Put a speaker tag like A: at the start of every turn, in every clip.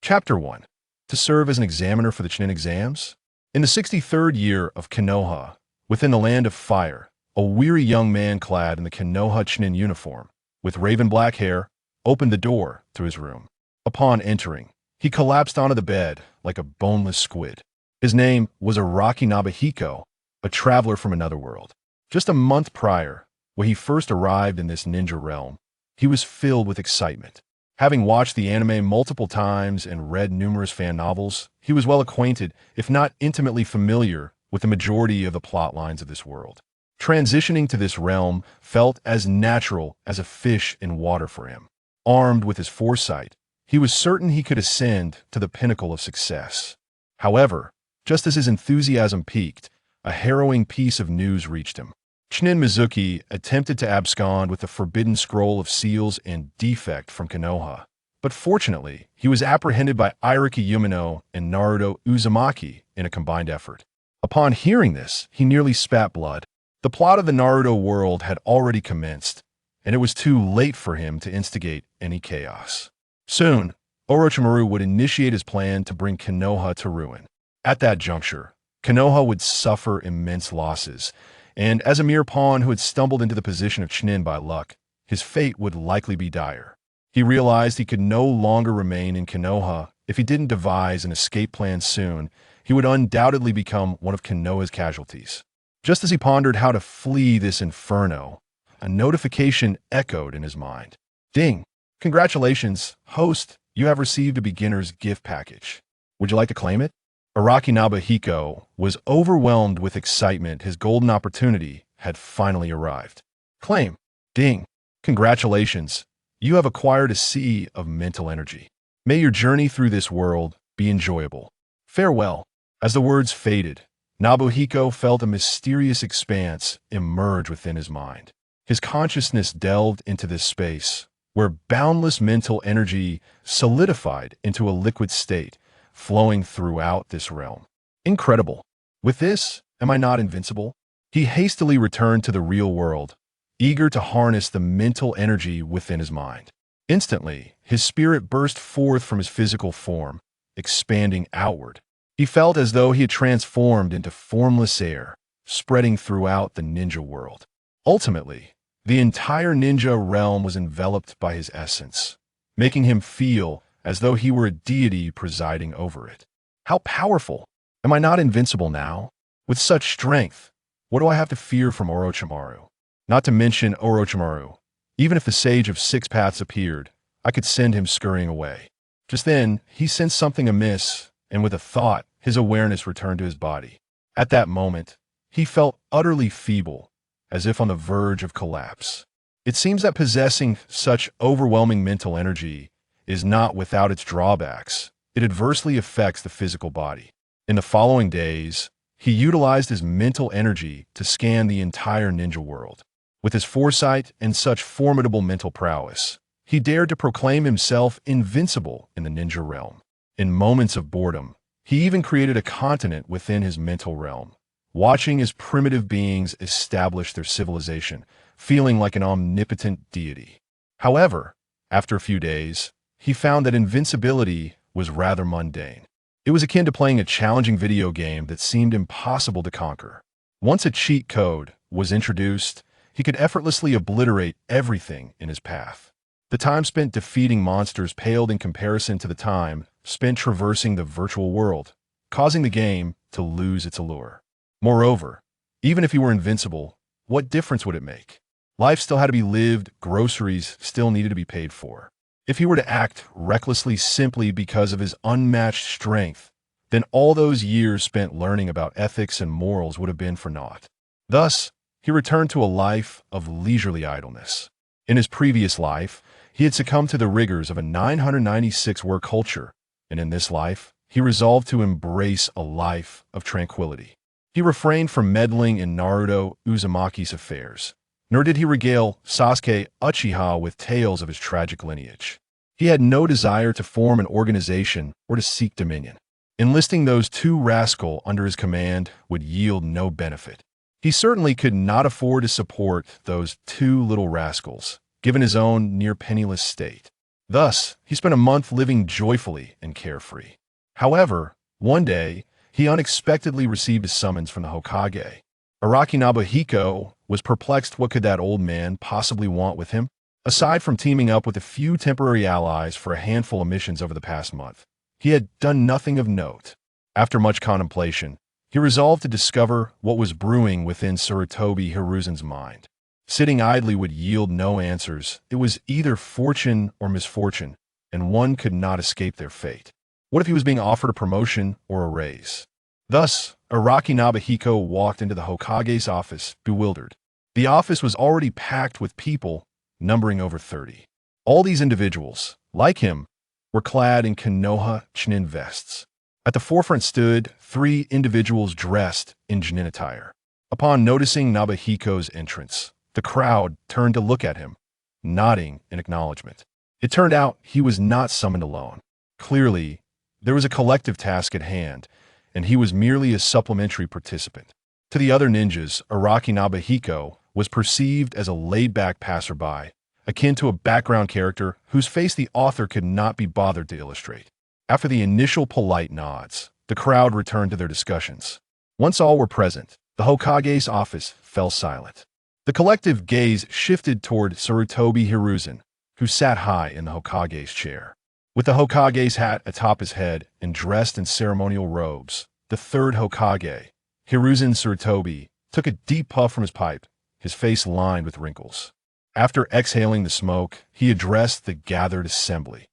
A: Chapter 1. To serve as an examiner for the Chunin exams? In the 63rd year of Konoha, within the land of fire, a weary young man clad in the Konoha Chunin uniform, with raven black hair, opened the door to his room. Upon entering, he collapsed onto the bed like a boneless squid. His name was Araki Nobuhiko, a traveler from another world. Just a month prior, when he first arrived in this ninja realm, he was filled with excitement. Having watched the anime multiple times and read numerous fan novels, he was well acquainted, if not intimately familiar, with the majority of the plot lines of this world. Transitioning to this realm felt as natural as a fish in water for him. Armed with his foresight, he was certain he could ascend to the pinnacle of success. However, just as his enthusiasm peaked, a harrowing piece of news reached him. Chunin Mizuki attempted to abscond with the forbidden scroll of seals and defect from Konoha, but fortunately, he was apprehended by Araki Nobuhiko and Naruto Uzumaki in a combined effort. Upon hearing this, he nearly spat blood. The plot of the Naruto world had already commenced, and it was too late for him to instigate any chaos. Soon, Orochimaru would initiate his plan to bring Konoha to ruin. At that juncture, Konoha would suffer immense losses, and as a mere pawn who had stumbled into the position of Chunin by luck, his fate would likely be dire. He realized he could no longer remain in Konoha. If he didn't devise an escape plan soon, he would undoubtedly become one of Konoha's casualties. Just as he pondered how to flee this inferno, a notification echoed in his mind. Ding! Congratulations, host, you have received a beginner's gift package. Would you like to claim it? Araki Nobuhiko was overwhelmed with excitement. His golden opportunity had finally arrived. Claim. Ding. Congratulations. You have acquired a sea of mental energy. May your journey through this world be enjoyable. Farewell. As the words faded, Nobuhiko felt a mysterious expanse emerge within his mind. His consciousness delved into this space, where boundless mental energy solidified into a liquid state, flowing throughout this realm. Incredible. With this, am I not invincible? He hastily returned to the real world, eager to harness the mental energy within his mind. Instantly, his spirit burst forth from his physical form, expanding outward. He felt as though he had transformed into formless air, spreading throughout the ninja world. Ultimately, the entire ninja realm was enveloped by his essence, making him feel as though he were a deity presiding over it. How powerful! Am I not invincible now? With such strength, what do I have to fear from Orochimaru? Not to mention Orochimaru. Even if the Sage of Six Paths appeared, I could send him scurrying away. Just then, he sensed something amiss, and with a thought, his awareness returned to his body. At that moment, he felt utterly feeble, as if on the verge of collapse. It seems that possessing such overwhelming mental energy is not without its drawbacks. It adversely affects the physical body. In the following days, he utilized his mental energy to scan the entire ninja world. With his foresight and such formidable mental prowess, he dared to proclaim himself invincible in the ninja realm. In moments of boredom, he even created a continent within his mental realm, watching as primitive beings establish their civilization, feeling like an omnipotent deity. However, after a few days, he found that invincibility was rather mundane. It was akin to playing a challenging video game that seemed impossible to conquer. Once a cheat code was introduced, he could effortlessly obliterate everything in his path. The time spent defeating monsters paled in comparison to the time spent traversing the virtual world, causing the game to lose its allure. Moreover, even if he were invincible, what difference would it make? Life still had to be lived, groceries still needed to be paid for. If he were to act recklessly simply because of his unmatched strength, then all those years spent learning about ethics and morals would have been for naught. Thus, he returned to a life of leisurely idleness. In his previous life, he had succumbed to the rigors of a 996 work culture, and in this life, he resolved to embrace a life of tranquility. He refrained from meddling in Naruto Uzumaki's affairs, nor did he regale Sasuke Uchiha with tales of his tragic lineage. He had no desire to form an organization or to seek dominion. Enlisting those two rascals under his command would yield no benefit. He certainly could not afford to support those two little rascals, given his own near-penniless state. Thus, he spent a month living joyfully and carefree. However, one day, he unexpectedly received a summons from the Hokage. Araki Nobuhiko was perplexed. What could that old man possibly want with him? Aside from teaming up with a few temporary allies for a handful of missions over the past month, he had done nothing of note. After much contemplation, he resolved to discover what was brewing within Sarutobi Hiruzen's mind. Sitting idly would yield no answers. It was either fortune or misfortune, and one could not escape their fate. What if he was being offered a promotion or a raise? Thus, Araki Nobuhiko walked into the Hokage's office, bewildered. The office was already packed with people, numbering over 30. All these individuals, like him, were clad in Konoha Chunin vests. At the forefront stood 3 individuals dressed in Chunin attire. Upon noticing Nobuhiko's entrance, the crowd turned to look at him, nodding in acknowledgement. It turned out he was not summoned alone. Clearly, there was a collective task at hand, and he was merely a supplementary participant. To the other ninjas, Araki Nobuhiko was perceived as a laid-back passerby, akin to a background character whose face the author could not be bothered to illustrate. After the initial polite nods, the crowd returned to their discussions. Once all were present, the Hokage's office fell silent. The collective gaze shifted toward Sarutobi Hiruzen, who sat high in the Hokage's chair. With the Hokage's hat atop his head and dressed in ceremonial robes, the third Hokage, Hiruzen Sarutobi, took a deep puff from his pipe, his face lined with wrinkles. After exhaling the smoke, he addressed the gathered assembly.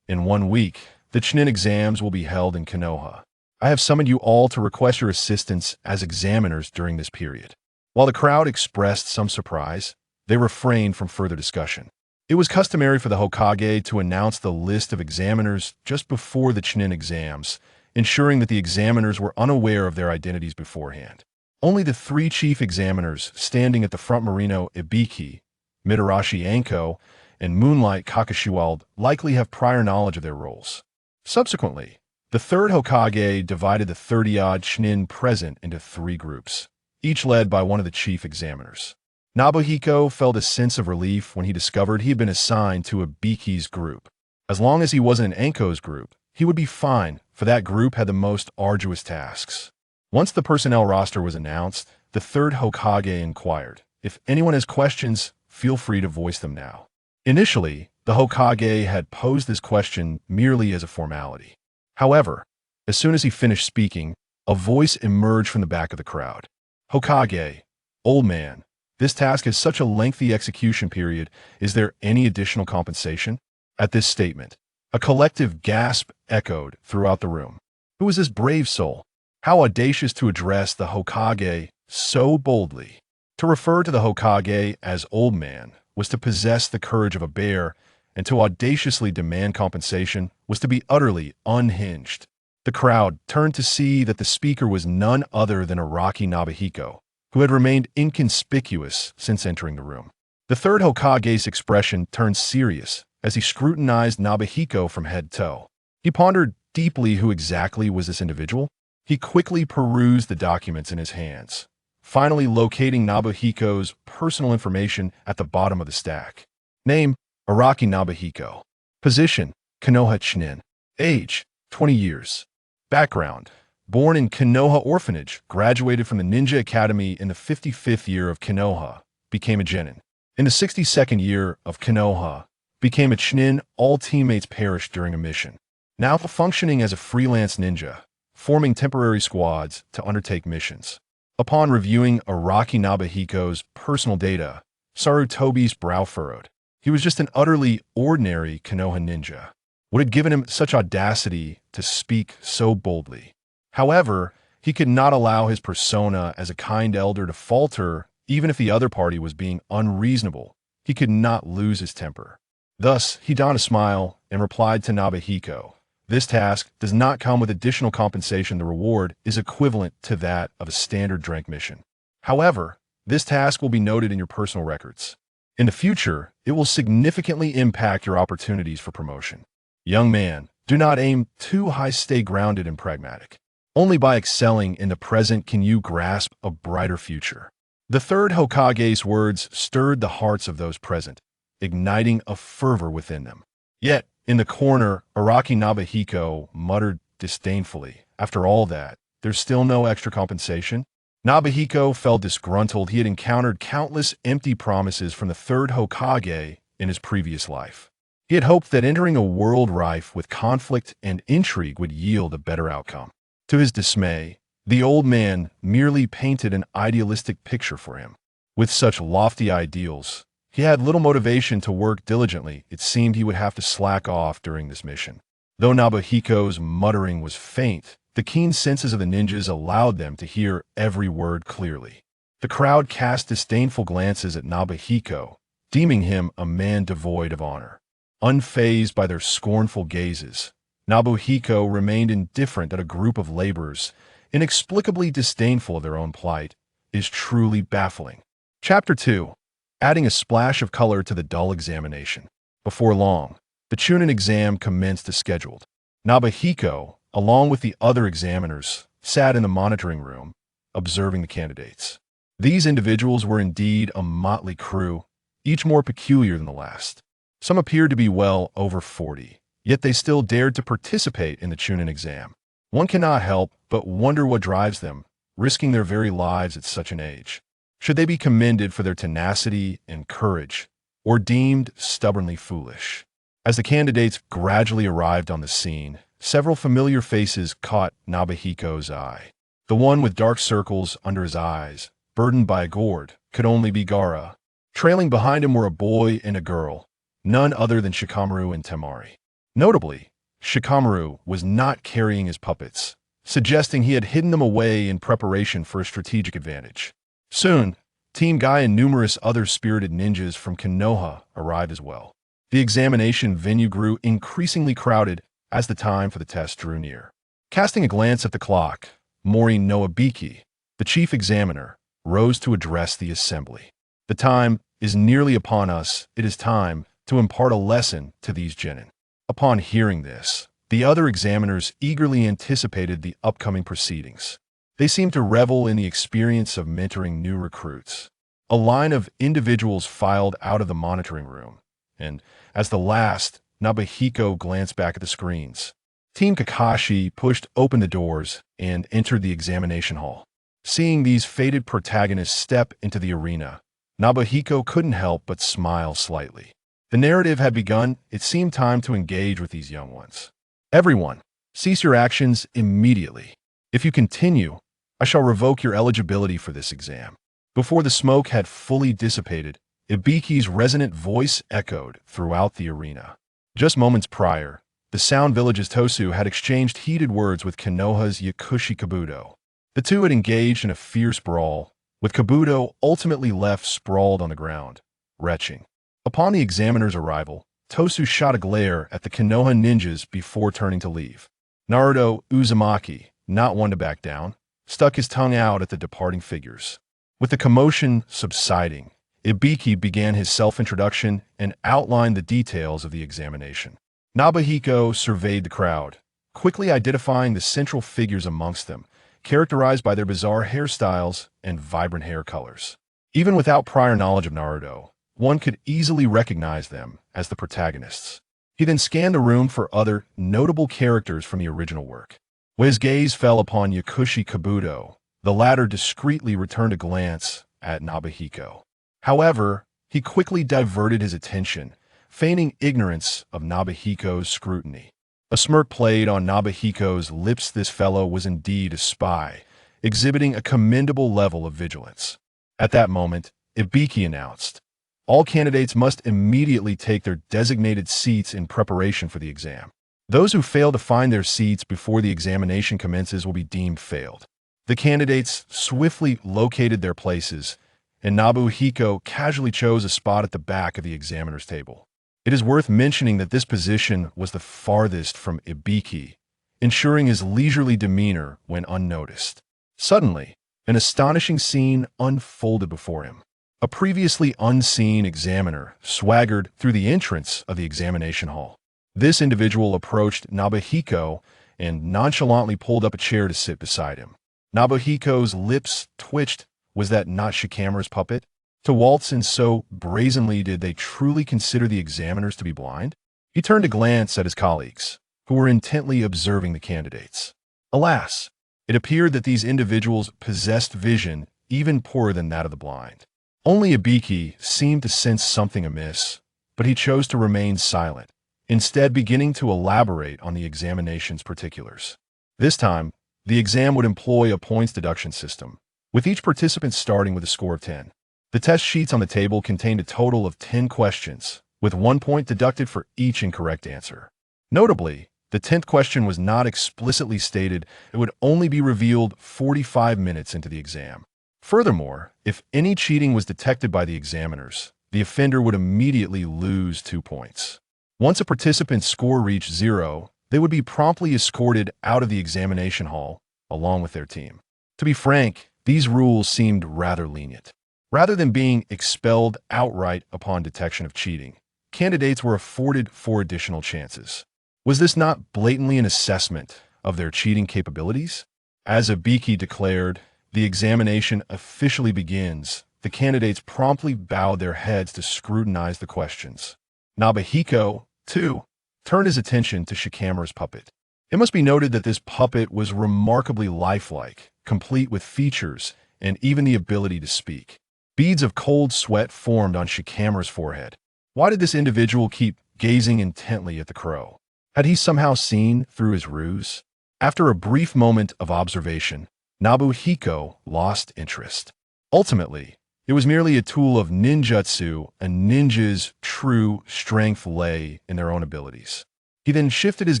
A: In 1 week, the Chunin exams will be held in Konoha. I have summoned you all to request your assistance as examiners during this period. While the crowd expressed some surprise, they refrained from further discussion. It was customary for the Hokage to announce the list of examiners just before the Chunin exams, ensuring that the examiners were unaware of their identities beforehand. Only the 3 chief examiners standing at the front Marino Ibiki, Mitarashi Anko, and Moonlight Kakashiwald likely have prior knowledge of their roles. Subsequently, the third Hokage divided the 30-odd Chunin present into 3 groups, each led by one of the chief examiners. Nobuhiko felt a sense of relief when he discovered he had been assigned to Ibiki's group. As long as he wasn't in Anko's group, he would be fine, for that group had the most arduous tasks. Once the personnel roster was announced, the third Hokage inquired, "If anyone has questions, feel free to voice them now." Initially, the Hokage had posed this question merely as a formality. However, as soon as he finished speaking, a voice emerged from the back of the crowd. "Hokage, old man, this task has such a lengthy execution period. Is there any additional compensation?" At this statement, a collective gasp echoed throughout the room. Who is this brave soul? How audacious to address the Hokage so boldly. To refer to the Hokage as old man was to possess the courage of a bear, and to audaciously demand compensation was to be utterly unhinged. The crowd turned to see that the speaker was none other than Araki Nobuhiko, who had remained inconspicuous since entering the room. The third Hokage's expression turned serious as he scrutinized Nobuhiko from head to toe. He pondered deeply who exactly was this individual. He quickly perused the documents in his hands, finally locating Nobuhiko's personal information at the bottom of the stack. Name, Araki Nobuhiko. Position, Konoha Chunin. Age, 20 years. Background, born in Konoha Orphanage, graduated from the Ninja Academy in the 55th year of Konoha, became a genin. In the 62nd year of Konoha, became a Chunin. All teammates perished during a mission. Now functioning as a freelance ninja, forming temporary squads to undertake missions. Upon reviewing Araki Nobuhiko's personal data, Sarutobi's brow furrowed. He was just an utterly ordinary Konoha ninja. What had given him such audacity to speak so boldly? However, he could not allow his persona as a kind elder to falter even if the other party was being unreasonable. He could not lose his temper. Thus, he donned a smile and replied to Nobuhiko, "This task does not come with additional compensation. The reward is equivalent to that of a standard drank mission. However, this task will be noted in your personal records. In the future, it will significantly impact your opportunities for promotion. Young man, do not aim too high. Stay grounded and pragmatic. Only by excelling in the present can you grasp a brighter future." The third Hokage's words stirred the hearts of those present, igniting a fervor within them. Yet, in the corner, Araki Nobuhiko muttered disdainfully, "After all that, there's still no extra compensation?" Nobuhiko felt disgruntled. He had encountered countless empty promises from the third Hokage in his previous life. He had hoped that entering a world rife with conflict and intrigue would yield a better outcome. To his dismay, the old man merely painted an idealistic picture for him. With such lofty ideals, he had little motivation to work diligently. It seemed he would have to slack off during this mission. Though Nobuhiko's muttering was faint, the keen senses of the ninjas allowed them to hear every word clearly. The crowd cast disdainful glances at Nobuhiko, deeming him a man devoid of honor. Unfazed by their scornful gazes, Nobuhiko remained indifferent that a group of laborers, inexplicably disdainful of their own plight, is truly baffling. Chapter 2. Adding a splash of color to the dull examination. Before long, the Chunin exam commenced as scheduled. Nobuhiko, along with the other examiners, sat in the monitoring room, observing the candidates. These individuals were indeed a motley crew, each more peculiar than the last. Some appeared to be well over 40, yet they still dared to participate in the Chunin exam. One cannot help but wonder what drives them, risking their very lives at such an age. Should they be commended for their tenacity and courage, or deemed stubbornly foolish? As the candidates gradually arrived on the scene, several familiar faces caught Nobuhiko's eye. The one with dark circles under his eyes, burdened by a gourd, could only be Gaara. Trailing behind him were a boy and a girl, none other than Shikamaru and Temari. Notably, Shikamaru was not carrying his puppets, suggesting he had hidden them away in preparation for a strategic advantage. Soon, Team Guy and numerous other spirited ninjas from Konoha arrived as well. The examination venue grew increasingly crowded as the time for the test drew near. Casting a glance at the clock, Mori Noabiki, the chief examiner, rose to address the assembly. "The time is nearly upon us. It is time to impart a lesson to these genin." Upon hearing this, the other examiners eagerly anticipated the upcoming proceedings. They seemed to revel in the experience of mentoring new recruits. A line of individuals filed out of the monitoring room, and, as the last, Nobuhiko glanced back at the screens. Team Kakashi pushed open the doors and entered the examination hall. Seeing these fated protagonists step into the arena, Nobuhiko couldn't help but smile slightly. The narrative had begun. It seemed time to engage with these young ones. "Everyone, cease your actions immediately. If you continue, I shall revoke your eligibility for this exam." Before the smoke had fully dissipated, Ibiki's resonant voice echoed throughout the arena. Just moments prior, the Sound Village's Tosu had exchanged heated words with Konoha's Yakushi Kabuto. The two had engaged in a fierce brawl, with Kabuto ultimately left sprawled on the ground, retching. Upon the examiner's arrival, Tosu shot a glare at the Konoha ninjas before turning to leave. Naruto Uzumaki, not one to back down, stuck his tongue out at the departing figures. With the commotion subsiding, Ibiki began his self-introduction and outlined the details of the examination. Nobuhiko surveyed the crowd, quickly identifying the central figures amongst them, characterized by their bizarre hairstyles and vibrant hair colors. Even without prior knowledge of Naruto, one could easily recognize them as the protagonists. He then scanned the room for other notable characters from the original work. When his gaze fell upon Yakushi Kabuto, the latter discreetly returned a glance at Nobuhiko. However, he quickly diverted his attention, feigning ignorance of Nobuhiko's scrutiny. A smirk played on Nobuhiko's lips. This fellow was indeed a spy, exhibiting a commendable level of vigilance. At that moment, Ibiki announced, "All candidates must immediately take their designated seats in preparation for the exam. Those who fail to find their seats before the examination commences will be deemed failed." The candidates swiftly located their places, and Nobuhiko casually chose a spot at the back of the examiner's table. It is worth mentioning that this position was the farthest from Ibiki, ensuring his leisurely demeanor when unnoticed. Suddenly, an astonishing scene unfolded before him. A previously unseen examiner swaggered through the entrance of the examination hall. This individual approached Nobuhiko and nonchalantly pulled up a chair to sit beside him. Nobuhiko's lips twitched. Was that not Shikamaru's puppet? To waltz in so brazenly, did they truly consider the examiners to be blind? He turned to glance at his colleagues, who were intently observing the candidates. Alas, it appeared that these individuals possessed vision even poorer than that of the blind. Only Ibiki seemed to sense something amiss, but he chose to remain silent, instead beginning to elaborate on the examination's particulars. This time, the exam would employ a points deduction system, with each participant starting with a score of 10. The test sheets on the table contained a total of 10 questions, with 1 point deducted for each incorrect answer. Notably, the 10th question was not explicitly stated; it would only be revealed 45 minutes into the exam. Furthermore, if any cheating was detected by the examiners, the offender would immediately lose 2 points. Once a participant's score reached 0, they would be promptly escorted out of the examination hall, along with their team. To be frank, these rules seemed rather lenient. Rather than being expelled outright upon detection of cheating, candidates were afforded 4 additional chances. Was this not blatantly an assessment of their cheating capabilities? As Ibiki declared, the examination officially begins. The candidates promptly bowed their heads to scrutinize the questions. Nobuhiko, too, turned his attention to Shikamaru's puppet. It must be noted that this puppet was remarkably lifelike, complete with features and even the ability to speak. Beads of cold sweat formed on Shikamaru's forehead. Why did this individual keep gazing intently at the crow? Had he somehow seen through his ruse? After a brief moment of observation, Nobuhiko lost interest. Ultimately, it was merely a tool of ninjutsu. A ninja's true strength lay in their own abilities. He then shifted his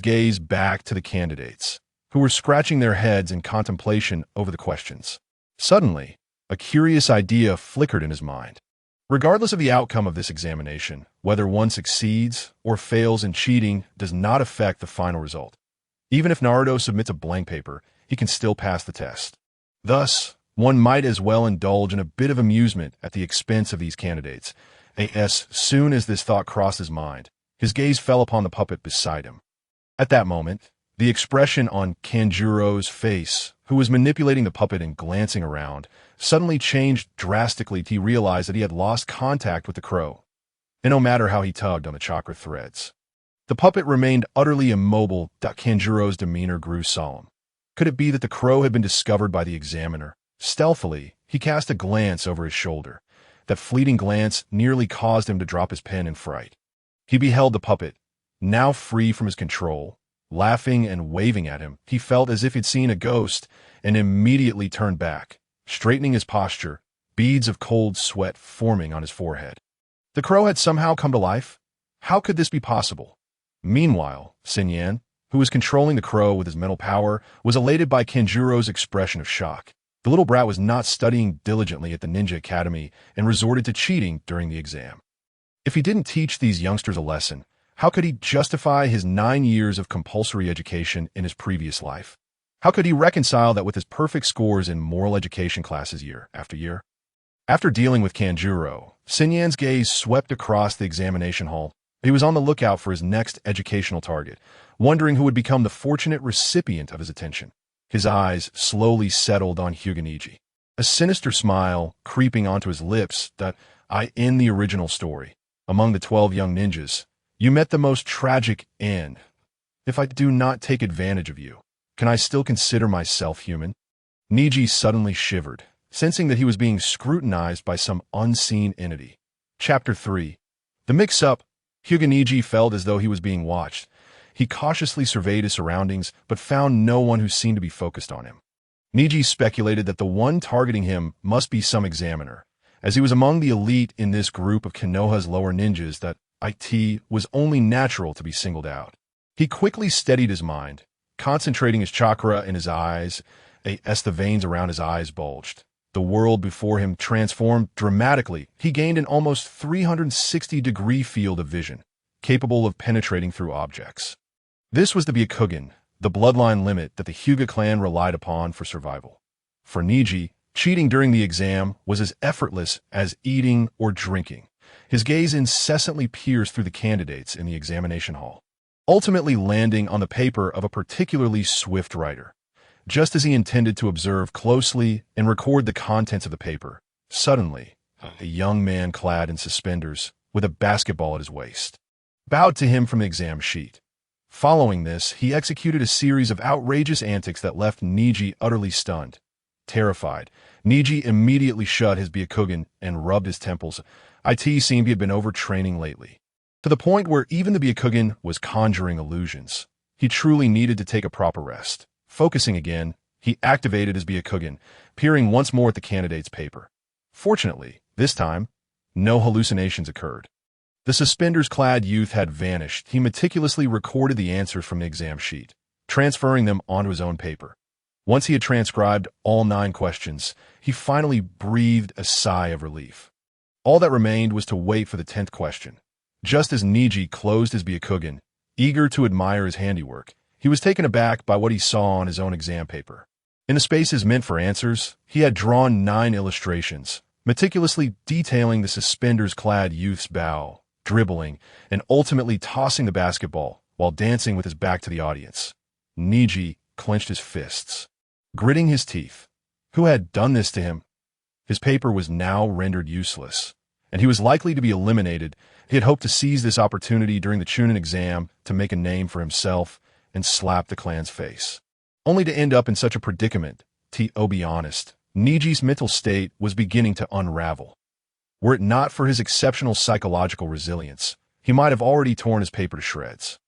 A: gaze back to the candidates, who were scratching their heads in contemplation over the questions. Suddenly, a curious idea flickered in his mind. Regardless of the outcome of this examination, whether one succeeds or fails in cheating does not affect the final result. Even if Naruto submits a blank paper, he can still pass the test. Thus, one might as well indulge in a bit of amusement at the expense of these candidates. As soon as this thought crossed his mind, his gaze fell upon the puppet beside him. At that moment, the expression on Kanjuro's face, who was manipulating the puppet and glancing around, suddenly changed drastically. He realized that he had lost contact with the crow, and no matter how he tugged on the chakra threads, the puppet remained utterly immobile. Kanjuro's demeanor grew solemn. Could it be that the crow had been discovered by the examiner? Stealthily, he cast a glance over his shoulder. That fleeting glance nearly caused him to drop his pen in fright. He beheld the puppet, now free from his control, laughing and waving at him. He felt as if he'd seen a ghost and immediately turned back, straightening his posture, beads of cold sweat forming on his forehead. The crow had somehow come to life? How could this be possible? Meanwhile, Xinyan, who was controlling the crow with his mental power, was elated by Kanjuro's expression of shock. The little brat was not studying diligently at the ninja academy and resorted to cheating during the exam. If he didn't teach these youngsters a lesson, how could he justify his 9 years of compulsory education in his previous life? How could he reconcile that with his perfect scores in moral education classes year after year? After dealing with Kanjuro, Xinyan's gaze swept across the examination hall. He was on the lookout for his next educational target, wondering who would become the fortunate recipient of his attention. His eyes slowly settled on Hyuganiji, a sinister smile creeping onto his lips. In the original story, among the 12 young ninjas, you met the most tragic end. If I do not take advantage of you, can I still consider myself human? Niji suddenly shivered, sensing that he was being scrutinized by some unseen entity. Chapter 3. The mix-up. Hyuganiji felt as though he was being watched. He cautiously surveyed his surroundings, but found no one who seemed to be focused on him. Niji speculated that the one targeting him must be some examiner, as he was among the elite in this group of Konoha's lower ninjas. That it was only natural to be singled out. He quickly steadied his mind, concentrating his chakra in his eyes, as the veins around his eyes bulged. The world before him transformed dramatically. He gained an almost 360-degree field of vision, capable of penetrating through objects. This was the Byakugan, the bloodline limit that the Hyuga clan relied upon for survival. For Niji, cheating during the exam was as effortless as eating or drinking. His gaze incessantly pierced through the candidates in the examination hall, ultimately landing on the paper of a particularly swift writer. Just as he intended to observe closely and record the contents of the paper, suddenly, a young man clad in suspenders, with a basketball at his waist, bowed to him from the exam sheet. Following this, he executed a series of outrageous antics that left Niji utterly stunned. Terrified, Niji immediately shut his Byakugan and rubbed his temples. It seemed he had been overtraining lately, to the point where even the Byakugan was conjuring illusions. He truly needed to take a proper rest. Focusing again, he activated his Byakugan, peering once more at the candidate's paper. Fortunately, this time, no hallucinations occurred. The suspenders-clad youth had vanished. He meticulously recorded the answers from the exam sheet, transferring them onto his own paper. Once he had transcribed all 9 questions, he finally breathed a sigh of relief. All that remained was to wait for the 10th question. Just as Niji closed his Byakugan, eager to admire his handiwork, he was taken aback by what he saw on his own exam paper. In the spaces meant for answers, he had drawn 9 illustrations, meticulously detailing the suspenders-clad youth's bow, dribbling, and ultimately tossing the basketball while dancing with his back to the audience. Niji clenched his fists, gritting his teeth. Who had done this to him? His paper was now rendered useless, and he was likely to be eliminated. He had hoped to seize this opportunity during the Chunin exam to make a name for himself and slap the clan's face, only to end up in such a predicament. To be honest, Niji's mental state was beginning to unravel. Were it not for his exceptional psychological resilience, he might have already torn his paper to shreds.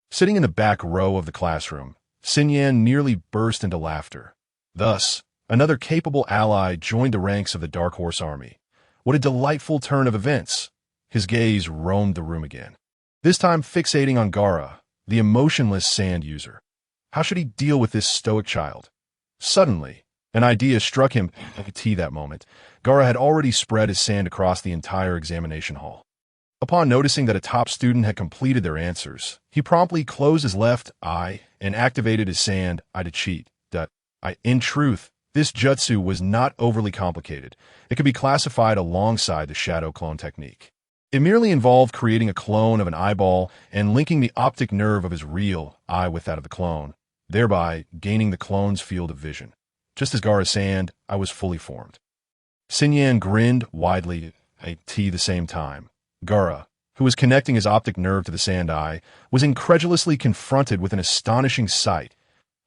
A: Sitting in the back row of the classroom, Xinyan nearly burst into laughter. Thus, another capable ally joined the ranks of the Dark Horse Army. What a delightful turn of events! His gaze roamed the room again, this time fixating on Gaara, the emotionless sand user. How should he deal with this stoic child? Suddenly, an idea struck him. At that moment, Gaara had already spread his sand across the entire examination hall. Upon noticing that a top student had completed their answers, he promptly closed his left eye and activated his sand eye to cheat. In truth, this jutsu was not overly complicated. It could be classified alongside the shadow clone technique. It merely involved creating a clone of an eyeball and linking the optic nerve of his real eye with that of the clone, thereby gaining the clone's field of vision. Just as Gaara's sand eye was fully formed. Xinyan grinned widely at the same time. Gaara, who was connecting his optic nerve to the sand eye, was incredulously confronted with an astonishing sight.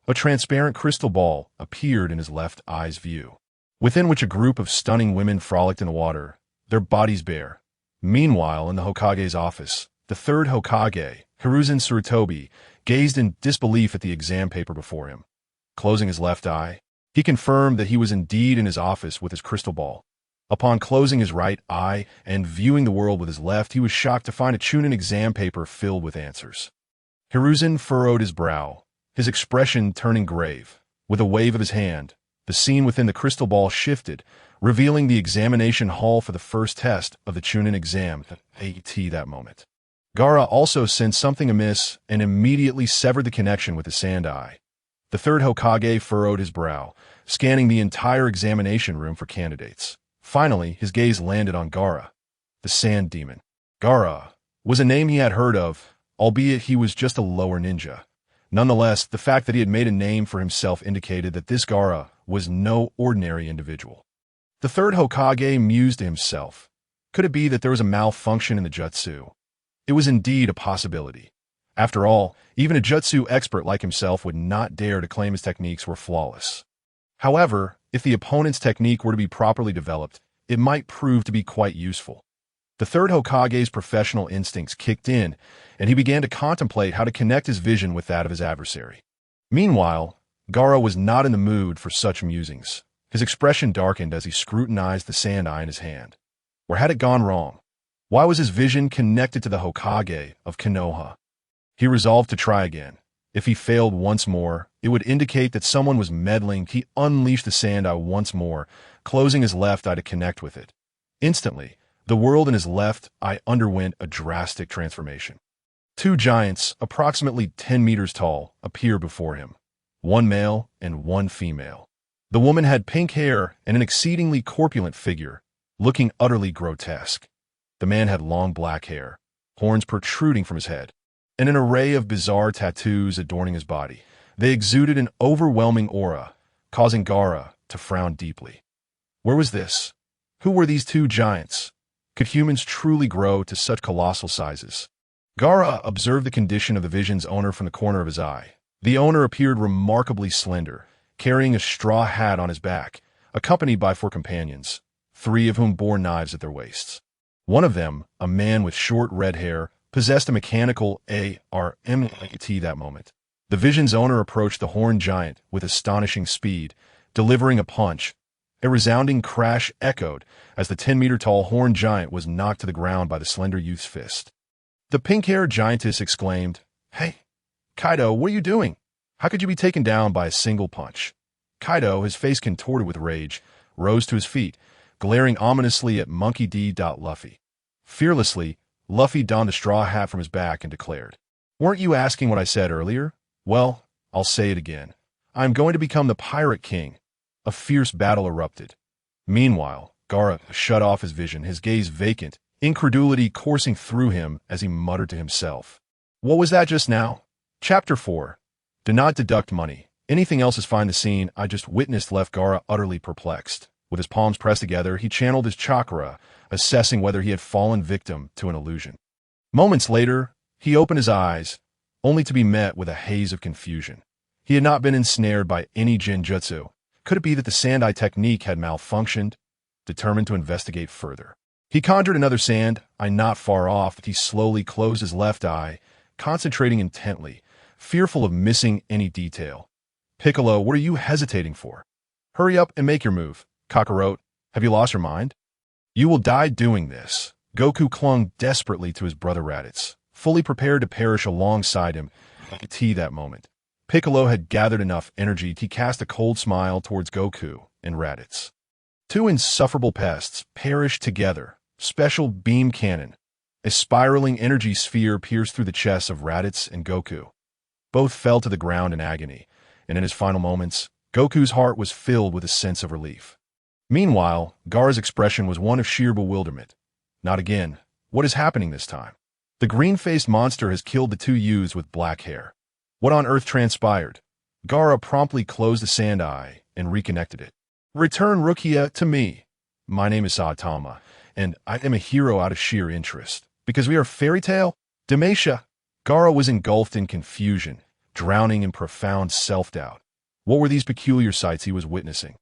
A: A transparent crystal ball appeared in his left eye's view, within which a group of stunning women frolicked in the water, their bodies bare. Meanwhile, in the Hokage's office, the third Hokage, Hiruzen Tsurutobi, gazed in disbelief at the exam paper before him. Closing his left eye, he confirmed that he was indeed in his office with his crystal ball. Upon closing his right eye and viewing the world with his left, he was shocked to find a Chunin exam paper filled with answers. Hiruzen furrowed his brow, his expression turning grave. With a wave of his hand, the scene within the crystal ball shifted, revealing the examination hall for the first test of the Chunin exam. That moment, Gaara also sensed something amiss and immediately severed the connection with the sand eye. The third Hokage furrowed his brow, scanning the entire examination room for candidates. Finally, his gaze landed on Gaara, the sand demon. Gaara was a name he had heard of, albeit he was just a lower ninja. Nonetheless, the fact that he had made a name for himself indicated that this Gaara was no ordinary individual. The third Hokage mused to himself. Could it be that there was a malfunction in the jutsu? It was indeed a possibility. After all, even a jutsu expert like himself would not dare to claim his techniques were flawless. However, if the opponent's technique were to be properly developed, it might prove to be quite useful. The third Hokage's professional instincts kicked in, and he began to contemplate how to connect his vision with that of his adversary. Meanwhile, Gaara was not in the mood for such musings. His expression darkened as he scrutinized the sand eye in his hand. Where had it gone wrong? Why was his vision connected to the Hokage of Konoha? He resolved to try again. If he failed once more, it would indicate that someone was meddling. He unleashed the sand eye once more, closing his left eye to connect with it. Instantly, the world in his left eye underwent a drastic transformation. 2 giants, approximately 10 meters tall, appeared before him. 1 male and 1 female. The woman had pink hair and an exceedingly corpulent figure, looking utterly grotesque. The man had long black hair, horns protruding from his head, and an array of bizarre tattoos adorning his body. They exuded an overwhelming aura, causing Gaara to frown deeply. Where was this? Who were these 2 giants? Could humans truly grow to such colossal sizes? Gaara observed the condition of the vision's owner from the corner of his eye. The owner appeared remarkably slender, carrying a straw hat on his back, accompanied by 4 companions, 3 of whom bore knives at their waists. One of them, a man with short red hair, possessed a mechanical ARMT that moment. The vision's owner approached the horned giant with astonishing speed, delivering a punch. A resounding crash echoed as the 10-meter-tall horned giant was knocked to the ground by the slender youth's fist. The pink-haired giantess exclaimed, "Hey, Kaido, what are you doing? How could you be taken down by a single punch?" Kaido, his face contorted with rage, rose to his feet, glaring ominously at Monkey D. Luffy. Fearlessly, Luffy donned a straw hat from his back and declared, "Weren't you asking what I said earlier? Well, I'll say it again. I'm going to become the Pirate King." A fierce battle erupted. Meanwhile, Gaara shut off his vision, his gaze vacant, incredulity coursing through him as he muttered to himself. What was that just now? Chapter 4. Do not deduct money. Anything else is fine. The scene I just witnessed left Gaara utterly perplexed. With his palms pressed together, he channeled his chakra, assessing whether he had fallen victim to an illusion. Moments later, he opened his eyes, only to be met with a haze of confusion. He had not been ensnared by any genjutsu. Could it be that the sand eye technique had malfunctioned? Determined to investigate further, he conjured another sand eye not far off, but he slowly closed his left eye, concentrating intently, fearful of missing any detail. "Piccolo, what are you hesitating for? Hurry up and make your move. Kakarot, have you lost your mind? You will die doing this." Goku clung desperately to his brother Raditz, fully prepared to perish alongside him at that moment. Piccolo had gathered enough energy to cast a cold smile towards Goku and Raditz. 2 insufferable pests perished together. Special beam cannon. A spiraling energy sphere pierced through the chests of Raditz and Goku. Both fell to the ground in agony, and in his final moments, Goku's heart was filled with a sense of relief. Meanwhile, Gaara's expression was one of sheer bewilderment. Not again. What is happening this time? The green-faced monster has killed the 2 youths with black hair. What on earth transpired? Gaara promptly closed the sand eye and reconnected it. "Return Rukia to me. My name is Saitama, and I am a hero out of sheer interest. Because we are fairy tale? Demetia." Gaara was engulfed in confusion, drowning in profound self-doubt. What were these peculiar sights he was witnessing?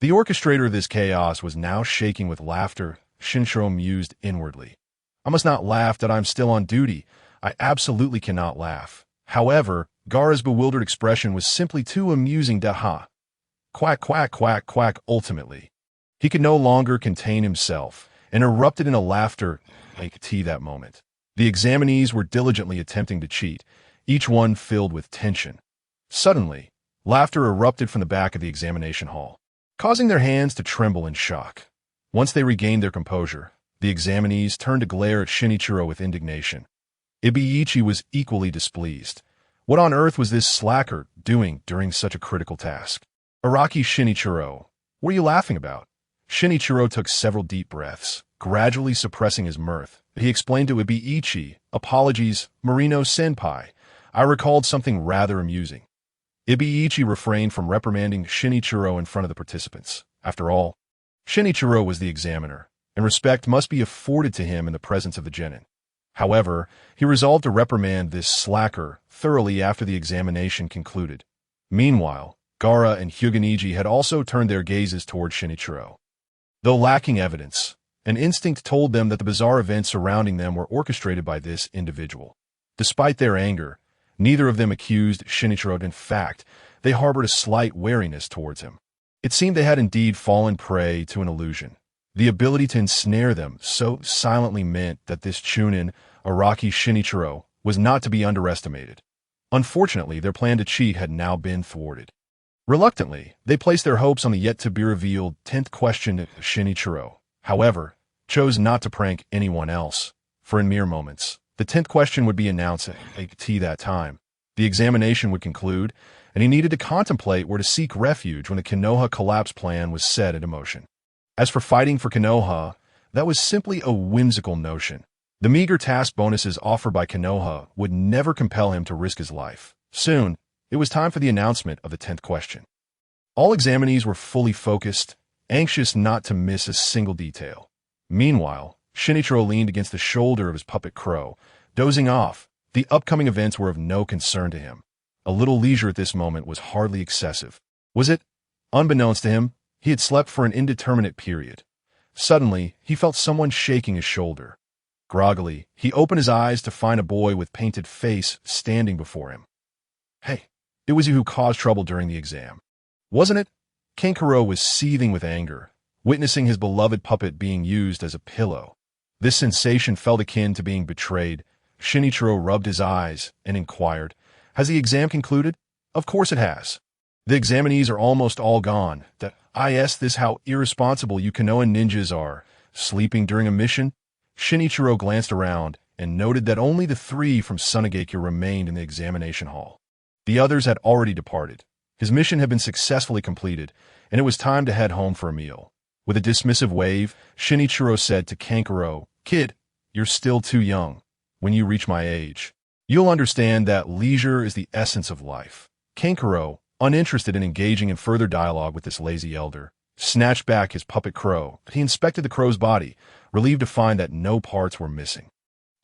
A: The orchestrator of this chaos was now shaking with laughter. Shinichiro mused inwardly. "I must not laugh that I'm still on duty. I absolutely cannot laugh." However, Gaara's bewildered expression was simply too amusing to ha. Quack, quack, quack, quack. Ultimately, he could no longer contain himself and erupted in a laughter like tea that moment. The examinees were diligently attempting to cheat, each one filled with tension. Suddenly, laughter erupted from the back of the examination hall, causing their hands to tremble in shock. Once they regained their composure, the examinees turned to glare at Shinichiro with indignation. Ibiichi was equally displeased. What on earth was this slacker doing during such a critical task? "Araki, Shinichiro, what are you laughing about?" Shinichiro took several deep breaths, gradually suppressing his mirth. He explained to Ibiichi, "Apologies, Marino-senpai. I recalled something rather amusing." Ibiichi refrained from reprimanding Shinichiro in front of the participants. After all, Shinichiro was the examiner, and respect must be afforded to him in the presence of the genin. However, he resolved to reprimand this slacker thoroughly after the examination concluded. Meanwhile, Gaara and Hyuganiji had also turned their gazes toward Shinichiro. Though lacking evidence, an instinct told them that the bizarre events surrounding them were orchestrated by this individual. Despite their anger, neither of them accused Shinichiro. In fact, they harbored a slight wariness towards him. It seemed they had indeed fallen prey to an illusion. The ability to ensnare them so silently meant that this Chunin, Araki Shinichiro, was not to be underestimated. Unfortunately, their plan to cheat had now been thwarted. Reluctantly, they placed their hopes on the yet-to-be-revealed 10th question of Shinichiro. However, chose not to prank anyone else, for in mere moments, the 10th question would be announced at that time. The examination would conclude, and he needed to contemplate where to seek refuge when the Konoha collapse plan was set into motion. As for fighting for Konoha, that was simply a whimsical notion. The meager task bonuses offered by Konoha would never compel him to risk his life. Soon, it was time for the announcement of the 10th question. All examinees were fully focused, anxious not to miss a single detail. Meanwhile, Shinichiro leaned against the shoulder of his puppet crow, Dozing off, the upcoming events were of no concern to him. A little leisure at this moment was hardly excessive. Was it? Unbeknownst to him, he had slept for an indeterminate period. Suddenly, he felt someone shaking his shoulder. Groggily, he opened his eyes to find a boy with painted face standing before him. "Hey, it was you who caused trouble during the exam, wasn't it?" Kankuro was seething with anger, witnessing his beloved puppet being used as a pillow. This sensation felt akin to being betrayed. Shinichiro rubbed his eyes and inquired, "Has the exam concluded?" "Of course it has. The examinees are almost all gone. This how irresponsible you Konoha ninjas are. Sleeping during a mission?" Shinichiro glanced around and noted that only the 3 from Sunagakure remained in the examination hall. The others had already departed. His mission had been successfully completed, and it was time to head home for a meal. With a dismissive wave, Shinichiro said to Kankuro, "Kid, you're still too young. When you reach my age, you'll understand that leisure is the essence of life." Kankuro, uninterested in engaging in further dialogue with this lazy elder, snatched back his puppet crow. He inspected the crow's body, relieved to find that no parts were missing.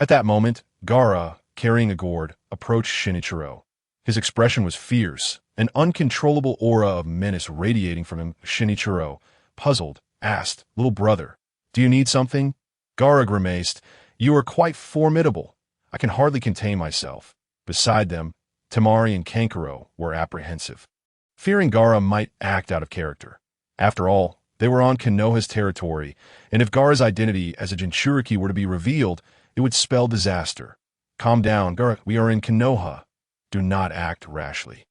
A: At that moment, Gaara, carrying a gourd, approached Shinichiro. His expression was fierce, an uncontrollable aura of menace radiating from him. Shinichiro, puzzled, asked, "Little brother, do you need something?" Gaara grimaced, "You are quite formidable. I can hardly contain myself." Beside them, Temari and Kankuro were apprehensive, fearing Gaara might act out of character. After all, they were on Konoha's territory, and if Gaara's identity as a Jinchuriki were to be revealed, it would spell disaster. "Calm down, Gaara. We are in Konoha. Do not act rashly."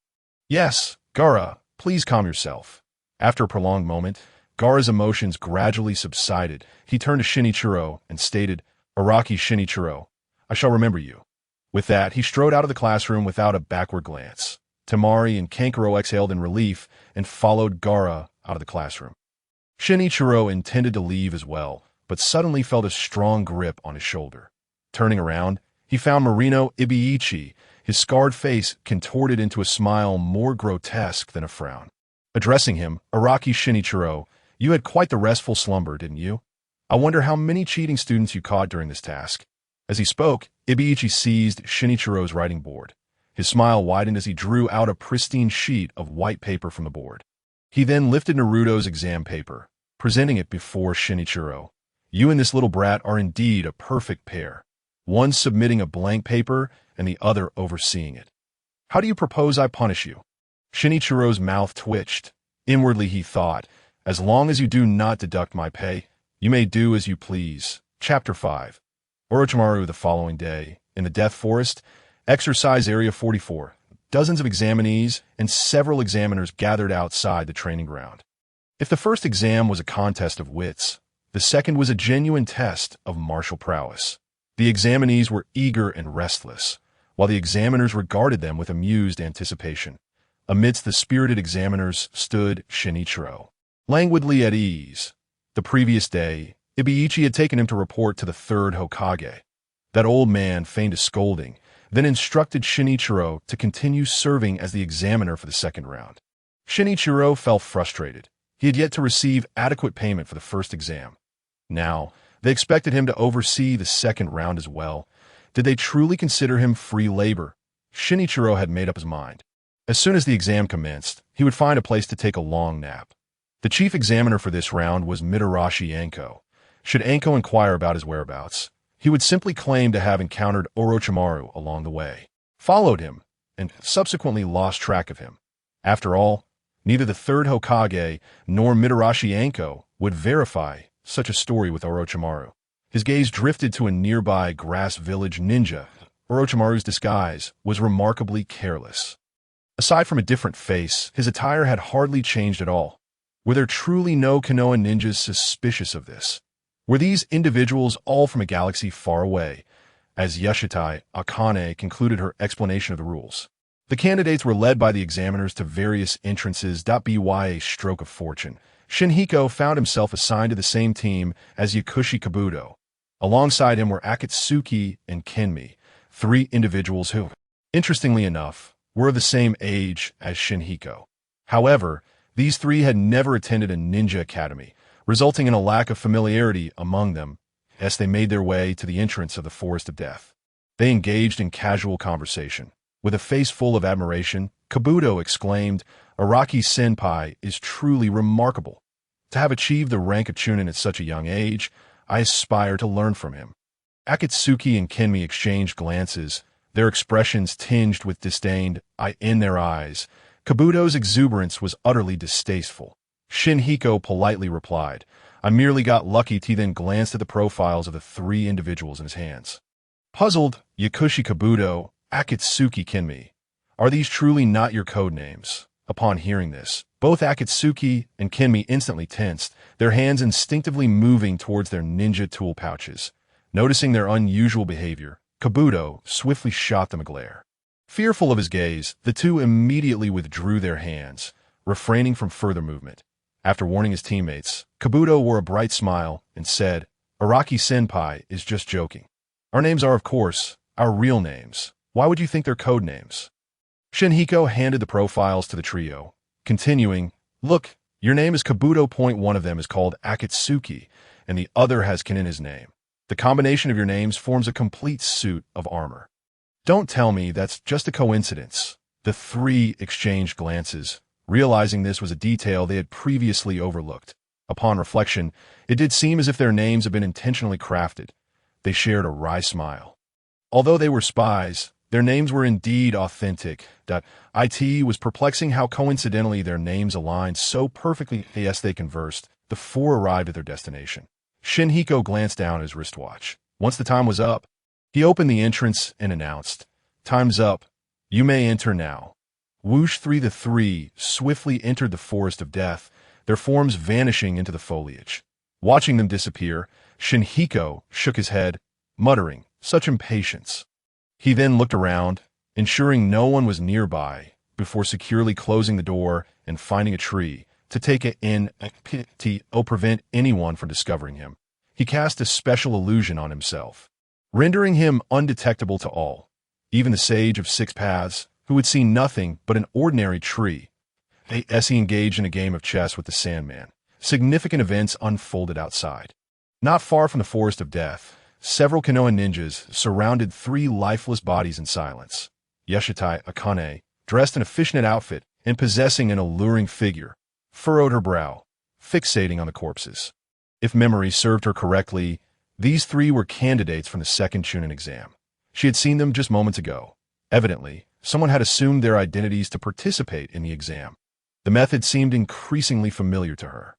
A: "Yes, Gaara, please calm yourself." After a prolonged moment, Gaara's emotions gradually subsided. He turned to Shinichiro and stated, "Araki Shinichiro, I shall remember you." With that, he strode out of the classroom without a backward glance. Temari and Kankuro exhaled in relief and followed Gaara out of the classroom. Shinichiro intended to leave as well, but suddenly felt a strong grip on his shoulder. Turning around, he found Marino Ibiichi, his scarred face contorted into a smile more grotesque than a frown. Addressing him, "Araki Shinichiro, you had quite the restful slumber, didn't you? I wonder how many cheating students you caught during this task." As he spoke, Ibiichi seized Shinichiro's writing board. His smile widened as he drew out a pristine sheet of white paper from the board. He then lifted Naruto's exam paper, presenting it before Shinichiro. "You and this little brat are indeed a perfect pair. One submitting a blank paper and the other overseeing it. How do you propose I punish you?" Shinichiro's mouth twitched. Inwardly he thought, "As long as you do not deduct my pay, you may do as you please." Chapter 5. Orochimaru the following day, in the Death Forest, Exercise Area 44. Dozens of examinees and several examiners gathered outside the training ground. If the first exam was a contest of wits, the second was a genuine test of martial prowess. The examinees were eager and restless, while the examiners regarded them with amused anticipation. Amidst the spirited examiners stood Shinichiro, languidly at ease. The previous day, Ibiichi had taken him to report to the 3rd Hokage. That old man feigned a scolding, then instructed Shinichiro to continue serving as the examiner for the second round. Shinichiro felt frustrated. He had yet to receive adequate payment for the first exam. Now, they expected him to oversee the second round as well. Did they truly consider him free labor? Shinichiro had made up his mind. As soon as the exam commenced, he would find a place to take a long nap. The chief examiner for this round was Mitarashi Anko. Should Anko inquire about his whereabouts, he would simply claim to have encountered Orochimaru along the way, followed him, and subsequently lost track of him. After all, neither the 3rd Hokage nor Mitarashi Anko would verify such a story with Orochimaru. His gaze drifted to a nearby grass village ninja. Orochimaru's disguise was remarkably careless. Aside from a different face, his attire had hardly changed at all. Were there truly no Konoha ninjas suspicious of this? Were these individuals all from a galaxy far away? As Yashitai Akane concluded her explanation of the rules, the candidates were led by the examiners to various entrances. By a stroke of fortune, Shinhiko found himself assigned to the same team as Yakushi Kabuto. Alongside him were Akatsuki and Kenmi, 3 individuals who, interestingly enough, were of the same age as Shinhiko. However, these 3 had never attended a ninja academy, resulting in a lack of familiarity among them as they made their way to the entrance of the Forest of Death. They engaged in casual conversation. With a face full of admiration, Kabuto exclaimed, "Araki-senpai is truly remarkable. To have achieved the rank of Chunin at such a young age, I aspire to learn from him." Akatsuki and Kinmi exchanged glances, their expressions tinged with disdain in their eyes. Kabuto's exuberance was utterly distasteful. Shinhiko politely replied, "I merely got lucky." He then glanced at the profiles of the three individuals in his hands. Puzzled, Yakushi Kabuto, Akatsuki Kinmi, "Are these truly not your code names?" Upon hearing this, both Akatsuki and Kinmi instantly tensed, their hands instinctively moving towards their ninja tool pouches. Noticing their unusual behavior, Kabuto swiftly shot them a glare. Fearful of his gaze, the two immediately withdrew their hands, refraining from further movement. After warning his teammates, Kabuto wore a bright smile and said, "Araki-senpai is just joking. Our names are, of course, our real names. Why would you think they're code names?" Shinhiko handed the profiles to the trio, continuing, "Look, your name is Kabuto. One of them is called Akatsuki, and the other has Kin in his name. The combination of your names forms a complete suit of armor. Don't tell me that's just a coincidence." The three exchanged glances, realizing this was a detail they had previously overlooked. Upon reflection, it did seem as if their names had been intentionally crafted. They shared a wry smile. Although they were spies, their names were indeed authentic. It was perplexing how coincidentally their names aligned so perfectly. As they conversed, the four arrived at their destination. Shinhiko glanced down at his wristwatch. Once the time was up, he opened the entrance and announced, "Time's up. You may enter now." Whoosh! The three swiftly entered the forest of death, their forms vanishing into the foliage. Watching them disappear, Shinhiko shook his head, muttering, "Such impatience." He then looked around, ensuring no one was nearby, before securely closing the door and finding a tree to take it in to prevent anyone from discovering him. He cast a special illusion on himself, rendering him undetectable to all, even the sage of six paths, who had seen nothing but an ordinary tree. As he engaged in a game of chess with the Sandman, significant events unfolded outside. Not far from the forest of death, several Konoha ninjas surrounded three lifeless bodies in silence. Yashitai Akane, dressed in a fishnet outfit and possessing an alluring figure, furrowed her brow, fixating on the corpses. If memory served her correctly, these three were candidates from the second Chunin exam. She had seen them just moments ago. Evidently, someone had assumed their identities to participate in the exam. The method seemed increasingly familiar to her.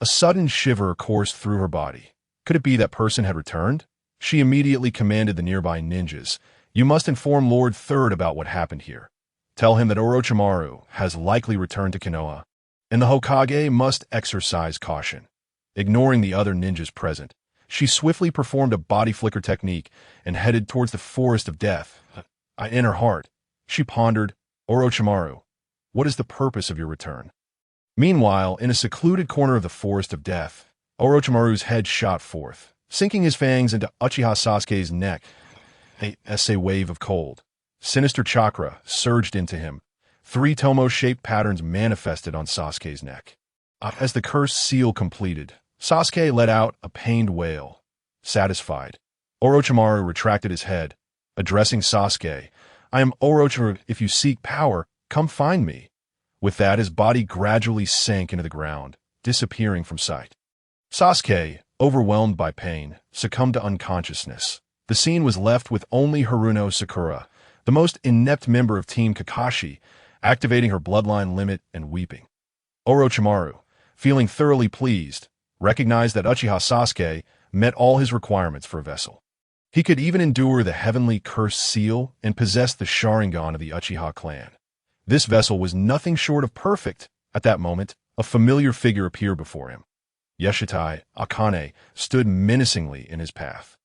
A: A sudden shiver coursed through her body. Could it be that person had returned? She immediately commanded the nearby ninjas, "You must inform Lord Third about what happened here. Tell him that Orochimaru has likely returned to Konoha, and the Hokage must exercise caution." Ignoring the other ninjas present, she swiftly performed a body flicker technique and headed towards the forest of death. In her heart, she pondered, "Orochimaru, what is the purpose of your return?" Meanwhile, in a secluded corner of the forest of death, Orochimaru's head shot forth, sinking his fangs into Uchiha Sasuke's neck. A wave of cold, sinister chakra surged into him. Three Tomo-shaped patterns manifested on Sasuke's neck. As the cursed seal completed, Sasuke let out a pained wail. Satisfied, Orochimaru retracted his head, addressing Sasuke, "I am Orochimaru. If you seek power, come find me." With that, his body gradually sank into the ground, disappearing from sight. Sasuke, overwhelmed by pain, succumbed to unconsciousness. The scene was left with only Haruno Sakura, the most inept member of Team Kakashi, activating her bloodline limit and weeping. Orochimaru, feeling thoroughly pleased, recognized that Uchiha Sasuke met all his requirements for a vessel. He could even endure the heavenly cursed seal and possess the Sharingan of the Uchiha clan. This vessel was nothing short of perfect. At that moment, a familiar figure appeared before him. Yashitai Akane stood menacingly in his path.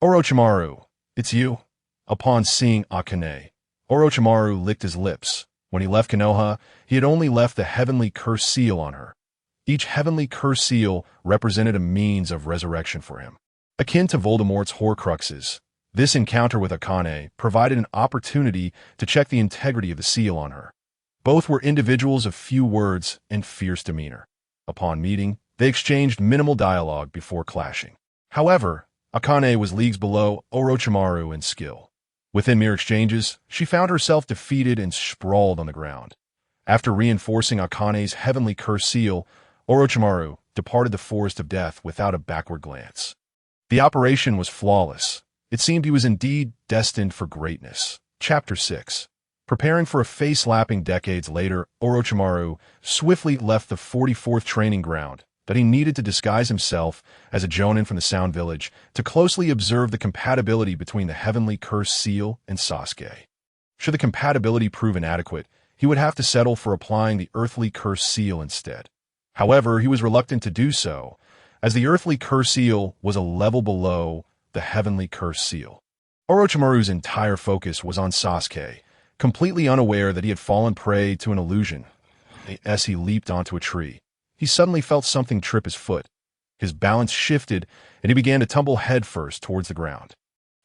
A: "Orochimaru, it's you." Upon seeing Akane, Orochimaru licked his lips. When he left Konoha, he had only left the heavenly curse seal on her. Each heavenly curse seal represented a means of resurrection for him. Akin to Voldemort's Horcruxes, this encounter with Akane provided an opportunity to check the integrity of the seal on her. Both were individuals of few words and fierce demeanor. Upon meeting, they exchanged minimal dialogue before clashing. However, Akane was leagues below Orochimaru in skill. Within mere exchanges, she found herself defeated and sprawled on the ground. After reinforcing Akane's heavenly curse seal, Orochimaru departed the forest of death without a backward glance. The operation was flawless. It seemed he was indeed destined for greatness. Chapter 6. Preparing for a face-lapping decades later, Orochimaru swiftly left the 44th training ground that he needed to disguise himself as a jonin from the Sound Village to closely observe the compatibility between the heavenly curse seal and Sasuke. Should the compatibility prove inadequate, he would have to settle for applying the earthly curse seal instead. However, he was reluctant to do so, as the earthly curse seal was a level below the heavenly curse seal. Orochimaru's entire focus was on Sasuke, completely unaware that he had fallen prey to an illusion. As he leaped onto a tree, he suddenly felt something trip his foot. His balance shifted, and he began to tumble headfirst towards the ground.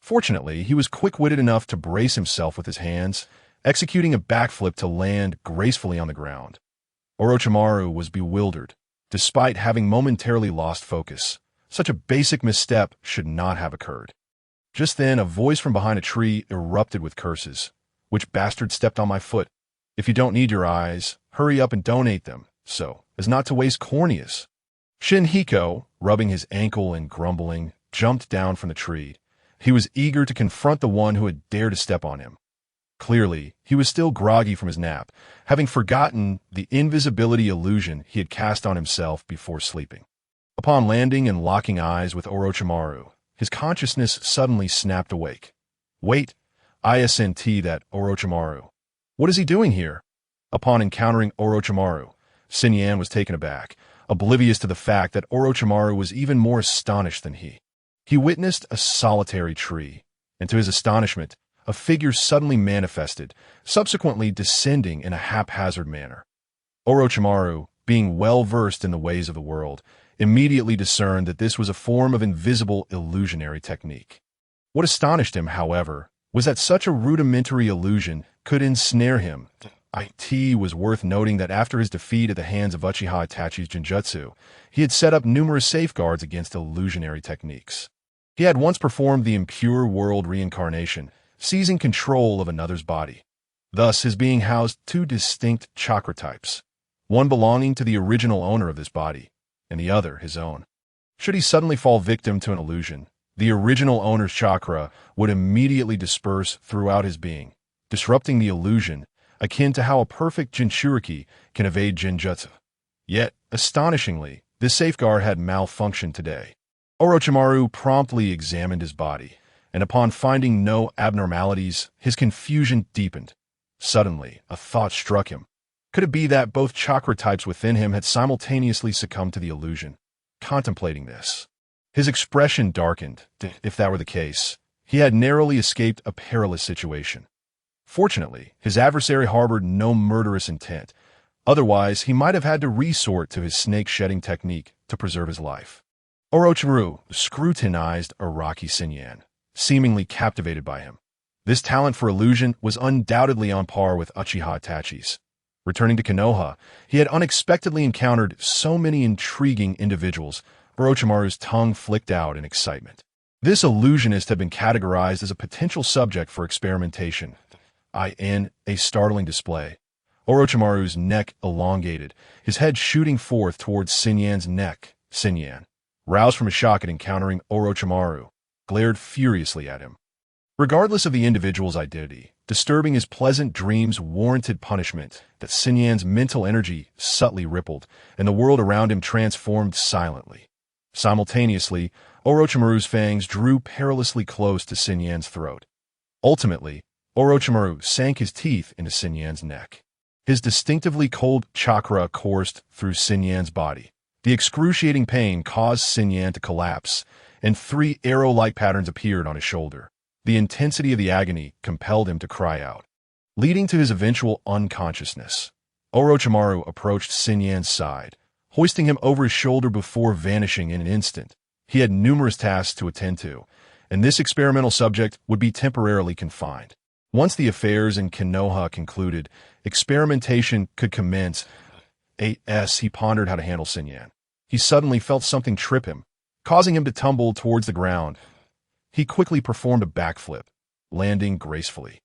A: Fortunately, he was quick-witted enough to brace himself with his hands, executing a backflip to land gracefully on the ground. Orochimaru was bewildered, despite having momentarily lost focus. Such a basic misstep should not have occurred. Just then, a voice from behind a tree erupted with curses. "Which bastard stepped on my foot? If you don't need your eyes, hurry up and donate them, so as not to waste corneas." Shinhiko, rubbing his ankle and grumbling, jumped down from the tree. He was eager to confront the one who had dared to step on him. Clearly, he was still groggy from his nap, having forgotten the invisibility illusion he had cast on himself before sleeping. Upon landing and locking eyes with Orochimaru, his consciousness suddenly snapped awake. "Wait, I sent that Orochimaru. What is he doing here?" Upon encountering Orochimaru, Xinyan was taken aback, oblivious to the fact that Orochimaru was even more astonished than he. He witnessed a solitary tree, and to his astonishment, a figure suddenly manifested, subsequently descending in a haphazard manner. Orochimaru, being well-versed in the ways of the world, immediately discerned that this was a form of invisible illusionary technique. What astonished him, however, was that such a rudimentary illusion could ensnare him. It was worth noting that after his defeat at the hands of Uchiha Itachi's Genjutsu, he had set up numerous safeguards against illusionary techniques. He had once performed the impure world reincarnation, seizing control of another's body. Thus, his being housed two distinct chakra types, one belonging to the original owner of this body, and the other his own. Should he suddenly fall victim to an illusion, the original owner's chakra would immediately disperse throughout his being, disrupting the illusion, akin to how a perfect Jinchuriki can evade Genjutsu. Yet, astonishingly, this safeguard had malfunctioned today. Orochimaru promptly examined his body, and upon finding no abnormalities, his confusion deepened. Suddenly, a thought struck him. Could it be that both chakra types within him had simultaneously succumbed to the illusion? Contemplating this, his expression darkened. If that were the case, he had narrowly escaped a perilous situation. Fortunately, his adversary harbored no murderous intent. Otherwise, he might have had to resort to his snake-shedding technique to preserve his life. Orochimaru scrutinized Araki Xinyan, seemingly captivated by him. This talent for illusion was undoubtedly on par with Uchiha Itachi's. Returning to Konoha, he had unexpectedly encountered so many intriguing individuals. Orochimaru's tongue flicked out in excitement. This illusionist had been categorized as a potential subject for experimentation. In a startling display, Orochimaru's neck elongated, his head shooting forth towards Xinyan's neck. Xinyan, roused from his shock at encountering Orochimaru, glared furiously at him. Regardless of the individual's identity, disturbing his pleasant dreams warranted punishment. That Xinyan's mental energy subtly rippled, and the world around him transformed silently. Simultaneously, Orochimaru's fangs drew perilously close to Xinyan's throat. Ultimately, Orochimaru sank his teeth into Xinyan's neck. His distinctively cold chakra coursed through Xinyan's body. The excruciating pain caused Xinyan to collapse, and 3 arrow-like patterns appeared on his shoulder. The intensity of the agony compelled him to cry out, leading to his eventual unconsciousness. Orochimaru approached Xinyan's side, hoisting him over his shoulder before vanishing in an instant. He had numerous tasks to attend to, and this experimental subject would be temporarily confined. Once the affairs in Konoha concluded, experimentation could commence. He pondered how to handle Xinyan. He suddenly felt something trip him, causing him to tumble towards the ground. He quickly performed a backflip. landing gracefully.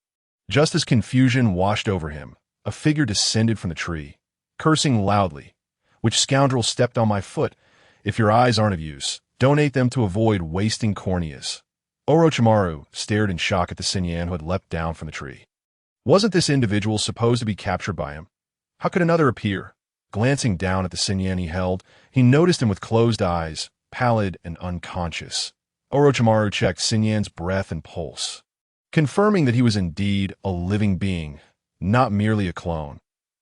A: Just as confusion washed over him, a figure descended from the tree, cursing loudly. "Which scoundrel stepped on my foot? If your eyes aren't of use, donate them to avoid wasting corneas." Orochimaru stared in shock at the Senyan who had leapt down from the tree. Wasn't this individual supposed to be captured by him? How could another appear? Glancing down at the Senyan he held, he noticed him with closed eyes, pallid and unconscious. Orochimaru checked Senyan's breath and pulse, confirming that he was indeed a living being, not merely a clone.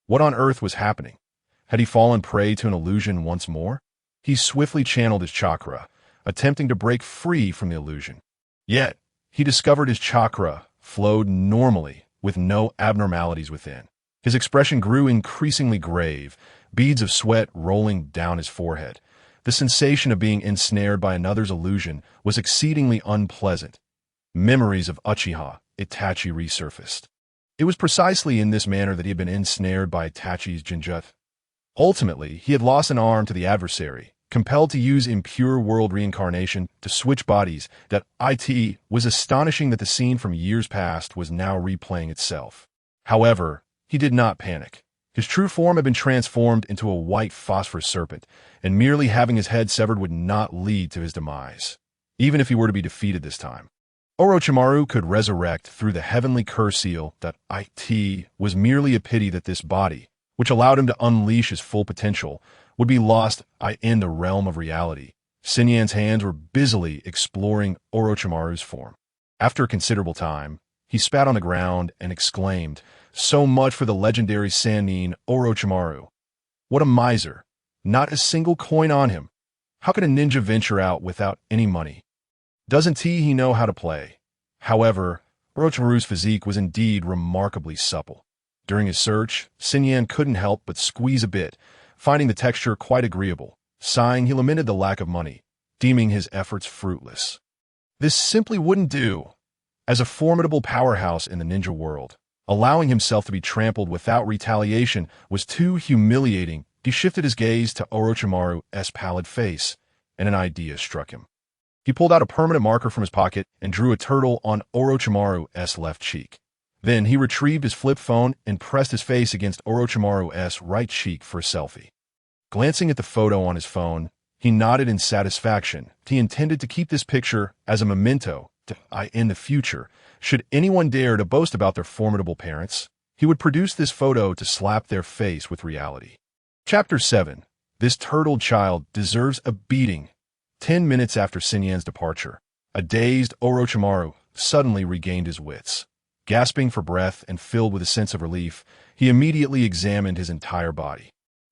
A: What on earth was happening? Had he fallen prey to an illusion once more? He swiftly channeled his chakra, attempting to break free from the illusion. Yet, he discovered his chakra flowed normally, with no abnormalities within. His expression grew increasingly grave, beads of sweat rolling down his forehead. The sensation of being ensnared by another's illusion was exceedingly unpleasant. Memories of Uchiha, Itachi resurfaced. It was precisely in this manner that he had been ensnared by Itachi's Jinjutsu. Ultimately, he had lost an arm to the adversary, compelled to use impure world reincarnation to switch bodies. That it was astonishing that the scene from years past was now replaying itself. However, he did not panic. His true form had been transformed into a white phosphorus serpent, and merely having his head severed would not lead to his demise, even if he were to be defeated this time. Orochimaru could resurrect through the heavenly curse seal. That it was merely a pity that this body, which allowed him to unleash his full potential, would be lost in the realm of reality. Senyan's hands were busily exploring Orochimaru's form. After a considerable time, he spat on the ground and exclaimed, "So much for the legendary Sannin Orochimaru. What a miser. Not a single coin on him. How could a ninja venture out without any money? Doesn't he know how to play?" However, Orochimaru's physique was indeed remarkably supple. During his search, Senyan couldn't help but squeeze a bit, finding the texture quite agreeable. Sighing, he lamented the lack of money, deeming his efforts fruitless. This simply wouldn't do. As a formidable powerhouse in the ninja world, allowing himself to be trampled without retaliation was too humiliating. He shifted his gaze to Orochimaru's pallid face, and an idea struck him. He pulled out a permanent marker from his pocket and drew a turtle on Orochimaru's left cheek. Then he retrieved his flip phone and pressed his face against Orochimaru's right cheek for a selfie. Glancing at the photo on his phone, he nodded in satisfaction. He intended to keep this picture as a memento in the future. Should anyone dare to boast about their formidable parents, he would produce this photo to slap their face with reality. Chapter 7. This turtled child deserves a beating. 10 minutes after Senyan's departure, a dazed Orochimaru suddenly regained his wits. Gasping for breath and filled with a sense of relief, he immediately examined his entire body.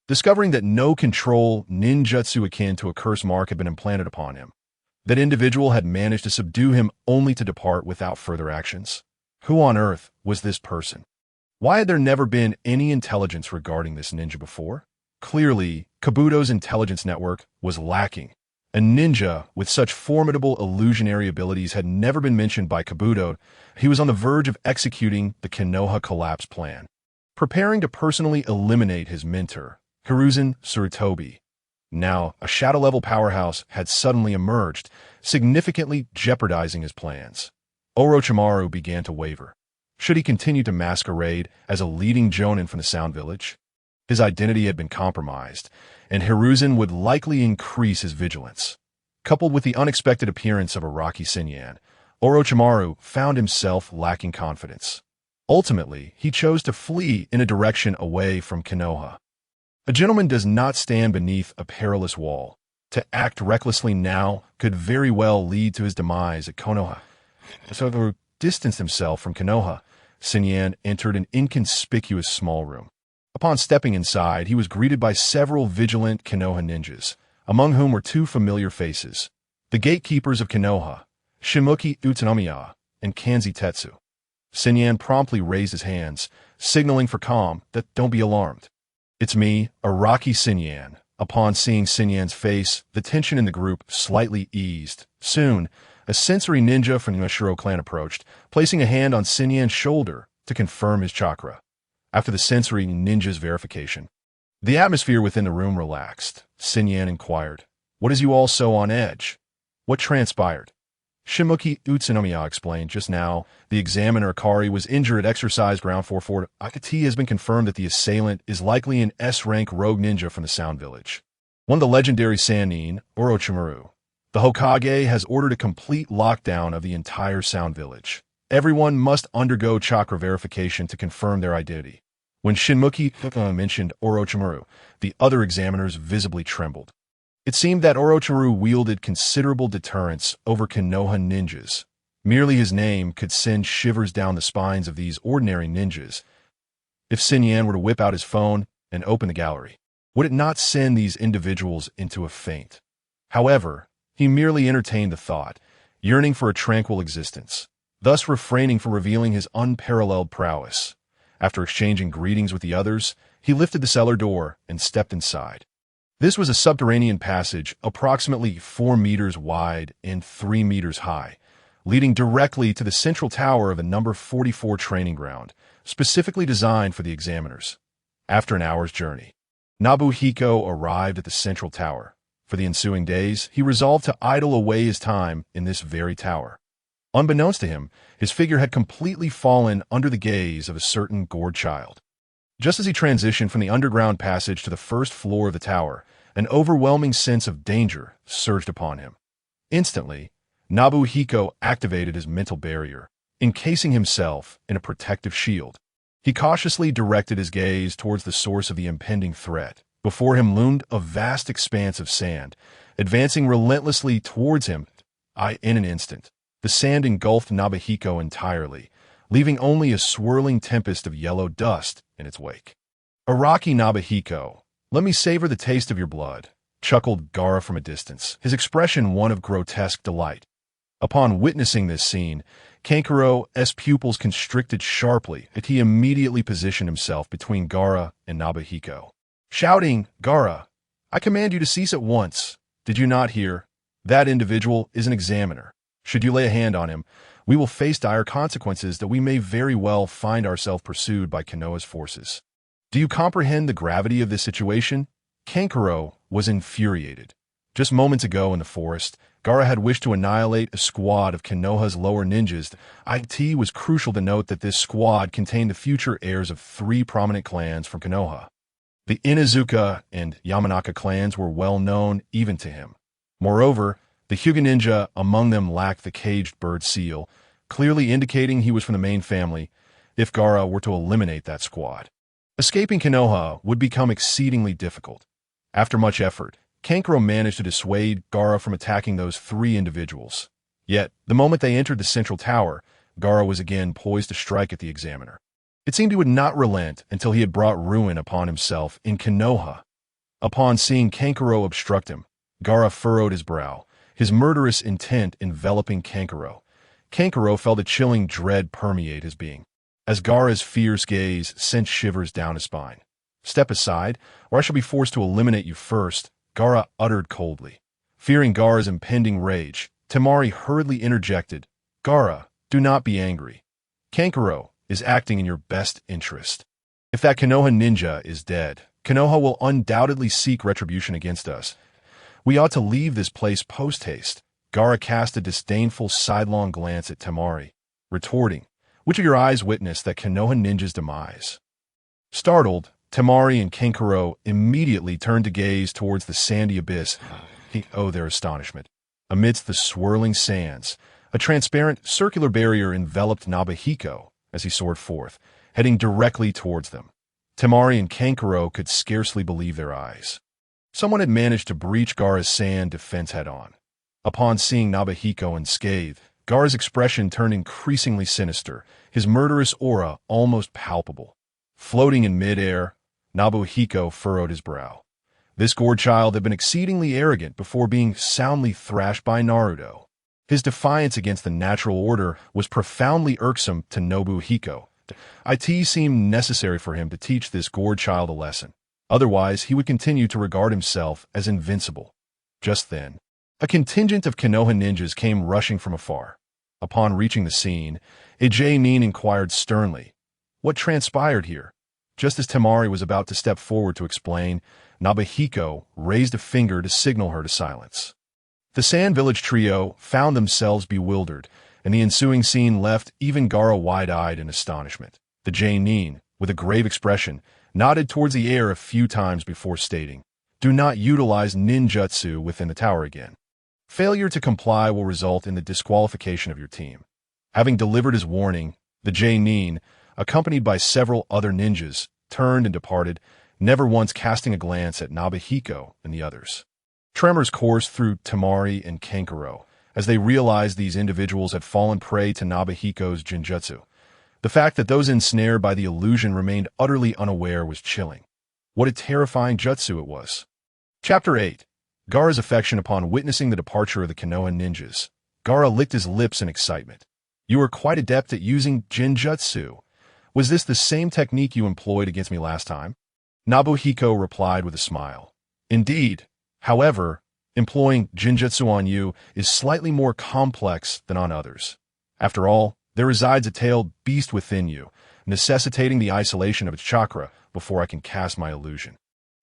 A: Discovering that no control ninjutsu akin to a curse mark had been implanted upon him, that individual had managed to subdue him only to depart without further actions. Who on earth was this person? Why had there never been any intelligence regarding this ninja before? Clearly, Kabuto's intelligence network was lacking. A ninja with such formidable illusionary abilities had never been mentioned by Kabuto. He was on the verge of executing the Konoha collapse plan, preparing to personally eliminate his mentor, Hiruzen Tsurutobi. Now, a shadow-level powerhouse had suddenly emerged, significantly jeopardizing his plans. Orochimaru began to waver. Should he continue to masquerade as a leading jonin from the Sound Village? His identity had been compromised, and Hiruzen would likely increase his vigilance. Coupled with the unexpected appearance of Araki Senyan, Orochimaru found himself lacking confidence. Ultimately, he chose to flee in a direction away from Konoha. A gentleman does not stand beneath a perilous wall. To act recklessly now could very well lead to his demise at Konoha. So to distance himself from Konoha, Senyan entered an inconspicuous small room. Upon stepping inside, he was greeted by several vigilant Konoha ninjas, among whom were two familiar faces, the gatekeepers of Konoha, Shimuki Utsunomiya and Kanzi Tetsu. Senyan promptly raised his hands, signaling for calm that don't be alarmed. "It's me, Araki Senyan." Upon seeing Senyan's face, the tension in the group slightly eased. Soon, a sensory ninja from the Mashiro clan approached, placing a hand on Senyan's shoulder to confirm his chakra. After the sensory ninja's verification, the atmosphere within the room relaxed. Senyan inquired, "What is you all so on edge? What transpired?" Shimuki Utsunomiya explained just now. The examiner Akari was injured at exercise ground 44. It has been confirmed that the assailant is likely an S-rank rogue ninja from the Sound Village. One of the legendary Sannin, Orochimaru. The Hokage has ordered a complete lockdown of the entire Sound Village. Everyone must undergo chakra verification to confirm their identity. When Shinmuki mentioned Orochimaru, the other examiners visibly trembled. It seemed that Orochimaru wielded considerable deterrence over Konoha ninjas. Merely his name could send shivers down the spines of these ordinary ninjas. If Xinyan were to whip out his phone and open the gallery, would it not send these individuals into a faint? However, he merely entertained the thought, yearning for a tranquil existence, thus refraining from revealing his unparalleled prowess. After exchanging greetings with the others, he lifted the cellar door and stepped inside. This was a subterranean passage approximately 4 meters wide and 3 meters high, leading directly to the central tower of the number 44 training ground, specifically designed for the examiners. After an hour's journey, Nobuhiko arrived at the central tower. For the ensuing days, he resolved to idle away his time in this very tower. Unbeknownst to him, his figure had completely fallen under the gaze of a certain gored child. Just as he transitioned from the underground passage to the first floor of the tower, an overwhelming sense of danger surged upon him. Instantly, Nobuhiko activated his mental barrier, encasing himself in a protective shield. He cautiously directed his gaze towards the source of the impending threat. Before him loomed a vast expanse of sand, advancing relentlessly towards him. In an instant, the sand engulfed Nobuhiko entirely, leaving only a swirling tempest of yellow dust in its wake. Araki Nobuhiko, let me savor the taste of your blood, chuckled Gaara from a distance, his expression one of grotesque delight. Upon witnessing this scene, Kankuro's pupils constricted sharply, and he immediately positioned himself between Gaara and Nobuhiko, shouting, "Gaara, I command you to cease at once. Did you not hear? That individual is an examiner. Should you lay a hand on him, we will face dire consequences that we may very well find ourselves pursued by Konoha's forces. Do you comprehend the gravity of this situation?" Kankuro was infuriated. Just moments ago in the forest, Gaara had wished to annihilate a squad of Konoha's lower ninjas. It was crucial to note that this squad contained the future heirs of 3 prominent clans from Konoha. The Inuzuka and Yamanaka clans were well known even to him. Moreover, the Hyuga ninja among them lacked the caged bird seal, clearly indicating he was from the main family, if Gaara were to eliminate that squad. Escaping Konoha would become exceedingly difficult. After much effort, Kankuro managed to dissuade Gaara from attacking those 3 individuals. Yet, the moment they entered the central tower, Gaara was again poised to strike at the examiner. It seemed he would not relent until he had brought ruin upon himself in Konoha. Upon seeing Kankuro obstruct him, Gaara furrowed his brow, his murderous intent enveloping Kankuro. Kankuro felt a chilling dread permeate his being, as Gaara's fierce gaze sent shivers down his spine. "Step aside, or I shall be forced to eliminate you first," Gaara uttered coldly. Fearing Gaara's impending rage, Temari hurriedly interjected, "Gaara, do not be angry. Kankuro is acting in your best interest. If that Konoha ninja is dead, Konoha will undoubtedly seek retribution against us. We ought to leave this place post-haste." Gaara cast a disdainful sidelong glance at Temari, retorting, "Which of your eyes witnessed that Konoha ninja's demise?" Startled, Temari and Kankuro immediately turned to gaze towards the sandy abyss. Their astonishment. Amidst the swirling sands, a transparent circular barrier enveloped Nobuhiko as he soared forth, heading directly towards them. Temari and Kankuro could scarcely believe their eyes. Someone had managed to breach Gaara's sand defense head-on. Upon seeing Nobuhiko unscathed, Gaara's expression turned increasingly sinister, his murderous aura almost palpable. Floating in mid-air, Nobuhiko furrowed his brow. This gored child had been exceedingly arrogant before being soundly thrashed by Naruto. His defiance against the natural order was profoundly irksome to Nobuhiko. It seemed necessary for him to teach this gored child a lesson. Otherwise, he would continue to regard himself as invincible. Just then, a contingent of Konoha ninjas came rushing from afar. Upon reaching the scene, Ijay-nin inquired sternly, "What transpired here?" Just as Temari was about to step forward to explain, Nobuhiko raised a finger to signal her to silence. The Sand Village trio found themselves bewildered, and the ensuing scene left even Gaara wide-eyed in astonishment. The Jainin, with a grave expression, nodded towards the air a few times before stating, "Do not utilize ninjutsu within the tower again. Failure to comply will result in the disqualification of your team." Having delivered his warning, the Jainin, accompanied by several other ninjas, turned and departed, never once casting a glance at Nobuhiko and the others. Tremors coursed through Temari and Kankuro as they realized these individuals had fallen prey to Nobuhiko's genjutsu. The fact that those ensnared by the illusion remained utterly unaware was chilling. What a terrifying jutsu it was. Chapter 8. Gaara's affection upon witnessing the departure of the Konoha ninjas. Gaara licked his lips in excitement. "You are quite adept at using genjutsu. Was this the same technique you employed against me last time?" Nobuhiko replied with a smile. "Indeed. However, employing genjutsu on you is slightly more complex than on others. After all, there resides a tailed beast within you, necessitating the isolation of its chakra before I can cast my illusion."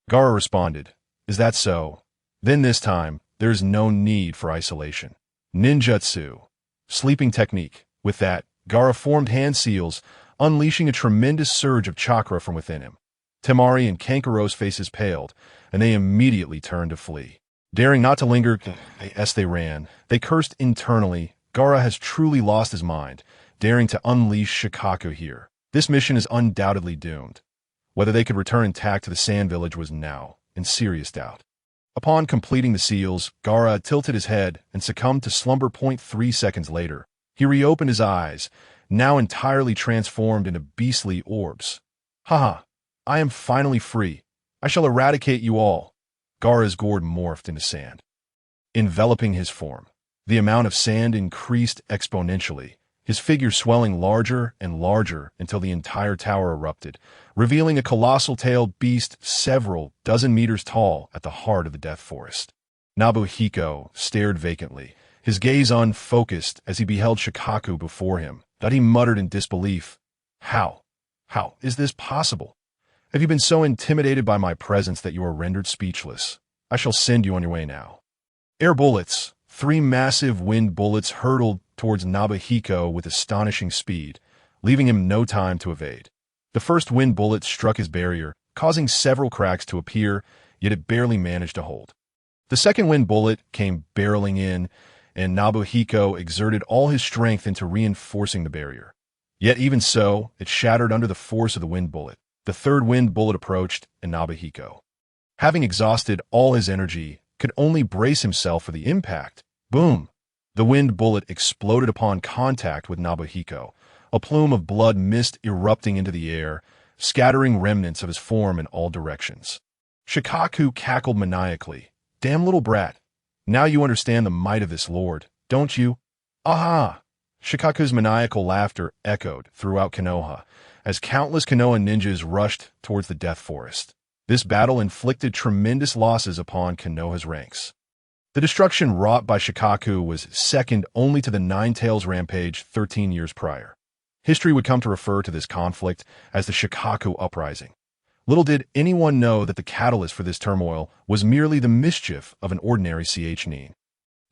A: Gaara responded, "Is that so? Then this time, there is no need for isolation. Ninjutsu. Sleeping technique." With that, Gaara formed hand seals, unleashing a tremendous surge of chakra from within him. Temari and Kankuro's faces paled, and they immediately turned to flee. Daring not to linger as they ran, they cursed internally, "Gaara has truly lost his mind, daring to unleash Shikaku here. This mission is undoubtedly doomed." Whether they could return intact to the Sand Village was now in serious doubt. Upon completing the seals, Gaara tilted his head and succumbed to slumber. 3 seconds later, he reopened his eyes, now entirely transformed into beastly orbs. "Haha, I am finally free. I shall eradicate you all." Gaara's gourd morphed into sand, enveloping his form. The amount of sand increased exponentially, his figure swelling larger and larger until the entire tower erupted, revealing a colossal tailed beast several dozen meters tall at the heart of the Death Forest. Nobuhiko stared vacantly, his gaze unfocused as he beheld Shikaku before him, that he muttered in disbelief. How is this possible? Have you been so intimidated by my presence that you are rendered speechless? I shall send you on your way now." Air bullets. 3 massive wind bullets hurtled towards Nobuhiko with astonishing speed, leaving him no time to evade. The first wind bullet struck his barrier, causing several cracks to appear, yet it barely managed to hold. The second wind bullet came barreling in, and Nobuhiko exerted all his strength into reinforcing the barrier. Yet even so, it shattered under the force of the wind bullet. The third wind bullet approached, and Nobuhiko, having exhausted all his energy, could only brace himself for the impact. Boom! The wind bullet exploded upon contact with Nobuhiko, a plume of blood mist erupting into the air, scattering remnants of his form in all directions. Shikaku cackled maniacally. "Damn little brat. Now you understand the might of this lord, don't you?" "Aha!" Shikaku's maniacal laughter echoed throughout Konoha, as countless Konoha ninjas rushed towards the Death Forest. This battle inflicted tremendous losses upon Konoha's ranks. The destruction wrought by Shikaku was second only to the Nine Tails rampage 13 years prior. History would come to refer to this conflict as the Shikaku uprising. Little did anyone know that the catalyst for this turmoil was merely the mischief of an ordinary nin.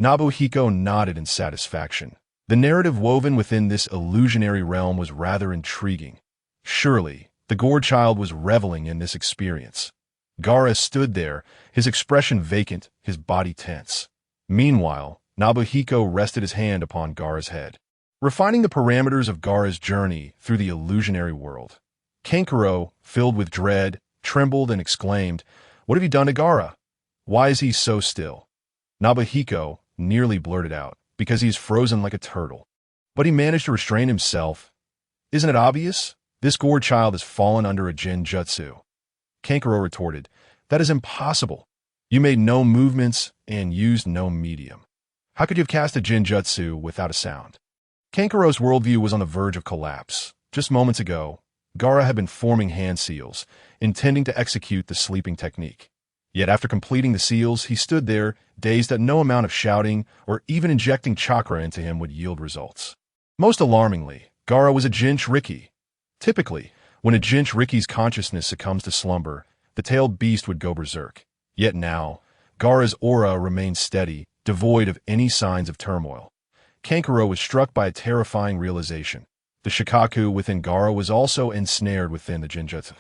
A: Nobuhiko nodded in satisfaction. The narrative woven within this illusionary realm was rather intriguing. Surely, the gourd child was reveling in this experience. Gaara stood there, his expression vacant, his body tense. Meanwhile, Nobuhiko rested his hand upon Gaara's head, refining the parameters of Gaara's journey through the illusionary world. Kankuro, filled with dread, trembled and exclaimed, "What have you done to Gaara? Why is he so still?" Nobuhiko nearly blurted out, "Because he is frozen like a turtle." But he managed to restrain himself. "Isn't it obvious? This gourd child has fallen under a genjutsu." Kankuro retorted, "That is impossible. You made no movements and used no medium. How could you have cast a genjutsu without a sound?" Kankuro's worldview was on the verge of collapse. Just moments ago, Gaara had been forming hand seals, intending to execute the sleeping technique. Yet after completing the seals, he stood there, dazed that no amount of shouting or even injecting chakra into him would yield results. Most alarmingly, Gaara was a Jinchuriki. Typically, when a Jinchuriki's consciousness succumbs to slumber, the tailed beast would go berserk. Yet now, Gaara's aura remained steady, devoid of any signs of turmoil. Kankuro was struck by a terrifying realization. The Shikaku within Gaara was also ensnared within the Jinjutsu.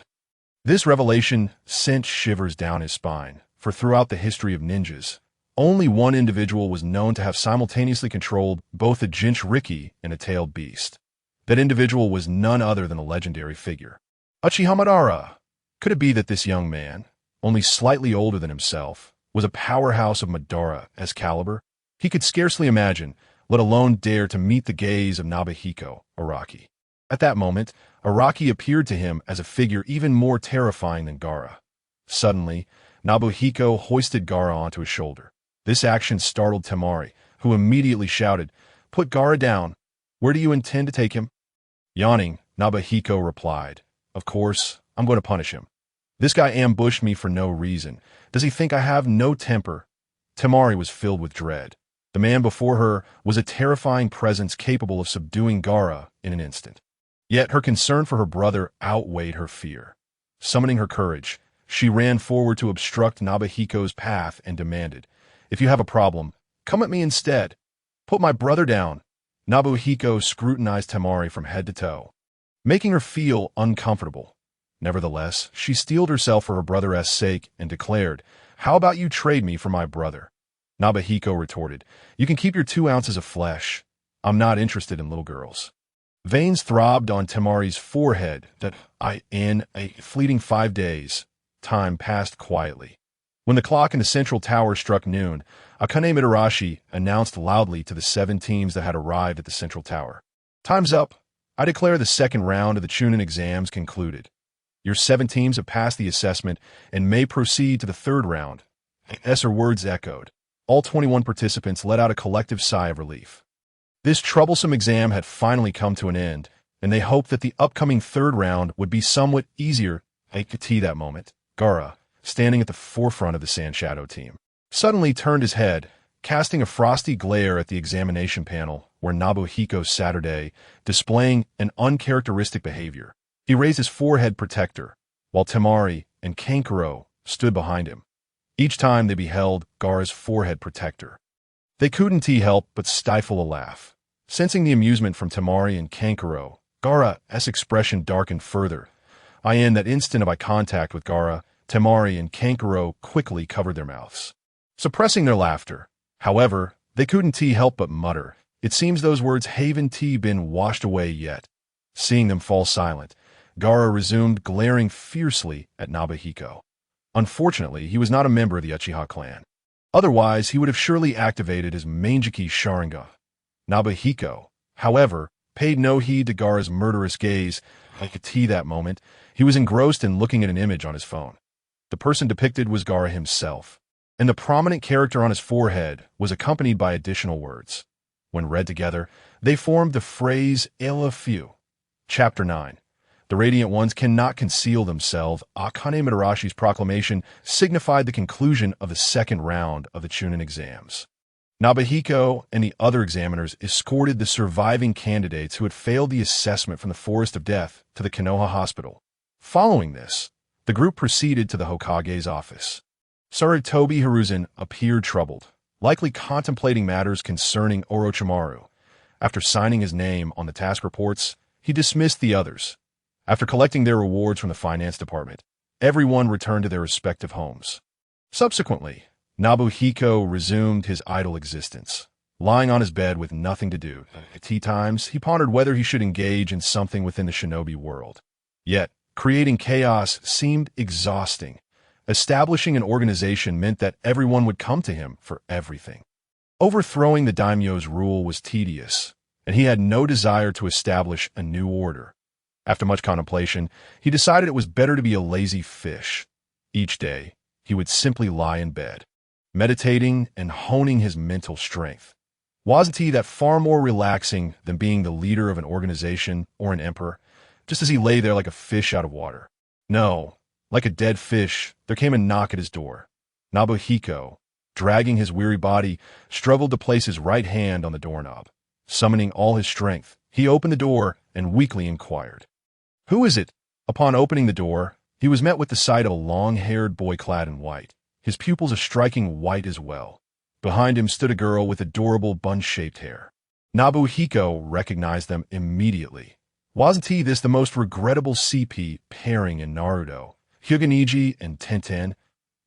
A: This revelation sent shivers down his spine, for throughout the history of ninjas, only one individual was known to have simultaneously controlled both a Jinchuriki and a tailed beast. That individual was none other than a legendary figure. Uchiha Madara! Could it be that this young man, only slightly older than himself, was a powerhouse of Madara-esque caliber? He could scarcely imagine, let alone dare to meet the gaze of Nobuhiko, Araki. At that moment, Araki appeared to him as a figure even more terrifying than Gaara. Suddenly, Nobuhiko hoisted Gaara onto his shoulder. This action startled Temari, who immediately shouted, "Put Gaara down. Where do you intend to take him?" Yawning, Nobuhiko replied, "Of course, I'm going to punish him. This guy ambushed me for no reason. Does he think I have no temper?" Temari was filled with dread. The man before her was a terrifying presence capable of subduing Gaara in an instant. Yet her concern for her brother outweighed her fear. Summoning her courage, she ran forward to obstruct Nobuhiko's path and demanded, "If you have a problem, come at me instead. Put my brother down." Nobuhiko scrutinized Temari from head to toe, making her feel uncomfortable. Nevertheless, she steeled herself for her brother's sake and declared, "How about you trade me for my brother?" Nobuhiko retorted, "You can keep your 2 ounces of flesh. I'm not interested in little girls." Veins throbbed on Temari's forehead in a fleeting 5 days, time passed quietly. When the clock in the central tower struck noon, Akane Mitarashi announced loudly to the 7 teams that had arrived at the central tower, "Time's up. I declare the second round of the Chunin exams concluded. Your 7 teams have passed the assessment and may proceed to the 3rd round." Her words echoed. All 21 participants let out a collective sigh of relief. This troublesome exam had finally come to an end, and they hoped that the upcoming 3rd round would be somewhat easier. At that moment, Gaara, standing at the forefront of the Sand Shadow team, suddenly turned his head, casting a frosty glare at the examination panel where Nobuhiko sat today, displaying an uncharacteristic behavior. He raised his forehead protector, while Temari and Kankuro stood behind him. Each time they beheld Gaara's forehead protector, they couldn't help but stifle a laugh. Sensing the amusement from Temari and Kankuro, Gaara's expression darkened further. In that instant of eye contact with Gaara, Temari and Kankuro quickly covered their mouths, suppressing their laughter. However, they couldn't help but mutter, "It seems those words haven't been washed away yet." Seeing them fall silent, Gaara resumed glaring fiercely at Nobuhiko. Unfortunately, he was not a member of the Uchiha clan. Otherwise, he would have surely activated his Manjiki Sharingan. Nobuhiko, however, paid no heed to Gaara's murderous gaze. At that moment, he was engrossed in looking at an image on his phone. The person depicted was Gaara himself, and the prominent character on his forehead was accompanied by additional words. When read together, they formed the phrase "Ela Few." Chapter 9. The Radiant Ones cannot conceal themselves. Akane Mitarashi's proclamation signified the conclusion of the 2nd round of the Chunin exams. Nobuhiko and the other examiners escorted the surviving candidates who had failed the assessment from the Forest of Death to the Konoha Hospital. Following this, the group proceeded to the Hokage's office. Sarutobi Hiruzen appeared troubled, likely contemplating matters concerning Orochimaru. After signing his name on the task reports, he dismissed the others. After collecting their rewards from the finance department, everyone returned to their respective homes. Subsequently, Nobuhiko resumed his idle existence. Lying on his bed with nothing to do, at tea times he pondered whether he should engage in something within the shinobi world. Yet, creating chaos seemed exhausting. Establishing an organization meant that everyone would come to him for everything. Overthrowing the daimyo's rule was tedious, and he had no desire to establish a new order. After much contemplation, he decided it was better to be a lazy fish. Each day, he would simply lie in bed, meditating and honing his mental strength. Wasn't that far more relaxing than being the leader of an organization or an emperor, just as he lay there like a fish out of water? No, like a dead fish, there came a knock at his door. Nobuhiko, dragging his weary body, struggled to place his right hand on the doorknob. Summoning all his strength, he opened the door and weakly inquired, "Who is it?" Upon opening the door, he was met with the sight of a long-haired boy clad in white, his pupils a striking white as well. Behind him stood a girl with adorable bun-shaped hair. Nobuhiko recognized them immediately. Wasn't he this the most regrettable CP pairing in Naruto? Hyuga Neji and Tenten?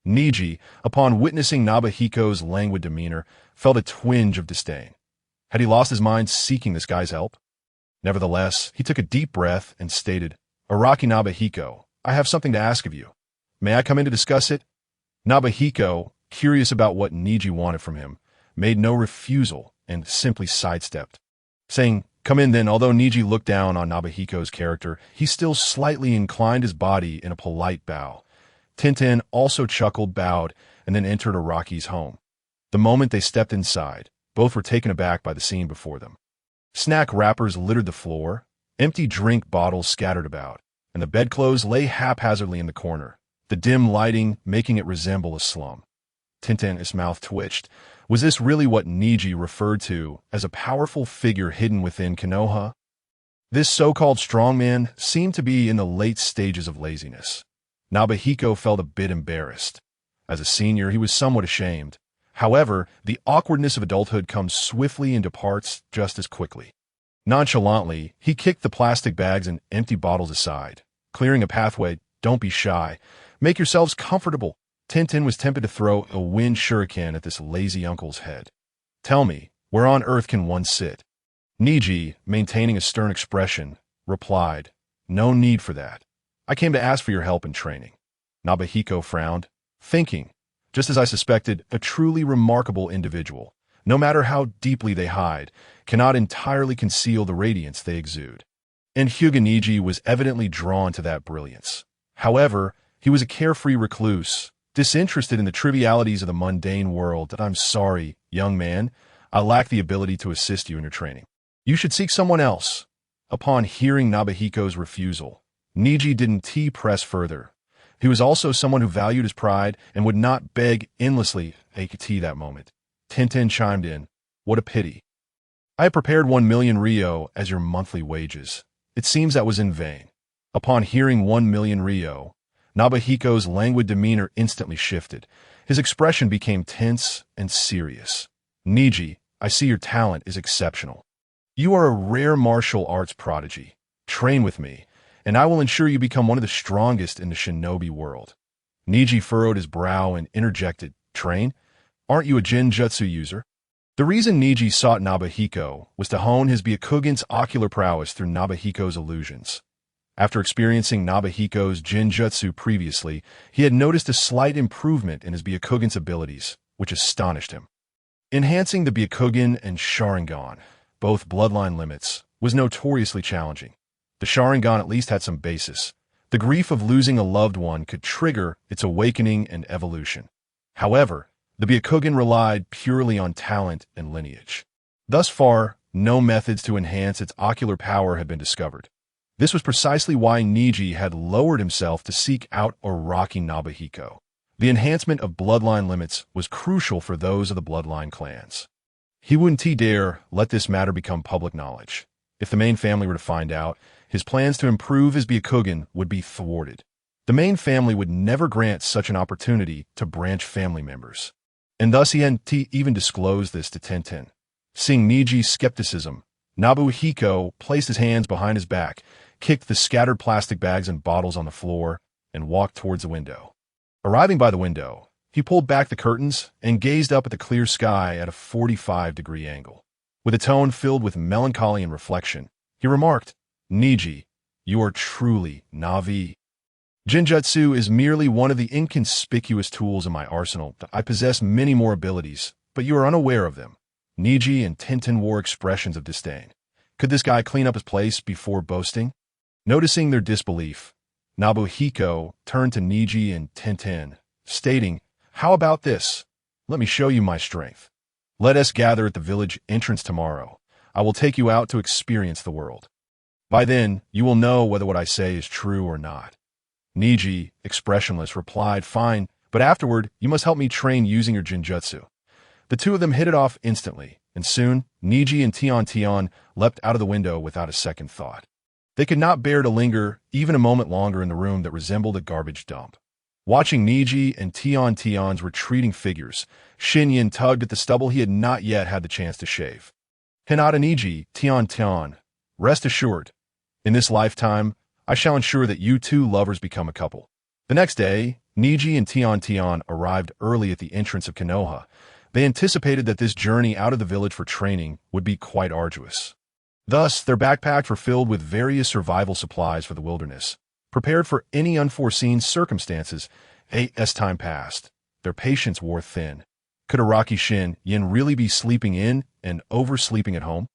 A: Neji, upon witnessing Nobuhiko's languid demeanor, felt a twinge of disdain. Had he lost his mind seeking this guy's help? Nevertheless, he took a deep breath and stated, "Araki Nobuhiko, I have something to ask of you. May I come in to discuss it?" Nobuhiko, curious about what Neji wanted from him, made no refusal and simply sidestepped, saying, "Come in then." Although Neji looked down on Nobuhiko's character, he still slightly inclined his body in a polite bow. Tenten also chuckled, bowed, and then entered Araki's home. The moment they stepped inside, both were taken aback by the scene before them. Snack wrappers littered the floor, empty drink bottles scattered about, and the bedclothes lay haphazardly in the corner, the dim lighting making it resemble a slum. Tenten's mouth twitched. Was this really what Neji referred to as a powerful figure hidden within Konoha? This so-called strongman seemed to be in the late stages of laziness. Nobuhiko felt a bit embarrassed. As a senior, he was somewhat ashamed. However, the awkwardness of adulthood comes swiftly and departs just as quickly. Nonchalantly, he kicked the plastic bags and empty bottles aside, clearing a pathway. "Don't be shy. Make yourselves comfortable." Tenten was tempted to throw a wind shuriken at this lazy uncle's head. "Tell me, where on earth can one sit?" Neji, maintaining a stern expression, replied, "No need for that. I came to ask for your help in training." Nobuhiko frowned, thinking, just as I suspected, a truly remarkable individual, no matter how deeply they hide, cannot entirely conceal the radiance they exude. And Hyuga Neji was evidently drawn to that brilliance. However, he was a carefree recluse, disinterested in the trivialities of the mundane world. "I'm sorry, young man, I lack the ability to assist you in your training. You should seek someone else." Upon hearing Nobuhiko's refusal, Neji didn't press further. He was also someone who valued his pride and would not beg endlessly. That moment, Tenten chimed in, "What a pity. I had prepared 1,000,000 Ryo as your monthly wages. It seems that was in vain." Upon hearing 1,000,000 Ryo, Nobuhiko's languid demeanor instantly shifted. His expression became tense and serious. "Neji, I see your talent is exceptional. You are a rare martial arts prodigy. Train with me, and I will ensure you become one of the strongest in the shinobi world." Neji furrowed his brow and interjected, "Train? Aren't you a Jinjutsu user?" The reason Neji sought Nobuhiko was to hone his Byakugan's ocular prowess through Nobuhiko's illusions. After experiencing Nobuhiko's Jinjutsu previously, he had noticed a slight improvement in his Byakugan's abilities, which astonished him. Enhancing the Byakugan and Sharingan, both bloodline limits, was notoriously challenging. The Sharingan at least had some basis. The grief of losing a loved one could trigger its awakening and evolution. However, the Byakugan relied purely on talent and lineage. Thus far, no methods to enhance its ocular power had been discovered. This was precisely why Neji had lowered himself to seek out Araki Nobuhiko. The enhancement of bloodline limits was crucial for those of the bloodline clans. He wouldn't dare let this matter become public knowledge. If the main family were to find out, his plans to improve his Byakugan would be thwarted. The main family would never grant such an opportunity to branch family members. And thus he hadn't even disclosed this to Tenten. Seeing Neji's skepticism, Nobuhiko placed his hands behind his back, kicked the scattered plastic bags and bottles on the floor, and walked towards the window. Arriving by the window, he pulled back the curtains and gazed up at the clear sky at a 45-degree angle. With a tone filled with melancholy and reflection, he remarked, "Neji, you are truly Navi. Jinjutsu is merely one of the inconspicuous tools in my arsenal. I possess many more abilities, but you are unaware of them." Neji and Tenten wore expressions of disdain. Could this guy clean up his place before boasting? Noticing their disbelief, Nobuhiko turned to Neji and Tenten, stating, "How about this? Let me show you my strength. Let us gather at the village entrance tomorrow. I will take you out to experience the world. By then, you will know whether what I say is true or not." Neji, expressionless, replied, "Fine, but afterward, you must help me train using your Jinjutsu." The two of them hit it off instantly, and soon, Neji and Tion leapt out of the window without a second thought. They could not bear to linger even a moment longer in the room that resembled a garbage dump. Watching Niji and Tion's retreating figures, Shin Yin tugged at the stubble he had not yet had the chance to shave. Hinata Niji, Tion, rest assured, in this lifetime, I shall ensure that you two lovers become a couple. The next day, Niji and Tion arrived early at the entrance of Konoha. They anticipated that this journey out of the village for training would be quite arduous. Thus, their backpacks were filled with various survival supplies for the wilderness. Prepared for any unforeseen circumstances, as time passed, their patience wore thin. Could Araki Shin Yin really be sleeping in and oversleeping at home?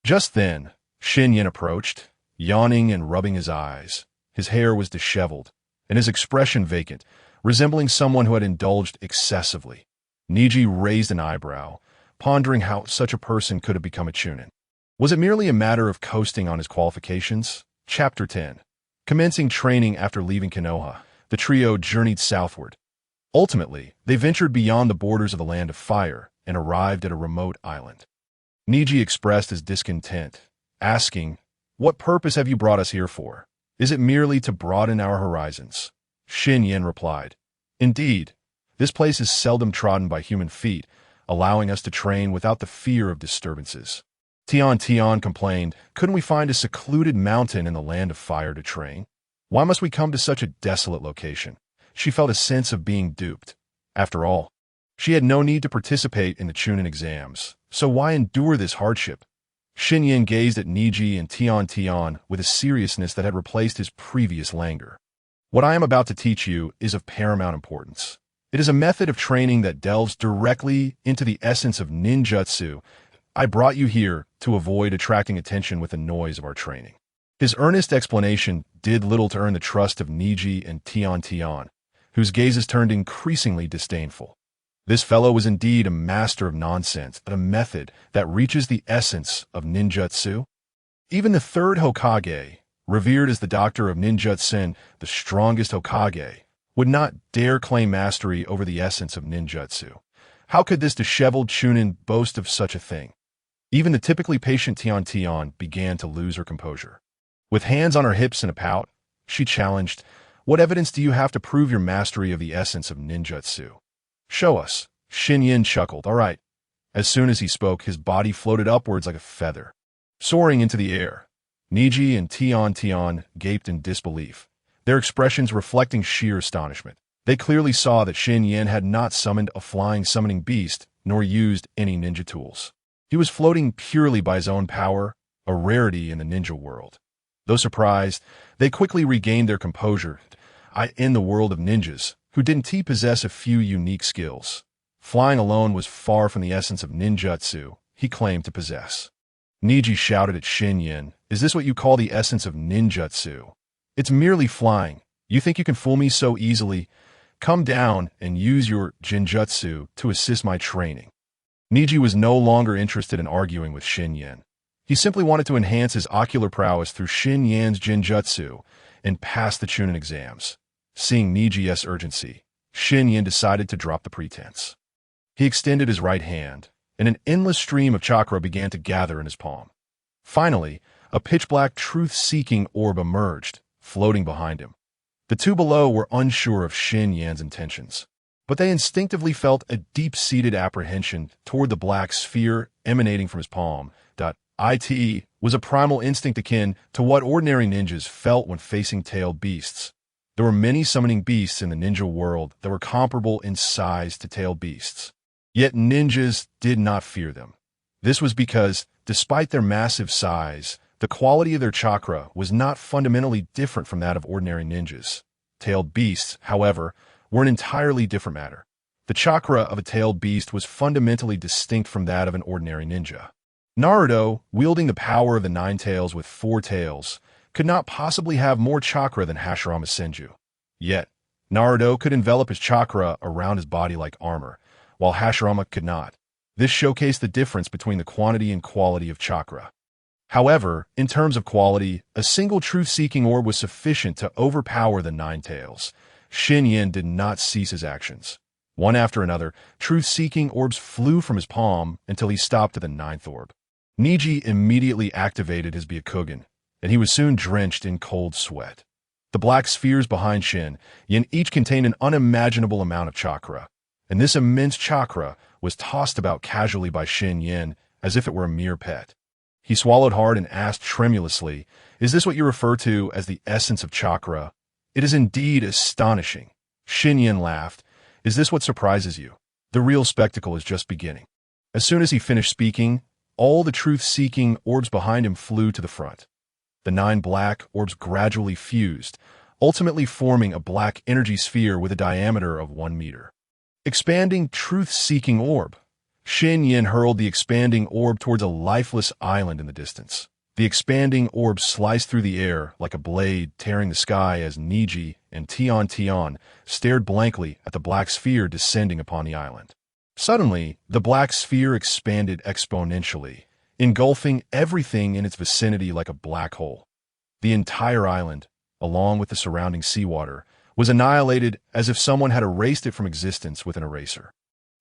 A: Just then, Shin Yin approached, yawning and rubbing his eyes. His hair was disheveled, and his expression vacant, resembling someone who had indulged excessively. Niji raised an eyebrow, pondering how such a person could have become a chunin. Was it merely a matter of coasting on his qualifications? Chapter 10. Commencing training after leaving Konoha, the trio journeyed southward. Ultimately, they ventured beyond the borders of the Land of Fire and arrived at a remote island. Niji expressed his discontent, asking, "What purpose have you brought us here for? Is it merely to broaden our horizons?" Shin Yin replied, "Indeed, this place is seldom trodden by human feet, allowing us to train without the fear of disturbances." Tion complained, "Couldn't we find a secluded mountain in the Land of Fire to train? Why must we come to such a desolate location?" She felt a sense of being duped. After all, she had no need to participate in the Chunin exams, so why endure this hardship? Shin Yin gazed at Niji and Tion with a seriousness that had replaced his previous languor. "What I am about to teach you is of paramount importance. It is a method of training that delves directly into the essence of ninjutsu. I brought you here to avoid attracting attention with the noise of our training." His earnest explanation did little to earn the trust of Niji and Tion, whose gazes turned increasingly disdainful. This fellow was indeed a master of nonsense, a method that reaches the essence of ninjutsu. Even the third Hokage, revered as the doctor of ninjutsu, the strongest Hokage, would not dare claim mastery over the essence of ninjutsu. How could this disheveled chunin boast of such a thing? Even the typically patient Tion began to lose her composure. With hands on her hips and a pout, she challenged, "What evidence do you have to prove your mastery of the essence of ninjutsu?" "Show us." Shin Yin chuckled. "All right." As soon as he spoke, his body floated upwards like a feather, soaring into the air. Niji and Tion gaped in disbelief, their expressions reflecting sheer astonishment. They clearly saw that Shin Yin had not summoned a flying summoning beast, nor used any ninja tools. He was floating purely by his own power, a rarity in the ninja world. Though surprised, they quickly regained their composure. In the world of ninjas, who didn't possess a few unique skills, flying alone was far from the essence of ninjutsu he claimed to possess. Niji shouted at Shin Yin, "Is this what you call the essence of ninjutsu? It's merely flying. You think you can fool me so easily? Come down and use your jinjutsu to assist my training." Niji was no longer interested in arguing with Shin Yin. He simply wanted to enhance his ocular prowess through Shin Yin's jinjutsu and pass the Chunin exams. Seeing Niji's urgency, Shin Yin decided to drop the pretense. He extended his right hand, and an endless stream of chakra began to gather in his palm. Finally, a pitch-black truth-seeking orb emerged, floating behind him. The two below were unsure of Shin Yin's intentions, but they instinctively felt a deep-seated apprehension toward the black sphere emanating from his palm. It was a primal instinct akin to what ordinary ninjas felt when facing tailed beasts. There were many summoning beasts in the ninja world that were comparable in size to tailed beasts. Yet ninjas did not fear them. This was because, despite their massive size, the quality of their chakra was not fundamentally different from that of ordinary ninjas. Tailed beasts, however, were an entirely different matter. The chakra of a tailed beast was fundamentally distinct from that of an ordinary ninja. Naruto, wielding the power of the nine tails with 4 tails, could not possibly have more chakra than Hashirama Senju. Yet, Naruto could envelop his chakra around his body like armor, while Hashirama could not. This showcased the difference between the quantity and quality of chakra. However, in terms of quality, a single truth-seeking orb was sufficient to overpower the nine tails. Shin Yin did not cease his actions. One after another, truth-seeking orbs flew from his palm until he stopped at the 9th orb. Niji immediately activated his Byakugan, and he was soon drenched in cold sweat. The black spheres behind Shin Yin each contained an unimaginable amount of chakra, and this immense chakra was tossed about casually by Shin Yin as if it were a mere pet. He swallowed hard and asked tremulously, "Is this what you refer to as the essence of chakra? It is indeed astonishing." Shin Yin laughed. "Is this what surprises you? The real spectacle is just beginning." As soon as he finished speaking, all the truth-seeking orbs behind him flew to the front. The 9 black orbs gradually fused, ultimately forming a black energy sphere with a diameter of 1 meter. Expanding truth-seeking orb. Shin Yin hurled the expanding orb towards a lifeless island in the distance. The expanding orb sliced through the air like a blade tearing the sky as Niji and Tian stared blankly at the black sphere descending upon the island. Suddenly, the black sphere expanded exponentially, engulfing everything in its vicinity like a black hole. The entire island, along with the surrounding seawater, was annihilated as if someone had erased it from existence with an eraser.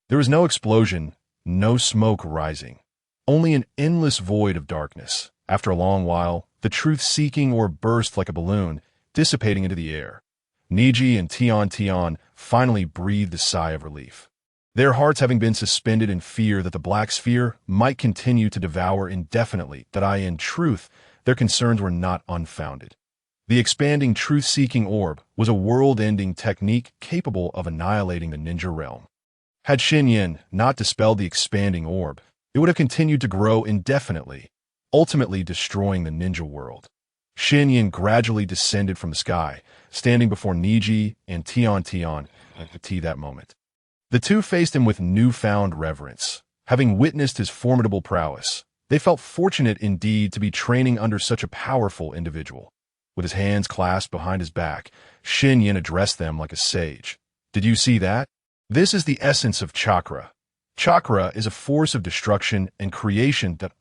A: There was no explosion, no smoke rising, only an endless void of darkness. After a long while, the truth-seeking orb burst like a balloon, dissipating into the air. Niji and Tian finally breathed a sigh of relief, their hearts having been suspended in fear that the black sphere might continue to devour indefinitely, that in truth, their concerns were not unfounded. The expanding truth-seeking orb was a world-ending technique capable of annihilating the ninja realm. Had Shin Yin not dispelled the expanding orb, it would have continued to grow indefinitely, ultimately destroying the ninja world. Shin Yin gradually descended from the sky, standing before Niji and Tian at that moment. The two faced him with newfound reverence. Having witnessed his formidable prowess, they felt fortunate indeed to be training under such a powerful individual. With his hands clasped behind his back, Shin Yin addressed them like a sage. "Did you see that? This is the essence of chakra. Chakra is a force of destruction and creation that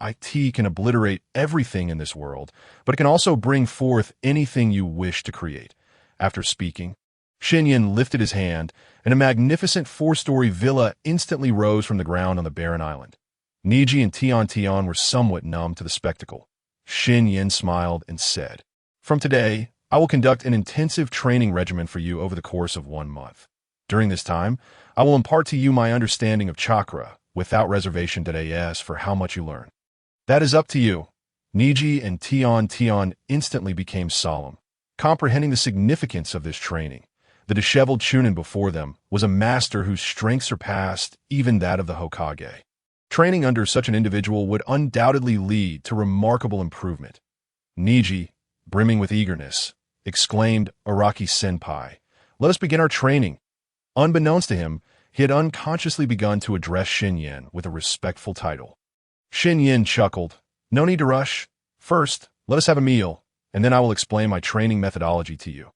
A: can obliterate everything in this world, but it can also bring forth anything you wish to create." After speaking, Shin Yin lifted his hand, and a magnificent 4-story villa instantly rose from the ground on the barren island. Niji and Tian were somewhat numb to the spectacle. Shin Yin smiled and said, "From today, I will conduct an intensive training regimen for you over the course of 1 month. During this time, I will impart to you my understanding of chakra, without reservation as for how much you learn. That is up to you." Niji and Tian instantly became solemn, comprehending the significance of this training. The disheveled Chunin before them was a master whose strength surpassed even that of the Hokage. Training under such an individual would undoubtedly lead to remarkable improvement. Niji, brimming with eagerness, exclaimed, "Araki senpai, let us begin our training." Unbeknownst to him, he had unconsciously begun to address Shin Yin with a respectful title. Shin Yin chuckled, "No need to rush. First, let us have a meal, and then I will explain my training methodology to you."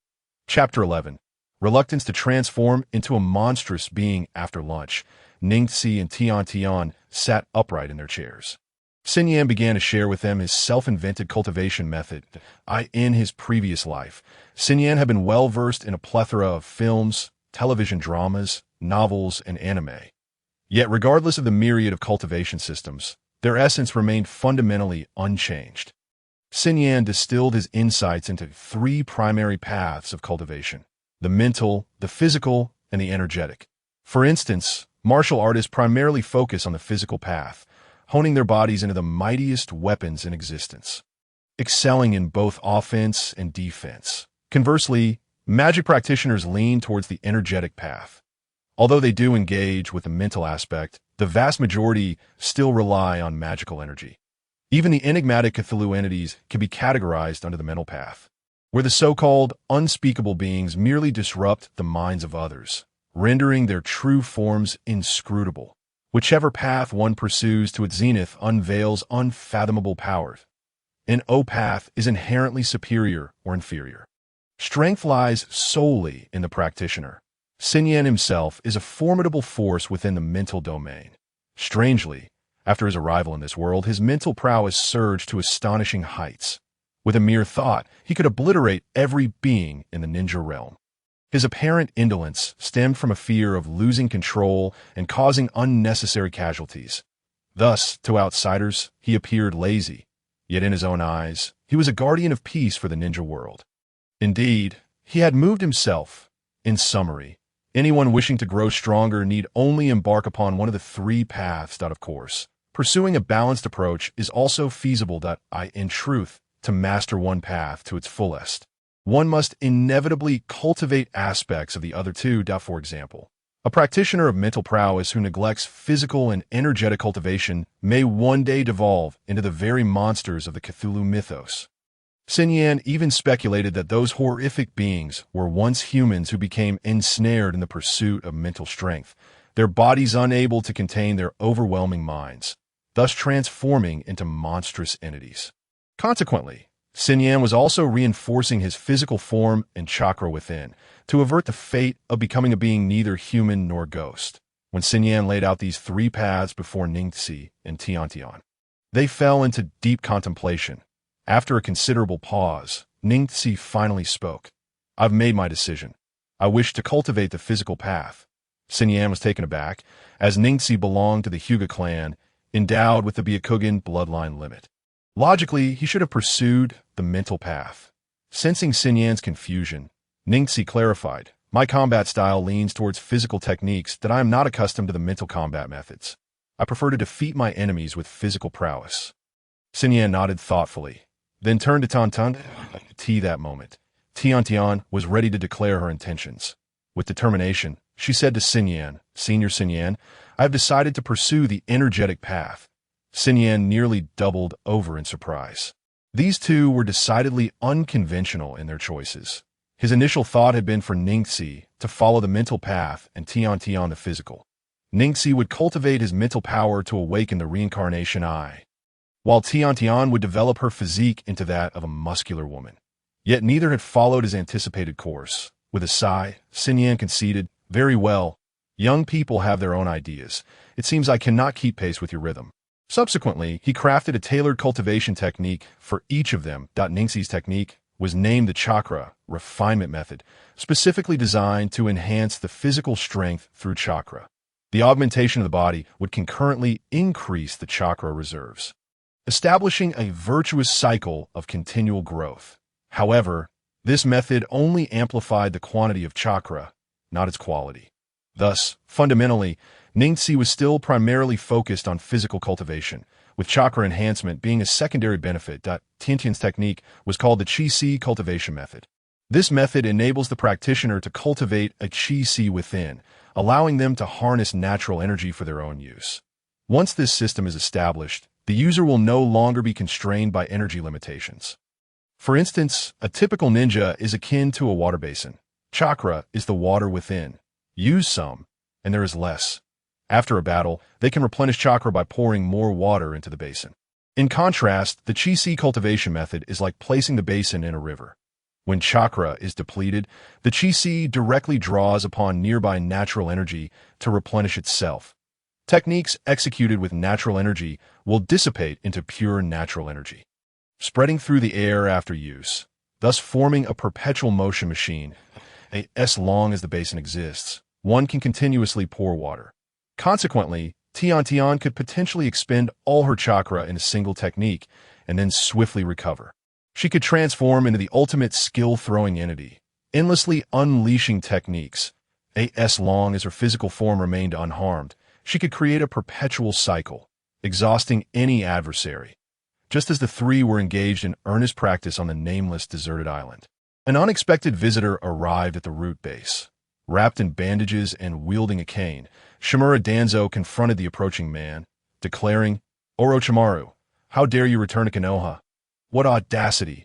A: Chapter 11. Reluctance to transform into a monstrous being after lunch. Ningxi and Tian sat upright in their chairs. Shin Yin began to share with them his self-invented cultivation method. In his previous life, Shin Yin had been well-versed in a plethora of films, television dramas, novels, and anime. Yet regardless of the myriad of cultivation systems, their essence remained fundamentally unchanged. Shin Yin distilled his insights into 3 primary paths of cultivation: the mental, the physical, and the energetic. For instance, martial artists primarily focus on the physical path, honing their bodies into the mightiest weapons in existence, excelling in both offense and defense. Conversely, magic practitioners lean towards the energetic path. Although they do engage with the mental aspect, the vast majority still rely on magical energy. Even the enigmatic Cthulhu entities can be categorized under the mental path, where the so-called unspeakable beings merely disrupt the minds of others, rendering their true forms inscrutable. Whichever path one pursues to its zenith unveils unfathomable powers. An O path is inherently superior or inferior. Strength lies solely in the practitioner. Shin Yin himself is a formidable force within the mental domain. Strangely, after his arrival in this world, his mental prowess surged to astonishing heights. With a mere thought, he could obliterate every being in the ninja realm. His apparent indolence stemmed from a fear of losing control and causing unnecessary casualties. Thus, to outsiders, he appeared lazy, yet in his own eyes, he was a guardian of peace for the ninja world. Indeed, He had moved himself. In summary, anyone wishing to grow stronger need only embark upon one of the three paths. Of course, pursuing a balanced approach is also feasible. In truth, to master one path to its fullest, one must inevitably cultivate aspects of the other two. For example, a practitioner of mental prowess who neglects physical and energetic cultivation may one day devolve into the very monsters of the Cthulhu mythos. Sun Yan even speculated that those horrific beings were once humans who became ensnared in the pursuit of mental strength, their bodies unable to contain their overwhelming minds, thus transforming into monstrous entities. Consequently, Sun Yan was also reinforcing his physical form and chakra within to avert the fate of becoming a being neither human nor ghost. When Sun Yan laid out these three paths before Ningxi and Tiantian, they fell into deep contemplation. After a considerable pause, Ningxi finally spoke. "I've made my decision. I wish to cultivate the physical path." Sun Yan was taken aback, as Ningxi belonged to the Hyuga clan, endowed with the Byakugan bloodline limit. Logically, he should have pursued the mental path. Sensing Sun Yan's confusion, Ningxi clarified, "My combat style leans towards physical techniques that I am not accustomed to the mental combat methods. I prefer to defeat my enemies with physical prowess." Sun Yan nodded thoughtfully, then turned to Tantan. That moment, Tiantian was ready to declare her intentions. With determination, she said to Sun Yan, "Senior Sun Yan, I have decided to pursue the energetic path." Sun Yan nearly doubled over in surprise. These two were decidedly unconventional in their choices. His initial thought had been for Ningxi to follow the mental path and Tiantian the physical. Ningxi would cultivate his mental power to awaken the reincarnation eye, while Tiantian would develop her physique into that of a muscular woman. Yet neither had followed his anticipated course. With a sigh, Sun Yan conceded, "Very well. Young people have their own ideas. It seems I cannot keep pace with your rhythm." Subsequently, he crafted a tailored cultivation technique for each of them. Ningxi's technique was named the Chakra Refinement Method, specifically designed to enhance the physical strength through chakra. The augmentation of the body would concurrently increase the chakra reserves, establishing a virtuous cycle of continual growth. However, this method only amplified the quantity of chakra, not its quality. Thus, fundamentally, Ningxi was still primarily focused on physical cultivation, with chakra enhancement being a secondary benefit. Tiantian's technique was called the Qi-Si cultivation method. This method enables the practitioner to cultivate a Qi-Si within, allowing them to harness natural energy for their own use. Once this system is established, the user will no longer be constrained by energy limitations. For instance, a typical ninja is akin to a water basin. Chakra is the water within. Use some, and there is less. After a battle, they can replenish chakra by pouring more water into the basin. In contrast, the Qi-Si cultivation method is like placing the basin in a river. When chakra is depleted, the Qi-Si directly draws upon nearby natural energy to replenish itself. Techniques executed with natural energy will dissipate into pure natural energy, spreading through the air after use, thus forming a perpetual motion machine. As long as the basin exists, one can continuously pour water. Consequently, Tiantian could potentially expend all her chakra in a single technique and then swiftly recover. She could transform into the ultimate skill-throwing entity, endlessly unleashing techniques. As long as her physical form remained unharmed, she could create a perpetual cycle, exhausting any adversary. Just as the three were engaged in earnest practice on the nameless deserted island, an unexpected visitor arrived at the root base. Wrapped in bandages and wielding a cane, Shimura Danzo confronted the approaching man, declaring, "Orochimaru, how dare you return to Konoha? What audacity!"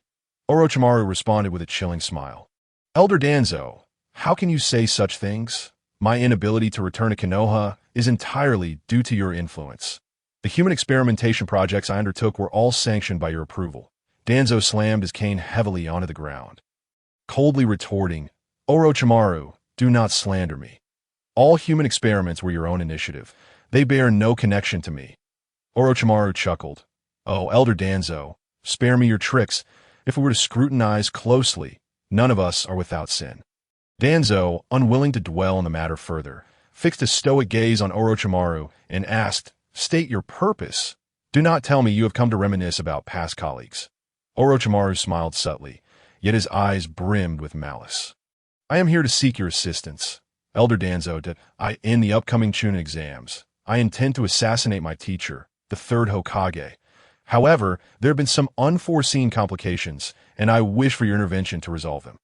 A: Orochimaru responded with a chilling smile. "Elder Danzo, how can you say such things? My inability to return to Konoha is entirely due to your influence. The human experimentation projects I undertook were all sanctioned by your approval." Danzo slammed his cane heavily onto the ground, coldly retorting, "Orochimaru, do not slander me. All human experiments were your own initiative. They bear no connection to me." Orochimaru chuckled. "Oh, Elder Danzo, spare me your tricks. If we were to scrutinize closely, none of us are without sin." Danzo, unwilling to dwell on the matter further, fixed a stoic gaze on Orochimaru and asked, "State your purpose. Do not tell me you have come to reminisce about past colleagues." Orochimaru smiled subtly, yet his eyes brimmed with malice. "I am here to seek your assistance, Elder Danzo, in the upcoming Chunin exams. I intend to assassinate my teacher, the third Hokage. However, there have been some unforeseen complications, and I wish for your intervention to resolve them."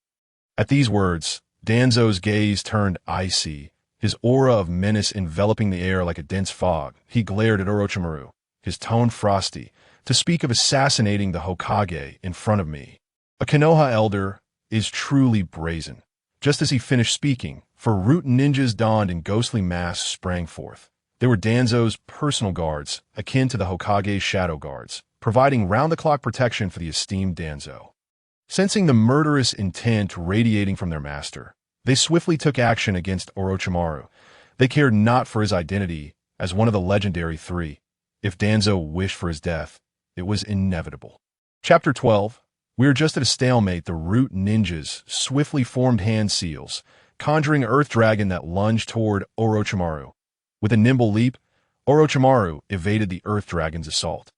A: At these words, Danzo's gaze turned icy, his aura of menace enveloping the air like a dense fog. He glared at Orochimaru, his tone frosty, "To speak of assassinating the Hokage in front of me, a Konoha elder, is truly brazen." Just as he finished speaking, root ninjas donned in ghostly masks sprang forth. They were Danzo's personal guards, akin to the Hokage's shadow guards, providing round-the-clock protection for the esteemed Danzo. Sensing the murderous intent radiating from their master, they swiftly took action against Orochimaru. They cared not for his identity as one of the legendary three. If Danzo wished for his death, it was inevitable. Chapter 12. We are just at a stalemate. The root ninjas swiftly formed hand seals, conjuring an earth dragon that lunged toward Orochimaru. With a nimble leap, Orochimaru evaded the earth dragon's assault.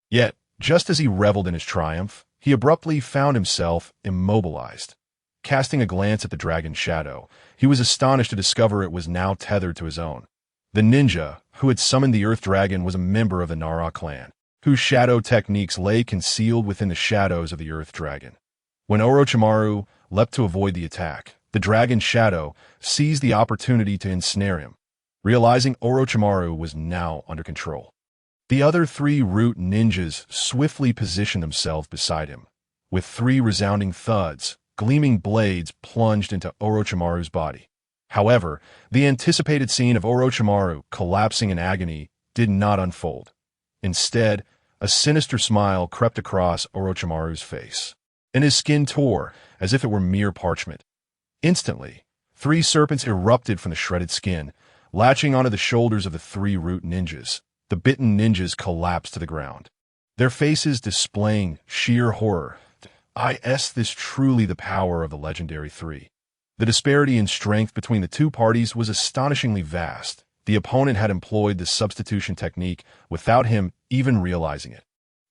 A: Yet, just as he reveled in his triumph, he abruptly found himself immobilized. Casting a glance at the dragon's shadow, he was astonished to discover it was now tethered to his own. The ninja who had summoned the earth dragon was a member of the Nara clan, whose shadow techniques lay concealed within the shadows of the earth dragon. When Orochimaru leapt to avoid the attack, the dragon's shadow seized the opportunity to ensnare him. Realizing Orochimaru was now under control, the other three root ninjas swiftly positioned themselves beside him. With three resounding thuds, gleaming blades plunged into Orochimaru's body. However, the anticipated scene of Orochimaru collapsing in agony did not unfold. Instead, a sinister smile crept across Orochimaru's face, and his skin tore as if it were mere parchment. Instantly, three serpents erupted from the shredded skin, latching onto the shoulders of the three root ninjas. The bitten ninjas collapsed to the ground, their faces displaying sheer horror. This truly the power of the legendary three. The disparity in strength between the two parties was astonishingly vast. The opponent had employed the substitution technique without him even realizing it.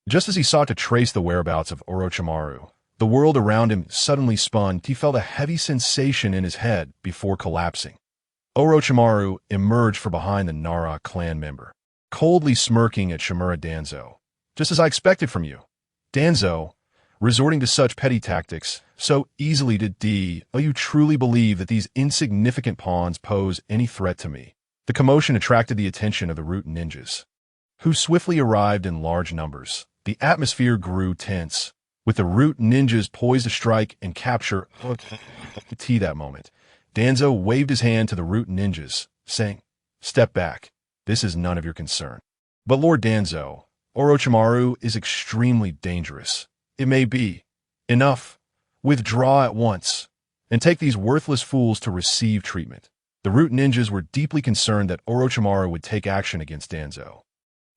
A: Just as he sought to trace the whereabouts of Orochimaru, the world around him suddenly spun. He felt a heavy sensation in his head before collapsing. Orochimaru emerged from behind the Nara clan member, coldly smirking at Shimura Danzo. "Just as I expected from you, Danzo, resorting to such petty tactics so easily you truly believe that these insignificant pawns pose any threat to me?" The commotion attracted the attention of the root ninjas, who swiftly arrived in large numbers. The atmosphere grew tense, with the root ninjas poised to strike and capture that moment. Danzo waved his hand to the root ninjas, saying, "Step back. This is none of your concern." "But Lord Danzo, Orochimaru is extremely dangerous. It may be enough. Withdraw at once, and take these worthless fools to receive treatment." The root ninjas were deeply concerned that Orochimaru would take action against Danzo.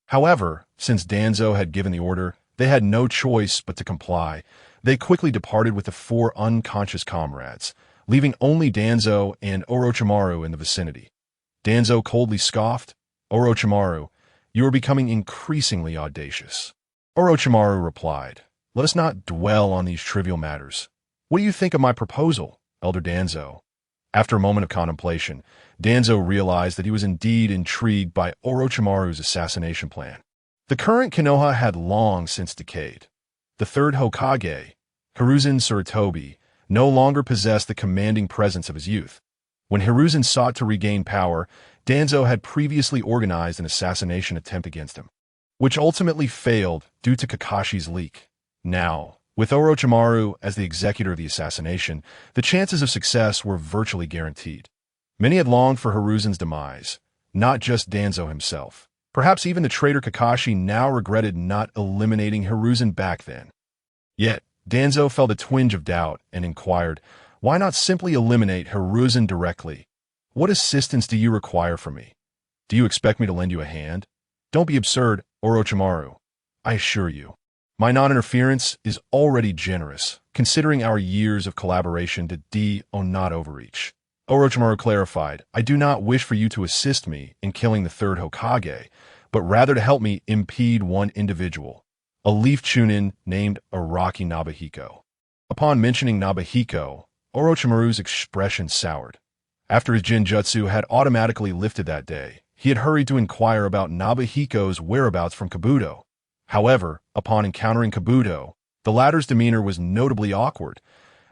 A: However, since Danzo had given the order, they had no choice but to comply. They quickly departed with the four unconscious comrades, leaving only Danzo and Orochimaru in the vicinity. Danzo coldly scoffed, "Orochimaru, you are becoming increasingly audacious." Orochimaru replied, "Let us not dwell on these trivial matters. What do you think of my proposal, Elder Danzo?" After a moment of contemplation, Danzo realized that he was indeed intrigued by Orochimaru's assassination plan. The current Konoha had long since decayed. The third Hokage, Hiruzen Sarutobi, no longer possessed the commanding presence of his youth. When Hiruzen sought to regain power, Danzo had previously organized an assassination attempt against him, which ultimately failed due to Kakashi's leak. Now, with Orochimaru as the executor of the assassination, the chances of success were virtually guaranteed. Many had longed for Hiruzen's demise, not just Danzo himself. Perhaps even the traitor Kakashi now regretted not eliminating Hiruzen back then. Yet, Danzo felt a twinge of doubt and inquired, "Why not simply eliminate Hiruzen directly? What assistance do you require from me? Do you expect me to lend you a hand? Don't be absurd, Orochimaru. I assure you, my non-interference is already generous, considering our years of collaboration to not overreach." Orochimaru clarified, "I do not wish for you to assist me in killing the third Hokage, but rather to help me impede one individual, a leaf chunin named Araki Nobuhiko. Upon mentioning Nobuhiko, Orochimaru's expression soured. After his Jinjutsu had automatically lifted that day, he had hurried to inquire about Nobuhiko's whereabouts from Kabuto. However, upon encountering Kabuto, the latter's demeanor was notably awkward.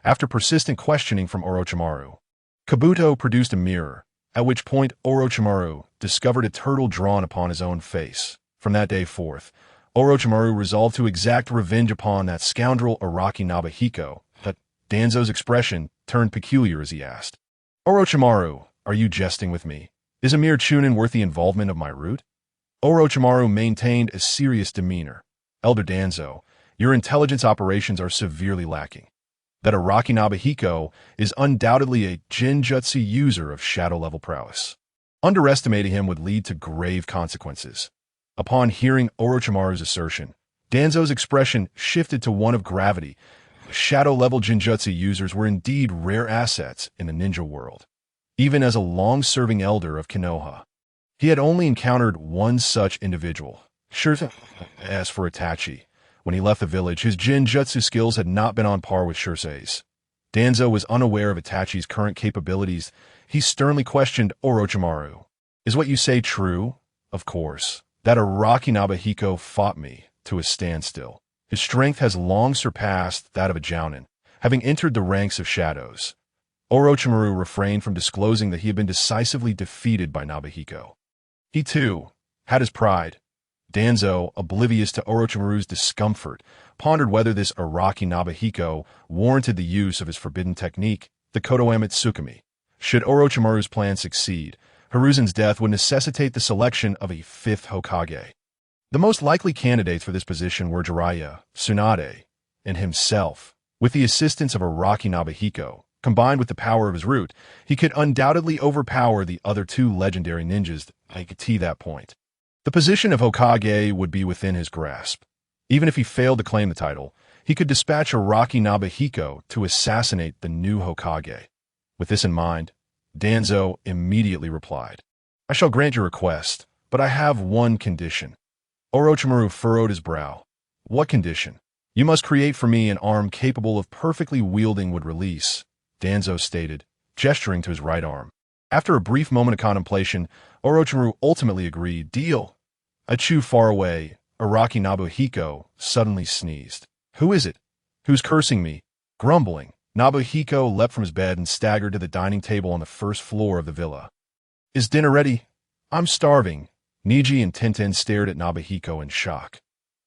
A: After persistent questioning from Orochimaru, Kabuto produced a mirror, at which point Orochimaru discovered a turtle drawn upon his own face. From that day forth, Orochimaru resolved to exact revenge upon that scoundrel Araki Nobuhiko. But Danzo's expression turned peculiar as he asked, "Orochimaru, are you jesting with me? Is a mere chunin worth the involvement of my root?" Orochimaru maintained a serious demeanor. "Elder Danzo, your intelligence operations are severely lacking. That Araki Nobuhiko is undoubtedly a Jinjutsu user of shadow-level prowess. Underestimating him would lead to grave consequences." Upon hearing Orochimaru's assertion, Danzo's expression shifted to one of gravity. Shadow-level Jinjutsu users were indeed rare assets in the ninja world. Even as a long-serving elder of Konoha, he had only encountered one such individual. As for Itachi, when he left the village, his Jinjutsu skills had not been on par with Shirsei's. Danzo was unaware of Itachi's current capabilities. He sternly questioned Orochimaru. "Is what you say true?" "Of course. That Araki Nobuhiko fought me to a standstill. His strength has long surpassed that of a Jounin, having entered the ranks of shadows." Orochimaru refrained from disclosing that he had been decisively defeated by Nobuhiko. He, too, had his pride. Danzo, oblivious to Orochimaru's discomfort, pondered whether this Araki Nobuhiko warranted the use of his forbidden technique, the Kotoeme Tsukumi. Should Orochimaru's plan succeed, Hiruzen's death would necessitate the selection of a fifth Hokage. The most likely candidates for this position were Jiraiya, Tsunade, and himself. With the assistance of Araki Nobuhiko, combined with the power of his root, he could undoubtedly overpower the other two legendary ninjas to that point. The position of Hokage would be within his grasp. Even if he failed to claim the title, he could dispatch Araki Nobuhiko to assassinate the new Hokage. With this in mind, Danzo immediately replied, "I shall grant your request, but I have one condition." Orochimaru furrowed his brow. "What condition?" "You must create for me an arm capable of perfectly wielding would release," Danzo stated, gesturing to his right arm. After a brief moment of contemplation, Orochimaru ultimately agreed. "Deal." A chew far away, Araki Nobuhiko suddenly sneezed. "Who is it? Who's cursing me?" Grumbling, Nobuhiko leapt from his bed and staggered to the dining table on the first floor of the villa. "Is dinner ready?" "I'm starving." Niji and Tenten stared at Nobuhiko in shock.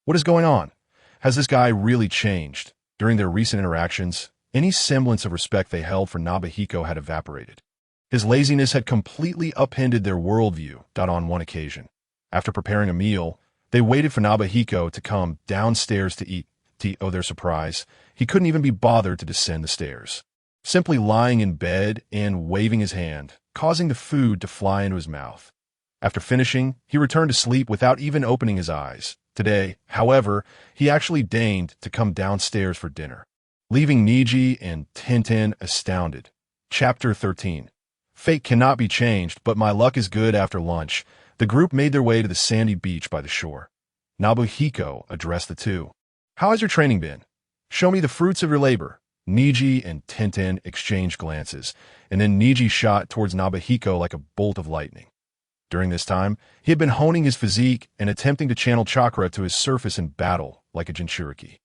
A: What is going on? Has this guy really changed? During their recent interactions, any semblance of respect they held for Nobuhiko had evaporated. His laziness had completely upended their worldview. On one occasion, after preparing a meal, they waited for Nobuhiko to come downstairs to eat. To their surprise, he couldn't even be bothered to descend the stairs, simply lying in bed and waving his hand, causing the food to fly into his mouth. After finishing, he returned to sleep without even opening his eyes. Today, however, he actually deigned to come downstairs for dinner, leaving Niji and Tenten astounded. Chapter 13. Fate cannot be changed, but my luck is good. After lunch, the group made their way to the sandy beach by the shore. Nobuhiko addressed the two. "How has your training been? Show me the fruits of your labor." Niji and Tenten exchanged glances, and then Niji shot towards Nobuhiko like a bolt of lightning. During this time, he had been honing his physique and attempting to channel chakra to his surface in battle like a Jinchuriki.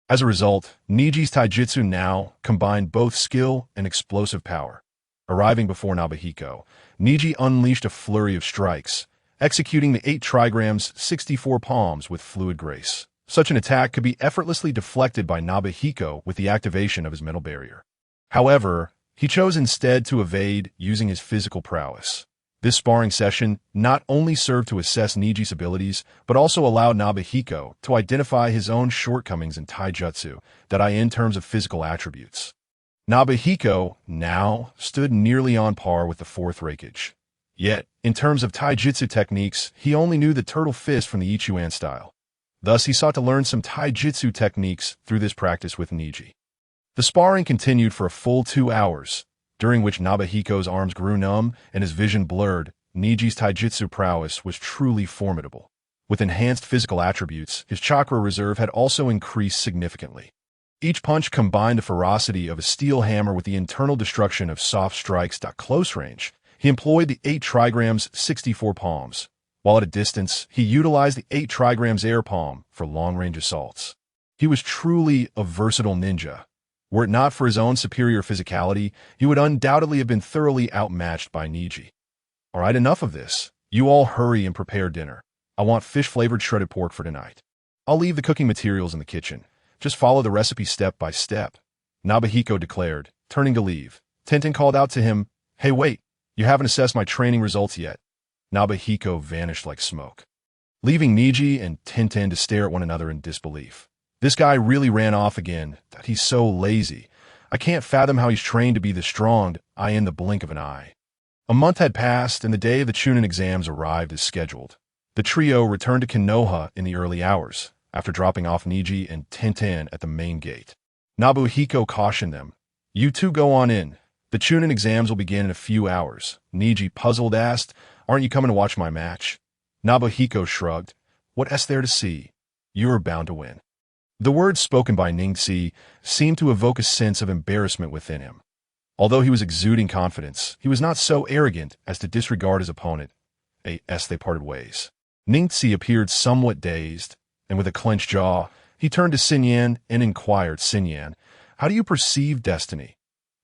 A: As a result, Niji's taijutsu now combined both skill and explosive power. Arriving before Nobuhiko, Niji unleashed a flurry of strikes, executing the 8 trigrams 64 palms with fluid grace. Such an attack could be effortlessly deflected by Nobuhiko with the activation of his mental barrier. However, he chose instead to evade using his physical prowess. This sparring session not only served to assess Niji's abilities, but also allowed Nobuhiko to identify his own shortcomings in taijutsu, in terms of physical attributes. Nobuhiko now stood nearly on par with the 4th Raikage. Yet, in terms of taijutsu techniques, he only knew the turtle fist from the Ichuan style. Thus, he sought to learn some taijutsu techniques through this practice with Niji. The sparring continued for a full 2 hours, during which Nobuhiko's arms grew numb and his vision blurred. Niji's taijutsu prowess was truly formidable. With enhanced physical attributes, his chakra reserve had also increased significantly. Each punch combined the ferocity of a steel hammer with the internal destruction of soft strikes. At close range, he employed the 8 trigrams 64 palms, while at a distance, he utilized the 8 trigrams air palm for long-range assaults. He was truly a versatile ninja. Were it not for his own superior physicality, he would undoubtedly have been thoroughly outmatched by Neji. All right, enough of this. You all hurry and prepare dinner. I want fish-flavored shredded pork for tonight. I'll leave the cooking materials in the kitchen. Just follow the recipe step by step, Nobuhiko declared, turning to leave. Tenten called out to him, "Hey, wait, you haven't assessed my training results yet." Nobuhiko vanished like smoke, leaving Neji and Tenten to stare at one another in disbelief. This guy really ran off again. He's so lazy. I can't fathom how he's trained to be this strong in the blink of an eye. A month had passed, and the day of the Chunin exams arrived as scheduled. The trio returned to Konoha in the early hours, after dropping off Neji and Tenten at the main gate. Nobuhiko cautioned them, "You two go on in. The Chunin exams will begin in a few hours." Neji, puzzled, asked, "Aren't you coming to watch my match?" Nobuhiko shrugged. "What's there to see? You're bound to win." The words spoken by Ningxi seemed to evoke a sense of embarrassment within him. Although he was exuding confidence, he was not so arrogant as to disregard his opponent. As they parted ways, Ningxi appeared somewhat dazed, and with a clenched jaw, he turned to Xinyan and inquired, "Xinyan, how do you perceive destiny?"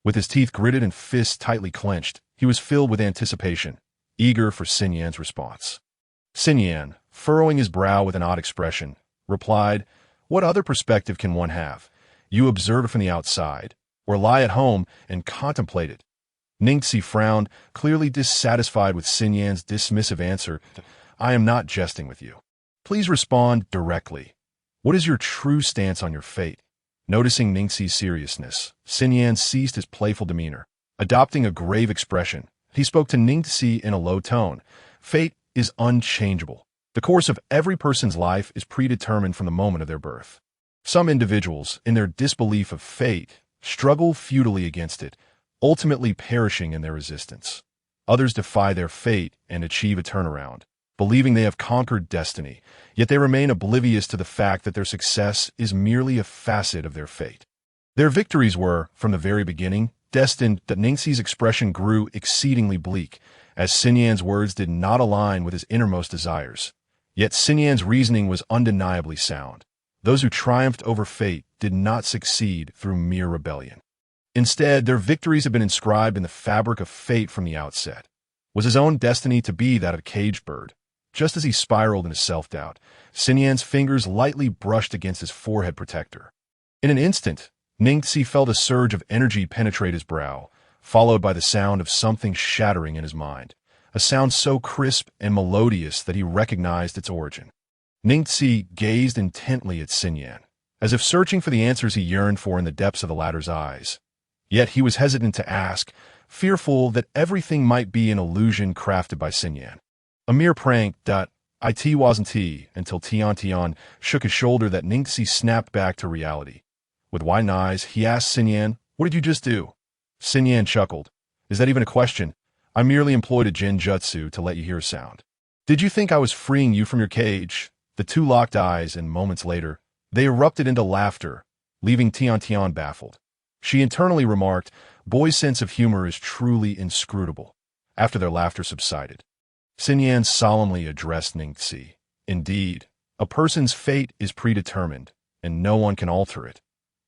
A: With his teeth gritted and fists tightly clenched, he was filled with anticipation, eager for Xinyan's response. Xinyan, furrowing his brow with an odd expression, replied, "What other perspective can one have? You observe it from the outside, or lie at home and contemplate it." Ningxi frowned, clearly dissatisfied with Xinyan's dismissive answer. "I am not jesting with you. Please respond directly. What is your true stance on your fate?" Noticing Ningxi's seriousness, Xinyan ceased his playful demeanor. Adopting a grave expression, he spoke to Ningxi in a low tone. "Fate is unchangeable. The course of every person's life is predetermined from the moment of their birth. Some individuals, in their disbelief of fate, struggle futilely against it, ultimately perishing in their resistance. Others defy their fate and achieve a turnaround, believing they have conquered destiny, yet they remain oblivious to the fact that their success is merely a facet of their fate. Their victories were, from the very beginning, destined." That Ningxi's expression grew exceedingly bleak, as Xinyan's words did not align with his innermost desires. Yet Xinyan's reasoning was undeniably sound. Those who triumphed over fate did not succeed through mere rebellion. Instead, their victories had been inscribed in the fabric of fate from the outset. Was his own destiny to be that of a caged bird? Just as he spiraled into self-doubt, Xinyan's fingers lightly brushed against his forehead protector. In an instant, Ningxi felt a surge of energy penetrate his brow, followed by the sound of something shattering in his mind. A sound so crisp and melodious that he recognized its origin. Ningxi gazed intently at Xinyan, as if searching for the answers he yearned for in the depths of the latter's eyes. Yet he was hesitant to ask, fearful that everything might be an illusion crafted by Xinyan. A mere prank. It wasn't he, until Tian shook his shoulder that Ningxi snapped back to reality. With wide eyes, he asked Xinyan, "What did you just do?" Xinyan chuckled. "Is that even a question? I merely employed a genjutsu to let you hear a sound. Did you think I was freeing you from your cage?" The two locked eyes, and moments later, they erupted into laughter, leaving Tian baffled. She internally remarked, "Boy's sense of humor is truly inscrutable." After their laughter subsided, Xinyan solemnly addressed Ningxi. "Indeed, a person's fate is predetermined, and no one can alter it.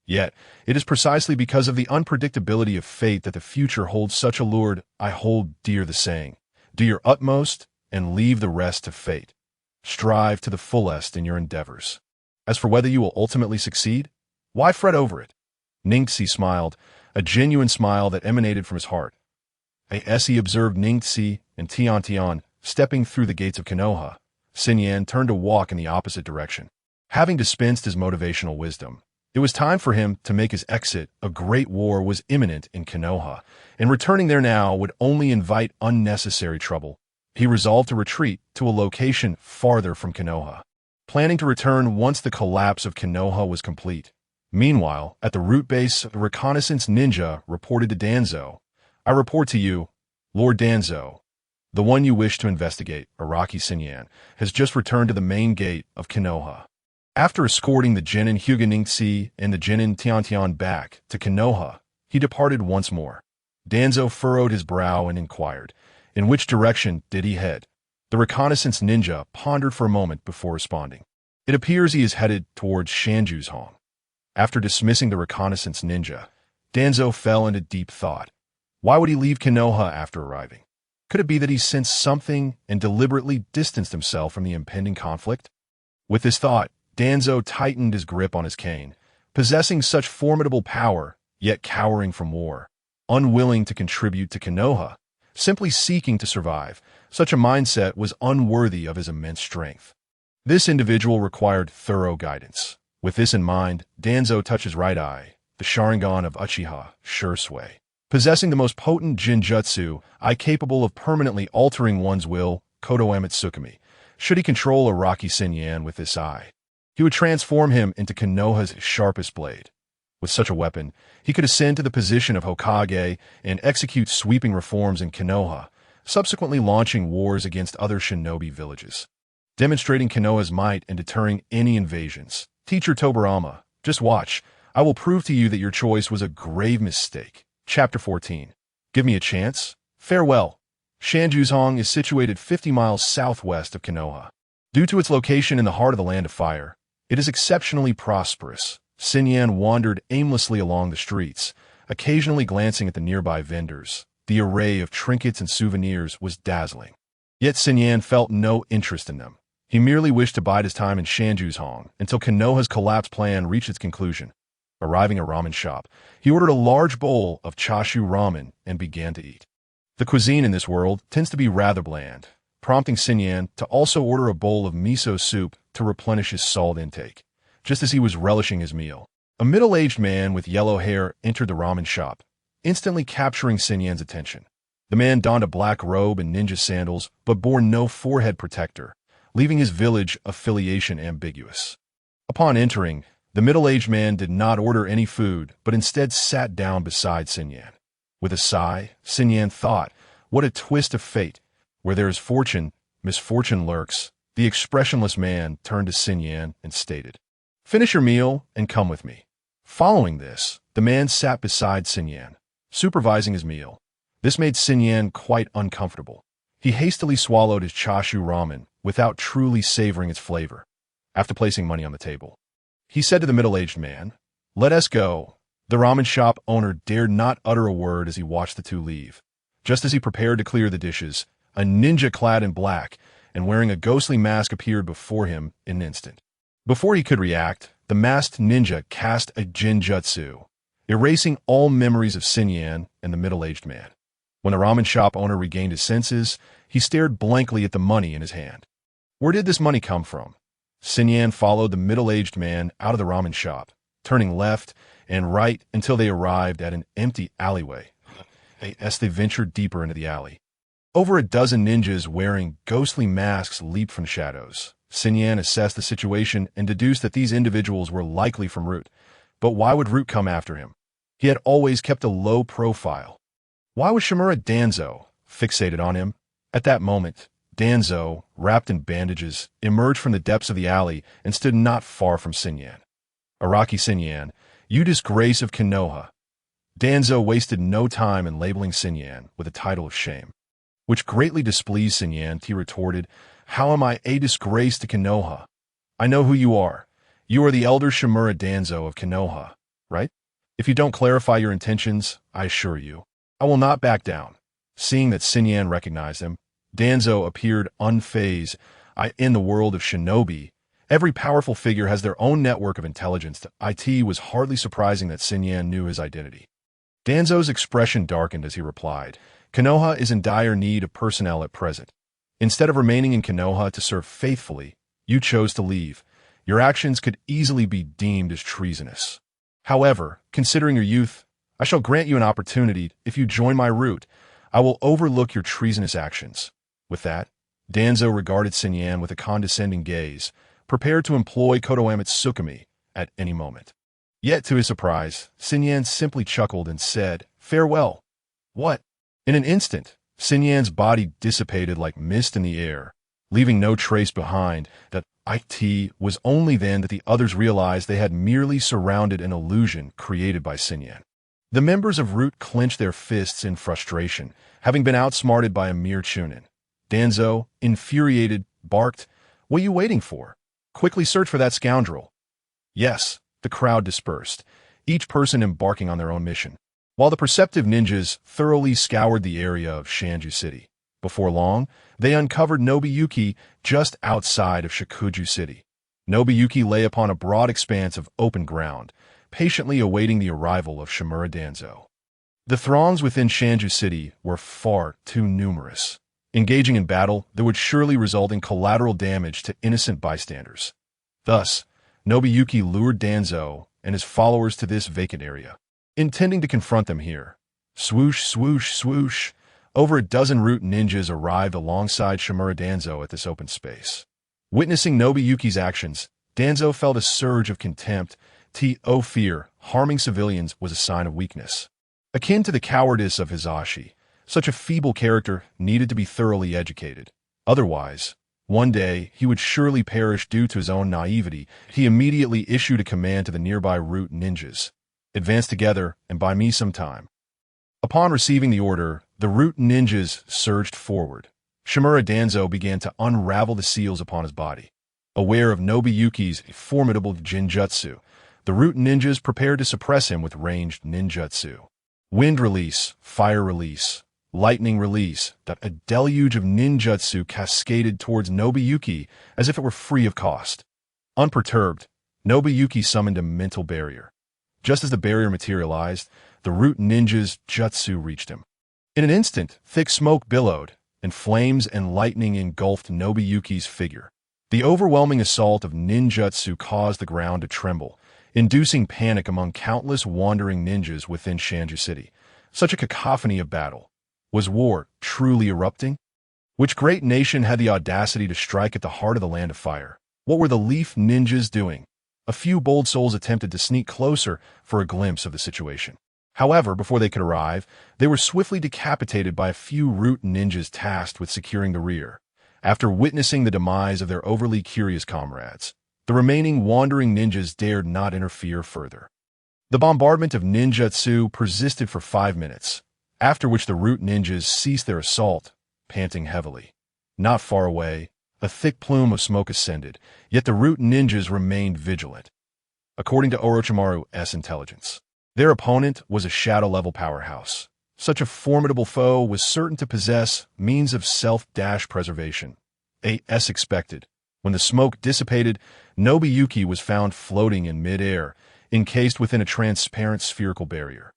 A: Yet, it is precisely because of the unpredictability of fate that the future holds such allure. I hold dear the saying, do your utmost and leave the rest to fate. Strive to the fullest in your endeavors. As for whether you will ultimately succeed, why fret over it?" Ningxi smiled, a genuine smile that emanated from his heart. As he observed Ningxi and Tian stepping through the gates of Konoha, Xinyan turned to walk in the opposite direction. Having dispensed his motivational wisdom, it was time for him to make his exit. A great war was imminent in Konoha, and returning there now would only invite unnecessary trouble. He resolved to retreat to a location farther from Konoha, planning to return once the collapse of Konoha was complete. Meanwhile, at the root base, the reconnaissance ninja reported to Danzo, "I report to you, Lord Danzo. The one you wish to investigate, Araki Xinyan, has just returned to the main gate of Konoha." After escorting the Genin Huganingtsi and the Genin Tiantian back to Konoha, he departed once more. Danzo furrowed his brow and inquired, in which direction did he head? The reconnaissance ninja pondered for a moment before responding. It appears he is headed towards Shanjushong. After dismissing the reconnaissance ninja, Danzo fell into deep thought. Why would he leave Konoha after arriving? Could it be that he sensed something and deliberately distanced himself from the impending conflict? With this thought, Danzo tightened his grip on his cane, possessing such formidable power, yet cowering from war. Unwilling to contribute to Konoha, simply seeking to survive, such a mindset was unworthy of his immense strength. This individual required thorough guidance. With this in mind, Danzo touched his right eye, the Sharingan of Uchiha, Shursui. Possessing the most potent Jinjutsu, capable of permanently altering one's will, Kodo Amatsukami, should he control Araki Senyan with this eye. He would transform him into Konoha's sharpest blade. With such a weapon, he could ascend to the position of Hokage and execute sweeping reforms in Konoha, subsequently launching wars against other shinobi villages. Demonstrating Konoha's might and deterring any invasions. Teacher Tobarama, just watch. I will prove to you that your choice was a grave mistake. Chapter 14. Give me a chance? Farewell. Shanjushong is situated 50 miles southwest of Konoha. Due to its location in the heart of the Land of Fire, it is exceptionally prosperous. Senyan wandered aimlessly along the streets, occasionally glancing at the nearby vendors. The array of trinkets and souvenirs was dazzling. Yet Senyan felt no interest in them. He merely wished to bide his time in Shanjushong until Konoha's collapse plan reached its conclusion. Arriving at a ramen shop, he ordered a large bowl of chashu ramen and began to eat. The cuisine in this world tends to be rather bland, prompting Senyan to also order a bowl of miso soup to replenish his salt intake. Just as he was relishing his meal, a middle-aged man with yellow hair entered the ramen shop, instantly capturing Senyan's attention. The man donned a black robe and ninja sandals, but bore no forehead protector, leaving his village affiliation ambiguous. Upon entering, the middle-aged man did not order any food, but instead sat down beside Senyan. With a sigh, Senyan thought, what a twist of fate. Where there is fortune, misfortune lurks. The expressionless man turned to Senyan and stated, finish your meal and come with me. Following this, the man sat beside Senyan, supervising his meal. This made Senyan quite uncomfortable. He hastily swallowed his chashu ramen without truly savoring its flavor. After placing money on the table, he said to the middle-aged man, let us go. The ramen shop owner dared not utter a word as he watched the two leave. Just as he prepared to clear the dishes, a ninja clad in black and wearing a ghostly mask appeared before him in an instant. Before he could react, the masked ninja cast a Jinjutsu, erasing all memories of Senyan and the middle-aged man. When the ramen shop owner regained his senses, he stared blankly at the money in his hand. Where did this money come from? Senyan followed the middle-aged man out of the ramen shop, turning left and right until they arrived at an empty alleyway. As they ventured deeper into the alley, over a dozen ninjas wearing ghostly masks leaped from the shadows. Senyan assessed the situation and deduced that these individuals were likely from Root. But why would Root come after him? He had always kept a low profile. Why was Shimura Danzo fixated on him? At that moment, Danzo, wrapped in bandages, emerged from the depths of the alley and stood not far from Senyan. Araki Senyan, you disgrace of Konoha. Danzo wasted no time in labeling Senyan with a title of shame. Which greatly displeased Senyan, he retorted, how am I a disgrace to Konoha? I know who you are. You are the elder Shimura Danzo of Konoha, right? If you don't clarify your intentions, I assure you, I will not back down. Seeing that Senyan recognized him, Danzo appeared unfazed. In the world of shinobi, every powerful figure has their own network of intelligence. It was hardly surprising that Senyan knew his identity. Danzo's expression darkened as he replied, Konoha is in dire need of personnel at present. Instead of remaining in Konoha to serve faithfully, you chose to leave. Your actions could easily be deemed as treasonous. However, considering your youth, I shall grant you an opportunity. If you join my route, I will overlook your treasonous actions. With that, Danzo regarded Senyan with a condescending gaze, prepared to employ Kodo Amatsukami at any moment. Yet, to his surprise, Senyan simply chuckled and said, farewell. What? In an instant, Senyan's body dissipated like mist in the air, leaving no trace behind. That it was only then that the others realized they had merely surrounded an illusion created by Sinyan. The members of Root clenched their fists in frustration, having been outsmarted by a mere chunin. Danzo, infuriated, barked, "What are you waiting for? Quickly search for that scoundrel." Yes, the crowd dispersed, each person embarking on their own mission, while the perceptive ninjas thoroughly scoured the area of Shanju City. Before long, they uncovered Nobuyuki just outside of Shikuju City. Nobuyuki lay upon a broad expanse of open ground, patiently awaiting the arrival of Shimura Danzo. The throngs within Shanju City were far too numerous. Engaging in battle that would surely result in collateral damage to innocent bystanders. Thus, Nobuyuki lured Danzo and his followers to this vacant area, intending to confront them here. Swoosh, swoosh, swoosh. Over a dozen Root ninjas arrived alongside Shimura Danzo at this open space. Witnessing Nobuyuki's actions, Danzo felt a surge of contempt. Fear, harming civilians was a sign of weakness. Akin to the cowardice of Hisashi, such a feeble character needed to be thoroughly educated. Otherwise, one day he would surely perish due to his own naivety. He immediately issued a command to the nearby Root ninjas. "Advance together and buy me some time." Upon receiving the order, the Root ninjas surged forward. Shimura Danzo began to unravel the seals upon his body. Aware of Nobuyuki's formidable jinjutsu, the Root ninjas prepared to suppress him with ranged ninjutsu. Wind release, fire release, lightning release. A deluge of ninjutsu cascaded towards Nobuyuki as if it were free of cost. Unperturbed, Nobuyuki summoned a mental barrier. Just as the barrier materialized, the Root ninja's jutsu reached him. In an instant, thick smoke billowed, and flames and lightning engulfed Nobuyuki's figure. The overwhelming assault of ninjutsu caused the ground to tremble, inducing panic among countless wandering ninjas within Shanju City. Such a cacophony of battle. Was war truly erupting? Which great nation had the audacity to strike at the heart of the land of fire? What were the Leaf ninjas doing? A few bold souls attempted to sneak closer for a glimpse of the situation. However, before they could arrive, they were swiftly decapitated by a few Root ninjas tasked with securing the rear. After witnessing the demise of their overly curious comrades, the remaining wandering ninjas dared not interfere further. The bombardment of ninjutsu persisted for 5 minutes, after which the Root ninjas ceased their assault, panting heavily. Not far away, a thick plume of smoke ascended, yet the Root ninjas remained vigilant. According to Orochimaru's intelligence, their opponent was a shadow-level powerhouse. Such a formidable foe was certain to possess means of self-preservation. As expected, when the smoke dissipated, Nobuyuki was found floating in mid-air, encased within a transparent spherical barrier.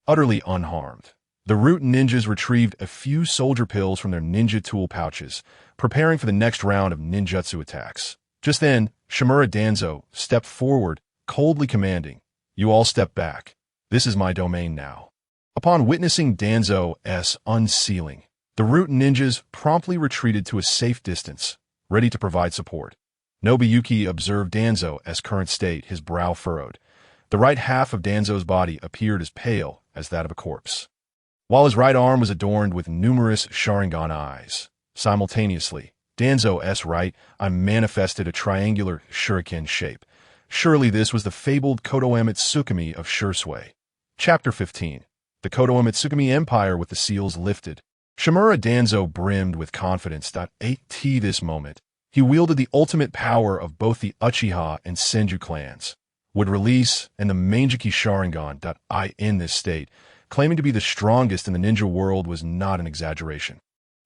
A: Utterly unharmed, the Root ninjas retrieved a few soldier pills from their ninja tool pouches, preparing for the next round of ninjutsu attacks. Just then, Shimura Danzo stepped forward, coldly commanding, "You all step back. This is my domain now." Upon witnessing Danzo's unsealing, the Root ninjas promptly retreated to a safe distance, ready to provide support. Nobuyuki observed Danzo's current state, his brow furrowed. The right half of Danzo's body appeared as pale as that of a corpse, while his right arm was adorned with numerous Sharingan eyes. Simultaneously, Danzo's right arm manifested a triangular shuriken shape. Surely this was the fabled Kotoeme Tsukumi of Shursui. Chapter 15. The Kotoeme Tsukumi Empire with the seals lifted. Shimura Danzo brimmed with confidence. At this moment, he wielded the ultimate power of both the Uchiha and Senju clans. Would release and the Manjiki Sharingan. In this state, claiming to be the strongest in the ninja world was not an exaggeration.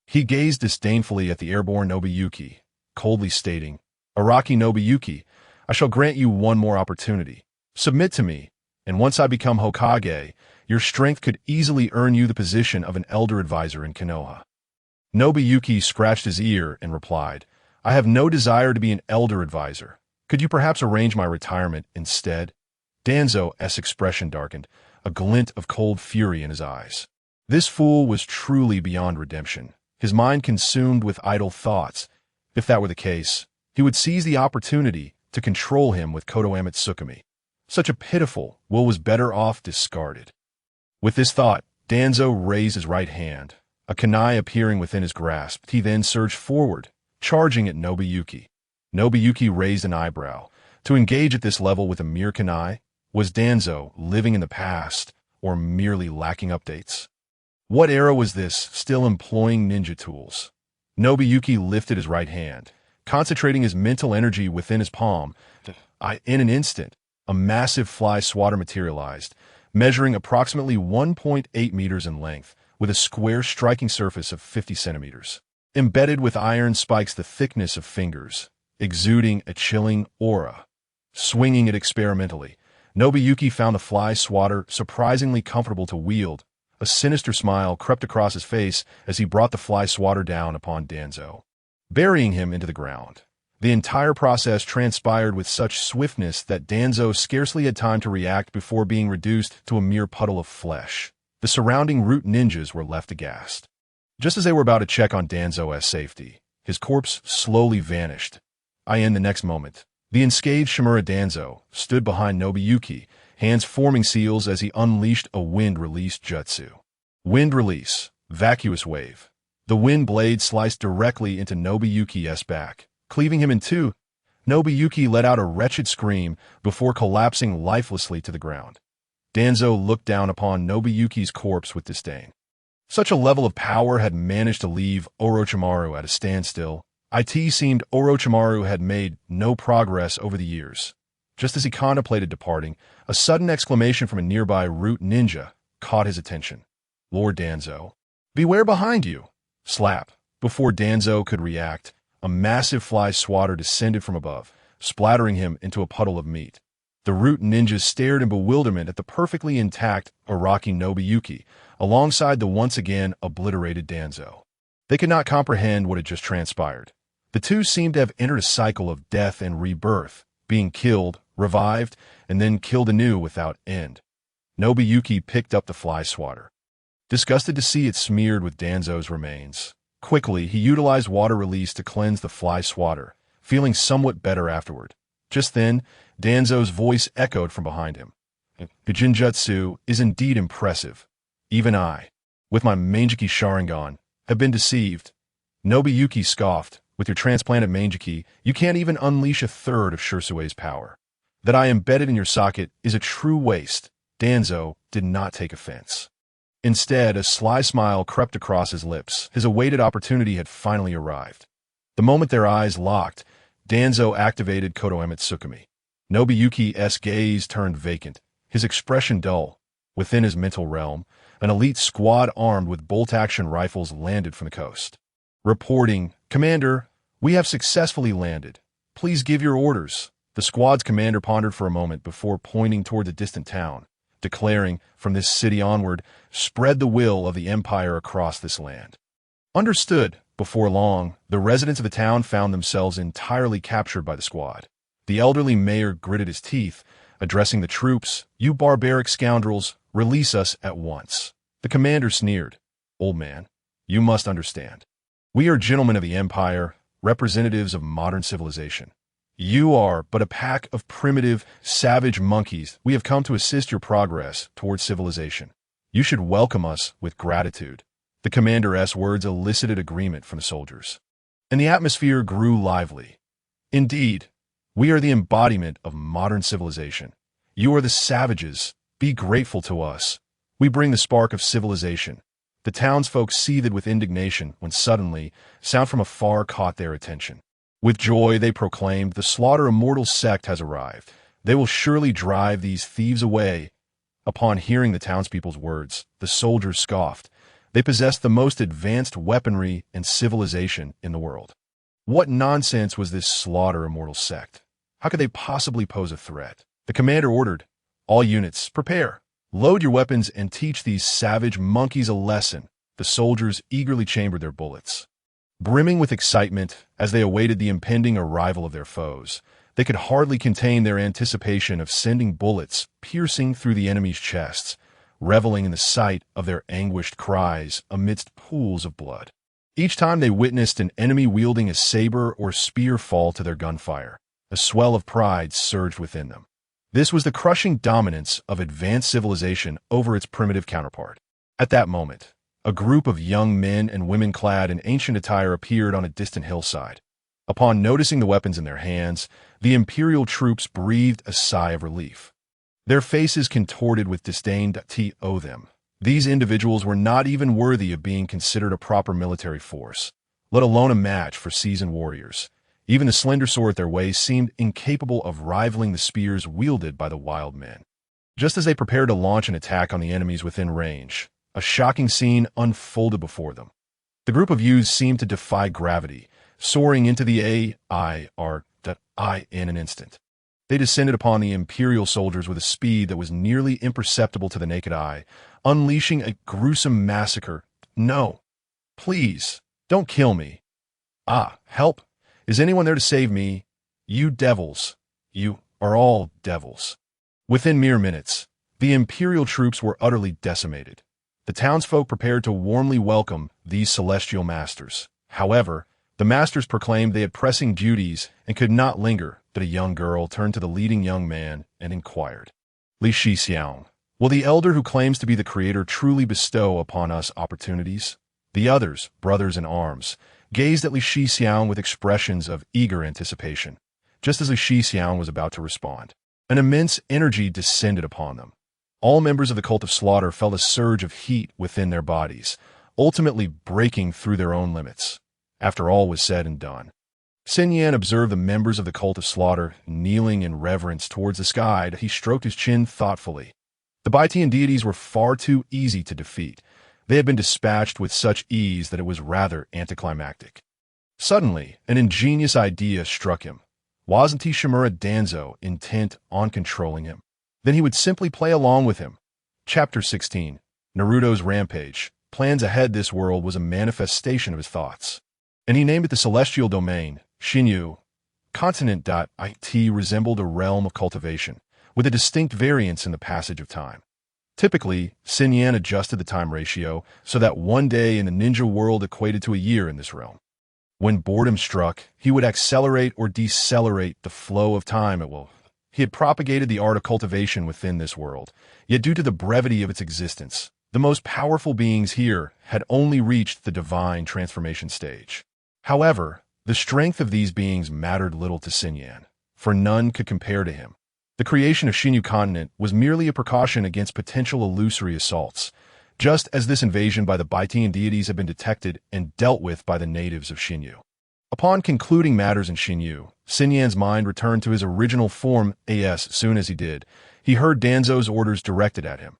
A: He gazed disdainfully at the airborne Nobuyuki, coldly stating, "Araki Nobuhiko, I shall grant you one more opportunity. Submit to me, and once I become Hokage, your strength could easily earn you the position of an elder advisor in Konoha." Nobuyuki scratched his ear and replied, "I have no desire to be an elder advisor. Could you perhaps arrange my retirement instead?" Danzo's expression darkened, a glint of cold fury in his eyes. This fool was truly beyond redemption, his mind consumed with idle thoughts. If that were the case, he would seize the opportunity to control him with Kotoeme Tsukumi. Such a pitiful will was better off discarded. With this thought, Danzo raised his right hand, a kunai appearing within his grasp. He then surged forward, charging at Nobuyuki. Nobuyuki raised an eyebrow. To engage at this level with a mere kunai? Was Danzo living in the past, or merely lacking updates? What era was this, still employing ninja tools? Nobuyuki lifted his right hand, concentrating his mental energy within his palm. In an instant, a massive fly swatter materialized, measuring approximately 1.8 meters in length, with a square striking surface of 50 centimeters. Embedded with iron spikes the thickness of fingers, exuding a chilling aura. Swinging it experimentally, Nobuyuki found the fly swatter surprisingly comfortable to wield. A sinister smile crept across his face as he brought the fly swatter down upon Danzo, burying him into the ground. The entire process transpired with such swiftness that Danzo scarcely had time to react before being reduced to a mere puddle of flesh. The surrounding root ninjas were left aghast. Just as they were about to check on Danzo's safety, his corpse slowly vanished. In the next moment, the unscathed Shimura Danzo stood behind Nobuyuki, hands forming seals as he unleashed a wind-release jutsu. Wind release, vacuous wave. The wind blade sliced directly into Nobuyuki's back, cleaving him in two. Nobuyuki let out a wretched scream before collapsing lifelessly to the ground. Danzo looked down upon Nobuyuki's corpse with disdain. Such a level of power had managed to leave Orochimaru at a standstill. It seemed Orochimaru had made no progress over the years. Just as he contemplated departing, a sudden exclamation from a nearby root ninja caught his attention. "Lord Danzo, beware behind you!" Slap. Before Danzo could react, a massive fly swatter descended from above, splattering him into a puddle of meat. The root ninjas stared in bewilderment at the perfectly intact Araki Nobuhiko, alongside the once again obliterated Danzo. They could not comprehend what had just transpired. The two seemed to have entered a cycle of death and rebirth, being killed, revived, and then killed anew without end. Nobuyuki picked up the fly swatter, disgusted to see it smeared with Danzo's remains. Quickly, he utilized water release to cleanse the fly swatter, feeling somewhat better afterward. Just then, Danzo's voice echoed from behind him. "The Jinjutsu is indeed impressive. Even I, with my Manjiki Sharingan, have been deceived." Nobuyuki scoffed. "With your transplanted Manjiki, you can't even unleash a third of Shursue's power. That I embedded in your socket is a true waste." Danzo did not take offense. Instead, a sly smile crept across his lips. His awaited opportunity had finally arrived. The moment their eyes locked, Danzo activated Kotoemet Tsukumi. Nobuyuki's gaze turned vacant, his expression dull. Within his mental realm, an elite squad armed with bolt-action rifles landed from the coast. Reporting, "Commander, we have successfully landed. Please give your orders." The squad's commander pondered for a moment before pointing toward the distant town, declaring, "From this city onward, spread the will of the Empire across this land." Understood. Before long, the residents of the town found themselves entirely captured by the squad. The elderly mayor gritted his teeth, addressing the troops, "You barbaric scoundrels, release us at once." The commander sneered. "Old man, you must understand. We are gentlemen of the Empire, representatives of modern civilization. You are but a pack of primitive, savage monkeys. We have come to assist your progress towards civilization. You should welcome us with gratitude." The commander's words elicited agreement from the soldiers, and the atmosphere grew lively. "Indeed, we are the embodiment of modern civilization. You are the savages. Be grateful to us. We bring the spark of civilization." The townsfolk seethed with indignation when suddenly, sound from afar caught their attention. With joy they proclaimed, "The Slaughter Immortal sect has arrived. They will surely drive these thieves away." Upon hearing the townspeople's words, the soldiers scoffed. They possessed the most advanced weaponry and civilization in the world. What nonsense was this Slaughter Immortal sect? How could they possibly pose a threat? The commander ordered, "All units, prepare. Load your weapons and teach these savage monkeys a lesson." The soldiers eagerly chambered their bullets. Brimming with excitement as they awaited the impending arrival of their foes, they could hardly contain their anticipation of sending bullets piercing through the enemy's chests, reveling in the sight of their anguished cries amidst pools of blood. Each time they witnessed an enemy wielding a saber or spear fall to their gunfire, a swell of pride surged within them. This was the crushing dominance of advanced civilization over its primitive counterpart. At that moment, a group of young men and women clad in ancient attire appeared on a distant hillside. Upon noticing the weapons in their hands, the Imperial troops breathed a sigh of relief. Their faces contorted with disdain to owe them. These individuals were not even worthy of being considered a proper military force, let alone a match for seasoned warriors. Even the slender sword at their waist seemed incapable of rivaling the spears wielded by the wild men. Just as they prepared to launch an attack on the enemies within range, a shocking scene unfolded before them. The group of youths seemed to defy gravity, soaring into the in an instant. They descended upon the Imperial soldiers with a speed that was nearly imperceptible to the naked eye, unleashing a gruesome massacre. No, please, don't kill me. Help! Is anyone there to save me? You devils. You are all devils. Within mere minutes, the Imperial troops were utterly decimated. The townsfolk prepared to warmly welcome these celestial masters. However, the masters proclaimed they had pressing duties and could not linger, but a young girl turned to the leading young man and inquired, Li Shixiang, will the elder who claims to be the creator truly bestow upon us opportunities? The others, brothers in arms, gazed at Li Shixiang with expressions of eager anticipation. Just as Li Shixiang was about to respond, an immense energy descended upon them. All members of the cult of slaughter felt a surge of heat within their bodies, ultimately breaking through their own limits. After all was said and done, Sun Yan observed the members of the cult of slaughter kneeling in reverence towards the sky. He stroked his chin thoughtfully. The Baitian deities were far too easy to defeat. They had been dispatched with such ease that it was rather anticlimactic. Suddenly, an ingenious idea struck him. Wasn't he Shimura Danzo intent on controlling him? Then he would simply play along with him. Chapter 16. Naruto's Rampage. Plans ahead. This world was a manifestation of his thoughts, and he named it the Celestial Domain, Shinyu. Continent.it resembled a realm of cultivation, with a distinct variance in the passage of time. Typically, Sun Yan adjusted the time ratio so that one day in the ninja world equated to a year in this realm. When boredom struck, he would accelerate or decelerate the flow of time at will. He had propagated the art of cultivation within this world, yet due to the brevity of its existence, the most powerful beings here had only reached the divine transformation stage. However, the strength of these beings mattered little to Sun Yan, for none could compare to him. The creation of Shinyu Continent was merely a precaution against potential illusory assaults, just as this invasion by the Baitian deities had been detected and dealt with by the natives of Shinyu. Upon concluding matters in Shinyu, Sun Yan's mind returned to his original form. As soon as he did, he heard Danzo's orders directed at him.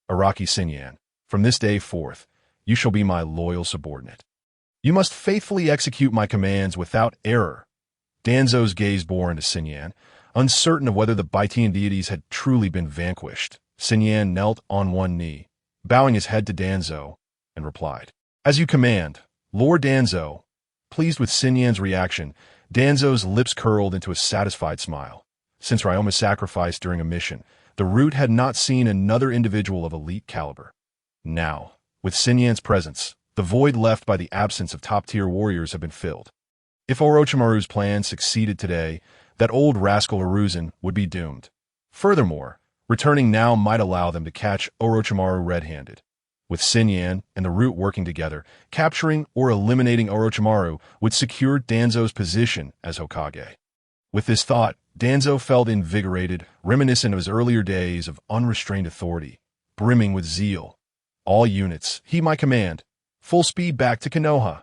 A: Araki Sun Yan, from this day forth, you shall be my loyal subordinate. You must faithfully execute my commands without error. Danzo's gaze bore into Sun Yan, uncertain of whether the Baitian deities had truly been vanquished. Sun Yan knelt on one knee, bowing his head to Danzo, and replied, As you command, Lord Danzo. Pleased with Sun Yan's reaction, Danzo's lips curled into a satisfied smile. Since Ryoma's sacrifice during a mission, the root had not seen another individual of elite caliber. Now, with Sun Yan's presence, the void left by the absence of top-tier warriors had been filled. If Orochimaru's plan succeeded today, that old rascal Hiruzen would be doomed. Furthermore, returning now might allow them to catch Orochimaru red-handed. With Sun Yan and the root working together, capturing or eliminating Orochimaru would secure Danzo's position as Hokage. With this thought, Danzo felt invigorated, reminiscent of his earlier days of unrestrained authority, brimming with zeal. All units, heed my command. Full speed back to Konoha.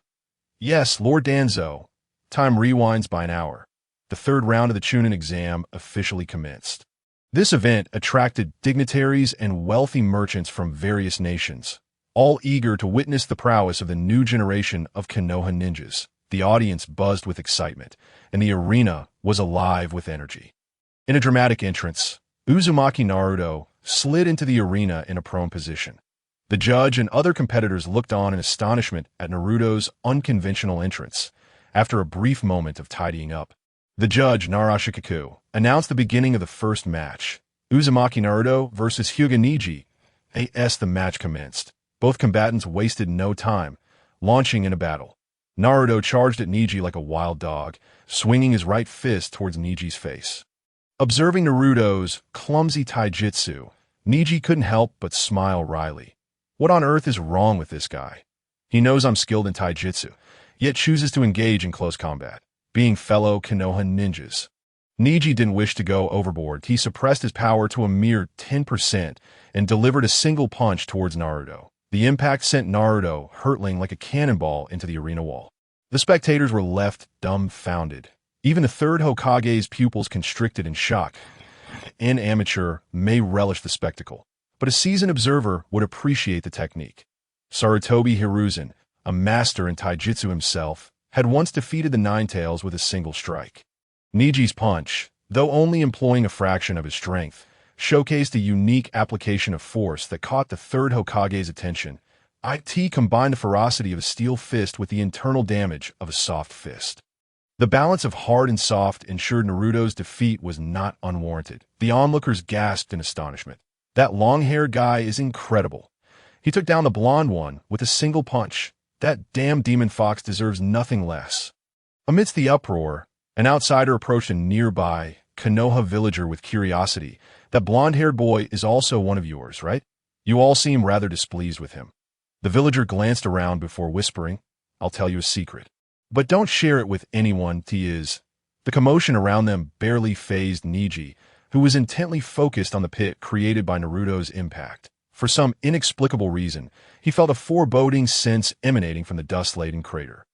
A: Yes, Lord Danzo. Time rewinds by an hour. The third round of the Chunin exam officially commenced. This event attracted dignitaries and wealthy merchants from various nations, all eager to witness the prowess of the new generation of Konoha ninjas. The audience buzzed with excitement, and the arena was alive with energy. In a dramatic entrance, Uzumaki Naruto slid into the arena in a prone position. The judge and other competitors looked on in astonishment at Naruto's unconventional entrance. After a brief moment of tidying up, the judge, Narashikaku, announced the beginning of the first match. Uzumaki Naruto versus Hyuga Neji. The match commenced. Both combatants wasted no time, launching in a battle. Naruto charged at Neji like a wild dog, swinging his right fist towards Neji's face. Observing Naruto's clumsy taijutsu, Neji couldn't help but smile wryly. What on earth is wrong with this guy? He knows I'm skilled in taijutsu, yet chooses to engage in close combat. being fellow Konoha ninjas. Neji didn't wish to go overboard. He suppressed his power to a mere 10% and delivered a single punch towards Naruto. The impact sent Naruto hurtling like a cannonball into the arena wall. The spectators were left dumbfounded. Even the third Hokage's pupils constricted in shock. An amateur may relish the spectacle, but a seasoned observer would appreciate the technique. Sarutobi Hiruzen, a master in taijutsu himself, had once defeated the Nine-Tails with a single strike. Neji's punch, though only employing a fraction of his strength, showcased a unique application of force that caught the third Hokage's attention. It combined the ferocity of a steel fist with the internal damage of a soft fist. The balance of hard and soft ensured Naruto's defeat was not unwarranted. The onlookers gasped in astonishment. That long-haired guy is incredible. He took down the blonde one with a single punch. That damn demon fox deserves nothing less. Amidst the uproar, an outsider approached a nearby Konoha villager with curiosity. That blonde-haired boy is also one of yours, right? You all seem rather displeased with him. The villager glanced around before whispering, I'll tell you a secret. But don't share it with anyone, he is. The commotion around them barely fazed Neji, who was intently focused on the pit created by Naruto's impact. For some inexplicable reason, he felt a foreboding sense emanating from the dust-laden crater.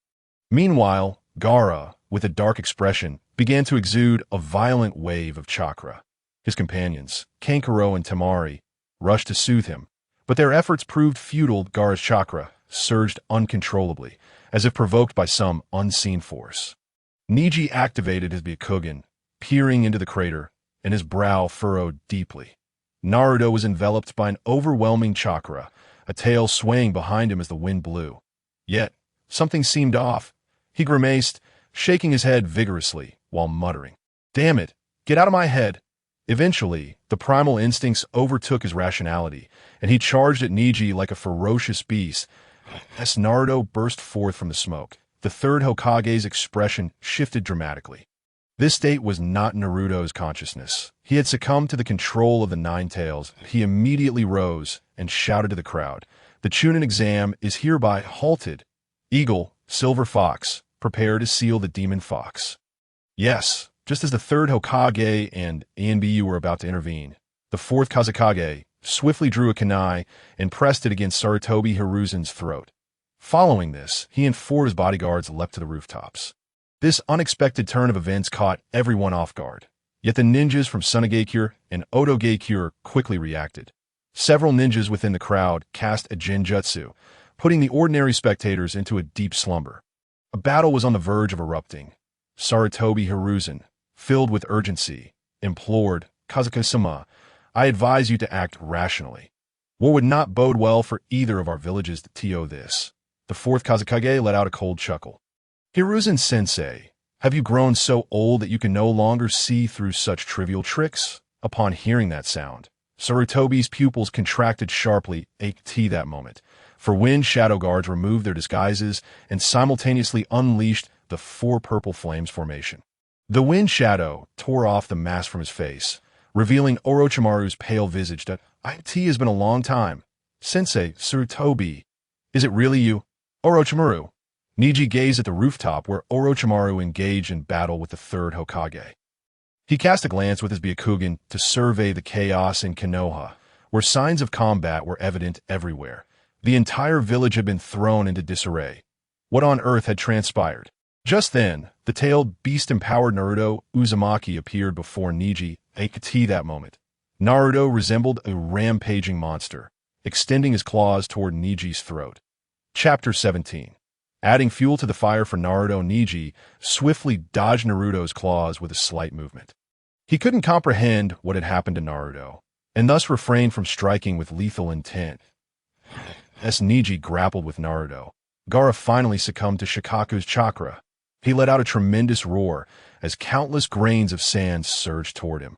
A: Meanwhile, Gaara, with a dark expression, began to exude a violent wave of chakra. His companions, Kankuro and Temari, rushed to soothe him, but their efforts proved futile. Gaara's chakra surged uncontrollably, as if provoked by some unseen force. Neji activated his Byakugan, peering into the crater, and his brow furrowed deeply. Naruto was enveloped by an overwhelming chakra, a tail swaying behind him as the wind blew. Yet, something seemed off. He grimaced, shaking his head vigorously, while muttering, Damn it, get out of my head! Eventually, the primal instincts overtook his rationality, and he charged at Neji like a ferocious beast. As Naruto burst forth from the smoke, the third Hokage's expression shifted dramatically. This state was not Naruto's consciousness. He had succumbed to the control of the Nine-Tails. He immediately rose and shouted to the crowd, The Chunin exam is hereby halted. Eagle, Silver Fox, prepare to seal the Demon Fox. Yes, just as the third Hokage and Anbu were about to intervene, the fourth Kazekage swiftly drew a kunai and pressed it against Sarutobi Hiruzen's throat. Following this, he and four of his bodyguards leapt to the rooftops. This unexpected turn of events caught everyone off guard. Yet the ninjas from Sunagakure and Otogakure quickly reacted. Several ninjas within the crowd cast a genjutsu, putting the ordinary spectators into a deep slumber. A battle was on the verge of erupting. Sarutobi Hiruzen, filled with urgency, implored, Kazekage-sama, I advise you to act rationally. War would not bode well for either of our villages to this. The fourth Kazekage let out a cold chuckle. Hiruzen-sensei, have you grown so old that you can no longer see through such trivial tricks? Upon hearing that sound, Sarutobi's pupils contracted sharply that moment, for wind shadow guards removed their disguises and simultaneously unleashed the four purple flames formation. The wind shadow tore off the mask from his face, revealing Orochimaru's pale visage. It has been a long time. Sensei, Sarutobi, is it really you? Orochimaru. Neji gazed at the rooftop where Orochimaru engaged in battle with the third Hokage. He cast a glance with his Byakugan to survey the chaos in Konoha, where signs of combat were evident everywhere. The entire village had been thrown into disarray. What on earth had transpired? Just then, the tailed beast-empowered Naruto Uzumaki appeared before Neji. That moment, Naruto resembled a rampaging monster, extending his claws toward Neji's throat. Chapter 17. Adding fuel to the fire for Naruto, Neji swiftly dodged Naruto's claws with a slight movement. He couldn't comprehend what had happened to Naruto, and thus refrained from striking with lethal intent. As Neji grappled with Naruto, Gaara finally succumbed to Shikaku's chakra. He let out a tremendous roar as countless grains of sand surged toward him.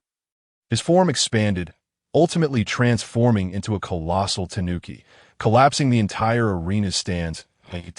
A: His form expanded, ultimately transforming into a colossal tanuki, collapsing the entire arena's stands.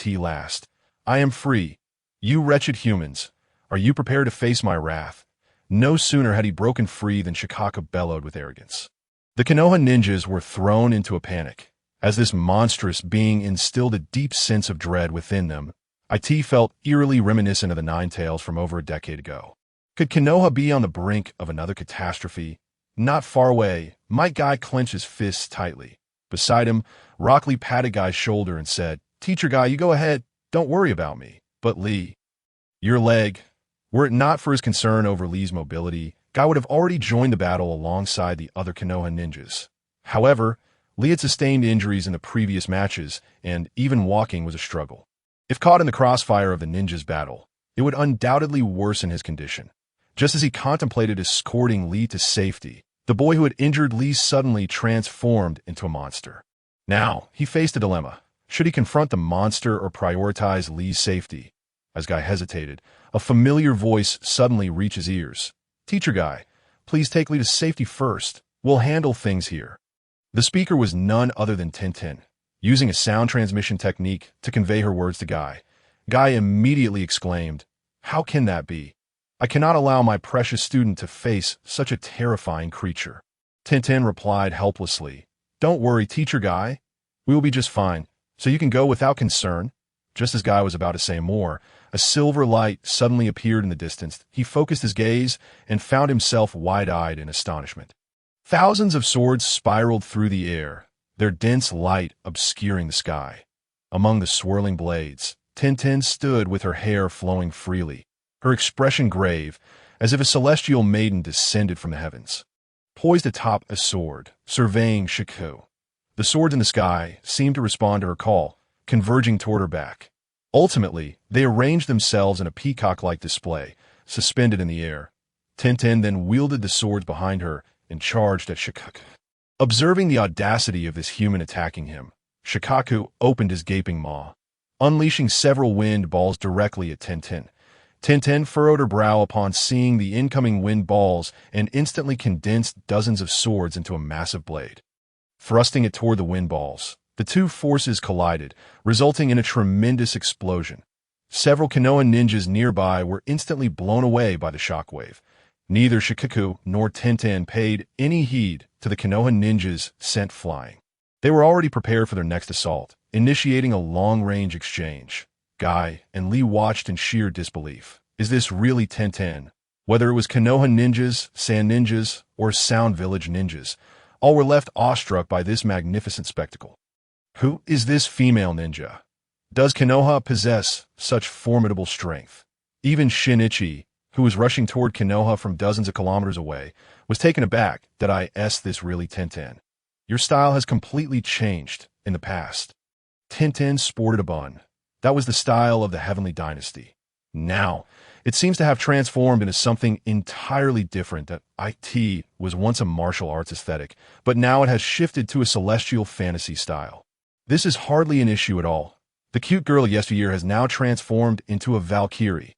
A: Last. I am free. You wretched humans, are you prepared to face my wrath? No sooner had he broken free than Shikaku bellowed with arrogance. The Konoha ninjas were thrown into a panic, as this monstrous being instilled a deep sense of dread within them. It felt eerily reminiscent of the Nine Tails from over a decade ago. Could Konoha be on the brink of another catastrophe? Not far away, Might Guy clenched his fists tightly. Beside him, Rock Lee patted Guy's shoulder and said, "Teacher Guy, you go ahead. Don't worry about me." But Lee, your leg. Were it not for his concern over Lee's mobility, Guy would have already joined the battle alongside the other Konoha ninjas. However, Lee had sustained injuries in the previous matches, and even walking was a struggle. If caught in the crossfire of the ninjas' battle, it would undoubtedly worsen his condition. Just as he contemplated escorting Lee to safety, the boy who had injured Lee suddenly transformed into a monster. Now, he faced a dilemma. Should he confront the monster or prioritize Lee's safety? As Guy hesitated, a familiar voice suddenly reached his ears. "Teacher Guy, please take Lee to safety first. We'll handle things here." The speaker was none other than Tintin, using a sound transmission technique to convey her words to Guy. Guy immediately exclaimed, "How can that be? I cannot allow my precious student to face such a terrifying creature." Tintin replied helplessly, "Don't worry, Teacher Guy. We will be just fine, so you can go without concern." Just as Guy was about to say more, a silver light suddenly appeared in the distance. He focused his gaze and found himself wide-eyed in astonishment. Thousands of swords spiraled through the air, their dense light obscuring the sky. Among the swirling blades, Tintin stood with her hair flowing freely, her expression grave, as if a celestial maiden descended from the heavens. Poised atop a sword, surveying Shikoku, the swords in the sky seemed to respond to her call, converging toward her back. Ultimately, they arranged themselves in a peacock-like display, suspended in the air. Tintin then wielded the swords behind her and charged at Shikoku. Observing the audacity of this human attacking him, Shikoku opened his gaping maw, unleashing several wind balls directly at Tintin. Tintin furrowed her brow upon seeing the incoming wind balls and instantly condensed dozens of swords into a massive blade. Thrusting it toward the wind balls, the two forces collided, resulting in a tremendous explosion. Several Konoha ninjas nearby were instantly blown away by the shockwave. Neither Shikoku nor Tintin paid any heed to the Konoha ninjas sent flying. They were already prepared for their next assault, initiating a long-range exchange. Guy and Lee watched in sheer disbelief. Is this really Tintin? Whether it was Konoha ninjas, Sand ninjas, or Sound Village ninjas, all were left awestruck by this magnificent spectacle. Who is this female ninja? Does Konoha possess such formidable strength? Even Shinichi, who was rushing toward Konoha from dozens of kilometers away, was taken aback. Is this really Tintin? Your style has completely changed in the past. Tintin sported a bun. That was the style of the Heavenly Dynasty. Now, it seems to have transformed into something entirely different. It was once a martial arts aesthetic, but now it has shifted to a celestial fantasy style. This is hardly an issue at all. The cute girl of yesteryear has now transformed into a Valkyrie.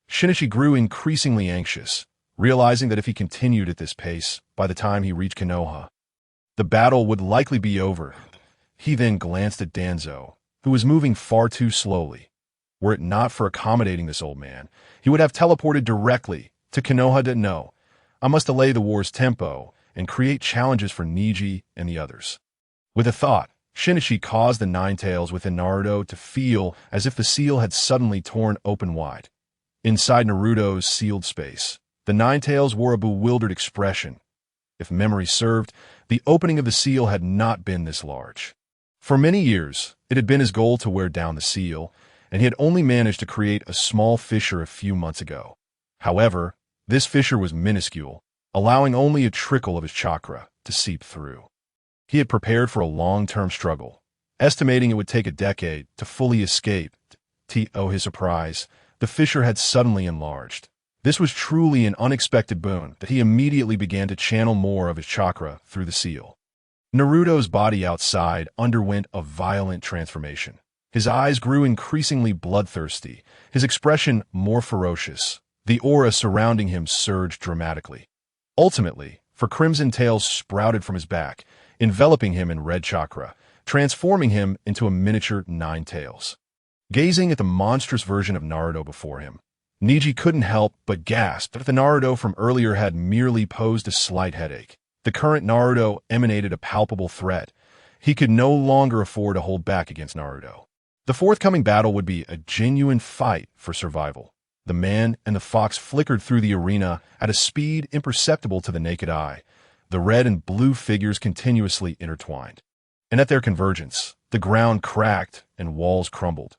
A: Shinichi grew increasingly anxious, realizing that if he continued at this pace, by the time he reached Konoha, the battle would likely be over. He then glanced at Danzo, who was moving far too slowly. Were it not for accommodating this old man, he would have teleported directly to Konoha. No, I must delay the war's tempo and create challenges for Neji and the others. With a thought, Shinichi caused the Nine Tails within Naruto to feel as if the seal had suddenly torn open wide. Inside Naruto's sealed space, the Nine Tails wore a bewildered expression. If memory served, the opening of the seal had not been this large. For many years, it had been his goal to wear down the seal, and he had only managed to create a small fissure a few months ago. However, this fissure was minuscule, allowing only a trickle of his chakra to seep through. He had prepared for a long-term struggle, estimating it would take a decade to fully escape. To his surprise, the fissure had suddenly enlarged. This was truly an unexpected boon that he immediately began to channel more of his chakra through the seal. Naruto's body outside underwent a violent transformation. His eyes grew increasingly bloodthirsty, his expression more ferocious. The aura surrounding him surged dramatically. Ultimately, crimson tails sprouted from his back, enveloping him in red chakra, transforming him into a miniature Nine Tails. Gazing at the monstrous version of Naruto before him, Neji couldn't help but gasp that the Naruto from earlier had merely posed a slight headache. The current Naruto emanated a palpable threat. He could no longer afford to hold back against Naruto. The forthcoming battle would be a genuine fight for survival. The man and the fox flickered through the arena at a speed imperceptible to the naked eye, the red and blue figures continuously intertwined. And at their convergence, the ground cracked and walls crumbled.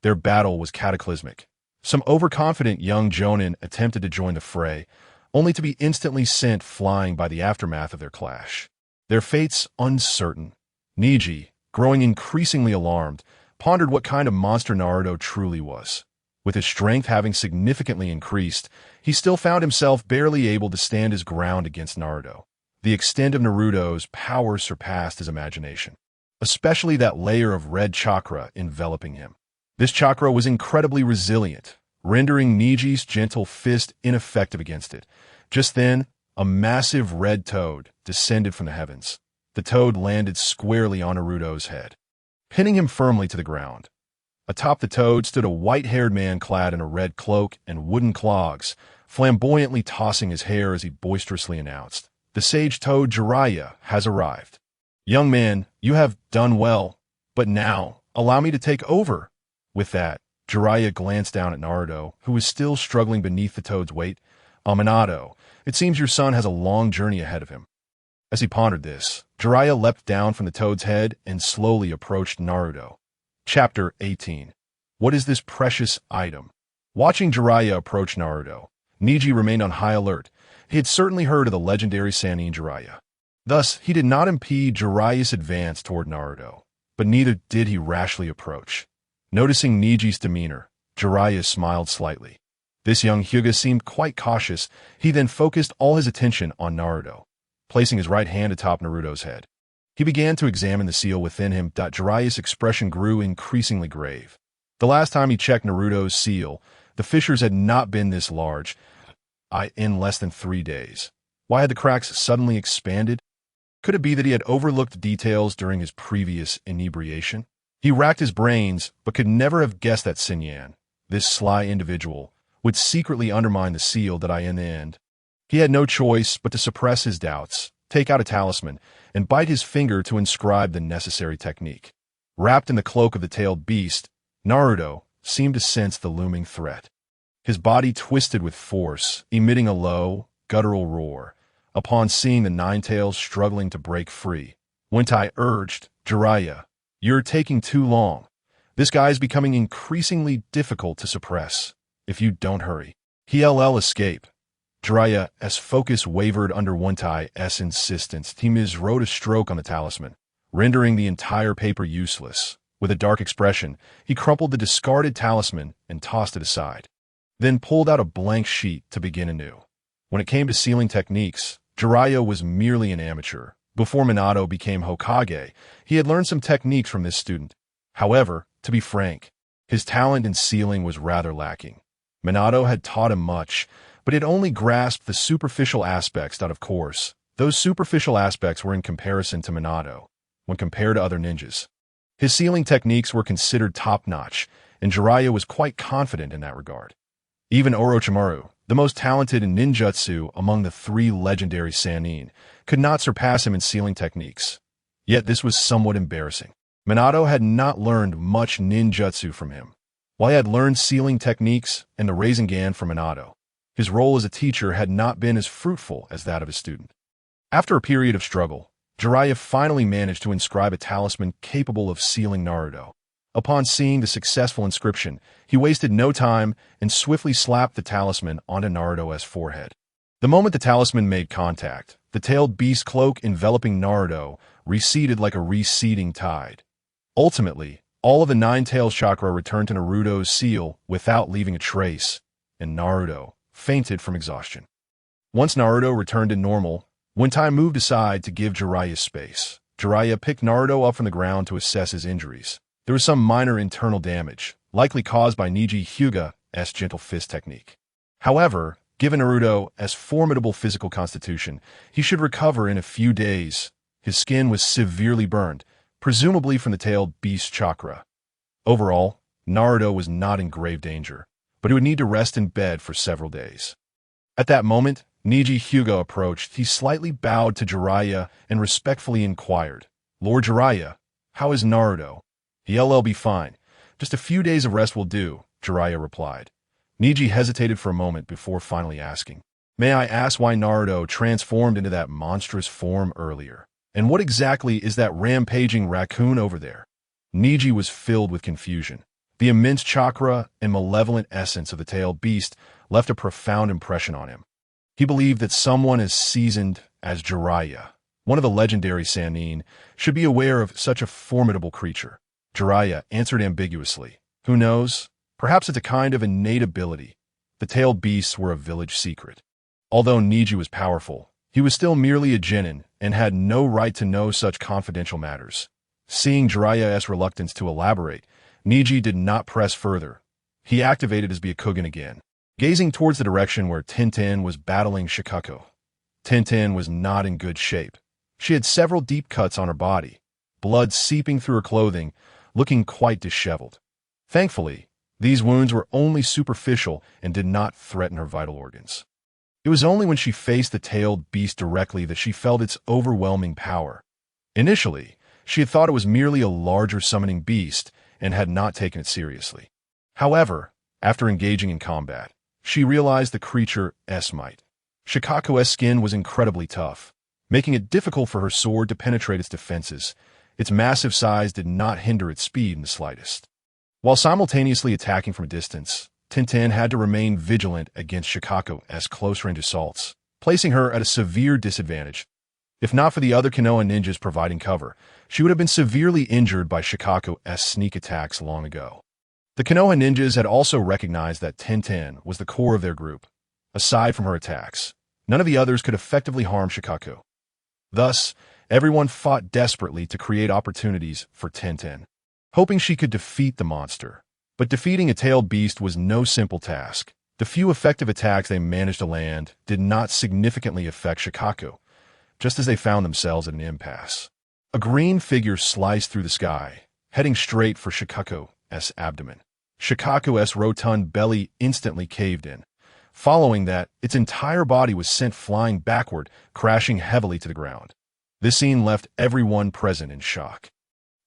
A: Their battle was cataclysmic. Some overconfident young jonin attempted to join the fray, only to be instantly sent flying by the aftermath of their clash. Their fates uncertain. Neji, growing increasingly alarmed, pondered what kind of monster Naruto truly was. With his strength having significantly increased, he still found himself barely able to stand his ground against Naruto. The extent of Naruto's power surpassed his imagination, especially that layer of red chakra enveloping him. This chakra was incredibly resilient, rendering Neji's gentle fist ineffective against it. Just then, a massive red toad descended from the heavens. The toad landed squarely on Naruto's head, pinning him firmly to the ground. Atop the toad stood a white-haired man clad in a red cloak and wooden clogs, flamboyantly tossing his hair as he boisterously announced, "The sage toad Jiraiya has arrived. Young man, you have done well, but now, allow me to take over." With that, Jiraiya glanced down at Naruto, who was still struggling beneath the toad's weight. "Minato, it seems your son has a long journey ahead of him." As he pondered this, Jiraiya leapt down from the toad's head and slowly approached Naruto. Chapter 18. What is this precious item? Watching Jiraiya approach Naruto, Neji remained on high alert. He had certainly heard of the legendary Sannin Jiraiya. Thus, he did not impede Jiraiya's advance toward Naruto, but neither did he rashly approach. Noticing Neji's demeanor, Jiraiya smiled slightly. This young Hyuga seemed quite cautious. He then focused all his attention on Naruto, placing his right hand atop Naruto's head. He began to examine the seal within him. Jiraiya's expression grew increasingly grave. The last time he checked Naruto's seal, the fissures had not been this large in less than 3 days. Why had the cracks suddenly expanded? Could it be that he had overlooked details during his previous inebriation? He racked his brains, but could never have guessed that Sinyan, this sly individual, would secretly undermine the seal in the end. He had no choice but to suppress his doubts, take out a talisman, and bite his finger to inscribe the necessary technique. Wrapped in the cloak of the tailed beast, Naruto seemed to sense the looming threat. His body twisted with force, emitting a low, guttural roar, upon seeing the Nine-Tails struggling to break free. Wentai urged, "Jiraiya, you're taking too long. This guy is becoming increasingly difficult to suppress. If you don't hurry, he'll escape." Jiraiya, as focus wavered under Wentai's insistence, he wrote a stroke on the talisman, rendering the entire paper useless. With a dark expression, he crumpled the discarded talisman and tossed it aside, then pulled out a blank sheet to begin anew. When it came to sealing techniques, Jiraiya was merely an amateur. Before Minato became Hokage, he had learned some techniques from this student. However, to be frank, his talent in sealing was rather lacking. Minato had taught him much, but he had only grasped the superficial aspects. Of course, those superficial aspects were in comparison to Minato, when compared to other ninjas. His sealing techniques were considered top-notch, and Jiraiya was quite confident in that regard. Even Orochimaru, the most talented in ninjutsu among the 3 legendary Sannin, could not surpass him in sealing techniques. Yet this was somewhat embarrassing. Minato had not learned much ninjutsu from him. While he had learned sealing techniques and the Rasengan from Minato, his role as a teacher had not been as fruitful as that of his student. After a period of struggle, Jiraiya finally managed to inscribe a talisman capable of sealing Naruto. Upon seeing the successful inscription, he wasted no time and swiftly slapped the talisman onto Naruto's forehead. The moment the talisman made contact, the tailed beast cloak enveloping Naruto receded like a receding tide. Ultimately, all of the Nine-Tails chakra returned to Naruto's seal without leaving a trace, and Naruto fainted from exhaustion. Once Naruto returned to normal, Wentai moved aside to give Jiraiya space. Jiraiya picked Naruto up from the ground to assess his injuries. There was some minor internal damage, likely caused by Neji Hyuga's gentle fist technique. However, given Naruto's formidable physical constitution, he should recover in a few days. His skin was severely burned, presumably from the tailed beast chakra. Overall, Naruto was not in grave danger, but he would need to rest in bed for several days. At that moment, Neji Hyuga approached. He slightly bowed to Jiraiya and respectfully inquired, "Lord Jiraiya, how is Naruto?" "He'll be fine. Just a few days of rest will do, Jiraiya replied. Neji hesitated for a moment before finally asking, "May I ask why Naruto transformed into that monstrous form earlier? And what exactly is that rampaging raccoon over there?" Neji was filled with confusion. The immense chakra and malevolent essence of the tailed beast left a profound impression on him. He believed that someone as seasoned as Jiraiya, one of the legendary Sannin, should be aware of such a formidable creature. Jiraiya answered ambiguously. "Who knows? Perhaps it's a kind of innate ability. The tailed beasts were a village secret." Although Neji was powerful, he was still merely a genin and had no right to know such confidential matters. Seeing Jiraiya's reluctance to elaborate, Neji did not press further. He activated his Byakugan again, gazing towards the direction where Tenten was battling Shikako. Tenten was not in good shape. She had several deep cuts on her body, blood seeping through her clothing, looking quite disheveled. Thankfully, these wounds were only superficial and did not threaten her vital organs. It was only when she faced the tailed beast directly that she felt its overwhelming power. Initially, she had thought it was merely a larger summoning beast and had not taken it seriously. However, after engaging in combat, she realized the creature's might. Shikako's skin was incredibly tough, making it difficult for her sword to penetrate its defenses. Its massive size did not hinder its speed in the slightest. While simultaneously attacking from a distance, Tenten had to remain vigilant against Shikako's close-range assaults, placing her at a severe disadvantage. If not for the other Konoha ninjas providing cover, she would have been severely injured by Shikako's sneak attacks long ago. The Konoha ninjas had also recognized that Tenten was the core of their group. Aside from her attacks, none of the others could effectively harm Shikako. Thus, everyone fought desperately to create opportunities for Tenten, hoping she could defeat the monster. But defeating a tailed beast was no simple task. The few effective attacks they managed to land did not significantly affect Shikako, just as they found themselves at an impasse. A green figure sliced through the sky, heading straight for Shikako's abdomen. Shikako's rotund belly instantly caved in. Following that, its entire body was sent flying backward, crashing heavily to the ground. This scene left everyone present in shock.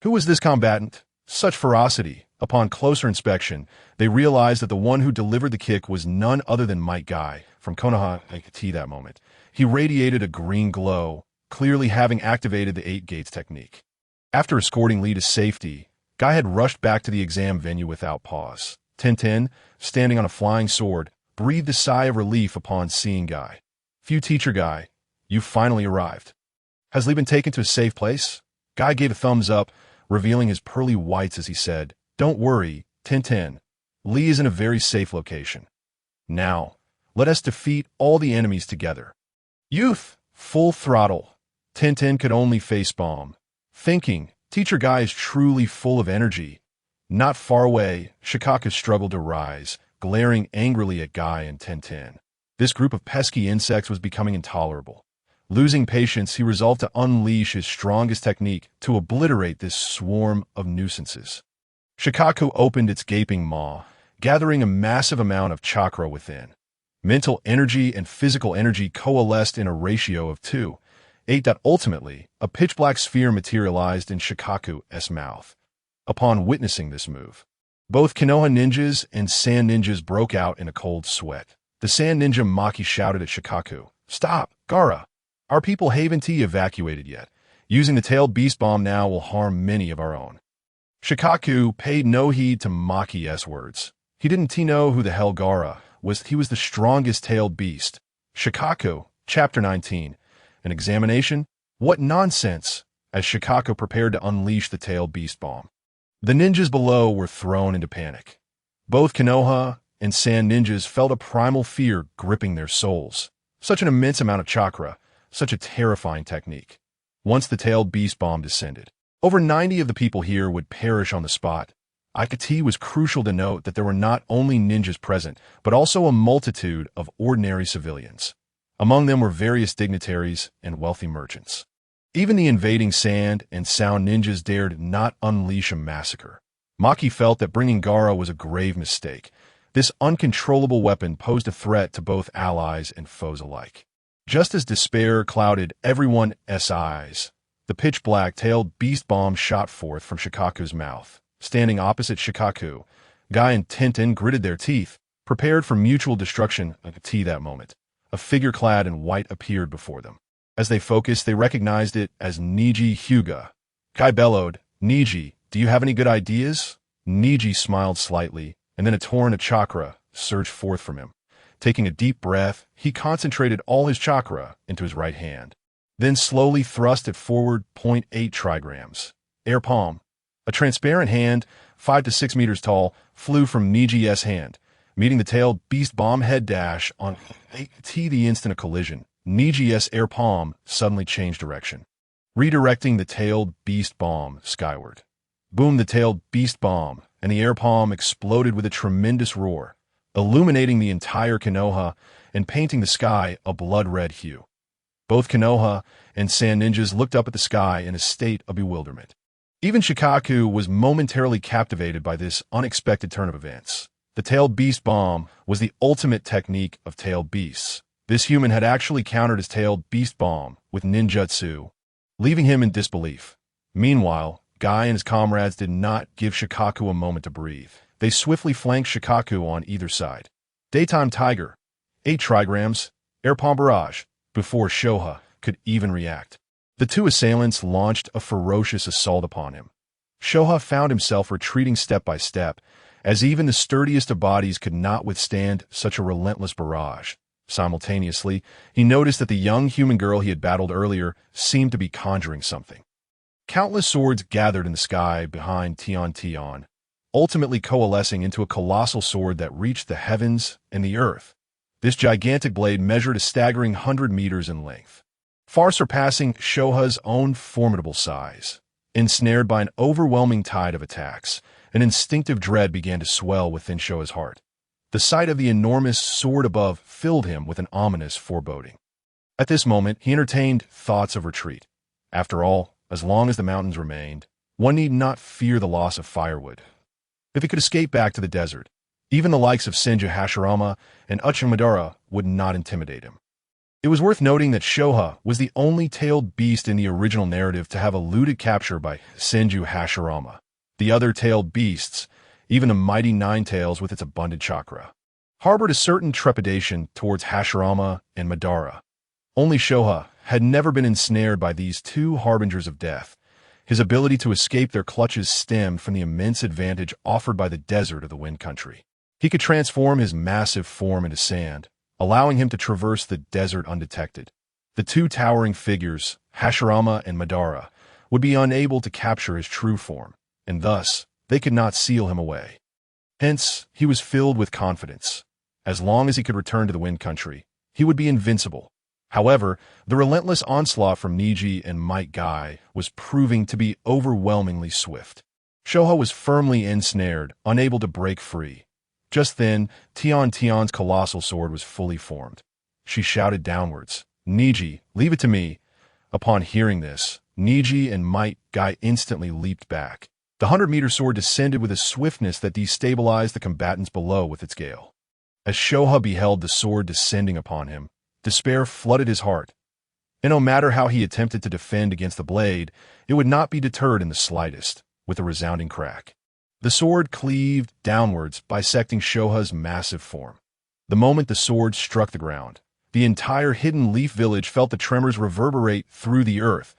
A: Who was this combatant? Such ferocity! Upon closer inspection, they realized that the one who delivered the kick was none other than Might Guy from Konoha T that moment. He radiated a green glow, clearly having activated the 8 gates technique. After escorting Lee to safety, Guy had rushed back to the exam venue without pause. Tenten, standing on a flying sword, breathed a sigh of relief upon seeing Guy. "Phew, teacher Guy, you finally arrived. Has Lee been taken to a safe place?" Guy gave a thumbs up, revealing his pearly whites as he said, "Don't worry, Tenten. Lee is in a very safe location. Now, let us defeat all the enemies together." Youth, full throttle. Tenten could only facepalm, thinking, Teacher Guy is truly full of energy. Not far away, Shikako struggled to rise, glaring angrily at Guy and Tenten. This group of pesky insects was becoming intolerable. Losing patience, he resolved to unleash his strongest technique to obliterate this swarm of nuisances. Shikako opened its gaping maw, gathering a massive amount of chakra within. Mental energy and physical energy coalesced in a ratio of 2:8. Ultimately, a pitch-black sphere materialized in Shikako's mouth. Upon witnessing this move, both Konoha ninjas and Sand ninjas broke out in a cold sweat. The Sand ninja Maki shouted at Shikako, "Stop, Gaara! Our people haven't evacuated yet. Using the tailed beast bomb now will harm many of our own." Shikako paid no heed to Maki's words. He didn't know who the hell Gaara was. He was the strongest tailed beast. Shikako, Chapter 19. An examination? What nonsense! As Shikako prepared to unleash the tailed beast bomb. The ninjas below were thrown into panic. Both Konoha and Sand ninjas felt a primal fear gripping their souls. Such an immense amount of chakra, such a terrifying technique. Once the tailed beast bomb descended, over 90 of the people here would perish on the spot. It was crucial to note that there were not only ninjas present, but also a multitude of ordinary civilians. Among them were various dignitaries and wealthy merchants. Even the invading Sand and Sound ninjas dared not unleash a massacre. Maki felt that bringing Gaara was a grave mistake. This uncontrollable weapon posed a threat to both allies and foes alike. Just as despair clouded everyone's eyes, the pitch-black tailed beast bomb shot forth from Shikako's mouth. standing opposite Shikaku. Guy and Tenten gritted their teeth, prepared for mutual destruction like a tea that moment. A figure clad in white appeared before them. As they focused, they recognized it as Niji Hyuga. Guy bellowed, "Niji, do you have any good ideas?" Niji smiled slightly, and then a torrent of chakra surged forth from him. Taking a deep breath, he concentrated all his chakra into his right hand. Then slowly thrust it forward 0.8 trigrams. Air palm. A transparent hand, 5 to 6 meters tall, flew from Niji's hand, meeting the tailed beast bomb head dash on the instant of collision. Niji's air palm suddenly changed direction, redirecting the tailed beast bomb skyward. Boom, the tailed beast bomb, and the air palm exploded with a tremendous roar, illuminating the entire Konoha and painting the sky a blood-red hue. Both Konoha and Sand Ninjas looked up at the sky in a state of bewilderment. Even Shikaku was momentarily captivated by this unexpected turn of events. The tailed beast bomb was the ultimate technique of tailed beasts. This human had actually countered his tailed beast bomb with ninjutsu, leaving him in disbelief. Meanwhile, Guy and his comrades did not give Shikaku a moment to breathe. They swiftly flanked Shikaku on either side. Daytime Tiger, 8 trigrams, air palm barrage, before Shoha could even react. The two assailants launched a ferocious assault upon him. Shoha found himself retreating step by step, as even the sturdiest of bodies could not withstand such a relentless barrage. Simultaneously, he noticed that the young human girl he had battled earlier seemed to be conjuring something. Countless swords gathered in the sky behind Tion, ultimately coalescing into a colossal sword that reached the heavens and the earth. This gigantic blade measured a staggering 100 meters in length, far surpassing Shoha's own formidable size. Ensnared by an overwhelming tide of attacks, an instinctive dread began to swell within Shoha's heart. The sight of the enormous sword above filled him with an ominous foreboding. At this moment, he entertained thoughts of retreat. After all, as long as the mountains remained, one need not fear the loss of firewood. If he could escape back to the desert, even the likes of Senju Hashirama and Uchimadara would not intimidate him. It was worth noting that Shoha was the only tailed beast in the original narrative to have eluded capture by Senju Hashirama. The other tailed beasts, even the mighty Ninetails with its abundant chakra, harbored a certain trepidation towards Hashirama and Madara. Only Shoha had never been ensnared by these two harbingers of death. His ability to escape their clutches stemmed from the immense advantage offered by the desert of the Wind Country. He could transform his massive form into sand, allowing him to traverse the desert undetected. The two towering figures, Hashirama and Madara, would be unable to capture his true form, and thus they could not seal him away. Hence, he was filled with confidence. As long as he could return to the Wind Country, he would be invincible. However, the relentless onslaught from Niji and Might Guy was proving to be overwhelmingly swift. Shoha was firmly ensnared, unable to break free. Just then, Tion's colossal sword was fully formed. She shouted downwards, "Niji, leave it to me." Upon hearing this, Niji and Might Guy instantly leaped back. The 100-meter sword descended with a swiftness that destabilized the combatants below with its gale. As Shoha beheld the sword descending upon him, despair flooded his heart. And no matter how he attempted to defend against the blade, it would not be deterred in the slightest, with a resounding crack. The sword cleaved downwards, bisecting Shoha's massive form. The moment the sword struck the ground, the entire Hidden Leaf village felt the tremors reverberate through the earth.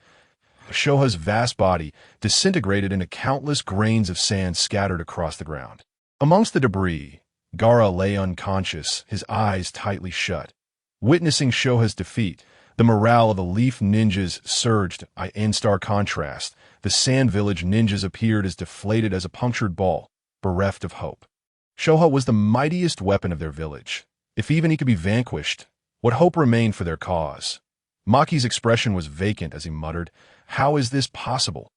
A: Shoha's vast body disintegrated into countless grains of sand scattered across the ground. Amongst the debris, Gaara lay unconscious, his eyes tightly shut. Witnessing Shoha's defeat, the morale of the Leaf ninjas surged. In stark contrast, the Sand Village ninjas appeared as deflated as a punctured ball, bereft of hope. Shoha was the mightiest weapon of their village. If even he could be vanquished, what hope remained for their cause? Maki's expression was vacant as he muttered, "How is this possible?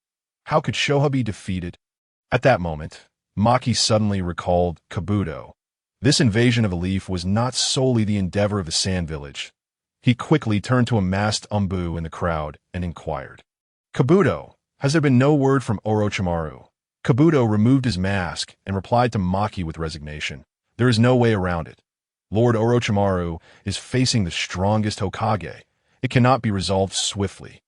A: How could Shoha be defeated?" At that moment, Maki suddenly recalled Kabuto. This invasion of a leaf was not solely the endeavor of the Sand Village. He quickly turned to a masked Umbu in the crowd and inquired, "Kabuto, has there been no word from Orochimaru?" Kabuto removed his mask and replied to Maki with resignation, "There is no way around it. Lord Orochimaru is facing the strongest Hokage. It cannot be resolved swiftly."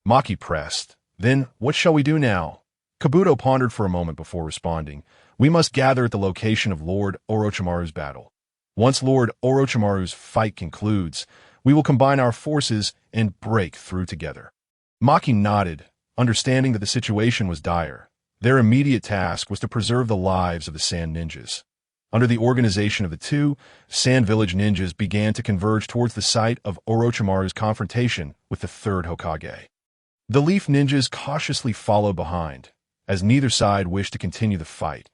A: Maki pressed, "Then what shall we do now?" Kabuto pondered for a moment before responding. We must gather at the location of Lord Orochimaru's battle. Once Lord Orochimaru's fight concludes, we will combine our forces and break through together. Maki nodded, understanding that the situation was dire. Their immediate task was to preserve the lives of the Sand Ninjas. Under the organization of the two, Sand Village ninjas began to converge towards the site of Orochimaru's confrontation with the third Hokage. The Leaf ninjas cautiously followed behind, as neither side wished to continue the fight.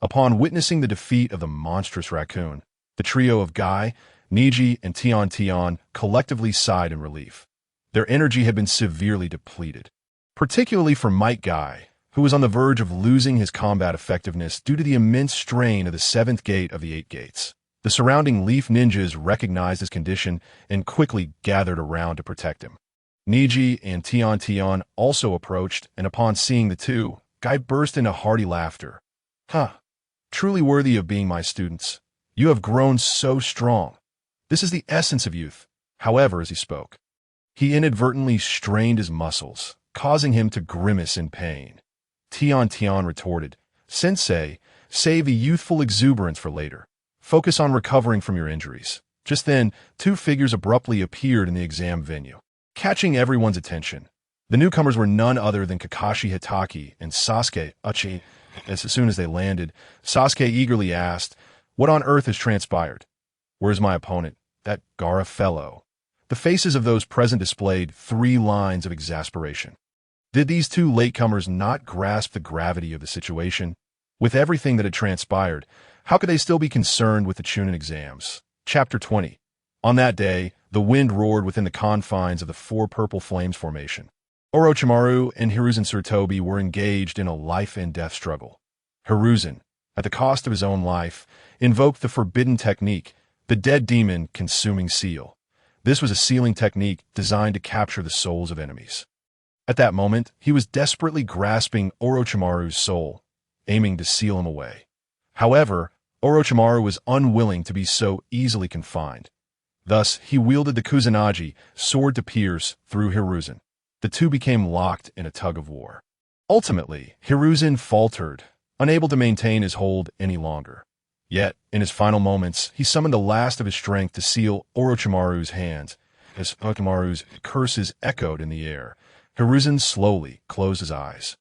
A: Upon witnessing the defeat of the monstrous raccoon, the trio of Guy, Niji, and Tian collectively sighed in relief. Their energy had been severely depleted, particularly for Might Guy, who was on the verge of losing his combat effectiveness due to the immense strain of the seventh gate of the 8 gates. The surrounding Leaf ninjas recognized his condition and quickly gathered around to protect him. Niji and Tian also approached, and upon seeing the two, Guy burst into hearty laughter. Truly worthy of being my students. You have grown so strong. This is the essence of youth. However, as he spoke, he inadvertently strained his muscles, causing him to grimace in pain. Tian retorted, Sensei, save the youthful exuberance for later. Focus on recovering from your injuries. Just then, 2 figures abruptly appeared in the exam venue, catching everyone's attention. The newcomers were none other than Kakashi Hitaki and Sasuke Uchi. As soon as they landed, Sasuke eagerly asked, What on earth has transpired? Where's my opponent? That Gaara fellow. The faces of those present displayed 3 lines of exasperation. Did these 2 latecomers not grasp the gravity of the situation? With everything that had transpired, how could they still be concerned with the Chunin exams? Chapter 20. On that day, the wind roared within the confines of the 4 Purple Flames formation. Orochimaru and Hiruzen Sarutobi were engaged in a life-and-death struggle. Hiruzen, at the cost of his own life, invoked the forbidden technique, the Dead Demon Consuming Seal. This was a sealing technique designed to capture the souls of enemies. At that moment, he was desperately grasping Orochimaru's soul, aiming to seal him away. However, Orochimaru was unwilling to be so easily confined. Thus, he wielded the Kusanagi, sword to pierce, through Hiruzen. The two became locked in a tug-of-war. Ultimately, Hiruzen faltered, unable to maintain his hold any longer. Yet, in his final moments, he summoned the last of his strength to seal Orochimaru's hands. As Orochimaru's curses echoed in the air, Hiruzen slowly closed his eyes.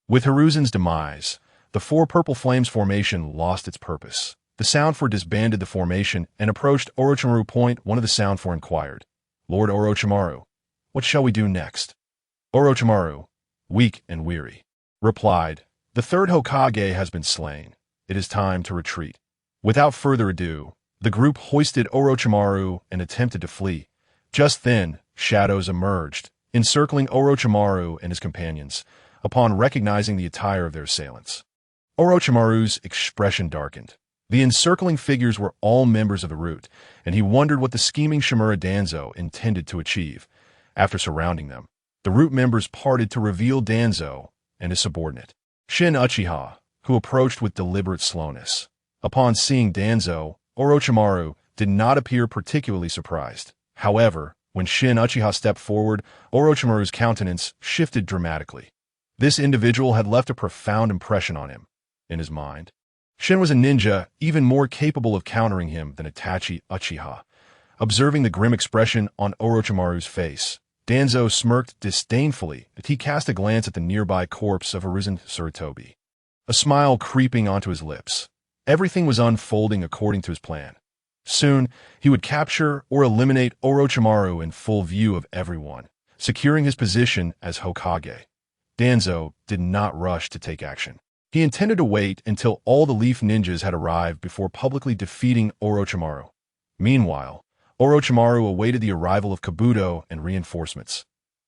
A: With Hiruzen's demise, the 4 Purple Flames formation lost its purpose. The Sound Four disbanded the formation and approached Orochimaru Point. One of the Sound Four inquired, Lord Orochimaru, what shall we do next? Orochimaru, weak and weary, replied, The third Hokage has been slain. It is time to retreat. Without further ado, the group hoisted Orochimaru and attempted to flee. Just then, shadows emerged, encircling Orochimaru and his companions, upon recognizing the attire of their assailants. Orochimaru's expression darkened. The encircling figures were all members of the Root, and he wondered what the scheming Shimura Danzo intended to achieve. After surrounding them, the Root members parted to reveal Danzo and his subordinate, Shin Uchiha, who approached with deliberate slowness. Upon seeing Danzo, Orochimaru did not appear particularly surprised. However, when Shin Uchiha stepped forward, Orochimaru's countenance shifted dramatically. This individual had left a profound impression on him. In his mind, Shin was a ninja even more capable of countering him than Itachi Uchiha. Observing the grim expression on Orochimaru's face, Danzo smirked disdainfully as he cast a glance at the nearby corpse of Hiruzen Sarutobi, a smile creeping onto his lips. Everything was unfolding according to his plan. Soon, he would capture or eliminate Orochimaru in full view of everyone, securing his position as Hokage. Danzo did not rush to take action. He intended to wait until all the Leaf ninjas had arrived before publicly defeating Orochimaru. Meanwhile, Orochimaru awaited the arrival of Kabuto and reinforcements.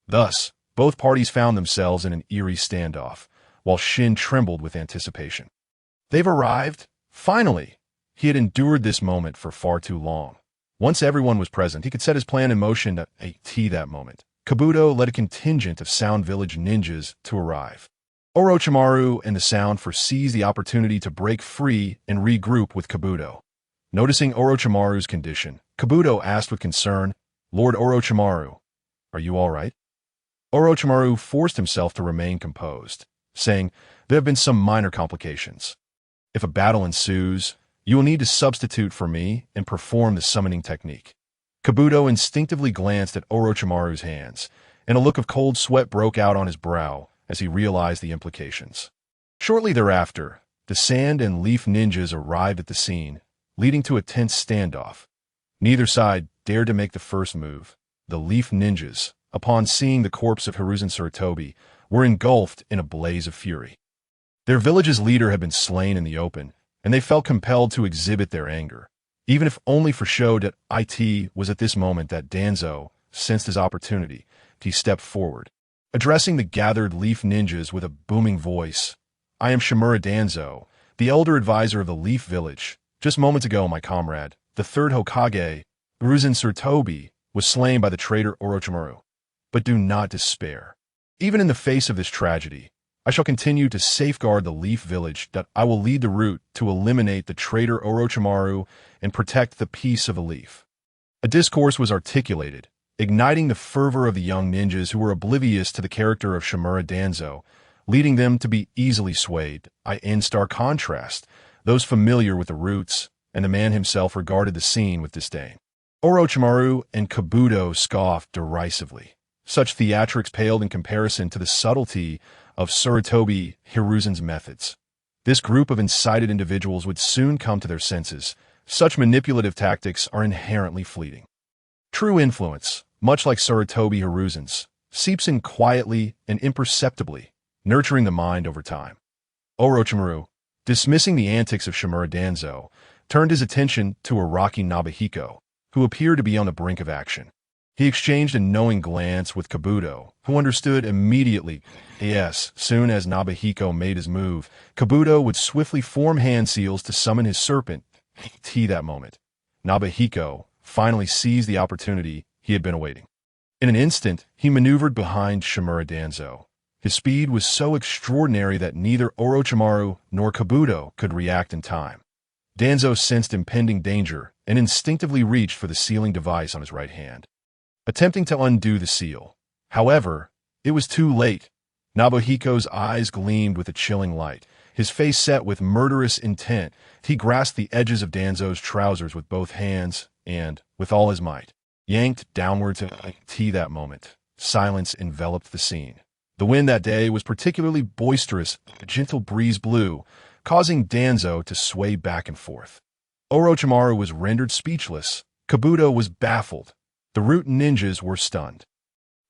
A: Thus, both parties found themselves in an eerie standoff, while Shin trembled with anticipation. They've arrived? Finally! He had endured this moment for far too long. Once everyone was present, he could set his plan in motion at that moment. Kabuto led a contingent of Sound Village ninjas to arrive. Orochimaru and the Sound Four seized the opportunity to break free and regroup with Kabuto. Noticing Orochimaru's condition, Kabuto asked with concern, Lord Orochimaru, are you all right? Orochimaru forced himself to remain composed. saying, "There have been some minor complications. If a battle ensues, you will need to substitute for me and perform the summoning technique." Kabuto instinctively glanced at Orochimaru's hands, and a look of cold sweat broke out on his brow as he realized the implications. Shortly thereafter, the Sand and Leaf ninjas arrived at the scene, leading to a tense standoff. Neither side dared to make the first move. The Leaf ninjas, upon seeing the corpse of Hiruzen Sarutobi, were engulfed in a blaze of fury. Their village's leader had been slain in the open, and they felt compelled to exhibit their anger, even if only for show. That it was at this moment that Danzo sensed his opportunity. He stepped forward, addressing the gathered Leaf ninjas with a booming voice. "I am Shimura Danzo, the elder advisor of the Leaf village. Just moments ago, my comrade, the third Hokage, Hiruzen Sarutobi, was slain by the traitor Orochimaru. But do not despair. Even in the face of this tragedy, I shall continue to safeguard the Leaf village. That I will lead the route to eliminate the traitor Orochimaru and protect the peace of the Leaf." A discourse was articulated, igniting the fervor of the young ninjas who were oblivious to the character of Shimura Danzo, leading them to be easily swayed. In stark contrast, those familiar with the roots and the man himself regarded the scene with disdain. Orochimaru and Kabuto scoffed derisively. Such theatrics paled in comparison to the subtlety of Sarutobi Hiruzen's methods. This group of incited individuals would soon come to their senses. Such manipulative tactics are inherently fleeting. True influence, much like Sarutobi Hiruzen's, seeps in quietly and imperceptibly, nurturing the mind over time. Orochimaru, dismissing the antics of Shimura Danzo, turned his attention to Araki Nobuhiko, who appeared to be on the brink of action. He exchanged a knowing glance with Kabuto, who understood immediately. Yes, soon as Nobuhiko made his move, Kabuto would swiftly form hand seals to summon his serpent. That moment, Nobuhiko finally seized the opportunity he had been awaiting. In an instant, he maneuvered behind Shimura Danzo. His speed was so extraordinary that neither Orochimaru nor Kabuto could react in time. Danzo sensed impending danger and instinctively reached for the sealing device on his right hand, attempting to undo the seal. However, it was too late. Nobuhiko's eyes gleamed with a chilling light. His face set with murderous intent. He grasped the edges of Danzo's trousers with both hands and, with all his might, yanked downward to that moment. Silence enveloped the scene. The wind that day was particularly boisterous. A gentle breeze blew, causing Danzo to sway back and forth. Orochimaru was rendered speechless. Kabuto was baffled. The Root ninjas were stunned.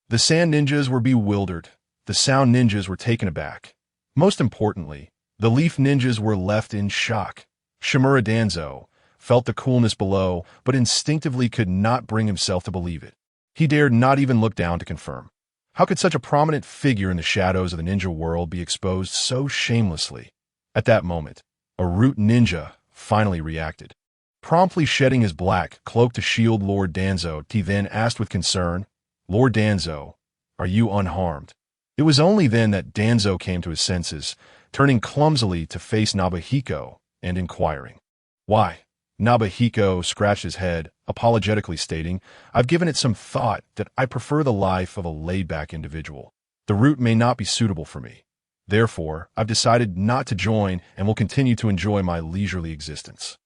A: The Sand ninjas were bewildered. The Sound ninjas were taken aback. Most importantly, the Leaf ninjas were left in shock. Shimura Danzo felt the coolness below, but instinctively could not bring himself to believe it. He dared not even look down to confirm. How could such a prominent figure in the shadows of the ninja world be exposed so shamelessly? At that moment, a Root ninja finally reacted. Promptly shedding his black cloak to shield Lord Danzo, he then asked with concern, "Lord Danzo, are you unharmed?" It was only then that Danzo came to his senses, turning clumsily to face Nobuhiko and inquiring, "Why?" Nobuhiko scratched his head, apologetically stating, "I've given it some thought that I prefer the life of a laid-back individual. The route may not be suitable for me. Therefore, I've decided not to join and will continue to enjoy my leisurely existence."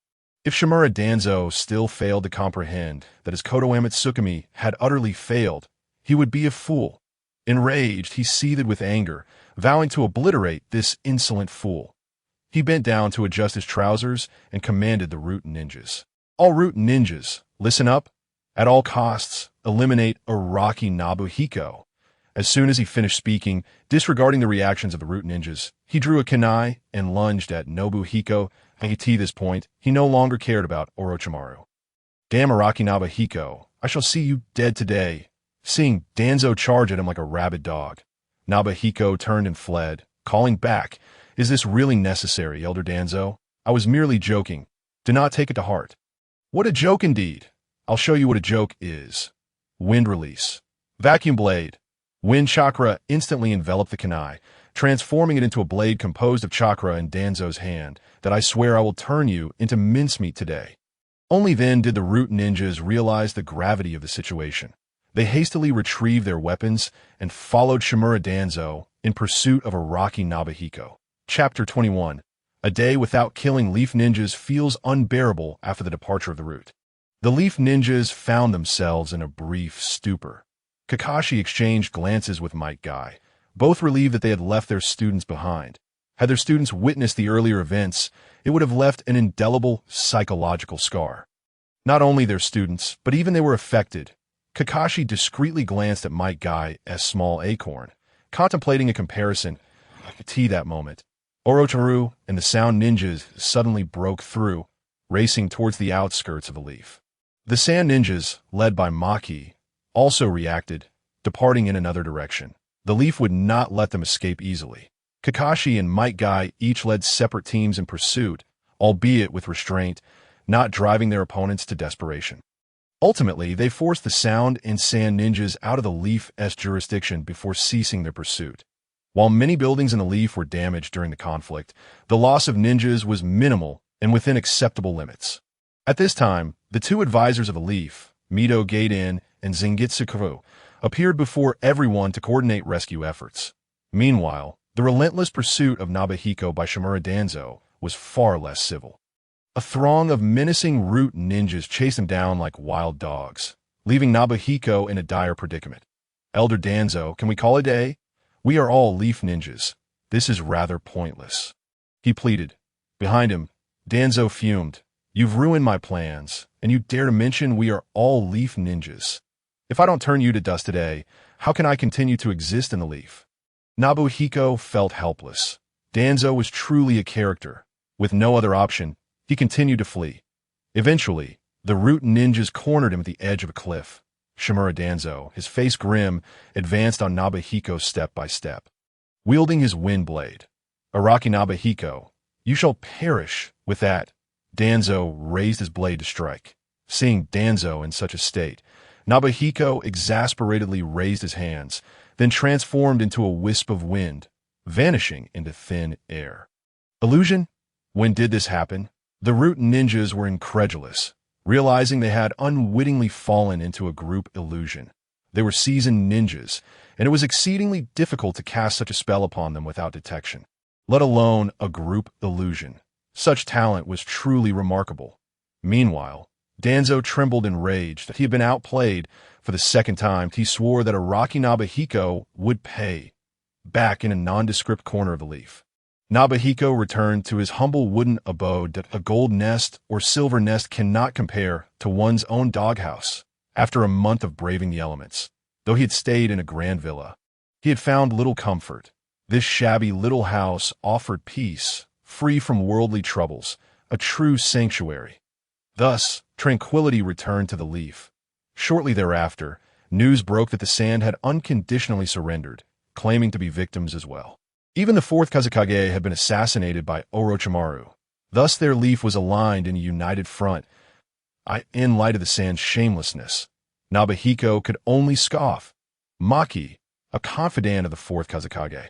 A: If Shimura Danzo still failed to comprehend that his Kotoeme Tsukumi had utterly failed, he would be a fool. Enraged, he seethed with anger, vowing to obliterate this insolent fool. He bent down to adjust his trousers and commanded the Root ninjas. "All Root ninjas, listen up. At all costs, eliminate Araki Nobuhiko." As soon as he finished speaking, disregarding the reactions of the Root ninjas, he drew a kunai and lunged at Nobuhiko. At this point, he no longer cared about Orochimaru. "Damn Araki Nobuhiko, I shall see you dead today." Seeing Danzo charge at him like a rabid dog, Nobuhiko turned and fled, calling back, "Is this really necessary, Elder Danzo? I was merely joking. Do not take it to heart." "What a joke indeed. I'll show you what a joke is." Wind release. Vacuum blade. Wind chakra instantly enveloped the kunai, transforming it into a blade composed of chakra in Danzo's hand. "That I swear I will turn you into mincemeat today." Only then did the Root ninjas realize the gravity of the situation. They hastily retrieved their weapons and followed Shimura Danzo in pursuit of Araki Nobuhiko. Chapter 21. A day without killing leaf ninjas feels unbearable after the departure of the root. The leaf ninjas found themselves in a brief stupor. Kakashi exchanged glances with Might Guy, both relieved that they had left their students behind. Had their students witnessed the earlier events, it would have left an indelible psychological scar. Not only their students, but even they were affected. Kakashi discreetly glanced at Might Guy as small acorn, contemplating a comparison to that moment. Orochimaru and the sound ninjas suddenly broke through, racing towards the outskirts of the leaf. The sand ninjas, led by Maki, also reacted, departing in another direction. The leaf would not let them escape easily. Kakashi and Might Guy each led separate teams in pursuit, albeit with restraint, not driving their opponents to desperation. Ultimately, they forced the sound and sand ninjas out of the leaf's jurisdiction before ceasing their pursuit. While many buildings in the leaf were damaged during the conflict, the loss of ninjas was minimal and within acceptable limits. At this time, the two advisors of the leaf, Mito Gaiden and Zingitsukaru, appeared before everyone to coordinate rescue efforts. Meanwhile, the relentless pursuit of Nobuhiko by Shimura Danzo was far less civil. A throng of menacing root ninjas chased him down like wild dogs, leaving Nobuhiko in a dire predicament. Elder Danzo, can we call it a day? We are all leaf ninjas. This is rather pointless, he pleaded. Behind him, Danzo fumed. You've ruined my plans, and you dare to mention we are all leaf ninjas. If I don't turn you to dust today, how can I continue to exist in the leaf? Nobuhiko felt helpless. Danzo was truly a character. With no other option, he continued to flee. Eventually, the root ninjas cornered him at the edge of a cliff. Shimura Danzo, his face grim, advanced on Nobuhiko step by step, wielding his wind blade. Araki Nobuhiko, you shall perish. With that, Danzo raised his blade to strike. Seeing Danzo in such a state, Nobuhiko exasperatedly raised his hands, then transformed into a wisp of wind, vanishing into thin air. Illusion? When did this happen? The root ninjas were incredulous, realizing they had unwittingly fallen into a group illusion. They were seasoned ninjas, and it was exceedingly difficult to cast such a spell upon them without detection, let alone a group illusion. Such talent was truly remarkable. Meanwhile, Danzo trembled in rage that he had been outplayed. For the second time, he swore that Araki Nobuhiko would pay. Back in a nondescript corner of the leaf, Nobuhiko returned to his humble wooden abode that a gold nest or silver nest cannot compare to one's own doghouse. After a month of braving the elements, though he had stayed in a grand villa, he had found little comfort. This shabby little house offered peace, free from worldly troubles, a true sanctuary. Thus, tranquility returned to the leaf. Shortly thereafter, news broke that the sand had unconditionally surrendered, claiming to be victims as well. Even the fourth Kazekage had been assassinated by Orochimaru. Thus their leaf was aligned in a united front. In light of the sand's shamelessness, Nobuhiko could only scoff. Maki, a confidant of the fourth Kazekage,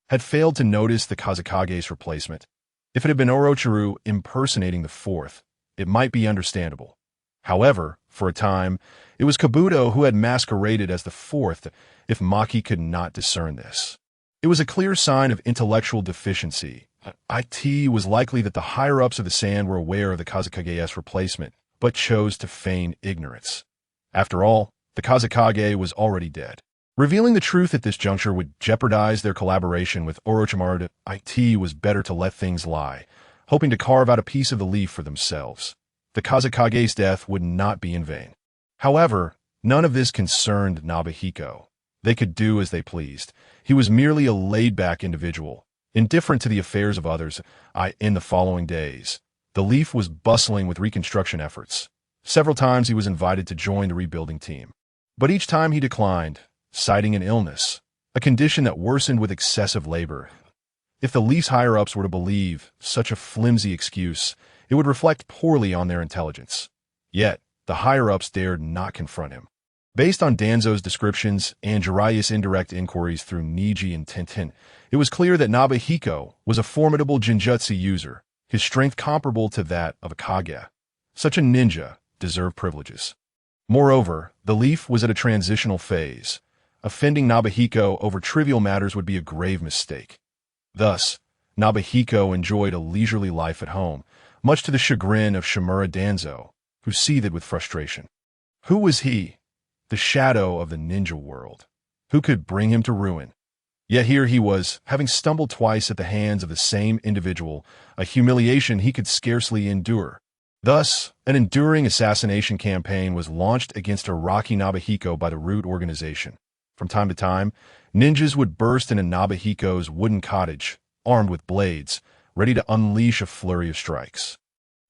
A: had failed to notice the Kazekage's replacement. If it had been Orochimaru impersonating the fourth, it might be understandable. However, for a time, it was Kabuto who had masqueraded as the fourth if Maki could not discern this. It was a clear sign of intellectual deficiency. It was likely that the higher-ups of the sand were aware of the Kazekage's replacement, but chose to feign ignorance. After all, the Kazekage was already dead. Revealing the truth at this juncture would jeopardize their collaboration with Orochimaru. It was better to let things lie, hoping to carve out a piece of the leaf for themselves. The Kazekage's death would not be in vain. However, none of this concerned Nobuhiko. They could do as they pleased. He was merely a laid-back individual, indifferent to the affairs of others. In the following days, the leaf was bustling with reconstruction efforts. Several times he was invited to join the rebuilding team, but each time he declined, citing an illness, a condition that worsened with excessive labor. If the leaf's higher-ups were to believe such a flimsy excuse, it would reflect poorly on their intelligence. Yet, the higher-ups dared not confront him. Based on Danzo's descriptions and Jiraiya's indirect inquiries through Niji and Tenten, it was clear that Nobuhiko was a formidable genjutsu user, his strength comparable to that of a Kage. Such a ninja deserved privileges. Moreover, the leaf was at a transitional phase. offending Nobuhiko over trivial matters would be a grave mistake. Thus, Nobuhiko enjoyed a leisurely life at home, much to the chagrin of Shimura Danzo, who seethed with frustration. Who was he? The shadow of the ninja world. Who could bring him to ruin? Yet here he was, having stumbled twice at the hands of the same individual, a humiliation he could scarcely endure. Thus, an enduring assassination campaign was launched against Araki Nobuhiko by the Root organization. From time to time, ninjas would burst into Nobuhiko's wooden cottage, armed with blades, ready to unleash a flurry of strikes.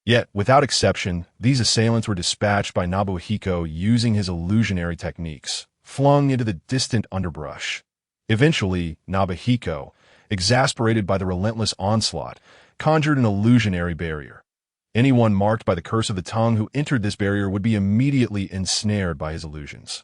A: Yet, without exception, these assailants were dispatched by Nobuhiko using his illusionary techniques, flung into the distant underbrush. Eventually, Nobuhiko, exasperated by the relentless onslaught, conjured an illusionary barrier. Anyone marked by the curse of the tongue who entered this barrier would be immediately ensnared by his illusions.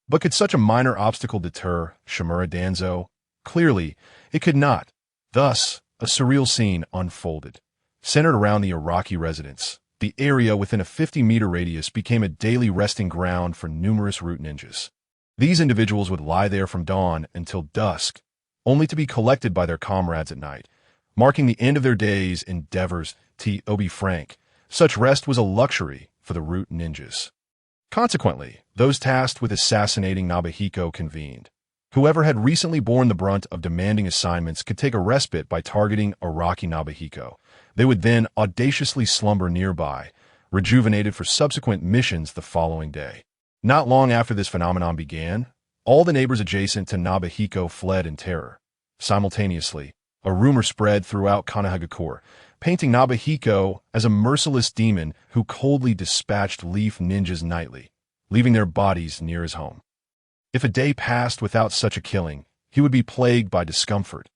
A: But could such a minor obstacle deter Shimura Danzo? Clearly, it could not. Thus, a surreal scene unfolded. Centered around the Araki residence, the area within a 50-meter radius became a daily resting ground for numerous root ninjas. These individuals would lie there from dawn until dusk, only to be collected by their comrades at night, marking the end of their day's endeavors. To be frank, such rest was a luxury for the root ninjas. Consequently, those tasked with assassinating Nobuhiko convened. Whoever had recently borne the brunt of demanding assignments could take a respite by targeting Araki Nobuhiko. They would then audaciously slumber nearby, rejuvenated for subsequent missions the following day. Not long after this phenomenon began, all the neighbors adjacent to Nobuhiko fled in terror. Simultaneously, a rumor spread throughout Konohagakure, painting Nobuhiko as a merciless demon who coldly dispatched leaf ninjas nightly, leaving their bodies near his home. If a day passed without such a killing, he would be plagued by discomfort.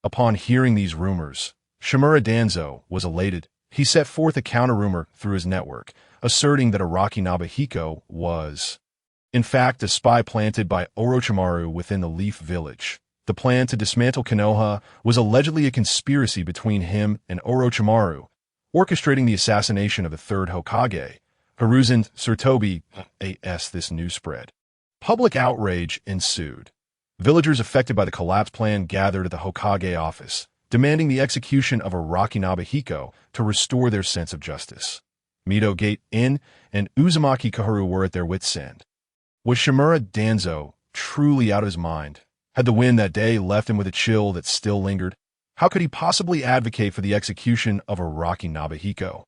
A: Upon hearing these rumors, Shimura Danzo was elated. He set forth a counter-rumor through his network, asserting that Araki Nobuhiko was, in fact, a spy planted by Orochimaru within the Leaf Village. The plan to dismantle Konoha was allegedly a conspiracy between him and Orochimaru, orchestrating the assassination of the third Hokage. Hiruzen Tsurtobi as this news spread. Public outrage ensued. Villagers affected by the collapse plan gathered at the Hokage office, demanding the execution of Araki Nobuhiko to restore their sense of justice. Mido Gate Inn and Uzumaki Kaoru were at their wits' end. Was Shimura Danzo truly out of his mind? Had the wind that day left him with a chill that still lingered? How could he possibly advocate for the execution of Araki Nobuhiko?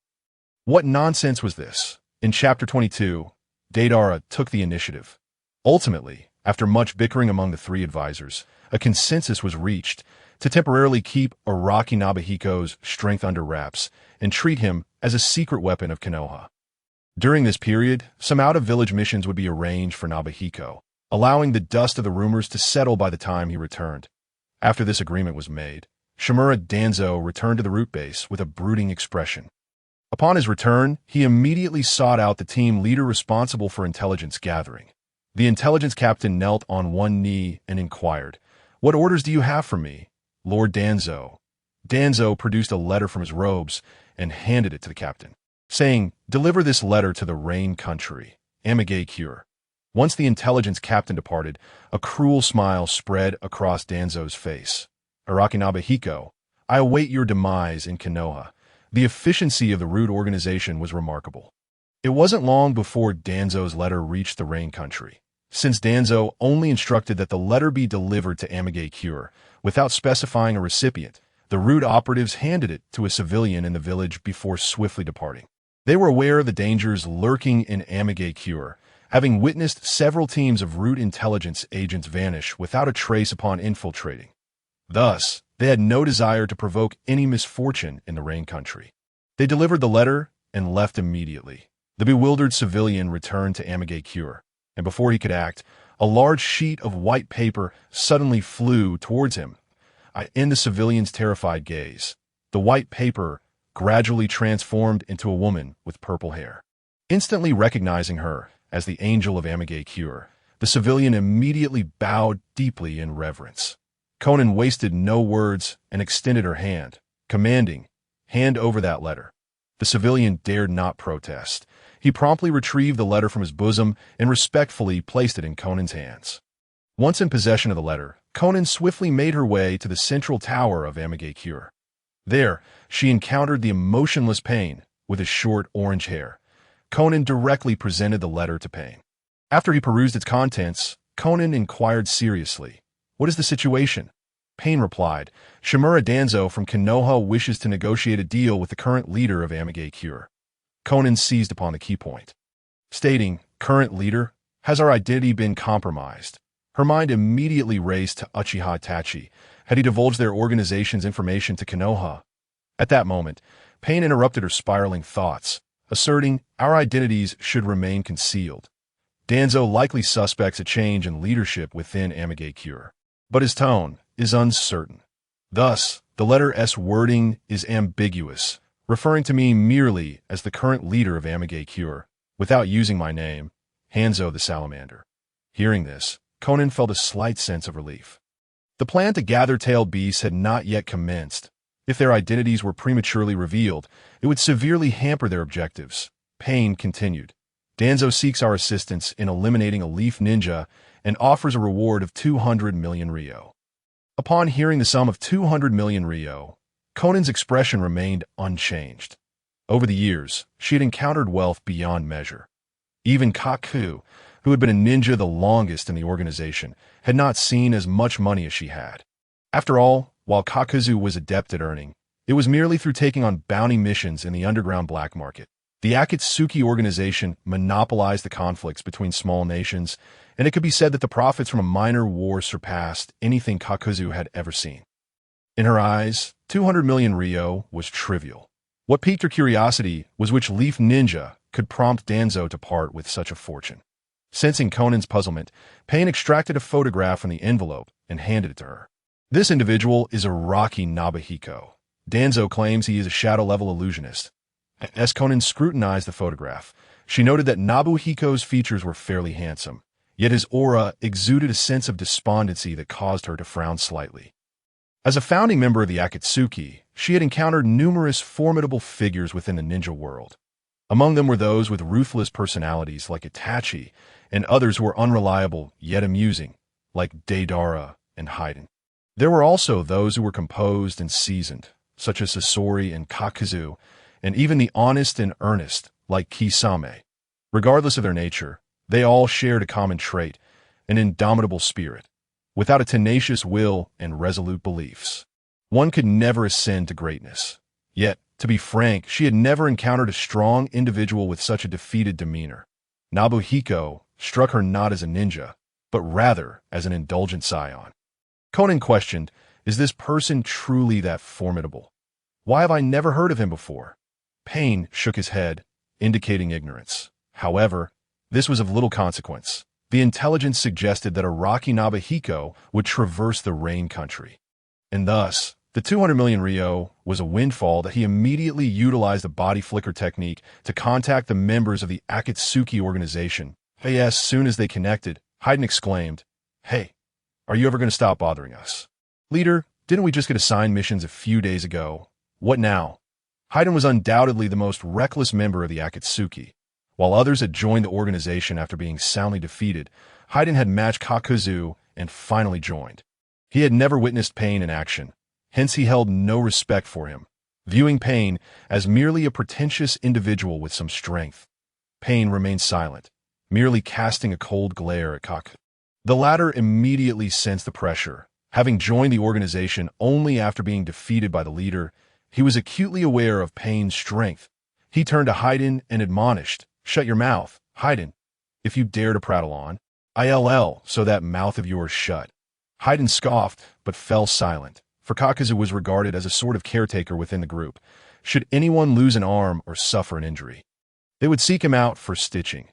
A: What nonsense was this? In Chapter 22, Deidara took the initiative. Ultimately, after much bickering among the three advisors, a consensus was reached to temporarily keep Araki Nobuhiko's strength under wraps and treat him as a secret weapon of Konoha. During this period, some out-of-village missions would be arranged for Nobuhiko, allowing the dust of the rumors to settle by the time he returned. After this agreement was made, Shimura Danzo returned to the root base with a brooding expression. Upon his return, he immediately sought out the team leader responsible for intelligence gathering. The intelligence captain knelt on one knee and inquired, "What orders do you have for me, Lord Danzo?" Danzo produced a letter from his robes and handed it to the captain, saying, "Deliver this letter to the Rain Country, Amage Cure." Once the intelligence captain departed, a cruel smile spread across Danzo's face. "Araki Nobuhiko, I await your demise in Konoha." The efficiency of the Root organization was remarkable. It wasn't long before Danzo's letter reached the Rain Country. Since Danzo only instructed that the letter be delivered to Amage Cure, without specifying a recipient, the Root operatives handed it to a civilian in the village before swiftly departing. They were aware of the dangers lurking in Amage Cure, having witnessed several teams of Root intelligence agents vanish without a trace upon infiltrating. Thus, they had no desire to provoke any misfortune in the Rain Country. They delivered the letter and left immediately. The bewildered civilian returned to Amage Cure, and before he could act, a large sheet of white paper suddenly flew towards him. In the civilian's terrified gaze, the white paper gradually transformed into a woman with purple hair. Instantly recognizing her as the angel of Amage Cure, the civilian immediately bowed deeply in reverence. Conan wasted no words and extended her hand, commanding, "Hand over that letter." The civilian dared not protest. He promptly retrieved the letter from his bosom and respectfully placed it in Conan's hands. Once in possession of the letter, Conan swiftly made her way to the central tower of Amigakure. There, she encountered the emotionless Pain, with his short orange hair. Conan directly presented the letter to Pain. After he perused its contents, Conan inquired seriously, "What is the situation?" Pain replied, "Shimura Danzo from Konoha wishes to negotiate a deal with the current leader of Amigakure." Conan seized upon the key point, stating, "Current leader? Has our identity been compromised?" Her mind immediately raced to Uchiha Itachi. Had he divulged their organization's information to Konoha? At that moment, Pain interrupted her spiraling thoughts, asserting, "Our identities should remain concealed." Danzo likely suspects a change in leadership within Amigakure, but his tone is uncertain. Thus, the letter S wording is ambiguous, referring to me merely as the current leader of Amigakure, without using my name, Hanzo the Salamander. Hearing this, Conan felt a slight sense of relief. The plan to gather tailed beasts had not yet commenced. If their identities were prematurely revealed, it would severely hamper their objectives. Pain continued. Danzo seeks our assistance in eliminating a leaf ninja and offers a reward of 200 million ryo. Upon hearing the sum of 200 million ryo, Conan's expression remained unchanged. Over the years, she had encountered wealth beyond measure. Even Kaku, who had been a ninja the longest in the organization, had not seen as much money as she had. After all, while Kakuzu was adept at earning, it was merely through taking on bounty missions in the underground black market. The Akatsuki organization monopolized the conflicts between small nations, and it could be said that the profits from a minor war surpassed anything Kakuzu had ever seen. In her eyes, 200 million ryo was trivial. What piqued her curiosity was which leaf ninja could prompt Danzo to part with such a fortune. Sensing Conan's puzzlement, Pain extracted a photograph from the envelope and handed it to her. This individual is Araki Nobuhiko. Danzo claims he is a shadow-level illusionist. As Conan scrutinized the photograph, she noted that Nobuhiko's features were fairly handsome, yet his aura exuded a sense of despondency that caused her to frown slightly. As a founding member of the Akatsuki, she had encountered numerous formidable figures within the ninja world. Among them were those with ruthless personalities like Itachi, and others who were unreliable yet amusing, like Deidara and Haiden. There were also those who were composed and seasoned, such as Sasori and Kakuzu, and even the honest and earnest, like Kisame. Regardless of their nature, they all shared a common trait, an indomitable spirit. Without a tenacious will and resolute beliefs, one could never ascend to greatness. Yet, to be frank, she had never encountered a strong individual with such a defeated demeanor. Nobuhiko struck her not as a ninja, but rather as an indulgent scion. Conan questioned, "Is this person truly that formidable? Why have I never heard of him before?" Pain shook his head, indicating ignorance. However, this was of little consequence. The intelligence suggested that Araki Nobuhiko would traverse the rain country. And thus, the 200 million ryo was a windfall that he immediately utilized the body flicker technique to contact the members of the Akatsuki organization. As soon as they connected, Haiden exclaimed, "Hey, are you ever going to stop bothering us? Leader, didn't we just get assigned missions a few days ago? What now?" Haiden was undoubtedly the most reckless member of the Akatsuki. While others had joined the organization after being soundly defeated, Haiden had matched Kakuzu and finally joined. He had never witnessed Pain in action, hence he held no respect for him, viewing Pain as merely a pretentious individual with some strength. Pain remained silent, merely casting a cold glare at Kaku. The latter immediately sensed the pressure. Having joined the organization only after being defeated by the leader, he was acutely aware of Pain's strength. He turned to Haiden and admonished, "Shut your mouth, Haiden. If you dare to prattle on, ILL, so that mouth of yours shut." Haiden scoffed, but fell silent, for Kakuzu was regarded as a sort of caretaker within the group. Should anyone lose an arm or suffer an injury, they would seek him out for stitching.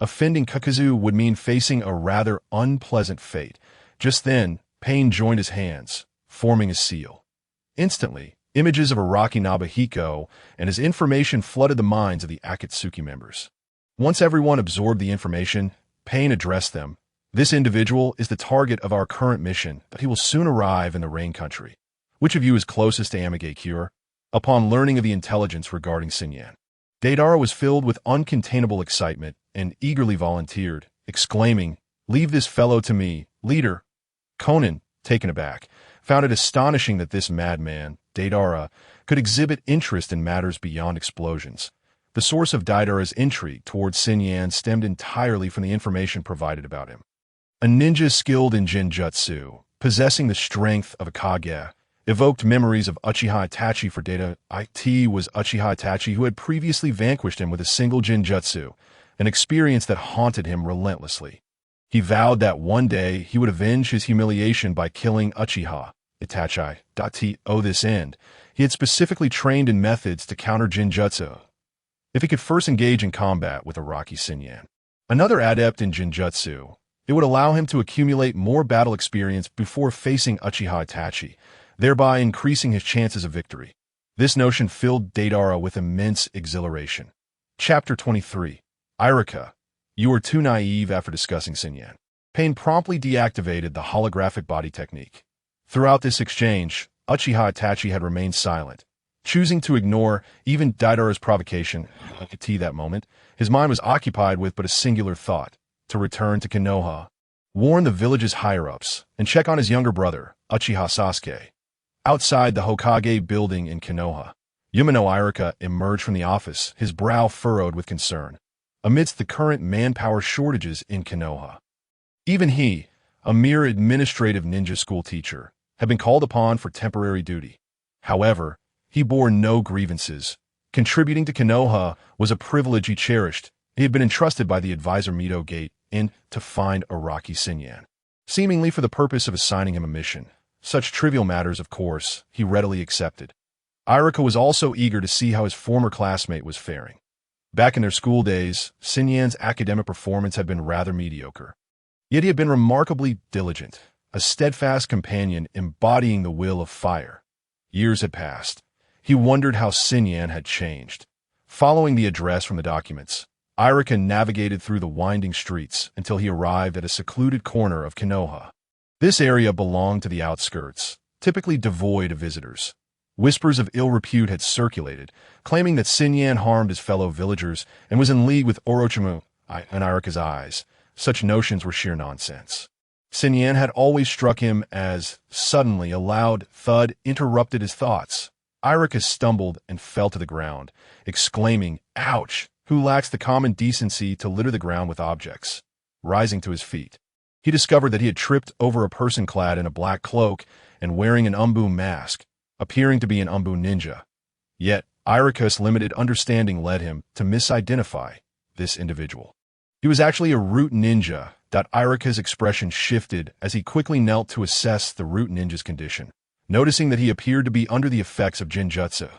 A: Offending Kakuzu would mean facing a rather unpleasant fate. Just then, Pain joined his hands, forming a seal. Instantly, images of Araki Nobuhiko and his information flooded the minds of the Akatsuki members. Once everyone absorbed the information, Pain addressed them. "This individual is the target of our current mission, but he will soon arrive in the Rain Country. Which of you is closest to Amigakure?" Upon learning of the intelligence regarding Sinyan, Deidara was filled with uncontainable excitement and eagerly volunteered, exclaiming, "Leave this fellow to me, Leader, Conan, taken aback, found it astonishing that this madman, Deidara, could exhibit interest in matters beyond explosions. The source of Deidara's intrigue towards Xinyan stemmed entirely from the information provided about him. A ninja skilled in Jinjutsu, possessing the strength of a Kage, evoked memories of Uchiha Itachi for Data. It was Uchiha Itachi who had previously vanquished him with a single Jinjutsu, an experience that haunted him relentlessly. He vowed that one day he would avenge his humiliation by killing Uchiha Itachi. To this end, he had specifically trained in methods to counter Jinjutsu, if he could first engage in combat with Araki Xinyan. Another adept in Jinjutsu, it would allow him to accumulate more battle experience before facing Uchiha Itachi, thereby increasing his chances of victory. This notion filled Deidara with immense exhilaration. Chapter 23. Irika, you were too naive after discussing Xinyan. Pain promptly deactivated the holographic body technique. Throughout this exchange, Uchiha Itachi had remained silent, choosing to ignore even Deidara's provocation. At that moment, his mind was occupied with but a singular thought: to return to Konoha, warn the village's higher-ups, and check on his younger brother, Uchiha Sasuke. Outside the Hokage building in Konoha, Yumino Irika emerged from the office, his brow furrowed with concern. Amidst the current manpower shortages in Konoha, even he, a mere administrative ninja school teacher, had been called upon for temporary duty. However, he bore no grievances. Contributing to Konoha was a privilege he cherished. He had been entrusted by the advisor Mito Gate to find Araki Xinyan, seemingly for the purpose of assigning him a mission. Such trivial matters, of course, he readily accepted. Irika was also eager to see how his former classmate was faring. Back in their school days, Xinyan's academic performance had been rather mediocre. Yet he had been remarkably diligent, a steadfast companion embodying the will of fire. Years had passed. He wondered how Xinyan had changed. Following the address from the documents, Irika navigated through the winding streets until he arrived at a secluded corner of Konoha. This area belonged to the outskirts, typically devoid of visitors. Whispers of ill repute had circulated, claiming that Xinyan harmed his fellow villagers and was in league with Orochimaru. In Irika's eyes, such notions were sheer nonsense. Xinyan had always struck him as suddenly a loud thud interrupted his thoughts. Irika stumbled and fell to the ground, exclaiming, "Ouch! Who lacks the common decency to litter the ground with objects?" Rising to his feet, he discovered that he had tripped over a person clad in a black cloak and wearing an umbu mask, appearing to be an umbu ninja. Yet, Irika's limited understanding led him to misidentify this individual. He was actually a root ninja. Irika's expression shifted as he quickly knelt to assess the root ninja's condition. Noticing that he appeared to be under the effects of Jinjutsu,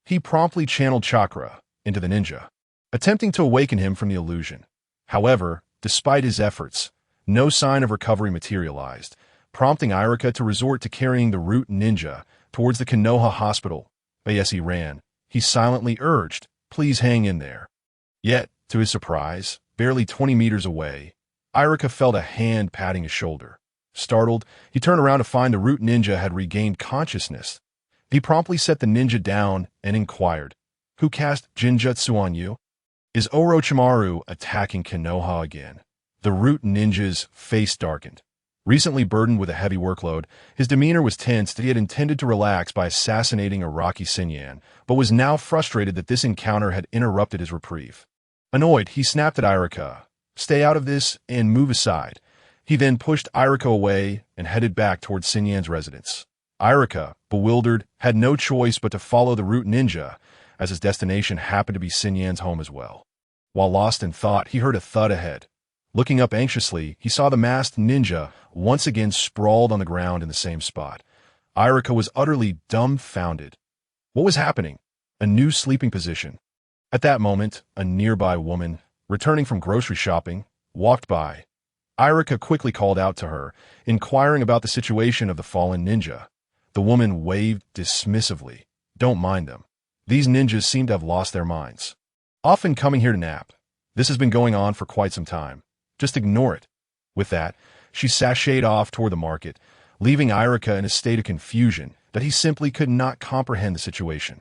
A: he promptly channeled chakra into the ninja, attempting to awaken him from the illusion. However, despite his efforts, no sign of recovery materialized, prompting Irika to resort to carrying the root ninja towards the Konoha hospital. As he ran, he silently urged, "Please hang in there." Yet, to his surprise, barely 20 meters away, Irika felt a hand patting his shoulder. Startled, he turned around to find the root ninja had regained consciousness. He promptly set the ninja down and inquired, "Who cast Jinjutsu on you? Is Orochimaru attacking Konoha again?" The root ninja's face darkened. Recently burdened with a heavy workload, his demeanor was tense that he had intended to relax by assassinating Araki Xinyan, but was now frustrated that this encounter had interrupted his reprieve. Annoyed, he snapped at Irika, "Stay out of this and move aside." He then pushed Irika away and headed back towards Xinyan's residence. Irika, bewildered, had no choice but to follow the root ninja, as his destination happened to be Xinyan's home as well. While lost in thought, he heard a thud ahead. Looking up anxiously, he saw the masked ninja once again sprawled on the ground in the same spot. Irika was utterly dumbfounded. What was happening? A new sleeping position. At that moment, a nearby woman, returning from grocery shopping, walked by. Irika quickly called out to her, inquiring about the situation of the fallen ninja. The woman waved dismissively. "Don't mind them. These ninjas seem to have lost their minds. Often coming here to nap. This has been going on for quite some time. Just ignore it." With that, she sashayed off toward the market, leaving Irika in a state of confusion that he simply could not comprehend the situation.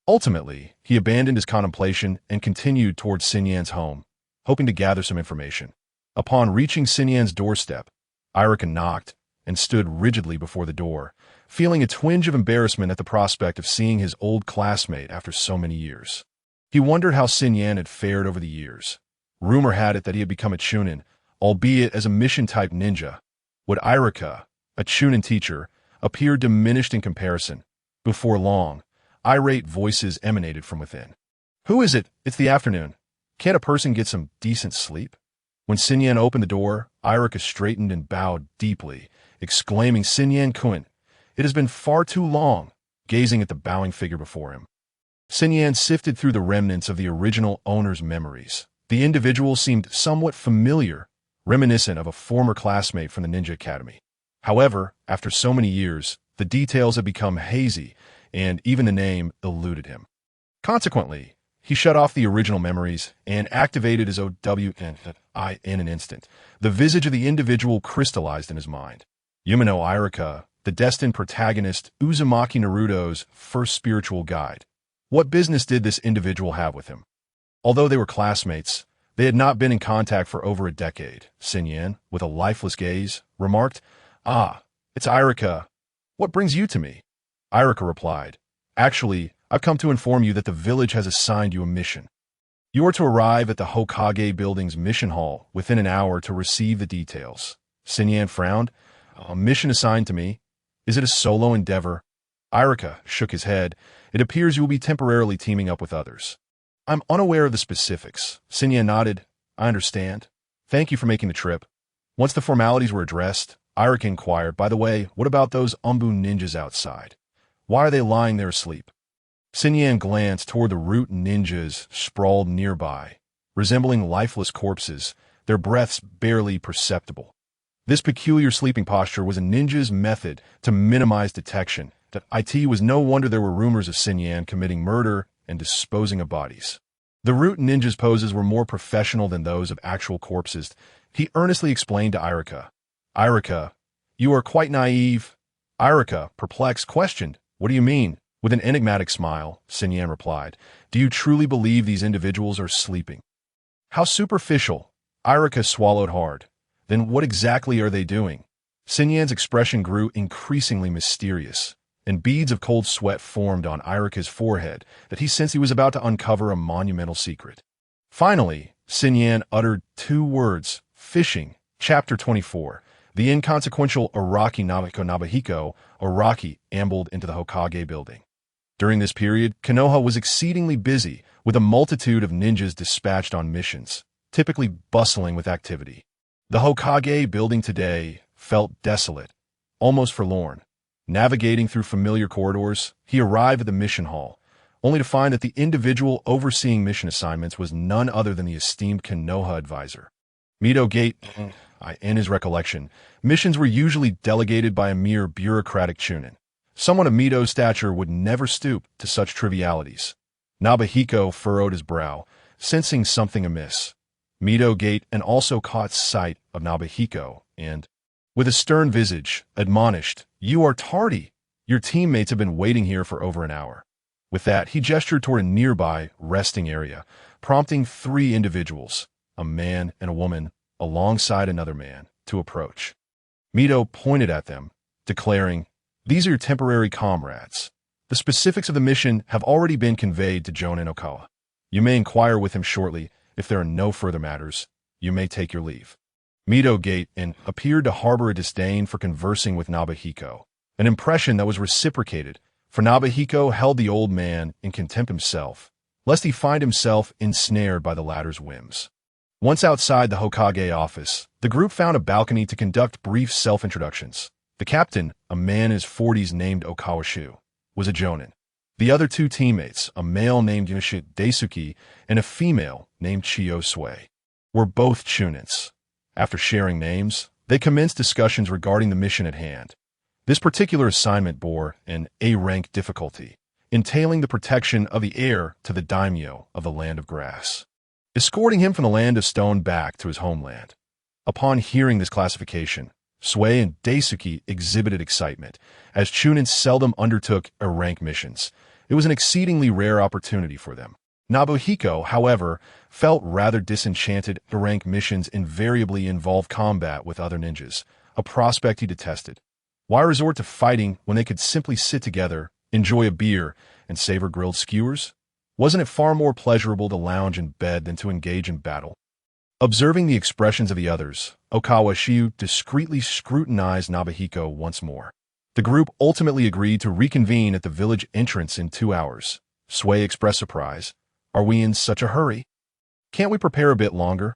A: Ultimately, he abandoned his contemplation and continued towards Xinyan's home, hoping to gather some information. Upon reaching Xinyan's doorstep, Irika knocked and stood rigidly before the door, feeling a twinge of embarrassment at the prospect of seeing his old classmate after so many years. He wondered how Sun Yan had fared over the years. Rumor had it that he had become a Chunin, albeit as a mission-type ninja. Would Irika, a Chunin teacher, appear diminished in comparison? Before long, irate voices emanated from within. "Who is it? It's the afternoon. Can't a person get some decent sleep?" When Sun Yan opened the door, Irika straightened and bowed deeply, exclaiming, "Sun Yan-kun, it has been far too long," gazing at the bowing figure before him. Sun Yan sifted through the remnants of the original owner's memories. The individual seemed somewhat familiar, reminiscent of a former classmate from the Ninja Academy. However, after so many years, the details had become hazy, and even the name eluded him. Consequently, he shut off the original memories and activated his OWN in an instant. The visage of the individual crystallized in his mind. Yumino Irika, the destined protagonist, Uzumaki Naruto's first spiritual guide. What business did this individual have with him? Although they were classmates, they had not been in contact for over a decade. Sun Yan, with a lifeless gaze, remarked, "Ah, it's Irika. What brings you to me?" Irika replied, "Actually, I've come to inform you that the village has assigned you a mission. You are to arrive at the Hokage building's mission hall within an hour to receive the details." Sun Yan frowned. "A mission assigned to me? Is it a solo endeavor?" Irika shook his head. "It appears you will be temporarily teaming up with others." "I'm unaware of the specifics." Sun Yan nodded. "I understand. Thank you for making the trip." Once the formalities were addressed, Irika inquired, "By the way, what about those Umbu ninjas outside? Why are they lying there asleep?" Sun Yan glanced toward the root ninjas sprawled nearby, resembling lifeless corpses, their breaths barely perceptible. This peculiar sleeping posture was a ninja's method to minimize detection. It was no wonder there were rumors of Sun Yan committing murder and disposing of bodies. The root ninjas' poses were more professional than those of actual corpses. He earnestly explained to Irika, "Irika, you are quite naive." Irika, perplexed, questioned, "What do you mean?" With an enigmatic smile, Sun Yan replied, "Do you truly believe these individuals are sleeping?" "How superficial." Irika swallowed hard. "Then what exactly are they doing?" Sun Yan's expression grew increasingly mysterious, and beads of cold sweat formed on Irika's forehead that he sensed he was about to uncover a monumental secret. Finally, Sun Yan uttered two words, "Fishing." Chapter 24. The inconsequential Araki Nobuhiko, Araki, ambled into the Hokage building. During this period, Konoha was exceedingly busy, with a multitude of ninjas dispatched on missions, typically bustling with activity. The Hokage building today felt desolate, almost forlorn. Navigating through familiar corridors, he arrived at the mission hall, only to find that the individual overseeing mission assignments was none other than the esteemed Konoha advisor. Mito Gate, in his recollection, missions were usually delegated by a mere bureaucratic chunin. Someone of Mito's stature would never stoop to such trivialities. Nobuhiko furrowed his brow, sensing something amiss. Mito Gate and also caught sight of Nobuhiko and, with a stern visage, admonished, "You are tardy. Your teammates have been waiting here for over an hour." With that, he gestured toward a nearby resting area, prompting three individuals, a man and a woman, alongside another man, to approach. Mito pointed at them, declaring, "These are your temporary comrades. The specifics of the mission have already been conveyed to Jonin Okawa. You may inquire with him shortly. If there are no further matters, you may take your leave." Mito Gate appeared to harbor a disdain for conversing with Nobuhiko, an impression that was reciprocated, for Nobuhiko held the old man in contempt himself, lest he find himself ensnared by the latter's whims. Once outside the Hokage office, the group found a balcony to conduct brief self-introductions. The captain, a man in his 40s named Okawashu, was a Jonin. The other two teammates, a male named Yoshi Daisuke and a female named Chiyo Sui, were both Chunins. After sharing names, they commenced discussions regarding the mission at hand. This particular assignment bore an A-rank difficulty, entailing the protection of the heir to the daimyo of the Land of Grass, escorting him from the Land of Stone back to his homeland. Upon hearing this classification, Sui and Daisuke exhibited excitement, as Chunin seldom undertook A-rank missions. It was an exceedingly rare opportunity for them. Nobuhiko, however, felt rather disenchanted. The rank missions invariably involve combat with other ninjas, a prospect he detested. Why resort to fighting when they could simply sit together, enjoy a beer, and savor grilled skewers? Wasn't it far more pleasurable to lounge in bed than to engage in battle? Observing the expressions of the others, Okawa Shiu discreetly scrutinized Nobuhiko once more. The group ultimately agreed to reconvene at the village entrance in 2 hours. Sui expressed surprise. Are we in such a hurry? Can't we prepare a bit longer?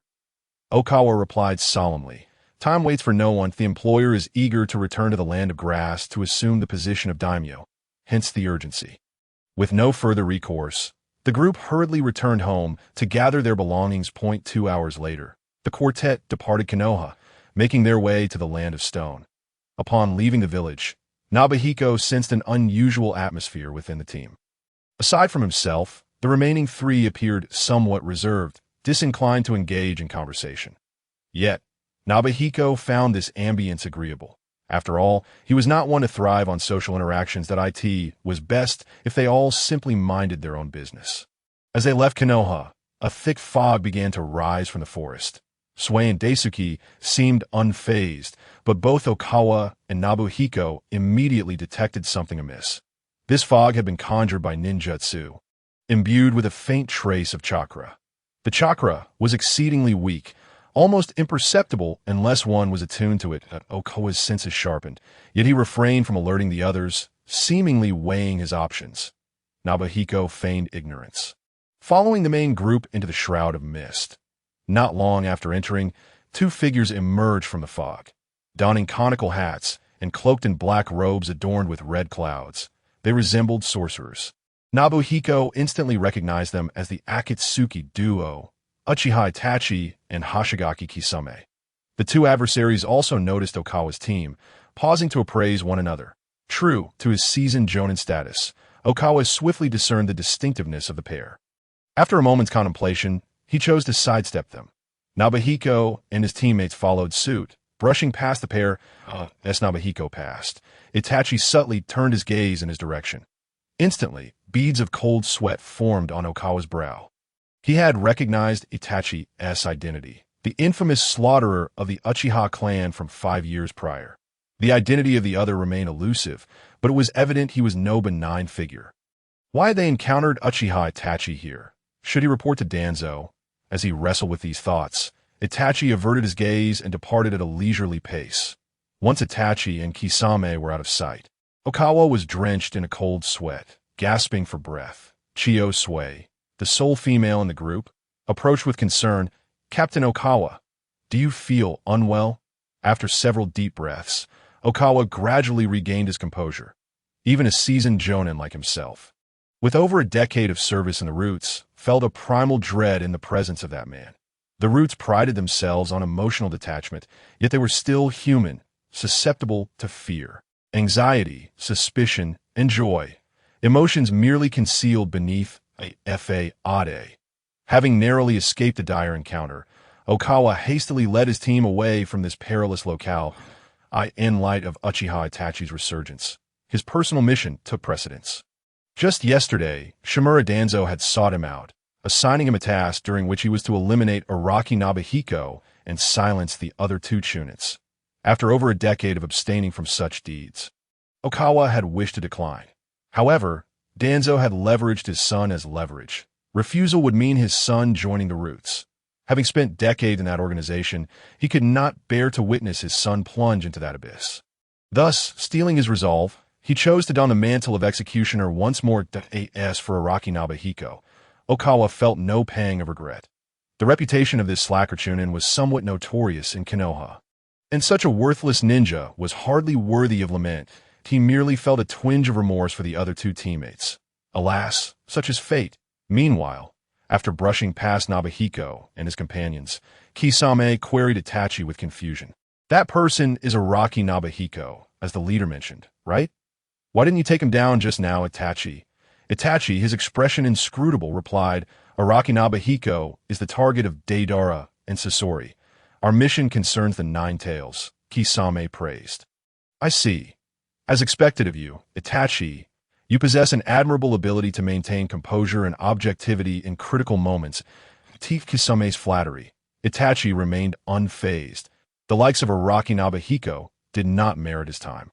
A: Okawa replied solemnly. Time waits for no one. The employer is eager to return to the land of grass to assume the position of daimyo, hence the urgency. With no further recourse, the group hurriedly returned home to gather their belongings. 2 hours later, the quartet departed Konoha, making their way to the land of stone. Upon leaving the village, Nobuhiko sensed an unusual atmosphere within the team. Aside from himself, the remaining 3 appeared somewhat reserved, disinclined to engage in conversation. Yet, Nobuhiko found this ambience agreeable. After all, he was not one to thrive on social interactions. That it was best if they all simply minded their own business. As they left Konoha, a thick fog began to rise from the forest. Sui and Daisuke seemed unfazed, but both Okawa and Nobuhiko immediately detected something amiss. This fog had been conjured by ninjutsu, imbued with a faint trace of chakra. The chakra was exceedingly weak, almost imperceptible unless one was attuned to it. Okawa's senses sharpened, yet he refrained from alerting the others, seemingly weighing his options. Nobuhiko feigned ignorance, following the main group into the shroud of mist. Not long after entering, 2 figures emerged from the fog, donning conical hats and cloaked in black robes adorned with red clouds. They resembled sorcerers. Nobuhiko instantly recognized them as the Akatsuki duo, Uchiha Itachi and Hoshigaki Kisame. The 2 adversaries also noticed Okawa's team, pausing to appraise one another. True to his seasoned jonin status, Okawa swiftly discerned the distinctiveness of the pair. After a moment's contemplation, he chose to sidestep them. Nobuhiko and his teammates followed suit, brushing past the pair. As Nobuhiko passed, Itachi subtly turned his gaze in his direction. Instantly, beads of cold sweat formed on Okawa's brow. He had recognized Itachi's identity, the infamous slaughterer of the Uchiha clan from 5 years prior. The identity of the other remained elusive, but it was evident he was no benign figure. Why had they encountered Uchiha Itachi here? Should he report to Danzo? As he wrestled with these thoughts, Itachi averted his gaze and departed at a leisurely pace. Once Itachi and Kisame were out of sight, Okawa was drenched in a cold sweat, gasping for breath. Chiyo Sui, the sole female in the group, approached with concern. Captain Okawa, do you feel unwell? After several deep breaths, Okawa gradually regained his composure. Even a seasoned jonin like himself, with over a decade of service in the Roots, felt a primal dread in the presence of that man. The Roots prided themselves on emotional detachment, yet they were still human, susceptible to fear, anxiety, suspicion, and joy, emotions merely concealed beneath a fa-ade. Having narrowly escaped the dire encounter, Okawa hastily led his team away from this perilous locale. In light of Uchiha Itachi's resurgence, his personal mission took precedence. Just yesterday, Shimura Danzo had sought him out, assigning him a task during which he was to eliminate Araki Nobuhiko and silence the other 2 chunits. After over a decade of abstaining from such deeds, Okawa had wished to decline. However, Danzo had leveraged his son as leverage. Refusal would mean his son joining the Roots. Having spent decades in that organization, he could not bear to witness his son plunge into that abyss. Thus, steeling his resolve, he chose to don the mantle of executioner once more. As for Araki Nobuhiko, Okawa felt no pang of regret. The reputation of this slacker chunin was somewhat notorious in Konoha, and such a worthless ninja was hardly worthy of lament. He merely felt a twinge of remorse for the other 2 teammates. Alas, such is fate. Meanwhile, after brushing past Nobuhiko and his companions, Kisame queried Itachi with confusion. That person is Araki Nobuhiko, as the leader mentioned, right? Why didn't you take him down just now, Itachi? Itachi, his expression inscrutable, replied, Araki Nobuhiko is the target of Deidara and Sasori. Our mission concerns the 9 tails, Kisame praised. I see. As expected of you, Itachi, You possess an admirable ability to maintain composure and objectivity in critical moments. Teeth Kisame's flattery. Itachi remained unfazed. The likes of Araki Nobuhiko did not merit his time.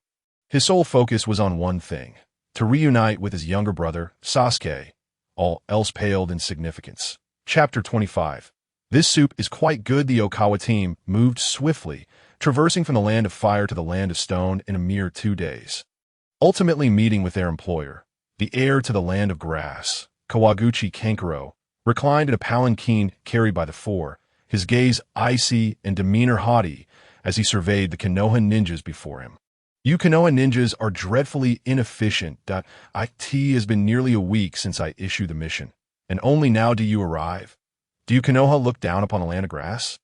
A: His sole focus was on one thing, to reunite with his younger brother, Sasuke. All else paled in significance. Chapter 25. This soup is quite good. The Okawa team moved swiftly, traversing from the land of fire to the land of stone in a mere 2 days. Ultimately meeting with their employer, the heir to the land of grass, Kawaguchi Kankuro, reclined in a palanquin carried by the four, his gaze icy and demeanor haughty as he surveyed the Konoha ninjas before him. You Konoha ninjas are dreadfully inefficient. It has been nearly a week since I issued the mission, and only now do you arrive. Do you Konoha look down upon the land of grass?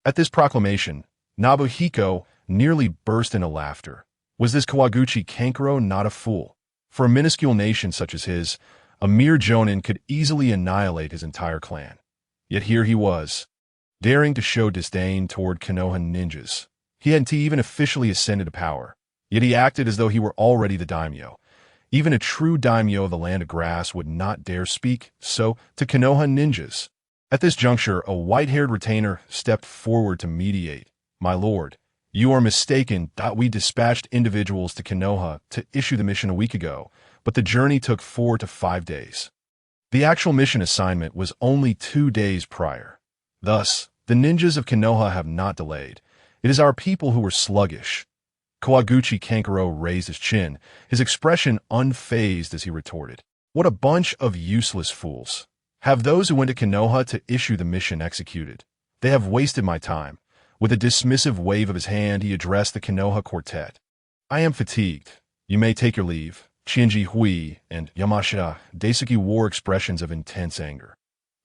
A: At this proclamation, Nobuhiko nearly burst into laughter. Was this Kawaguchi Kankuro not a fool? For a minuscule nation such as his, a mere jonin could easily annihilate his entire clan. Yet here he was, daring to show disdain toward Konoha ninjas. He hadn't even officially ascended to power, yet he acted as though he were already the daimyo. Even a true daimyo of the land of grass would not dare speak so to Konoha ninjas. At this juncture, a white-haired retainer stepped forward to mediate. My lord, you are mistaken. We dispatched individuals to Konoha to issue the mission a week ago, but the journey took 4 to 5 days. The actual mission assignment was only 2 days prior. Thus, the ninjas of Konoha have not delayed. It is our people who were sluggish. Kawaguchi Kankuro raised his chin, his expression unfazed as he retorted. What a bunch of useless fools. Have those who went to Konoha to issue the mission executed. They have wasted my time. With a dismissive wave of his hand, he addressed the Konoha quartet. I am fatigued. You may take your leave. Shinji Hui and Yamashita Daisuke wore expressions of intense anger.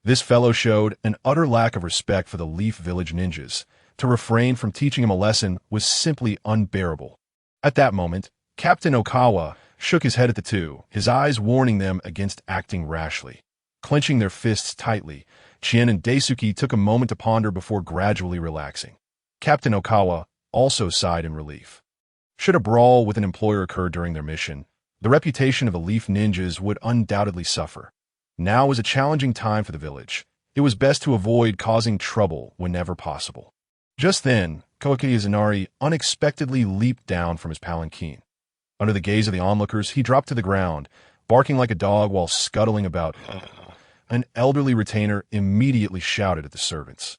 A: This fellow showed an utter lack of respect for the Leaf Village ninjas. To refrain from teaching him a lesson was simply unbearable. At that moment, Captain Okawa shook his head at the two, his eyes warning them against acting rashly. Clenching their fists tightly, Chien and Daisuke took a moment to ponder before gradually relaxing. Captain Okawa also sighed in relief. Should a brawl with an employer occur during their mission, the reputation of the Leaf Ninjas would undoubtedly suffer. Now was a challenging time for the village. It was best to avoid causing trouble whenever possible. Just then, Koike unexpectedly leaped down from his palanquin. Under the gaze of the onlookers, he dropped to the ground, barking like a dog while scuttling about. An elderly retainer immediately shouted at the servants.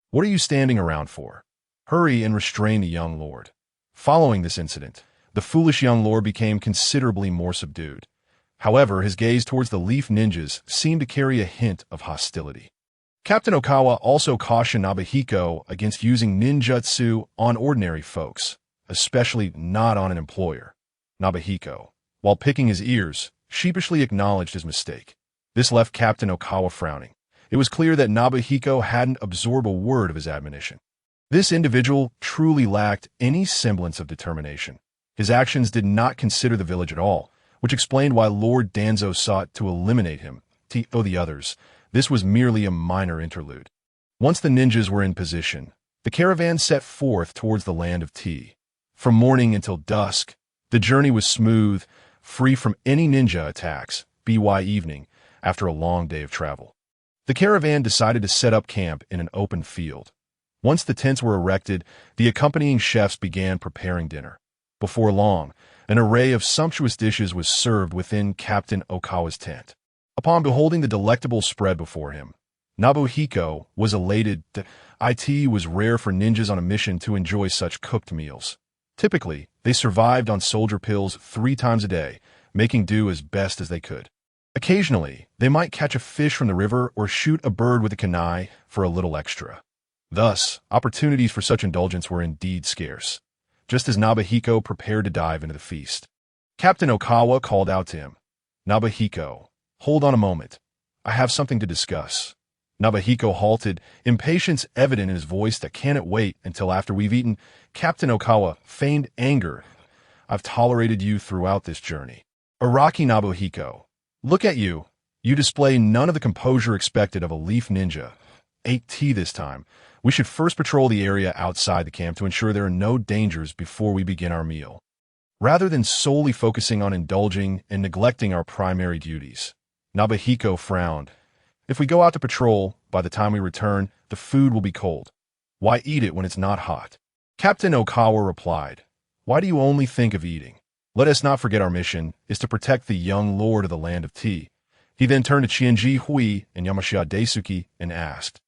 A: What are you standing around for? Hurry and restrain the young lord. Following this incident, the foolish young lord became considerably more subdued. However, his gaze towards the Leaf Ninjas seemed to carry a hint of hostility. Captain Okawa also cautioned Nobuhiko against using ninjutsu on ordinary folks, especially not on an employer. Nobuhiko, while picking his ears, sheepishly acknowledged his mistake. This left Captain Okawa frowning. It was clear that Nobuhiko hadn't absorbed a word of his admonition. This individual truly lacked any semblance of determination. His actions did not consider the village at all, which explained why Lord Danzo sought to eliminate him. To the others, this was merely a minor interlude. Once the ninjas were in position, the caravan set forth towards the land of tea. From morning until dusk, the journey was smooth, free from any ninja attacks, by evening, after a long day of travel. The caravan decided to set up camp in an open field. Once the tents were erected, the accompanying chefs began preparing dinner. Before long, an array of sumptuous dishes was served within Captain Okawa's tent. Upon beholding the delectable spread before him, Nobuhiko was elated that it was rare for ninjas on a mission to enjoy such cooked meals. Typically, they survived on soldier pills 3 times a day, making do as best as they could. Occasionally, they might catch a fish from the river or shoot a bird with a kunai for a little extra. Thus, opportunities for such indulgence were indeed scarce. Just as Nobuhiko prepared to dive into the feast, Captain Okawa called out to him, Nobuhiko, hold on a moment. I have something to discuss. Nobuhiko halted, impatience evident in his voice that can't wait until after we've eaten. Captain Okawa feigned anger. I've tolerated you throughout this journey. Araki Nobuhiko, look at you. You display none of the composure expected of a Leaf Ninja. Ate tea this time. We should first patrol the area outside the camp to ensure there are no dangers before we begin our meal. rather than solely focusing on indulging and neglecting our primary duties. Nobuhiko frowned. If we go out to patrol, by the time we return, the food will be cold. Why eat it when it's not hot? Captain Okawa replied, why do you only think of eating? Let us not forget our mission is to protect the young lord of the land of tea. He then turned to Qianji Hui and Yamashita Daisuke and asked,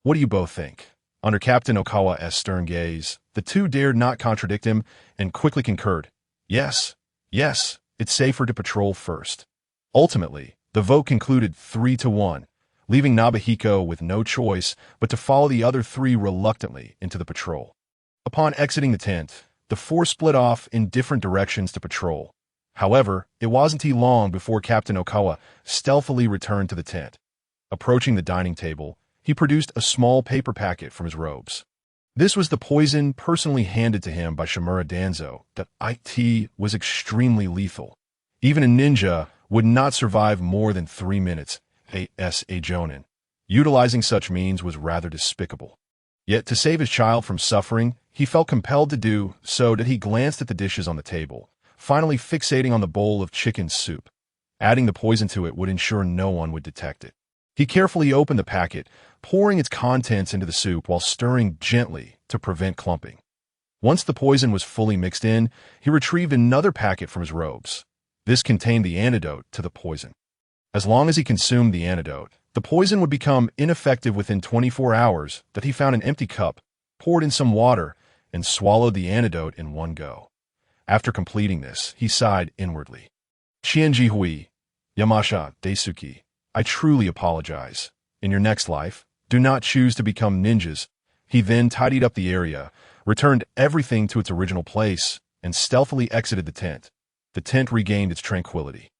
A: what do you both think? Under Captain Okawa's stern gaze, the two dared not contradict him and quickly concurred. Yes, it's safer to patrol first. Ultimately, the vote concluded 3-1, leaving Nobuhiko with no choice but to follow the other three reluctantly into the patrol. Upon exiting the tent, the four split off in different directions to patrol. However, it wasn't long before Captain Okawa stealthily returned to the tent. Approaching the dining table, he produced a small paper packet from his robes. This was the poison personally handed to him by Shimura Danzo. That it was extremely lethal. Even a ninja would not survive more than 3 minutes. A jonin. Utilizing such means was rather despicable. Yet to save his child from suffering, he felt compelled to do so that he glanced at the dishes on the table, finally fixating on the bowl of chicken soup. Adding the poison to it would ensure no one would detect it. He carefully opened the packet, pouring its contents into the soup while stirring gently to prevent clumping. Once the poison was fully mixed in, he retrieved another packet from his robes. This contained the antidote to the poison. As long as he consumed the antidote, the poison would become ineffective within 24 hours. That he found an empty cup, poured in some water, and swallowed the antidote in one go. After completing this, he sighed inwardly. Qianji Hui, Yamashita Daisuke, I truly apologize. In your next life, do not choose to become ninjas. He then tidied up the area, returned everything to its original place, and stealthily exited the tent. The tent regained its tranquility.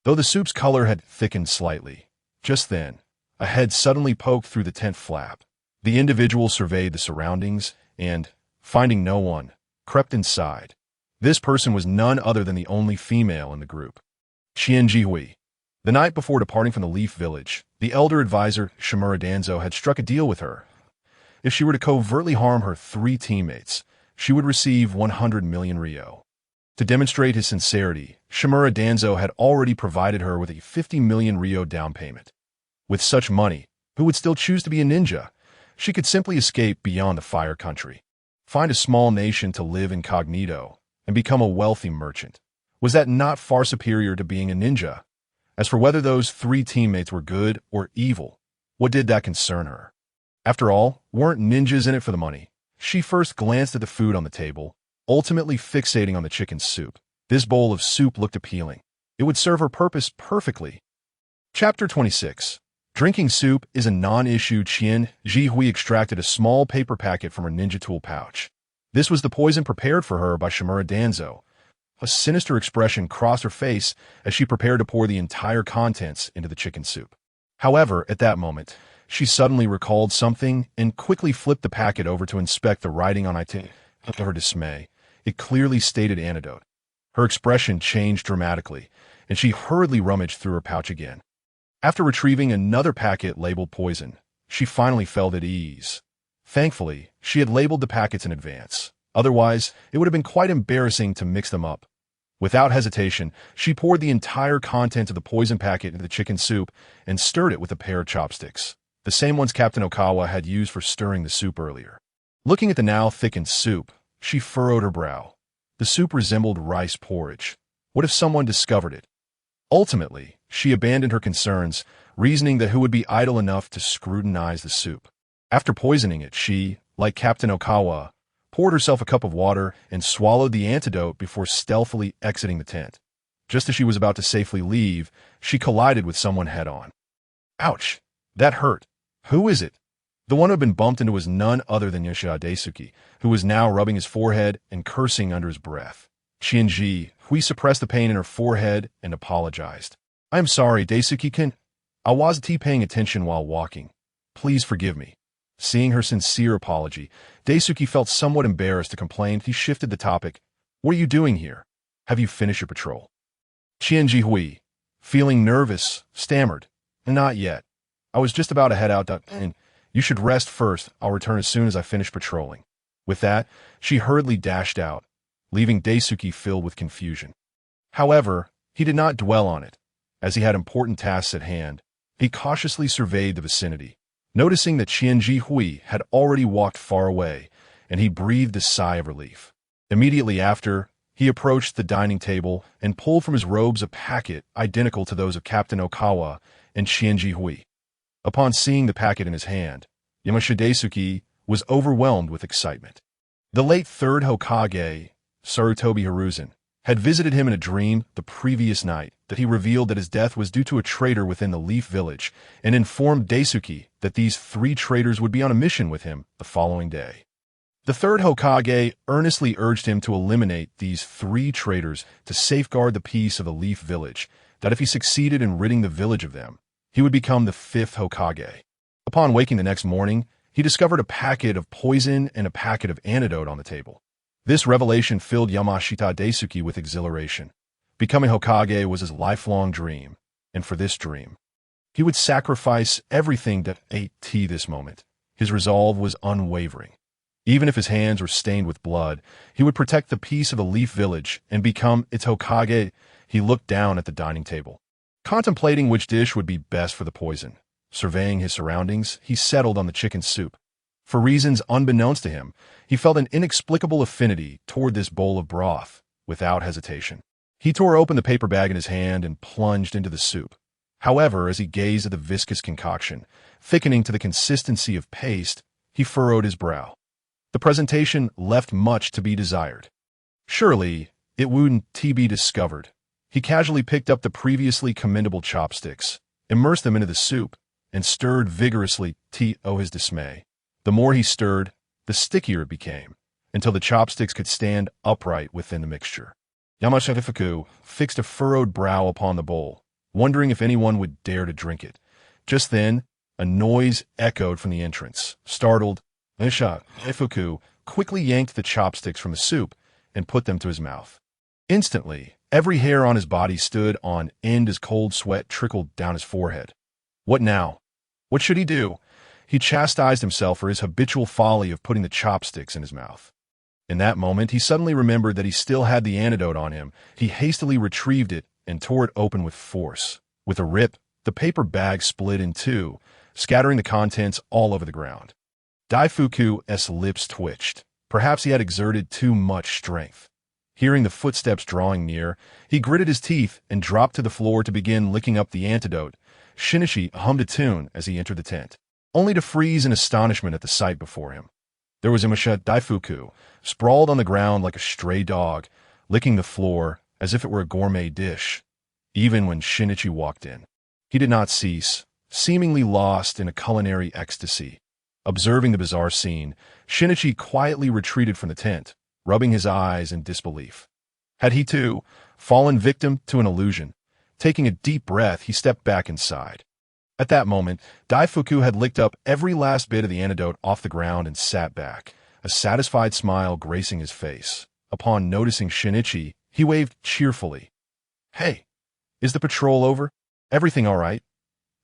A: Though the soup's color had thickened slightly, just then, a head suddenly poked through the tent flap. The individual surveyed the surroundings and, finding no one, crept inside. This person was none other than the only female in the group. Qianji Hui. The night before departing from the Leaf Village, the elder advisor, Shimura Danzo, had struck a deal with her. If she were to covertly harm her 3 teammates, she would receive 100 million ryo. To demonstrate his sincerity, Shimura Danzo had already provided her with a 50 million ryo down payment. With such money, who would still choose to be a ninja? She could simply escape beyond the Fire Country, find a small nation to live incognito, and become a wealthy merchant. Was that not far superior to being a ninja? As for whether those 3 teammates were good or evil, what did that concern her? After all, weren't ninjas in it for the money? She first glanced at the food on the table, ultimately fixating on the chicken soup. This bowl of soup looked appealing. It would serve her purpose perfectly. Chapter 26. Drinking soup is a non-issue. Qianji Hui extracted a small paper packet from her ninja tool pouch. This was the poison prepared for her by Shimura Danzo. A sinister expression crossed her face as she prepared to pour the entire contents into the chicken soup. However, at that moment, she suddenly recalled something and quickly flipped the packet over to inspect the writing on it. To her dismay, it clearly stated antidote. Her expression changed dramatically, and she hurriedly rummaged through her pouch again. After retrieving another packet labeled poison, she finally felt at ease. Thankfully, she had labeled the packets in advance. Otherwise, it would have been quite embarrassing to mix them up. Without hesitation, she poured the entire content of the poison packet into the chicken soup and stirred it with a pair of chopsticks, the same ones Captain Okawa had used for stirring the soup earlier. Looking at the now thickened soup, she furrowed her brow. The soup resembled rice porridge. What if someone discovered it? Ultimately, she abandoned her concerns, reasoning that who would be idle enough to scrutinize the soup. After poisoning it, she, like Captain Okawa, poured herself a cup of water and swallowed the antidote before stealthily exiting the tent. Just as she was about to safely leave, she collided with someone head-on. Ouch! That hurt. Who is it? The one who had been bumped into was none other than Yamashita Daisuke, who was now rubbing his forehead and cursing under his breath. Qianji Hui suppressed the pain in her forehead and apologized. I am sorry, Daisuke-kun. I wasn't paying attention while walking. Please forgive me. Seeing her sincere apology, Daisuke felt somewhat embarrassed to complain. He shifted the topic. What are you doing here? Have you finished your patrol? Qianji Hui, feeling nervous, stammered. Not yet. I was just about to head out and you should rest first. I'll return as soon as I finish patrolling. With that, she hurriedly dashed out, leaving Daisuke filled with confusion. However, he did not dwell on it. As he had important tasks at hand, he cautiously surveyed the vicinity, noticing that Qianji Hui had already walked far away, and he breathed a sigh of relief. Immediately after, he approached the dining table and pulled from his robes a packet identical to those of Captain Okawa and Qianji Hui. Upon seeing the packet in his hand, Yamashita Daisuke was overwhelmed with excitement. The late third Hokage, Sarutobi Hiruzen, had visited him in a dream the previous night that he revealed that his death was due to a traitor within the Leaf Village and informed Daisuke that these 3 traitors would be on a mission with him the following day. The third Hokage earnestly urged him to eliminate these 3 traitors to safeguard the peace of the Leaf Village, that if he succeeded in ridding the village of them, he would become the 5th Hokage. Upon waking the next morning, he discovered a packet of poison and a packet of antidote on the table. This revelation filled Yamashita Daisuke with exhilaration. Becoming Hokage was his lifelong dream, and for this dream, he would sacrifice everything that ate tea this moment. His resolve was unwavering. Even if his hands were stained with blood, he would protect the peace of the Leaf Village and become its Hokage. He looked down at the dining table, contemplating which dish would be best for the poison. Surveying his surroundings, he settled on the chicken soup. For reasons unbeknownst to him, he felt an inexplicable affinity toward this bowl of broth. Without hesitation, he tore open the paper bag in his hand and plunged into the soup. However, as he gazed at the viscous concoction, thickening to the consistency of paste, he furrowed his brow. The presentation left much to be desired. Surely, it wouldn't be discovered. He casually picked up the previously commendable chopsticks, immersed them into the soup, and stirred vigorously. To his dismay, the more he stirred, the stickier it became, until the chopsticks could stand upright within the mixture. Yamashita fixed a furrowed brow upon the bowl, wondering if anyone would dare to drink it. Just then, a noise echoed from the entrance. Startled, Ifuku quickly yanked the chopsticks from the soup and put them to his mouth. Instantly, every hair on his body stood on end as cold sweat trickled down his forehead. What now? What should he do? He chastised himself for his habitual folly of putting the chopsticks in his mouth. In that moment, he suddenly remembered that he still had the antidote on him. He hastily retrieved it and tore it open with force. With a rip, the paper bag split in 2, scattering the contents all over the ground. Daifuku's lips twitched. Perhaps he had exerted too much strength. Hearing the footsteps drawing near, he gritted his teeth and dropped to the floor to begin licking up the antidote. Shinichi hummed a tune as he entered the tent, only to freeze in astonishment at the sight before him. There was Yamashita Daifuku, sprawled on the ground like a stray dog, licking the floor as if it were a gourmet dish. Even when Shinichi walked in, he did not cease, seemingly lost in a culinary ecstasy. Observing the bizarre scene, Shinichi quietly retreated from the tent, rubbing his eyes in disbelief. Had he, too, fallen victim to an illusion? Taking a deep breath, he stepped back inside. At that moment, Daifuku had licked up every last bit of the antidote off the ground and sat back, a satisfied smile gracing his face. Upon noticing Shinichi, he waved cheerfully. "Hey, is the patrol over? Everything all right?"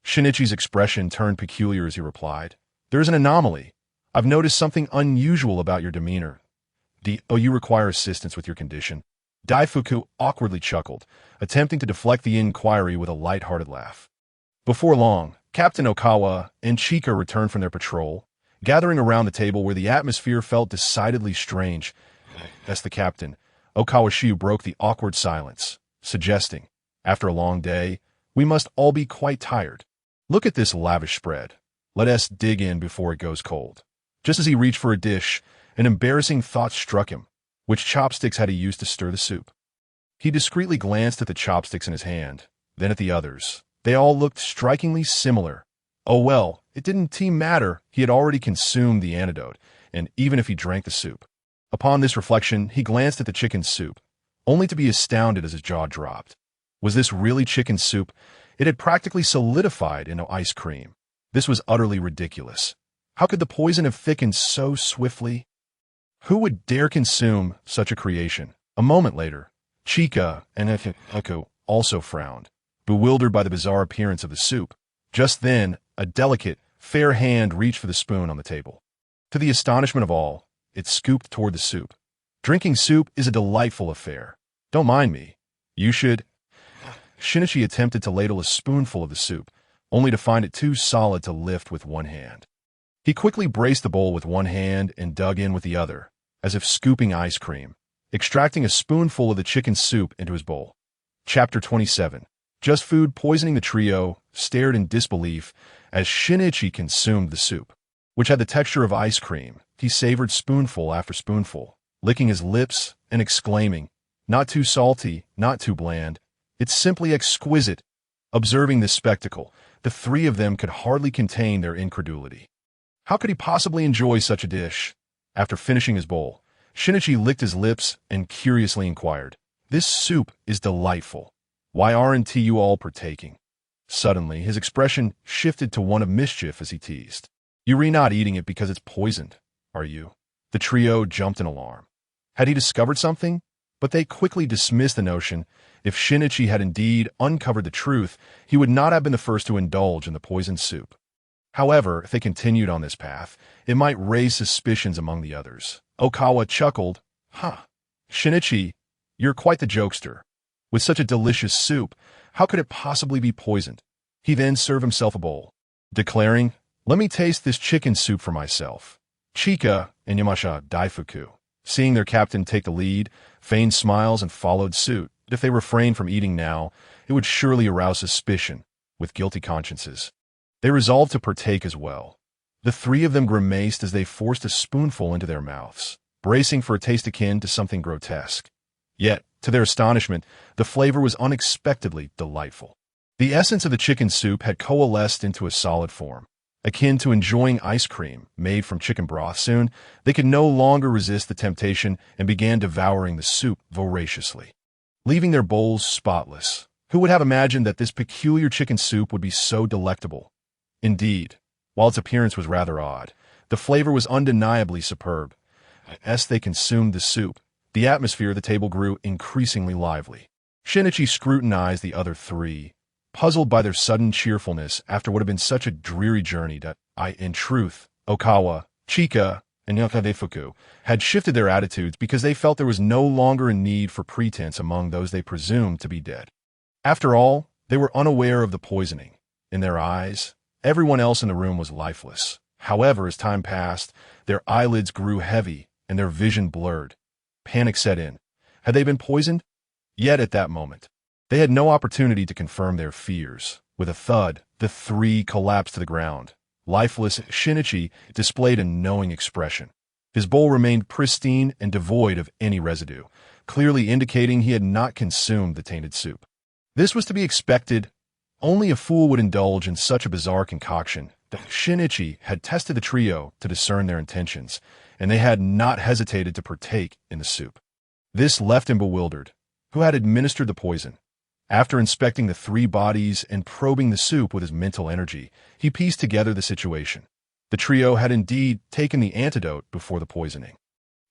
A: Shinichi's expression turned peculiar as he replied, "There is an anomaly. I've noticed something unusual about your demeanor. You require assistance with your condition?" Daifuku awkwardly chuckled, attempting to deflect the inquiry with a light-hearted laugh. Before long, Captain Okawa and Chika returned from their patrol, gathering around the table where the atmosphere felt decidedly strange. As the captain, Okawa Shiu broke the awkward silence, suggesting, "After a long day, we must all be quite tired. Look at this lavish spread. Let us dig in before it goes cold." Just as he reached for a dish, an embarrassing thought struck him. Which chopsticks had he used to stir the soup? He discreetly glanced at the chopsticks in his hand, then at the others. They all looked strikingly similar. Oh well, it didn't matter. He had already consumed the antidote, and even if he drank the soup. Upon this reflection, he glanced at the chicken soup, only to be astounded as his jaw dropped. Was this really chicken soup? It had practically solidified into ice cream. This was utterly ridiculous. How could the poison have thickened so swiftly? Who would dare consume such a creation? A moment later, Chika and Ifuku also frowned, bewildered by the bizarre appearance of the soup. Just then, a delicate, fair hand reached for the spoon on the table. To the astonishment of all, it scooped toward the soup. Drinking soup is a delightful affair. Don't mind me. You should. Shinichi attempted to ladle a spoonful of the soup, only to find it too solid to lift with one hand. He quickly braced the bowl with one hand and dug in with the other, as if scooping ice cream, extracting a spoonful of the chicken soup into his bowl. Chapter 27. Just Food poisoning. The trio stared in disbelief as Shinichi consumed the soup, which had the texture of ice cream. He savored spoonful after spoonful, licking his lips and exclaiming, "Not too salty, not too bland. It's simply exquisite." Observing this spectacle, the three of them could hardly contain their incredulity. How could he possibly enjoy such a dish? After finishing his bowl, Shinichi licked his lips and curiously inquired, "This soup is delightful. Why aren't you all partaking?" Suddenly, his expression shifted to one of mischief as he teased, "You're not eating it because it's poisoned, are you?" The trio jumped in alarm. Had he discovered something? But they quickly dismissed the notion. If Shinichi had indeed uncovered the truth, he would not have been the first to indulge in the poisoned soup. However, if they continued on this path, it might raise suspicions among the others. Okawa chuckled, "Huh. Shinichi, you're quite the jokester. With such a delicious soup, how could it possibly be poisoned?" He then served himself a bowl, declaring, "Let me taste this chicken soup for myself." Chika and Yamasha Daifuku, seeing their captain take the lead, feigned smiles and followed suit. If they refrained from eating now, it would surely arouse suspicion, with guilty consciences. They resolved to partake as well. The three of them grimaced as they forced a spoonful into their mouths, bracing for a taste akin to something grotesque. Yet, to their astonishment, the flavor was unexpectedly delightful. The essence of the chicken soup had coalesced into a solid form, akin to enjoying ice cream made from chicken broth. Soon, they could no longer resist the temptation and began devouring the soup voraciously, leaving their bowls spotless. Who would have imagined that this peculiar chicken soup would be so delectable? Indeed, while its appearance was rather odd, the flavor was undeniably superb. As they consumed the soup, the atmosphere of the table grew increasingly lively. Shinichi scrutinized the other three, puzzled by their sudden cheerfulness after what had been such a dreary journey. In truth, Okawa, Chika, and Daifuku had shifted their attitudes because they felt there was no longer a need for pretense among those they presumed to be dead. After all, they were unaware of the poisoning. In their eyes, everyone else in the room was lifeless. However, as time passed, their eyelids grew heavy and their vision blurred. Panic set in. Had they been poisoned? Yet at that moment, they had no opportunity to confirm their fears. With a thud, the three collapsed to the ground. Lifeless, Shinichi displayed a knowing expression. His bowl remained pristine and devoid of any residue, clearly indicating he had not consumed the tainted soup. This was to be expected. Only a fool would indulge in such a bizarre concoction. Shinichi had tested the trio to discern their intentions, and they had not hesitated to partake in the soup. This left him bewildered. Who had administered the poison? After inspecting the three bodies and probing the soup with his mental energy, he pieced together the situation. The trio had indeed taken the antidote before the poisoning.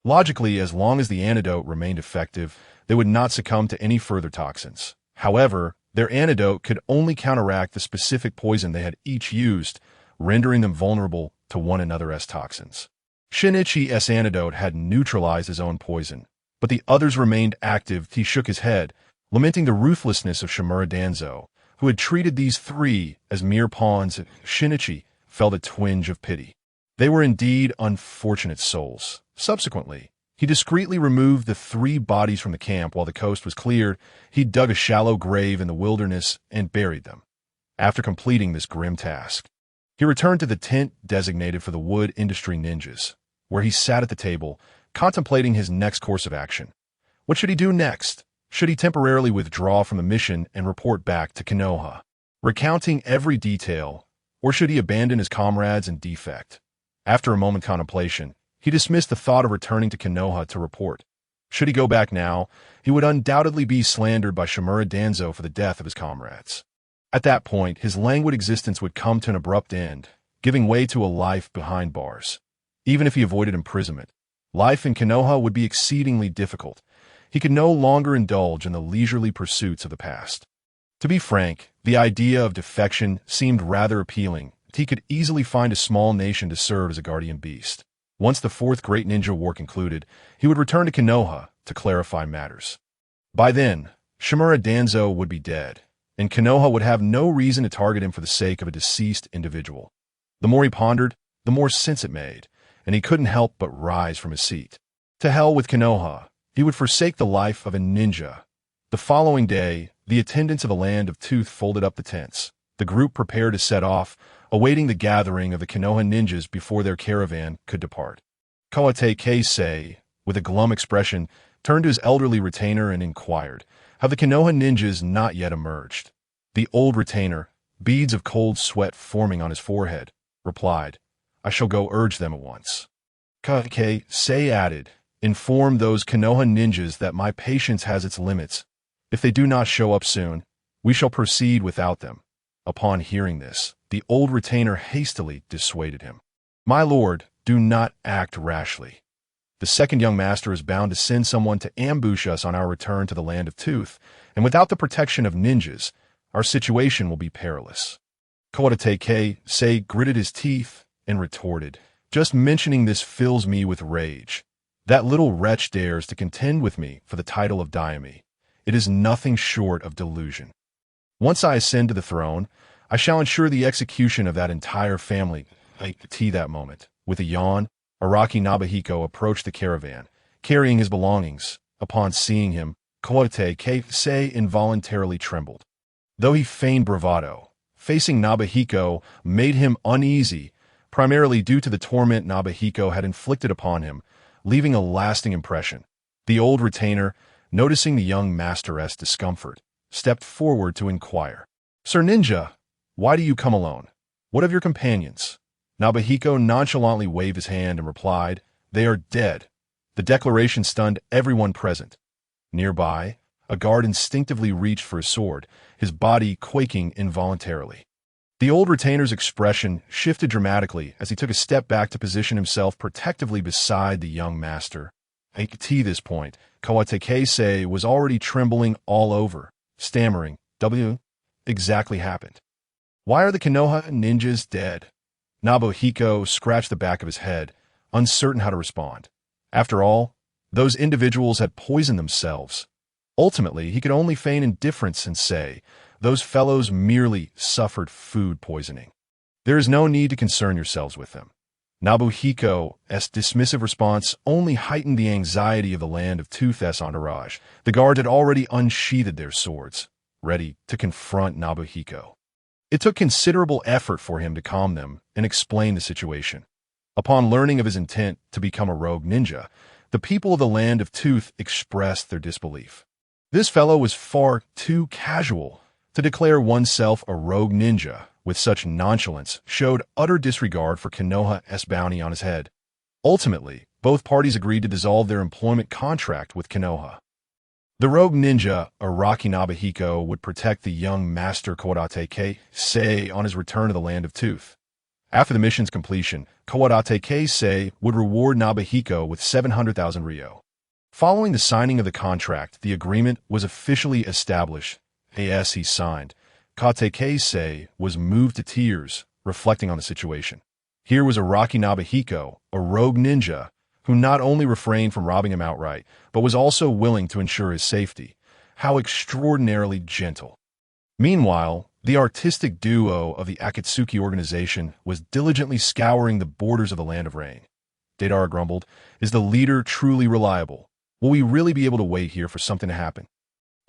A: Logically, as long as the antidote remained effective, they would not succumb to any further toxins. However, their antidote could only counteract the specific poison they had each used, rendering them vulnerable to one another's toxins. Shinichi's antidote had neutralized his own poison, but the others remained active. He shook his head, lamenting the ruthlessness of Shimura Danzo, who had treated these three as mere pawns. Shinichi felt a twinge of pity. They were indeed unfortunate souls. Subsequently, he discreetly removed the three bodies from the camp. While the coast was cleared, he dug a shallow grave in the wilderness and buried them. After completing this grim task, he returned to the tent designated for the wood industry ninjas, where he sat at the table, contemplating his next course of action. What should he do next? Should he temporarily withdraw from the mission and report back to Konoha, recounting every detail, or should he abandon his comrades and defect? After a moment's contemplation, he dismissed the thought of returning to Konoha to report. Should he go back now, he would undoubtedly be slandered by Shimura Danzo for the death of his comrades. At that point, his languid existence would come to an abrupt end, giving way to a life behind bars. Even if he avoided imprisonment, life in Konoha would be exceedingly difficult. He could no longer indulge in the leisurely pursuits of the past. To be frank, the idea of defection seemed rather appealing. He could easily find a small nation to serve as a guardian beast. Once the fourth Great Ninja War concluded, he would return to Konoha to clarify matters. By then, Shimura Danzo would be dead, and Konoha would have no reason to target him for the sake of a deceased individual. The more he pondered, the more sense it made, and he couldn't help but rise from his seat. To hell with Konoha, he would forsake the life of a ninja. The following day, the attendants of the Land of Tooth folded up the tents. The group prepared to set off, awaiting the gathering of the Konoha ninjas before their caravan could depart. Kawate Keisei, with a glum expression, turned to his elderly retainer and inquired, have the Konoha ninjas not yet emerged? The old retainer, beads of cold sweat forming on his forehead, replied, I shall go urge them at once. Kawate Keisei added, inform those Konoha ninjas that my patience has its limits. If they do not show up soon, we shall proceed without them. Upon hearing this, the old retainer hastily dissuaded him. My lord, do not act rashly. The second young master is bound to send someone to ambush us on our return to the Land of Tooth, and without the protection of ninjas, our situation will be perilous. Kawate Keisei gritted his teeth and retorted, just mentioning this fills me with rage. That little wretch dares to contend with me for the title of Daime. It is nothing short of delusion. Once I ascend to the throne, I shall ensure the execution of that entire family. That moment. With a yawn, Araki Nobuhiko approached the caravan, carrying his belongings. Upon seeing him, Kawate Keisei involuntarily trembled. Though he feigned bravado, facing Nobuhiko made him uneasy, primarily due to the torment Nobuhiko had inflicted upon him, leaving a lasting impression. The old retainer, noticing the young master's discomfort, stepped forward to inquire. Sir Ninja, why do you come alone? What of your companions? Nobuhiko nonchalantly waved his hand and replied, they are dead. The declaration stunned everyone present. Nearby, a guard instinctively reached for his sword, his body quaking involuntarily. The old retainer's expression shifted dramatically as he took a step back to position himself protectively beside the young master. At this point, Kawate Keisei was already trembling all over, stammering, "W? Exactly happened. Why are the Konoha ninjas dead?" Nobuhiko scratched the back of his head, uncertain how to respond. After all, those individuals had poisoned themselves. Ultimately, he could only feign indifference and say, those fellows merely suffered food poisoning. There is no need to concern yourselves with them. Nobuhiko's dismissive response only heightened the anxiety of the Land of Tooth's entourage. The guards had already unsheathed their swords, ready to confront Nobuhiko. It took considerable effort for him to calm them and explain the situation. Upon learning of his intent to become a rogue ninja, the people of the Land of Tooth expressed their disbelief. This fellow was far too casual. To declare oneself a rogue ninja with such nonchalance showed utter disregard for Konoha's bounty on his head. Ultimately, both parties agreed to dissolve their employment contract with Konoha. The rogue ninja, Araki Nobuhiko, would protect the young master Kawate Keisei on his return to the Land of Tooth. After the mission's completion, Kawate Keisei would reward Nobuhiko with 700,000 ryo. Following the signing of the contract, the agreement was officially established. As he signed, Kawate Keisei was moved to tears, reflecting on the situation. Here was Araki Nobuhiko, a rogue ninja, who not only refrained from robbing him outright, but was also willing to ensure his safety. How extraordinarily gentle. Meanwhile, the artistic duo of the Akatsuki organization was diligently scouring the borders of the Land of Rain. Deidara grumbled, is the leader truly reliable? Will we really be able to wait here for something to happen?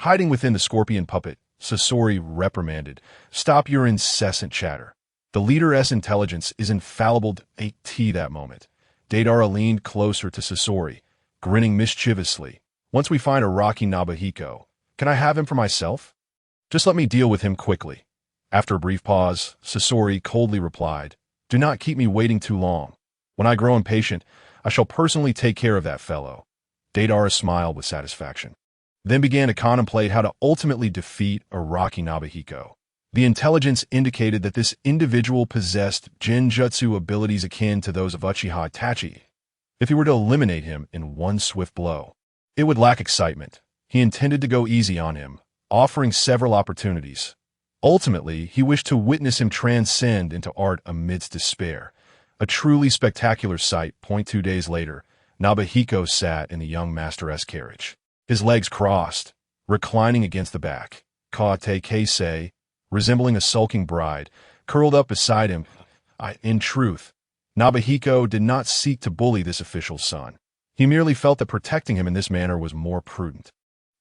A: Hiding within the scorpion puppet, Sasori reprimanded, stop your incessant chatter. The leader's intelligence is infallible. At that moment, Deidara leaned closer to Sasori, grinning mischievously. Once we find Araki Nobuhiko, can I have him for myself? Just let me deal with him quickly. After a brief pause, Sasori coldly replied, do not keep me waiting too long. When I grow impatient, I shall personally take care of that fellow. Deidara smiled with satisfaction, then began to contemplate how to ultimately defeat Araki Nobuhiko. The intelligence indicated that this individual possessed genjutsu abilities akin to those of Uchiha Itachi. If he were to eliminate him in one swift blow, it would lack excitement. He intended to go easy on him, offering several opportunities. Ultimately, he wished to witness him transcend into art amidst despair, A truly spectacular sight. 2 days later, Nobuhiko sat in the young master's carriage. His legs crossed, reclining against the back. Kaate Keisei, resembling a sulking bride, curled up beside him. In truth, Nobuhiko did not seek to bully this official's son. He merely felt that protecting him in this manner was more prudent.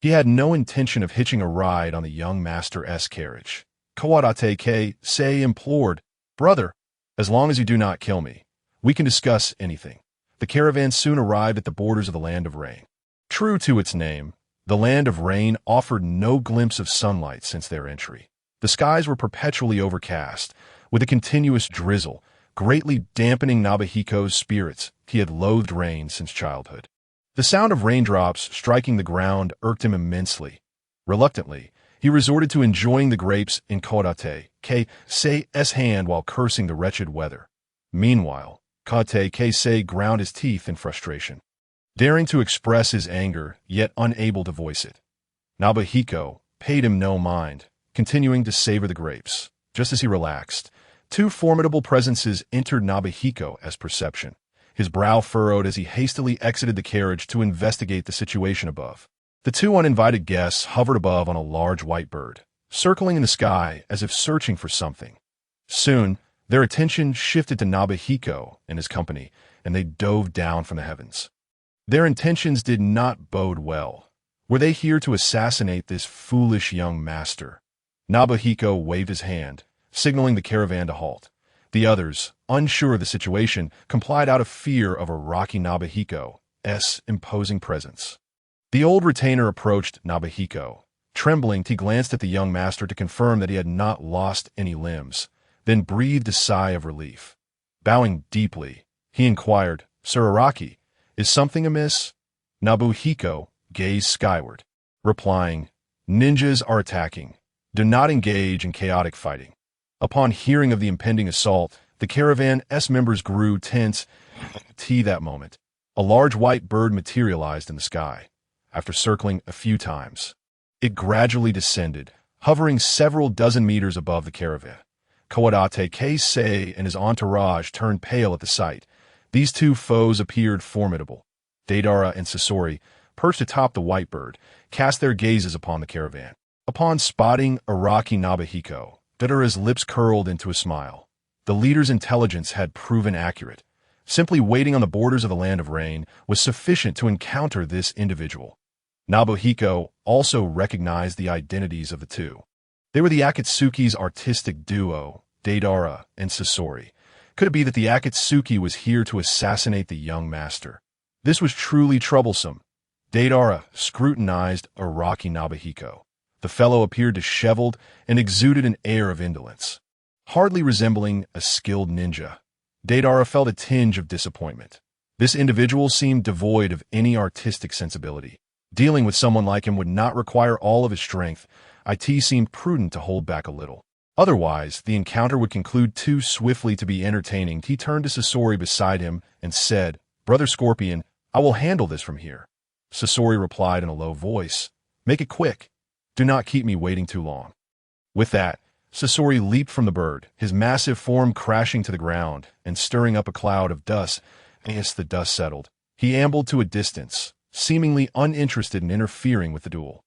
A: He had no intention of hitching a ride on the young master's carriage. Kawatate Keisei implored, "Brother, as long as you do not kill me, we can discuss anything." The caravan soon arrived at the borders of the Land of Rain. True to its name, the Land of Rain offered no glimpse of sunlight since their entry. The skies were perpetually overcast, with a continuous drizzle, greatly dampening Nobuhiko's spirits. He had loathed rain since childhood. The sound of raindrops striking the ground irked him immensely. Reluctantly, he resorted to enjoying the grapes in Kawatate Keisei's hand while cursing the wretched weather. Meanwhile, Kaate Keisei ground his teeth in frustration, daring to express his anger, yet unable to voice it. Nobuhiko paid him no mind, continuing to savor the grapes. Just as he relaxed, two formidable presences entered Nobuhiko's perception. His brow furrowed as he hastily exited the carriage to investigate the situation above. The two uninvited guests hovered above on a large white bird, circling in the sky as if searching for something. Soon, their attention shifted to Nobuhiko and his company, and they dove down from the heavens. Their intentions did not bode well. Were they here to assassinate this foolish young master? Nobuhiko waved his hand, signaling the caravan to halt. The others, unsure of the situation, complied out of fear of Araki Nobuhiko's imposing presence. The old retainer approached Nobuhiko. Trembling, he glanced at the young master to confirm that he had not lost any limbs, then breathed a sigh of relief. Bowing deeply, he inquired, "Sir Araki, is something amiss?" Nobuhiko gazed skyward, replying, "Ninjas are attacking. Do not engage in chaotic fighting." Upon hearing of the impending assault, the caravan's members grew tense. That moment, a large white bird materialized in the sky. After circling a few times, it gradually descended, hovering several dozen meters above the caravan. Kawadate Keisei and his entourage turned pale at the sight. These two foes appeared formidable. Deidara and Sasori, perched atop the white bird, cast their gazes upon the caravan. Upon spotting Araki Nobuhiko, Deidara's lips curled into a smile. The leader's intelligence had proven accurate. Simply waiting on the borders of the Land of Rain was sufficient to encounter this individual. Nobuhiko also recognized the identities of the two. They were the Akatsuki's artistic duo, Deidara and Sasori. Could it be that the Akatsuki was here to assassinate the young master? This was truly troublesome. Deidara scrutinized Araki Nobuhiko. The fellow appeared disheveled and exuded an air of indolence. Hardly resembling a skilled ninja, Deidara felt a tinge of disappointment. This individual seemed devoid of any artistic sensibility. Dealing with someone like him would not require all of his strength. It seemed prudent to hold back a little. Otherwise, the encounter would conclude too swiftly to be entertaining. He turned to Sasori beside him and said, "Brother Scorpion, I will handle this from here." Sasori replied in a low voice, "Make it quick. Do not keep me waiting too long." With that, Sasori leaped from the bird, his massive form crashing to the ground and stirring up a cloud of dust. As the dust settled, he ambled to a distance, seemingly uninterested in interfering with the duel.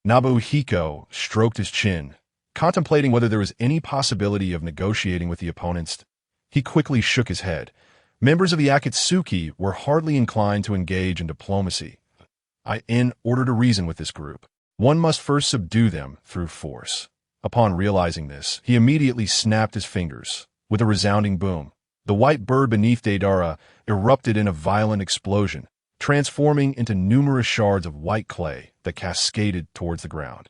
A: Nobuhiko stroked his chin, contemplating whether there was any possibility of negotiating with the opponents. He quickly shook his head. Members of the Akatsuki were hardly inclined to engage in diplomacy. In order to reason with this group, one must first subdue them through force. Upon realizing this, he immediately snapped his fingers. With a resounding boom, the white bird beneath Deidara erupted in a violent explosion, transforming into numerous shards of white clay that cascaded towards the ground.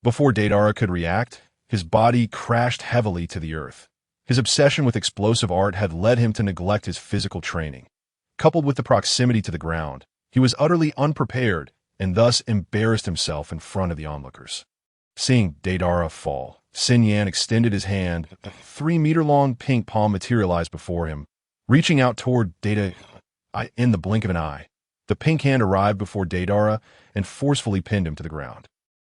A: Before Deidara could react, his body crashed heavily to the earth. His obsession with explosive art had led him to neglect his physical training. Coupled with the proximity to the ground, he was utterly unprepared and thus embarrassed himself in front of the onlookers. Seeing Deidara fall, Sin Yan extended his hand. A 3-meter-long pink palm materialized before him, reaching out toward Deidara. In the blink of an eye, the pink hand arrived before Deidara and forcefully pinned him to the ground.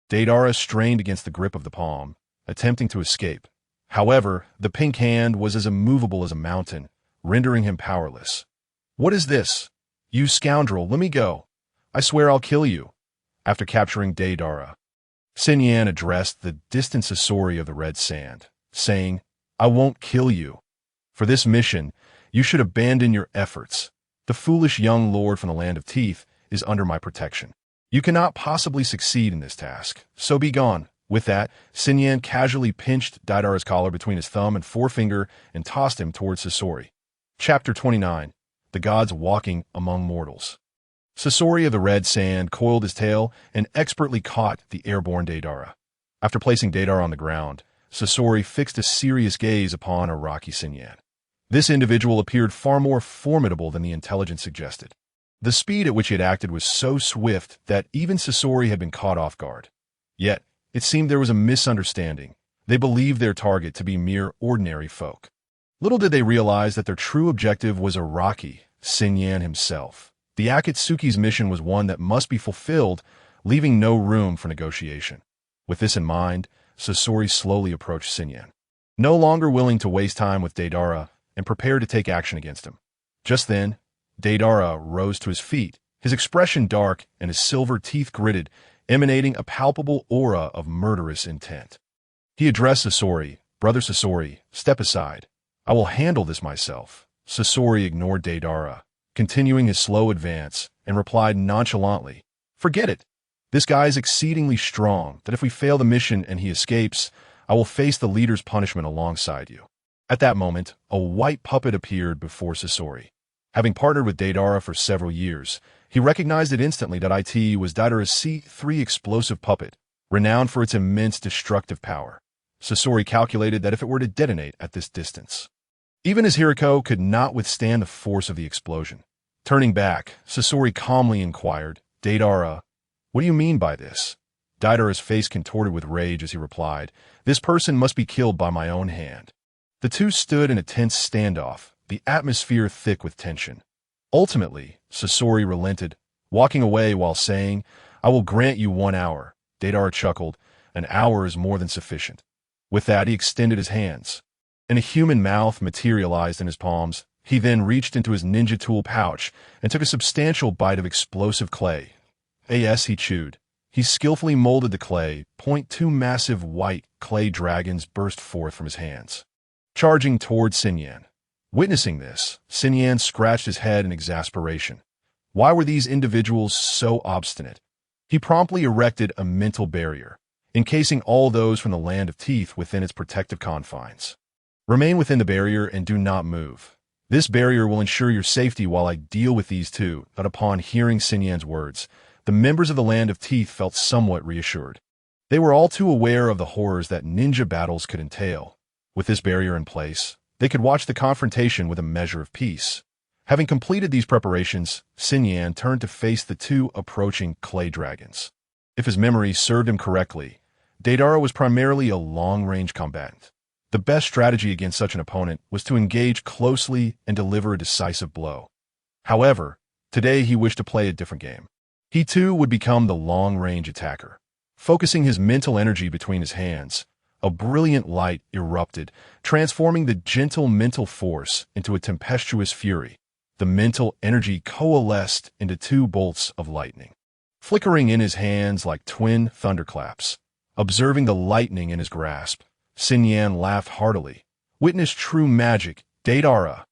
A: Deidara strained against the grip of the palm, attempting to escape. However, the pink hand was as immovable as a mountain, rendering him powerless. "What is this? You scoundrel, let me go. I swear I'll kill you." After capturing Deidara, Xinyan addressed the distant Sasori of the Red Sand, saying, "I won't kill you. For this mission, you should abandon your efforts. The foolish young lord from the Land of Teeth is under my protection. You cannot possibly succeed in this task, so be gone." With that, Xinyan casually pinched Deidara's collar between his thumb and forefinger and tossed him towards Sasori. Chapter 29. The Gods Walking Among Mortals. Sasori of the Red Sand coiled his tail and expertly caught the airborne Deidara. After placing Deidara on the ground, Sasori fixed a serious gaze upon Araki Xinyan. This individual appeared far more formidable than the intelligence suggested. The speed at which he had acted was so swift that even Sasori had been caught off guard. Yet, it seemed there was a misunderstanding. They believed their target to be mere ordinary folk. Little did they realize that their true objective was Araki Xinyan himself. The Akatsuki's mission was one that must be fulfilled, leaving no room for negotiation. With this in mind, Sasori slowly approached Xinyan, no longer willing to waste time with Deidara and prepared to take action against him. Just then, Deidara rose to his feet, his expression dark and his silver teeth gritted, emanating a palpable aura of murderous intent. He addressed Sasori, "Brother Sasori, step aside. I will handle this myself." Sasori ignored Deidara, continuing his slow advance, and replied nonchalantly, "Forget it. This guy is exceedingly strong, that if we fail the mission and he escapes, I will face the leader's punishment alongside you." At that moment, a white puppet appeared before Sasori. Having partnered with Deidara for several years, he recognized it instantly that it was Deidara's C3 explosive puppet, renowned for its immense destructive power. Sasori calculated that if it were to detonate at this distance, even his Hiriko could not withstand the force of the explosion. Turning back, Sasori calmly inquired, "Deidara, what do you mean by this?" Deidara's face contorted with rage as he replied, "This person must be killed by my own hand." The two stood in a tense standoff, the atmosphere thick with tension. Ultimately, Sasori relented, walking away while saying, "I will grant you 1 hour." Deidara chuckled, "An hour is more than sufficient." With that, he extended his hands, and a human mouth materialized in his palms. He then reached into his ninja tool pouch and took a substantial bite of explosive clay. As he chewed, he skillfully molded the clay. 2 massive white clay dragons burst forth from his hands, charging toward Xinyan. Witnessing this, Xinyan scratched his head in exasperation. Why were these individuals so obstinate? He promptly erected a mental barrier, encasing all those from the Land of Teeth within its protective confines. Remain within the barrier and do not move. This barrier will ensure your safety while I deal with these two. But upon hearing Xinyan's words, the members of the Land of Teeth felt somewhat reassured. They were all too aware of the horrors that ninja battles could entail. With this barrier in place, they could watch the confrontation with a measure of peace. Having completed these preparations, Xinyan turned to face the 2 approaching clay dragons. If his memory served him correctly, Deidara was primarily a long-range combatant. The best strategy against such an opponent was to engage closely and deliver a decisive blow. However, today he wished to play a different game. He too would become the long-range attacker. Focusing his mental energy between his hands, a brilliant light erupted, transforming the gentle mental force into a tempestuous fury. The mental energy coalesced into 2 bolts of lightning, flickering in his hands like twin thunderclaps. Observing the lightning in his grasp, Xinyan laughed heartily. Witness true magic, Deidara.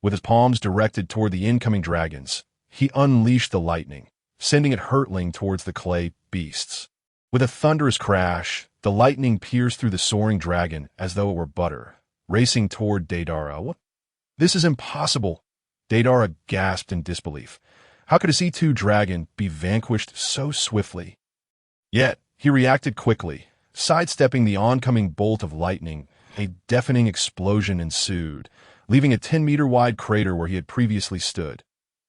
A: With his palms directed toward the incoming dragons, he unleashed the lightning, sending it hurtling towards the clay beasts. With a thunderous crash, the lightning pierced through the soaring dragon as though it were butter, racing toward Deidara. "What? This is impossible." Deidara gasped in disbelief. How could a C2 dragon be vanquished so swiftly? Yet, he reacted quickly, sidestepping the oncoming bolt of lightning. A deafening explosion ensued, leaving a 10-meter-wide crater where he had previously stood.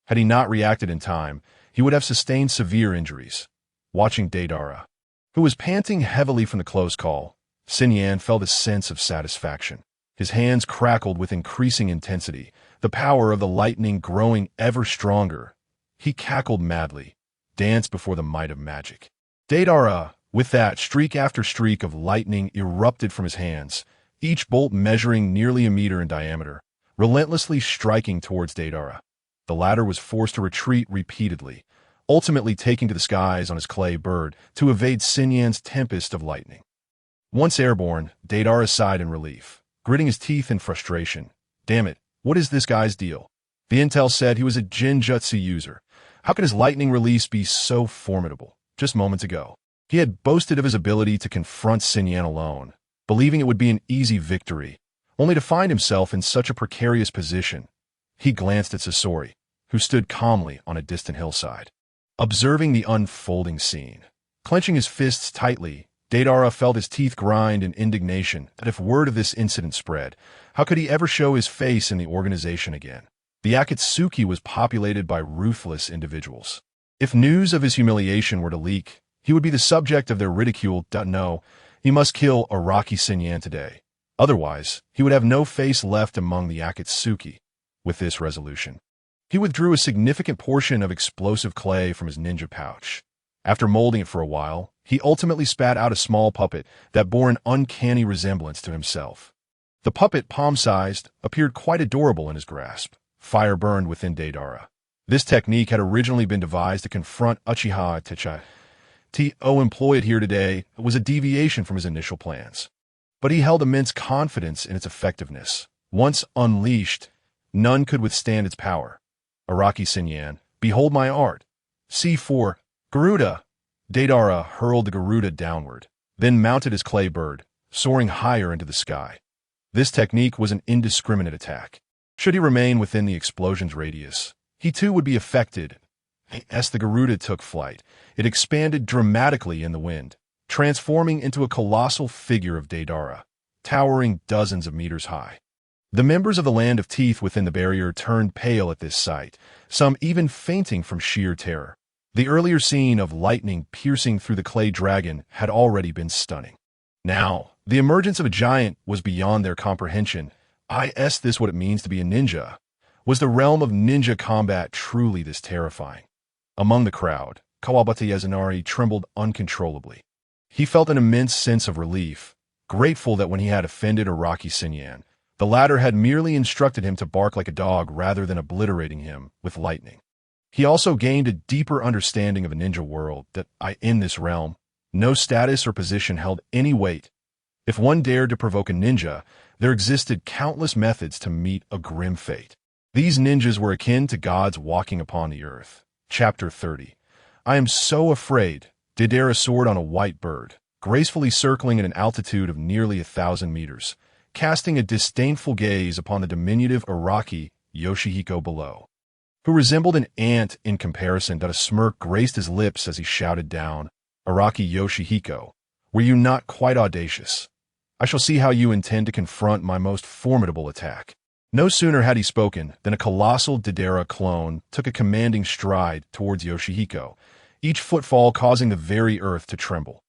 A: Had he not reacted in time, he would have sustained severe injuries. Watching Deidara, who was panting heavily from the close call, Xinyan felt a sense of satisfaction. His hands crackled with increasing intensity, the power of the lightning growing ever stronger. He cackled madly, danced before the might of magic. Deidara, with that, streak after streak of lightning erupted from his hands, each bolt measuring nearly a meter in diameter. relentlessly striking towards Deidara. The latter was forced to retreat repeatedly, ultimately taking to the skies on his clay bird to evade Sinyan's tempest of lightning. Once airborne, Deidara sighed in relief, gritting his teeth in frustration. Damn it, what is this guy's deal? The intel said he was a Jinjutsu user. How could his lightning release be so formidable? Just moments ago, he had boasted of his ability to confront Sinyan alone, believing it would be an easy victory, only to find himself in such a precarious position. He glanced at Sasori, who stood calmly on a distant hillside, observing the unfolding scene. Clenching his fists tightly, Deidara felt his teeth grind in indignation that if word of this incident spread, how could he ever show his face in the organization again? The Akatsuki was populated by ruthless individuals. If news of his humiliation were to leak, he would be the subject of their ridicule. No, he must kill Araki Sinyan today. Otherwise, he would have no face left among the Akatsuki. With this resolution, he withdrew a significant portion of explosive clay from his ninja pouch. After molding it for a while, he ultimately spat out a small puppet that bore an uncanny resemblance to himself. The puppet, palm-sized, appeared quite adorable in his grasp. Fire burned within Deidara. This technique had originally been devised to confront Uchiha Techi. T.O. employed here today was a deviation from his initial plans. But he held immense confidence in its effectiveness. Once unleashed, none could withstand its power. Araki Sinyan, behold my art. C4, Garuda. Deidara hurled the Garuda downward, then mounted his clay bird, soaring higher into the sky. This technique was an indiscriminate attack. Should he remain within the explosion's radius, he too would be affected. As the Garuda took flight, it expanded dramatically in the wind, transforming into a colossal figure of Deidara, towering dozens of meters high. The members of the Land of Teeth within the barrier turned pale at this sight, some even fainting from sheer terror. The earlier scene of lightning piercing through the clay dragon had already been stunning. Now, the emergence of a giant was beyond their comprehension. Is this what it means to be a ninja? Was the realm of ninja combat truly this terrifying? Among the crowd, Kawabata Yasunari trembled uncontrollably. He felt an immense sense of relief, grateful that when he had offended Araki Sinyan, the latter had merely instructed him to bark like a dog rather than obliterating him with lightning. He also gained a deeper understanding of a ninja world that, in this realm, no status or position held any weight. If one dared to provoke a ninja, there existed countless methods to meet a grim fate. These ninjas were akin to gods walking upon the earth. Chapter 30. I am so afraid. Deidara soared on a white bird, gracefully circling at an altitude of nearly 1,000 meters, casting a disdainful gaze upon the diminutive Araki Yoshihiko below, who resembled an ant in comparison. A smirk graced his lips as he shouted down, Araki Yoshihiko, were you not quite audacious? I shall see how you intend to confront my most formidable attack. No sooner had he spoken than a colossal Deidara clone took a commanding stride towards Yoshihiko, each footfall causing the very earth to tremble.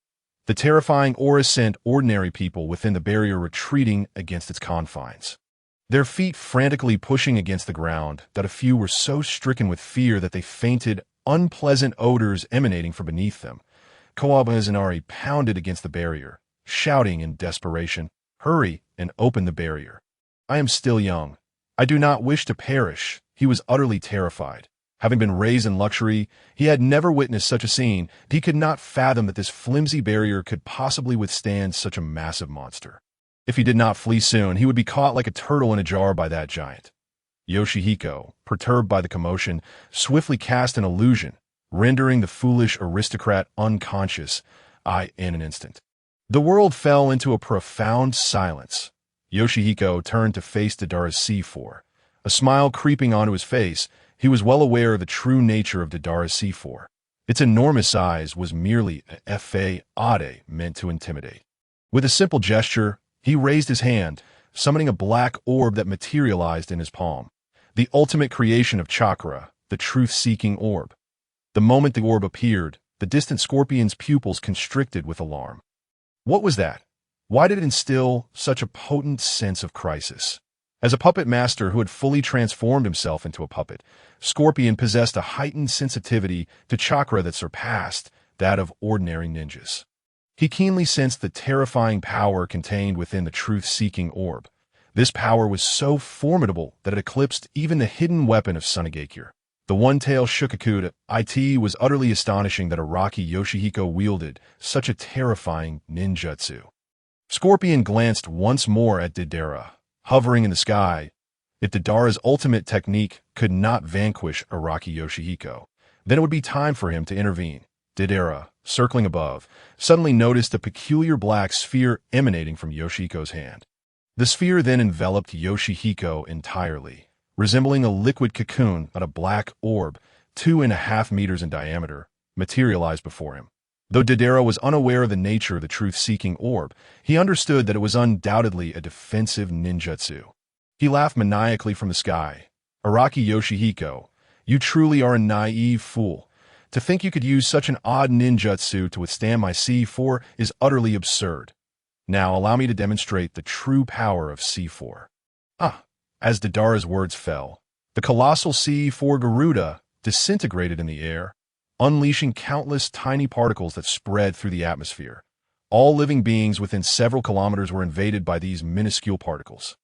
A: The terrifying aura sent ordinary people within the barrier retreating against its confines, their feet frantically pushing against the ground that a few were so stricken with fear that they fainted, unpleasant odors emanating from beneath them. Kawabata Yasunari pounded against the barrier, shouting in desperation, hurry and open the barrier. I am still young. I do not wish to perish. He was utterly terrified. Having been raised in luxury, he had never witnessed such a scene. He could not fathom that this flimsy barrier could possibly withstand such a massive monster. If he did not flee soon, he would be caught like a turtle in a jar by that giant. Yoshihiko, perturbed by the commotion, swiftly cast an illusion, rendering the foolish aristocrat unconscious, in an instant. The world fell into a profound silence. Yoshihiko turned to face Deidara's C4. A smile creeping onto his face, he was well aware of the true nature of Deidara's C4. Its enormous size was merely a fade meant to intimidate. With a simple gesture, he raised his hand, summoning a black orb that materialized in his palm. The ultimate creation of chakra, the truth-seeking orb. The moment the orb appeared, the distant scorpion's pupils constricted with alarm. What was that? Why did it instill such a potent sense of crisis? As a puppet master who had fully transformed himself into a puppet, Scorpion possessed a heightened sensitivity to chakra that surpassed that of ordinary ninjas. He keenly sensed the terrifying power contained within the truth-seeking orb. This power was so formidable that it eclipsed even the hidden weapon of Sunagakure. The one-tail Shukaku it was utterly astonishing that Araki Yoshihiko wielded such a terrifying ninjutsu. Scorpion glanced once more at Deidara, hovering in the sky. If Deidara's ultimate technique could not vanquish Araki Yoshihiko, then it would be time for him to intervene. Deidara, circling above, suddenly noticed a peculiar black sphere emanating from Yoshihiko's hand. The sphere then enveloped Yoshihiko entirely, resembling a liquid cocoon, but a black orb, 2.5 meters in diameter, materialized before him. Though Deidara was unaware of the nature of the truth-seeking orb, he understood that it was undoubtedly a defensive ninjutsu. He laughed maniacally from the sky. Araki Yoshihiko, you truly are a naive fool. To think you could use such an odd ninjutsu to withstand my C4 is utterly absurd. Now allow me to demonstrate the true power of C4. As Deidara's words fell, the colossal C4 Garuda disintegrated in the air, unleashing countless tiny particles that spread through the atmosphere. All living beings within several kilometers were invaded by these minuscule particles.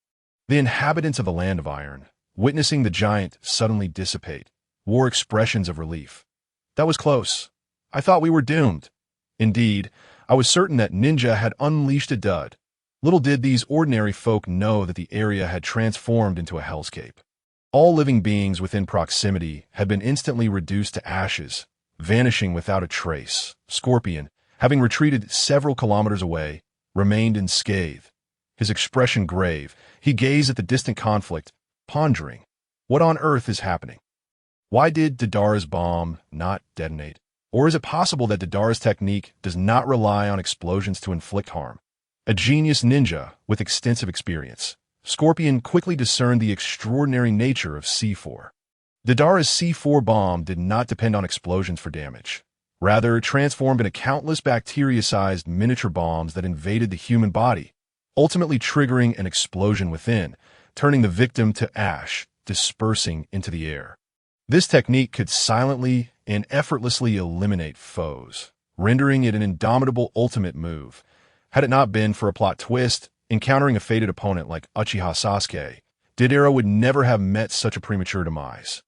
A: The inhabitants of the Land of Iron, witnessing the giant suddenly dissipate, wore expressions of relief. That was close. I thought we were doomed. Indeed, I was certain that Ninja had unleashed a dud. Little did these ordinary folk know that the area had transformed into a hellscape. All living beings within proximity had been instantly reduced to ashes, vanishing without a trace. Scorpion, having retreated several kilometers away, remained unscathed. His expression grave, he gazed at the distant conflict, pondering, what on earth is happening? Why did Deidara's bomb not detonate? Or is it possible that Deidara's technique does not rely on explosions to inflict harm? A genius ninja with extensive experience, Scorpion quickly discerned the extraordinary nature of C4. Deidara's C4 bomb did not depend on explosions for damage. Rather, it transformed into countless bacteria-sized miniature bombs that invaded the human body, ultimately triggering an explosion within, turning the victim to ash, dispersing into the air. This technique could silently and effortlessly eliminate foes, rendering it an indomitable ultimate move. Had it not been for a plot twist, encountering a fated opponent like Uchiha Sasuke, Deidara would never have met such a premature demise.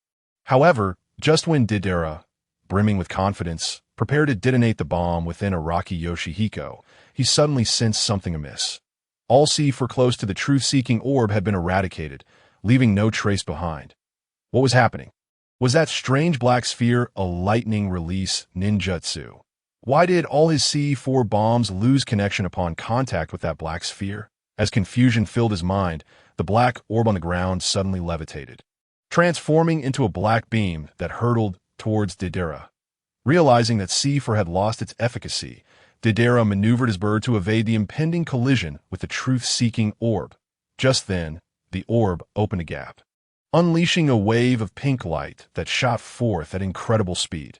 A: However, just when Deidara, brimming with confidence, prepared to detonate the bomb within Araki Yoshihiko, he suddenly sensed something amiss. All C4 close to the truth-seeking orb had been eradicated, leaving no trace behind. What was happening? Was that strange black sphere a lightning release ninjutsu? Why did all his C4 bombs lose connection upon contact with that black sphere? As confusion filled his mind, the black orb on the ground suddenly levitated, transforming into a black beam that hurtled towards Deidara. Realizing that C4 had lost its efficacy, Deidara maneuvered his bird to evade the impending collision with the truth-seeking orb. Just then, the orb opened a gap, unleashing a wave of pink light that shot forth at incredible speed.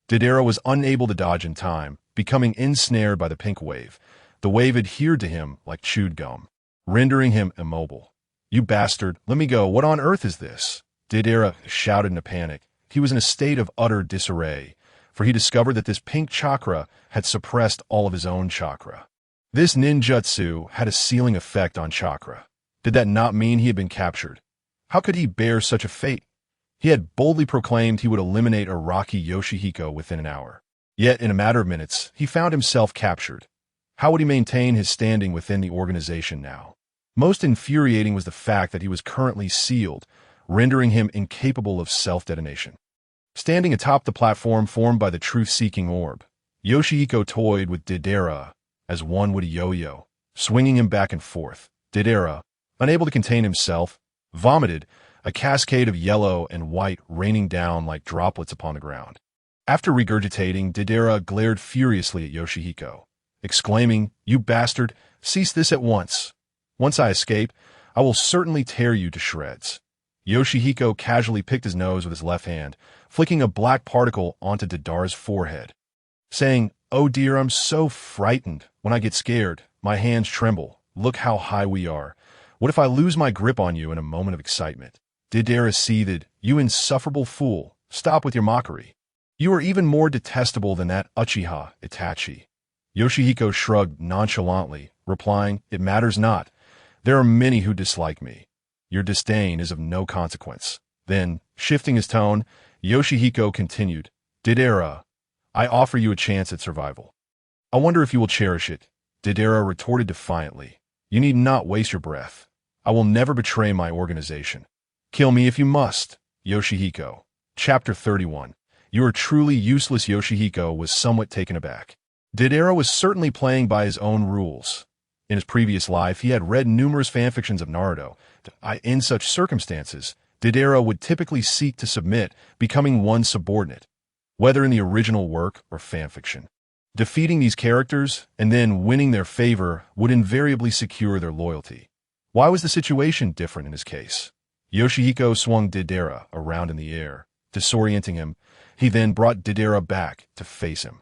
A: Deidara was unable to dodge in time, becoming ensnared by the pink wave. The wave adhered to him like chewed gum, rendering him immobile. You bastard, let me go. What on earth is this? Deidara shouted in a panic. He was in a state of utter disarray, for he discovered that this pink chakra had suppressed all of his own chakra. This ninjutsu had a sealing effect on chakra. Did that not mean he had been captured? How could he bear such a fate? He had boldly proclaimed he would eliminate Araki Yoshihiko within an hour. Yet, in a matter of minutes, he found himself captured. How would he maintain his standing within the organization now? Most infuriating was the fact that he was currently sealed, rendering him incapable of self-detonation. Standing atop the platform formed by the truth-seeking orb, Yoshihiko toyed with Deidara as one would a yo-yo, swinging him back and forth. Deidara, unable to contain himself, vomited, a cascade of yellow and white raining down like droplets upon the ground. After regurgitating, Deidara glared furiously at Yoshihiko, exclaiming, "You bastard, cease this at once. Once I escape, I will certainly tear you to shreds." Yoshihiko casually picked his nose with his left hand, flicking a black particle onto Deidara's forehead, saying, "Oh dear, I'm so frightened. When I get scared, my hands tremble. Look how high we are. What if I lose my grip on you in a moment of excitement?" Deidara seethed, "You insufferable fool. Stop with your mockery. You are even more detestable than that Uchiha Itachi." Yoshihiko shrugged nonchalantly, replying, "It matters not. There are many who dislike me. Your disdain is of no consequence." Then, shifting his tone, Yoshihiko continued, "Deidara, I offer you a chance at survival. I wonder if you will cherish it." Deidara retorted defiantly, "You need not waste your breath. I will never betray my organization. Kill me if you must." Yoshihiko. Chapter 31. You are truly useless. Yoshihiko was somewhat taken aback. Deidara was certainly playing by his own rules. In his previous life, he had read numerous fanfictions of Naruto. In such circumstances, Deidara would typically seek to submit, becoming one's subordinate, whether in the original work or fanfiction. Defeating these characters and then winning their favor would invariably secure their loyalty. Why was the situation different in his case? Yoshihiko swung Deidara around in the air, disorienting him. He then brought Deidara back to face him,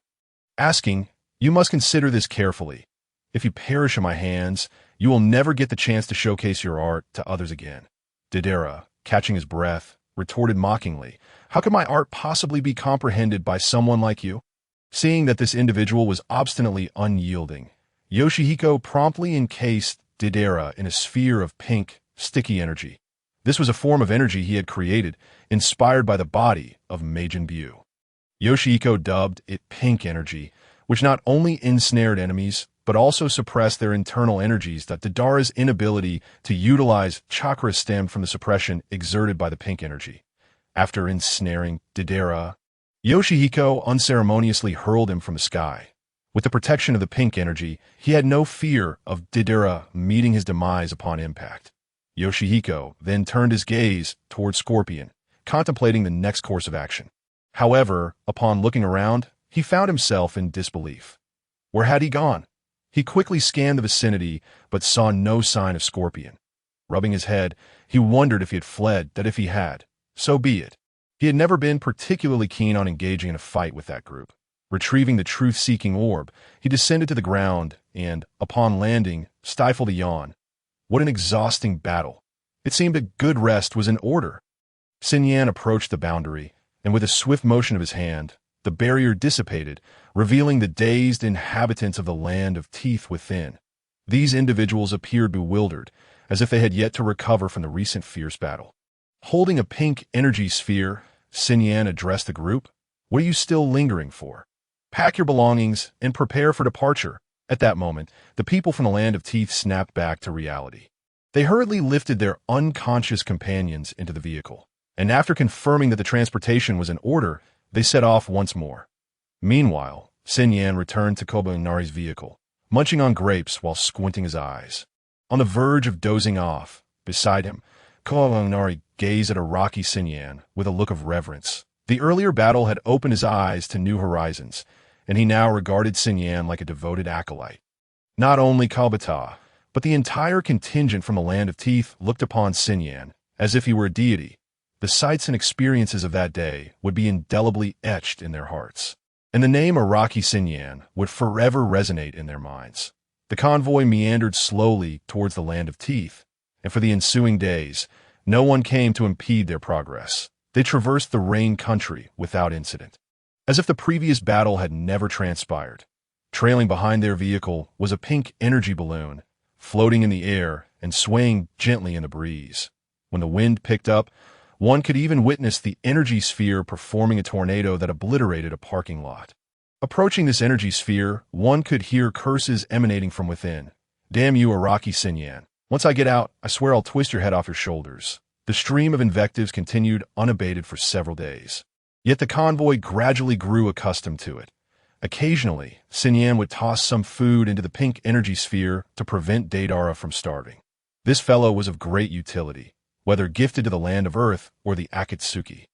A: asking, "You must consider this carefully. If you perish in my hands, you will never get the chance to showcase your art to others again." Deidara, catching his breath, retorted mockingly, "How could my art possibly be comprehended by someone like you?" Seeing that this individual was obstinately unyielding, Yoshihiko promptly encased Deidara in a sphere of pink, sticky energy. This was a form of energy he had created, inspired by the body of Majin Buu. Yoshihiko dubbed it pink energy, which not only ensnared enemies, but also suppressed their internal energies. That Deidara's inability to utilize chakra stemmed from the suppression exerted by the pink energy. After ensnaring Deidara, Yoshihiko unceremoniously hurled him from the sky. With the protection of the pink energy, he had no fear of Deidara meeting his demise upon impact. Yoshihiko then turned his gaze toward Scorpion, contemplating the next course of action. However, upon looking around, he found himself in disbelief. Where had he gone? He quickly scanned the vicinity, but saw no sign of Scorpion. Rubbing his head, he wondered if he had fled. That if he had, so be it. He had never been particularly keen on engaging in a fight with that group. Retrieving the truth-seeking orb, he descended to the ground and, upon landing, stifled a yawn. What an exhausting battle. It seemed a good rest was in order. Xinyan approached the boundary, and with a swift motion of his hand, the barrier dissipated, revealing the dazed inhabitants of the land of teeth within. These individuals appeared bewildered, as if they had yet to recover from the recent fierce battle. Holding a pink energy sphere, Xinyan addressed the group. "What are you still lingering for? Pack your belongings and prepare for departure." At that moment, the people from the land of teeth snapped back to reality. They hurriedly lifted their unconscious companions into the vehicle, and after confirming that the transportation was in order, they set off once more. Meanwhile, Xinyan returned to Kobunari's vehicle, munching on grapes while squinting his eyes. On the verge of dozing off, beside him, Kobunari gazed at Araki Xinyan with a look of reverence. The earlier battle had opened his eyes to new horizons, and he now regarded Xinyan like a devoted acolyte. Not only Kabata, but the entire contingent from the land of teeth looked upon Xinyan as if he were a deity. The sights and experiences of that day would be indelibly etched in their hearts, and the name Araki Xinyan would forever resonate in their minds. The convoy meandered slowly towards the land of teeth, and for the ensuing days, no one came to impede their progress. They traversed the Rain country without incident, as if the previous battle had never transpired. Trailing behind their vehicle was a pink energy balloon, floating in the air and swaying gently in the breeze. When the wind picked up, one could even witness the energy sphere performing a tornado that obliterated a parking lot. Approaching this energy sphere, one could hear curses emanating from within. "Damn you, Araki Xinyan. Once I get out, I swear I'll twist your head off your shoulders." The stream of invectives continued unabated for several days. Yet the convoy gradually grew accustomed to it. Occasionally, Xinyan would toss some food into the pink energy sphere to prevent Deidara from starving. This fellow was of great utility, whether gifted to the land of earth or the Akatsuki.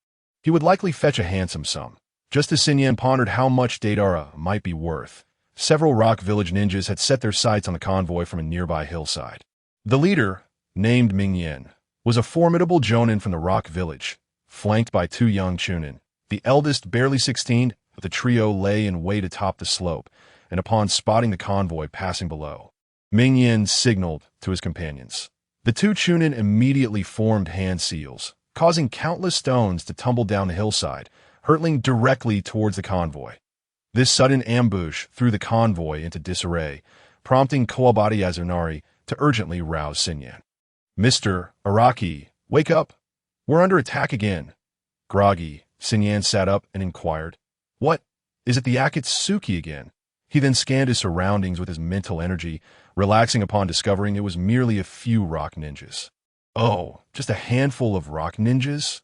A: He would likely fetch a handsome sum. Just as Xinyan pondered how much Deidara might be worth, several Rock Village ninjas had set their sights on the convoy from a nearby hillside. The leader, named Mingyan, was a formidable jonin from the Rock Village, flanked by two young chunin. The eldest, barely 16, the trio lay in wait atop the slope, and upon spotting the convoy passing below, Mingyan signaled to his companions. The two chunin immediately formed hand seals, causing countless stones to tumble down the hillside, hurtling directly towards the convoy. This sudden ambush threw the convoy into disarray, prompting Kawabata Yazunari to to urgently rouse Sinyan. "Mr. Araki, wake up! We're under attack again." Groggy, Sinyan sat up and inquired, "What? Is it the Akatsuki again?" He then scanned his surroundings with his mental energy, relaxing upon discovering it was merely a few rock ninjas. "Oh, just a handful of rock ninjas?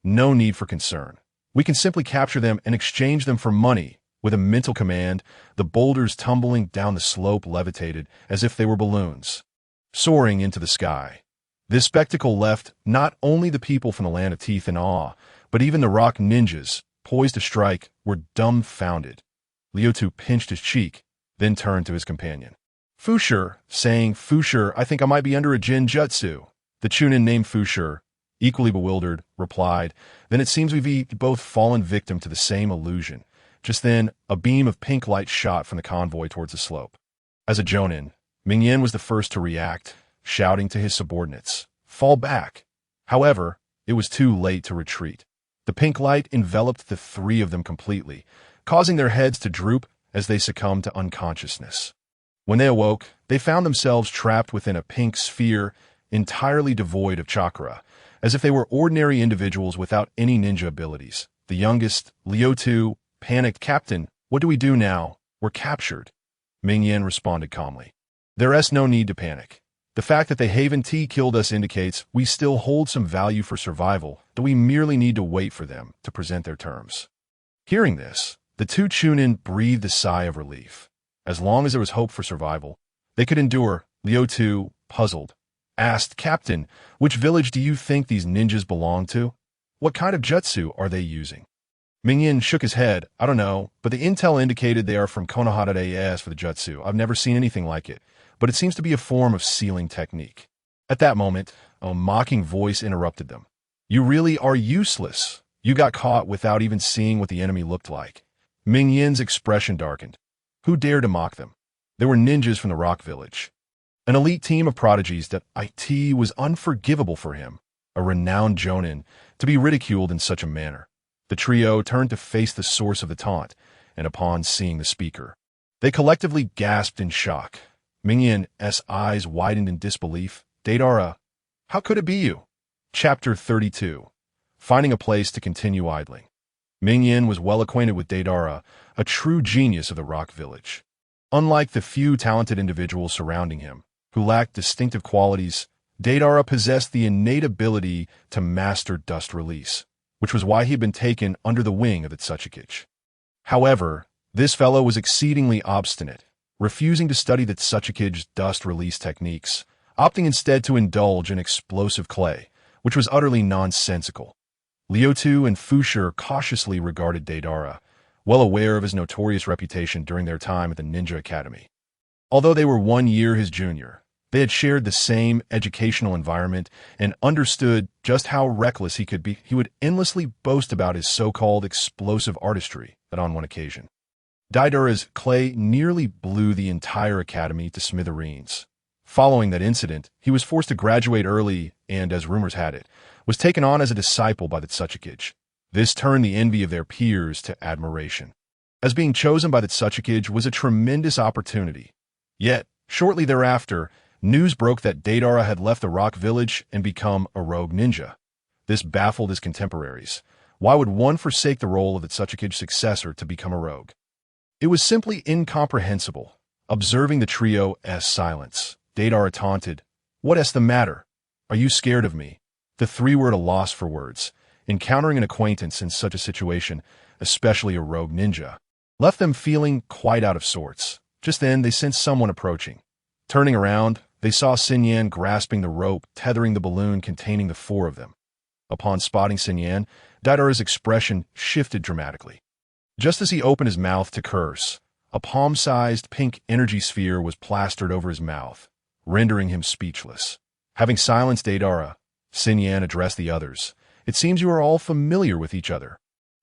A: No need for concern. We can simply capture them and exchange them for money." With a mental command, the boulders tumbling down the slope levitated as if they were balloons, soaring into the sky. This spectacle left not only the people from the Land of Teeth in awe, but even the rock ninjas, poised to strike, were dumbfounded. Lyotu pinched his cheek, then turned to his companion. "Fushur," saying, "Fushur, I think I might be under a Jinjutsu." The Chunin named Fushur, equally bewildered, replied, "Then it seems we've both fallen victim to the same illusion." Just then, a beam of pink light shot from the convoy towards the slope. As a Jonin, Mingyan was the first to react, shouting to his subordinates, "Fall back!" However, it was too late to retreat. The pink light enveloped the three of them completely, causing their heads to droop as they succumbed to unconsciousness. When they awoke, they found themselves trapped within a pink sphere entirely devoid of chakra, as if they were ordinary individuals without any ninja abilities. The youngest, Lyotu, panicked, "Captain, what do we do now? We're captured." Mingyan responded calmly, "There's no need to panic. The fact that the Haven Tea killed us indicates we still hold some value for survival, that we merely need to wait for them to present their terms." Hearing this, the two Chunin breathed a sigh of relief. As long as there was hope for survival, they could endure. Lyotu, puzzled, asked, "Captain, which village do you think these ninjas belong to? What kind of jutsu are they using?" Mingyan shook his head. "I don't know, but the intel indicated they are from Konohara AS for the jutsu. I've never seen anything like it, but it seems to be a form of sealing technique." At that moment, a mocking voice interrupted them. "You really are useless. You got caught without even seeing what the enemy looked like." Mingyan's expression darkened. Who dared to mock them? They were ninjas from the Rock Village. An elite team of prodigies that it was unforgivable for him, a renowned Jonin, to be ridiculed in such a manner. The trio turned to face the source of the taunt, and upon seeing the speaker, they collectively gasped in shock. Mingyan's eyes widened in disbelief. "Deidara, how could it be you?" Chapter 32. Finding a place to continue idling. Mingyan was well acquainted with Deidara, a true genius of the Rock Village. Unlike the few talented individuals surrounding him, who lacked distinctive qualities, Deidara possessed the innate ability to master dust release, which was why he had been taken under the wing of the Tsuchikage. However, this fellow was exceedingly obstinate, refusing to study the Tsuchikage's dust release techniques, opting instead to indulge in explosive clay, which was utterly nonsensical. Lyotu and Fushur cautiously regarded Deidara, well aware of his notorious reputation during their time at the Ninja Academy. Although they were 1 year his junior, they had shared the same educational environment and understood just how reckless he could be. He would endlessly boast about his so-called explosive artistry that on one occasion, Deidara's clay nearly blew the entire academy to smithereens. Following that incident, he was forced to graduate early and, as rumors had it, was taken on as a disciple by the Tsuchikage. This turned the envy of their peers to admiration, as being chosen by the Tsuchikage was a tremendous opportunity. Yet, shortly thereafter, news broke that Deidara had left the Rock Village and become a rogue ninja. This baffled his contemporaries. Why would one forsake the role of the Tsuchikage's successor to become a rogue? It was simply incomprehensible. Observing the trio's silence, Deidara taunted, "What's the matter? Are you scared of me?" The three were at a loss for words. Encountering an acquaintance in such a situation, especially a rogue ninja, left them feeling quite out of sorts. Just then, they sensed someone approaching. Turning around, they saw Sinyan grasping the rope, tethering the balloon containing the four of them. Upon spotting Sinyan, Deidara's expression shifted dramatically. Just as he opened his mouth to curse, a palm-sized pink energy sphere was plastered over his mouth, rendering him speechless. Having silenced Deidara, Sinyan addressed the others. "It seems you are all familiar with each other.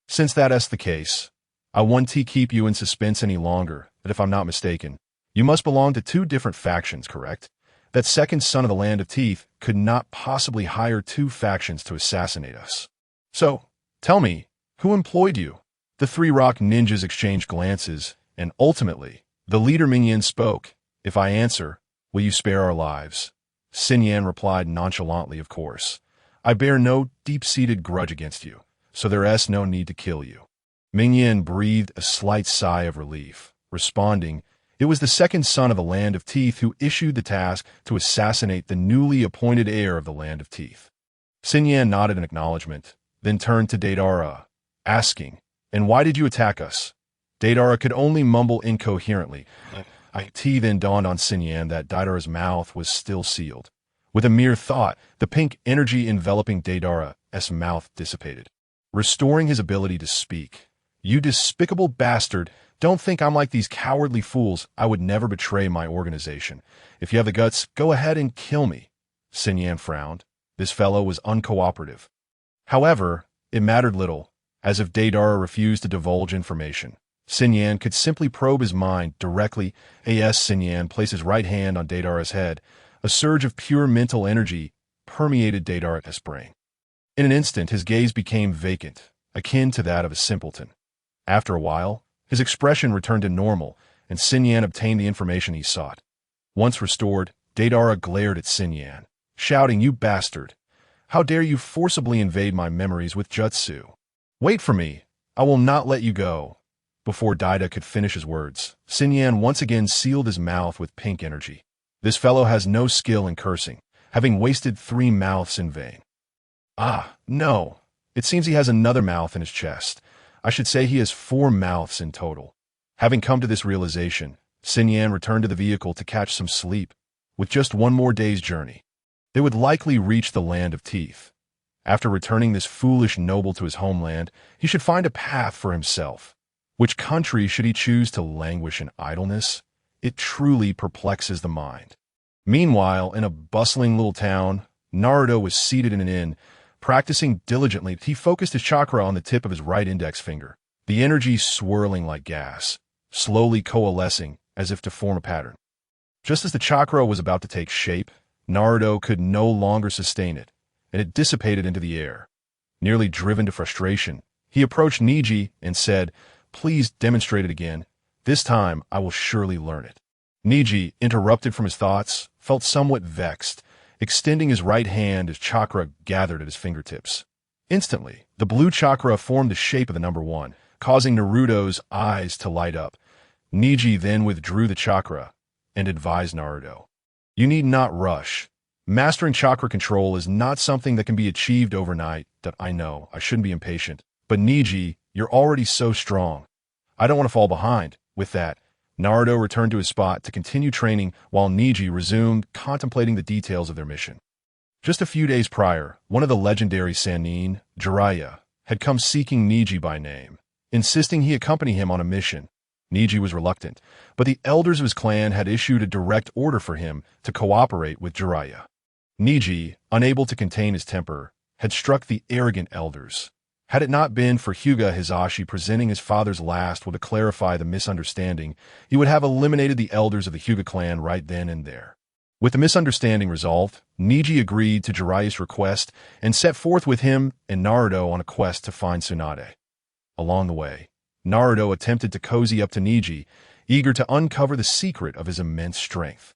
A: Since that's the case, I won't keep you in suspense any longer, that if I'm not mistaken, you must belong to two different factions, correct? That second son of the Land of Teeth could not possibly hire two factions to assassinate us. So, tell me, who employed you?" The three rock ninjas exchanged glances, and ultimately, the leader Mingyan spoke. "If I answer, Will you spare our lives? Sun Yan replied nonchalantly, of course. I bear no deep-seated grudge against you, so there is no need to kill you. Ming Yin breathed a slight sigh of relief, responding, it was the second son of the Land of Teeth who issued the task to assassinate the newly appointed heir of the Land of Teeth. Sun Yan nodded in acknowledgement, then turned to Deidara, asking, and why did you attack us? Deidara could only mumble incoherently. It then dawned on Sun Yan that Deidara's mouth was still sealed. With a mere thought, the pink energy enveloping Deidara's mouth dissipated, restoring his ability to speak. You despicable bastard, don't think I'm like these cowardly fools. I would never betray my organization. If you have the guts, go ahead and kill me. Sun Yan frowned. This fellow was uncooperative. However, it mattered little, as if Deidara refused to divulge information. Sun Yan could simply probe his mind directly. Sun Yan placed his right hand on Deidara's head. A surge of pure mental energy permeated Deidara's brain. In an instant, his gaze became vacant, akin to that of a simpleton. After a while, his expression returned to normal, and Sun Yan obtained the information he sought. Once restored, Deidara glared at Sun Yan, shouting, you bastard! How dare you forcibly invade my memories with jutsu? Wait for me! I will not let you go! Before Deida could finish his words, Sun Yan once again sealed his mouth with pink energy. This fellow has no skill in cursing, having wasted 3 mouths in vain. Ah, no! It seems he has another mouth in his chest. I should say he has 4 mouths in total. Having come to this realization, Sun Yan returned to the vehicle to catch some sleep. With just one more day's journey, they would likely reach the Land of Teeth. After returning this foolish noble to his homeland, he should find a path for himself. Which country should he choose to languish in idleness? It truly perplexes the mind. Meanwhile, in a bustling little town, Naruto was seated in an inn. Practicing diligently, he focused his chakra on the tip of his right index finger, the energy swirling like gas, slowly coalescing as if to form a pattern. Just as the chakra was about to take shape, Naruto could no longer sustain it, and it dissipated into the air. Nearly driven to frustration, he approached Niji and said, please demonstrate it again. This time, I will surely learn it. Niji, interrupted from his thoughts, felt somewhat vexed. Extending his right hand as chakra gathered at his fingertips. Instantly, the blue chakra formed the shape of the number 1, causing Naruto's eyes to light up. Niji then withdrew the chakra and advised Naruto, you need not rush. Mastering chakra control is not something that can be achieved overnight. That I know, I shouldn't be impatient. But Niji, you're already so strong. I don't want to fall behind. With that, Naruto returned to his spot to continue training while Niji resumed contemplating the details of their mission. Just a few days prior, one of the legendary Sannin, Jiraiya, had come seeking Niji by name, insisting he accompany him on a mission. Niji was reluctant, but the elders of his clan had issued a direct order for him to cooperate with Jiraiya. Niji, unable to contain his temper, had struck the arrogant elders. Had it not been for Hyuga Hisashi presenting his father's last will to clarify the misunderstanding, he would have eliminated the elders of the Hyuga clan right then and there. With the misunderstanding resolved, Niji agreed to Jiraiya's request and set forth with him and Naruto on a quest to find Tsunade. Along the way, Naruto attempted to cozy up to Niji, eager to uncover the secret of his immense strength.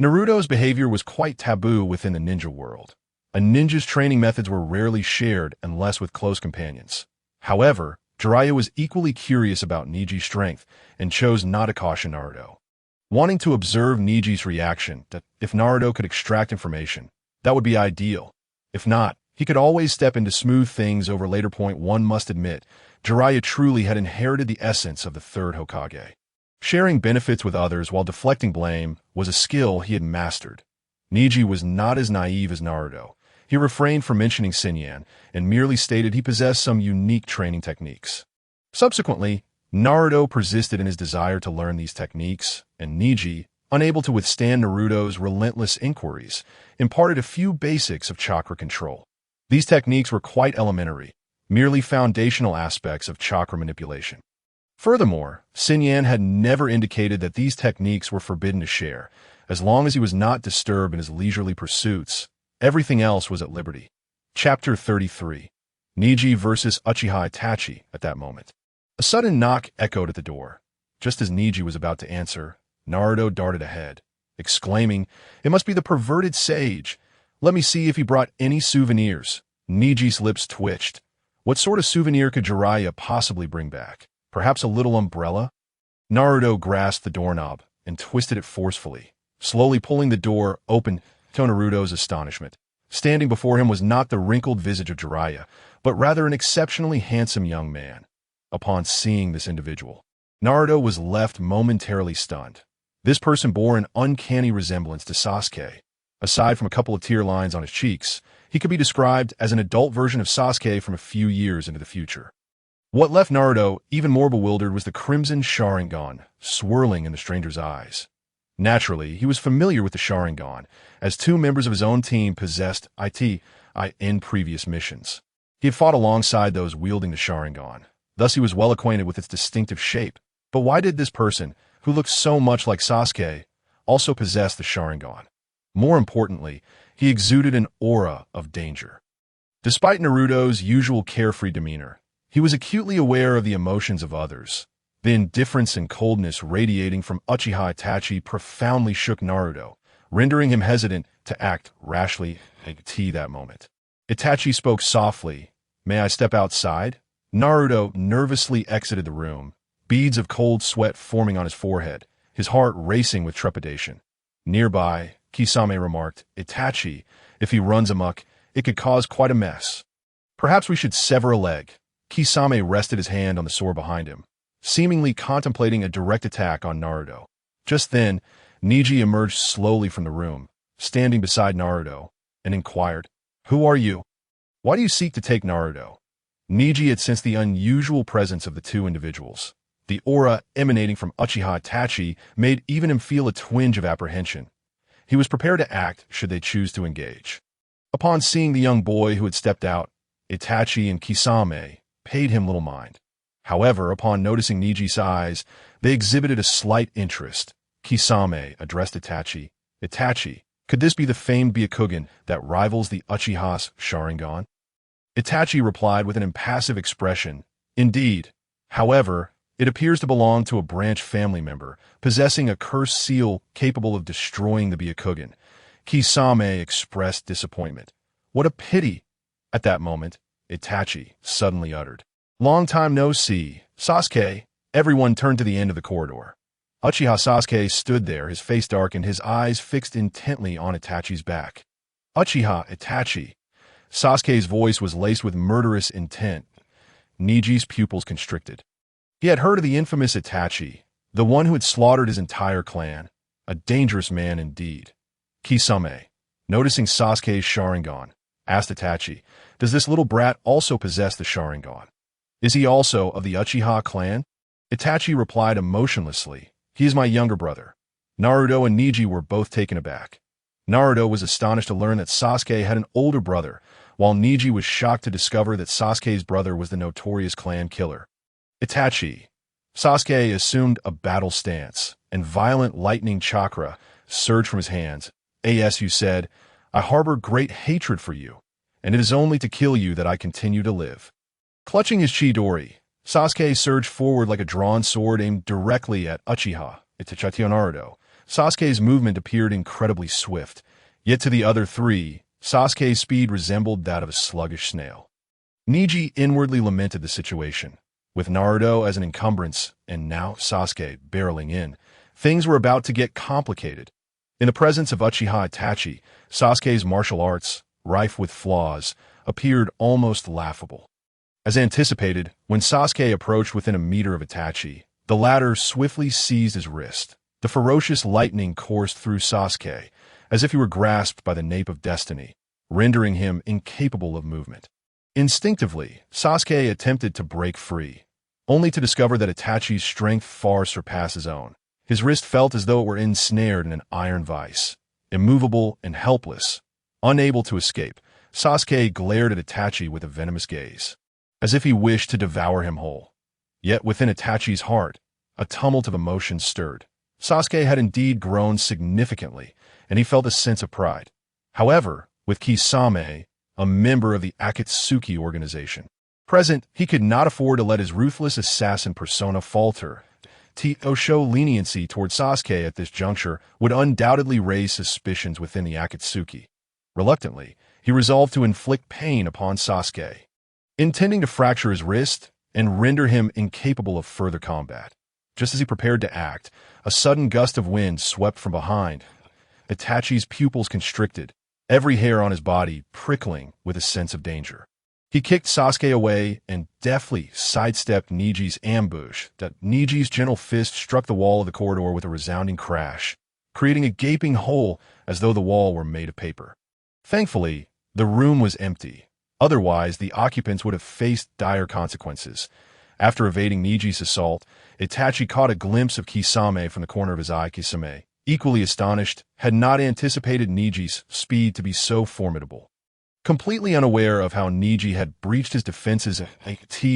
A: Naruto's behavior was quite taboo within the ninja world. A ninja's training methods were rarely shared unless with close companions. However, Jiraiya was equally curious about Niji's strength and chose not to caution Naruto. Wanting to observe Niji's reaction, that if Naruto could extract information, that would be ideal. If not, he could always step in to smooth things over later. One must admit, Jiraiya truly had inherited the essence of the third Hokage. Sharing benefits with others while deflecting blame was a skill he had mastered. Niji was not as naive as Naruto. He refrained from mentioning Sun Yan and merely stated he possessed some unique training techniques. Subsequently, Naruto persisted in his desire to learn these techniques, and Niji, unable to withstand Naruto's relentless inquiries, imparted a few basics of chakra control. These techniques were quite elementary, merely foundational aspects of chakra manipulation. Furthermore, Sun Yan had never indicated that these techniques were forbidden to share. As long as he was not disturbed in his leisurely pursuits, everything else was at liberty. Chapter 33. Niji versus Uchiha Itachi. At that moment, a sudden knock echoed at the door. Just as Niji was about to answer, Naruto darted ahead, exclaiming, "It must be the perverted sage. Let me see if he brought any souvenirs." Niji's lips twitched. What sort of souvenir could Jiraiya possibly bring back? Perhaps a little umbrella? Naruto grasped the doorknob and twisted it forcefully, slowly pulling the door open to Naruto's astonishment. Standing before him was not the wrinkled visage of Jiraiya, but rather an exceptionally handsome young man. Upon seeing this individual, Naruto was left momentarily stunned. This person bore an uncanny resemblance to Sasuke. Aside from a couple of tear lines on his cheeks, he could be described as an adult version of Sasuke from a few years into the future. What left Naruto even more bewildered was the crimson Sharingan swirling in the stranger's eyes. Naturally, he was familiar with the Sharingan, as two members of his own team possessed it in previous missions. He had fought alongside those wielding the Sharingan, thus he was well acquainted with its distinctive shape. But why did this person, who looked so much like Sasuke, also possess the Sharingan? More importantly, he exuded an aura of danger. Despite Naruto's usual carefree demeanor, he was acutely aware of the emotions of others. The indifference and coldness radiating from Uchiha Itachi profoundly shook Naruto, rendering him hesitant to act rashly at that moment. Itachi spoke softly. "May I step outside?" Naruto nervously exited the room, beads of cold sweat forming on his forehead, his heart racing with trepidation. Nearby, Kisame remarked, "Itachi, if he runs amok, it could cause quite a mess. Perhaps we should sever a leg." Kisame rested his hand on the sword behind him, seemingly contemplating a direct attack on Naruto. Just then, Niji emerged slowly from the room, standing beside Naruto, and inquired, "Who are you? Why do you seek to take Naruto?" Niji had sensed the unusual presence of the two individuals. The aura emanating from Uchiha Itachi made even him feel a twinge of apprehension. He was prepared to act should they choose to engage. Upon seeing the young boy who had stepped out, Itachi and Kisame paid him little mind. However, upon noticing Niji's eyes, they exhibited a slight interest. Kisame addressed Itachi. "Itachi, could this be the famed Byakugan that rivals the Uchiha's Sharingan?" Itachi replied with an impassive expression, "Indeed. However, it appears to belong to a branch family member, possessing a cursed seal capable of destroying the Byakugan." Kisame expressed disappointment. "What a pity!" At that moment, Itachi suddenly uttered, "Long time no see, Sasuke." Everyone turned to the end of the corridor. Uchiha Sasuke stood there, his face darkened, his eyes fixed intently on Itachi's back. "Uchiha Itachi." Sasuke's voice was laced with murderous intent. Niji's pupils constricted. He had heard of the infamous Itachi, the one who had slaughtered his entire clan. A dangerous man indeed. Kisame, noticing Sasuke's Sharingan, asked Itachi, "Does this little brat also possess the Sharingan? Is he also of the Uchiha clan?" Itachi replied emotionlessly, "He is my younger brother." Naruto and Niji were both taken aback. Naruto was astonished to learn that Sasuke had an older brother, while Niji was shocked to discover that Sasuke's brother was the notorious clan killer. "Itachi." Sasuke assumed a battle stance, and violent lightning chakra surged from his hands. "As you said, I harbor great hatred for you, and it is only to kill you that I continue to live." Clutching his Chidori, Sasuke surged forward like a drawn sword aimed directly at Uchiha Itachi Naruto. Sasuke's movement appeared incredibly swift, yet to the other three, Sasuke's speed resembled that of a sluggish snail. Niji inwardly lamented the situation. With Naruto as an encumbrance, and now Sasuke barreling in, things were about to get complicated. In the presence of Uchiha Itachi, Sasuke's martial arts, rife with flaws, appeared almost laughable. As anticipated, when Sasuke approached within a meter of Itachi, the latter swiftly seized his wrist. The ferocious lightning coursed through Sasuke, as if he were grasped by the nape of destiny, rendering him incapable of movement. Instinctively, Sasuke attempted to break free, only to discover that Itachi's strength far surpassed his own. His wrist felt as though it were ensnared in an iron vice. Immovable and helpless, unable to escape, Sasuke glared at Itachi with a venomous gaze, as if he wished to devour him whole. Yet within Itachi's heart, a tumult of emotions stirred. Sasuke had indeed grown significantly, and he felt a sense of pride. However, with Kisame, a member of the Akatsuki organization, present, he could not afford to let his ruthless assassin persona falter. to show leniency toward Sasuke at this juncture would undoubtedly raise suspicions within the Akatsuki. Reluctantly, he resolved to inflict pain upon Sasuke, intending to fracture his wrist and render him incapable of further combat. Just as he prepared to act, a sudden gust of wind swept from behind. Itachi's pupils constricted, every hair on his body prickling with a sense of danger. He kicked Sasuke away and deftly sidestepped Niji's ambush. Niji's gentle fist struck the wall of the corridor with a resounding crash, creating a gaping hole as though the wall were made of paper. Thankfully, the room was empty. Otherwise, the occupants would have faced dire consequences. After evading Niji's assault, Itachi caught a glimpse of Kisame from the corner of his eye. Kisame, equally astonished, had not anticipated Niji's speed to be so formidable. Completely unaware of how Niji had breached his defenses at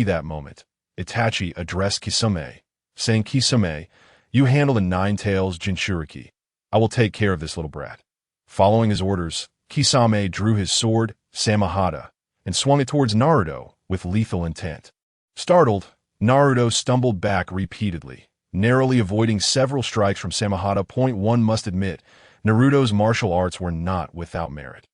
A: that moment, Itachi addressed Kisame, saying, "Kisame, you handle the Nine-Tails Jinchuriki. I will take care of this little brat." Following his orders, Kisame drew his sword, Samahata, and swung it towards Naruto with lethal intent. Startled, Naruto stumbled back repeatedly, narrowly avoiding several strikes from Samahata. One must admit, Naruto's martial arts were not without merit.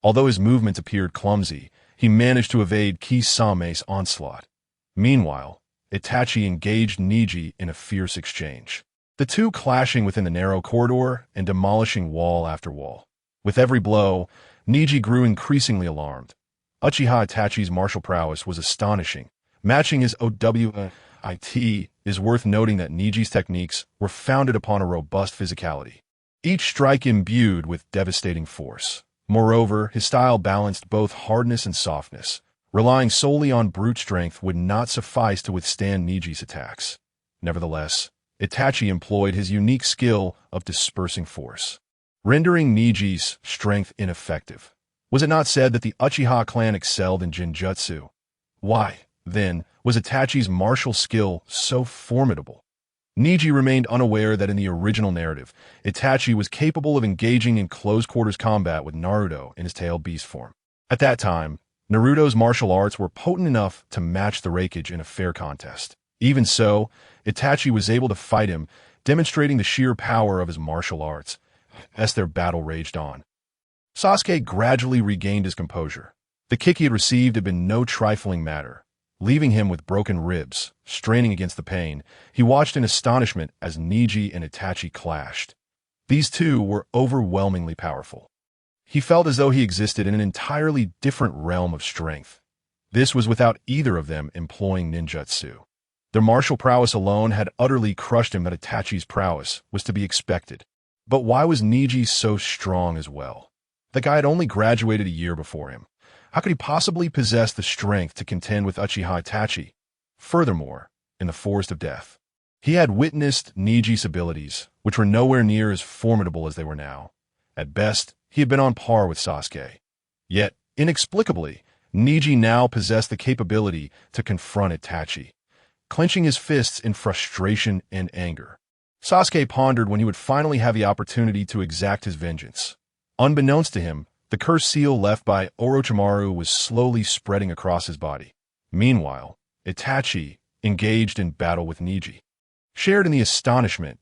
A: Although his movements appeared clumsy, he managed to evade Kisame's onslaught. Meanwhile, Itachi engaged Niji in a fierce exchange, the two clashing within the narrow corridor and demolishing wall after wall. With every blow, Niji grew increasingly alarmed. Uchiha Itachi's martial prowess was astonishing, matching his OWIT. Is worth noting that Niji's techniques were founded upon a robust physicality, each strike imbued with devastating force. Moreover, his style balanced both hardness and softness. Relying solely on brute strength would not suffice to withstand Niji's attacks. Nevertheless, Itachi employed his unique skill of dispersing force, rendering Niji's strength ineffective. Was it not said that the Uchiha clan excelled in Jinjutsu? Why, then, was Itachi's martial skill so formidable? Niji remained unaware that in the original narrative, Itachi was capable of engaging in close-quarters combat with Naruto in his tailed beast form. At that time, Naruto's martial arts were potent enough to match the Raikage in a fair contest. Even so, Itachi was able to fight him, demonstrating the sheer power of his martial arts, as their battle raged on. Sasuke gradually regained his composure. The kick he had received had been no trifling matter. Leaving him with broken ribs, straining against the pain, he watched in astonishment as Niji and Itachi clashed. These two were overwhelmingly powerful. He felt as though he existed in an entirely different realm of strength. This was without either of them employing ninjutsu. Their martial prowess alone had utterly crushed him. That Itachi's prowess was to be expected. But why was Niji so strong as well? The guy had only graduated a year before him. How could he possibly possess the strength to contend with Uchiha Itachi? Furthermore, in the Forest of Death, he had witnessed Niji's abilities, which were nowhere near as formidable as they were now. At best, he had been on par with Sasuke. Yet, inexplicably, Niji now possessed the capability to confront Itachi, clenching his fists in frustration and anger. Sasuke pondered when he would finally have the opportunity to exact his vengeance. Unbeknownst to him, the cursed seal left by Orochimaru was slowly spreading across his body. Meanwhile, Itachi engaged in battle with Niji. Shared in the astonishment,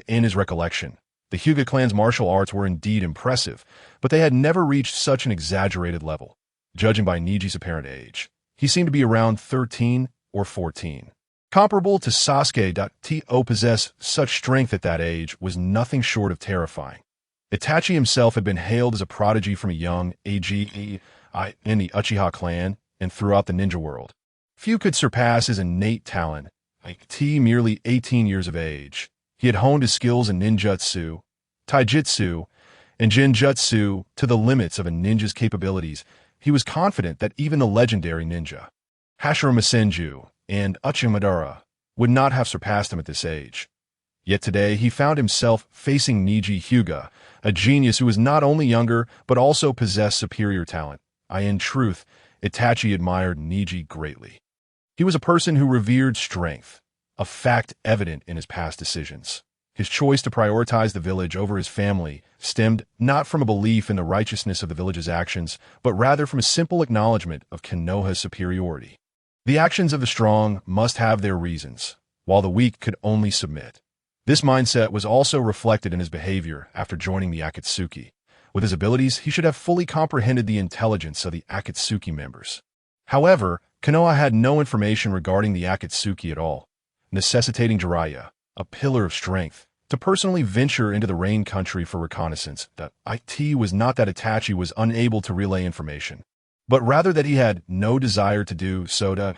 A: in his recollection, the Hyuga clan's martial arts were indeed impressive, but they had never reached such an exaggerated level. Judging by Niji's apparent age, he seemed to be around 13 or 14. Comparable to Sasuke. To possess such strength at that age was nothing short of terrifying. Itachi himself had been hailed as a prodigy from a young age in the Uchiha clan and throughout the ninja world. Few could surpass his innate talent. Merely 18 years of age, he had honed his skills in ninjutsu, taijutsu, and jinjutsu to the limits of a ninja's capabilities. He was confident that even the legendary ninja, Hashirama Senju and Uchimadara, would not have surpassed him at this age. Yet today he found himself facing Niji Hyuga, a genius who was not only younger but also possessed superior talent. In truth, Itachi admired Niji greatly. He was a person who revered strength, a fact evident in his past decisions. His choice to prioritize the village over his family stemmed not from a belief in the righteousness of the village's actions, but rather from a simple acknowledgement of Konoha's superiority. The actions of the strong must have their reasons. while the weak could only submit. This mindset was also reflected in his behavior after joining the Akatsuki. With his abilities, he should have fully comprehended the intelligence of the Akatsuki members. However, Konoha had no information regarding the Akatsuki at all, necessitating Jiraiya, a pillar of strength, to personally venture into the Rain Country for reconnaissance. That it was not that Itachi was unable to relay information, but rather that he had no desire to do so to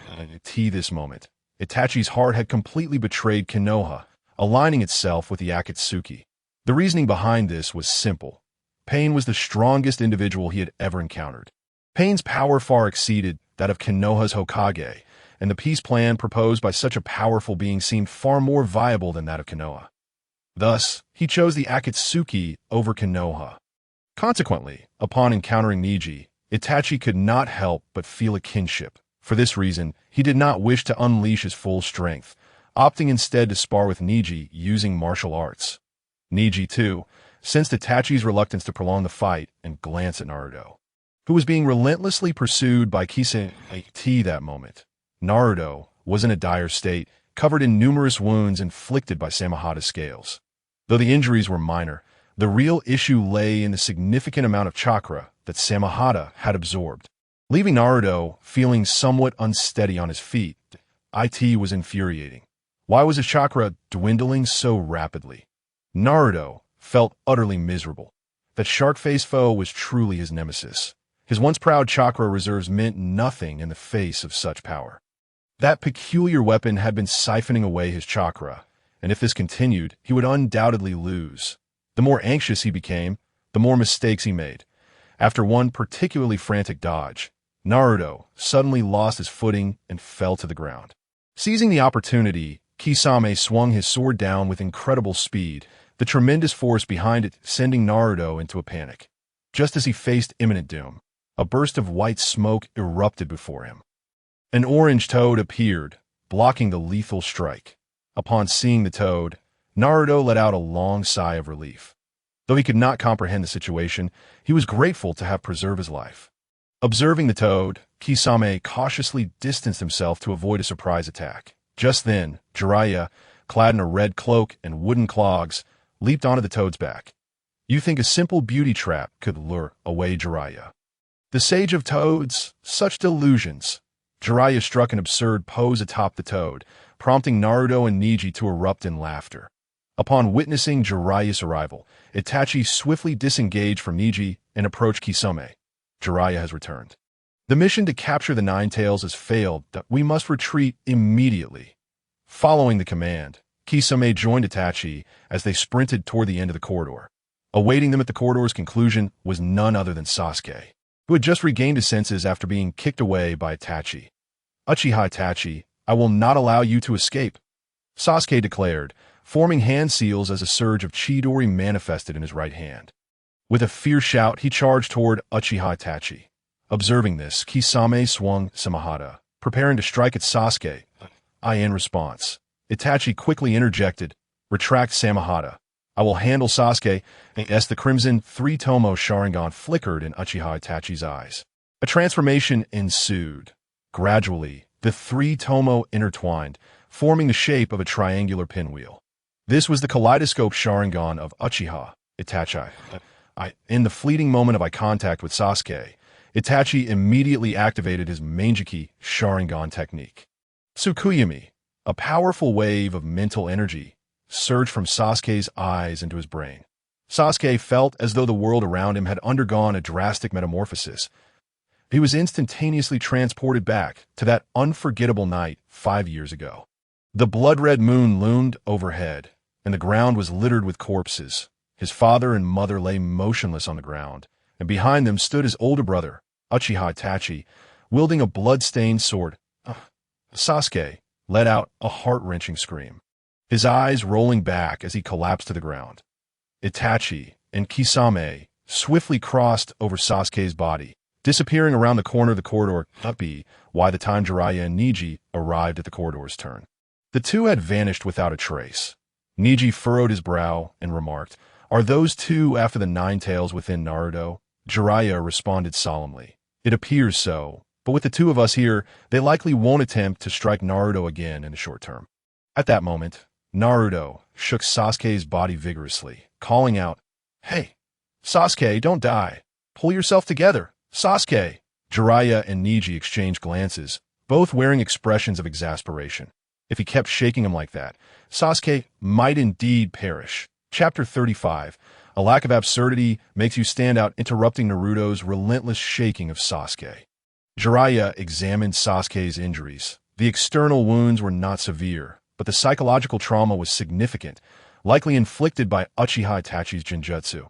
A: this moment. Itachi's heart had completely betrayed Konoha, aligning itself with the Akatsuki. The reasoning behind this was simple. Pain was the strongest individual he had ever encountered. Pain's power far exceeded that of Konoha's Hokage, and the peace plan proposed by such a powerful being seemed far more viable than that of Konoha. Thus, he chose the Akatsuki over Konoha. Consequently, upon encountering Neji, Itachi could not help but feel a kinship. For this reason, he did not wish to unleash his full strength, opting instead to spar with Neji using martial arts. Neji, too, sensed Itachi's reluctance to prolong the fight and glanced at Naruto, who was being relentlessly pursued by Kisame that moment. Naruto was in a dire state, covered in numerous wounds inflicted by Samahada's scales. Though the injuries were minor, the real issue lay in the significant amount of chakra that Samahada had absorbed. Leaving Naruto feeling somewhat unsteady on his feet, it was infuriating. Why was his chakra dwindling so rapidly? Naruto felt utterly miserable. That shark-faced foe was truly his nemesis. His once proud chakra reserves meant nothing in the face of such power. That peculiar weapon had been siphoning away his chakra, and if this continued, he would undoubtedly lose. The more anxious he became, the more mistakes he made. After one particularly frantic dodge, Naruto suddenly lost his footing and fell to the ground. Seizing the opportunity, Kisame swung his sword down with incredible speed, the tremendous force behind it sending Naruto into a panic. Just as he faced imminent doom, a burst of white smoke erupted before him. An orange toad appeared, blocking the lethal strike. Upon seeing the toad, Naruto let out a long sigh of relief. Though he could not comprehend the situation, he was grateful to have preserved his life. Observing the toad, Kisame cautiously distanced himself to avoid a surprise attack. Just then, Jiraiya, clad in a red cloak and wooden clogs, leaped onto the toad's back. You think a simple beauty trap could lure away Jiraiya? The sage of toads, such delusions. Jiraiya struck an absurd pose atop the toad, prompting Naruto and Neji to erupt in laughter. Upon witnessing Jiraiya's arrival, Itachi swiftly disengaged from Neji and approached Kisame. Jiraiya has returned. The mission to capture the Nine Tails has failed. We must retreat immediately. Following the command, Kisame joined Itachi as they sprinted toward the end of the corridor. Awaiting them at the corridor's conclusion was none other than Sasuke, who had just regained his senses after being kicked away by Itachi. Uchiha Itachi, I will not allow you to escape, Sasuke declared, forming hand seals as a surge of Chidori manifested in his right hand. With a fierce shout, he charged toward Uchiha Itachi. Observing this, Kisame swung Samahada, preparing to strike at Sasuke. In response, Itachi quickly interjected, retract Samahada. I will handle Sasuke, as the crimson three-tomo Sharingan flickered in Uchiha Itachi's eyes. A transformation ensued. Gradually, the three-tomo intertwined, forming the shape of a triangular pinwheel. This was the kaleidoscope Sharingan of Uchiha Itachi. In the fleeting moment of eye contact with Sasuke, Itachi immediately activated his Mangeki Sharingan technique. Tsukuyami, a powerful wave of mental energy, surged from Sasuke's eyes into his brain. Sasuke felt as though the world around him had undergone a drastic metamorphosis. He was instantaneously transported back to that unforgettable night 5 years ago. The blood-red moon loomed overhead, and the ground was littered with corpses. His father and mother lay motionless on the ground, and behind them stood his older brother, Uchiha Itachi, wielding a blood-stained sword. Sasuke let out a heart-wrenching scream, his eyes rolling back as he collapsed to the ground. Itachi and Kisame swiftly crossed over Sasuke's body, disappearing around the corner of the corridor by the time Jiraiya and Neji arrived at the corridor's turn. The two had vanished without a trace. Neji furrowed his brow and remarked, Are those two after the Nine Tails within Naruto? Jiraiya responded solemnly, It appears so, but with the two of us here, they likely won't attempt to strike Naruto again in the short term. At that moment, Naruto shook Sasuke's body vigorously, calling out, "Hey, Sasuke, don't die. Pull yourself together, Sasuke." Jiraiya and Neji exchanged glances, both wearing expressions of exasperation. If he kept shaking him like that, Sasuke might indeed perish. Chapter 35. A lack of absurdity makes you stand out, interrupting Naruto's relentless shaking of Sasuke. Jiraiya examined Sasuke's injuries. The external wounds were not severe, but the psychological trauma was significant, likely inflicted by Uchiha Itachi's Genjutsu.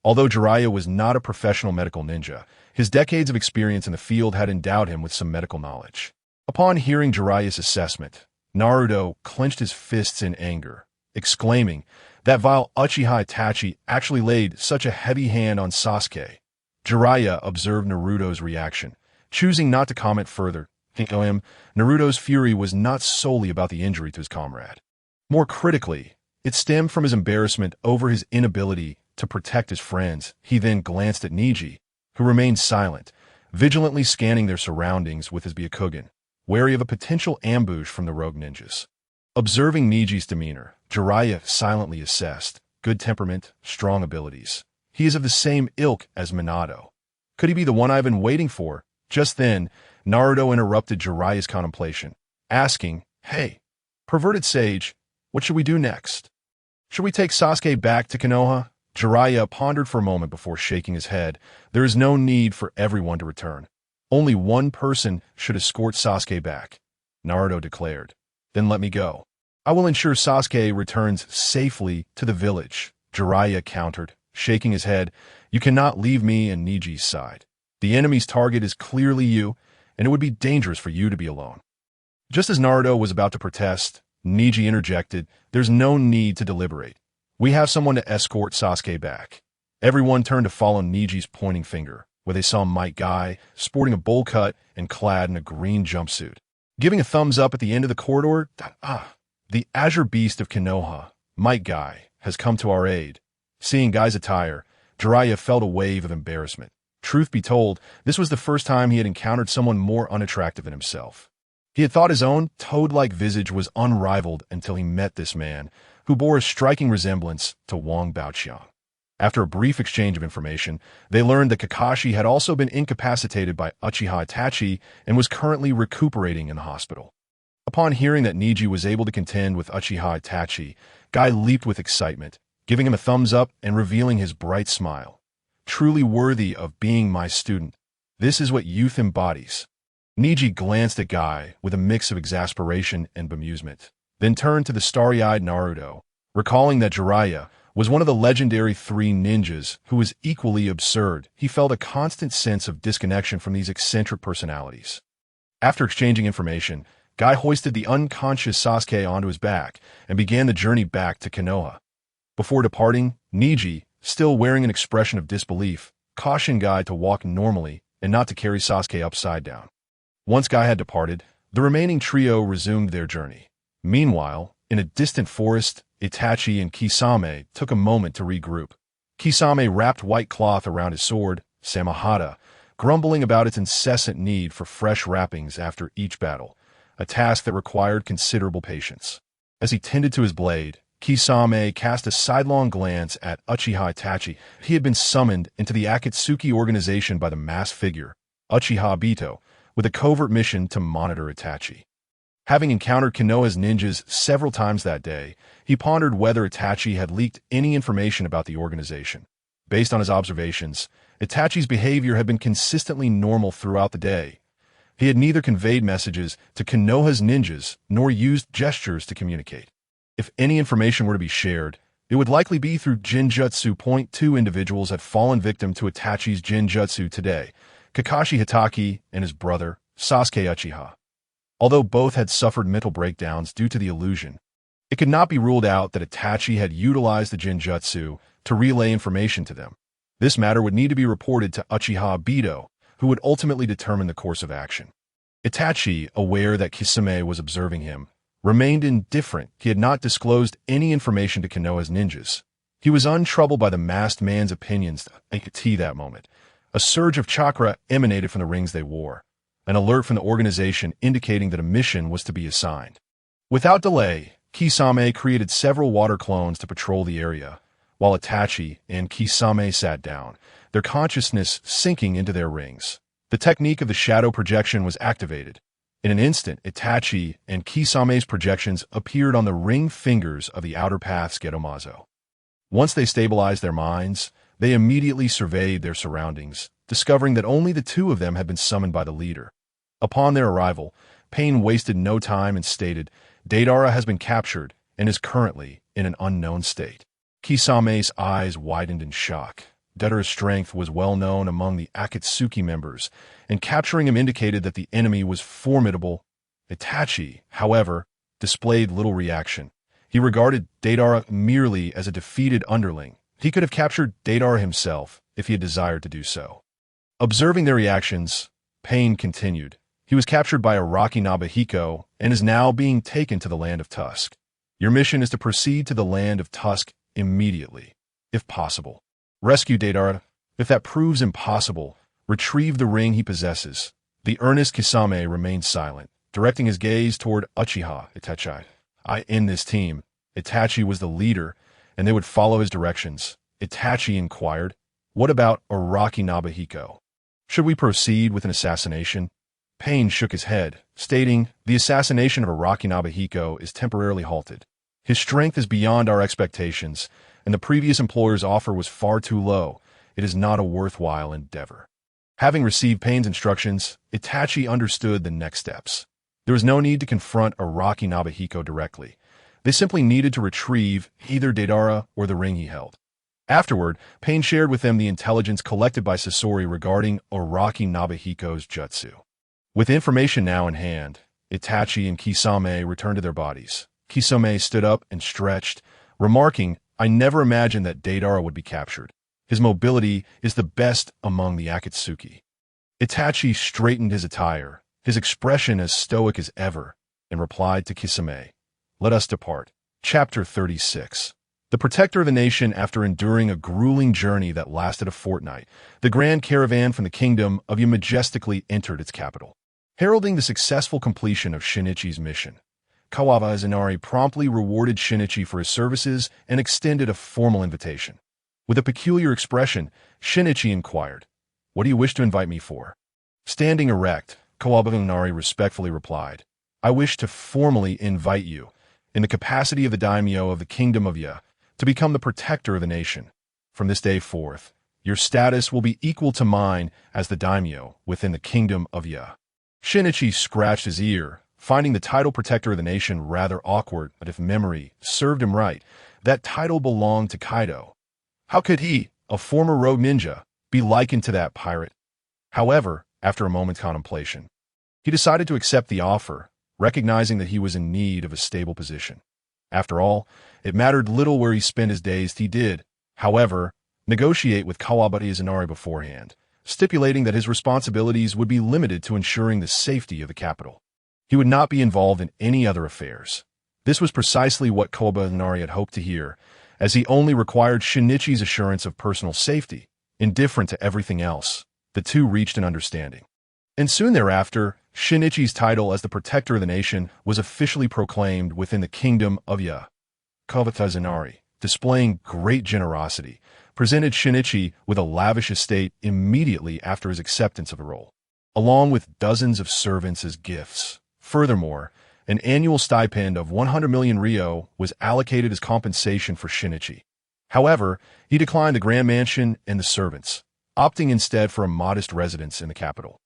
A: Although Jiraiya was not a professional medical ninja, his decades of experience in the field had endowed him with some medical knowledge. Upon hearing Jiraiya's assessment, Naruto clenched his fists in anger, exclaiming that while Uchiha Itachi actually laid such a heavy hand on Sasuke. Jiraiya observed Naruto's reaction, choosing not to comment further. To him, Naruto's fury was not solely about the injury to his comrade. More critically, it stemmed from his embarrassment over his inability to protect his friends. He then glanced at Neji, who remained silent, vigilantly scanning their surroundings with his Byakugan, wary of a potential ambush from the rogue ninjas. Observing Neji's demeanor, Jiraiya silently assessed good temperament, strong abilities. He is of the same ilk as Minato. Could he be the one I've been waiting for? Just then, Naruto interrupted Jiraiya's contemplation, asking, "Hey, perverted sage, what should we do next? Should we take Sasuke back to Konoha?" Jiraiya pondered for a moment before shaking his head. There is no need for everyone to return. Only one person should escort Sasuke back, Naruto declared. "Then let me go. I will ensure Sasuke returns safely to the village," Jiraiya countered, shaking his head. "You cannot leave me and Neji's side. The enemy's target is clearly you, and it would be dangerous for you to be alone." Just as Naruto was about to protest, Neji interjected, "There's no need to deliberate. We have someone to escort Sasuke back." Everyone turned to follow Neji's pointing finger, where they saw Might Guy, sporting a bowl cut and clad in a green jumpsuit. Giving a thumbs up at the end of the corridor, the azure beast of Konoha, Might Guy, has come to our aid. Seeing Guy's attire, Jiraiya felt a wave of embarrassment. Truth be told, this was the first time he had encountered someone more unattractive than himself. He had thought his own toad-like visage was unrivaled until he met this man, who bore a striking resemblance to Wang Baoqiang. After a brief exchange of information, they learned that Kakashi had also been incapacitated by Uchiha Itachi and was currently recuperating in the hospital. Upon hearing that Neji was able to contend with Uchiha Itachi, Guy leaped with excitement, giving him a thumbs up and revealing his bright smile. "Truly worthy of being my student. This is what youth embodies." Neji glanced at Guy with a mix of exasperation and bemusement, then turned to the starry-eyed Naruto, recalling that Jiraiya was one of the legendary three ninjas who was equally absurd. He felt a constant sense of disconnection from these eccentric personalities. After exchanging information, Guy hoisted the unconscious Sasuke onto his back and began the journey back to Konoha. Before departing, Neji, still wearing an expression of disbelief, cautioned Guy to walk normally and not to carry Sasuke upside down. Once Guy had departed, the remaining trio resumed their journey. Meanwhile, in a distant forest, Itachi and Kisame took a moment to regroup. Kisame wrapped white cloth around his sword, Samahata, grumbling about its incessant need for fresh wrappings after each battle, a task that required considerable patience. As he tended to his blade, Kisame cast a sidelong glance at Uchiha Itachi. He had been summoned into the Akatsuki organization by the masked figure, Uchiha Obito, with a covert mission to monitor Itachi. Having encountered Konoha's ninjas several times that day, he pondered whether Itachi had leaked any information about the organization. Based on his observations, Itachi's behavior had been consistently normal throughout the day. He had neither conveyed messages to Konoha's ninjas nor used gestures to communicate. If any information were to be shared, it would likely be through Genjutsu. Two individuals had fallen victim to Itachi's Genjutsu today, Kakashi Hitaki and his brother, Sasuke Uchiha. Although both had suffered mental breakdowns due to the illusion, it could not be ruled out that Itachi had utilized the Genjutsu to relay information to them. This matter would need to be reported to Uchiha Obito, who would ultimately determine the course of action. Itachi, aware that Kisame was observing him, remained indifferent. He had not disclosed any information to Konoha's ninjas. He was untroubled by the masked man's opinions at that moment. A surge of chakra emanated from the rings they wore, an alert from the organization indicating that a mission was to be assigned. Without delay, Kisame created several water clones to patrol the area, while Itachi and Kisame sat down, their consciousness sinking into their rings. The technique of the shadow projection was activated. In an instant, Itachi and Kisame's projections appeared on the ring fingers of the outer path's Gedomazo. Once they stabilized their minds, they immediately surveyed their surroundings, discovering that only the two of them had been summoned by the leader. Upon their arrival, Pain wasted no time and stated, Deidara has been captured and is currently in an unknown state. Kisame's eyes widened in shock. Deidara's strength was well known among the Akatsuki members, and capturing him indicated that the enemy was formidable. Itachi, however, displayed little reaction. He regarded Deidara merely as a defeated underling. He could have captured Deidara himself if he had desired to do so. Observing their reactions, Pain continued. He was captured by Araki Nobuhiko and is now being taken to the land of Tusk. Your mission is to proceed to the land of Tusk immediately, if possible. Rescue Deidara. If that proves impossible, retrieve the ring he possesses. The earnest Kisame remained silent, directing his gaze toward Uchiha Itachi. In this team, Itachi was the leader, and they would follow his directions. Itachi inquired, what about Araki Nobuhiko? Should we proceed with an assassination? Pain shook his head, stating, the assassination of Araki Nobuhiko is temporarily halted. His strength is beyond our expectations, and the previous employer's offer was far too low. It is not a worthwhile endeavor. Having received Pain's instructions, Itachi understood the next steps. There was no need to confront Araki Nobuhiko directly. They simply needed to retrieve either Deidara or the ring he held. Afterward, Pain shared with them the intelligence collected by Sasori regarding Araki Nobuhiko's jutsu. With information now in hand, Itachi and Kisame returned to their bodies. Kisame stood up and stretched, remarking, I never imagined that Deidara would be captured. His mobility is the best among the Akatsuki. Itachi straightened his attire, his expression as stoic as ever, and replied to Kisame, let us depart. Chapter 36. The protector of the nation. After enduring a grueling journey that lasted a fortnight, the grand caravan from the kingdom of Yu majestically entered its capital. Heralding the successful completion of Shinichi's mission, Kawaba Izanari promptly rewarded Shinichi for his services and extended a formal invitation. With a peculiar expression, Shinichi inquired, what do you wish to invite me for? Standing erect, Kawaba Izanari respectfully replied, I wish to formally invite you, in the capacity of the daimyo of the kingdom of Ya, to become the protector of the nation. From this day forth, your status will be equal to mine as the daimyo within the kingdom of Ya. Shinichi scratched his ear, finding the title protector of the nation rather awkward, but if memory served him right, that title belonged to Kaido. How could he, a former rogue ninja, be likened to that pirate? However, after a moment's contemplation, he decided to accept the offer, recognizing that he was in need of a stable position. After all, it mattered little where he spent his days. He did, however, negotiate with Kawabata Izanari beforehand, stipulating that his responsibilities would be limited to ensuring the safety of the capital. He would not be involved in any other affairs. This was precisely what Kawabata Izanari had hoped to hear, as he only required Shinichi's assurance of personal safety. Indifferent to everything else, the two reached an understanding. And soon thereafter, Shinichi's title as the protector of the nation was officially proclaimed within the kingdom of Ya. Kawabata Izanari, displaying great generosity, presented Shinichi with a lavish estate immediately after his acceptance of the role, along with dozens of servants as gifts. Furthermore, an annual stipend of 100 million ryo was allocated as compensation for Shinichi. However, he declined the grand mansion and the servants, opting instead for a modest residence in the capital.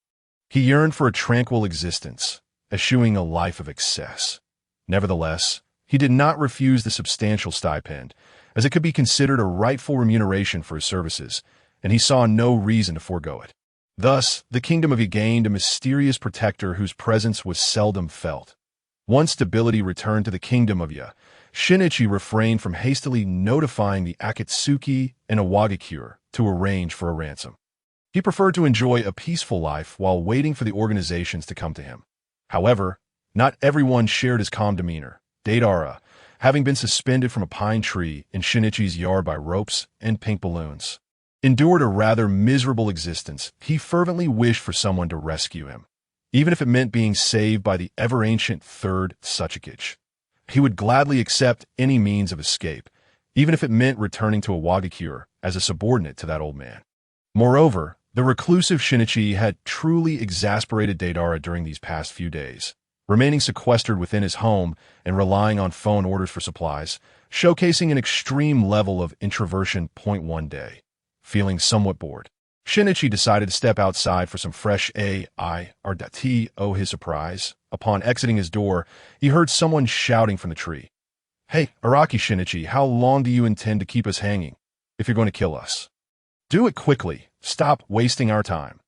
A: He yearned for a tranquil existence, eschewing a life of excess. Nevertheless, he did not refuse the substantial stipend, as it could be considered a rightful remuneration for his services, and he saw no reason to forego it. Thus, the kingdom of Ya gained a mysterious protector whose presence was seldom felt. Once stability returned to the kingdom of Ya, Shinichi refrained from hastily notifying the Akatsuki and Awagakure to arrange for a ransom. He preferred to enjoy a peaceful life while waiting for the organizations to come to him. However, not everyone shared his calm demeanor. Deidara, having been suspended from a pine tree in Shinichi's yard by ropes and pink balloons, endured a rather miserable existence. He fervently wished for someone to rescue him, even if it meant being saved by the ever-ancient third Tsuchikage. He would gladly accept any means of escape, even if it meant returning to a Wagakure as a subordinate to that old man. Moreover, the reclusive Shinichi had truly exasperated Deidara during these past few days, remaining sequestered within his home and relying on phone orders for supplies, showcasing an extreme level of introversion. One day, feeling somewhat bored, Shinichi decided to step outside for some fresh air. To his surprise, upon exiting his door, he heard someone shouting from the tree. "Hey, Araki Shinichi, how long do you intend to keep us hanging? If you're going to kill us, do it quickly. Stop wasting our time."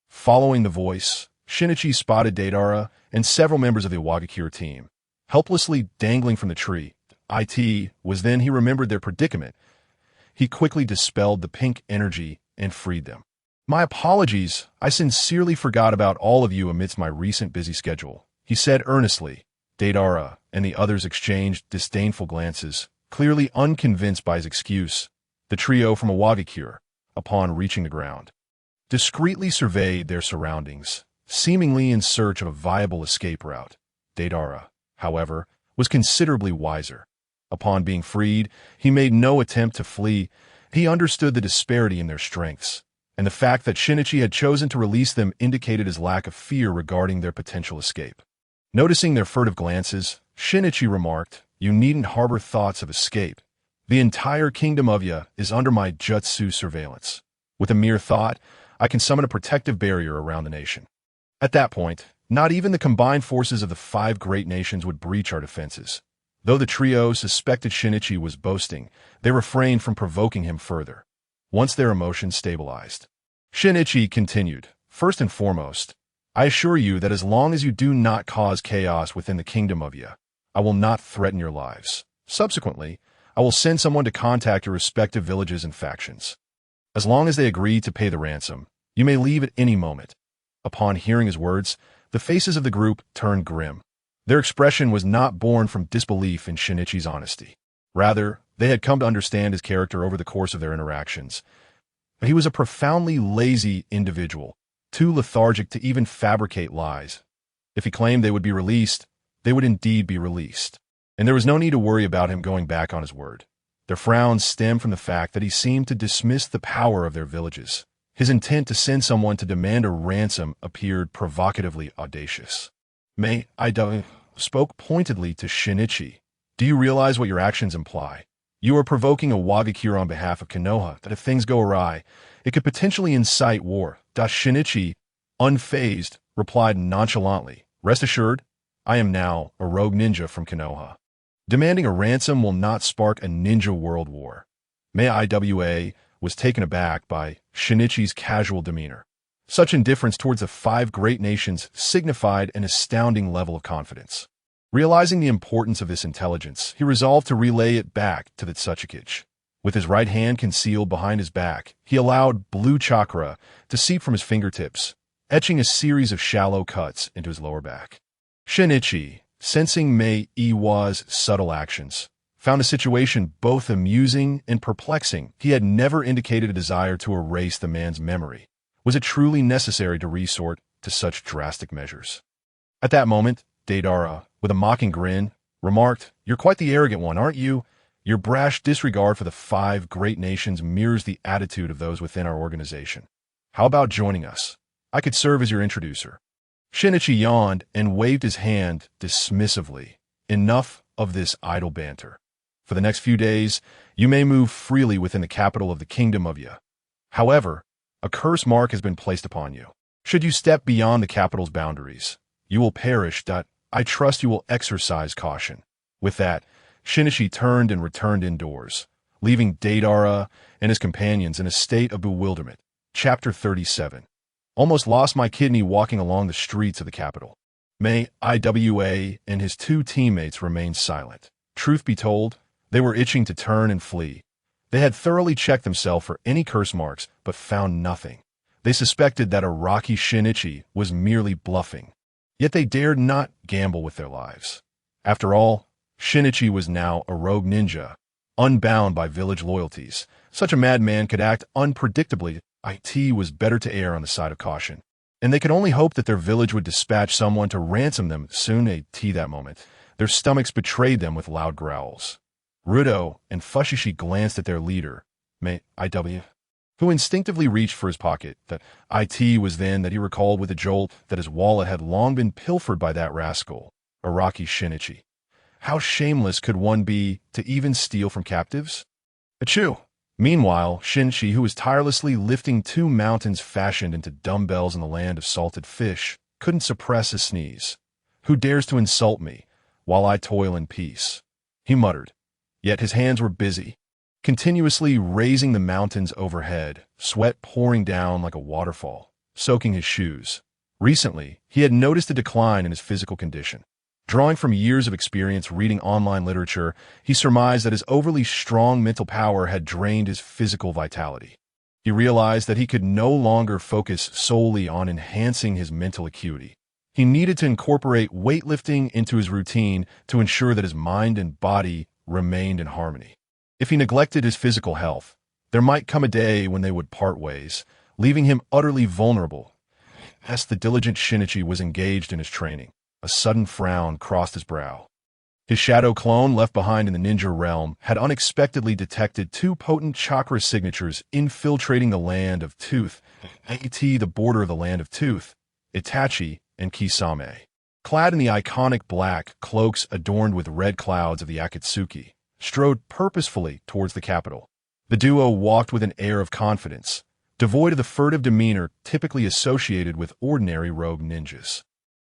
A: Following the voice, Shinichi spotted Deidara and several members of the Wagakure team, helplessly dangling from the tree. It was then he remembered their predicament. He quickly dispelled the pink energy and freed them. "My apologies, I sincerely forgot about all of you amidst my recent busy schedule," he said earnestly. Deidara and the others exchanged disdainful glances, clearly unconvinced by his excuse. The trio from a Wagakure, upon reaching the ground, discreetly surveyed their surroundings, seemingly in search of a viable escape route. Deidara, however, was considerably wiser. Upon being freed, he made no attempt to flee. He understood the disparity in their strengths, and the fact that Shinichi had chosen to release them indicated his lack of fear regarding their potential escape. Noticing their furtive glances, Shinichi remarked, "You needn't harbor thoughts of escape. The entire kingdom of Ya is under my jutsu surveillance. With a mere thought, I can summon a protective barrier around the nation." At that point, not even the combined forces of the 5 great nations would breach our defenses. Though the trio suspected Shinichi was boasting, they refrained from provoking him further. Once their emotions stabilized, Shinichi continued, "First and foremost, I assure you that as long as you do not cause chaos within the kingdom of Ya, I will not threaten your lives. Subsequently, I will send someone to contact your respective villages and factions. As long as they agree to pay the ransom, you may leave at any moment." Upon hearing his words, the faces of the group turned grim. Their expression was not born from disbelief in Shinichi's honesty. Rather, they had come to understand his character over the course of their interactions. He was a profoundly lazy individual, too lethargic to even fabricate lies. If he claimed they would be released, they would indeed be released, and there was no need to worry about him going back on his word. Their frowns stemmed from the fact that he seemed to dismiss the power of their villages. His intent to send someone to demand a ransom appeared provocatively audacious. "May I spoke pointedly to Shinichi. "Do you realize what your actions imply? You are provoking a Wagakure on behalf of Konoha that if things go awry, it could potentially incite war." Shinichi, unfazed, replied nonchalantly, "Rest assured, I am now a rogue ninja from Konoha. Demanding a ransom will not spark a ninja world war." May Iwa was taken aback by Shinichi's casual demeanor. Such indifference towards the 5 great nations signified an astounding level of confidence. Realizing the importance of this intelligence, he resolved to relay it back to the Tsuchikage. With his right hand concealed behind his back, he allowed blue chakra to seep from his fingertips, etching a series of shallow cuts into his lower back. Shinichi, sensing Mei Iwa's subtle actions, found the situation both amusing and perplexing. He had never indicated a desire to erase the man's memory. Was it truly necessary to resort to such drastic measures? At that moment, Deidara, with a mocking grin, remarked, "You're quite the arrogant one, aren't you? Your brash disregard for the 5 great nations mirrors the attitude of those within our organization. How about joining us? I could serve as your introducer." Shinichi yawned and waved his hand dismissively. "Enough of this idle banter. For the next few days, you may move freely within the capital of the kingdom of Ya. However, a curse mark has been placed upon you. Should you step beyond the capital's boundaries, you will perish. I trust you will exercise caution." With that, Shinichi turned and returned indoors, leaving Deidara and his companions in a state of bewilderment. Chapter 37. Almost lost my kidney walking along the streets of the capital. May Iwa and his 2 teammates remained silent. Truth be told, they were itching to turn and flee. They had thoroughly checked themselves for any curse marks, but found nothing. They suspected that Araki Shinichi was merely bluffing. Yet they dared not gamble with their lives. After all, Shinichi was now a rogue ninja, unbound by village loyalties. Such a madman could act unpredictably. It was better to err on the side of caution, and they could only hope that their village would dispatch someone to ransom them soon. That moment, their stomachs betrayed them with loud growls. Rudo and Fushishi glanced at their leader, IW, who instinctively reached for his pocket. That it was then that he recalled with a jolt that his wallet had long been pilfered by that rascal, Araki Shinichi. How shameless could one be to even steal from captives? Achoo! Meanwhile, Shinichi, who was tirelessly lifting 2 mountains fashioned into dumbbells in the land of salted fish, couldn't suppress a sneeze. Who dares to insult me while I toil in peace? He muttered. Yet his hands were busy, continuously raising the mountains overhead, sweat pouring down like a waterfall, soaking his shoes. Recently, he had noticed a decline in his physical condition. Drawing from years of experience reading online literature, he surmised that his overly strong mental power had drained his physical vitality. He realized that he could no longer focus solely on enhancing his mental acuity. He needed to incorporate weightlifting into his routine to ensure that his mind and body remained in harmony. If he neglected his physical health, there might come a day when they would part ways, leaving him utterly vulnerable. As the diligent Shinichi was engaged in his training, a sudden frown crossed his brow. His shadow clone left behind in the ninja realm had unexpectedly detected 2 potent chakra signatures infiltrating the land of Tooth, the border of the land of Tooth, Itachi, and Kisame. Clad in the iconic black cloaks adorned with red clouds of the Akatsuki, strode purposefully towards the capital. The duo walked with an air of confidence, devoid of the furtive demeanor typically associated with ordinary rogue ninjas.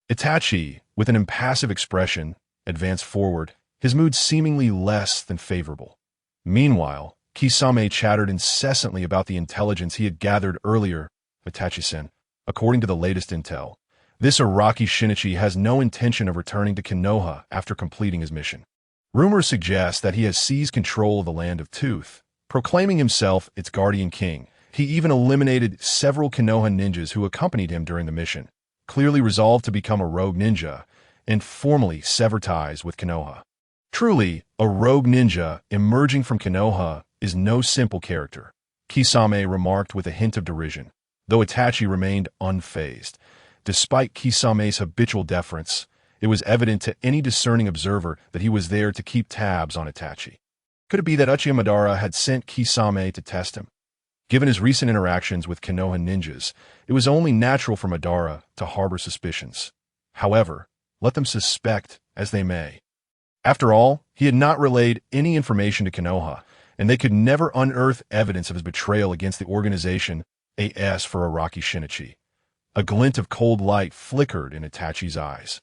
A: Itachi, with an impassive expression, advanced forward, his mood seemingly less than favorable. Meanwhile, Kisame chattered incessantly about the intelligence he had gathered earlier. Itachi-sen, according to the latest intel, this Araki Shinichi has no intention of returning to Konoha after completing his mission. Rumors suggest that he has seized control of the land of Tooth, proclaiming himself its guardian king. He even eliminated several Konoha ninjas who accompanied him during the mission, clearly resolved to become a rogue ninja and formally sever ties with Konoha. Truly, a rogue ninja emerging from Konoha is no simple character, Kisame remarked with a hint of derision, though Itachi remained unfazed. Despite Kisame's habitual deference, it was evident to any discerning observer that he was there to keep tabs on Itachi. Could it be that Uchiha Madara had sent Kisame to test him? Given his recent interactions with Konoha ninjas, it was only natural for Madara to harbor suspicions. However, let them suspect as they may. After all, he had not relayed any information to Konoha, and they could never unearth evidence of his betrayal against the organization. As for Araki Shinichi, a glint of cold light flickered in Itachi's eyes.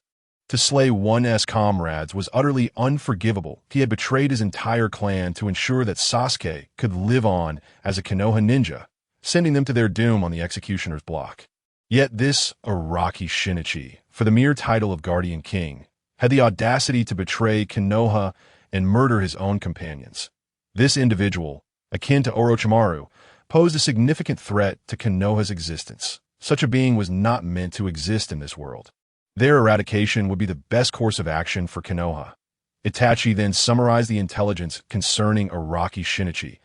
A: To slay one's comrades was utterly unforgivable. He had betrayed his entire clan to ensure that Sasuke could live on as a Konoha ninja, sending them to their doom on the executioner's block. Yet this Araki Shinichi, for the mere title of Guardian King, had the audacity to betray Konoha and murder his own companions. This individual, akin to Orochimaru, posed a significant threat to Konoha's existence. Such a being was not meant to exist in this world. Their eradication would be the best course of action for Konoha. Itachi then summarized the intelligence concerning Araki Shinichi.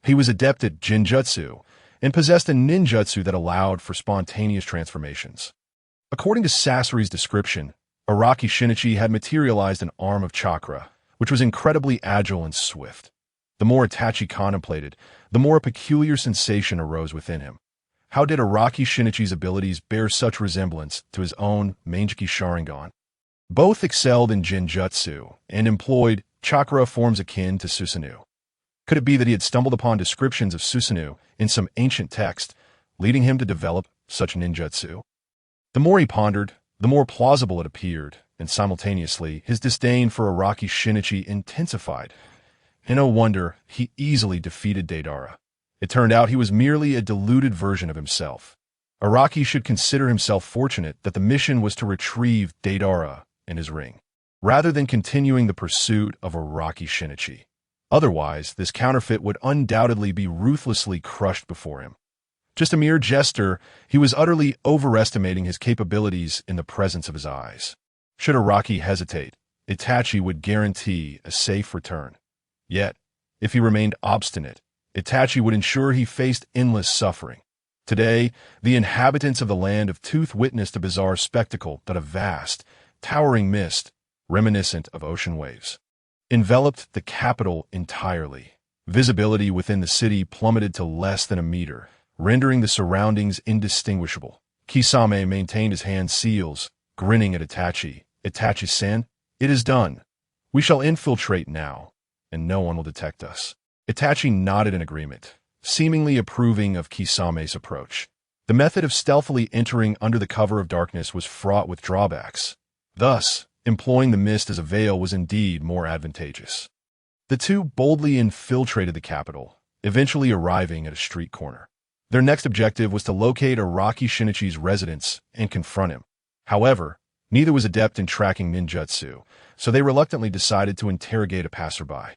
A: He was adept at Jinjutsu and possessed a ninjutsu that allowed for spontaneous transformations. According to Sasori's description, Araki Shinichi had materialized an arm of chakra, which was incredibly agile and swift. The more Itachi contemplated, the more a peculiar sensation arose within him. How did Araki Shinichi's abilities bear such resemblance to his own Manjiki Sharingan? Both excelled in Jinjutsu and employed chakra forms akin to Susanoo. Could it be that he had stumbled upon descriptions of Susanoo in some ancient text, leading him to develop such ninjutsu? The more he pondered, the more plausible it appeared, and simultaneously his disdain for Araki Shinichi intensified. And no wonder he easily defeated Deidara. It turned out he was merely a diluted version of himself. Araki should consider himself fortunate that the mission was to retrieve Deidara and his ring, rather than continuing the pursuit of Araki Shinichi. Otherwise, this counterfeit would undoubtedly be ruthlessly crushed before him. Just a mere jester, he was utterly overestimating his capabilities in the presence of his eyes. Should Araki hesitate, Itachi would guarantee a safe return. Yet, if he remained obstinate, Itachi would ensure he faced endless suffering. Today, the inhabitants of the land of Tooth witnessed a bizarre spectacle that a vast, towering mist, reminiscent of ocean waves, enveloped the capital entirely. Visibility within the city plummeted to less than a meter, rendering the surroundings indistinguishable. Kisame maintained his hand seals, grinning at Itachi. Itachi-san, it is done. We shall infiltrate now, and no one will detect us. Itachi nodded in agreement, seemingly approving of Kisame's approach. The method of stealthily entering under the cover of darkness was fraught with drawbacks. Thus, employing the mist as a veil was indeed more advantageous. The two boldly infiltrated the capital, eventually arriving at a street corner. Their next objective was to locate Araki Shinichi's residence and confront him. However, neither was adept in tracking ninjutsu, so they reluctantly decided to interrogate a passerby.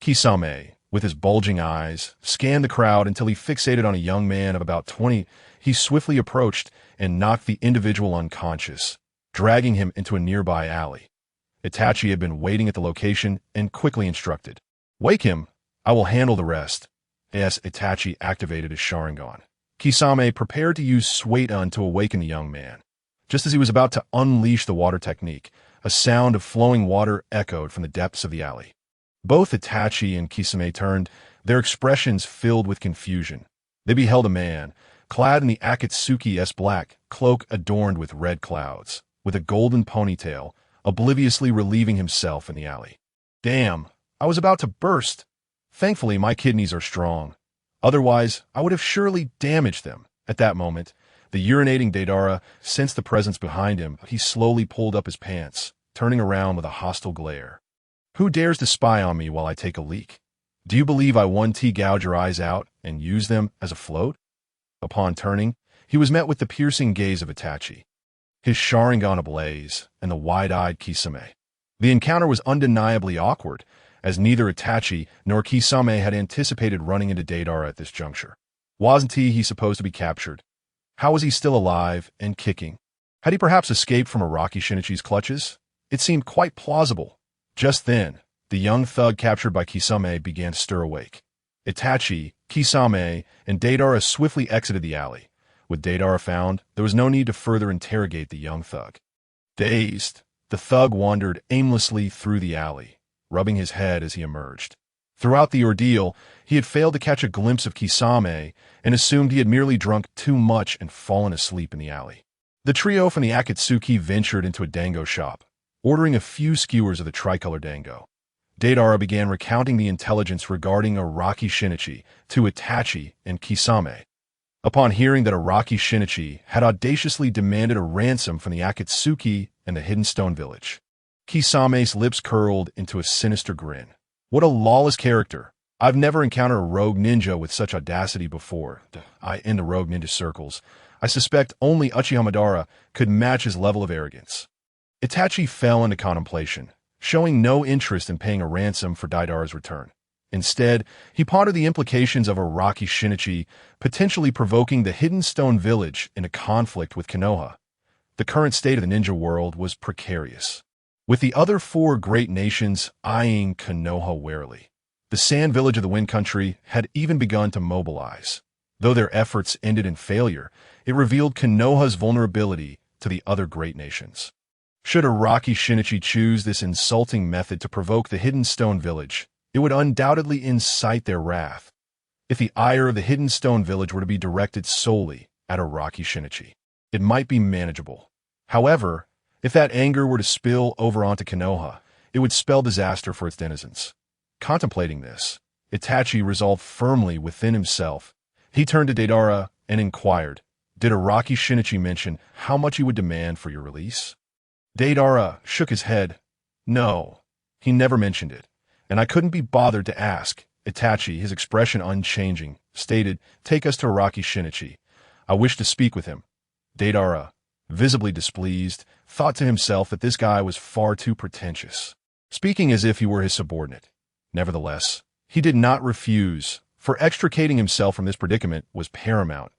A: Kisame, with his bulging eyes, scanned the crowd until he fixated on a young man of about 20. He swiftly approached and knocked the individual unconscious, dragging him into a nearby alley. Itachi had been waiting at the location and quickly instructed, "Wake him. I will handle the rest." As Itachi activated his Sharingan, Kisame prepared to use Suiton to awaken the young man. Just as he was about to unleash the water technique, a sound of flowing water echoed from the depths of the alley. Both Itachi and Kisame turned, their expressions filled with confusion. They beheld a man, clad in the Akatsuki's black cloak adorned with red clouds, with a golden ponytail, obliviously relieving himself in the alley. Damn, I was about to burst. Thankfully, my kidneys are strong. Otherwise, I would have surely damaged them. At that moment, the urinating Deidara sensed the presence behind him. He slowly pulled up his pants, turning around with a hostile glare. Who dares to spy on me while I take a leak? Do you believe I 1T gouge your eyes out and use them as a float? Upon turning, he was met with the piercing gaze of Itachi, his Sharingan ablaze, and the wide-eyed Kisame. The encounter was undeniably awkward, as neither Itachi nor Kisame had anticipated running into Deidara at this juncture. Wasn't he supposed to be captured? How was he still alive and kicking? Had he perhaps escaped from Araki Shinichi's clutches? It seemed quite plausible. Just then, the young thug captured by Kisame began to stir awake. Itachi, Kisame, and Deidara swiftly exited the alley. With Deidara found, there was no need to further interrogate the young thug. Dazed, the thug wandered aimlessly through the alley, rubbing his head as he emerged. Throughout the ordeal, he had failed to catch a glimpse of Kisame and assumed he had merely drunk too much and fallen asleep in the alley. The trio from the Akatsuki ventured into a dango shop, ordering a few skewers of the tricolor dango. Deidara began recounting the intelligence regarding Araki Shinichi to Itachi and Kisame. Upon hearing that Araki Shinichi had audaciously demanded a ransom from the Akatsuki and the Hidden Stone Village, Kisame's lips curled into a sinister grin. What a lawless character. I've never encountered a rogue ninja with such audacity before. In the rogue ninja circles, I suspect only Uchiha Madara could match his level of arrogance. Itachi fell into contemplation, showing no interest in paying a ransom for Deidara's return. Instead, he pondered the implications of Araki Shinichi potentially provoking the Hidden Stone Village in a conflict with Konoha. The current state of the ninja world was precarious, with the other four great nations eyeing Konoha warily. The Sand Village of the Wind Country had even begun to mobilize. Though their efforts ended in failure, it revealed Konoha's vulnerability to the other great nations. Should Araki Shinichi choose this insulting method to provoke the Hidden Stone Village, it would undoubtedly incite their wrath. If the ire of the Hidden Stone Village were to be directed solely at Araki Shinichi, it might be manageable. However, if that anger were to spill over onto Konoha, it would spell disaster for its denizens. Contemplating this, Itachi resolved firmly within himself. He turned to Deidara and inquired, "Did Araki Shinichi mention how much he would demand for your release?" Deidara shook his head. "No, he never mentioned it, and I couldn't be bothered to ask." Itachi, his expression unchanging, stated, "Take us to Araki Shinichi. I wish to speak with him." Deidara, visibly displeased, thought to himself that this guy was far too pretentious, speaking as if he were his subordinate. Nevertheless, he did not refuse, for extricating himself from this predicament was paramount.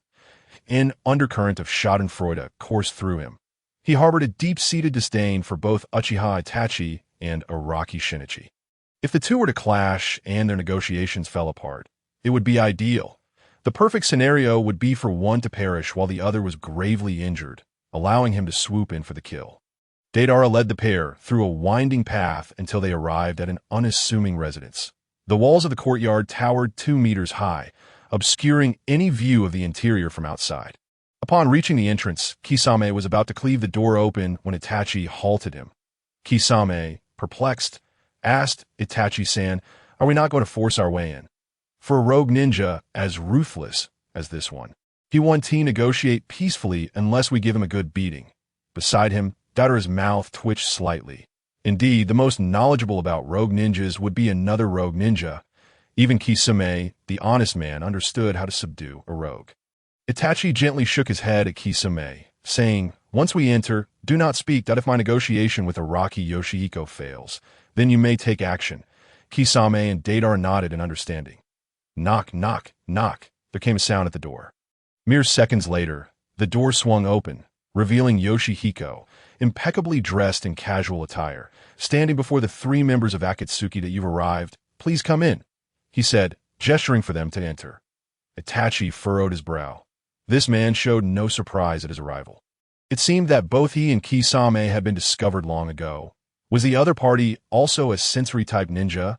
A: An undercurrent of schadenfreude coursed through him. He harbored a deep-seated disdain for both Uchiha Itachi and Araki Shinichi. If the two were to clash and their negotiations fell apart, it would be ideal. The perfect scenario would be for one to perish while the other was gravely injured, allowing him to swoop in for the kill. Deidara led the pair through a winding path until they arrived at an unassuming residence. The walls of the courtyard towered 2 meters high, obscuring any view of the interior from outside. Upon reaching the entrance, Kisame was about to cleave the door open when Itachi halted him. Kisame, perplexed, asked Itachi-san, "Are we not going to force our way in?" For a rogue ninja as ruthless as this one, he won't negotiate peacefully unless we give him a good beating. Beside him, Deidara's mouth twitched slightly. Indeed, the most knowledgeable about rogue ninjas would be another rogue ninja. Even Kisame, the honest man, understood how to subdue a rogue. Itachi gently shook his head at Kisame, saying, "Once we enter, do not speak that if my negotiation with Araki Yoshihiko fails, then you may take action." Kisame and Deidara nodded in understanding. Knock, knock, knock. There came a sound at the door. Mere seconds later, the door swung open, revealing Yoshihiko, impeccably dressed in casual attire, standing before the 3 members of Akatsuki. "That you've arrived. Please come in," he said, gesturing for them to enter. Itachi furrowed his brow. This man showed no surprise at his arrival. It seemed that both he and Kisame had been discovered long ago. Was the other party also a sensory-type ninja?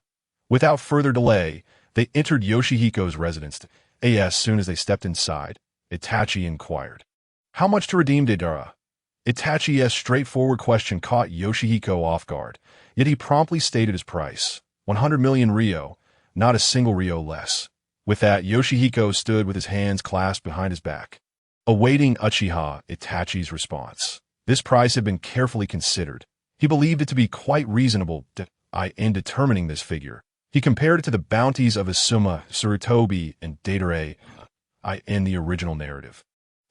A: Without further delay, they entered Yoshihiko's residence. As soon as they stepped inside, Itachi inquired, "How much to redeem Deidara?" Itachi's straightforward question caught Yoshihiko off guard, yet he promptly stated his price, 100 million ryo, not a single ryo less. With that, Yoshihiko stood with his hands clasped behind his back, awaiting Itachi's response. This price had been carefully considered. He believed it to be quite reasonable. In determining this figure, he compared it to the bounties of Asuma, Sarutobi, and Deidara in the original narrative.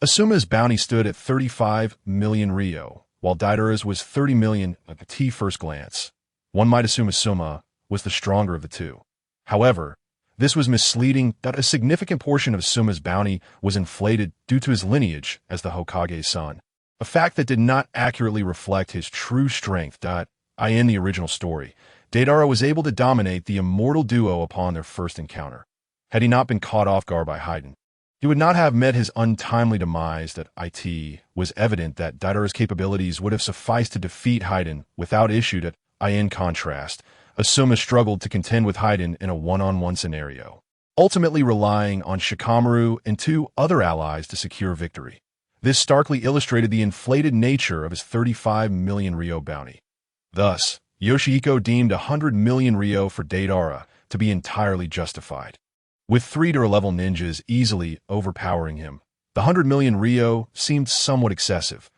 A: Asuma's bounty stood at 35 million ryo, while Deidara's was 30 million at first glance. One might assume Asuma was the stronger of the two. However, this was misleading that a significant portion of Asuma's bounty was inflated due to his lineage as the Hokage's son, a fact that did not accurately reflect his true strength. In the original story, Deidara was able to dominate the immortal duo upon their first encounter. Had he not been caught off guard by Haiden, he would not have met his untimely demise. That it was evident that Deidara's capabilities would have sufficed to defeat Haiden without issue. In contrast, Asuma struggled to contend with Haiden in a one-on-one scenario, ultimately relying on Shikamaru and 2 other allies to secure victory. This starkly illustrated the inflated nature of his 35 million ryo bounty. Thus, Yoshihiko deemed 100 million ryo for Deidara to be entirely justified. With 3-level ninjas easily overpowering him, the 100 million ryo seemed somewhat excessive.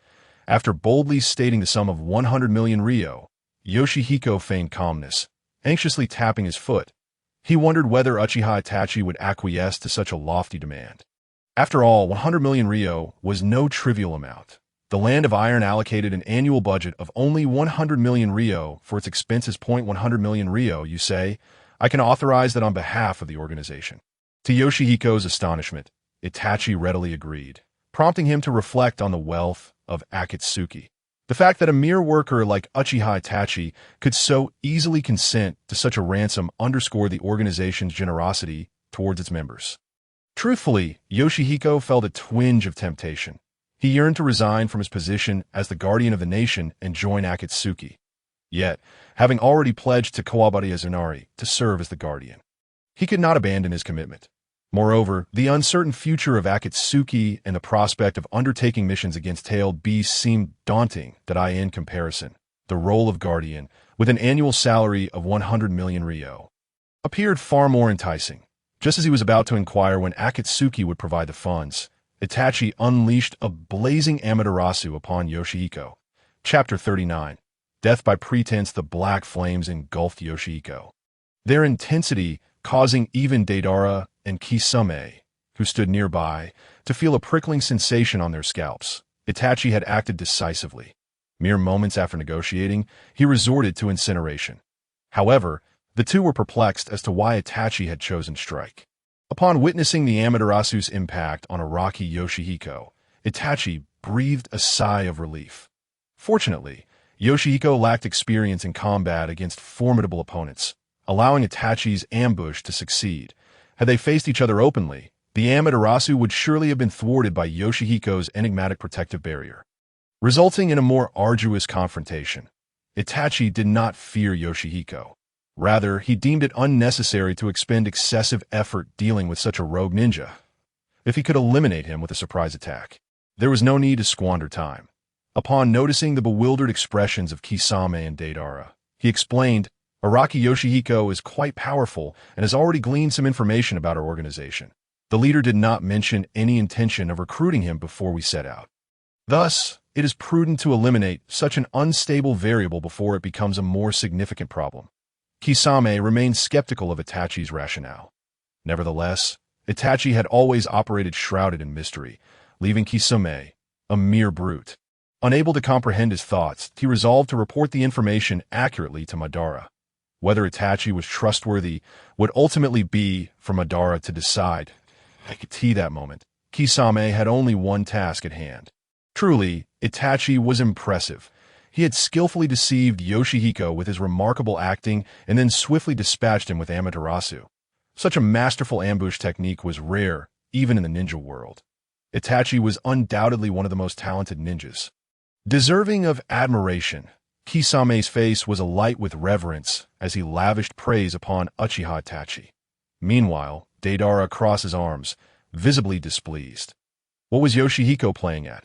A: After boldly stating the sum of 100 million ryo, Yoshihiko feigned calmness, anxiously tapping his foot. He wondered whether Uchiha Itachi would acquiesce to such a lofty demand. After all, 100 million ryo was no trivial amount. The Land of Iron allocated an annual budget of only 100 million ryo for its expenses. 100 million ryo, you say? I can authorize that on behalf of the organization. To Yoshihiko's astonishment, Itachi readily agreed, prompting him to reflect on the wealth of Akatsuki. The fact that a mere worker like Uchiha Itachi could so easily consent to such a ransom underscored the organization's generosity towards its members. Truthfully, Yoshihiko felt a twinge of temptation. He yearned to resign from his position as the guardian of the nation and join Akatsuki. Yet, having already pledged to Kawabata Izunari to serve as the guardian, he could not abandon his commitment. Moreover, the uncertain future of Akatsuki and the prospect of undertaking missions against tailed beasts seemed daunting. In comparison, the role of guardian, with an annual salary of 100 million ryo, appeared far more enticing. Just as he was about to inquire when Akatsuki would provide the funds, Itachi unleashed a blazing Amaterasu upon Yoshihiko. Chapter 39. Death by Pretense. The black flames engulfed Yoshihiko, their intensity causing even Deidara and Kisame, who stood nearby, to feel a prickling sensation on their scalps. Itachi had acted decisively. Mere moments after negotiating, he resorted to incineration. However, the two were perplexed as to why Itachi had chosen strike. Upon witnessing the Amaterasu's impact on Araki Yoshihiko, Itachi breathed a sigh of relief. Fortunately, Yoshihiko lacked experience in combat against formidable opponents, allowing Itachi's ambush to succeed. Had they faced each other openly, the Amaterasu would surely have been thwarted by Yoshihiko's enigmatic protective barrier. resulting in a more arduous confrontation. Itachi did not fear Yoshihiko. Rather, he deemed it unnecessary to expend excessive effort dealing with such a rogue ninja. If he could eliminate him with a surprise attack, there was no need to squander time. Upon noticing the bewildered expressions of Kisame and Deidara, he explained, "Araki Yoshihiko is quite powerful and has already gleaned some information about our organization. The leader did not mention any intention of recruiting him before we set out. Thus, it is prudent to eliminate such an unstable variable before it becomes a more significant problem." Kisame remained skeptical of Itachi's rationale. Nevertheless, Itachi had always operated shrouded in mystery, leaving Kisame a mere brute. Unable to comprehend his thoughts, he resolved to report the information accurately to Madara. Whether Itachi was trustworthy would ultimately be for Madara to decide. At that moment, Kisame had only one task at hand. Truly, Itachi was impressive. He had skillfully deceived Yoshihiko with his remarkable acting and then swiftly dispatched him with Amaterasu. Such a masterful ambush technique was rare, even in the ninja world. Itachi was undoubtedly one of the most talented ninjas. Deserving of admiration, Kisame's face was alight with reverence as he lavished praise upon Uchiha Itachi. Meanwhile, Deidara crossed his arms, visibly displeased. What was Yoshihiko playing at?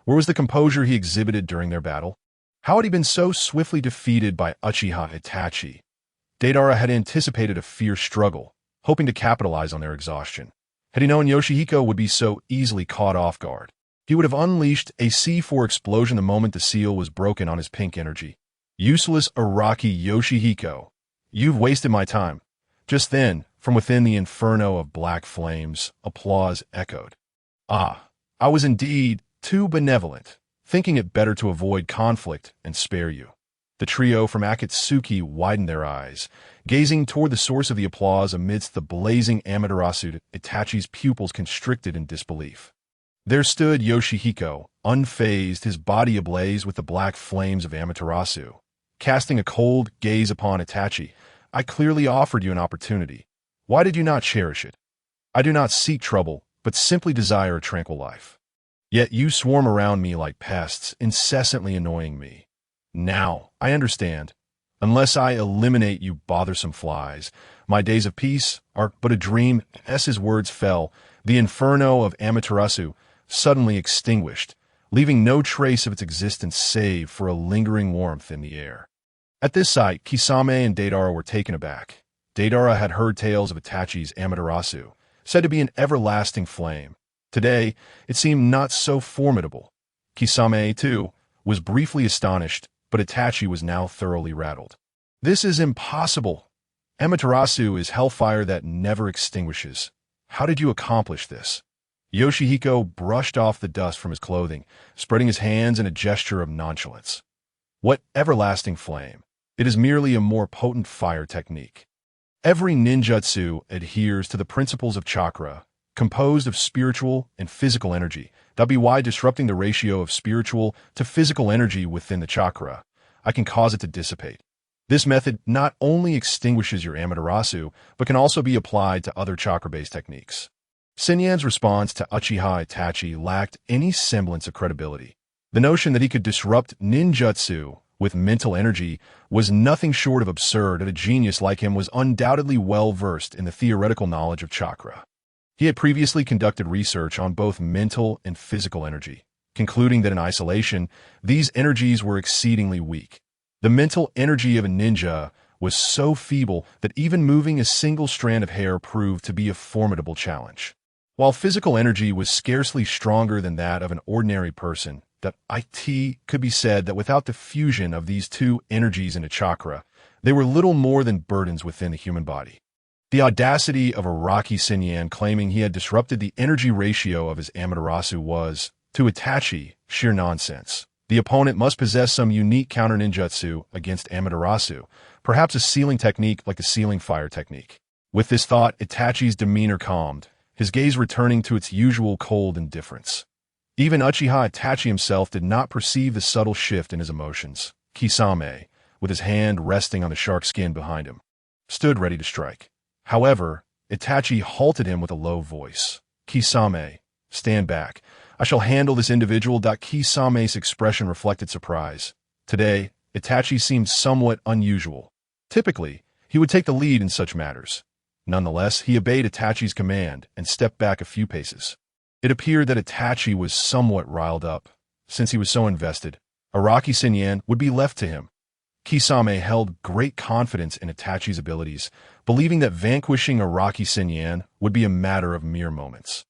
A: Where was the composure he exhibited during their battle? How had he been so swiftly defeated by Uchiha Itachi? Deidara had anticipated a fierce struggle, hoping to capitalize on their exhaustion. Had he known Yoshihiko would be so easily caught off guard, he would have unleashed a C4 explosion the moment the seal was broken on his pink energy. Useless Araki Yoshihiko, you've wasted my time. Just then, from within the inferno of black flames, applause echoed. Ah, I was indeed too benevolent, thinking it better to avoid conflict and spare you. The trio from Akatsuki widened their eyes, gazing toward the source of the applause amidst the blazing Amaterasu. Itachi's pupils constricted in disbelief. There stood Yoshihiko, unfazed, his body ablaze with the black flames of Amaterasu. Casting a cold gaze upon Itachi, "I clearly offered you an opportunity. Why did you not cherish it? I do not seek trouble, but simply desire a tranquil life. Yet you swarm around me like pests, incessantly annoying me. Now, I understand. Unless I eliminate you bothersome flies, my days of peace are but a dream." As his words fell, the inferno of Amaterasu suddenly extinguished, leaving no trace of its existence save for a lingering warmth in the air. At this sight, Kisame and Deidara were taken aback. Deidara had heard tales of Itachi's Amaterasu, said to be an everlasting flame. Today, it seemed not so formidable. Kisame, too, was briefly astonished, but Itachi was now thoroughly rattled. "This is impossible. Amaterasu is hellfire that never extinguishes. How did you accomplish this?" Yoshihiko brushed off the dust from his clothing, spreading his hands in a gesture of nonchalance. "What everlasting flame? It is merely a more potent fire technique. Every ninjutsu adheres to the principles of chakra, composed of spiritual and physical energy. That be why disrupting the ratio of spiritual to physical energy within the chakra, I can cause it to dissipate. This method not only extinguishes your Amaterasu, but can also be applied to other chakra-based techniques." Sinyan's response to Uchiha Itachi lacked any semblance of credibility. The notion that he could disrupt ninjutsu with mental energy was nothing short of absurd, and a genius like him was undoubtedly well-versed in the theoretical knowledge of chakra. He had previously conducted research on both mental and physical energy, concluding that in isolation, these energies were exceedingly weak. The mental energy of a ninja was so feeble that even moving a single strand of hair proved to be a formidable challenge. While physical energy was scarcely stronger than that of an ordinary person, that it could be said that without the fusion of these two energies into chakra, they were little more than burdens within the human body. The audacity of Araki Sinyan claiming he had disrupted the energy ratio of his Amaterasu was, to Itachi, sheer nonsense. The opponent must possess some unique counter-ninjutsu against Amaterasu, perhaps a sealing technique like the sealing fire technique. With this thought, Itachi's demeanor calmed, his gaze returning to its usual cold indifference. Even Uchiha Itachi himself did not perceive the subtle shift in his emotions. Kisame, with his hand resting on the shark skin behind him, stood ready to strike. However, Itachi halted him with a low voice. "Kisame, stand back. I shall handle this individual. Kisame's expression reflected surprise. Today, Itachi seemed somewhat unusual. Typically, he would take the lead in such matters. Nonetheless, he obeyed Itachi's command and stepped back a few paces. It appeared that Itachi was somewhat riled up. Since he was so invested, Araki Senyan would be left to him. Kisame held great confidence in Itachi's abilities, believing that vanquishing Araki Senyan would be a matter of mere moments.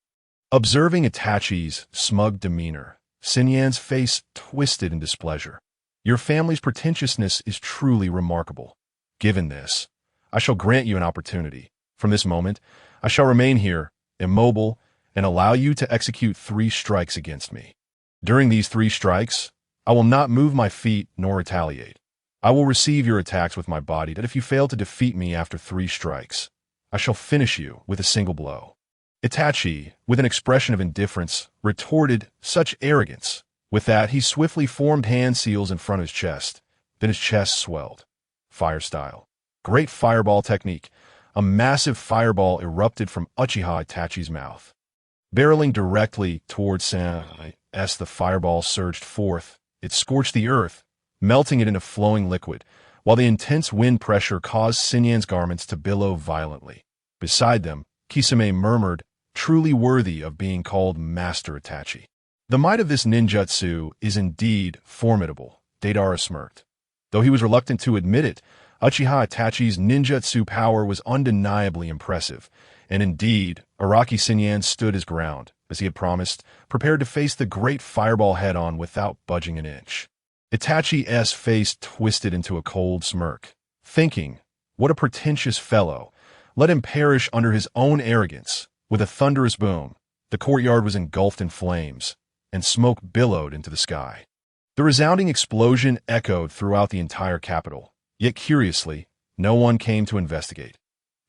A: Observing Itachi's smug demeanor, Senyan's face twisted in displeasure. Your family's pretentiousness is truly remarkable. Given this, I shall grant you an opportunity. From this moment, I shall remain here, immobile, and allow you to execute 3 strikes against me. During these 3 strikes, I will not move my feet nor retaliate. I will receive your attacks with my body, that if you fail to defeat me after 3 strikes, I shall finish you with a single blow. Itachi, with an expression of indifference, retorted, such arrogance. With that, he swiftly formed hand seals in front of his chest. Then his chest swelled. Fire style. Great fireball technique. A massive fireball erupted from Uchiha Itachi's mouth. Barreling directly towards Sasuke, as the fireball surged forth, it scorched the earth, melting it into flowing liquid, while the intense wind pressure caused Senyan's garments to billow violently. Beside them, Kisame murmured, truly worthy of being called Master Itachi. The might of this ninjutsu is indeed formidable, Deidara smirked. Though he was reluctant to admit it, Uchiha Itachi's ninjutsu power was undeniably impressive, and indeed, Araki Senyan stood his ground, as he had promised, prepared to face the great fireball head-on without budging an inch. Itachi's face twisted into a cold smirk, thinking, what a pretentious fellow. Let him perish under his own arrogance. With a thunderous boom, the courtyard was engulfed in flames, and smoke billowed into the sky. The resounding explosion echoed throughout the entire capital, yet curiously, no one came to investigate.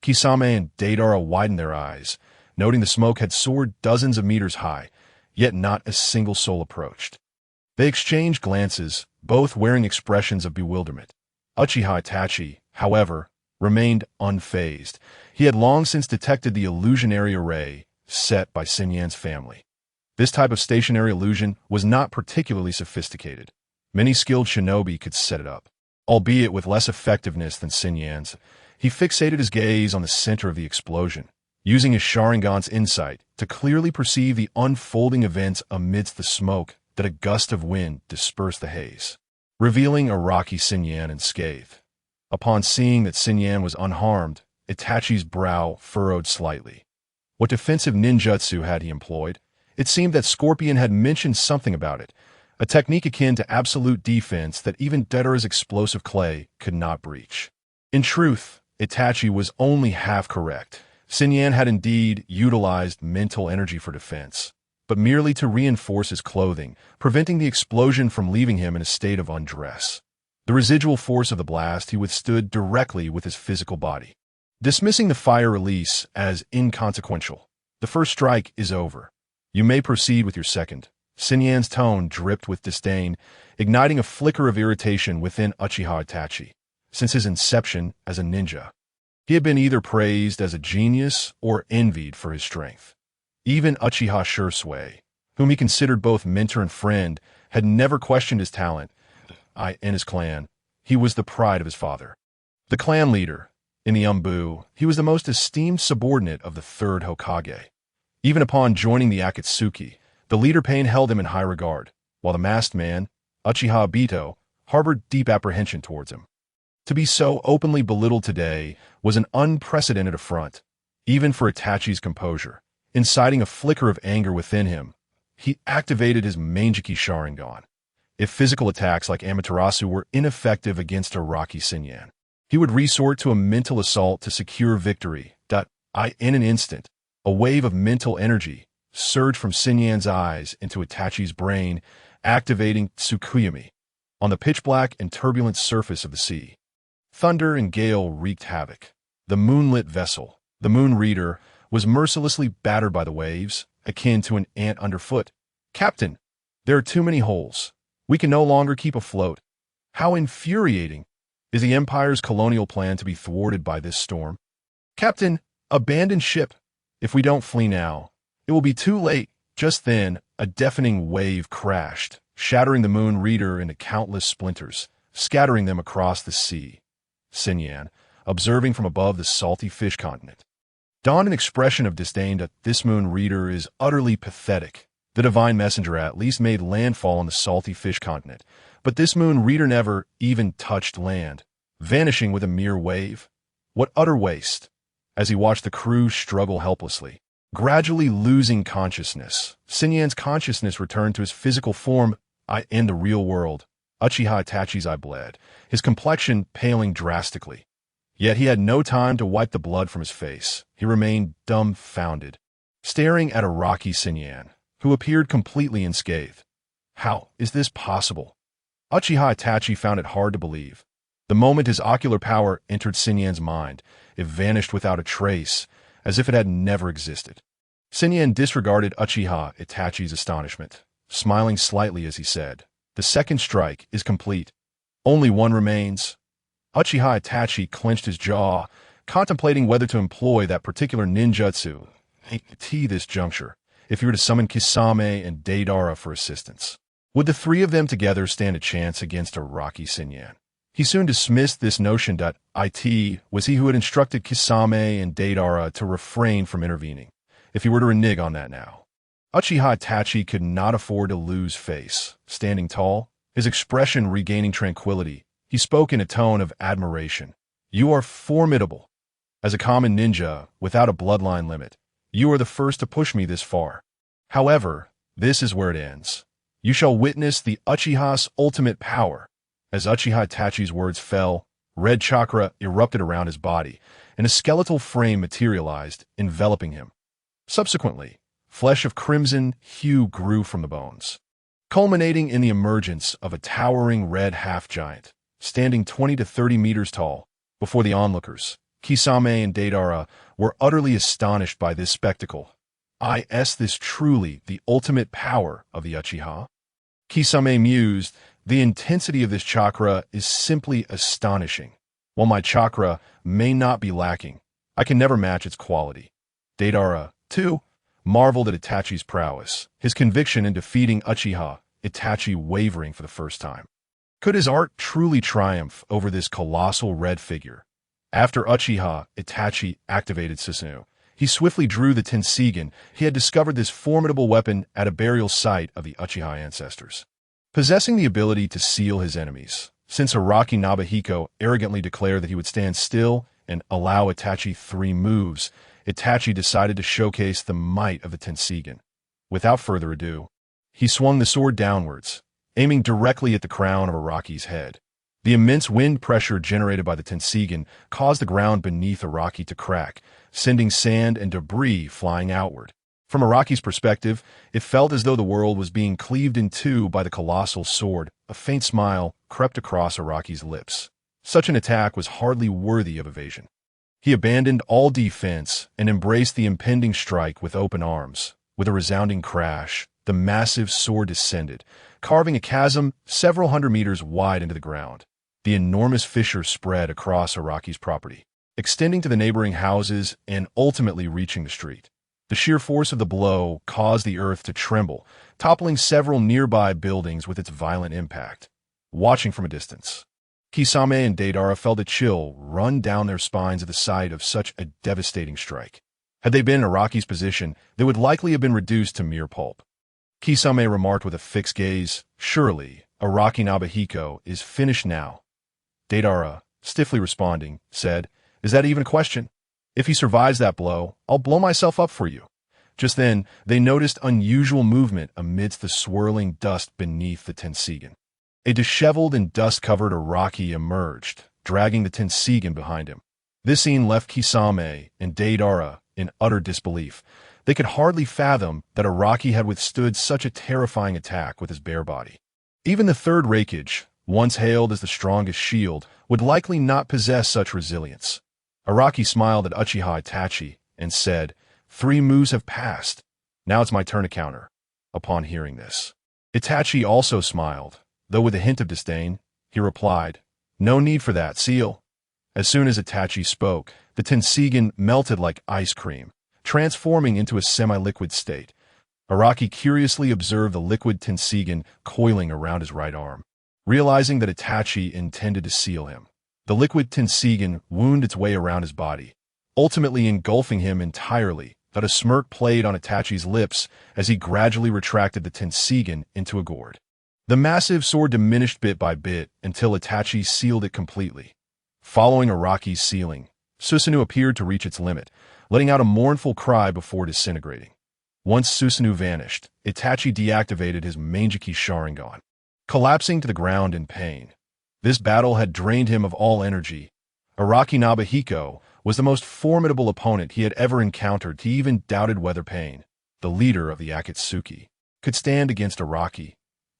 A: Kisame and Deidara widened their eyes, noting the smoke had soared dozens of meters high, yet not a single soul approached. They exchanged glances, both wearing expressions of bewilderment. Uchiha Itachi, however, remained unfazed. He had long since detected the illusionary array set by Senyan's family. This type of stationary illusion was not particularly sophisticated. Many skilled shinobi could set it up. Albeit with less effectiveness than Senyan's, he fixated his gaze on the center of the explosion, using his Sharingan's insight to clearly perceive the unfolding events amidst the smoke that a gust of wind dispersed the haze, revealing Araki Senyan unscathed. Upon seeing that Senyan was unharmed, Itachi's brow furrowed slightly. What defensive ninjutsu had he employed? It seemed that Scorpion had mentioned something about it, a technique akin to absolute defense that even Deidara's explosive clay could not breach. In truth, Itachi was only half correct. Senyan had indeed utilized mental energy for defense, but merely to reinforce his clothing, preventing the explosion from leaving him in a state of undress. The residual force of the blast he withstood directly with his physical body. Dismissing the fire release as inconsequential, the first strike is over. You may proceed with your second. Senyan's tone dripped with disdain, igniting a flicker of irritation within Uchiha Itachi. Since his inception as a ninja, he had been either praised as a genius or envied for his strength. Even Uchiha Shursui, whom he considered both mentor and friend, had never questioned his talent. In his clan, he was the pride of his father. The clan leader, in the Umbu, he was the most esteemed subordinate of the third Hokage. Even upon joining the Akatsuki, the leader Pain held him in high regard, while the masked man, Uchiha Obito, harbored deep apprehension towards him. To be so openly belittled today was an unprecedented affront, even for Itachi's composure. Inciting a flicker of anger within him, he activated his Manjiki Sharingan. If physical attacks like Amaterasu were ineffective against Araki Senyan, he would resort to a mental assault to secure victory. In an instant, a wave of mental energy surged from Senyan's eyes into Itachi's brain, activating Tsukuyami. On the pitch-black and turbulent surface of the sea, thunder and gale wreaked havoc. The moonlit vessel, the Moon Reader, was mercilessly battered by the waves, akin to an ant underfoot. Captain, there are too many holes. We can no longer keep afloat. How infuriating! Is the Empire's colonial plan to be thwarted by this storm? Captain, abandon ship. If we don't flee now, it will be too late. Just then, a deafening wave crashed, shattering the Moon Reader into countless splinters, scattering them across the sea. Sinyan, observing from above the salty fish continent, donned an expression of disdain that this Moon Reader is utterly pathetic. The divine messenger at least made landfall on the salty fish continent, but this Moon Reader never even touched land, vanishing with a mere wave. What utter waste! As he watched the crew struggle helplessly, gradually losing consciousness, Sinyan's consciousness returned to his physical form in the real world. Uchiha Itachi's eye bled, his complexion paling drastically. Yet he had no time to wipe the blood from his face. He remained dumbfounded, staring at Araki Sinyan, who appeared completely unscathed. How is this possible? Uchiha Itachi found it hard to believe. The moment his ocular power entered Sinyan's mind, it vanished without a trace, as if it had never existed. Sinyan disregarded Uchiha Itachi's astonishment, smiling slightly as he said, "The second strike is complete. Only one remains." Uchiha Itachi clenched his jaw, contemplating whether to employ that particular ninjutsu at this juncture, if he were to summon Kisame and Deidara for assistance. Would the three of them together stand a chance against Araki Sinyan? He soon dismissed this notion that it was he who had instructed Kisame and Deidara to refrain from intervening, if he were to renege on that now. Uchiha Itachi could not afford to lose face. Standing tall, his expression regaining tranquility, he spoke in a tone of admiration. "You are formidable. As a common ninja, without a bloodline limit, you are the first to push me this far. However, this is where it ends. You shall witness the Uchiha's ultimate power." As Uchiha Itachi's words fell, red chakra erupted around his body, and a skeletal frame materialized, enveloping him. Subsequently, flesh of crimson hue grew from the bones, culminating in the emergence of a towering red half-giant, standing 20 to 30 meters tall. Before the onlookers, Kisame and Deidara were utterly astonished by this spectacle. Is this truly the ultimate power of the Uchiha? Kisame mused, "The intensity of this chakra is simply astonishing. While my chakra may not be lacking, I can never match its quality." Deidara, too, marveled at Itachi's prowess, his conviction in defeating Uchiha Itachi wavering for the first time. Could his art truly triumph over this colossal red figure? After Uchiha Itachi activated Susanoo, he swiftly drew the Tensigen. He had discovered this formidable weapon at a burial site of the Uchiha ancestors, possessing the ability to seal his enemies. Since Araki Nobuhiko arrogantly declared that he would stand still and allow Itachi 3 moves, Itachi decided to showcase the might of the Tensigen. Without further ado, he swung the sword downwards, aiming directly at the crown of Araki's head. The immense wind pressure generated by the Tensigen caused the ground beneath Araki to crack, sending sand and debris flying outward. From Araki's perspective, it felt as though the world was being cleaved in two by the colossal sword. A faint smile crept across Araki's lips. Such an attack was hardly worthy of evasion. He abandoned all defense and embraced the impending strike with open arms. With a resounding crash, the massive sword descended, carving a chasm several hundred meters wide into the ground. The enormous fissure spread across Araki's property, extending to the neighboring houses and ultimately reaching the street. The sheer force of the blow caused the earth to tremble, toppling several nearby buildings with its violent impact. Watching from a distance, Kisame and Deidara felt a chill run down their spines at the sight of such a devastating strike. Had they been in Araki's position, they would likely have been reduced to mere pulp. Kisame remarked with a fixed gaze, "Surely, Araki Nobuhiko is finished now." Deidara, stiffly responding, said, "Is that even a question? If he survives that blow, I'll blow myself up for you." Just then, they noticed unusual movement amidst the swirling dust beneath the Tensigen. A disheveled and dust-covered Araki emerged, dragging the Tensigen behind him. This scene left Kisame and Deidara in utter disbelief. They could hardly fathom that Araki had withstood such a terrifying attack with his bare body. Even the third Raikage, once hailed as the strongest shield, would likely not possess such resilience. Araki smiled at Uchiha Itachi and said, "3 moves have passed. Now it's my turn to counter." Upon hearing this, Itachi also smiled, though with a hint of disdain. He replied, "No need for that, seal." As soon as Itachi spoke, the Tensigen melted like ice cream, transforming into a semi-liquid state. Araki curiously observed the liquid tensigen coiling around his right arm. Realizing that Itachi intended to seal him, the liquid tensigen wound its way around his body, ultimately engulfing him entirely. But a smirk played on Itachi's lips as he gradually retracted the tensigen into a gourd. The massive sword diminished bit by bit until Itachi sealed it completely. Following Araki's sealing, Susanoo appeared to reach its limit, letting out a mournful cry before disintegrating. Once Susanoo vanished, Itachi deactivated his Mangeki Sharingan, collapsing to the ground in pain. This battle had drained him of all energy. Araki Nobuhiko was the most formidable opponent he had ever encountered. He even doubted whether Pain, the leader of the Akatsuki, could stand against Araki.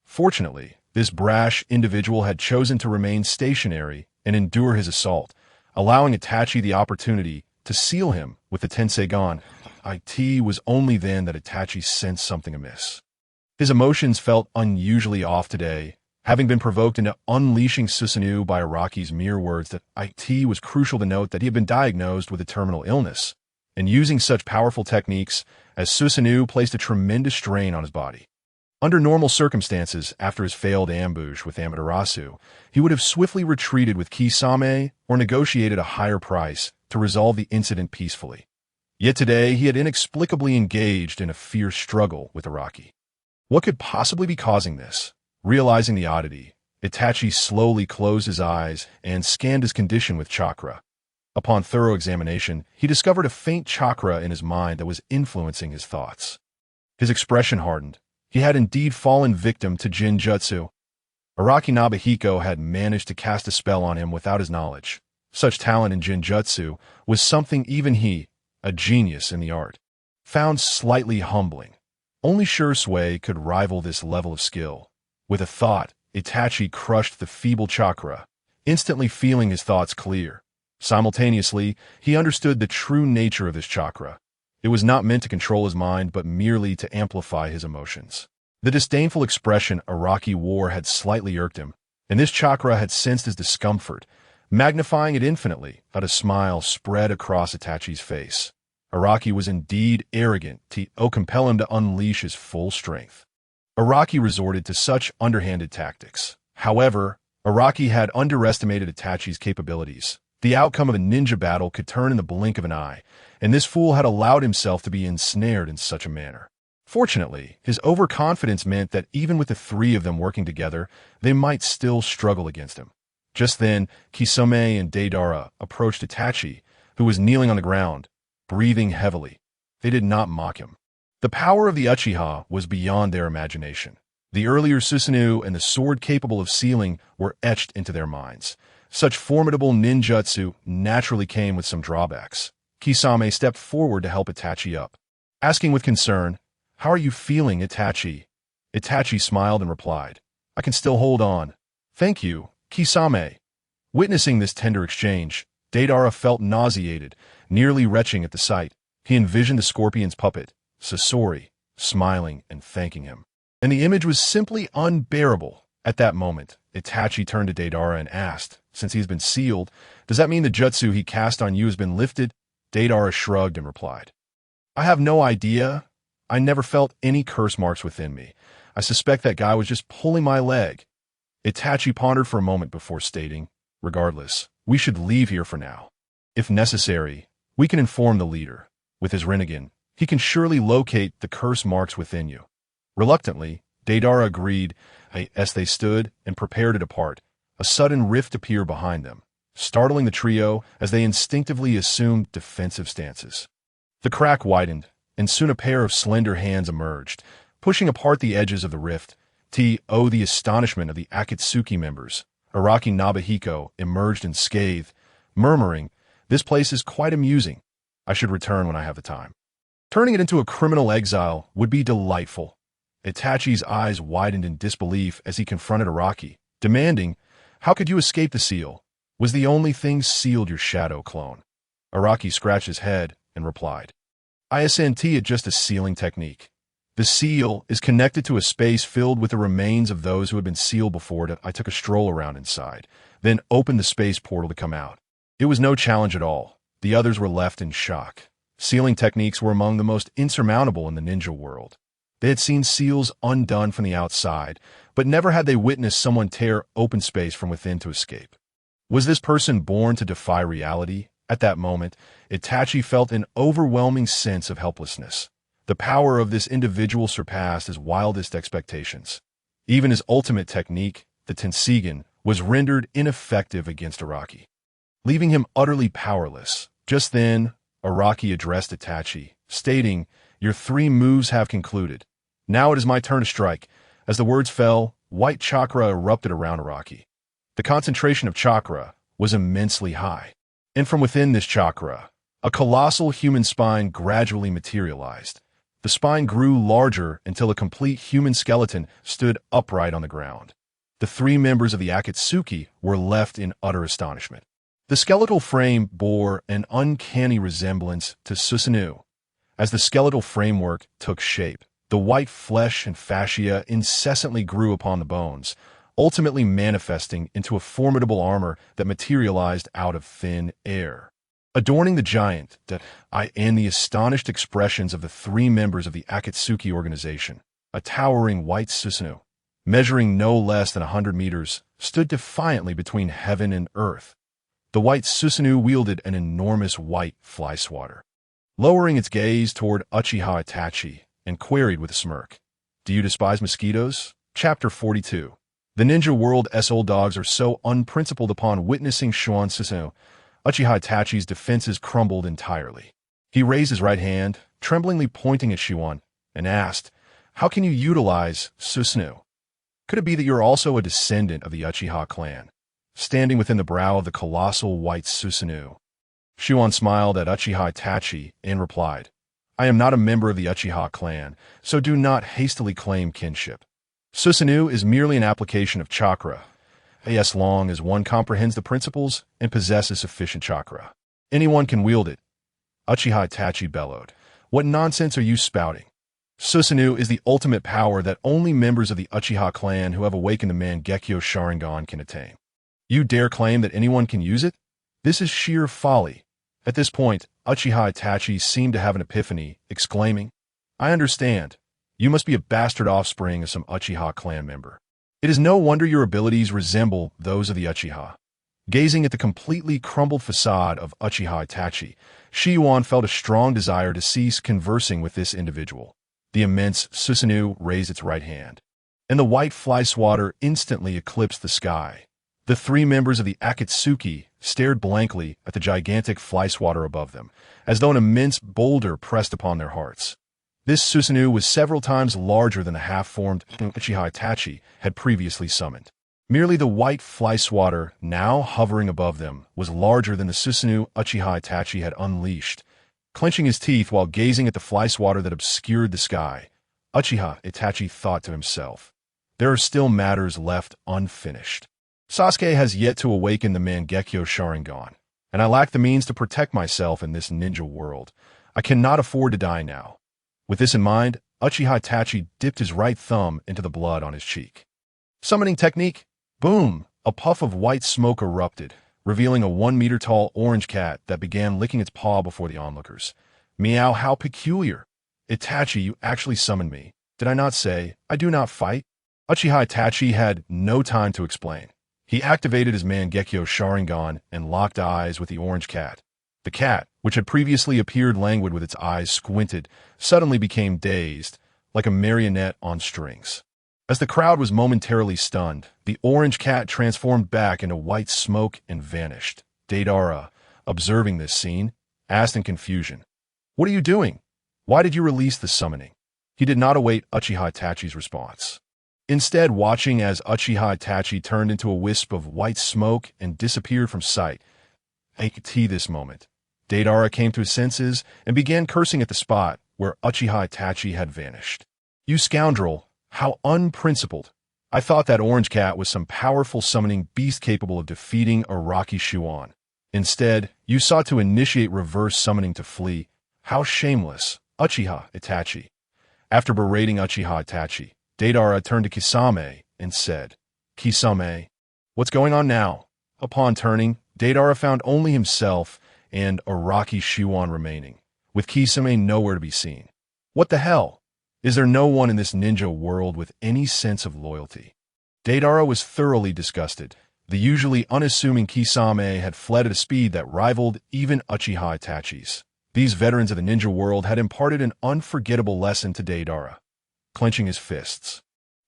A: Fortunately, this brash individual had chosen to remain stationary and endure his assault, allowing Itachi the opportunity to seal him with the Tensegan. It was only then that Itachi sensed something amiss. His emotions felt unusually off today, having been provoked into unleashing Susanoo by Araki's mere words. That it was crucial to note that he had been diagnosed with a terminal illness, and using such powerful techniques as Susanoo placed a tremendous strain on his body. Under normal circumstances, after his failed ambush with Amaterasu, he would have swiftly retreated with Kisame or negotiated a higher price to resolve the incident peacefully. Yet today he had inexplicably engaged in a fierce struggle with Araki. What could possibly be causing this? Realizing the oddity, Itachi slowly closed his eyes and scanned his condition with chakra. Upon thorough examination, he discovered a faint chakra in his mind that was influencing his thoughts. His expression hardened. He had indeed fallen victim to Jinjutsu. Araki Nobuhiko had managed to cast a spell on him without his knowledge. Such talent in Jinjutsu was something even he, a genius in the art, found slightly humbling. Only Shursui could rival this level of skill. With a thought, Itachi crushed the feeble chakra, instantly feeling his thoughts clear. Simultaneously, he understood the true nature of this chakra. It was not meant to control his mind, but merely to amplify his emotions. The disdainful expression Araki wore had slightly irked him, and this chakra had sensed his discomfort, magnifying it infinitely. A smile spread across Itachi's face. Araki was indeed arrogant to compel him to unleash his full strength. Araki resorted to such underhanded tactics. However, Araki had underestimated Itachi's capabilities. The outcome of a ninja battle could turn in the blink of an eye, and this fool had allowed himself to be ensnared in such a manner. Fortunately, his overconfidence meant that even with the three of them working together, they might still struggle against him. Just then, Kisame and Deidara approached Itachi, who was kneeling on the ground, breathing heavily. They did not mock him. The power of the Uchiha was beyond their imagination. The earlier Susanoo and the sword capable of sealing were etched into their minds. Such formidable ninjutsu naturally came with some drawbacks. Kisame stepped forward to help Itachi up, asking with concern, "How are you feeling, Itachi?" Itachi smiled and replied, "I can still hold on. Thank you, Kisame." Witnessing this tender exchange, Deidara felt nauseated, nearly retching at the sight. He envisioned the scorpion's puppet, Sasori, smiling and thanking him. And the image was simply unbearable. At that moment, Itachi turned to Deidara and asked, "Since he's been sealed, does that mean the jutsu he cast on you has been lifted?" Deidara shrugged and replied, "I have no idea. I never felt any curse marks within me. I suspect that guy was just pulling my leg." Itachi pondered for a moment before stating, "Regardless, we should leave here for now. If necessary, we can inform the leader. With his Rinnegan, he can surely locate the curse marks within you." Reluctantly, Deidara agreed. As they stood and prepared to depart, a sudden rift appeared behind them, startling the trio as they instinctively assumed defensive stances. The crack widened, and soon a pair of slender hands emerged, pushing apart the edges of the rift. The astonishment of the Akatsuki members, Araki Nobuhiko emerged unscathed, murmuring, "This place is quite amusing. I should return when I have the time. Turning it into a criminal exile would be delightful." Itachi's eyes widened in disbelief as he confronted Araki, demanding, "How could you escape the seal? Was the only thing sealed your shadow clone?" Araki scratched his head and replied, "Isn't it just a sealing technique? The seal is connected to a space filled with the remains of those who had been sealed before I took a stroll around inside, then opened the space portal to come out. It was no challenge at all." The others were left in shock. Sealing techniques were among the most insurmountable in the ninja world. They had seen seals undone from the outside, but never had they witnessed someone tear open space from within to escape. Was this person born to defy reality? At that moment, Itachi felt an overwhelming sense of helplessness. The power of this individual surpassed his wildest expectations. Even his ultimate technique, the Tensigen, was rendered ineffective against Araki, leaving him utterly powerless. Just then, Araki addressed Itachi, stating, "Your 3 moves have concluded. Now it is my turn to strike." As the words fell, white chakra erupted around Araki. The concentration of chakra was immensely high. And from within this chakra, a colossal human spine gradually materialized. The spine grew larger until a complete human skeleton stood upright on the ground. The 3 members of the Akatsuki were left in utter astonishment. The skeletal frame bore an uncanny resemblance to Susanoo. As the skeletal framework took shape, the white flesh and fascia incessantly grew upon the bones, ultimately manifesting into a formidable armor that materialized out of thin air. Adorning the giant, and the astonished expressions of the 3 members of the Akatsuki organization, a towering white Susanoo, measuring no less than 100 meters, stood defiantly between heaven and earth. The white Susanoo wielded an enormous white fly swatter. Lowering its gaze toward Uchiha Itachi, and queried with a smirk, "Do you despise mosquitoes?" Chapter 42. The ninja world's old dogs are so unprincipled upon witnessing Shuan Susanoo, Uchiha Itachi's defenses crumbled entirely. He raised his right hand, tremblingly pointing at Shuan, and asked, "How can you utilize Susanoo? Could it be that you're also a descendant of the Uchiha clan?" Standing within the brow of the colossal white Susanoo, Shuan smiled at Uchiha Itachi and replied, "I am not a member of the Uchiha clan, so do not hastily claim kinship. Susanoo is merely an application of chakra, as long as one comprehends the principles and possesses sufficient chakra. Anyone can wield it." Uchiha Itachi bellowed, "What nonsense are you spouting? Susanoo is the ultimate power that only members of the Uchiha clan who have awakened the Mangekyo Sharingan can attain. You dare claim that anyone can use it? This is sheer folly." At this point, Uchiha Itachi seemed to have an epiphany, exclaiming, "I understand. You must be a bastard offspring of some Uchiha clan member. It is no wonder your abilities resemble those of the Uchiha." Gazing at the completely crumbled facade of Uchiha Itachi, Shuan felt a strong desire to cease conversing with this individual. The immense Susanoo raised its right hand, and the white fly swatter instantly eclipsed the sky. The 3 members of the Akatsuki stared blankly at the gigantic fly swatter above them, as though an immense boulder pressed upon their hearts. This Susanoo was several times larger than the half-formed Uchiha Itachi had previously summoned. Merely the white fly swatter, now hovering above them, was larger than the Susanoo Uchiha Itachi had unleashed. Clenching his teeth while gazing at the fly swatter that obscured the sky, Uchiha Itachi thought to himself, "There are still matters left unfinished. Sasuke has yet to awaken the Mangekyo Sharingan, and I lack the means to protect myself in this ninja world. I cannot afford to die now." With this in mind, Uchiha Itachi dipped his right thumb into the blood on his cheek. Summoning technique. Boom! A puff of white smoke erupted, revealing a 1-meter-tall orange cat that began licking its paw before the onlookers. "Meow, how peculiar! Itachi, you actually summoned me. Did I not say, I do not fight?" Uchiha Itachi had no time to explain. He activated his Mangekyo Sharingan and locked eyes with the orange cat. The cat, which had previously appeared languid with its eyes squinted, suddenly became dazed, like a marionette on strings. As the crowd was momentarily stunned, the orange cat transformed back into white smoke and vanished. Deidara, observing this scene, asked in confusion, "What are you doing? Why did you release the summoning?" He did not await Uchiha Itachi's response. Instead, watching as Uchiha Itachi turned into a wisp of white smoke and disappeared from sight, at this moment, Deidara came to his senses and began cursing at the spot where Uchiha Itachi had vanished. "You scoundrel, how unprincipled. I thought that orange cat was some powerful summoning beast capable of defeating Araki Shuan. Instead, you sought to initiate reverse summoning to flee. How shameless, Uchiha Itachi." After berating Uchiha Itachi, Deidara turned to Kisame and said, "Kisame, what's going on now?" Upon turning, Deidara found only himself and Araki Shuan remaining, with Kisame nowhere to be seen. "What the hell? Is there no one in this ninja world with any sense of loyalty? Deidara was thoroughly disgusted. The usually unassuming Kisame had fled at a speed that rivaled even Uchiha Itachi's. These veterans of the ninja world had imparted an unforgettable lesson to Deidara. Clenching his fists,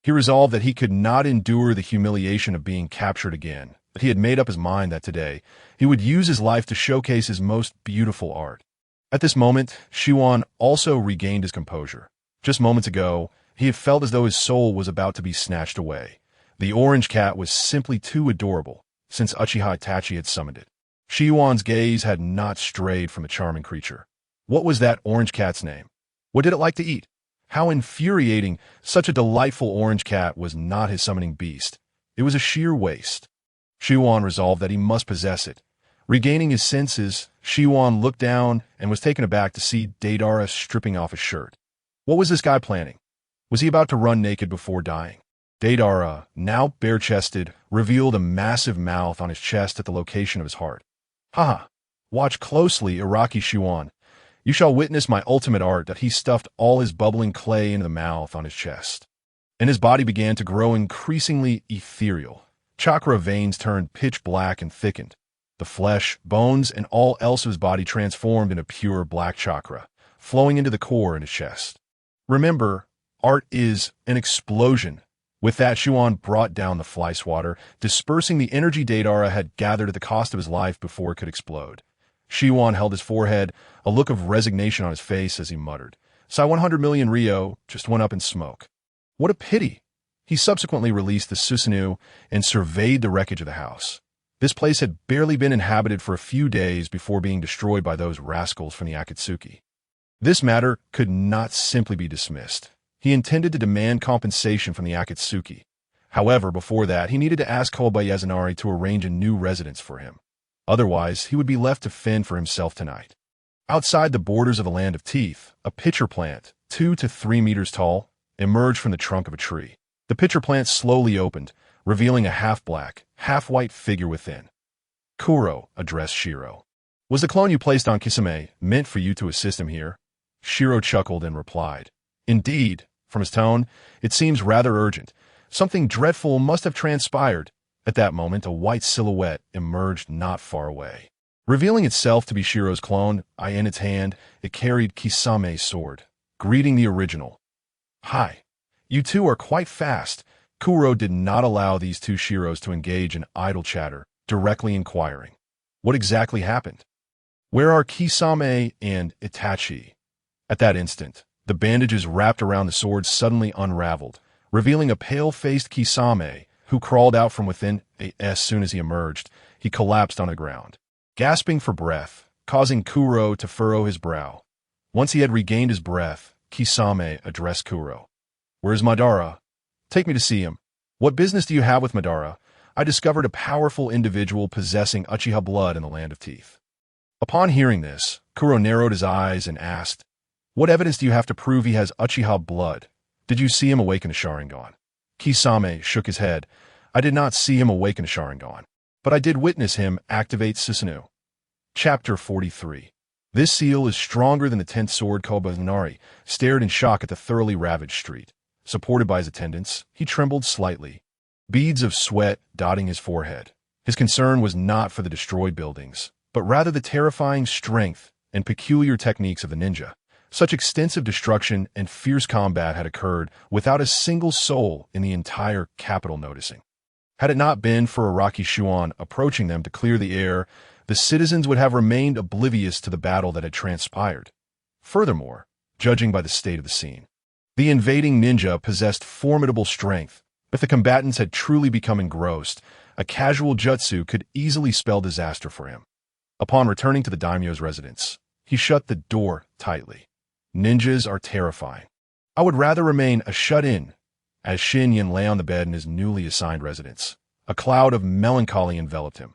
A: he resolved that he could not endure the humiliation of being captured again, that he had made up his mind that today he would use his life to showcase his most beautiful art. At this moment, Shiwan also regained his composure. Just moments ago, he had felt as though his soul was about to be snatched away. The orange cat was simply too adorable, since Uchiha Itachi had summoned it. Shiwan's gaze had not strayed from the charming creature. What was that orange cat's name? What did it like to eat? How infuriating! Such a delightful orange cat was not his summoning beast. It was a sheer waste. Shiwan resolved that he must possess it. Regaining his senses, Shiwan looked down and was taken aback to see Deidara stripping off his shirt. What was this guy planning? Was he about to run naked before dying? Deidara, now bare-chested, revealed a massive mouth on his chest at the location of his heart. Haha! Watch closely, Araki Shiwan. You shall witness my ultimate art. That he stuffed all his bubbling clay into the mouth on his chest. And his body began to grow increasingly ethereal. Chakra veins turned pitch black and thickened. The flesh, bones, and all else of his body transformed into pure black chakra, flowing into the core in his chest. Remember, art is an explosion. With that, Shiwan brought down the fly swatter, dispersing the energy Deidara had gathered at the cost of his life before it could explode. Shiwan held his forehead, a look of resignation on his face as he muttered, "Sai 100 million Ryo just went up in smoke. What a pity." He subsequently released the Susanoo and surveyed the wreckage of the house. This place had barely been inhabited for a few days before being destroyed by those rascals from the Akatsuki. This matter could not simply be dismissed. He intended to demand compensation from the Akatsuki. However, before that, he needed to ask Kobayazunari to arrange a new residence for him. Otherwise, he would be left to fend for himself tonight. Outside the borders of the Land of Teeth, a pitcher plant, 2 to 3 meters tall, emerged from the trunk of a tree. The pitcher plant slowly opened, revealing a half-black, half-white figure within. "Kuro," addressed Shiro. "Was the clone you placed on Kisame meant for you to assist him here?" Shiro chuckled and replied, "Indeed." From his tone, it seems rather urgent. Something dreadful must have transpired. At that moment, a white silhouette emerged not far away. Revealing itself to be Shiro's clone, in its hand, it carried Kisame's sword, greeting the original. "Hi. You two are quite fast." Kuro did not allow these two Shiros to engage in idle chatter, directly inquiring, "What exactly happened? Where are Kisame and Itachi?" At that instant, the bandages wrapped around the swords suddenly unraveled, revealing a pale-faced Kisame who crawled out from within. As soon as he emerged, he collapsed on the ground, gasping for breath, causing Kuro to furrow his brow. Once he had regained his breath, Kisame addressed Kuro. "Where's Madara? Take me to see him." "What business do you have with Madara? I discovered a powerful individual possessing Uchiha blood in the Land of Teeth." Upon hearing this, Kuro narrowed his eyes and asked, "What evidence do you have to prove he has Uchiha blood? Did you see him awaken a Sharingan?" Kisame shook his head. "I did not see him awaken a Sharingan, but I did witness him activate Susanoo." Chapter 43. This seal is stronger than the 10th sword. Kobayazunari stared in shock at the thoroughly ravaged street. Supported by his attendants, he trembled slightly, beads of sweat dotting his forehead. His concern was not for the destroyed buildings, but rather the terrifying strength and peculiar techniques of the ninja. Such extensive destruction and fierce combat had occurred without a single soul in the entire capital noticing. Had it not been for Araki Shiwan approaching them to clear the air, the citizens would have remained oblivious to the battle that had transpired. Furthermore, judging by the state of the scene, the invading ninja possessed formidable strength. If the combatants had truly become engrossed, a casual jutsu could easily spell disaster for him. Upon returning to the daimyo's residence, he shut the door tightly. Ninjas are terrifying. I would rather remain a shut-in. As Shinyan lay on the bed in his newly assigned residence, a cloud of melancholy enveloped him.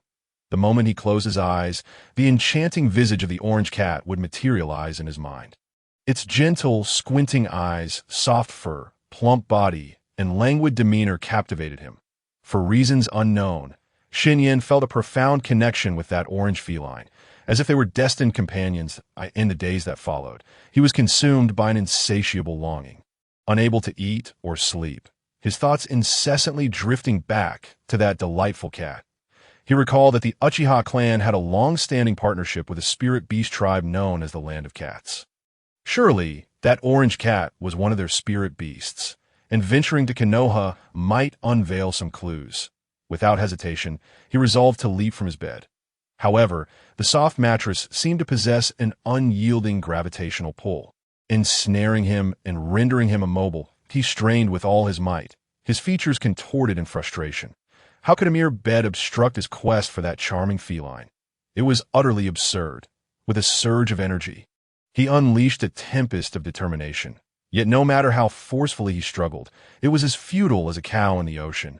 A: The moment he closed his eyes, the enchanting visage of the orange cat would materialize in his mind. Its gentle, squinting eyes, soft fur, plump body, and languid demeanor captivated him. For reasons unknown, Shinyan felt a profound connection with that orange feline. As if they were destined companions in the days that followed, he was consumed by an insatiable longing. unable to eat or sleep, his thoughts incessantly drifting back to that delightful cat. He recalled that the Uchiha clan had a long-standing partnership with a spirit beast tribe known as the Land of Cats. Surely, that orange cat was one of their spirit beasts, and venturing to Konoha might unveil some clues. Without hesitation, he resolved to leap from his bed. However, the soft mattress seemed to possess an unyielding gravitational pull. Ensnaring him and rendering him immobile, he strained with all his might, his features contorted in frustration. How could a mere bed obstruct his quest for that charming feline? It was utterly absurd. With a surge of energy, he unleashed a tempest of determination. Yet no matter how forcefully he struggled, it was as futile as a cow in the ocean.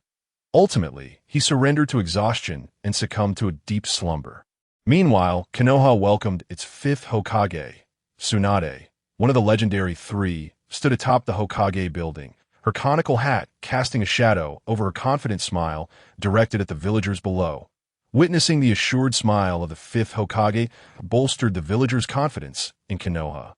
A: Ultimately, he surrendered to exhaustion and succumbed to a deep slumber. Meanwhile, Konoha welcomed its fifth Hokage. Tsunade, one of the legendary three, stood atop the Hokage building, her conical hat casting a shadow over a confident smile directed at the villagers below. Witnessing the assured smile of the fifth Hokage bolstered the villagers' confidence in Konoha.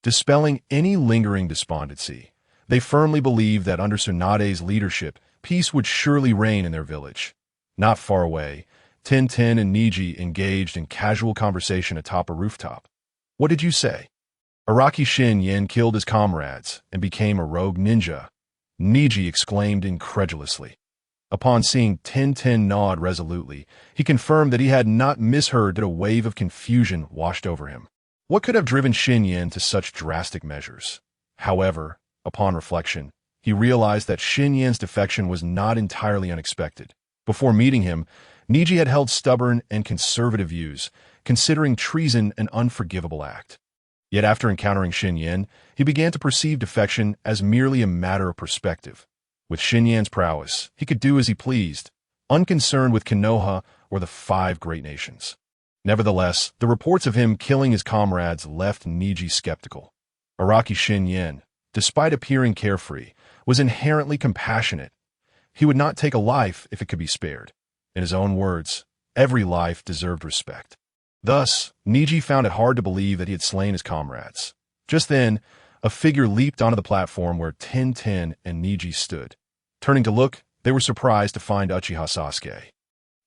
A: Dispelling any lingering despondency, they firmly believed that under Tsunade's leadership, peace would surely reign in their village. Not far away, Tenten and Niji engaged in casual conversation atop a rooftop. "What did you say?" "Araki Shin-yen killed his comrades and became a rogue ninja," Niji exclaimed incredulously. Upon seeing Tenten nod resolutely, he confirmed that he had not misheard that a wave of confusion washed over him. What could have driven Shin-yen to such drastic measures? However, upon reflection, he realized that Shin-yen's defection was not entirely unexpected. Before meeting him, Niji had held stubborn and conservative views, considering treason an unforgivable act. Yet after encountering Shin-yen, he began to perceive defection as merely a matter of perspective. With Shin-yen's prowess, he could do as he pleased, unconcerned with Konoha or the five great nations. Nevertheless, the reports of him killing his comrades left Niji skeptical. Araki Shin-yen, despite appearing carefree, was inherently compassionate. He would not take a life if it could be spared. In his own words, every life deserved respect. Thus, Niji found it hard to believe that he had slain his comrades. Just then, a figure leaped onto the platform where Tenten and Niji stood. Turning to look, they were surprised to find Uchiha Sasuke.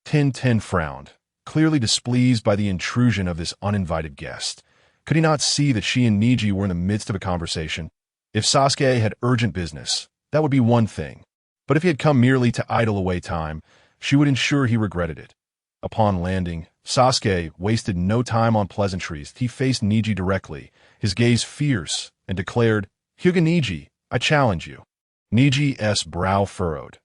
A: Tenten frowned, clearly displeased by the intrusion of this uninvited guest. Could he not see that she and Niji were in the midst of a conversation? If Sasuke had urgent business, that would be one thing. But if he had come merely to idle away time, she would ensure he regretted it. Upon landing, Sasuke wasted no time on pleasantries. He faced Niji directly, his gaze fierce, and declared, "Hyuga Niji, I challenge you." Niji's brow furrowed.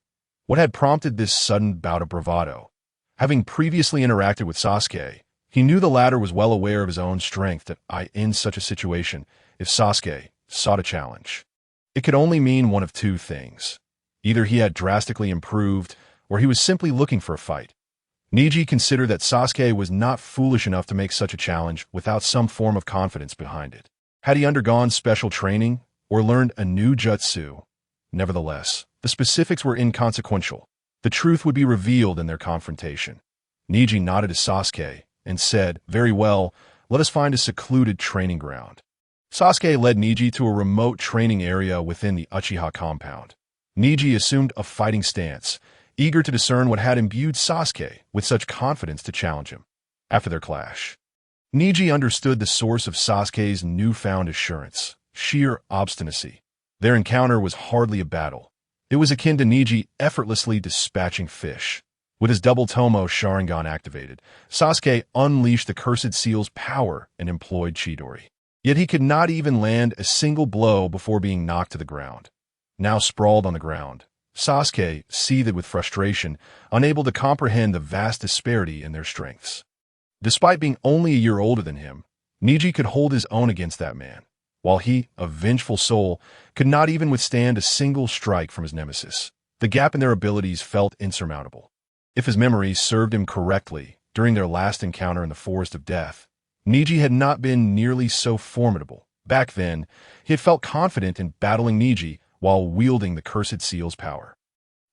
A: What had prompted this sudden bout of bravado? Having previously interacted with Sasuke, he knew the latter was well aware of his own strength in such a situation. If Sasuke sought a challenge, it could only mean one of two things. Either he had drastically improved, or he was simply looking for a fight. Niji considered that Sasuke was not foolish enough to make such a challenge without some form of confidence behind it. Had he undergone special training or learned a new jutsu? Nevertheless, the specifics were inconsequential. The truth would be revealed in their confrontation. Niji nodded to Sasuke and said, "Very well, let us find a secluded training ground." Sasuke led Niji to a remote training area within the Uchiha compound. Niji assumed a fighting stance, eager to discern what had imbued Sasuke with such confidence to challenge him. After their clash, Niji understood the source of Sasuke's newfound assurance, sheer obstinacy. Their encounter was hardly a battle. It was akin to Niji effortlessly dispatching fish. With his double Tomo Sharingan activated, Sasuke unleashed the Cursed Seal's power and employed Chidori. Yet he could not even land a single blow before being knocked to the ground. Now sprawled on the ground, Sasuke seethed with frustration, unable to comprehend the vast disparity in their strengths. Despite being only a year older than him, Niji could hold his own against that man, while he, a vengeful soul, could not even withstand a single strike from his nemesis. The gap in their abilities felt insurmountable. If his memory served him correctly, during their last encounter in the Forest of Death, Niji had not been nearly so formidable. Back then, he had felt confident in battling Niji while wielding the Cursed Seal's power.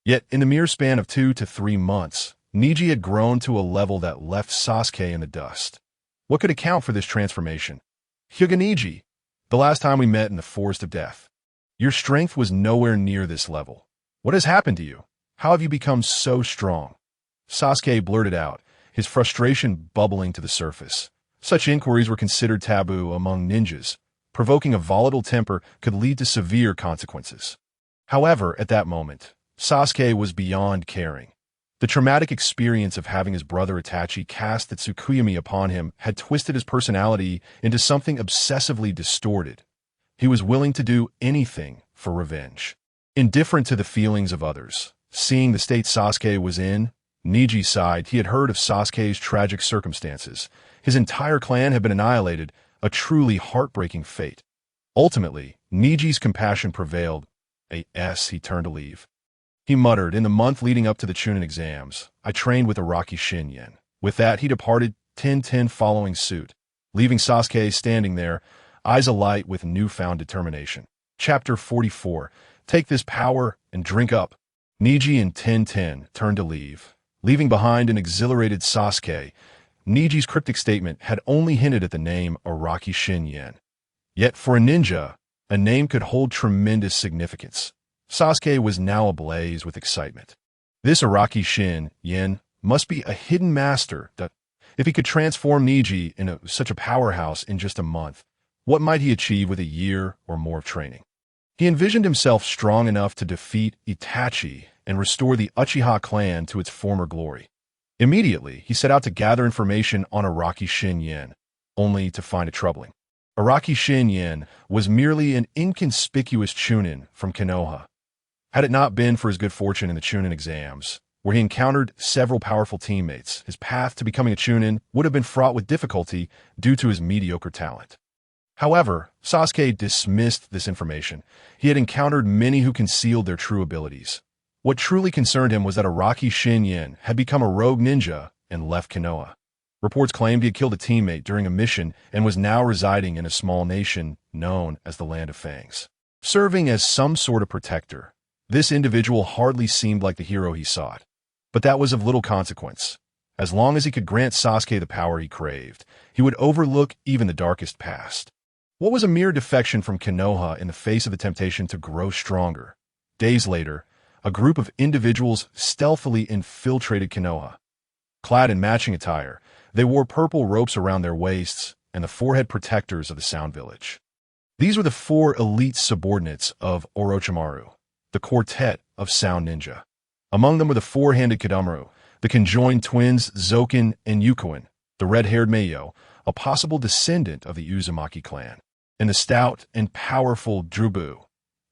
A: Yet, in the mere span of 2 to 3 months, Niji had grown to a level that left Sasuke in the dust. What could account for this transformation? "Hyuga Niji, the last time we met in the Forest of Death." Your strength was nowhere near this level. What has happened to you? How have you become so strong? Sasuke blurted out, his frustration bubbling to the surface. Such inquiries were considered taboo among ninjas. Provoking a volatile temper could lead to severe consequences. However, at that moment, Sasuke was beyond caring. The traumatic experience of having his brother Itachi cast the Tsukuyomi upon him had twisted his personality into something obsessively distorted. He was willing to do anything for revenge. Indifferent to the feelings of others, seeing the state Sasuke was in, Neji sighed. He had heard of Sasuke's tragic circumstances. His entire clan had been annihilated, a truly heartbreaking fate. Ultimately, Neji's compassion prevailed. He turned to leave. He muttered, in the month leading up to the Chunin exams, I trained with Araki Shinyen. With that, he departed, 10-10 following suit, leaving Sasuke standing there, eyes alight with newfound determination. Chapter 44. Take this power and drink up. Neji and 10-10 turned to leave, leaving behind an exhilarated Sasuke. Neji's cryptic statement had only hinted at the name Araki Shinyen. Yet for a ninja, a name could hold tremendous significance. Sasuke was now ablaze with excitement. This Araki Shinyen must be a hidden master. If he could transform Neji into such a powerhouse in just a month, what might he achieve with a year or more of training? He envisioned himself strong enough to defeat Itachi and restore the Uchiha clan to its former glory. Immediately, he set out to gather information on Araki Shinyen, only to find it troubling. Araki Shinyen was merely an inconspicuous Chunin from Konoha. Had it not been for his good fortune in the Chunin exams, where he encountered several powerful teammates, his path to becoming a Chunin would have been fraught with difficulty due to his mediocre talent. However, Sasuke dismissed this information. He had encountered many who concealed their true abilities. What truly concerned him was that Araki Shinyen had become a rogue ninja and left Konoha. Reports claimed he had killed a teammate during a mission and was now residing in a small nation known as the Land of Fangs. Serving as some sort of protector, this individual hardly seemed like the hero he sought. But that was of little consequence. As long as he could grant Sasuke the power he craved, he would overlook even the darkest past. What was a mere defection from Konoha in the face of the temptation to grow stronger? Days later, a group of individuals stealthily infiltrated Konoha. Clad in matching attire, they wore purple ropes around their waists and the forehead protectors of the Sound Village. These were the 4 elite subordinates of Orochimaru, the quartet of Sound Ninja. Among them were the 4-handed Kodomaru, the conjoined twins Zoken and Yukoin, the red-haired Meiyo, a possible descendant of the Uzumaki clan, and the stout and powerful Drubu.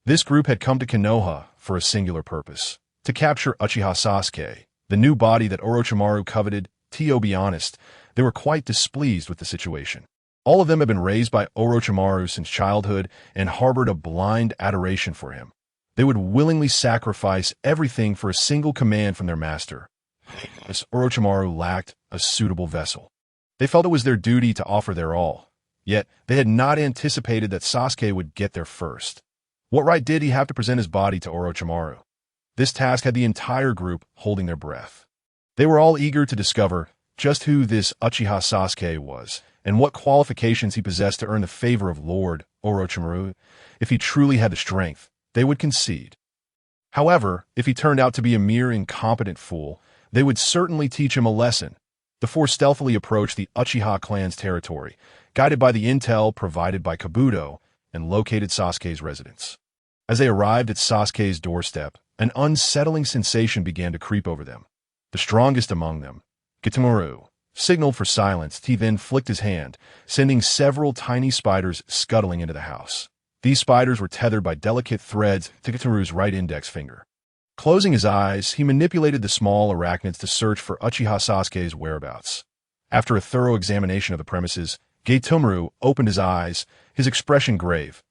A: This group had come to Konoha for a singular purpose, to capture Uchiha Sasuke, the new body that Orochimaru coveted. To be honest, they were quite displeased with the situation. All of them had been raised by Orochimaru since childhood and harbored a blind adoration for him. They would willingly sacrifice everything for a single command from their master, as Orochimaru lacked a suitable vessel. They felt it was their duty to offer their all, yet they had not anticipated that Sasuke would get there first. What right did he have to present his body to Orochimaru? This task had the entire group holding their breath. They were all eager to discover just who this Uchiha Sasuke was, and what qualifications he possessed to earn the favor of Lord Orochimaru. If he truly had the strength, they would concede. However, if he turned out to be a mere incompetent fool, they would certainly teach him a lesson. The 4 stealthily approached the Uchiha clan's territory, guided by the intel provided by Kabuto, and located Sasuke's residence. As they arrived at Sasuke's doorstep, an unsettling sensation began to creep over them. The strongest among them, Gitamaru, signaled for silence. He then flicked his hand, sending several tiny spiders scuttling into the house. These spiders were tethered by delicate threads to Gitamaru's right index finger. Closing his eyes, he manipulated the small arachnids to search for Uchiha Sasuke's whereabouts. After a thorough examination of the premises, Gitamaru opened his eyes, his expression grave.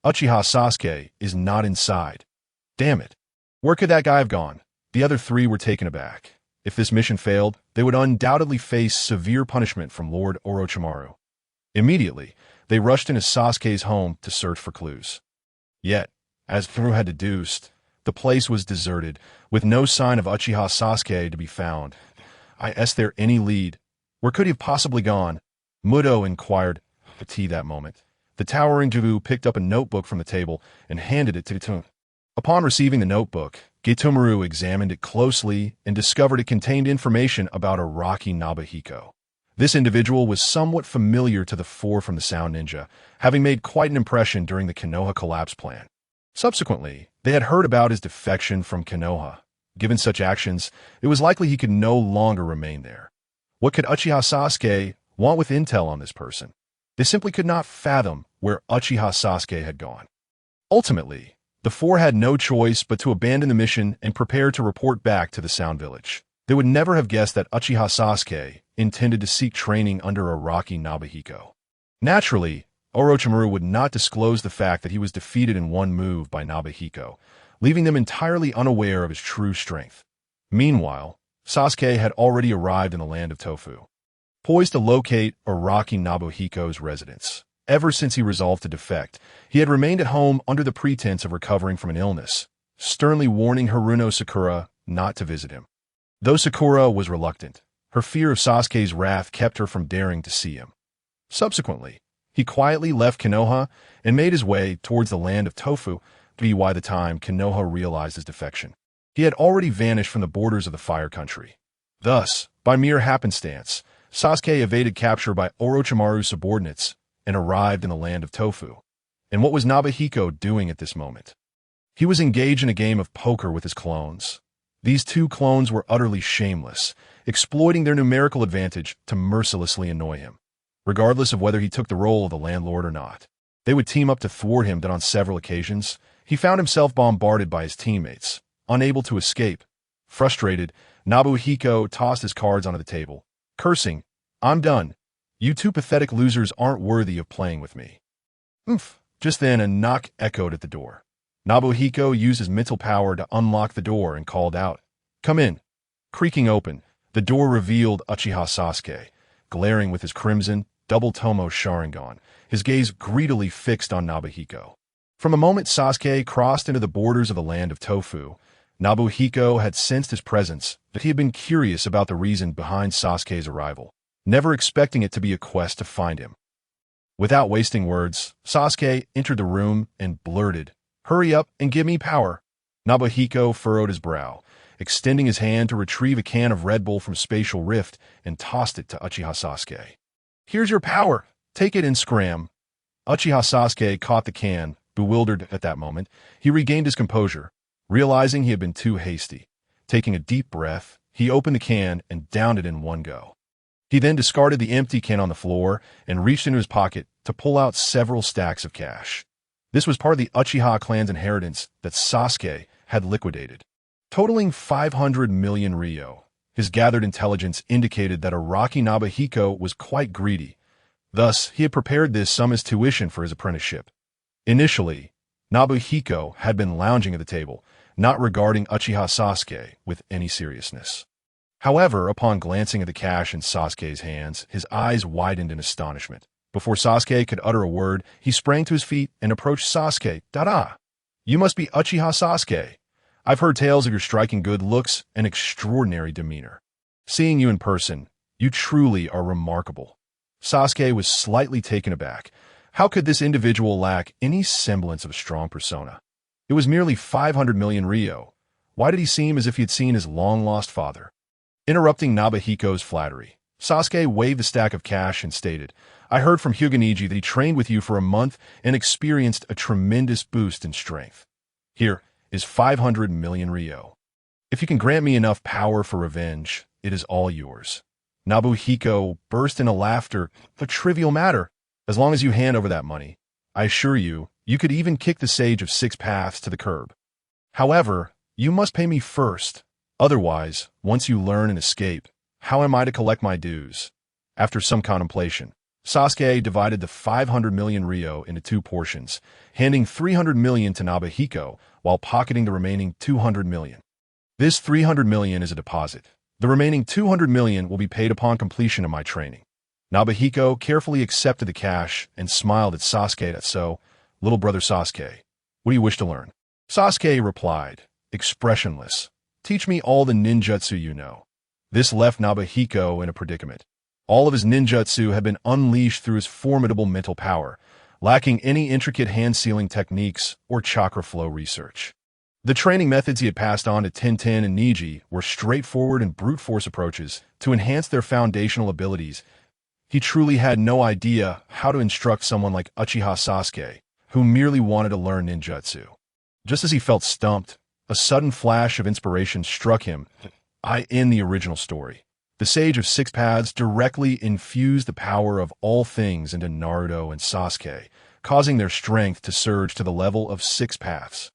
A: Uchiha Sasuke is not inside. Damn it. Where could that guy have gone? The other 3 were taken aback. If this mission failed, they would undoubtedly face severe punishment from Lord Orochimaru. Immediately, they rushed into Sasuke's home to search for clues. Yet, as Gitamaru had deduced, the place was deserted, with no sign of Uchiha Sasuke to be found. Is there any lead? Where could he have possibly gone? Muto inquired at that moment. The towering Jivu picked up a notebook from the table and handed it to Gaitomaru. Upon receiving the notebook, Gaitomaru examined it closely and discovered it contained information about Araki Nobuhiko. This individual was somewhat familiar to the four from the Sound Ninja, having made quite an impression during the Konoha collapse plan. Subsequently, they had heard about his defection from Konoha. Given such actions, it was likely he could no longer remain there. What could Uchiha Sasuke want with intel on this person? They simply could not fathom where Uchiha Sasuke had gone. Ultimately, the four had no choice but to abandon the mission and prepare to report back to the Sound Village. They would never have guessed that Uchiha Sasuke intended to seek training under Araki Nobuhiko. Naturally, Orochimaru would not disclose the fact that he was defeated in one move by Nobuhiko, leaving them entirely unaware of his true strength. Meanwhile, Sasuke had already arrived in the land of Tofu, poised to locate Araki Nobuhiko's residence. Ever since he resolved to defect, he had remained at home under the pretense of recovering from an illness, sternly warning Haruno Sakura not to visit him. Though Sakura was reluctant, her fear of Sasuke's wrath kept her from daring to see him. Subsequently, he quietly left Konoha and made his way towards the land of Tofu. By the time Konoha realized his defection, he had already vanished from the borders of the Fire Country. Thus, by mere happenstance, Sasuke evaded capture by Orochimaru's subordinates and arrived in the land of Tofu. And what was Nobuhiko doing at this moment? He was engaged in a game of poker with his clones. These two clones were utterly shameless, exploiting their numerical advantage to mercilessly annoy him. Regardless of whether he took the role of the landlord or not, they would team up to thwart him. That on several occasions, he found himself bombarded by his teammates, unable to escape. Frustrated, Nobuhiko tossed his cards onto the table, cursing, "I'm done. You two pathetic losers aren't worthy of playing with me." Oomph! Just then a knock echoed at the door. Nobuhiko used his mental power to unlock the door and called out, "Come in." Creaking open, the door revealed Uchiha Sasuke, glaring with his crimson, double-tomo Sharingan, his gaze greedily fixed on Nobuhiko. From the moment Sasuke crossed into the borders of the land of Tofu, Nobuhiko had sensed his presence, but he had been curious about the reason behind Sasuke's arrival, never expecting it to be a quest to find him. Without wasting words, Sasuke entered the room and blurted, "Hurry up and give me power." Nobuhiko furrowed his brow, extending his hand to retrieve a can of Red Bull from Spatial Rift and tossed it to Uchiha Sasuke. "Here's your power. Take it and scram." Uchiha Sasuke caught the can, bewildered at that moment. He regained his composure, realizing he had been too hasty. Taking a deep breath, he opened the can and downed it in one go. He then discarded the empty can on the floor and reached into his pocket to pull out several stacks of cash. This was part of the Uchiha clan's inheritance that Sasuke had liquidated, totaling 500 million ryo. His gathered intelligence indicated that Araki Nobuhiko was quite greedy. Thus, he had prepared this sum as tuition for his apprenticeship. Initially, Nobuhiko had been lounging at the table, not regarding Uchiha Sasuke with any seriousness. However, upon glancing at the cash in Sasuke's hands, his eyes widened in astonishment. Before Sasuke could utter a word, he sprang to his feet and approached Sasuke. "Dada! You must be Uchiha Sasuke. I've heard tales of your striking good looks and extraordinary demeanor. Seeing you in person, you truly are remarkable." Sasuke was slightly taken aback. How could this individual lack any semblance of a strong persona? It was merely 500 million ryo. Why did he seem as if he had seen his long-lost father? Interrupting Nobuhiko's flattery, Sasuke waved the stack of cash and stated, "I heard from Hyuganiji that he trained with you for a month and experienced a tremendous boost in strength. Here is 500 million ryo. If you can grant me enough power for revenge, it is all yours." Nobuhiko burst into laughter. "A trivial matter. As long as you hand over that money, I assure you, you could even kick the Sage of Six Paths to the curb. However, you must pay me first. Otherwise, once you learn and escape, how am I to collect my dues?" After some contemplation, Sasuke divided the 500 million ryo into two portions, handing 300 million to Nobuhiko while pocketing the remaining 200 million. "This 300 million is a deposit. The remaining 200 million will be paid upon completion of my training." Nobuhiko carefully accepted the cash and smiled at Sasuke. "So, little brother Sasuke, what do you wish to learn?" Sasuke replied, expressionless, "Teach me all the ninjutsu you know." This left Nobuhiko in a predicament. All of his ninjutsu had been unleashed through his formidable mental power, lacking any intricate hand-sealing techniques or chakra flow research. The training methods he had passed on to Tintin and Niji were straightforward and brute force approaches to enhance their foundational abilities. He truly had no idea how to instruct someone like Uchiha Sasuke, who merely wanted to learn ninjutsu. Just as he felt stumped, a sudden flash of inspiration struck him. In the original story, the Sage of Six Paths directly infused the power of all things into Naruto and Sasuke, causing their strength to surge to the level of six paths,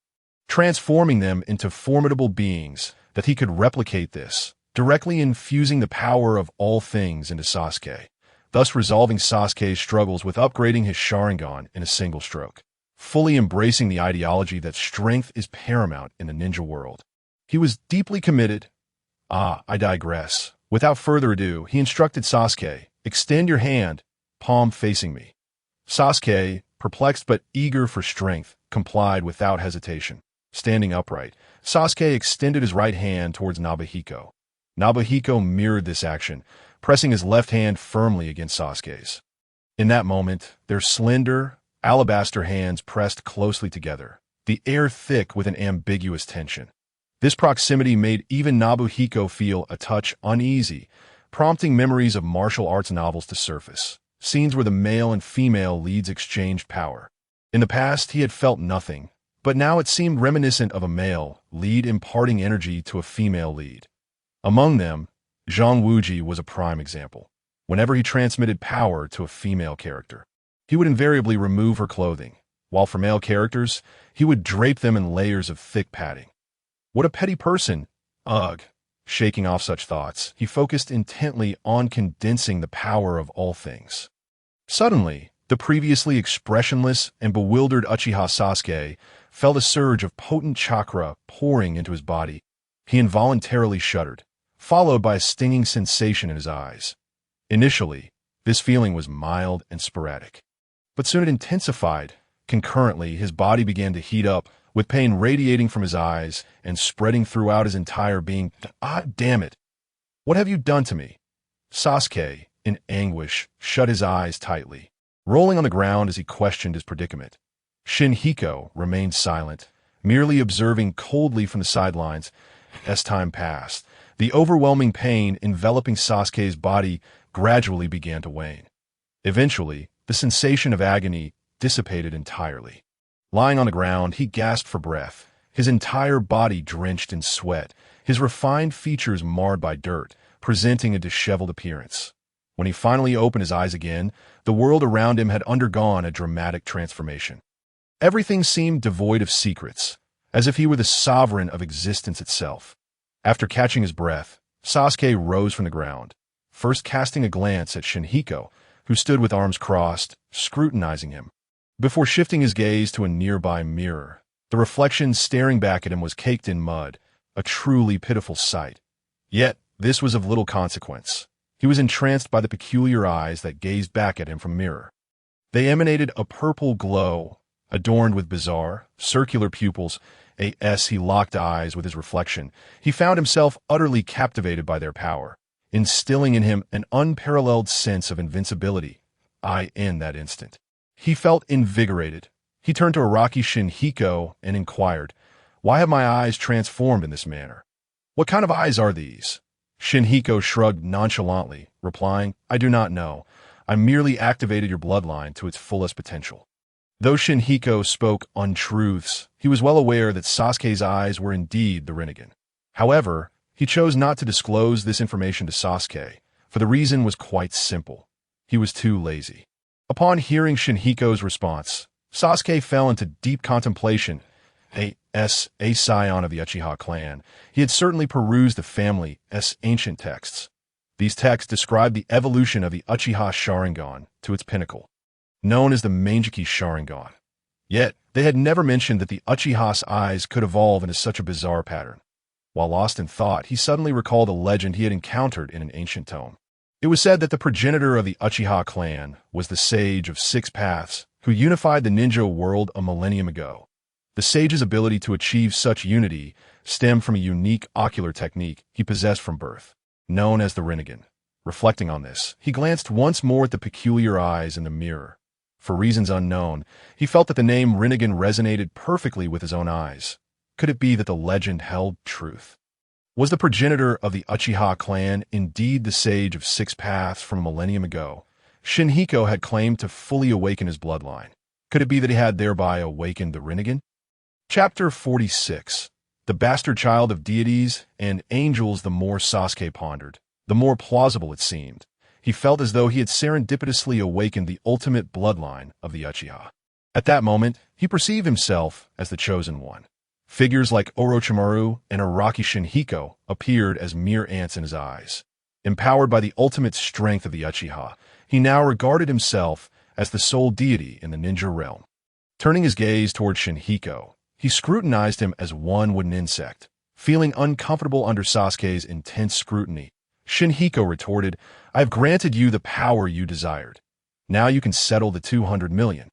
A: transforming them into formidable beings that he could replicate this, directly infusing the power of all things into Sasuke, thus resolving Sasuke's struggles with upgrading his Sharingan in a single stroke, fully embracing the ideology that strength is paramount in the ninja world. He was deeply committed. I digress. Without further ado, he instructed Sasuke, "Extend your hand, palm facing me." Sasuke, perplexed but eager for strength, complied without hesitation. Standing upright, Sasuke extended his right hand towards Nobuhiko. Nobuhiko mirrored this action, pressing his left hand firmly against Sasuke's. In that moment, their slender, alabaster hands pressed closely together, the air thick with an ambiguous tension. This proximity made even Nobuhiko feel a touch uneasy, prompting memories of martial arts novels to surface, scenes where the male and female leads exchanged power. In the past, he had felt nothing, but now it seemed reminiscent of a male lead imparting energy to a female lead. Among them, Zhang Wuji was a prime example. Whenever he transmitted power to a female character, he would invariably remove her clothing, while for male characters, he would drape them in layers of thick padding. What a petty person! Ugh! Shaking off such thoughts, he focused intently on condensing the power of all things. Suddenly, the previously expressionless and bewildered Uchiha Sasuke felt a surge of potent chakra pouring into his body. He involuntarily shuddered, followed by a stinging sensation in his eyes. Initially, this feeling was mild and sporadic, but soon it intensified. Concurrently, his body began to heat up, with pain radiating from his eyes and spreading throughout his entire being. Damn it! What have you done to me? Sasuke, in anguish, shut his eyes tightly, rolling on the ground as he questioned his predicament. Shinhiko remained silent, merely observing coldly from the sidelines. As time passed, the overwhelming pain enveloping Sasuke's body gradually began to wane. Eventually, the sensation of agony dissipated entirely. Lying on the ground, he gasped for breath, his entire body drenched in sweat, his refined features marred by dirt, presenting a disheveled appearance. When he finally opened his eyes again, the world around him had undergone a dramatic transformation. Everything seemed devoid of secrets, as if he were the sovereign of existence itself. After catching his breath, Sasuke rose from the ground, first casting a glance at Shinhiko, who stood with arms crossed, scrutinizing him, before shifting his gaze to a nearby mirror. The reflection staring back at him was caked in mud, a truly pitiful sight. Yet, this was of little consequence. He was entranced by the peculiar eyes that gazed back at him from the mirror. They emanated a purple glow, adorned with bizarre, circular pupils. As he locked eyes with his reflection, he found himself utterly captivated by their power, instilling in him an unparalleled sense of invincibility. In that instant, he felt invigorated. He turned to Araki Shinhiko and inquired, "Why have my eyes transformed in this manner? What kind of eyes are these?" Shinhiko shrugged nonchalantly, replying, "I do not know. I merely activated your bloodline to its fullest potential." Though Shinhiko spoke untruths, he was well aware that Sasuke's eyes were indeed the Rinnegan. However, he chose not to disclose this information to Sasuke, for the reason was quite simple. He was too lazy. Upon hearing Shinhiko's response, Sasuke fell into deep contemplation. A scion of the Uchiha clan, he had certainly perused the family's ancient texts. These texts described the evolution of the Uchiha Sharingan to its pinnacle, known as the Manjiki Sharingan. Yet, they had never mentioned that the Uchiha's eyes could evolve into such a bizarre pattern. While lost in thought, he suddenly recalled a legend he had encountered in an ancient tome. It was said that the progenitor of the Uchiha clan was the Sage of Six Paths, who unified the ninja world a millennium ago. The sage's ability to achieve such unity stemmed from a unique ocular technique he possessed from birth, known as the Rinnegan. Reflecting on this, he glanced once more at the peculiar eyes in the mirror. For reasons unknown, he felt that the name Rinnegan resonated perfectly with his own eyes. Could it be that the legend held truth? Was the progenitor of the Uchiha clan indeed the sage of six paths from a millennium ago? Shinhiko had claimed to fully awaken his bloodline. Could it be that he had thereby awakened the Rinnegan? Chapter 46. The bastard child of deities and angels. The more Sasuke pondered, the more plausible it seemed. He felt as though he had serendipitously awakened the ultimate bloodline of the Uchiha. At that moment, he perceived himself as the chosen one. Figures like Orochimaru and Araki Shinhiko appeared as mere ants in his eyes. Empowered by the ultimate strength of the Uchiha, he now regarded himself as the sole deity in the ninja realm. Turning his gaze toward Shinhiko, he scrutinized him as one would an insect. Feeling uncomfortable under Sasuke's intense scrutiny, Shinhiko retorted, "I have granted you the power you desired. Now you can settle the 200 million.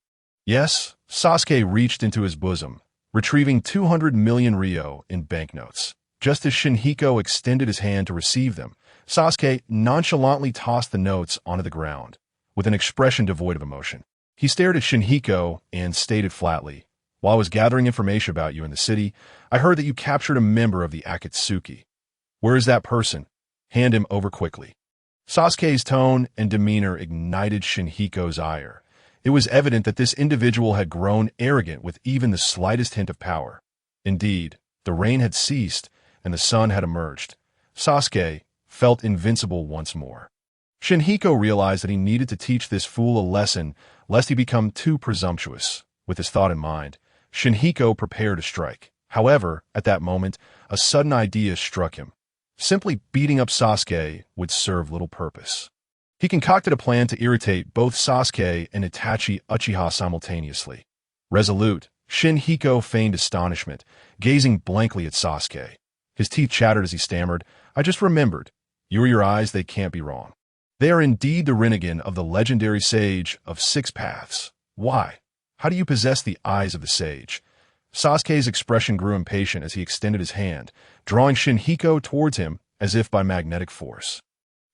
A: Yes, Sasuke reached into his bosom, retrieving 200 million ryo in banknotes. Just as Shinhiko extended his hand to receive them, Sasuke nonchalantly tossed the notes onto the ground. With an expression devoid of emotion, he stared at Shinhiko and stated flatly, "While I was gathering information about you in the city, I heard that you captured a member of the Akatsuki. Where is that person? Hand him over quickly." Sasuke's tone and demeanor ignited Shinhiko's ire. It was evident that this individual had grown arrogant with even the slightest hint of power. Indeed, the rain had ceased and the sun had emerged. Sasuke felt invincible once more. Shinhiko realized that he needed to teach this fool a lesson lest he become too presumptuous. With this thought in mind, Shinhiko prepared to strike. However, at that moment, a sudden idea struck him. Simply beating up Sasuke would serve little purpose. He concocted a plan to irritate both Sasuke and Itachi Uchiha simultaneously. Resolute, Shinhiko feigned astonishment, gazing blankly at Sasuke. His teeth chattered as he stammered, "I just remembered. You or your eyes, they can't be wrong. They are indeed the Rinnegan of the legendary sage of six paths. Why? How do you possess the eyes of the sage?" Sasuke's expression grew impatient as he extended his hand, drawing Shinhiko towards him as if by magnetic force.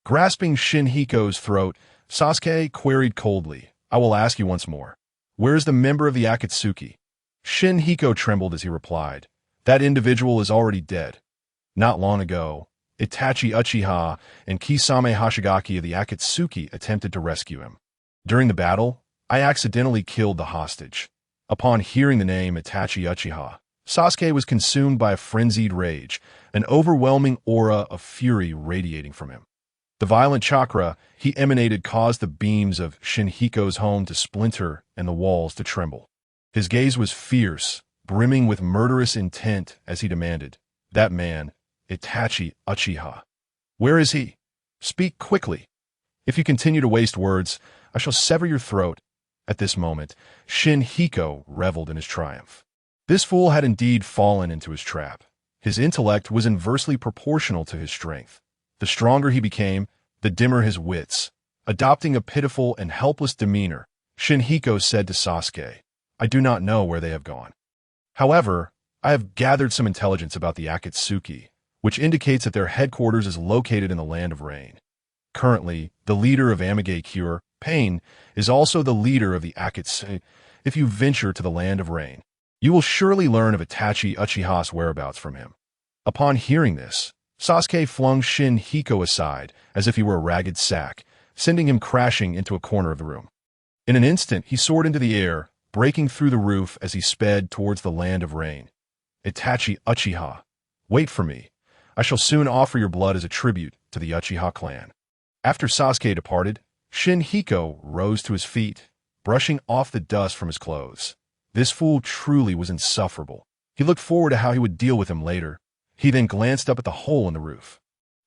A: Grasping Shinhiko's throat, Sasuke queried coldly, "I will ask you once more. Where is the member of the Akatsuki?" Shinhiko trembled as he replied, "That individual is already dead. Not long ago, Itachi Uchiha and Kisame Hashigaki of the Akatsuki attempted to rescue him. During the battle, I accidentally killed the hostage." Upon hearing the name Itachi Uchiha, Sasuke was consumed by a frenzied rage, an overwhelming aura of fury radiating from him. The violent chakra he emanated caused the beams of Shinhiko's home to splinter and the walls to tremble. His gaze was fierce, brimming with murderous intent as he demanded, "That man, Itachi Uchiha. Where is he? Speak quickly. If you continue to waste words, I shall sever your throat." At this moment, Shinhiko reveled in his triumph. This fool had indeed fallen into his trap. His intellect was inversely proportional to his strength. The stronger he became, the dimmer his wits. Adopting a pitiful and helpless demeanor, Shinhiko said to Sasuke, "I do not know where they have gone. However, I have gathered some intelligence about the Akatsuki, which indicates that their headquarters is located in the Land of Rain. Currently, the leader of Amage Cure, Pain, is also the leader of the Akatsuki. If you venture to the Land of Rain, you will surely learn of Itachi Uchiha's whereabouts from him." Upon hearing this, Sasuke flung Shinhiko aside as if he were a ragged sack, sending him crashing into a corner of the room. In an instant, he soared into the air, breaking through the roof as he sped towards the Land of Rain. "Itachi Uchiha, wait for me. I shall soon offer your blood as a tribute to the Uchiha clan." After Sasuke departed, Shinhiko rose to his feet, brushing off the dust from his clothes. This fool truly was insufferable. He looked forward to how he would deal with him later. He then glanced up at the hole in the roof.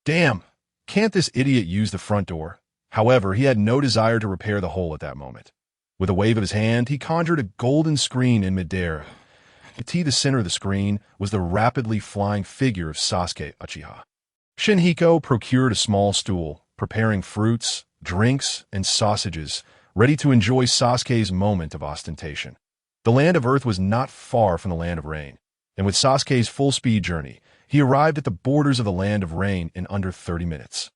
A: Damn, can't this idiot use the front door? However, he had no desire to repair the hole at that moment. With a wave of his hand, he conjured a golden screen in midair. To the center of the screen was the rapidly flying figure of Sasuke Uchiha. Shinhiko procured a small stool, preparing fruits, drinks, and sausages, ready to enjoy Sasuke's moment of ostentation. The Land of Earth was not far from the Land of Rain, and with Sasuke's full-speed journey, he arrived at the borders of the Land of Rain in under 30 minutes.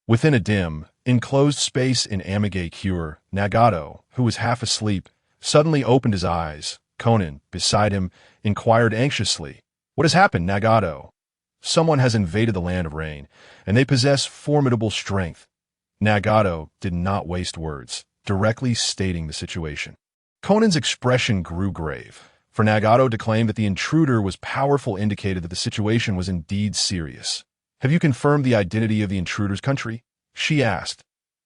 A: Within a dim, enclosed space in Amage Cure, Nagato, who was half asleep, suddenly opened his eyes. Conan, beside him, inquired anxiously, "What has happened, Nagato?" "Someone has invaded the land of rain, and they possess formidable strength." Nagato did not waste words, directly stating the situation. Conan's expression grew grave, for Nagato to claim that the intruder was powerful indicated that the situation was indeed serious. "Have you confirmed the identity of the intruder's country?" she asked.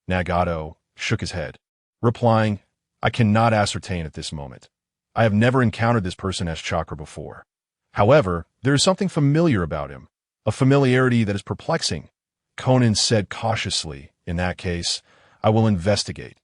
A: Nagato shook his head, replying, "I cannot ascertain at this moment. I have never encountered this person as Chakra before. However, there is something familiar about him, a familiarity that is perplexing." Conan said cautiously, "In that case, I will investigate."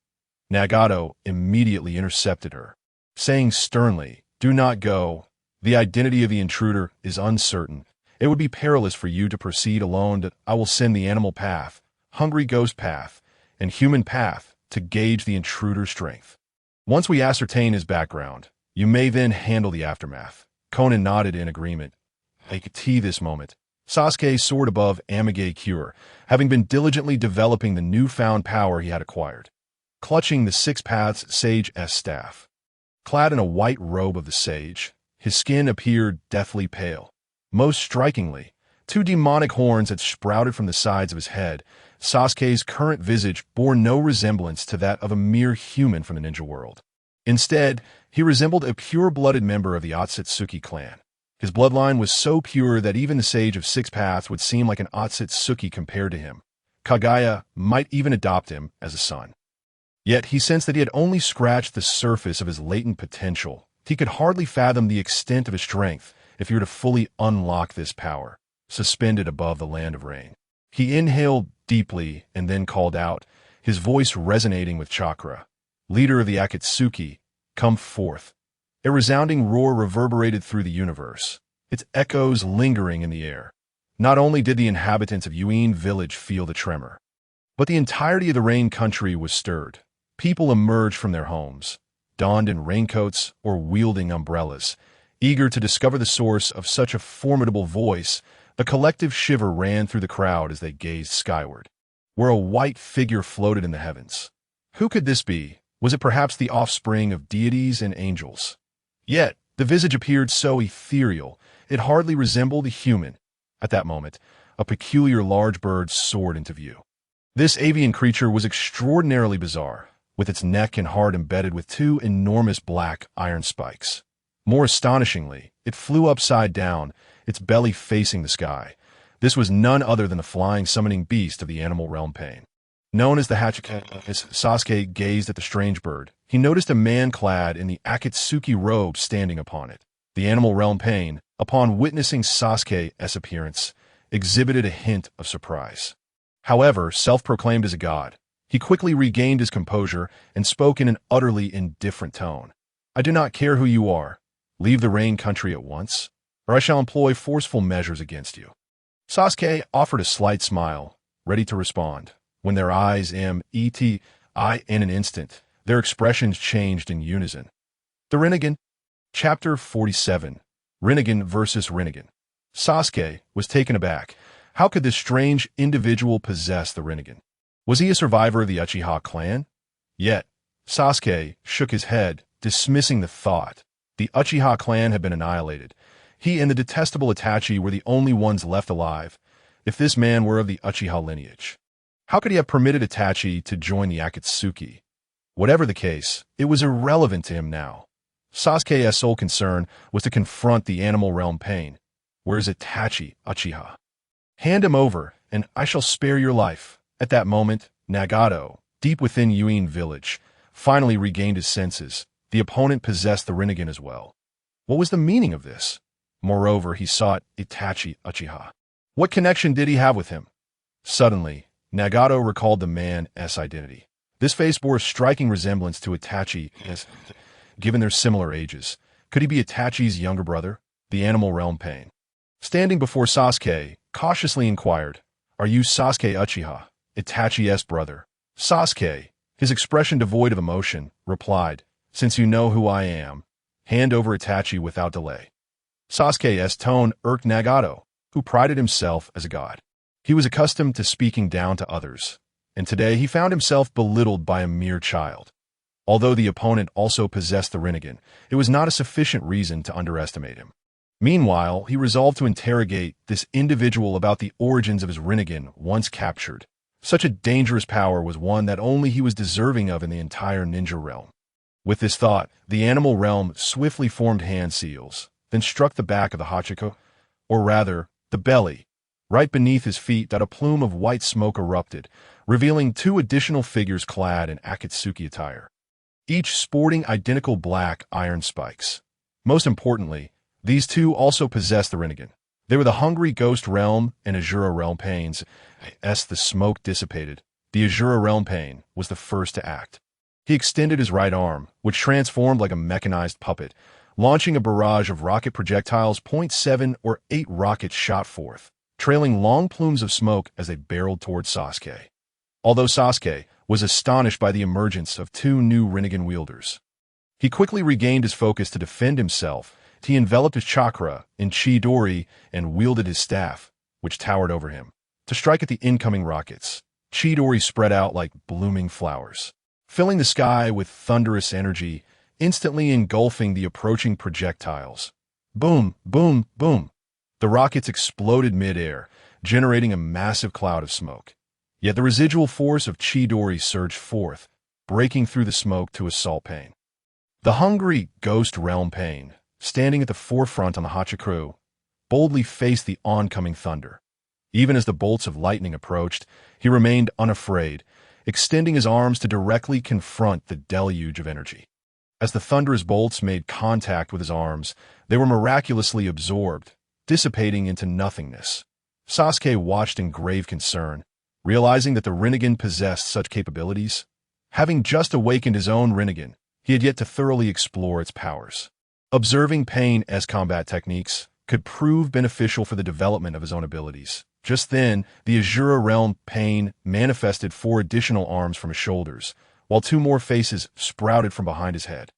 A: Nagato immediately intercepted her, saying sternly, "Do not go. The identity of the intruder is uncertain. It would be perilous for you to proceed alone. I will send the animal path, hungry ghost path, and human path to gauge the intruder's strength. Once we ascertain his background, you may then handle the aftermath." Conan nodded in agreement. They could see this moment. Sasuke soared above Amage Cure, having been diligently developing the newfound power he had acquired. Clutching the Six Paths Sage's staff. Clad in a white robe of the sage, his skin appeared deathly pale. Most strikingly, two demonic horns had sprouted from the sides of his head. Sasuke's current visage bore no resemblance to that of a mere human from the ninja world. Instead, he resembled a pure-blooded member of the Otsutsuki clan. His bloodline was so pure that even the Sage of Six Paths would seem like an Otsutsuki compared to him. Kagaya might even adopt him as a son. Yet he sensed that he had only scratched the surface of his latent potential. He could hardly fathom the extent of his strength if he were to fully unlock this power, suspended above the land of rain. He inhaled deeply and then called out, his voice resonating with chakra. "Leader of the Akatsuki, come forth." A resounding roar reverberated through the universe, its echoes lingering in the air. Not only did the inhabitants of Yuin village feel the tremor, but the entirety of the rain country was stirred. People emerged from their homes, donned in raincoats or wielding umbrellas, eager to discover the source of such a formidable voice. A collective shiver ran through the crowd as they gazed skyward, where a white figure floated in the heavens. Who could this be? Was it perhaps the offspring of deities and angels? Yet, the visage appeared so ethereal, it hardly resembled a human. At that moment, a peculiar large bird soared into view. This avian creature was extraordinarily bizarre, with its neck and heart embedded with two enormous black iron spikes. More astonishingly, it flew upside down, its belly facing the sky. This was none other than the flying summoning beast of the animal realm Pain. Known as the Hachika, as Sasuke gazed at the strange bird, he noticed a man clad in the Akatsuki robe standing upon it. The animal realm Pain, upon witnessing Sasuke's appearance, exhibited a hint of surprise. However, self-proclaimed as a god, he quickly regained his composure and spoke in an utterly indifferent tone. "I do not care who you are. Leave the rain country at once, or I shall employ forceful measures against you." Sasuke offered a slight smile, ready to respond, when their eyes met in an instant. Their expressions changed in unison. The Rinnegan. Chapter 47. Rinnegan versus Rinnegan. Sasuke was taken aback. How could this strange individual possess the Rinnegan? Was he a survivor of the Uchiha clan? Yet, Sasuke shook his head, dismissing the thought. The Uchiha clan had been annihilated. He and the detestable Itachi were the only ones left alive. If this man were of the Uchiha lineage, how could he have permitted Itachi to join the Akatsuki? Whatever the case, it was irrelevant to him now. Sasuke's sole concern was to confront the animal realm Pain. "Where is Itachi, Uchiha? Hand him over, and I shall spare your life." At that moment, Nagato, deep within Yuin village, finally regained his senses. The opponent possessed the Rinnegan as well. What was the meaning of this? Moreover, he sought Itachi Uchiha. What connection did he have with him? Suddenly, Nagato recalled the man's identity. This face bore a striking resemblance to Itachi, given their similar ages. Could he be Itachi's younger brother, the animal realm Pain? Standing before Sasuke, cautiously inquired, "Are you Sasuke Uchiha, Itachi's brother?" Sasuke, his expression devoid of emotion, replied, "Since you know who I am, hand over Itachi without delay." Sasuke's tone irked Nagato, who prided himself as a god. He was accustomed to speaking down to others, and today he found himself belittled by a mere child. Although the opponent also possessed the Rinnegan, it was not a sufficient reason to underestimate him. Meanwhile, he resolved to interrogate this individual about the origins of his Rinnegan once captured. Such a dangerous power was one that only he was deserving of in the entire ninja realm. With this thought, the animal realm swiftly formed hand seals, then struck the back of the Hachiko, or rather, the belly. Right beneath his feet that a plume of white smoke erupted, revealing two additional figures clad in Akatsuki attire, each sporting identical black iron spikes. Most importantly, these two also possessed the Rinnegan. They were the Hungry Ghost Realm and Azura Realm Pains. As the smoke dissipated, the Azura Realm Pain was the first to act. He extended his right arm, which transformed like a mechanized puppet, launching a barrage of rocket projectiles. 7 or 8 rockets shot forth, trailing long plumes of smoke as they barreled towards Sasuke. Although Sasuke was astonished by the emergence of 2 new Rinnegan wielders, he quickly regained his focus to defend himself. He enveloped his chakra in Chidori and wielded his staff, which towered over him, to strike at the incoming rockets. Chidori spread out like blooming flowers, filling the sky with thunderous energy, instantly engulfing the approaching projectiles. Boom, boom, boom. The rockets exploded mid-air, generating a massive cloud of smoke. Yet the residual force of Chidori surged forth, breaking through the smoke to assault Pain. The Hungry Ghost Realm Pain, standing at the forefront on the Hachikru, boldly faced the oncoming thunder. Even as the bolts of lightning approached, he remained unafraid, extending his arms to directly confront the deluge of energy. As the thunderous bolts made contact with his arms, they were miraculously absorbed, dissipating into nothingness. Sasuke watched in grave concern, realizing that the Rinnegan possessed such capabilities. Having just awakened his own Rinnegan, he had yet to thoroughly explore its powers. Observing Pain's combat techniques could prove beneficial for the development of his own abilities. Just then, the Azura Realm Pain manifested 4 additional arms from his shoulders, while 2 more faces sprouted from behind his head.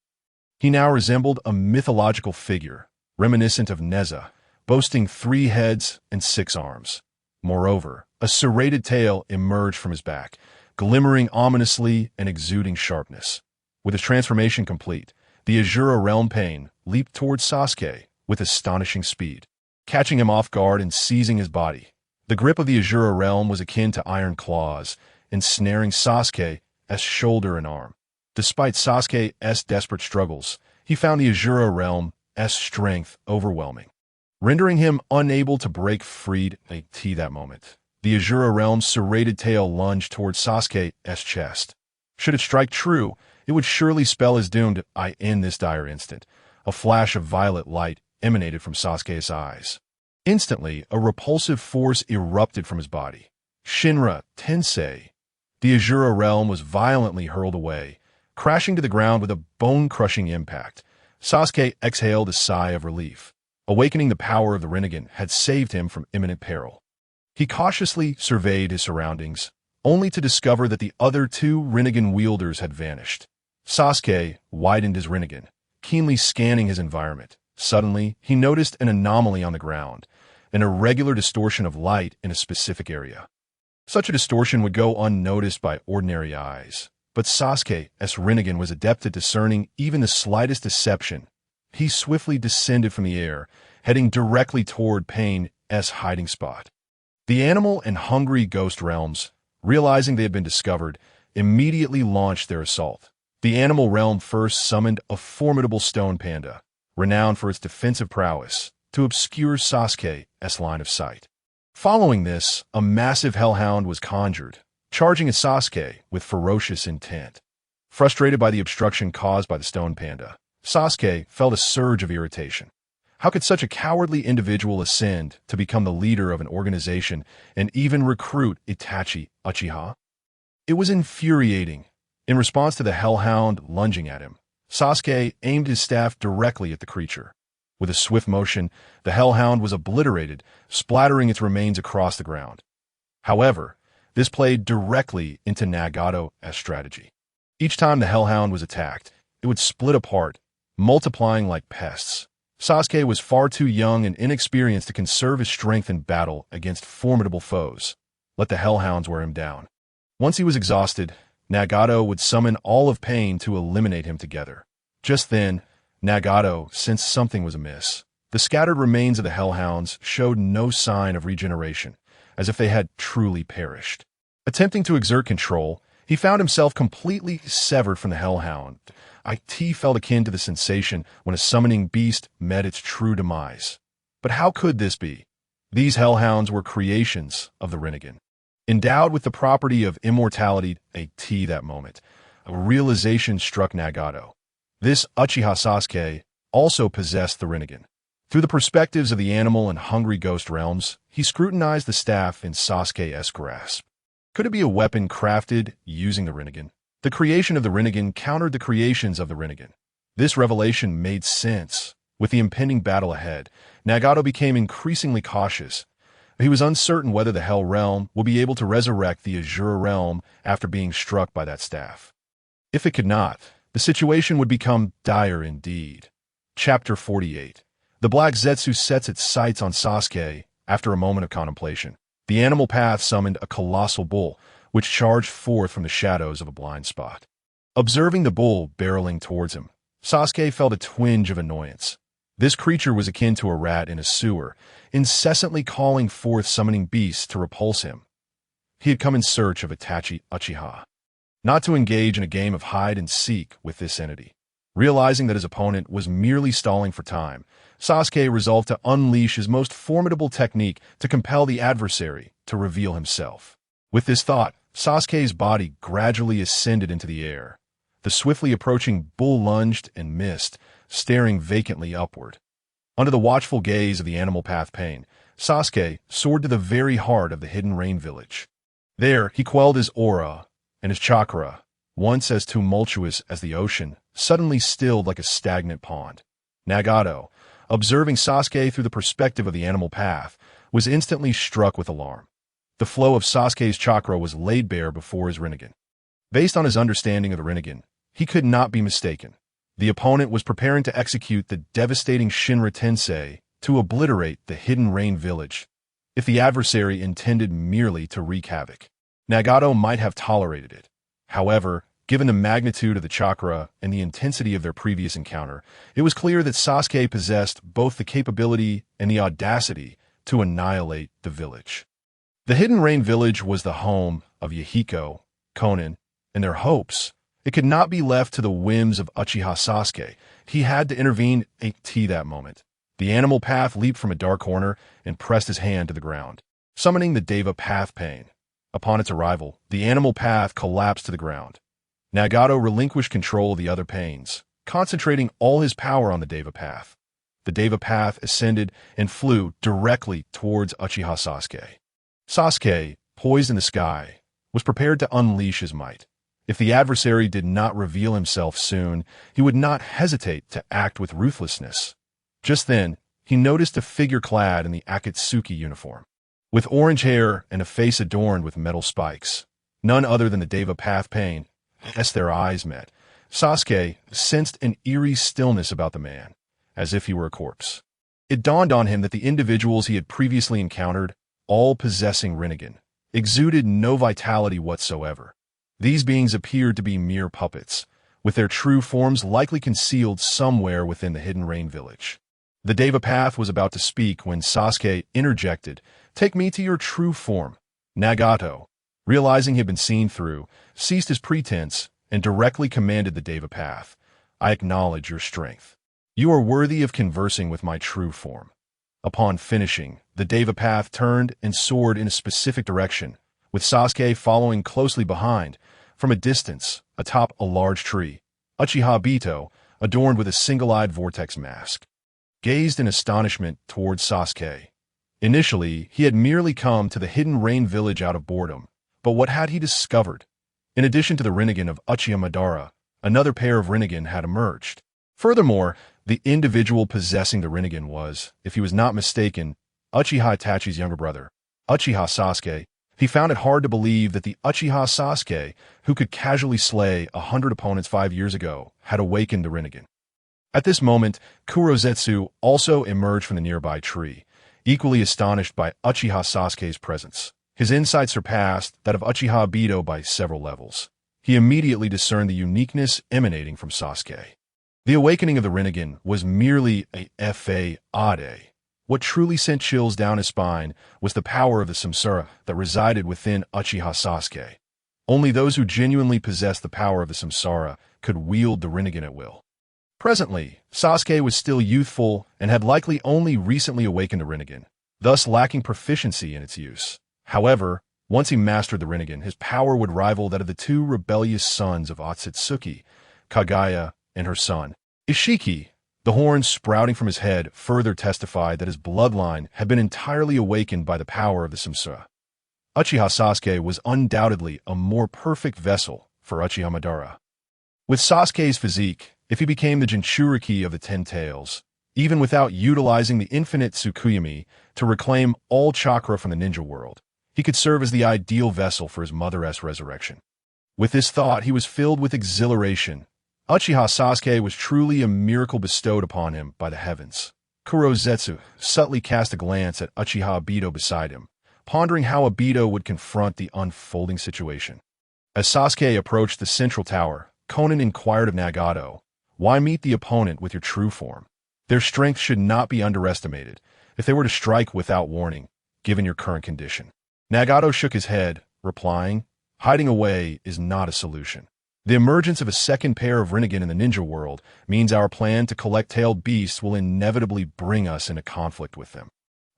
A: He now resembled a mythological figure, reminiscent of Neza, boasting 3 heads and 6 arms. Moreover, a serrated tail emerged from his back, glimmering ominously and exuding sharpness. With his transformation complete, the Azura Realm Pain leaped towards Sasuke with astonishing speed, catching him off guard and seizing his body. The grip of the Azura Realm was akin to iron claws, ensnaring Sasuke's shoulder and arm. Despite Sasuke's desperate struggles, he found the Azura Realm's strength overwhelming, rendering him unable to break free. That moment, the Azura Realm's serrated tail lunged towards Sasuke's chest. Should it strike true, it would surely spell his doom. In this dire instant, a flash of violet light emanated from Sasuke's eyes. Instantly, a repulsive force erupted from his body. Shinra Tensei. The Azura Realm was violently hurled away, crashing to the ground with a bone-crushing impact. Sasuke exhaled a sigh of relief. Awakening the power of the Rinnegan had saved him from imminent peril. He cautiously surveyed his surroundings, only to discover that the other 2 Rinnegan wielders had vanished. Sasuke widened his Rinnegan, keenly scanning his environment. Suddenly, he noticed an anomaly on the ground, an irregular distortion of light in a specific area. Such a distortion would go unnoticed by ordinary eyes, but Sasuke's Rinnegan was adept at discerning even the slightest deception. He swiftly descended from the air, heading directly toward Pain's hiding spot. The animal and Hungry Ghost Realms, realizing they had been discovered, immediately launched their assault. The animal realm first summoned a formidable stone panda, renowned for its defensive prowess, to obscure Sasuke's line of sight. Following this, a massive hellhound was conjured, charging at Sasuke with ferocious intent. Frustrated by the obstruction caused by the stone panda, Sasuke felt a surge of irritation. How could such a cowardly individual ascend to become the leader of an organization and even recruit Itachi Uchiha? It was infuriating. In response to the hellhound lunging at him, Sasuke aimed his staff directly at the creature. With a swift motion, the hellhound was obliterated, splattering its remains across the ground. However, this played directly into Nagato's strategy. Each time the hellhound was attacked, it would split apart, multiplying like pests. Sasuke was far too young and inexperienced to conserve his strength in battle against formidable foes. Let the hellhounds wear him down. Once he was exhausted, Nagato would summon all of Pain to eliminate him together. Just then, Nagato sensed something was amiss. The scattered remains of the hellhounds showed no sign of regeneration, as if they had truly perished. Attempting to exert control, he found himself completely severed from the hellhound. It felt akin to the sensation when a summoning beast met its true demise. But how could this be? These hellhounds were creations of the Rinnegan. Endowed with the property of immortality, that moment, a realization struck Nagato. This Uchiha Sasuke also possessed the Rinnegan. Through the perspectives of the animal and hungry ghost realms, he scrutinized the staff in Sasuke's grasp. Could it be a weapon crafted using the Rinnegan? The creation of the Rinnegan countered the creations of the Rinnegan. This revelation made sense. With the impending battle ahead, Nagato became increasingly cautious. He was uncertain whether the Hell Realm would be able to resurrect the Azure Realm after being struck by that staff. If it could not, the situation would become dire indeed. Chapter 48. The Black Zetsu sets its sights on Sasuke after a moment of contemplation. The animal path summoned a colossal bull, which charged forth from the shadows of a blind spot. Observing the bull barreling towards him, Sasuke felt a twinge of annoyance. This creature was akin to a rat in a sewer, incessantly calling forth summoning beasts to repulse him. He had come in search of Itachi Uchiha, not to engage in a game of hide-and-seek with this entity. Realizing that his opponent was merely stalling for time, Sasuke resolved to unleash his most formidable technique to compel the adversary to reveal himself. With this thought, Sasuke's body gradually ascended into the air. The swiftly approaching bull lunged and missed, staring vacantly upward. Under the watchful gaze of the animal path Pain, Sasuke soared to the very heart of the hidden rain village. There, he quelled his aura, and his chakra, once as tumultuous as the ocean, suddenly stilled like a stagnant pond. Nagato, observing Sasuke through the perspective of the animal path, was instantly struck with alarm. The flow of Sasuke's chakra was laid bare before his Rinnegan. Based on his understanding of the Rinnegan, he could not be mistaken. The opponent was preparing to execute the devastating Shinra Tensei to obliterate the hidden rain village. If the adversary intended merely to wreak havoc, Nagato might have tolerated it. However, given the magnitude of the chakra and the intensity of their previous encounter, it was clear that Sasuke possessed both the capability and the audacity to annihilate the village. The hidden rain village was the home of Yahiko, Konan, and their hopes. It could not be left to the whims of Uchiha Sasuke. He had to intervene that moment. The animal path leaped from a dark corner and pressed his hand to the ground, summoning the Deva Path Pain. Upon its arrival, the animal path collapsed to the ground. Nagato relinquished control of the other pains, concentrating all his power on the Deva Path. The Deva Path ascended and flew directly towards Uchiha Sasuke. Sasuke, poised in the sky, was prepared to unleash his might. If the adversary did not reveal himself soon, he would not hesitate to act with ruthlessness. Just then, he noticed a figure clad in the Akatsuki uniform, with orange hair and a face adorned with metal spikes. None other than the Deva Path Pain. As their eyes met, Sasuke sensed an eerie stillness about the man, as if he were a corpse. It dawned on him that the individuals he had previously encountered, all possessing Rinnegan, exuded no vitality whatsoever. These beings appeared to be mere puppets, with their true forms likely concealed somewhere within the hidden rain village. The Deva Path was about to speak when Sasuke interjected, "Take me to your true form." Nagato, realizing he had been seen through, ceased his pretense and directly commanded the Deva Path, "I acknowledge your strength. You are worthy of conversing with my true form." Upon finishing, the Deva Path turned and soared in a specific direction, with Sasuke following closely behind. From a distance, atop a large tree, Uchiha Bito, adorned with a single-eyed vortex mask, gazed in astonishment towards Sasuke. Initially, he had merely come to the hidden rain village out of boredom, but what had he discovered? In addition to the Rinnegan of Uchiha Madara, another pair of Rinnegan had emerged. Furthermore, the individual possessing the Rinnegan was, if he was not mistaken, Uchiha Itachi's younger brother, Uchiha Sasuke. He found it hard to believe that the Uchiha Sasuke, who could casually slay 100 opponents 5 years ago, had awakened the Rinnegan. At this moment, Kurozetsu also emerged from the nearby tree, equally astonished by Uchiha Sasuke's presence. His insight surpassed that of Uchiha Obito by several levels. He immediately discerned the uniqueness emanating from Sasuke. The awakening of the Rinnegan was merely a fade. What truly sent chills down his spine was the power of the samsara that resided within Uchiha Sasuke. Only those who genuinely possessed the power of the samsara could wield the Rinnegan at will. Presently, Sasuke was still youthful and had likely only recently awakened the Rinnegan, thus lacking proficiency in its use. However, once he mastered the Rinnegan, his power would rival that of the two rebellious sons of Otsutsuki, Kagaya and her son, Ishiki. The horns sprouting from his head further testified that his bloodline had been entirely awakened by the power of the samsara. Uchiha Sasuke was undoubtedly a more perfect vessel for Uchiha Madara. With Sasuke's physique, if he became the Jinchuriki of the Ten Tails, even without utilizing the infinite Tsukuyomi to reclaim all chakra from the ninja world, he could serve as the ideal vessel for his mother's resurrection. With this thought, he was filled with exhilaration. Uchiha Sasuke was truly a miracle bestowed upon him by the heavens. Kurozetsu subtly cast a glance at Uchiha Obito beside him, pondering how Obito would confront the unfolding situation. As Sasuke approached the central tower, Konan inquired of Nagato, "Why meet the opponent with your true form? Their strength should not be underestimated if they were to strike without warning, given your current condition." Nagato shook his head, replying, "Hiding away is not a solution. The emergence of a second pair of Rinnegan in the ninja world means our plan to collect tailed beasts will inevitably bring us into conflict with them.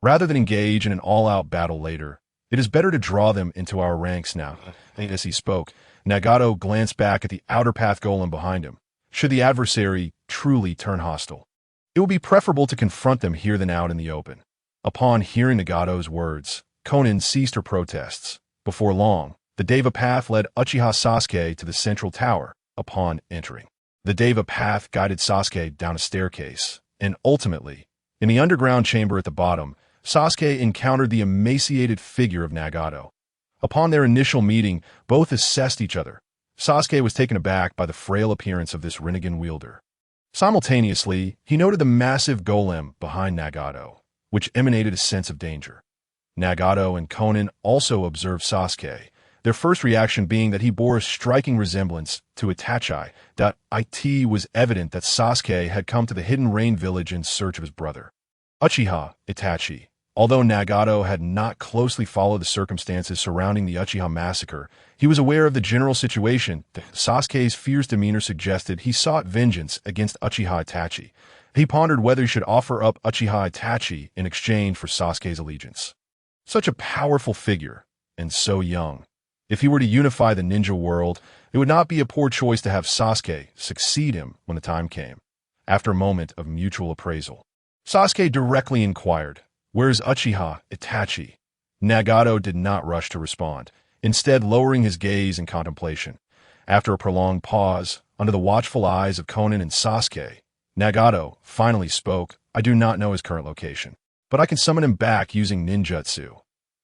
A: Rather than engage in an all-out battle later, it is better to draw them into our ranks now." As he spoke, Nagato glanced back at the outer path golem behind him. Should the adversary truly turn hostile, it would be preferable to confront them here than out in the open. Upon hearing Nagato's words, Konan ceased her protests. Before long, the Deva path led Uchiha Sasuke to the central tower. Upon entering, the Deva path guided Sasuke down a staircase, and ultimately, in the underground chamber at the bottom, Sasuke encountered the emaciated figure of Nagato. Upon their initial meeting, both assessed each other. Sasuke was taken aback by the frail appearance of this Rinnegan wielder. Simultaneously, he noted the massive golem behind Nagato, which emanated a sense of danger. Nagato and Konan also observed Sasuke, their first reaction being that he bore a striking resemblance to Itachi. It was evident that Sasuke had come to the Hidden Rain village in search of his brother, Uchiha Itachi. Although Nagato had not closely followed the circumstances surrounding the Uchiha massacre, he was aware of the general situation. Sasuke's fierce demeanor suggested he sought vengeance against Uchiha Itachi. He pondered whether he should offer up Uchiha Itachi in exchange for Sasuke's allegiance. Such a powerful figure, and so young. If he were to unify the ninja world, it would not be a poor choice to have Sasuke succeed him when the time came. After a moment of mutual appraisal, Sasuke directly inquired, "Where's Uchiha Itachi?" Nagato did not rush to respond, instead lowering his gaze in contemplation. After a prolonged pause, under the watchful eyes of Konan and Sasuke, Nagato finally spoke, "I do not know his current location, but I can summon him back using ninjutsu."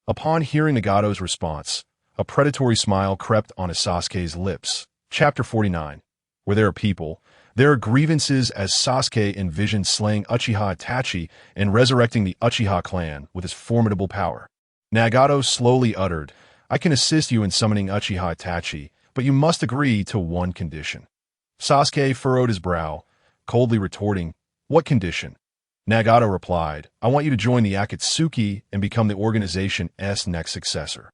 A: Upon hearing Nagato's response, a predatory smile crept onto Sasuke's lips. Chapter 49. Where there are people, there are grievances. As Sasuke envisioned slaying Uchiha Itachi and resurrecting the Uchiha clan with his formidable power, Nagato slowly uttered, "I can assist you in summoning Uchiha Itachi, but you must agree to one condition." Sasuke furrowed his brow, coldly retorting, "What condition?" Nagato replied, "I want you to join the Akatsuki and become the organization's next successor."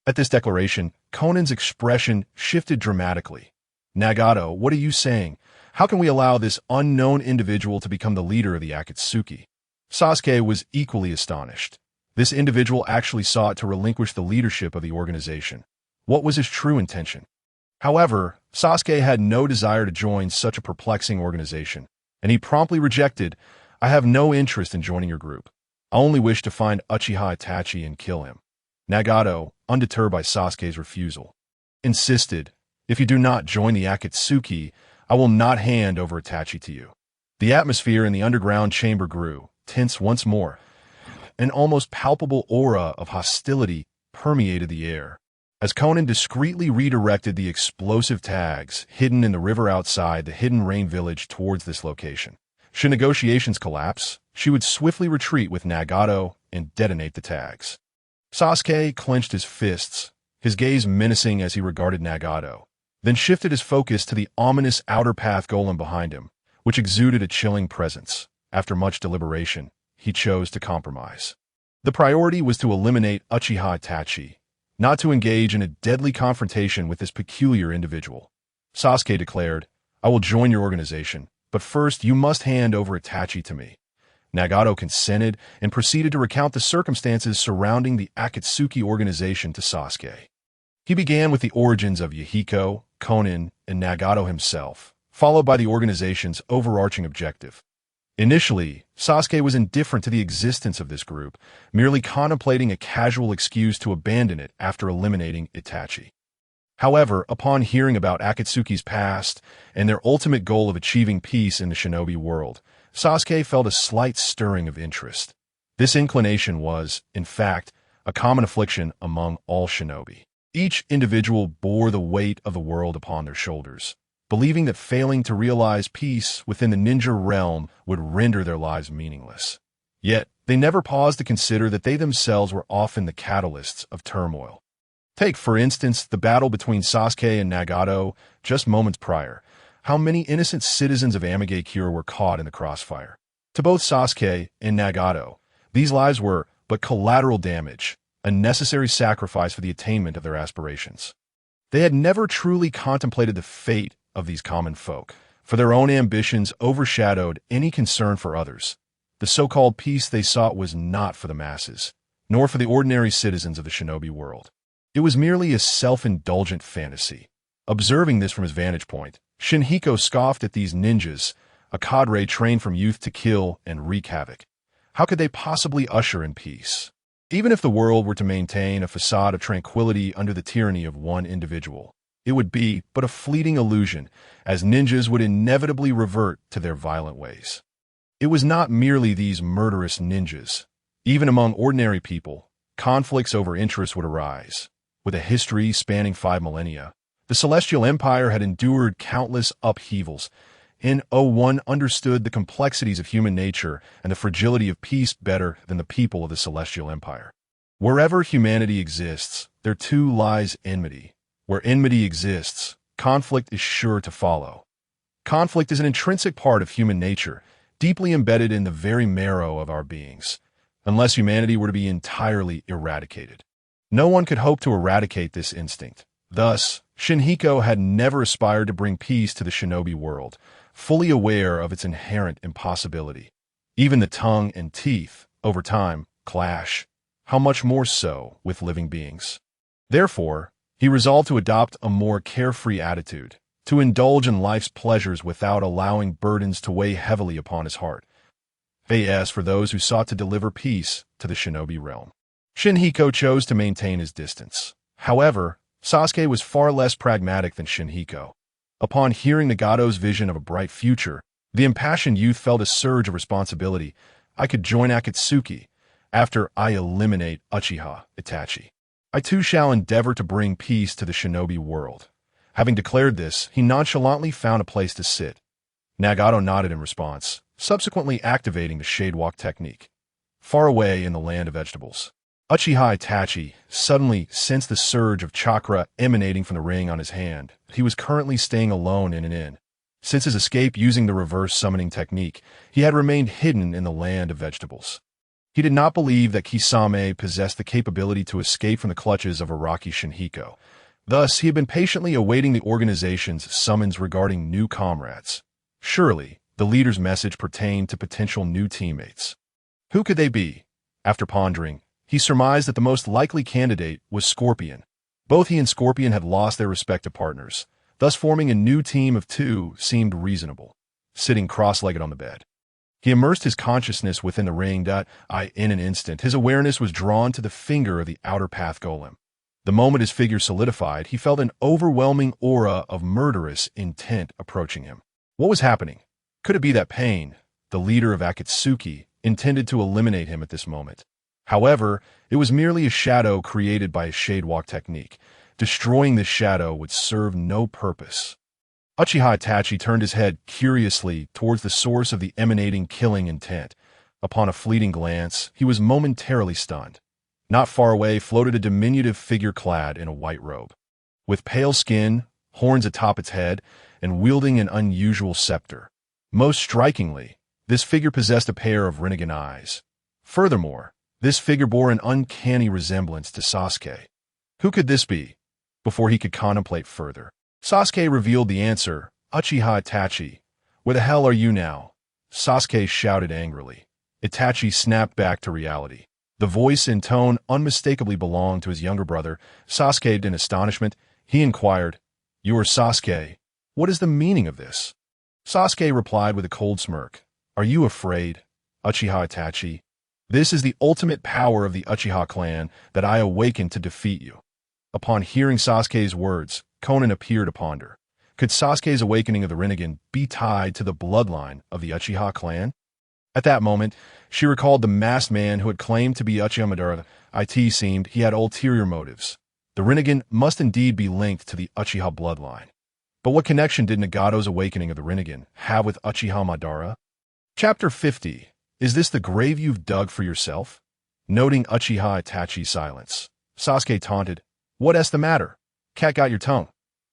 A: At this declaration, Konan's expression shifted dramatically. "Nagato, what are you saying? How can we allow this unknown individual to become the leader of the Akatsuki?" Sasuke was equally astonished. This individual actually sought to relinquish the leadership of the organization. What was his true intention? However, Sasuke had no desire to join such a perplexing organization, and he promptly rejected, "I have no interest in joining your group. I only wish to find Uchiha Itachi and kill him." Nagato, undeterred by Sasuke's refusal, insisted, "If you do not join the Akatsuki, I will not hand over Itachi to you." The atmosphere in the underground chamber grew tense once more. An almost palpable aura of hostility permeated the air. As Konan discreetly redirected the explosive tags hidden in the river outside the Hidden Rain village towards this location, Should negotiations collapse, she would swiftly retreat with Nagato and detonate the tags. Sasuke clenched his fists, his gaze menacing as he regarded Nagato, then shifted his focus to the ominous outer path golem behind him, which exuded a chilling presence. After much deliberation, he chose to compromise. The priority was to eliminate Uchiha Itachi, not to engage in a deadly confrontation with this peculiar individual. Sasuke declared, "I will join your organization, but first you must hand over Itachi to me." Nagato consented and proceeded to recount the circumstances surrounding the Akatsuki organization to Sasuke. He began with the origins of Yahiko, Konin, and Nagato himself, followed by the organization's overarching objective. Initially, Sasuke was indifferent to the existence of this group, merely contemplating a casual excuse to abandon it after eliminating Itachi. However, upon hearing about Akatsuki's past and their ultimate goal of achieving peace in the shinobi world, Sasuke felt a slight stirring of interest. This inclination was, in fact, a common affliction among all shinobi. Each individual bore the weight of the world upon their shoulders, believing that failing to realize peace within the ninja realm would render their lives meaningless. Yet, they never paused to consider that they themselves were often the catalysts of turmoil. Take, for instance, the battle between Sasuke and Nagato just moments prior. How many innocent citizens of Amigakure were caught in the crossfire? To both Sasuke and Nagato, these lives were but collateral damage, a necessary sacrifice for the attainment of their aspirations. They had never truly contemplated the fate of these common folk, for their own ambitions overshadowed any concern for others. The so-called peace they sought was not for the masses, nor for the ordinary citizens of the shinobi world. It was merely a self-indulgent fantasy. Observing this from his vantage point, Shinhiko scoffed at these ninjas, a cadre trained from youth to kill and wreak havoc. How could they possibly usher in peace? Even if the world were to maintain a facade of tranquility under the tyranny of one individual, it would be but a fleeting illusion, as ninjas would inevitably revert to their violent ways. It was not merely these murderous ninjas. Even among ordinary people, conflicts over interests would arise. With a history spanning 5 millennia, the Celestial Empire had endured countless upheavals, and one understood the complexities of human nature and the fragility of peace better than the people of the Celestial Empire. Wherever humanity exists, there too lies enmity. Where enmity exists, conflict is sure to follow. Conflict is an intrinsic part of human nature, deeply embedded in the very marrow of our beings, unless humanity were to be entirely eradicated. No one could hope to eradicate this instinct. Thus, Shinhiko had never aspired to bring peace to the shinobi world, fully aware of its inherent impossibility. Even the tongue and teeth, over time, clash. How much more so with living beings? Therefore, he resolved to adopt a more carefree attitude, to indulge in life's pleasures without allowing burdens to weigh heavily upon his heart. As for those who sought to deliver peace to the shinobi realm, Shinhiko chose to maintain his distance. However, Sasuke was far less pragmatic than Shinhiko. Upon hearing Nagato's vision of a bright future, the impassioned youth felt a surge of responsibility. I could join Akatsuki after I eliminate Uchiha Itachi. I too shall endeavor to bring peace to the shinobi world. Having declared this, he nonchalantly found a place to sit. Nagato nodded in response, subsequently activating the shade walk technique. Far away in the land of vegetables, Uchiha Itachi suddenly sensed the surge of chakra emanating from the ring on his hand. He was currently staying alone in an inn. Since his escape using the reverse summoning technique, he had remained hidden in the land of vegetables. He did not believe that Kisame possessed the capability to escape from the clutches of Araki Shinhiko. Thus, he had been patiently awaiting the organization's summons regarding new comrades. Surely, the leader's message pertained to potential new teammates. Who could they be? After pondering, he surmised that the most likely candidate was Scorpion. Both he and Scorpion had lost their respective partners, thus forming a new team of 2 seemed reasonable. Sitting cross-legged on the bed, he immersed his consciousness within the ring. In an instant, his awareness was drawn to the finger of the outer path golem. The moment his figure solidified, he felt an overwhelming aura of murderous intent approaching him. What was happening? Could it be that Pain, the leader of Akatsuki, intended to eliminate him at this moment? However, it was merely a shadow created by a shade walk technique. Destroying this shadow would serve no purpose. Uchiha Itachi turned his head curiously towards the source of the emanating killing intent. Upon a fleeting glance, he was momentarily stunned. Not far away floated a diminutive figure clad in a white robe. With pale skin, horns atop its head, and wielding an unusual scepter. Most strikingly, this figure possessed a pair of Rinnegan eyes. Furthermore, this figure bore an uncanny resemblance to Sasuke. Who could this be? Before he could contemplate further, Sasuke revealed the answer. Uchiha Itachi. Where the hell are you now? Sasuke shouted angrily. Itachi snapped back to reality. The voice and tone unmistakably belonged to his younger brother. Sasuke, in astonishment, he inquired, "You are Sasuke. What is the meaning of this?" Sasuke replied with a cold smirk. "Are you afraid, Uchiha Itachi? This is the ultimate power of the Uchiha clan that I awaken to defeat you." Upon hearing Sasuke's words, Konan appeared to ponder. Could Sasuke's awakening of the Rinnegan be tied to the bloodline of the Uchiha clan? At that moment, she recalled the masked man who had claimed to be Uchiha Madara. It seemed he had ulterior motives. The Rinnegan must indeed be linked to the Uchiha bloodline. But what connection did Nagato's awakening of the Rinnegan have with Uchiha Madara? Chapter 50. Is this the grave you've dug for yourself? Noting Uchiha Itachi's silence, Sasuke taunted, "What's the matter? Cat got your tongue."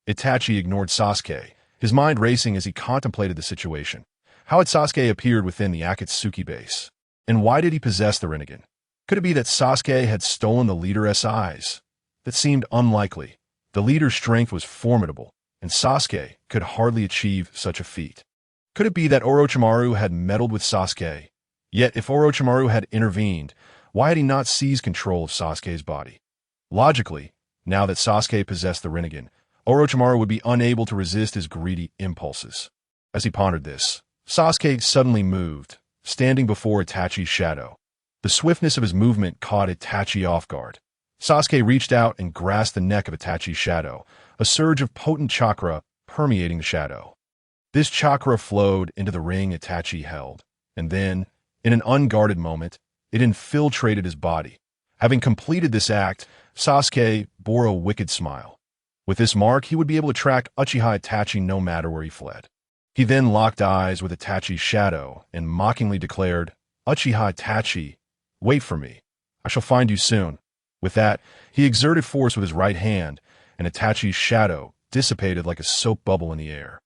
A: Itachi ignored Sasuke, his mind racing as he contemplated the situation. How had Sasuke appeared within the Akatsuki base? And why did he possess the Rinnegan? Could it be that Sasuke had stolen the leader's eyes? That seemed unlikely. The leader's strength was formidable, and Sasuke could hardly achieve such a feat. Could it be that Orochimaru had meddled with Sasuke? Yet if Orochimaru had intervened, why had he not seized control of Sasuke's body? Logically, now that Sasuke possessed the Rinnegan, Orochimaru would be unable to resist his greedy impulses. As he pondered this, Sasuke suddenly moved, standing before Itachi's shadow. The swiftness of his movement caught Itachi off guard. Sasuke reached out and grasped the neck of Itachi's shadow, a surge of potent chakra permeating the shadow. This chakra flowed into the ring Itachi held, and then, in an unguarded moment, it infiltrated his body. Having completed this act, Sasuke bore a wicked smile. With this mark, he would be able to track Uchiha Itachi no matter where he fled. He then locked eyes with Itachi's shadow and mockingly declared, "Uchiha Itachi, wait for me. I shall find you soon." With that, he exerted force with his right hand, and Itachi's shadow dissipated like a soap bubble in the air.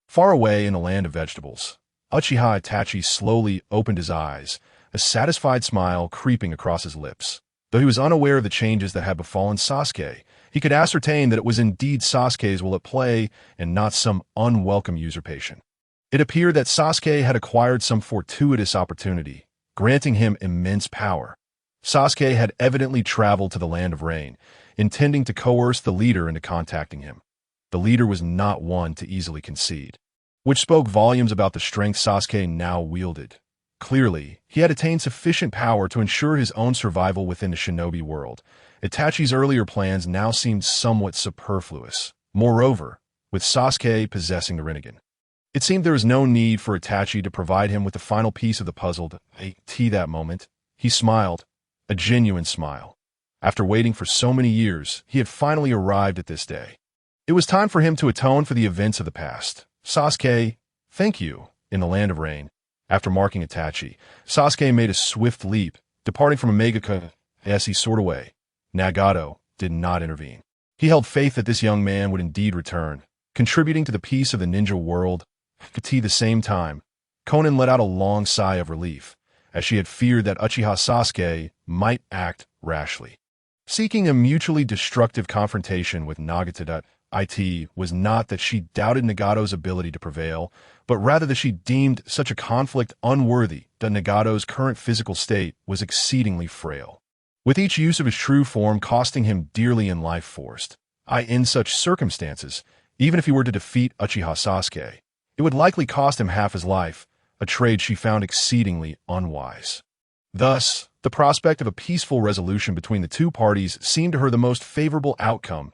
A: Far away in the land of vegetables, Uchiha Itachi slowly opened his eyes, a satisfied smile creeping across his lips. Though he was unaware of the changes that had befallen Sasuke, he could ascertain that it was indeed Sasuke's will at play and not some unwelcome usurpation. It appeared that Sasuke had acquired some fortuitous opportunity, granting him immense power. Sasuke had evidently traveled to the Land of Rain, intending to coerce the leader into contacting him. The leader was not one to easily concede, which spoke volumes about the strength Sasuke now wielded. Clearly, he had attained sufficient power to ensure his own survival within the shinobi world. Itachi's earlier plans now seemed somewhat superfluous. Moreover, with Sasuke possessing the Rinnegan, it seemed there was no need for Itachi to provide him with the final piece of the puzzle. That moment, he smiled, a genuine smile. After waiting for so many years, he had finally arrived at this day. It was time for him to atone for the events of the past. Sasuke, thank you, in the Land of Rain. After marking Itachi, Sasuke made a swift leap, departing from Omega as he soared away. Nagato did not intervene. He held faith that this young man would indeed return, contributing to the peace of the ninja world. At the same time, Konan let out a long sigh of relief, as she had feared that Uchiha Sasuke might act rashly. Seeking a mutually destructive confrontation with Nagato, it was not that she doubted Nagato's ability to prevail, but rather that she deemed such a conflict unworthy, that Nagato's current physical state was exceedingly frail, with each use of his true form costing him dearly in life force. In such circumstances, even if he were to defeat Uchiha Sasuke, it would likely cost him half his life, a trade she found exceedingly unwise. Thus, the prospect of a peaceful resolution between the two parties seemed to her the most favorable outcome.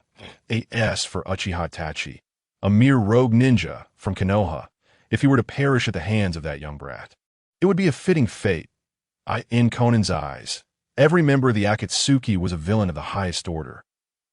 A: As for Uchiha Itachi, a mere rogue ninja from Konoha, if he were to perish at the hands of that young brat, it would be a fitting fate. In Konan's eyes, every member of the Akatsuki was a villain of the highest order.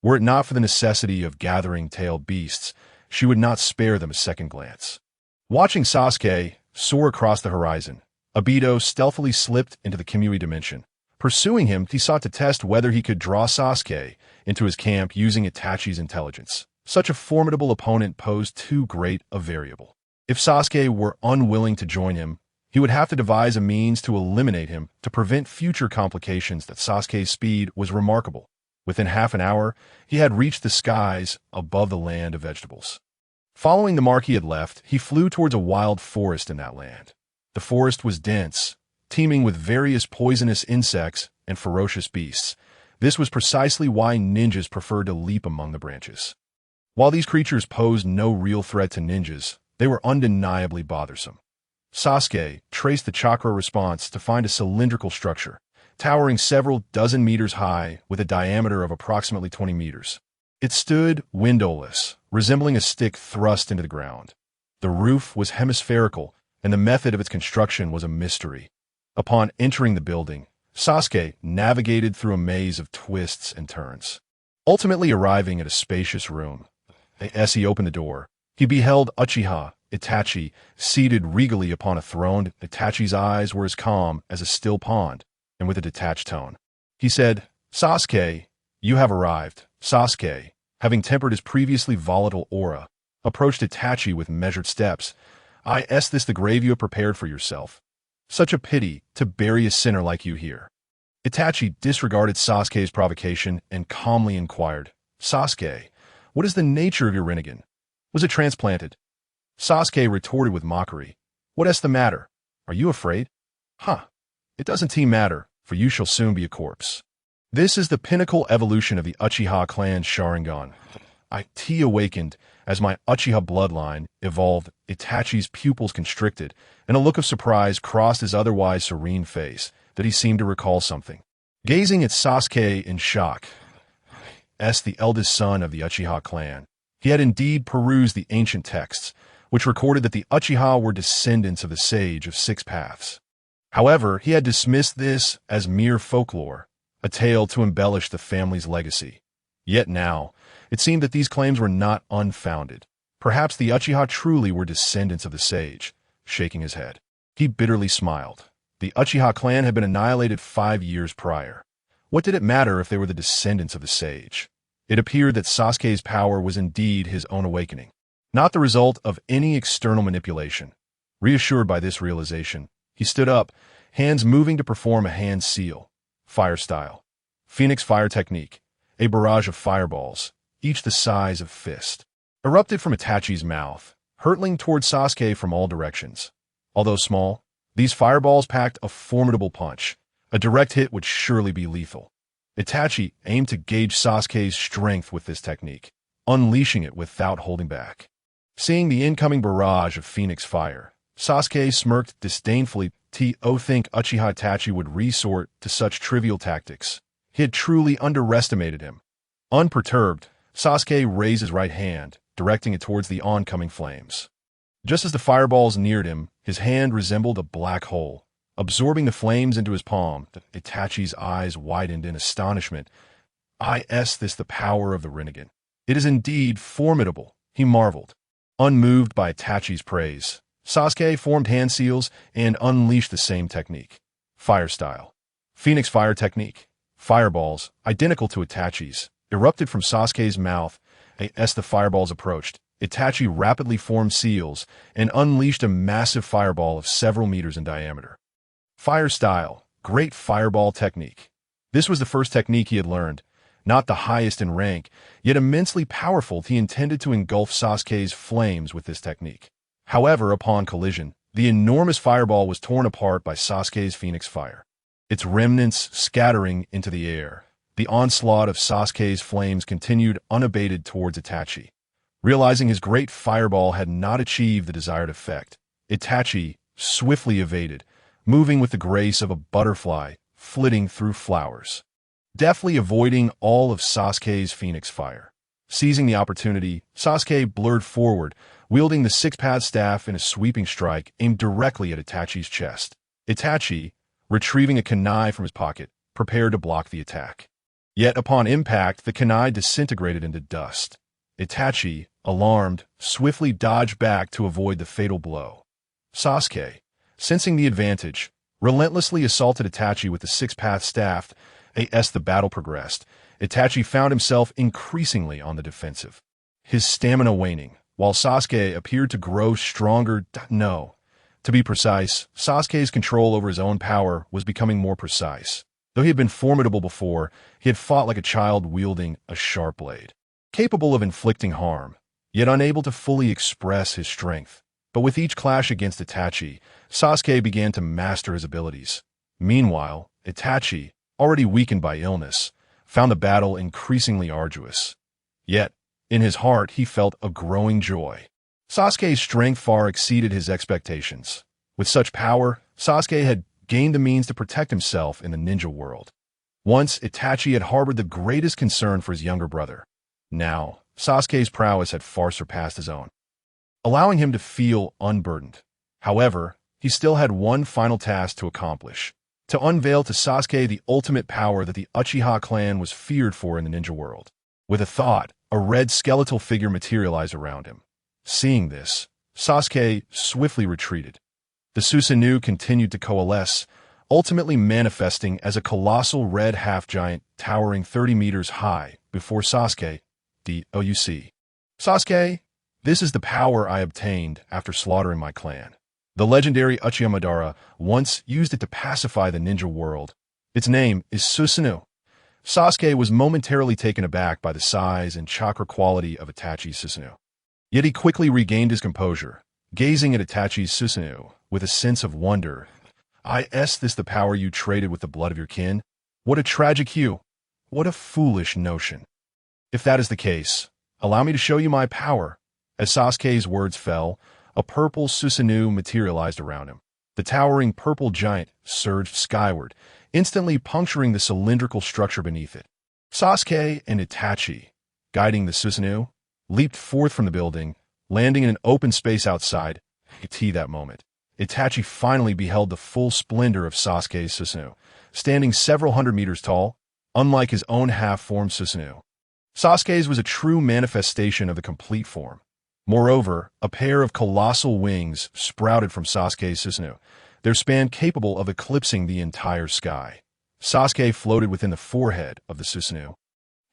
A: Were it not for the necessity of gathering tailed beasts, she would not spare them a second glance. Watching Sasuke soar across the horizon, Obito stealthily slipped into the Kimui dimension. Pursuing him, he sought to test whether he could draw Sasuke into his camp using Itachi's intelligence. Such a formidable opponent posed too great a variable. If Sasuke were unwilling to join him, he would have to devise a means to eliminate him to prevent future complications. That Sasuke's speed was remarkable. Within half an hour, he had reached the skies above the land of vegetables. Following the mark he had left, he flew towards a wild forest in that land. The forest was dense, teeming with various poisonous insects and ferocious beasts. This was precisely why ninjas preferred to leap among the branches. While these creatures posed no real threat to ninjas, they were undeniably bothersome. Sasuke traced the chakra response to find a cylindrical structure, towering several dozen meters high with a diameter of approximately 20 meters. It stood windowless, resembling a stick thrust into the ground. The roof was hemispherical, and the method of its construction was a mystery. Upon entering the building, Sasuke navigated through a maze of twists and turns. Ultimately arriving at a spacious room, as he opened the door, he beheld Uchiha Itachi seated regally upon a throne. Itachi's eyes were as calm as a still pond, and with a detached tone. He said, "Sasuke, you have arrived." Sasuke, having tempered his previously volatile aura, approached Itachi with measured steps. "Is this the grave you have prepared for yourself? Such a pity to bury a sinner like you here." Itachi disregarded Sasuke's provocation and calmly inquired, "Sasuke, what is the nature of your Rinnegan? Was it transplanted?" Sasuke retorted with mockery, "What is the matter? Are you afraid? Huh. It doesn't matter, for you shall soon be a corpse." This is the pinnacle evolution of the Uchiha clan's Sharingan. I awakened as my Uchiha bloodline evolved. Itachi's pupils constricted, and a look of surprise crossed his otherwise serene face that he seemed to recall something. Gazing at Sasuke in shock, the eldest son of the Uchiha clan, he had indeed perused the ancient texts, which recorded that the Uchiha were descendants of the Sage of Six Paths. However, he had dismissed this as mere folklore, a tale to embellish the family's legacy. Yet now, it seemed that these claims were not unfounded. Perhaps the Uchiha truly were descendants of the Sage. Shaking his head, he bitterly smiled. The Uchiha clan had been annihilated 5 years prior. What did it matter if they were the descendants of the Sage? It appeared that Sasuke's power was indeed his own awakening, not the result of any external manipulation. Reassured by this realization, he stood up, hands moving to perform a hand seal. Fire style. Phoenix fire technique. A barrage of fireballs, each the size of fist, erupted from Itachi's mouth, hurtling toward Sasuke from all directions. Although small, these fireballs packed a formidable punch. A direct hit would surely be lethal. Itachi aimed to gauge Sasuke's strength with this technique, unleashing it without holding back. Seeing the incoming barrage of Phoenix fire, Sasuke smirked disdainfully. Think Uchiha Itachi would resort to such trivial tactics. He had truly underestimated him. Unperturbed, Sasuke raised his right hand, directing it towards the oncoming flames. Just as the fireballs neared him, his hand resembled a black hole, absorbing the flames into his palm. Itachi's eyes widened in astonishment. Is this the power of the Rinnegan? It is indeed formidable, he marveled. Unmoved by Itachi's praise, Sasuke formed hand seals and unleashed the same technique. Fire style. Phoenix fire technique. Fireballs, identical to Itachi's, erupted from Sasuke's mouth. As the fireballs approached, Itachi rapidly formed seals and unleashed a massive fireball of several meters in diameter. Fire style. Great fireball technique. This was the first technique he had learned, not the highest in rank, yet immensely powerful. He intended to engulf Sasuke's flames with this technique. However, upon collision, the enormous fireball was torn apart by Sasuke's Phoenix fire, its remnants scattering into the air. The onslaught of Sasuke's flames continued unabated towards Itachi. Realizing his great fireball had not achieved the desired effect, Itachi swiftly evaded, moving with the grace of a butterfly flitting through flowers, deftly avoiding all of Sasuke's Phoenix fire. Seizing the opportunity, Sasuke blurred forward, wielding the six-path staff in a sweeping strike aimed directly at Itachi's chest. Itachi, retrieving a kunai from his pocket, prepared to block the attack. Yet upon impact, the kunai disintegrated into dust. Itachi, alarmed, swiftly dodged back to avoid the fatal blow. Sasuke, sensing the advantage, relentlessly assaulted Itachi with the six-path staff. As the battle progressed, Itachi found himself increasingly on the defensive. His stamina waning, while Sasuke appeared to grow stronger. No. To be precise, Sasuke's control over his own power was becoming more precise. Though he had been formidable before, he had fought like a child wielding a sharp blade, capable of inflicting harm, yet unable to fully express his strength. But with each clash against Itachi, Sasuke began to master his abilities. Meanwhile, Itachi, already weakened by illness, found the battle increasingly arduous. Yet, in his heart he felt a growing joy. Sasuke's strength far exceeded his expectations. With such power, Sasuke had gained the means to protect himself in the ninja world. Once, Itachi had harbored the greatest concern for his younger brother. Now, Sasuke's prowess had far surpassed his own, allowing him to feel unburdened. However, he still had one final task to accomplish: to unveil to Sasuke the ultimate power that the Uchiha clan was feared for in the ninja world. With a thought, a red skeletal figure materialized around him. Seeing this, Sasuke swiftly retreated. The Susanoo continued to coalesce, ultimately manifesting as a colossal red half-giant towering 30 meters high before Sasuke. Sasuke, this is the power I obtained after slaughtering my clan. The legendary Uchiha Madara once used it to pacify the ninja world. Its name is Susanoo. Sasuke was momentarily taken aback by the size and chakra quality of Itachi's Susanoo. Yet he quickly regained his composure, gazing at Itachi's Susanoo with a sense of wonder. Is this the power you traded with the blood of your kin? What a tragic hue! What a foolish notion! If that is the case, allow me to show you my power. As Sasuke's words fell, a purple Susanoo materialized around him. The towering purple giant surged skyward, instantly puncturing the cylindrical structure beneath it. Sasuke and Itachi, guiding the Susanoo, leaped forth from the building, landing in an open space outside. That moment, Itachi finally beheld the full splendor of Sasuke's Susanoo, standing several hundred meters tall, unlike his own half-formed Susanoo. Sasuke's was a true manifestation of the complete form. Moreover, a pair of colossal wings sprouted from Sasuke's Susanoo, their span capable of eclipsing the entire sky. Sasuke floated within the forehead of the Susanoo,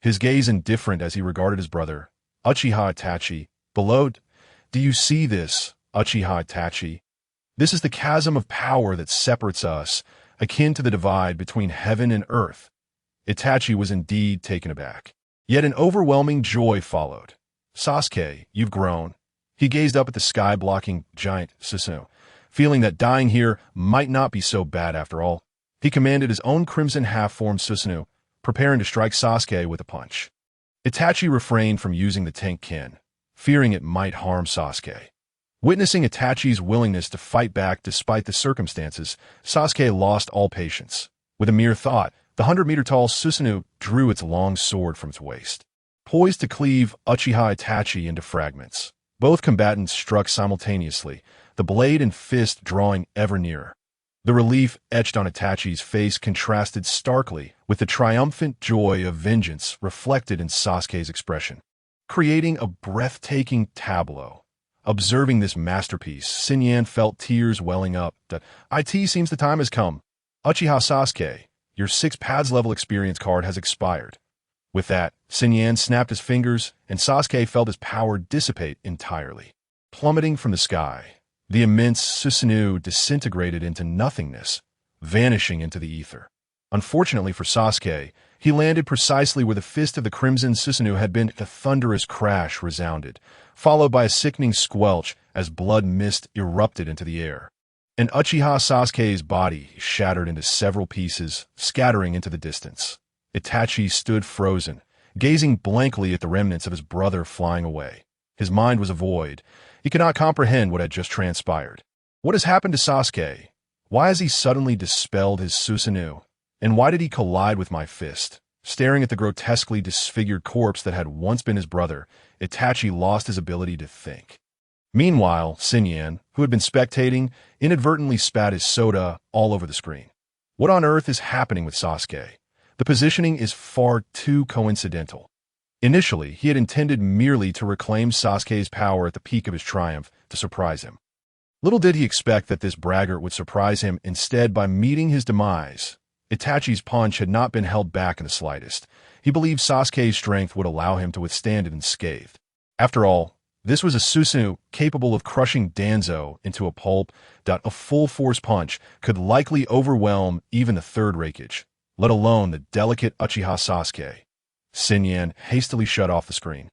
A: his gaze indifferent as he regarded his brother, Uchiha Itachi, below. Do you see this, Uchiha Itachi? This is the chasm of power that separates us, akin to the divide between heaven and earth. Itachi was indeed taken aback. Yet an overwhelming joy followed. Sasuke, you've grown. He gazed up at the sky-blocking giant Susanoo, feeling that dying here might not be so bad after all. He commanded his own crimson half-formed Susanoo, preparing to strike Sasuke with a punch. Itachi refrained from using the Tenkin, fearing it might harm Sasuke. Witnessing Itachi's willingness to fight back despite the circumstances, Sasuke lost all patience. With a mere thought, the 100-meter-tall Susanoo drew its long sword from its waist, poised to cleave Uchiha Itachi into fragments. Both combatants struck simultaneously, the blade and fist drawing ever nearer. The relief etched on Itachi's face contrasted starkly with the triumphant joy of vengeance reflected in Sasuke's expression, creating a breathtaking tableau. Observing this masterpiece, Xinyan felt tears welling up. It seems the time has come. Uchiha Sasuke, your 6 paths level experience card has expired. With that, Xinyan snapped his fingers, and Sasuke felt his power dissipate entirely. Plummeting from the sky, the immense Susanoo disintegrated into nothingness, vanishing into the ether. Unfortunately for Sasuke, he landed precisely where the fist of the crimson Susanoo had been. A thunderous crash resounded, followed by a sickening squelch as blood mist erupted into the air. And Uchiha Sasuke's body shattered into several pieces, scattering into the distance. Itachi stood frozen, gazing blankly at the remnants of his brother flying away. His mind was a void. He could not comprehend what had just transpired. What has happened to Sasuke? Why has he suddenly dispelled his Susanoo? And why did he collide with my fist? Staring at the grotesquely disfigured corpse that had once been his brother, Itachi lost his ability to think. Meanwhile, Xinyan, who had been spectating, inadvertently spat his soda all over the screen. What on earth is happening with Sasuke? The positioning is far too coincidental. Initially, he had intended merely to reclaim Sasuke's power at the peak of his triumph to surprise him. Little did he expect that this braggart would surprise him instead by meeting his demise. Itachi's punch had not been held back in the slightest. He believed Sasuke's strength would allow him to withstand it unscathed. After all, this was a Susanoo capable of crushing Danzo into a pulp that a full-force punch could likely overwhelm even the third Raikage, let alone the delicate Uchiha Sasuke. Xinyan hastily shut off the screen.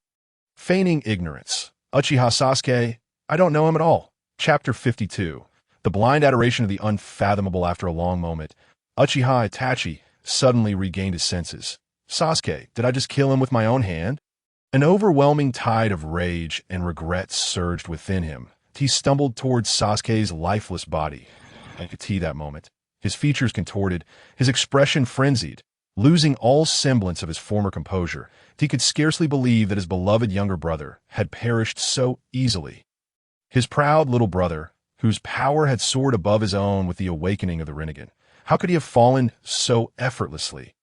A: Feigning ignorance. Uchiha Sasuke, I don't know him at all. Chapter 52. The blind adoration of the unfathomable. After a long moment, Uchiha Itachi suddenly regained his senses. Sasuke, did I just kill him with my own hand? An overwhelming tide of rage and regret surged within him. He stumbled towards Sasuke's lifeless body. I could see that moment. His features contorted, his expression frenzied. Losing all semblance of his former composure, he could scarcely believe that his beloved younger brother had perished so easily. His proud little brother, whose power had soared above his own with the awakening of the Rinnegan, how could he have fallen so effortlessly?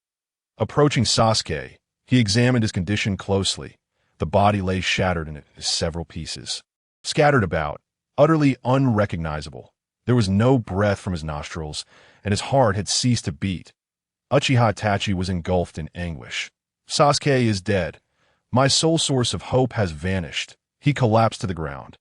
A: Approaching Sasuke, he examined his condition closely. The body lay shattered in several pieces, scattered about, utterly unrecognizable. There was no breath from his nostrils, and his heart had ceased to beat. Uchiha Itachi was engulfed in anguish. Sasuke is dead. My sole source of hope has vanished. He collapsed to the ground.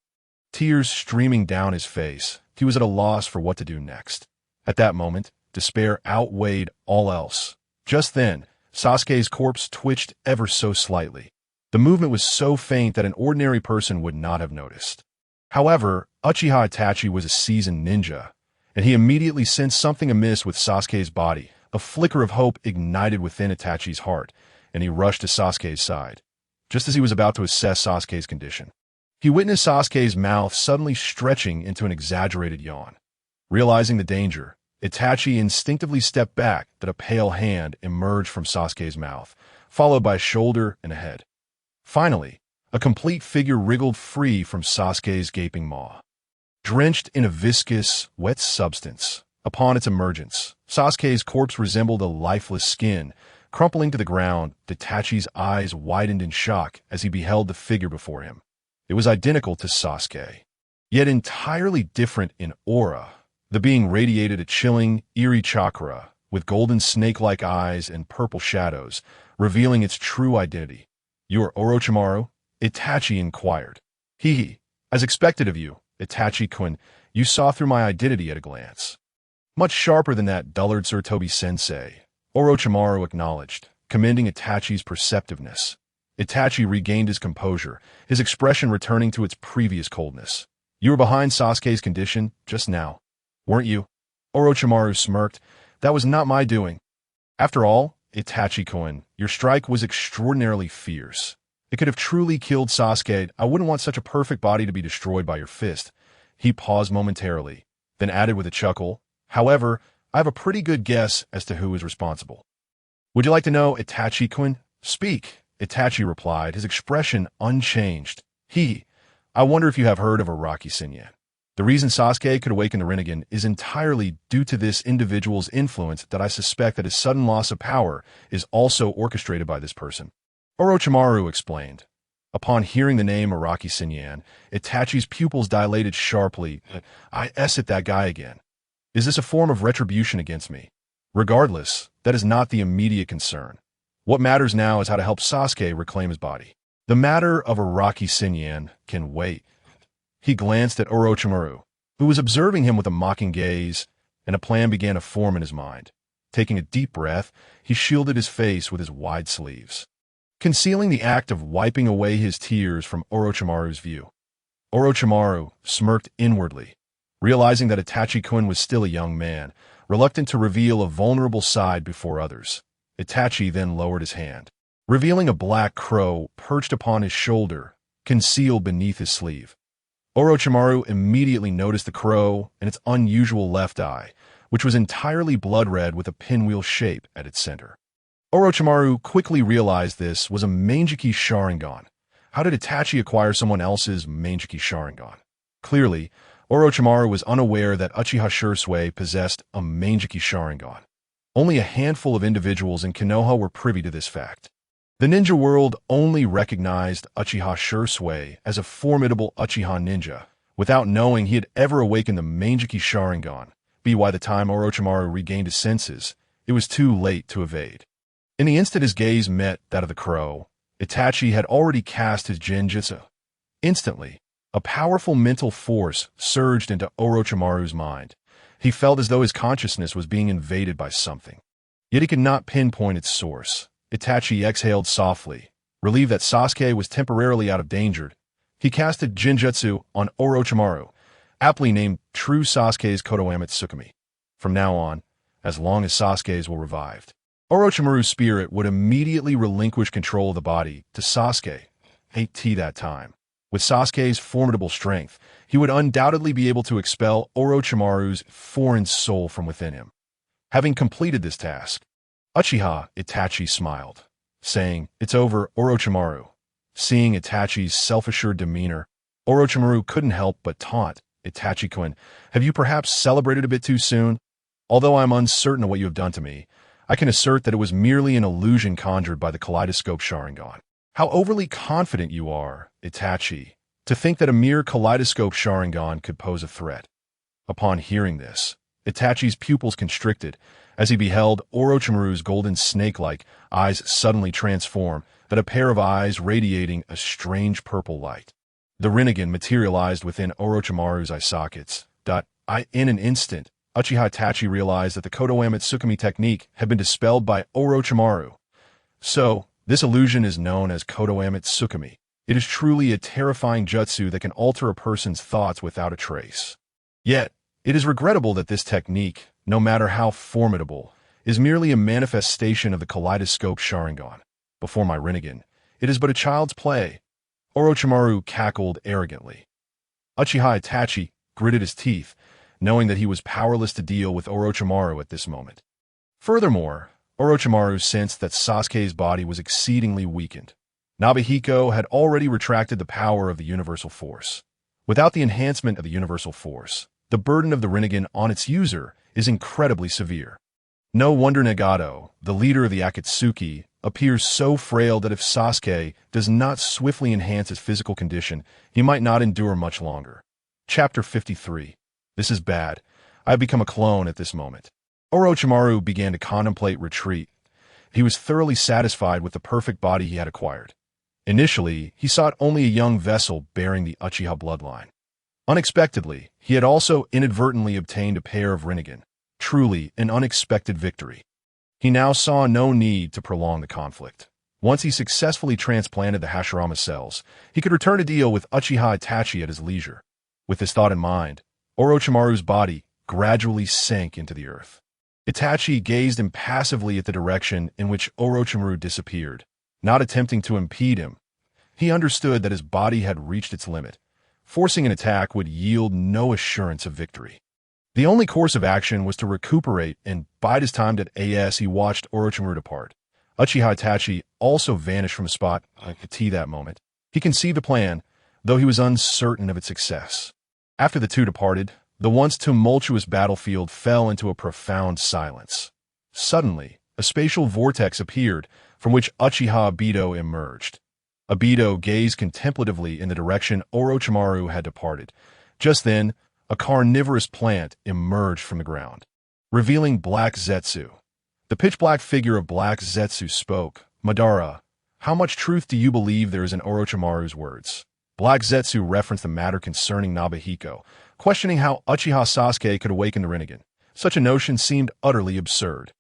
A: Tears streaming down his face, he was at a loss for what to do next. At that moment, despair outweighed all else. Just then, Sasuke's corpse twitched ever so slightly. The movement was so faint that an ordinary person would not have noticed. However, Uchiha Itachi was a seasoned ninja, and he immediately sensed something amiss with Sasuke's body. A flicker of hope ignited within Itachi's heart, and he rushed to Sasuke's side. Just as he was about to assess Sasuke's condition, he witnessed Sasuke's mouth suddenly stretching into an exaggerated yawn. Realizing the danger, Itachi instinctively stepped back, that a pale hand emerged from Sasuke's mouth, followed by a shoulder and a head. Finally, a complete figure wriggled free from Sasuke's gaping maw. Drenched in a viscous, wet substance, upon its emergence, Sasuke's corpse resembled a lifeless skin. Crumpling to the ground, Itachi's eyes widened in shock as he beheld the figure before him. It was identical to Sasuke, yet entirely different in aura. The being radiated a chilling, eerie chakra, with golden snake-like eyes and purple shadows, revealing its true identity. You are Orochimaru? Itachi inquired. Hee, as expected of you, Itachi-kun, you saw through my identity at a glance. Much sharper than that dullard Sir Toby-sensei, Orochimaru acknowledged, commending Itachi's perceptiveness. Itachi regained his composure, his expression returning to its previous coldness. You were behind Sasuke's condition just now, weren't you? Orochimaru smirked. That was not my doing. After all, Itachi-kun, your strike was extraordinarily fierce. It could have truly killed Sasuke. I wouldn't want such a perfect body to be destroyed by your fist. He paused momentarily, then added with a chuckle, however, I have a pretty good guess as to who is responsible. Would you like to know, Itachi-kun? Speak, Itachi replied, his expression unchanged. I wonder if you have heard of Araki Sinyan. The reason Sasuke could awaken the Rinnegan is entirely due to this individual's influence that I suspect that his sudden loss of power is also orchestrated by this person. Orochimaru explained. Upon hearing the name Araki Sinyan, Itachi's pupils dilated sharply. I at that guy again. Is this a form of retribution against me? Regardless, that is not the immediate concern. What matters now is how to help Sasuke reclaim his body. The matter of Araki Sinyan can wait. He glanced at Orochimaru, who was observing him with a mocking gaze, and a plan began to form in his mind. Taking a deep breath, he shielded his face with his wide sleeves, concealing the act of wiping away his tears from Orochimaru's view. Orochimaru smirked inwardly, realizing that Itachi-kun was still a young man, reluctant to reveal a vulnerable side before others. Itachi then lowered his hand, revealing a black crow perched upon his shoulder, concealed beneath his sleeve. Orochimaru immediately noticed the crow and its unusual left eye, which was entirely blood-red with a pinwheel shape at its center. Orochimaru quickly realized this was a Mangekyou Sharingan. How did Itachi acquire someone else's Mangekyou Sharingan? Clearly, Orochimaru was unaware that Uchiha Shisui possessed a Mangekyou Sharingan. Only a handful of individuals in Konoha were privy to this fact. The ninja world only recognized Uchiha Shursui as a formidable Uchiha ninja, without knowing he had ever awakened the Mangeki Sharingan. By the time Orochimaru regained his senses, it was too late to evade. In the instant his gaze met that of the crow, Itachi had already cast his Genjutsu. Instantly, a powerful mental force surged into Orochimaru's mind. He felt as though his consciousness was being invaded by something. Yet he could not pinpoint its source. Itachi exhaled softly. Relieved that Sasuke was temporarily out of danger, he casted Genjutsu on Orochimaru, aptly named True Sasuke's Kodoame Tsukumi. From now on, as long as Sasuke's were revived, Orochimaru's spirit would immediately relinquish control of the body to Sasuke. At that time, with Sasuke's formidable strength, he would undoubtedly be able to expel Orochimaru's foreign soul from within him. Having completed this task, Uchiha Itachi smiled, saying, "It's over, Orochimaru." Seeing Itachi's self-assured demeanor, Orochimaru couldn't help but taunt Itachi-kun, "Have you perhaps celebrated a bit too soon? Although I'm uncertain of what you have done to me, I can assert that it was merely an illusion conjured by the kaleidoscope Sharingan." How overly confident you are, Itachi, to think that a mere kaleidoscope Sharingan could pose a threat. Upon hearing this, Itachi's pupils constricted as he beheld Orochimaru's golden snake-like eyes suddenly transform, that a pair of eyes radiating a strange purple light. The Rinnegan materialized within Orochimaru's eye sockets. In an instant, Uchiha Itachi realized that the Kodoame Tsukumi technique had been dispelled by Orochimaru. So, this illusion is known as Kodoame Tsukumi. It is truly a terrifying jutsu that can alter a person's thoughts without a trace. Yet, it is regrettable that this technique, no matter how formidable, is merely a manifestation of the kaleidoscope Sharingan. Before my Rinnegan, it is but a child's play. Orochimaru cackled arrogantly. Uchiha Itachi gritted his teeth, knowing that he was powerless to deal with Orochimaru at this moment. Furthermore, Orochimaru sensed that Sasuke's body was exceedingly weakened. Nobuhiko had already retracted the power of the universal force. Without the enhancement of the universal force, the burden of the Rinnegan on its user is incredibly severe. No wonder Nagato, the leader of the Akatsuki, appears so frail that if Sasuke does not swiftly enhance his physical condition, he might not endure much longer. Chapter 53. This is bad. I have become a clone at this moment. Orochimaru began to contemplate retreat. He was thoroughly satisfied with the perfect body he had acquired. Initially, he sought only a young vessel bearing the Uchiha bloodline. Unexpectedly, he had also inadvertently obtained a pair of Rinnegan. Truly an unexpected victory. He now saw no need to prolong the conflict. Once he successfully transplanted the Hashirama cells, he could return to deal with Uchiha Itachi at his leisure. With this thought in mind, Orochimaru's body gradually sank into the earth. Itachi gazed impassively at the direction in which Orochimaru disappeared, not attempting to impede him. He understood that his body had reached its limit. Forcing an attack would yield no assurance of victory. The only course of action was to recuperate and bide his time as he watched Orochimaru depart. Uchiha Itachi also vanished from the spot at that moment. He conceived a plan, though he was uncertain of its success. After the two departed, the once tumultuous battlefield fell into a profound silence. Suddenly, a spatial vortex appeared from which Uchiha Obito emerged. Obito gazed contemplatively in the direction Orochimaru had departed. Just then, a carnivorous plant emerged from the ground, revealing Black Zetsu. The pitch-black figure of Black Zetsu spoke. "Madara, how much truth do you believe there is in Orochimaru's words?" Black Zetsu referenced the matter concerning Nobuhiko, questioning how Uchiha Sasuke could awaken the Rinnegan. Such a notion seemed utterly absurd.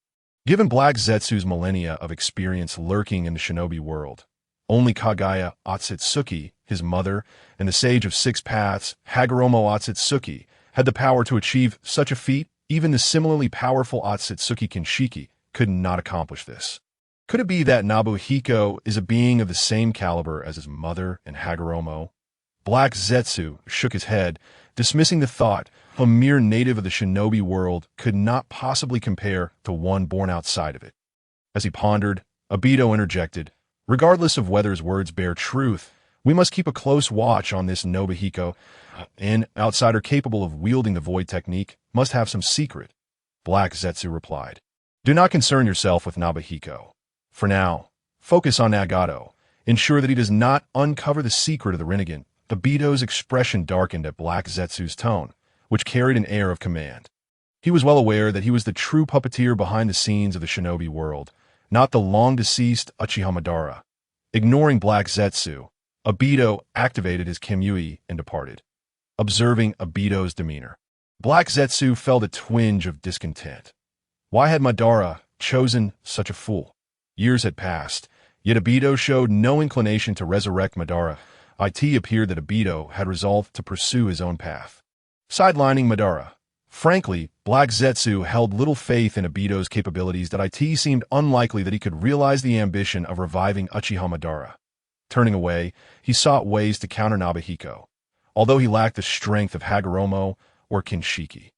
A: Given Black Zetsu's millennia of experience lurking in the shinobi world, only Kagaya Otsutsuki, his mother, and the sage of six paths, Hagoromo Otsutsuki, had the power to achieve such a feat. Even the similarly powerful Otsutsuki Kinshiki could not accomplish this. Could it be that Nobuhiko is a being of the same caliber as his mother and Hagoromo? Black Zetsu shook his head, dismissing the thought. A mere native of the shinobi world could not possibly compare to one born outside of it. As he pondered, Obito interjected, "Regardless of whether his words bear truth, we must keep a close watch on this Nobuhiko. An outsider capable of wielding the void technique must have some secret." Black Zetsu replied, "Do not concern yourself with Nobuhiko. For now, Focus on Nagato. Ensure that he does not uncover the secret of the Rinnegan. Obito's expression darkened at Black Zetsu's tone, which carried an air of command. He was well aware that he was the true puppeteer behind the scenes of the shinobi world, not the long-deceased Uchiha Madara. Ignoring Black Zetsu, Obito activated his Kimyui and departed. Observing Obito's demeanor, Black Zetsu felt a twinge of discontent. Why had Madara chosen such a fool? Years had passed, yet Obito showed no inclination to resurrect Madara. It appeared that Obito had resolved to pursue his own path. Sidelining Madara. Frankly, Black Zetsu held little faith in Obito's capabilities that it seemed unlikely that he could realize the ambition of reviving Uchiha Madara. Turning away, he sought ways to counter Nobuhiko, although he lacked the strength of Hagoromo or Kinshiki.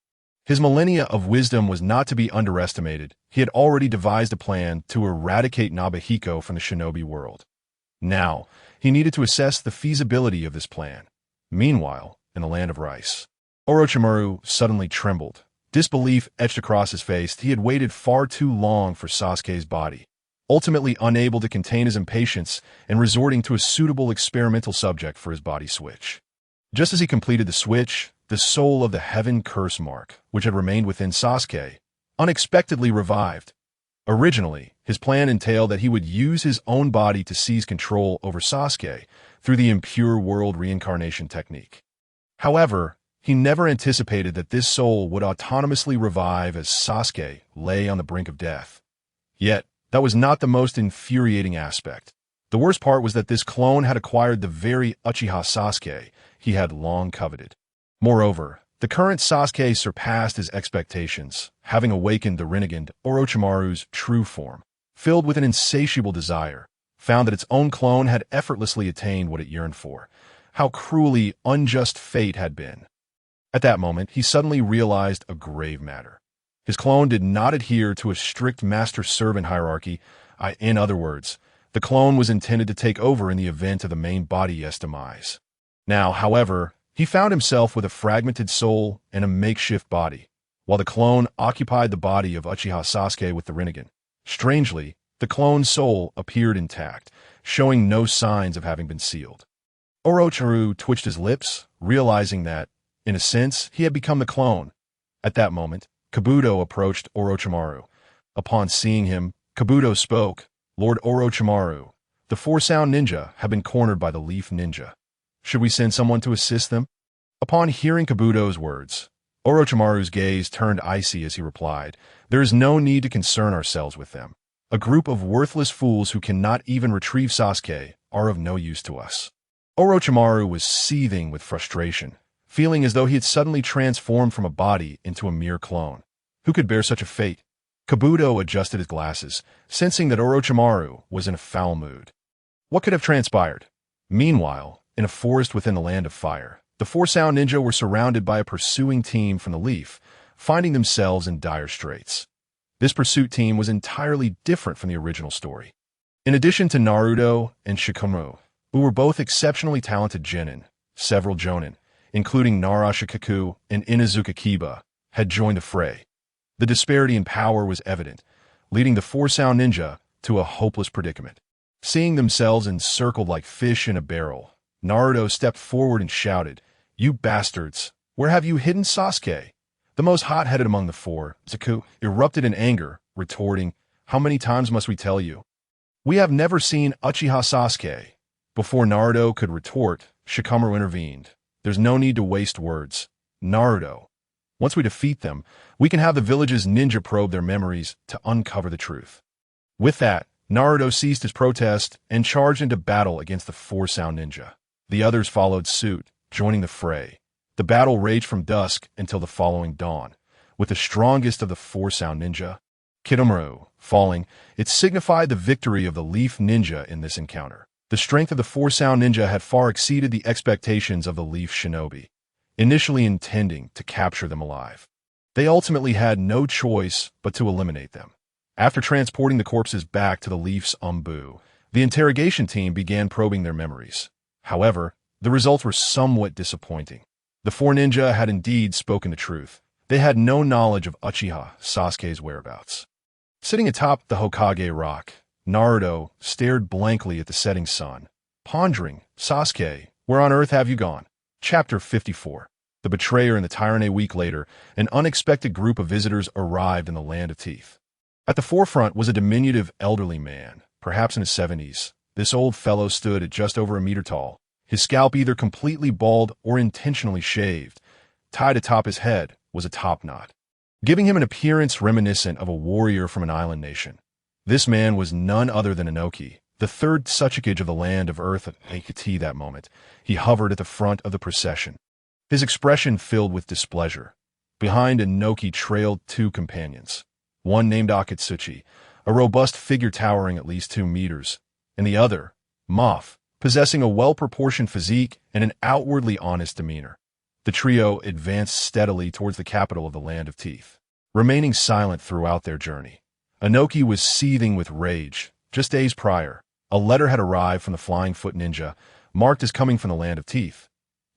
A: His millennia of wisdom was not to be underestimated. He had already devised a plan to eradicate Nobuhiko from the shinobi world. Now, he needed to assess the feasibility of this plan. Meanwhile, in the land of rice, Orochimaru suddenly trembled. Disbelief etched across his face. He had waited far too long for Sasuke's body, ultimately unable to contain his impatience and resorting to a suitable experimental subject for his body switch. Just as he completed the switch, the soul of the Heaven Curse mark, which had remained within Sasuke, unexpectedly revived. Originally, his plan entailed that he would use his own body to seize control over Sasuke through the impure world reincarnation technique. However, he never anticipated that this soul would autonomously revive as Sasuke lay on the brink of death. Yet, that was not the most infuriating aspect. The worst part was that this clone had acquired the very Uchiha Sasuke he had long coveted. Moreover, the current Sasuke surpassed his expectations, having awakened the Rinnegan, Orochimaru's true form. Filled with an insatiable desire, found that its own clone had effortlessly attained what it yearned for. How cruelly unjust fate had been. At that moment, he suddenly realized a grave matter. His clone did not adhere to a strict master-servant hierarchy. In other words, the clone was intended to take over in the event of the main body's demise. Now, however, he found himself with a fragmented soul and a makeshift body, while the clone occupied the body of Uchiha Sasuke with the Rinnegan. Strangely, the clone's soul appeared intact, showing no signs of having been sealed. Orochimaru twitched his lips, realizing that, in a sense, he had become the clone. At that moment, Kabuto approached Orochimaru. Upon seeing him, Kabuto spoke, "Lord Orochimaru, the Four-Sound Ninja have been cornered by the Leaf Ninja. Should we send someone to assist them?" Upon hearing Kabuto's words, Orochimaru's gaze turned icy as he replied, "There is no need to concern ourselves with them. A group of worthless fools who cannot even retrieve Sasuke are of no use to us." Orochimaru was seething with frustration, feeling as though he had suddenly transformed from a body into a mere clone. Who could bear such a fate? Kabuto adjusted his glasses, sensing that Orochimaru was in a foul mood. What could have transpired? Meanwhile, in a forest within the land of fire, the Four-Sound Ninja were surrounded by a pursuing team from the Leaf, finding themselves in dire straits. This pursuit team was entirely different from the original story. In addition to Naruto and Shikamaru, who were both exceptionally talented genin, several jonin, including Narashikaku and Inuzuka Kiba, had joined the fray. The disparity in power was evident, leading the Four-Sound Ninja to a hopeless predicament. Seeing themselves encircled like fish in a barrel, Naruto stepped forward and shouted, "You bastards, where have you hidden Sasuke?" The most hot-headed among the four, Zaku, erupted in anger, retorting, "How many times must we tell you? We have never seen Uchiha Sasuke." Before Naruto could retort, Shikamaru intervened. "There's no need to waste words. Naruto, once we defeat them, we can have the village's ninja probe their memories to uncover the truth." With that, Naruto ceased his protest and charged into battle against the Four-Sound Ninja. The others followed suit, joining the fray. The battle raged from dusk until the following dawn, with the strongest of the Four-Sound Ninja, Kidomaru, falling. It signified the victory of the Leaf Ninja in this encounter. The strength of the Four-Sound Ninja had far exceeded the expectations of the Leaf Shinobi, initially intending to capture them alive. They ultimately had no choice but to eliminate them. After transporting the corpses back to the Leaf's Umbu, the interrogation team began probing their memories. However, the results were somewhat disappointing. The four ninja had indeed spoken the truth. They had no knowledge of Uchiha Sasuke's whereabouts. Sitting atop the Hokage rock, Naruto stared blankly at the setting sun, pondering, Sasuke, where on earth have you gone? Chapter 54. The Betrayer and the Tyrant. A week later, an unexpected group of visitors arrived in the Land of Teeth. At the forefront was a diminutive elderly man, perhaps in his 70s. This old fellow stood at just over a meter tall, his scalp either completely bald or intentionally shaved. Tied atop his head was a topknot, giving him an appearance reminiscent of a warrior from an island nation. This man was none other than Inoki, the third Sasuke of the Land of Earth at Akati. That moment, he hovered at the front of the procession, his expression filled with displeasure. Behind Inoki trailed two companions, one named Akatsuchi, a robust figure towering at least 2 meters, and the other, Moth, possessing a well-proportioned physique and an outwardly honest demeanor. The trio advanced steadily towards the capital of the Land of Teeth, remaining silent throughout their journey. Inoki was seething with rage. Just days prior, a letter had arrived from the Flying Foot Ninja, marked as coming from the Land of Teeth.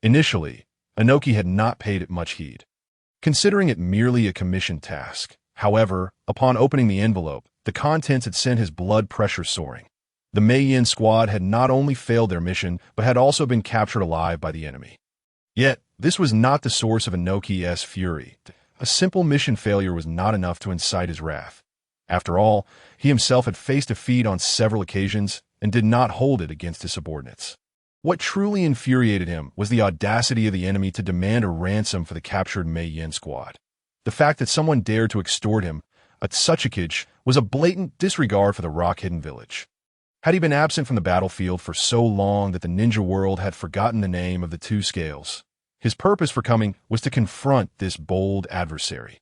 A: Initially, Inoki had not paid it much heed, considering it merely a commissioned task. However, upon opening the envelope, the contents had sent his blood pressure soaring. The Meiyin squad had not only failed their mission, but had also been captured alive by the enemy. Yet, this was not the source of Inoki's fury. A simple mission failure was not enough to incite his wrath. After all, he himself had faced defeat on several occasions and did not hold it against his subordinates. What truly infuriated him was the audacity of the enemy to demand a ransom for the captured Meiyin squad. The fact that someone dared to extort him, a Tsuchikage, was a blatant disregard for the rock-hidden village. Had he been absent from the battlefield for so long that the ninja world had forgotten the name of the two scales? His purpose for coming was to confront this bold adversary.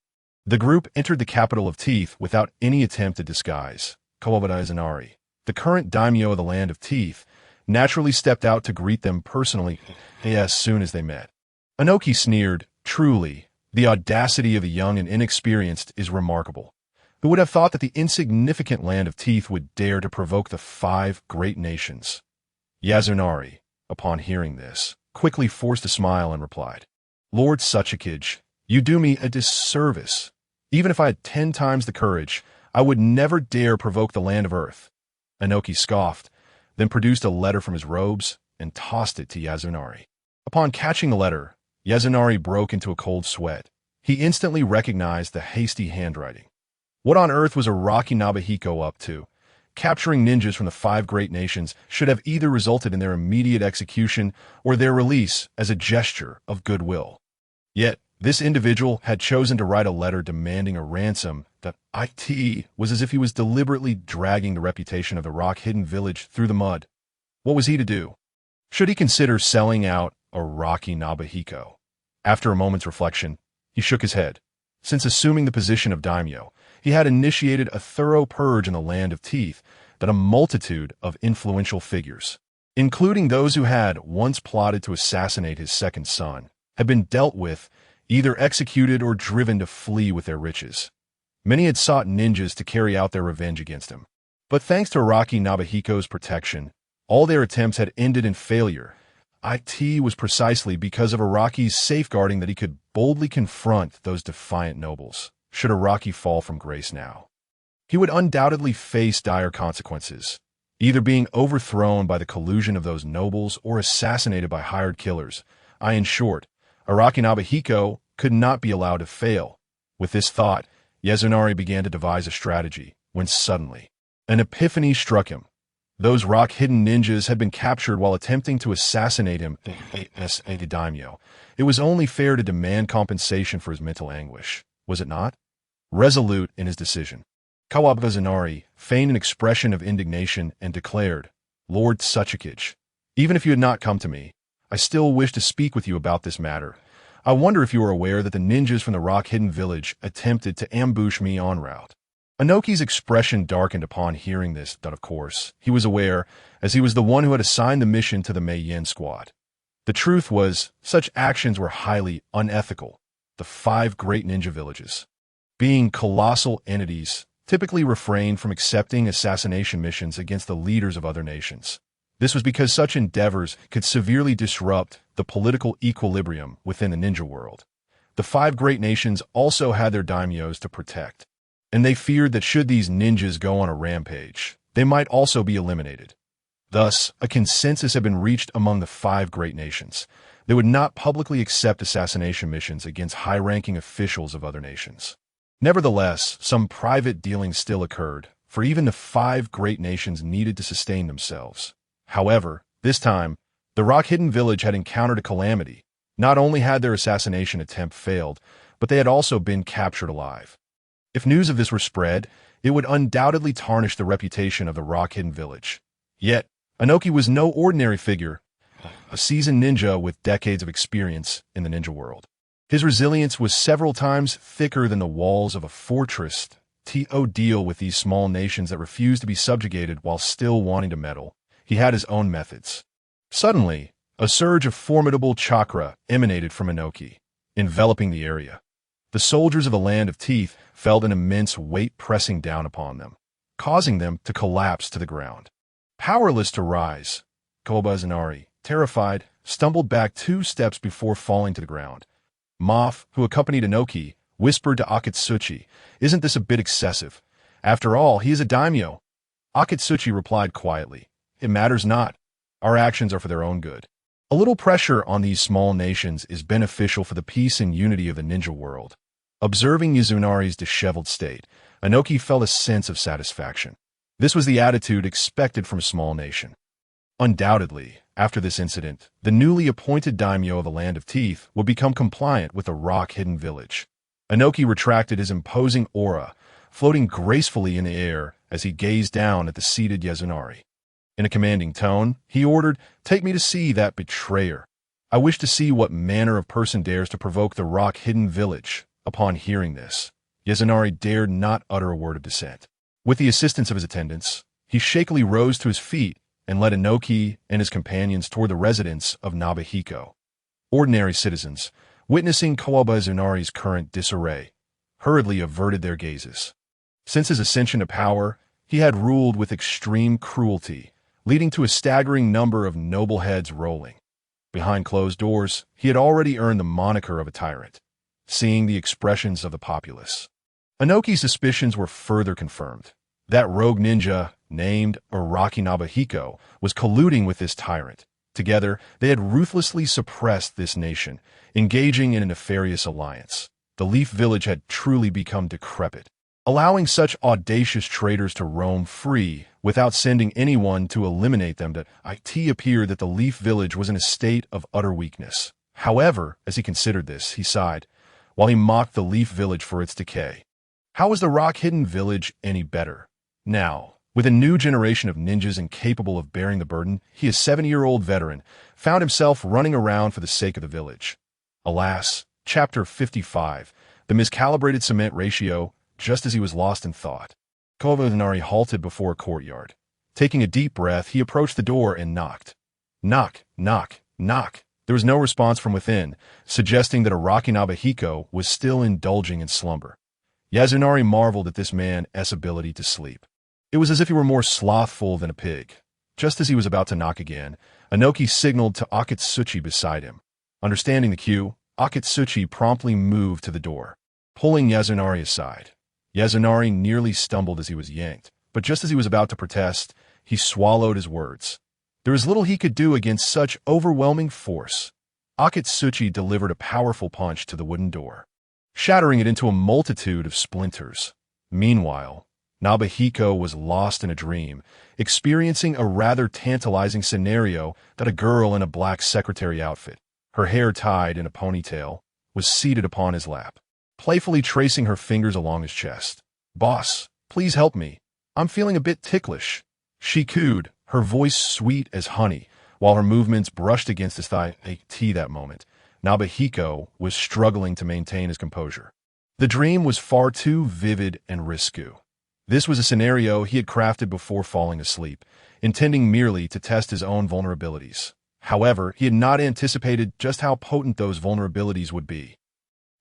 A: The group entered the capital of Teeth without any attempt at disguise. Izanari, the current daimyo of the Land of Teeth, naturally stepped out to greet them personally as soon as they met. Inoki sneered, "Truly, the audacity of the young and inexperienced is remarkable. Who would have thought that the insignificant Land of Teeth would dare to provoke the 5 great nations?" Yazunari, upon hearing this, quickly forced a smile and replied, "Lord Tsuchikage, you do me a disservice. Even if I had 10 times the courage, I would never dare provoke the Land of Earth." Inoki scoffed, then produced a letter from his robes and tossed it to Yazunari. Upon catching the letter, Yazunari broke into a cold sweat. He instantly recognized the hasty handwriting. What on earth was Araki Nobuhiko up to? Capturing ninjas from the 5 great nations should have either resulted in their immediate execution or their release as a gesture of goodwill. Yet, this individual had chosen to write a letter demanding a ransom that was as if he was deliberately dragging the reputation of the rock-hidden village through the mud. What was he to do? Should he consider selling out Araki Nobuhiko? After a moment's reflection, he shook his head. Since assuming the position of daimyo, he had initiated a thorough purge in the Land of Teeth that a multitude of influential figures, including those who had once plotted to assassinate his second son, had been dealt with, either executed or driven to flee with their riches. Many had sought ninjas to carry out their revenge against him. But thanks to Araki Nobuhiko's protection, all their attempts had ended in failure. It was precisely because of Araki's safeguarding that he could boldly confront those defiant nobles. Should Araki fall from grace now, he would undoubtedly face dire consequences, either being overthrown by the collusion of those nobles or assassinated by hired killers. In short, Araki Nobuhiko could not be allowed to fail. With this thought, Yazunari began to devise a strategy, when suddenly, an epiphany struck him. Those rock-hidden ninjas had been captured while attempting to assassinate him as a daimyo. It was only fair to demand compensation for his mental anguish, was it not? Resolute in his decision, Kawabazanari feigned an expression of indignation and declared, "Lord Tsuchikage, even if you had not come to me, I still wish to speak with you about this matter. I wonder if you are aware that the ninjas from the rock-hidden village attempted to ambush me en route." Inoki's expression darkened upon hearing this, but of course, he was aware, as he was the one who had assigned the mission to the Meiyin squad. The truth was, such actions were highly unethical. The 5 great ninja villages, being colossal entities, typically refrained from accepting assassination missions against the leaders of other nations. This was because such endeavors could severely disrupt the political equilibrium within the ninja world. The 5 great nations also had their daimyos to protect, and they feared that should these ninjas go on a rampage, they might also be eliminated. Thus, a consensus had been reached among the 5 great nations. They would not publicly accept assassination missions against high-ranking officials of other nations. Nevertheless, some private dealings still occurred, for even the 5 great nations needed to sustain themselves. However, this time, the Rock Hidden Village had encountered a calamity. Not only had their assassination attempt failed, but they had also been captured alive. If news of this were spread, it would undoubtedly tarnish the reputation of the Rock Hidden Village. Yet, Inoki was no ordinary figure, a seasoned ninja with decades of experience in the ninja world. His resilience was several times thicker than the walls of a fortress. To deal with these small nations that refused to be subjugated while still wanting to meddle, he had his own methods. Suddenly, a surge of formidable chakra emanated from Inoki, enveloping the area. The soldiers of the Land of Teeth felt an immense weight pressing down upon them, causing them to collapse to the ground. Powerless to rise, Koba-Zanari, terrified, stumbled back 2 steps before falling to the ground. Moth, who accompanied Inoki, whispered to Akatsuchi, "Isn't this a bit excessive? After all, he is a daimyo." Akatsuchi replied quietly, "It matters not. Our actions are for their own good." A little pressure on these small nations is beneficial for the peace and unity of the ninja world. Observing Izunari's disheveled state, Inoki felt a sense of satisfaction. This was the attitude expected from a small nation. Undoubtedly, after this incident, the newly appointed daimyo of the Land of Teeth would become compliant with the Rock Hidden Village. Inoki retracted his imposing aura, floating gracefully in the air as he gazed down at the seated Izunari. In a commanding tone, he ordered, "Take me to see that betrayer. I wish to see what manner of person dares to provoke the Rock Hidden Village." Upon hearing this, Izunari dared not utter a word of dissent. With the assistance of his attendants, he shakily rose to his feet and led Inoki and his companions toward the residence of Nobuhiko. Ordinary citizens, witnessing Koba-Izunari's current disarray, hurriedly averted their gazes. Since his ascension to power, he had ruled with extreme cruelty, leading to a staggering number of noble heads rolling. Behind closed doors, he had already earned the moniker of a tyrant, seeing the expressions of the populace. Inoki's suspicions were further confirmed. That rogue ninja, named Araki Nobuhiko, was colluding with this tyrant. Together, they had ruthlessly suppressed this nation, engaging in a nefarious alliance. The Leaf Village had truly become decrepit. Allowing such audacious traitors to roam free without sending anyone to eliminate them, it appeared that the Leaf Village was in a state of utter weakness. However, as he considered this, he sighed, while he mocked the Leaf Village for its decay. How was the Rock Hidden Village any better? Now, with a new generation of ninjas incapable of bearing the burden, he, a 70-year-old veteran, found himself running around for the sake of the village. Alas, Chapter 55, the miscalibrated cement ratio, just as he was lost in thought. Koba-Izunari halted before a courtyard. Taking a deep breath, he approached the door and knocked. Knock, knock, knock. There was no response from within, suggesting that Araki Nobuhiko was still indulging in slumber. Izunari marveled at this man's ability to sleep. It was as if he were more slothful than a pig. Just as he was about to knock again, Inoki signaled to Akatsuchi beside him. Understanding the cue, Akatsuchi promptly moved to the door, pulling Izunari aside. Izunari nearly stumbled as he was yanked, but just as he was about to protest, he swallowed his words. There was little he could do against such overwhelming force. Akatsuchi delivered a powerful punch to the wooden door, shattering it into a multitude of splinters. Meanwhile, Nobuhiko was lost in a dream, experiencing a rather tantalizing scenario that a girl in a black secretary outfit, her hair tied in a ponytail, was seated upon his lap, playfully tracing her fingers along his chest. "Boss, please help me. I'm feeling a bit ticklish," she cooed, her voice sweet as honey, while her movements brushed against his thigh. That moment, Nobuhiko was struggling to maintain his composure. The dream was far too vivid and risque. This was a scenario he had crafted before falling asleep, intending merely to test his own vulnerabilities. However, he had not anticipated just how potent those vulnerabilities would be.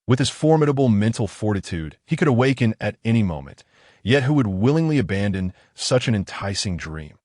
A: With his formidable mental fortitude, he could awaken at any moment, yet who would willingly abandon such an enticing dream?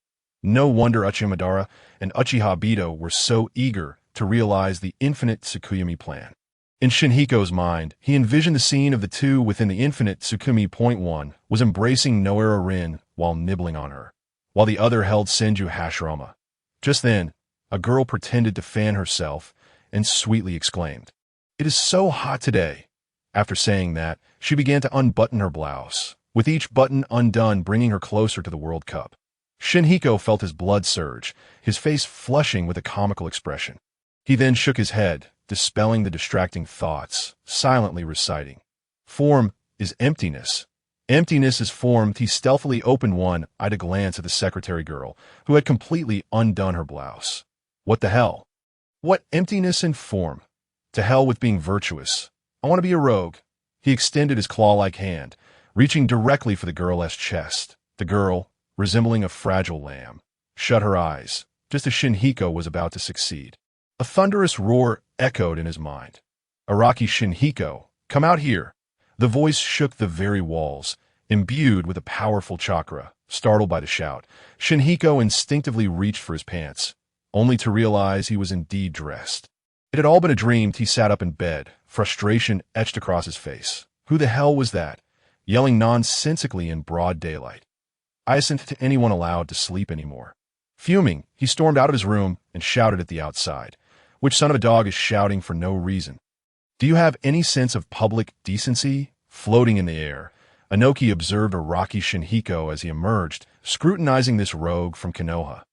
A: No wonder Uchimadara and Uchiha Bito were so eager to realize the infinite Tsukuyami plan. In Shinhiko's mind, he envisioned the scene of the two within the infinite Tsukumi.1 was embracing Noera Rin while nibbling on her. while the other held Senju Hashirama. Just then, a girl pretended to fan herself and sweetly exclaimed, "It is so hot today." After saying that, she began to unbutton her blouse, with each button undone bringing her closer to the World Cup. Shinhiko felt his blood surge, his face flushing with a comical expression. He then shook his head, dispelling the distracting thoughts, silently reciting, "Form is emptiness. Emptiness is formed." He stealthily opened one-eyed glance at the secretary girl, who had completely undone her blouse. What the hell? What emptiness and form? To hell with being virtuous. I want to be a rogue. He extended his claw-like hand, reaching directly for the girl's chest. The girl, resembling a fragile lamb, shut her eyes, just as Shinhiko was about to succeed. A thunderous roar echoed in his mind. "Araki Shinhiko, come out here." The voice shook the very walls, imbued with a powerful chakra. Startled by the shout, Shinhiko instinctively reached for his pants, only to realize he was indeed dressed. It had all been a dream. He sat up in bed, frustration etched across his face. Who the hell was that, yelling nonsensically in broad daylight? I isn't to anyone allowed to sleep anymore. Fuming, he stormed out of his room and shouted at the outside. Which son of a dog is shouting for no reason? Do you have any sense of public decency? Floating in the air, Inoki observed Araki Shinhiko as he emerged, scrutinizing this rogue from Konoha.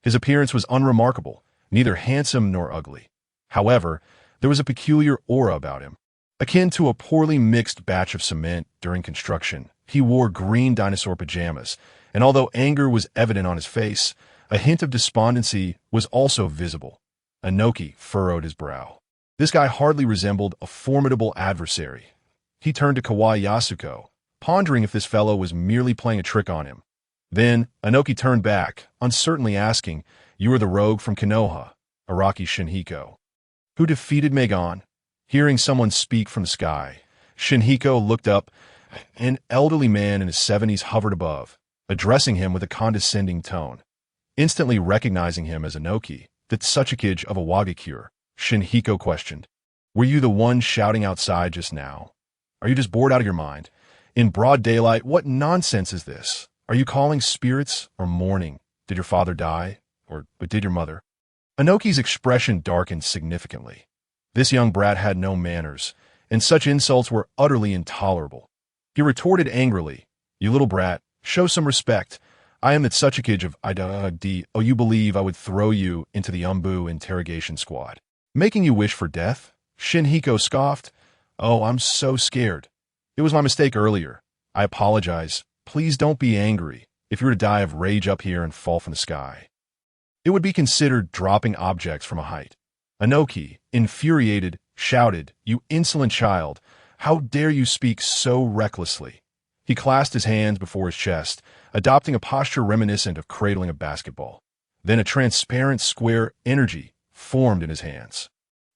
A: His appearance was unremarkable, neither handsome nor ugly. However, there was a peculiar aura about him, akin to a poorly mixed batch of cement during construction. He wore green dinosaur pajamas, and although anger was evident on his face, a hint of despondency was also visible. Inoki furrowed his brow. This guy hardly resembled a formidable adversary. He turned to Kawaii Yasuko, pondering if this fellow was merely playing a trick on him. Then, Inoki turned back, uncertainly asking, "You are the rogue from Konoha, Araki Shinhiko, who defeated Megon?" Hearing someone speak from the sky, Shinhiko looked up. An elderly man in his 70s hovered above, addressing him with a condescending tone. Instantly recognizing him as Inoki, the Tsuchikage of Awagakure, Shinhiko questioned, "Were you the one shouting outside just now? Are you just bored out of your mind? In broad daylight, what nonsense is this? Are you calling spirits or mourning? Did your father die? Or did your mother?" Inoki's expression darkened significantly. This young brat had no manners, and such insults were utterly intolerable. He retorted angrily, "You little brat, show some respect. I am the Tsuchikage of Idleness. Oh, you believe I would throw you into the Umbu interrogation squad, making you wish for death?" Shinhiko scoffed. "Oh, I'm so scared. It was my mistake earlier. I apologize. Please don't be angry. If you were to die of rage up here and fall from the sky, it would be considered dropping objects from a height." Inoki, infuriated, shouted, "You insolent child! How dare you speak so recklessly?" He clasped his hands before his chest, adopting a posture reminiscent of cradling a basketball. Then a transparent square energy formed in his hands.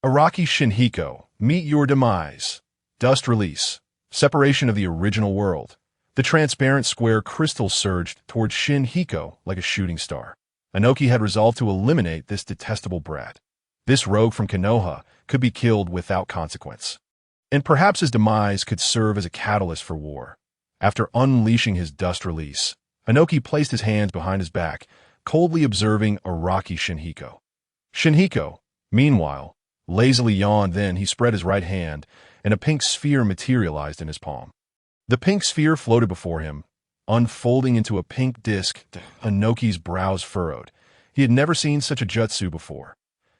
A: "Araki Shinhiko, meet your demise. Dust release. Separation of the original world." The transparent square crystal surged towards Shinhiko like a shooting star. Inoki had resolved to eliminate this detestable brat. This rogue from Konoha could be killed without consequence. And perhaps his demise could serve as a catalyst for war. After unleashing his dust release, Inoki placed his hands behind his back, coldly observing Araki Shinhiko. Shinhiko, meanwhile, lazily yawned. Then he spread his right hand, and a pink sphere materialized in his palm. The pink sphere floated before him, unfolding into a pink disc. Inoki's brows furrowed. He had never seen such a jutsu before.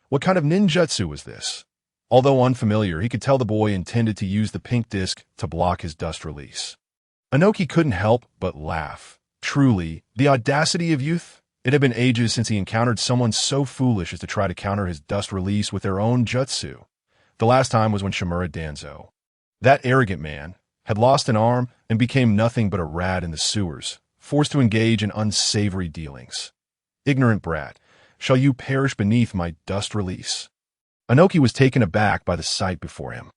A: What kind of ninjutsu was this? Although unfamiliar, he could tell the boy intended to use the pink disc to block his dust release. Inoki couldn't help but laugh. Truly, the audacity of youth. It had been ages since he encountered someone so foolish as to try to counter his dust release with their own jutsu. The last time was when Shimura Danzo, that arrogant man, had lost an arm and became nothing but a rat in the sewers, forced to engage in unsavory dealings. Ignorant brat, shall you perish beneath my dust release? Inoki was taken aback by the sight before him.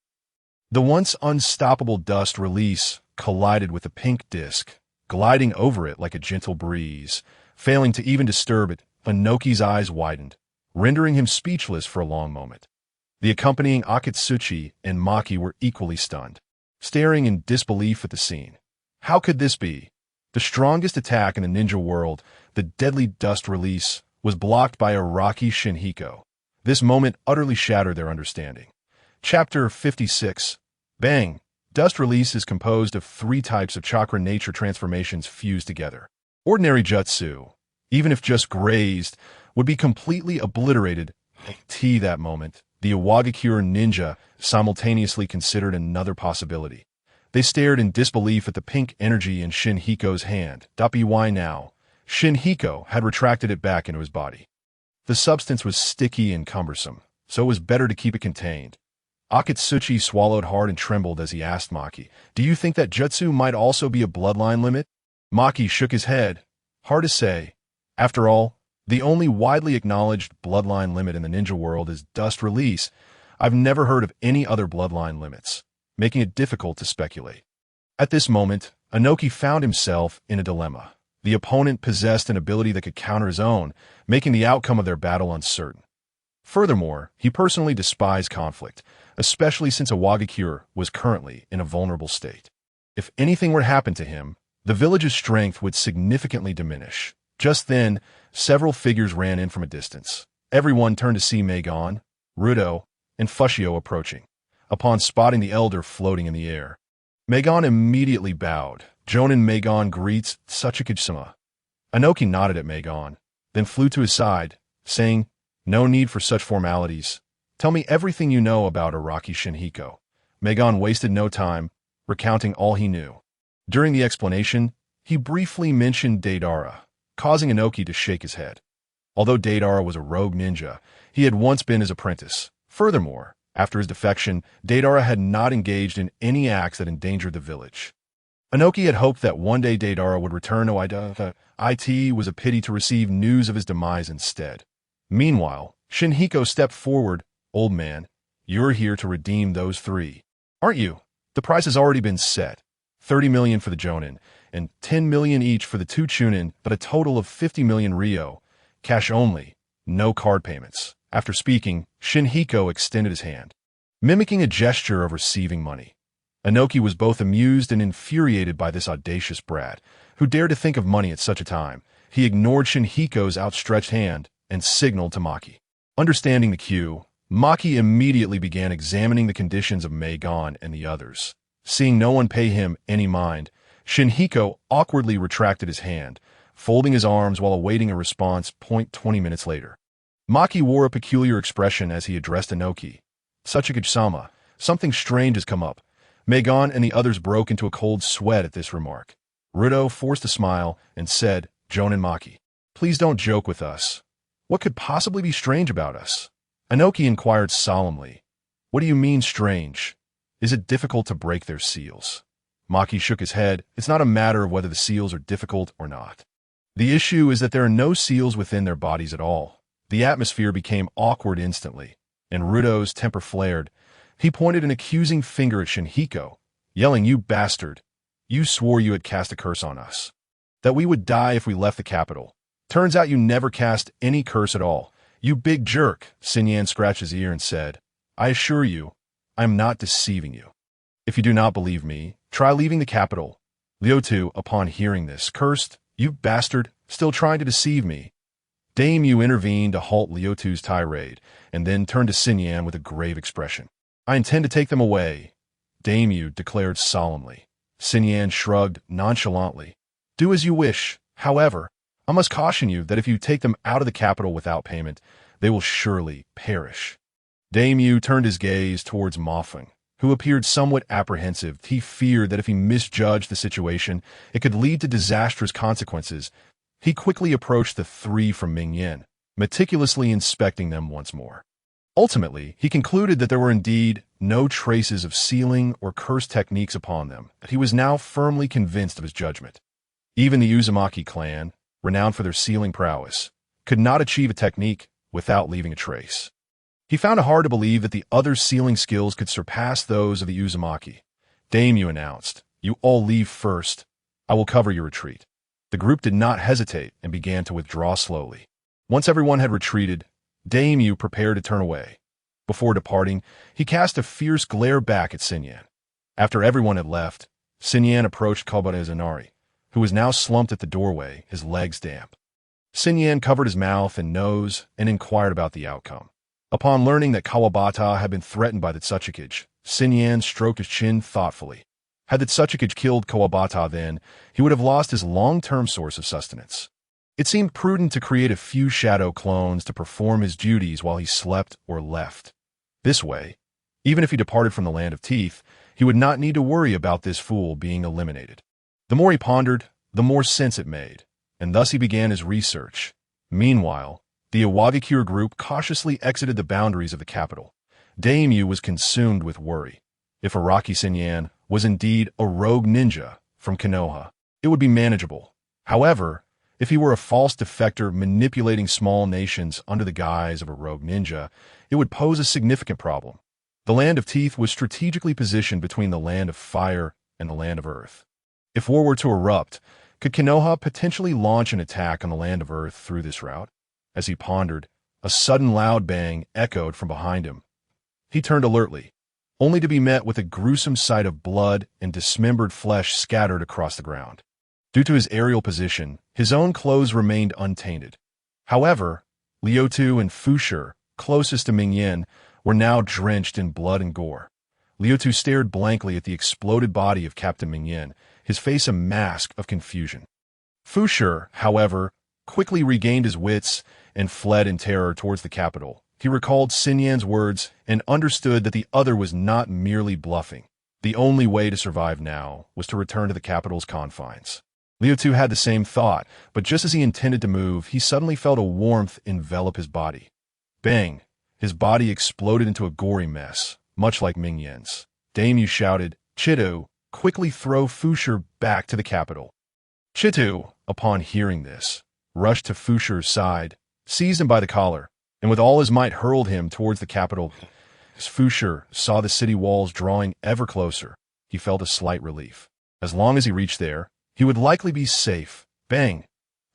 A: The once unstoppable dust release collided with the pink disc, gliding over it like a gentle breeze, failing to even disturb it. Inoki's eyes widened, rendering him speechless for a long moment. The accompanying Akatsuchi and Maki were equally stunned, staring in disbelief at the scene. How could this be? The strongest attack in the ninja world, the the deadly dust release, was blocked by Araki Shinhiko. This moment utterly shattered their understanding. Chapter 56. Bang! Dust release is composed of 3 types of chakra nature transformations fused together. Ordinary jutsu, even if just grazed, would be completely obliterated. That moment, the Iwagakure ninja simultaneously considered another possibility. They stared in disbelief at the pink energy in Shinhiko's hand. Why now? Shinhiko had retracted it back into his body. The substance was sticky and cumbersome, so it was better to keep it contained. Akatsuchi swallowed hard and trembled as he asked Maki, "Do you think that jutsu might also be a bloodline limit?" Maki shook his head. Hard to say. After all, the only widely acknowledged bloodline limit in the ninja world is dust release. I've never heard of any other bloodline limits, making it difficult to speculate. At this moment, Inoki found himself in a dilemma. The opponent possessed an ability that could counter his own, making the outcome of their battle uncertain. Furthermore, he personally despised conflict, especially since Iwagakure was currently in a vulnerable state. If anything were to happen to him, the village's strength would significantly diminish. Just then, several figures ran in from a distance. Everyone turned to see Magon, Rudo, and Fushio approaching. Upon spotting the elder floating in the air, Magon immediately bowed. Jonin Magon greets Sasuke-sama. Inoki nodded at Magon, then flew to his side, saying, "No need for such formalities. Tell me everything you know about Araki Shinhiko." Magon wasted no time, recounting all he knew. During the explanation, he briefly mentioned Deidara, causing Inoki to shake his head. Although Deidara was a rogue ninja, he had once been his apprentice. Furthermore, after his defection, Deidara had not engaged in any acts that endangered the village. Inoki had hoped that one day Deidara would return to Ida. It was a pity to receive news of his demise instead. Meanwhile, Shinhiko stepped forward. "Old man, you're here to redeem those 3, aren't you? The price has already been set. 30 million for the Jonin, and 10 million each for the 2 Chunin, but a total of 50 million Ryo. Cash only, no card payments." After speaking, Shinhiko extended his hand, mimicking a gesture of receiving money. Inoki was both amused and infuriated by this audacious brat, who dared to think of money at such a time. He ignored Shinhiko's outstretched hand and signaled to Maki. Understanding the cue, Maki immediately began examining the conditions of Magon and the others. Seeing no one pay him any mind, Shinhiko awkwardly retracted his hand, folding his arms while awaiting a response. 20 minutes later, Maki wore a peculiar expression as he addressed Inoki. "Sasuke-sama, something strange has come up." Magon and the others broke into a cold sweat at this remark. Rudo forced a smile and said, "Jonin Maki, please don't joke with us. What could possibly be strange about us?" Inoki inquired solemnly, "What do you mean strange? Is it difficult to break their seals?" Maki shook his head. "It's not a matter of whether the seals are difficult or not. The issue is that there are no seals within their bodies at all." The atmosphere became awkward instantly, and Rudo's temper flared. He pointed an accusing finger at Shinhiko, yelling, "You bastard! You swore you had cast a curse on us, that we would die if we left the capital. Turns out you never cast any curse at all. You big jerk." Sinyan scratched his ear and said, "I assure you, I am not deceiving you. If you do not believe me, try leaving the capital." Lyotu, upon hearing this, cursed, "You bastard, still trying to deceive me." Daimyo intervened to halt Lyotu's tirade, and then turned to Sinyan with a grave expression. "I intend to take them away," Daimyo declared solemnly. Sinyan shrugged nonchalantly. "Do as you wish. However, I must caution you that if you take them out of the capital without payment, they will surely perish." Daimyo turned his gaze towards Mafeng, who appeared somewhat apprehensive. He feared that if he misjudged the situation, it could lead to disastrous consequences. He quickly approached the 3 from Mingyan, meticulously inspecting them once more. Ultimately, he concluded that there were indeed no traces of sealing or curse techniques upon them, but he was now firmly convinced of his judgment. Even the Uzumaki clan, renowned for their sealing prowess, could not achieve a technique without leaving a trace. He found it hard to believe that the other sealing skills could surpass those of the Uzumaki. Daimyo announced, "You all leave first. I will cover your retreat." The group did not hesitate and began to withdraw slowly. Once everyone had retreated, Daimyo prepared to turn away. Before departing, he cast a fierce glare back at Sinyan. After everyone had left, Sinyan approached Kobayasunari, who was now slumped at the doorway, his legs damp. Xinyan covered his mouth and nose and inquired about the outcome. Upon learning that Kawabata had been threatened by the Tsuchikage, Xinyan stroked his chin thoughtfully. Had the Tsuchikage killed Kawabata then, he would have lost his long-term source of sustenance. It seemed prudent to create a few shadow clones to perform his duties while he slept or left. This way, even if he departed from the Land of Teeth, he would not need to worry about this fool being eliminated. The more he pondered, the more sense it made, and thus he began his research. Meanwhile, the Iwagakure group cautiously exited the boundaries of the capital. Daimyo was consumed with worry. If Araki Xinyan was indeed a rogue ninja from Konoha, it would be manageable. However, if he were a false defector manipulating small nations under the guise of a rogue ninja, it would pose a significant problem. The Land of Teeth was strategically positioned between the Land of Fire and the Land of Earth. If war were to erupt, could Konoha potentially launch an attack on the Land of Earth through this route? As he pondered, a sudden loud bang echoed from behind him. He turned alertly, only to be met with a gruesome sight of blood and dismembered flesh scattered across the ground. Due to his aerial position, his own clothes remained untainted. However, Liutu and Fushi, closest to Mingyan, were now drenched in blood and gore. Liutu stared blankly at the exploded body of Captain Mingyan, his face a mask of confusion. Fushi, however, quickly regained his wits and fled in terror towards the capital. He recalled Xinyan's words and understood that the other was not merely bluffing. The only way to survive now was to return to the capital's confines. Liutu had the same thought, but just as he intended to move, he suddenly felt a warmth envelop his body. Bang! His body exploded into a gory mess, much like Mingyan's. Daimyo shouted, "Chitu, quickly throw Fushi back to the capital." Chitu, upon hearing this, rushed to Fushi's side, seized him by the collar, and with all his might hurled him towards the capital. As Fushi saw the city walls drawing ever closer, he felt a slight relief. As long as he reached there, he would likely be safe. Bang!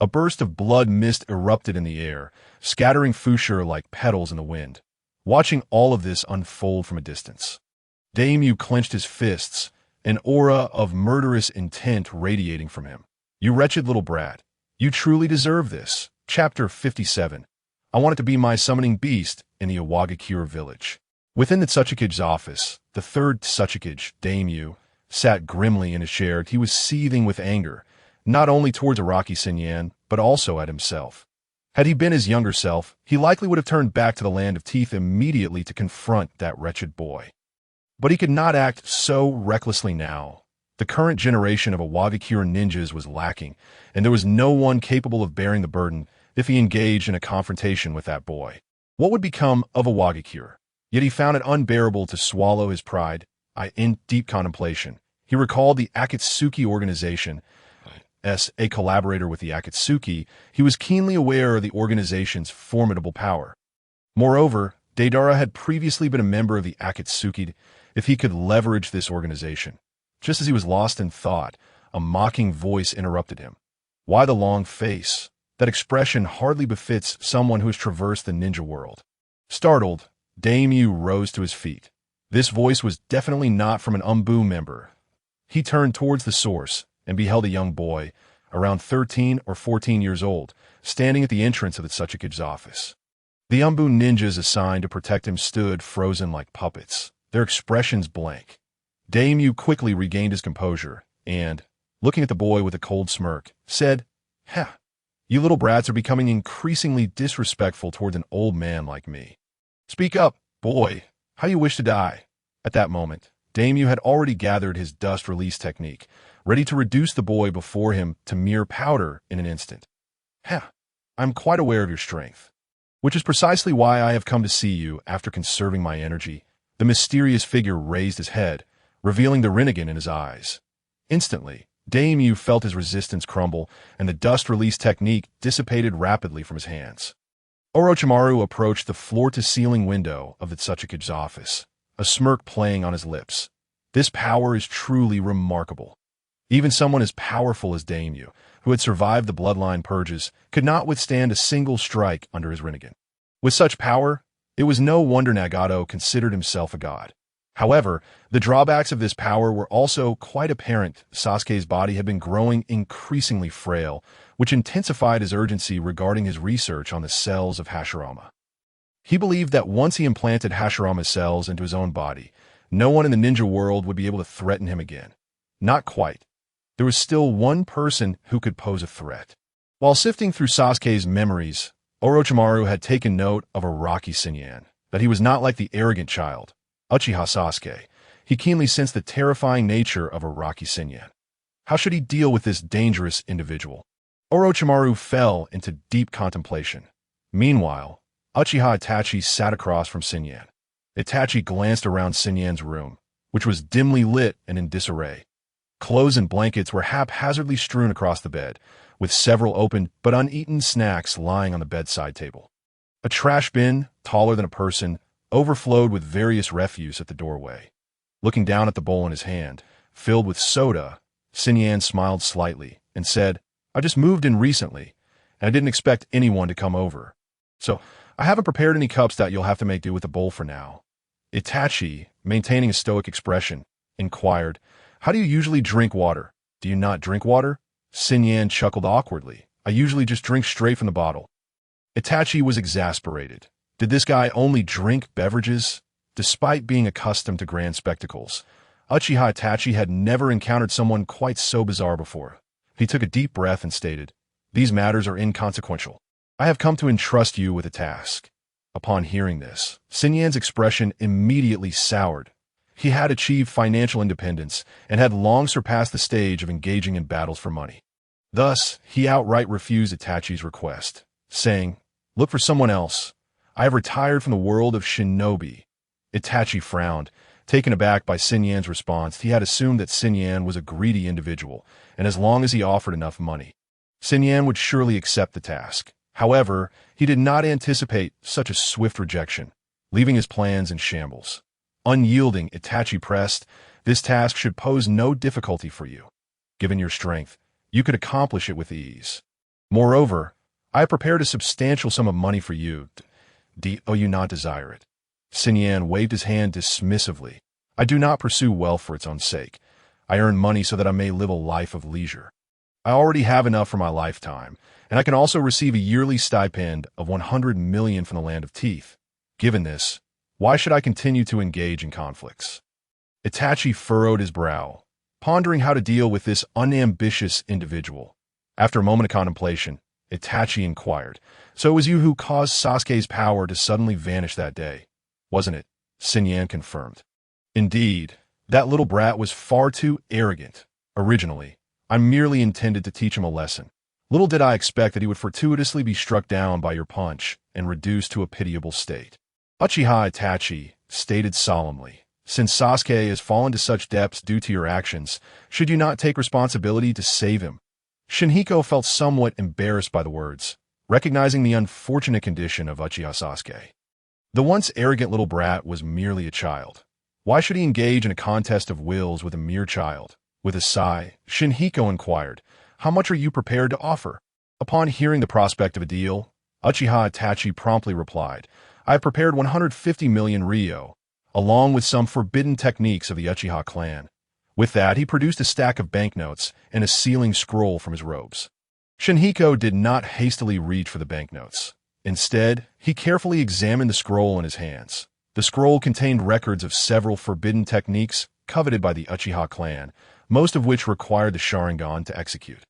A: A burst of blood mist erupted in the air, scattering Fushi like petals in the wind. Watching all of this unfold from a distance, Daimyo clenched his fists, an aura of murderous intent radiating from him. "You wretched little brat. You truly deserve this." Chapter 57. I want it to be my summoning beast in the Iwagakure village. Within the Tsuchikage's office, the third Tsuchikage, Daimyo, sat grimly in his chair. He was seething with anger, not only towards Araki Xinyan, but also at himself. Had he been his younger self, he likely would have turned back to the Land of Teeth immediately to confront that wretched boy. But he could not act so recklessly now. The current generation of Iwagakure ninjas was lacking, and there was no one capable of bearing the burden if he engaged in a confrontation with that boy. What would become of Iwagakure? Yet he found it unbearable to swallow his pride. In deep contemplation, he recalled the Akatsuki organization. As a collaborator with the Akatsuki, he was keenly aware of the organization's formidable power. Moreover, Deidara had previously been a member of the Akatsuki. If he could leverage this organization. Just as he was lost in thought, a mocking voice interrupted him. Why the long face? That expression hardly befits someone who has traversed the ninja world. Startled, Daimyo rose to his feet. This voice was definitely not from an Umbu member. He turned towards the source and beheld a young boy, around 13 or 14 years old, standing at the entrance of the Tsuchikage's office. The Umbu ninjas assigned to protect him stood frozen like puppets, their expressions blank. Daimyo quickly regained his composure and, looking at the boy with a cold smirk, said, "Ha! You little brats are becoming increasingly disrespectful toward an old man like me. Speak up, boy. How you wish to die?" At that moment, Daimyo had already gathered his dust release technique, ready to reduce the boy before him to mere powder in an instant. "Ha! I'm quite aware of your strength, which is precisely why I have come to see you after conserving my energy." The mysterious figure raised his head, revealing the Rinnegan in his eyes. Instantly, Daimyo felt his resistance crumble, and the dust release technique dissipated rapidly from his hands. Orochimaru approached the floor-to-ceiling window of the Tsuchikage's office, a smirk playing on his lips. This power is truly remarkable. Even someone as powerful as Daimyo, who had survived the bloodline purges, could not withstand a single strike under his Rinnegan. With such power, it was no wonder Nagato considered himself a god. However, the drawbacks of this power were also quite apparent. Sasuke's body had been growing increasingly frail, which intensified his urgency regarding his research on the cells of Hashirama. He believed that once he implanted Hashirama's cells into his own body, no one in the ninja world would be able to threaten him again. Not quite. There was still one person who could pose a threat. While sifting through Sasuke's memories, Orochimaru had taken note of Araki Sinyan, that he was not like the arrogant child, Uchiha Sasuke. He keenly sensed the terrifying nature of Araki Sinyan. How should he deal with this dangerous individual? Orochimaru fell into deep contemplation. Meanwhile, Uchiha Itachi sat across from Sinyan. Itachi glanced around Sinyan's room, which was dimly lit and in disarray. Clothes and blankets were haphazardly strewn across the bed, with several open but uneaten snacks lying on the bedside table. A trash bin, taller than a person, overflowed with various refuse at the doorway. Looking down at the bowl in his hand, filled with soda, Sinyan smiled slightly and said, "I just moved in recently, and I didn't expect anyone to come over. So, I haven't prepared any cups that you'll have to make do with the bowl for now." Itachi, maintaining a stoic expression, inquired, "How do you usually drink water? Do you not drink water?" Sinyan chuckled awkwardly. "I usually just drink straight from the bottle." Itachi was exasperated. Did this guy only drink beverages? Despite being accustomed to grand spectacles, Uchiha Itachi had never encountered someone quite so bizarre before. He took a deep breath and stated, "These matters are inconsequential. I have come to entrust you with a task." Upon hearing this, Sinyan's expression immediately soured. He had achieved financial independence and had long surpassed the stage of engaging in battles for money. Thus, he outright refused Itachi's request, saying, "Look for someone else. I have retired from the world of shinobi." Itachi frowned, taken aback by Sinyan's response. He had assumed that Sinyan was a greedy individual, and as long as he offered enough money, Sinyan would surely accept the task. However, he did not anticipate such a swift rejection, leaving his plans in shambles. Unyielding, Itachi pressed, "This task should pose no difficulty for you. Given your strength, you could accomplish it with ease. Moreover, I have prepared a substantial sum of money for you. Do you not desire it?" Sinyan waved his hand dismissively. "I do not pursue wealth for its own sake. I earn money so that I may live a life of leisure. I already have enough for my lifetime, and I can also receive a yearly stipend of 100 million from the Land of Teeth. Given this, why should I continue to engage in conflicts?" Itachi furrowed his brow, pondering how to deal with this unambitious individual. After a moment of contemplation, Itachi inquired, "So it was you who caused Sasuke's power to suddenly vanish that day, wasn't it?" Sinyan confirmed. "Indeed, that little brat was far too arrogant. Originally, I merely intended to teach him a lesson. Little did I expect that he would fortuitously be struck down by your punch and reduced to a pitiable state." Uchiha Itachi stated solemnly, "Since Sasuke has fallen to such depths due to your actions, should you not take responsibility to save him?" Shinhiko felt somewhat embarrassed by the words, recognizing the unfortunate condition of Uchiha Sasuke. The once arrogant little brat was merely a child. Why should he engage in a contest of wills with a mere child? With a sigh, Shinhiko inquired, "How much are you prepared to offer?" Upon hearing the prospect of a deal, Uchiha Itachi promptly replied, "I have prepared 150 million ryo, along with some forbidden techniques of the Uchiha clan." With that, he produced a stack of banknotes and a sealing scroll from his robes. Shinhiko did not hastily reach for the banknotes. Instead, he carefully examined the scroll in his hands. The scroll contained records of several forbidden techniques coveted by the Uchiha clan, most of which required the Sharingan to execute,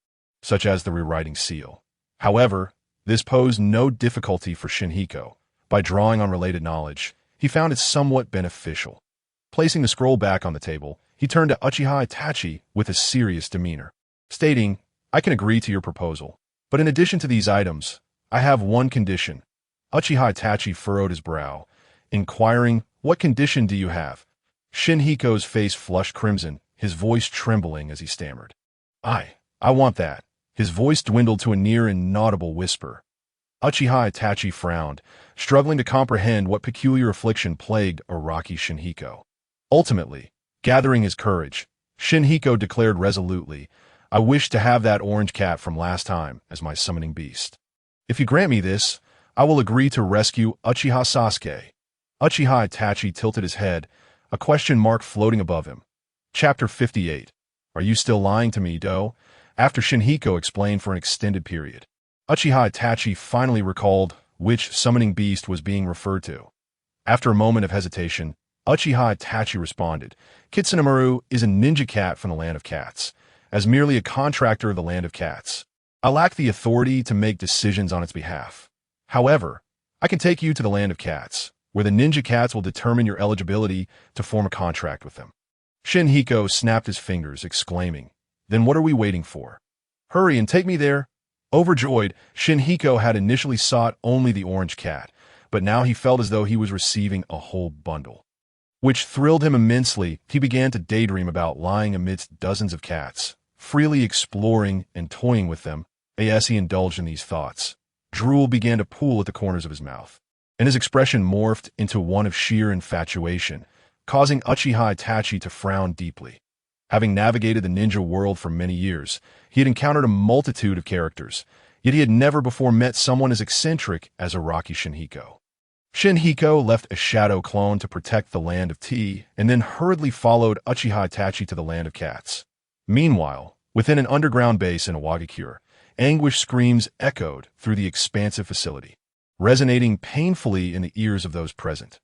A: such as the rewriting seal. However, this posed no difficulty for Shinhiko. By drawing on related knowledge, he found it somewhat beneficial. Placing the scroll back on the table, he turned to Uchiha Itachi with a serious demeanor, stating, "I can agree to your proposal, but in addition to these items, I have one condition." Uchiha Itachi furrowed his brow, inquiring, "What condition do you have?" Shinhiko's face flushed crimson, his voice trembling as he stammered, I want that." His voice dwindled to a near inaudible whisper. Uchiha Itachi frowned, struggling to comprehend what peculiar affliction plagued Araki Shinhiko. Ultimately, gathering his courage, Shinhiko declared resolutely, "I wish to have that orange cat from last time as my summoning beast. If you grant me this, I will agree to rescue Uchiha Sasuke." Uchiha Itachi tilted his head. a question mark floating above him. Chapter 58. Are you still lying to me, Do? After Shinhiko explained for an extended period, Uchiha Itachi finally recalled which summoning beast was being referred to. After a moment of hesitation, Uchiha Itachi responded, Kitsunemaru is a ninja cat from the land of cats. As merely a contractor of the land of cats, I lack the authority to make decisions on its behalf. However, I can take you to the land of cats, where the ninja cats will determine your eligibility to form a contract with them. Shinhiko snapped his fingers, exclaiming, Then what are we waiting for? Hurry and take me there. Overjoyed, Shinhiko had initially sought only the orange cat, but now he felt as though he was receiving a whole bundle, which thrilled him immensely. He began to daydream about lying amidst dozens of cats, freely exploring and toying with them. As he indulged in these thoughts, drool began to pool at the corners of his mouth, and his expression morphed into one of sheer infatuation, causing Uchiha Itachi to frown deeply. Having navigated the ninja world for many years, he had encountered a multitude of characters, yet he had never before met someone as eccentric as Araki Shinhiko. Shinhiko left a shadow clone to protect the land of tea, and then hurriedly followed Uchiha Itachi to the land of cats. Meanwhile, within an underground base in Iwagakure, anguish screams echoed through the expansive facility, resonating painfully in the ears of those present.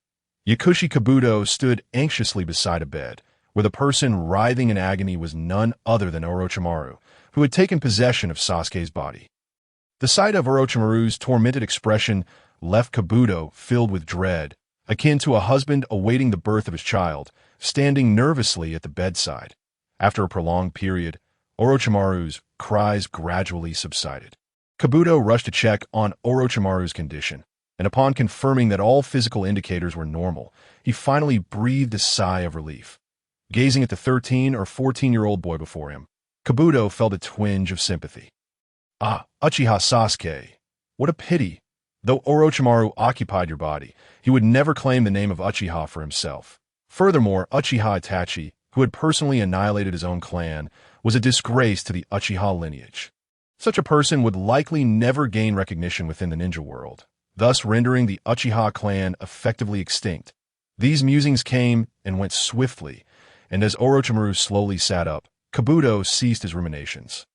A: Yakushi Kabuto stood anxiously beside a bed, where the person writhing in agony was none other than Orochimaru, who had taken possession of Sasuke's body. The sight of Orochimaru's tormented expression left Kabuto filled with dread, akin to a husband awaiting the birth of his child, standing nervously at the bedside. After a prolonged period, Orochimaru's cries gradually subsided. Kabuto rushed to check on Orochimaru's condition, and upon confirming that all physical indicators were normal, he finally breathed a sigh of relief. Gazing at the 13 or 14-year-old boy before him, Kabuto felt a twinge of sympathy. Ah, Uchiha Sasuke, what a pity. Though Orochimaru occupied your body, he would never claim the name of Uchiha for himself. Furthermore, Uchiha Itachi, who had personally annihilated his own clan, was a disgrace to the Uchiha lineage. Such a person would likely never gain recognition within the ninja world, thus rendering the Uchiha clan effectively extinct. These musings came and went swiftly, and as Orochimaru slowly sat up, Kabuto ceased his ruminations.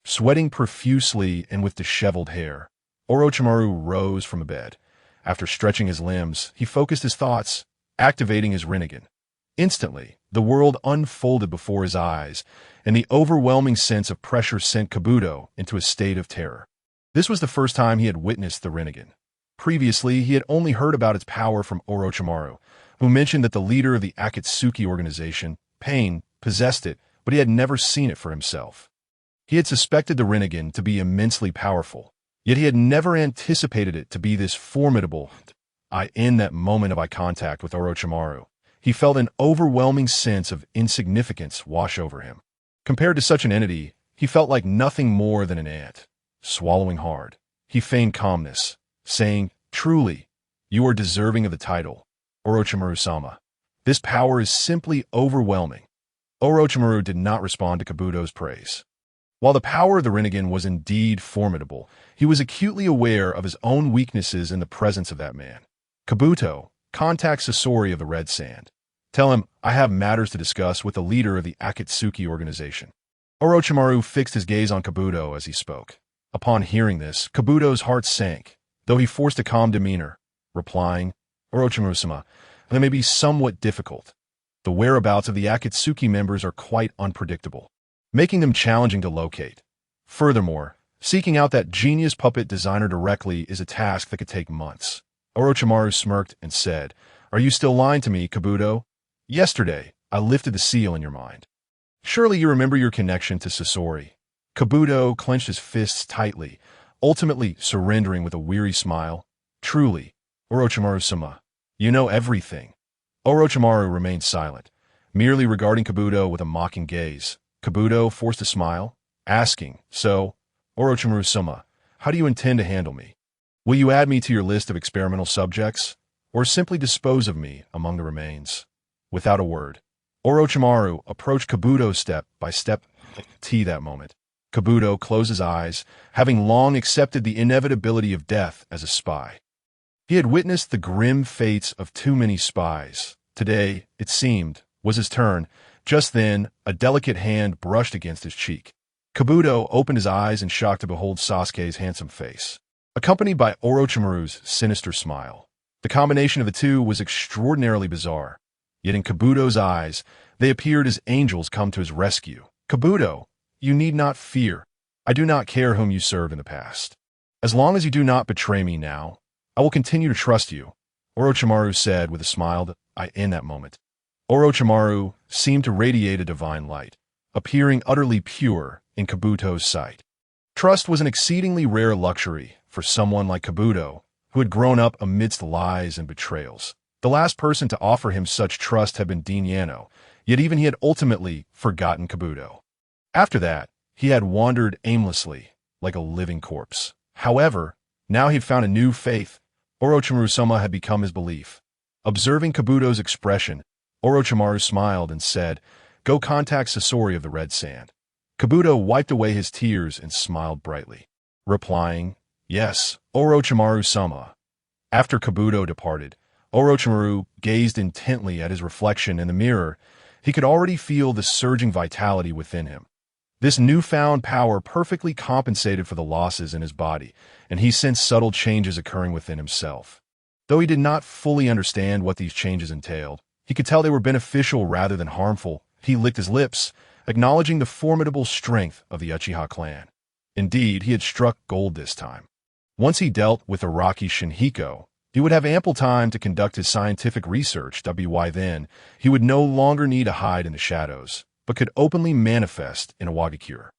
A: Sweating profusely and with disheveled hair, Orochimaru rose from a bed. After stretching his limbs, he focused his thoughts, activating his Rinnegan. Instantly, the world unfolded before his eyes, and the overwhelming sense of pressure sent Kabuto into a state of terror. This was the first time he had witnessed the Rinnegan. Previously, he had only heard about its power from Orochimaru, who mentioned that the leader of the Akatsuki organization, Pain, possessed it, but he had never seen it for himself. He had suspected the Rinnegan to be immensely powerful, yet he had never anticipated it to be this formidable. In that moment of eye contact with Orochimaru, he felt an overwhelming sense of insignificance wash over him. Compared to such an entity, he felt like nothing more than an ant. Swallowing hard, he feigned calmness, saying, Truly, you are deserving of the title, Orochimaru-sama. This power is simply overwhelming. Orochimaru did not respond to Kabuto's praise. While the power of the Rinnegan was indeed formidable, he was acutely aware of his own weaknesses in the presence of that man. Kabuto, contact Sasori of the Red Sand. Tell him I have matters to discuss with the leader of the Akatsuki organization. Orochimaru fixed his gaze on Kabuto as he spoke. Upon hearing this, Kabuto's heart sank, though he forced a calm demeanor, replying, Orochimaru-sama, that may be somewhat difficult. The whereabouts of the Akatsuki members are quite unpredictable, making them challenging to locate. Furthermore, seeking out that genius puppet designer directly is a task that could take months. Orochimaru smirked and said, Are you still lying to me, Kabuto? Yesterday, I lifted the seal in your mind. Surely you remember your connection to Sasori. Kabuto clenched his fists tightly, ultimately surrendering with a weary smile. Truly, Orochimaru-sama, you know everything. Orochimaru remained silent, merely regarding Kabuto with a mocking gaze. Kabuto forced a smile, asking, So, Orochimaru-sama, how do you intend to handle me? Will you add me to your list of experimental subjects, or simply dispose of me among the remains? Without a word, Orochimaru approached Kabuto step by step. That moment, Kabuto closed his eyes, having long accepted the inevitability of death as a spy. He had witnessed the grim fates of too many spies, Today, it seemed, was his turn. Just then, a delicate hand brushed against his cheek. Kabuto opened his eyes in shock to behold Sasuke's handsome face, accompanied by Orochimaru's sinister smile. The combination of the two was extraordinarily bizarre, yet in Kabuto's eyes, they appeared as angels come to his rescue. Kabuto, you need not fear. I do not care whom you served in the past. As long as you do not betray me now, I will continue to trust you, Orochimaru said with a smile in that moment. Orochimaru seemed to radiate a divine light, appearing utterly pure in Kabuto's sight. Trust was an exceedingly rare luxury for someone like Kabuto, who had grown up amidst lies and betrayals. The last person to offer him such trust had been Dean Yano, yet even he had ultimately forgotten Kabuto. After that, he had wandered aimlessly, like a living corpse. However, now he had found a new faith. Orochimaru-sama had become his belief. Observing Kabuto's expression, Orochimaru smiled and said, "Go contact Sasori of the Red Sand." Kabuto wiped away his tears and smiled brightly, replying, "Yes, Orochimaru-sama." After Kabuto departed, Orochimaru gazed intently at his reflection in the mirror. He could already feel the surging vitality within him. This newfound power perfectly compensated for the losses in his body, and he sensed subtle changes occurring within himself. Though he did not fully understand what these changes entailed, he could tell they were beneficial rather than harmful. He licked his lips, acknowledging the formidable strength of the Uchiha clan. Indeed, he had struck gold this time. Once he dealt with Araki Nobuhiko, he would have ample time to conduct his scientific research. Why then, he would no longer need to hide in the shadows, but could openly manifest in a Wagakure.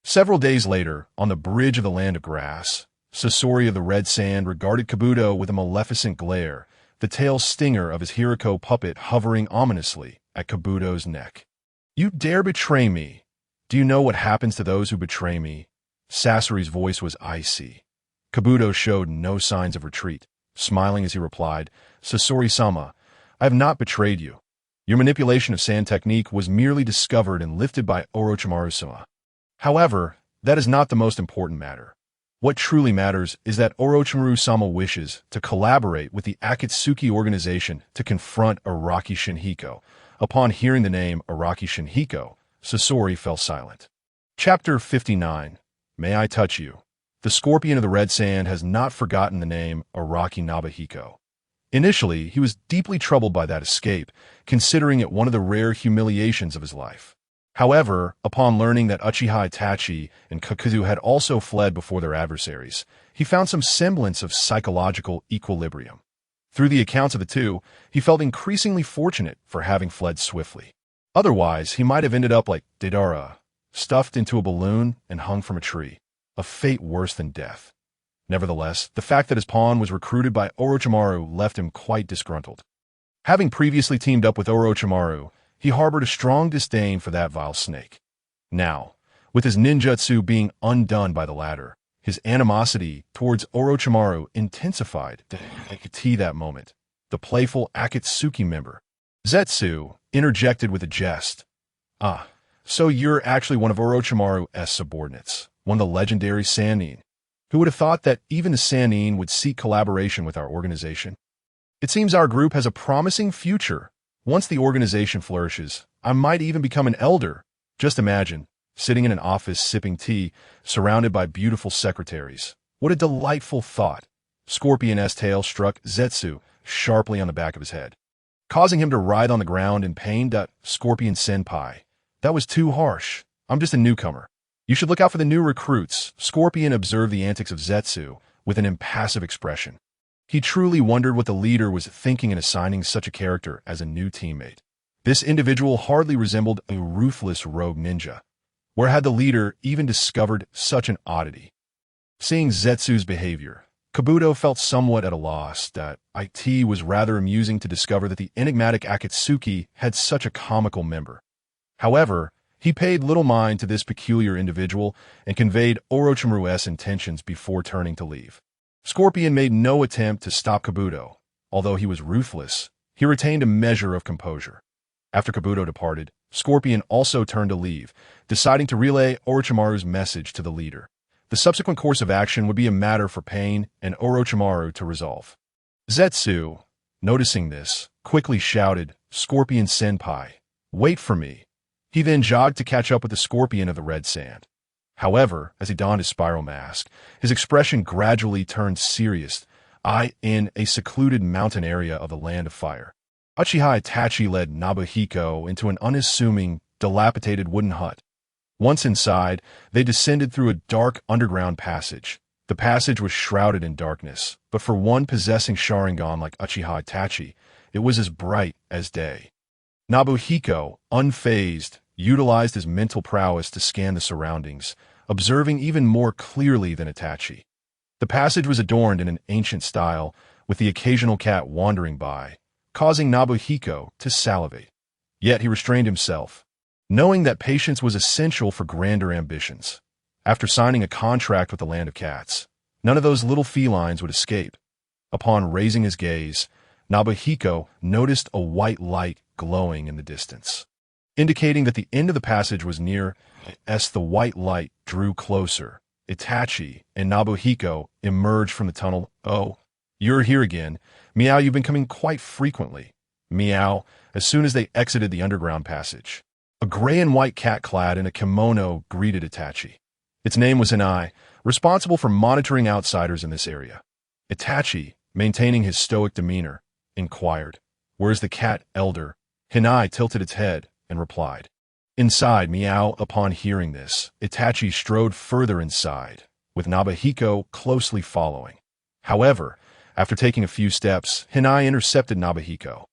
A: Several days later, on the bridge of the Land of Grass, Sasori of the Red Sand regarded Kabuto with a maleficent glare, the tail stinger of his Hiriko puppet hovering ominously at Kabuto's neck. "You dare betray me? Do you know what happens to those who betray me?" Sasori's voice was icy. Kabuto showed no signs of retreat, smiling as he replied, "Sasori-sama, I have not betrayed you. Your manipulation of sand technique was merely discovered and lifted by Orochimaru-sama. However, that is not the most important matter. What truly matters is that Orochimaru-sama wishes to collaborate with the Akatsuki organization to confront Araki Nobuhiko." Upon hearing the name Araki Nobuhiko, Sasori fell silent. Chapter 59. May I touch you? The Scorpion of the Red Sand has not forgotten the name Araki Nobuhiko. Initially, he was deeply troubled by that escape, considering it one of the rare humiliations of his life. However, upon learning that Uchiha Itachi and Kakazu had also fled before their adversaries, he found some semblance of psychological equilibrium. Through the accounts of the two, he felt increasingly fortunate for having fled swiftly. Otherwise, he might have ended up like Deidara, stuffed into a balloon and hung from a tree, a fate worse than death. Nevertheless, the fact that his pawn was recruited by Orochimaru left him quite disgruntled. Having previously teamed up with Orochimaru, he harbored a strong disdain for that vile snake. Now, with his ninjutsu being undone by the latter, his animosity towards Orochimaru intensified. I could see that moment. The playful Akatsuki member, Zetsu, interjected with a jest. "Ah, so you're actually one of Orochimaru's subordinates, one of the legendary Sannin. Who would have thought that even the Sannin would seek collaboration with our organization? It seems our group has a promising future. Once the organization flourishes, I might even become an elder. Just imagine, sitting in an office sipping tea, surrounded by beautiful secretaries. What a delightful thought." Scorpion's tail struck Zetsu sharply on the back of his head, causing him to writhe on the ground in pain. "Scorpion Senpai, that was too harsh. I'm just a newcomer. You should look out for the new recruits." Scorpion observed the antics of Zetsu with an impassive expression. He truly wondered what the leader was thinking in assigning such a character as a new teammate. This individual hardly resembled a ruthless rogue ninja. Where had the leader even discovered such an oddity? Seeing Zetsu's behavior, Kabuto felt somewhat at a loss. It was rather amusing to discover that the enigmatic Akatsuki had such a comical member. However, he paid little mind to this peculiar individual and conveyed Orochimaru's intentions before turning to leave. Scorpion made no attempt to stop Kabuto. Although he was ruthless, he retained a measure of composure. After Kabuto departed, Scorpion also turned to leave, deciding to relay Orochimaru's message to the leader. The subsequent course of action would be a matter for Pain and Orochimaru to resolve. Zetsu, noticing this, quickly shouted, "Scorpion Senpai, wait for me." He then jogged to catch up with the scorpion of the red sand. However, as he donned his spiral mask, his expression gradually turned serious. In a secluded mountain area of the Land of Fire, Uchiha Itachi led Nobuhiko into an unassuming, dilapidated wooden hut. Once inside, they descended through a dark underground passage. The passage was shrouded in darkness, but for one possessing Sharingan like Uchiha Itachi, it was as bright as day. Nobuhiko, unfazed, utilized his mental prowess to scan the surroundings, observing even more clearly than Itachi. The passage was adorned in an ancient style, with the occasional cat wandering by, causing Nobuhiko to salivate. Yet he restrained himself, knowing that patience was essential for grander ambitions. After signing a contract with the Land of Cats, none of those little felines would escape. Upon raising his gaze, Nobuhiko noticed a white light glowing in the distance, indicating that the end of the passage was near. As the white light drew closer, Itachi and Nobuhiko emerged from the tunnel. "Oh, you're here again. Meow, you've been coming quite frequently." Meow, as soon as they exited the underground passage. A gray and white cat clad in a kimono greeted Itachi. Its name was Hinai, responsible for monitoring outsiders in this area. Itachi, maintaining his stoic demeanor, inquired, "Where's the cat, elder?" Hinai tilted its head and replied, "Inside." Meow. Upon hearing this, Itachi strode further inside, with Nobuhiko closely following. However, after taking a few steps, Hinai intercepted Nobuhiko.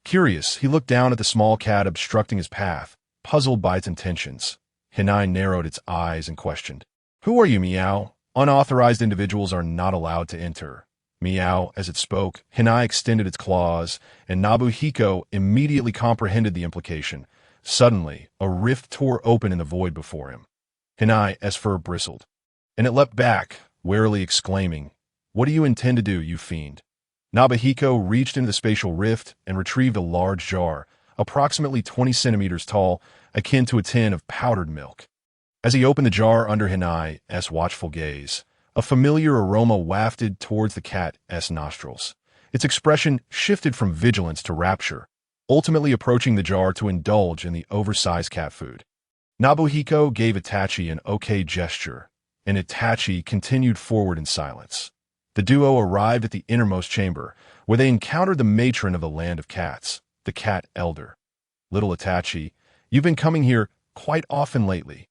A: Curious, he looked down at the small cat obstructing his path, puzzled by its intentions. Hinai narrowed its eyes and questioned, "Who are you, Meow? Unauthorized individuals are not allowed to enter." Meow. As it spoke, Hinai extended its claws, and Nobuhiko immediately comprehended the implication. Suddenly, a rift tore open in the void before him. Hinai's fur bristled, and it leapt back, warily exclaiming, "What do you intend to do, you fiend?" Nobuhiko reached into the spatial rift and retrieved a large jar, approximately 20 centimeters tall, akin to a tin of powdered milk. As he opened the jar under Hinai's watchful gaze, a familiar aroma wafted towards the cat's nostrils. Its expression shifted from vigilance to rapture, ultimately approaching the jar to indulge in the oversized cat food. Nobuhiko gave Itachi an okay gesture, and Itachi continued forward in silence. The duo arrived at the innermost chamber, where they encountered the matron of the Land of Cats, the cat elder. "Little Itachi, you've been coming here quite often lately.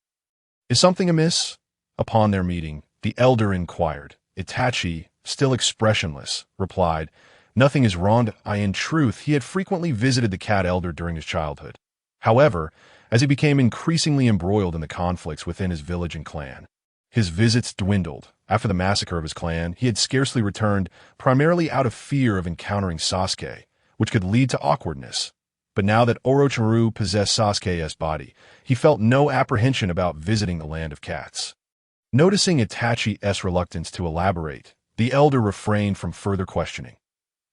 A: Is something amiss?" Upon their meeting, the elder inquired. Itachi, still expressionless, replied, "Nothing is wrong." In truth, he had frequently visited the cat elder during his childhood. However, as he became increasingly embroiled in the conflicts within his village and clan, his visits dwindled. After the massacre of his clan, he had scarcely returned, primarily out of fear of encountering Sasuke, which could lead to awkwardness. But now that Orochimaru possessed Sasuke's body, he felt no apprehension about visiting the Land of Cats. Noticing Itachi's reluctance to elaborate, the elder refrained from further questioning.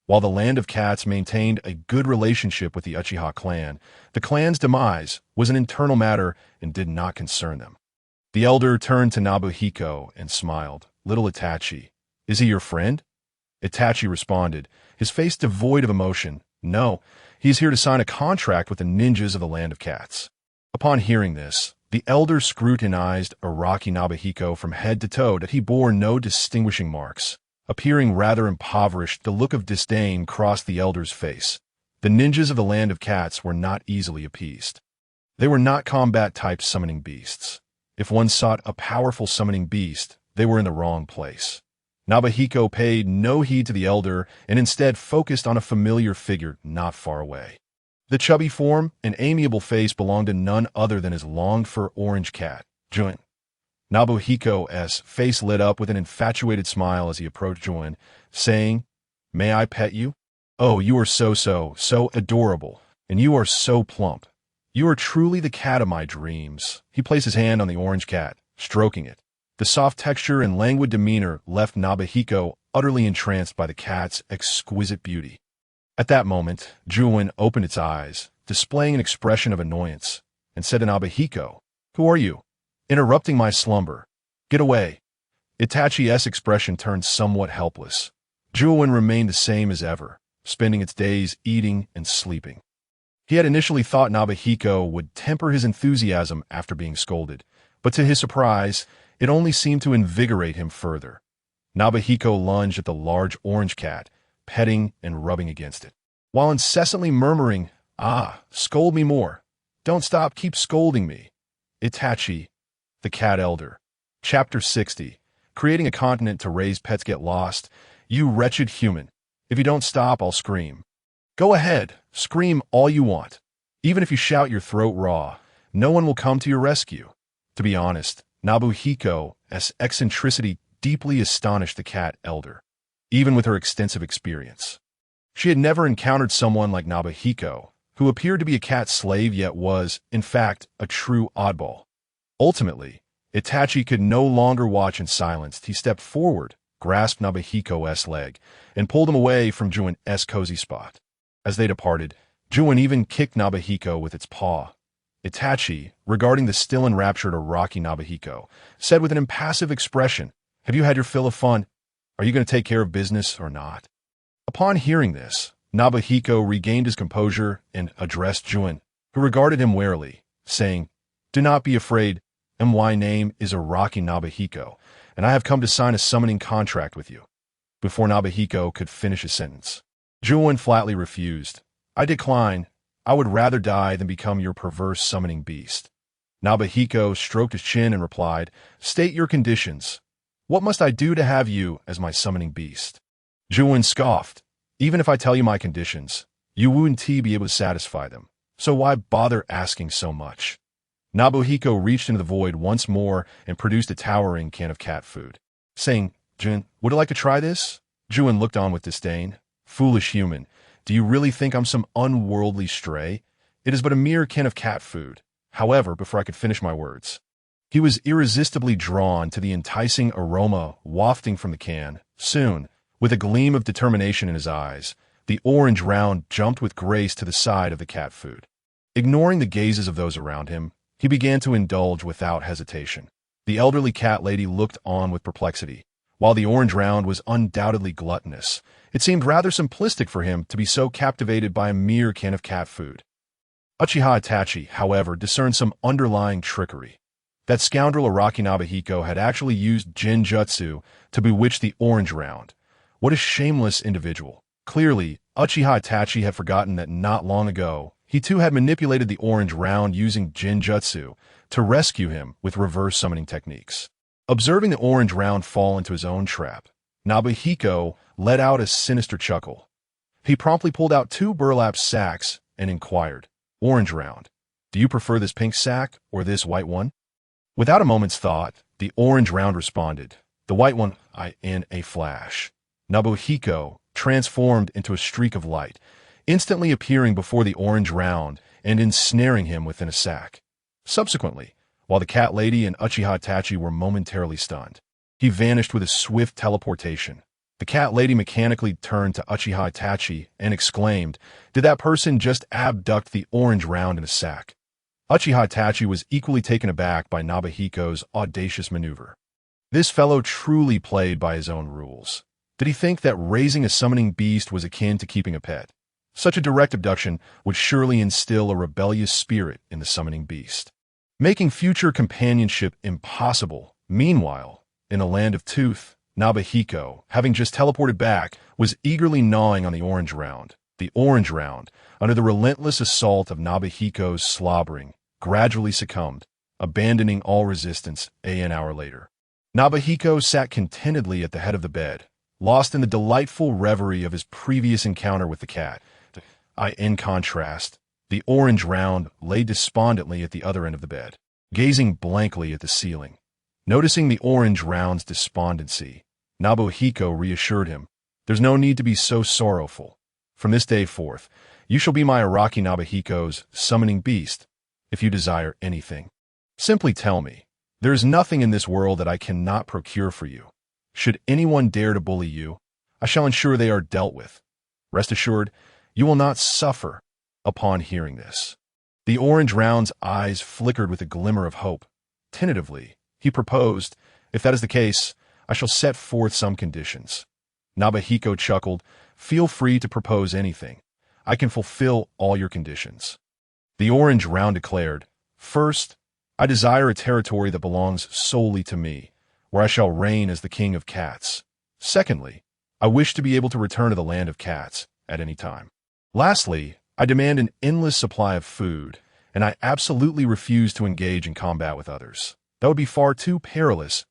A: While the Land of Cats maintained a good relationship with the Uchiha clan, the clan's demise was an internal matter and did not concern them. The elder turned to Nobuhiko and smiled. "Little Itachi, is he your friend?" Itachi responded, his face devoid of emotion. "No, he is here to sign a contract with the ninjas of the Land of Cats." Upon hearing this, the elder scrutinized Araki Nobuhiko from head to toe that he bore no distinguishing marks. Appearing rather impoverished, the look of disdain crossed the elder's face. The ninjas of the Land of Cats were not easily appeased. They were not combat-type summoning beasts. If one sought a powerful summoning beast, they were in the wrong place. Nobuhiko paid no heed to the elder and instead focused on a familiar figure not far away. The chubby form and amiable face belonged to none other than his longed-for orange cat, Jun. Nobuhiko's face lit up with an infatuated smile as he approached Jun, saying, "May I pet you? Oh, you are so adorable, and you are so plump. You are truly the cat of my dreams." He placed his hand on the orange cat, stroking it. The soft texture and languid demeanor left Nobuhiko utterly entranced by the cat's exquisite beauty. At that moment, Jun opened its eyes, displaying an expression of annoyance, and said to Nobuhiko, "Who are you? Interrupting my slumber. Get away." Itachi's expression turned somewhat helpless. Jun remained the same as ever, spending its days eating and sleeping. He had initially thought Nobuhiko would temper his enthusiasm after being scolded, but to his surprise, it only seemed to invigorate him further. Nobuhiko lunged at the large orange cat, petting and rubbing against it, while incessantly murmuring, "Ah, scold me more. Don't stop, keep scolding me." Itachi, the Cat Elder. Chapter 60. Creating a continent to raise pets get lost. You wretched human. If you don't stop, I'll scream. Go ahead, scream all you want. Even if you shout your throat raw, no one will come to your rescue. To be honest, Nobuhiko's eccentricity deeply astonished the Cat Elder, even with her extensive experience. She had never encountered someone like Nobuhiko, who appeared to be a cat slave yet was, in fact, a true oddball. Ultimately, Itachi could no longer watch in silence. He stepped forward, grasped Nobuhiko's leg, and pulled him away from Juin's cozy spot. As they departed, Juin even kicked Nobuhiko with its paw. Itachi, regarding the still enraptured Araki Nobuhiko, said with an impassive expression, "Have you had your fill of fun? Are you going to take care of business or not?" Upon hearing this, Nobuhiko regained his composure and addressed Juin, who regarded him warily, saying, "Do not be afraid. My name is Araki Nobuhiko, and I have come to sign a summoning contract with you." Before Nobuhiko could finish his sentence, Juin flatly refused. "I decline. I would rather die than become your perverse summoning beast." Nobuhiko stroked his chin and replied, "State your conditions. What must I do to have you as my summoning beast?" Juin scoffed. "Even if I tell you my conditions, you wouldn't be able to satisfy them. So why bother asking so much?" Nobuhiko reached into the void once more and produced a towering can of cat food, saying, "Juin, would you like to try this?" Juin looked on with disdain. "Foolish human, do you really think I'm some unworldly stray? It is but a mere can of cat food." However, before I could finish my words, he was irresistibly drawn to the enticing aroma wafting from the can. Soon, with a gleam of determination in his eyes, the orange round jumped with grace to the side of the cat food. Ignoring the gazes of those around him, he began to indulge without hesitation. The elderly cat lady looked on with perplexity. While the orange round was undoubtedly gluttonous, it seemed rather simplistic for him to be so captivated by a mere can of cat food. Uchiha Itachi, however, discerned some underlying trickery. That scoundrel Araki Nobuhiko had actually used Jinjutsu to bewitch the orange round. What a shameless individual. Clearly, Uchiha Itachi had forgotten that not long ago, he too had manipulated the orange round using Jinjutsu to rescue him with reverse summoning techniques. Observing the orange round fall into his own trap, Nobuhiko let out a sinister chuckle. He promptly pulled out 2 burlap sacks and inquired, "Orange round, do you prefer this pink sack or this white one?" Without a moment's thought, the orange round responded, "The white one." In a flash, Nobuhiko transformed into a streak of light, instantly appearing before the orange round and ensnaring him within a sack. Subsequently, while the cat lady and Uchiha Itachi were momentarily stunned, he vanished with a swift teleportation. The cat lady mechanically turned to Uchiha Itachi and exclaimed, "Did that person just abduct the orange round in a sack?" Uchiha Itachi was equally taken aback by Nobuhiko's audacious maneuver. This fellow truly played by his own rules. Did he think that raising a summoning beast was akin to keeping a pet? Such a direct abduction would surely instill a rebellious spirit in the summoning beast, making future companionship impossible. Meanwhile, in the land of Tooth, Nobuhiko, having just teleported back, was eagerly gnawing on the orange round. The orange round, under the relentless assault of Nobuhiko's slobbering, gradually succumbed, abandoning all resistance an hour later. Nobuhiko sat contentedly at the head of the bed, lost in the delightful reverie of his previous encounter with the cat. In contrast, the orange round lay despondently at the other end of the bed, gazing blankly at the ceiling. Noticing the orange round's despondency, Nobuhiko reassured him, "There's no need to be so sorrowful. From this day forth, you shall be my Araki Nobuhiko's summoning beast. If you desire anything, simply tell me. There is nothing in this world that I cannot procure for you. Should anyone dare to bully you, I shall ensure they are dealt with. Rest assured, you will not suffer." Upon hearing this, the orange round's eyes flickered with a glimmer of hope. Tentatively, he proposed, "If that is the case, I shall set forth some conditions." Nobuhiko chuckled, Feel free to propose anything. I can fulfill all your conditions." The Orange Round declared, "First, I desire a territory that belongs solely to me, where I shall reign as the king of cats. Secondly, I wish to be able to return to the land of cats at any time. Lastly, I demand an endless supply of food, and I absolutely refuse to engage in combat with others. That would be far too perilous.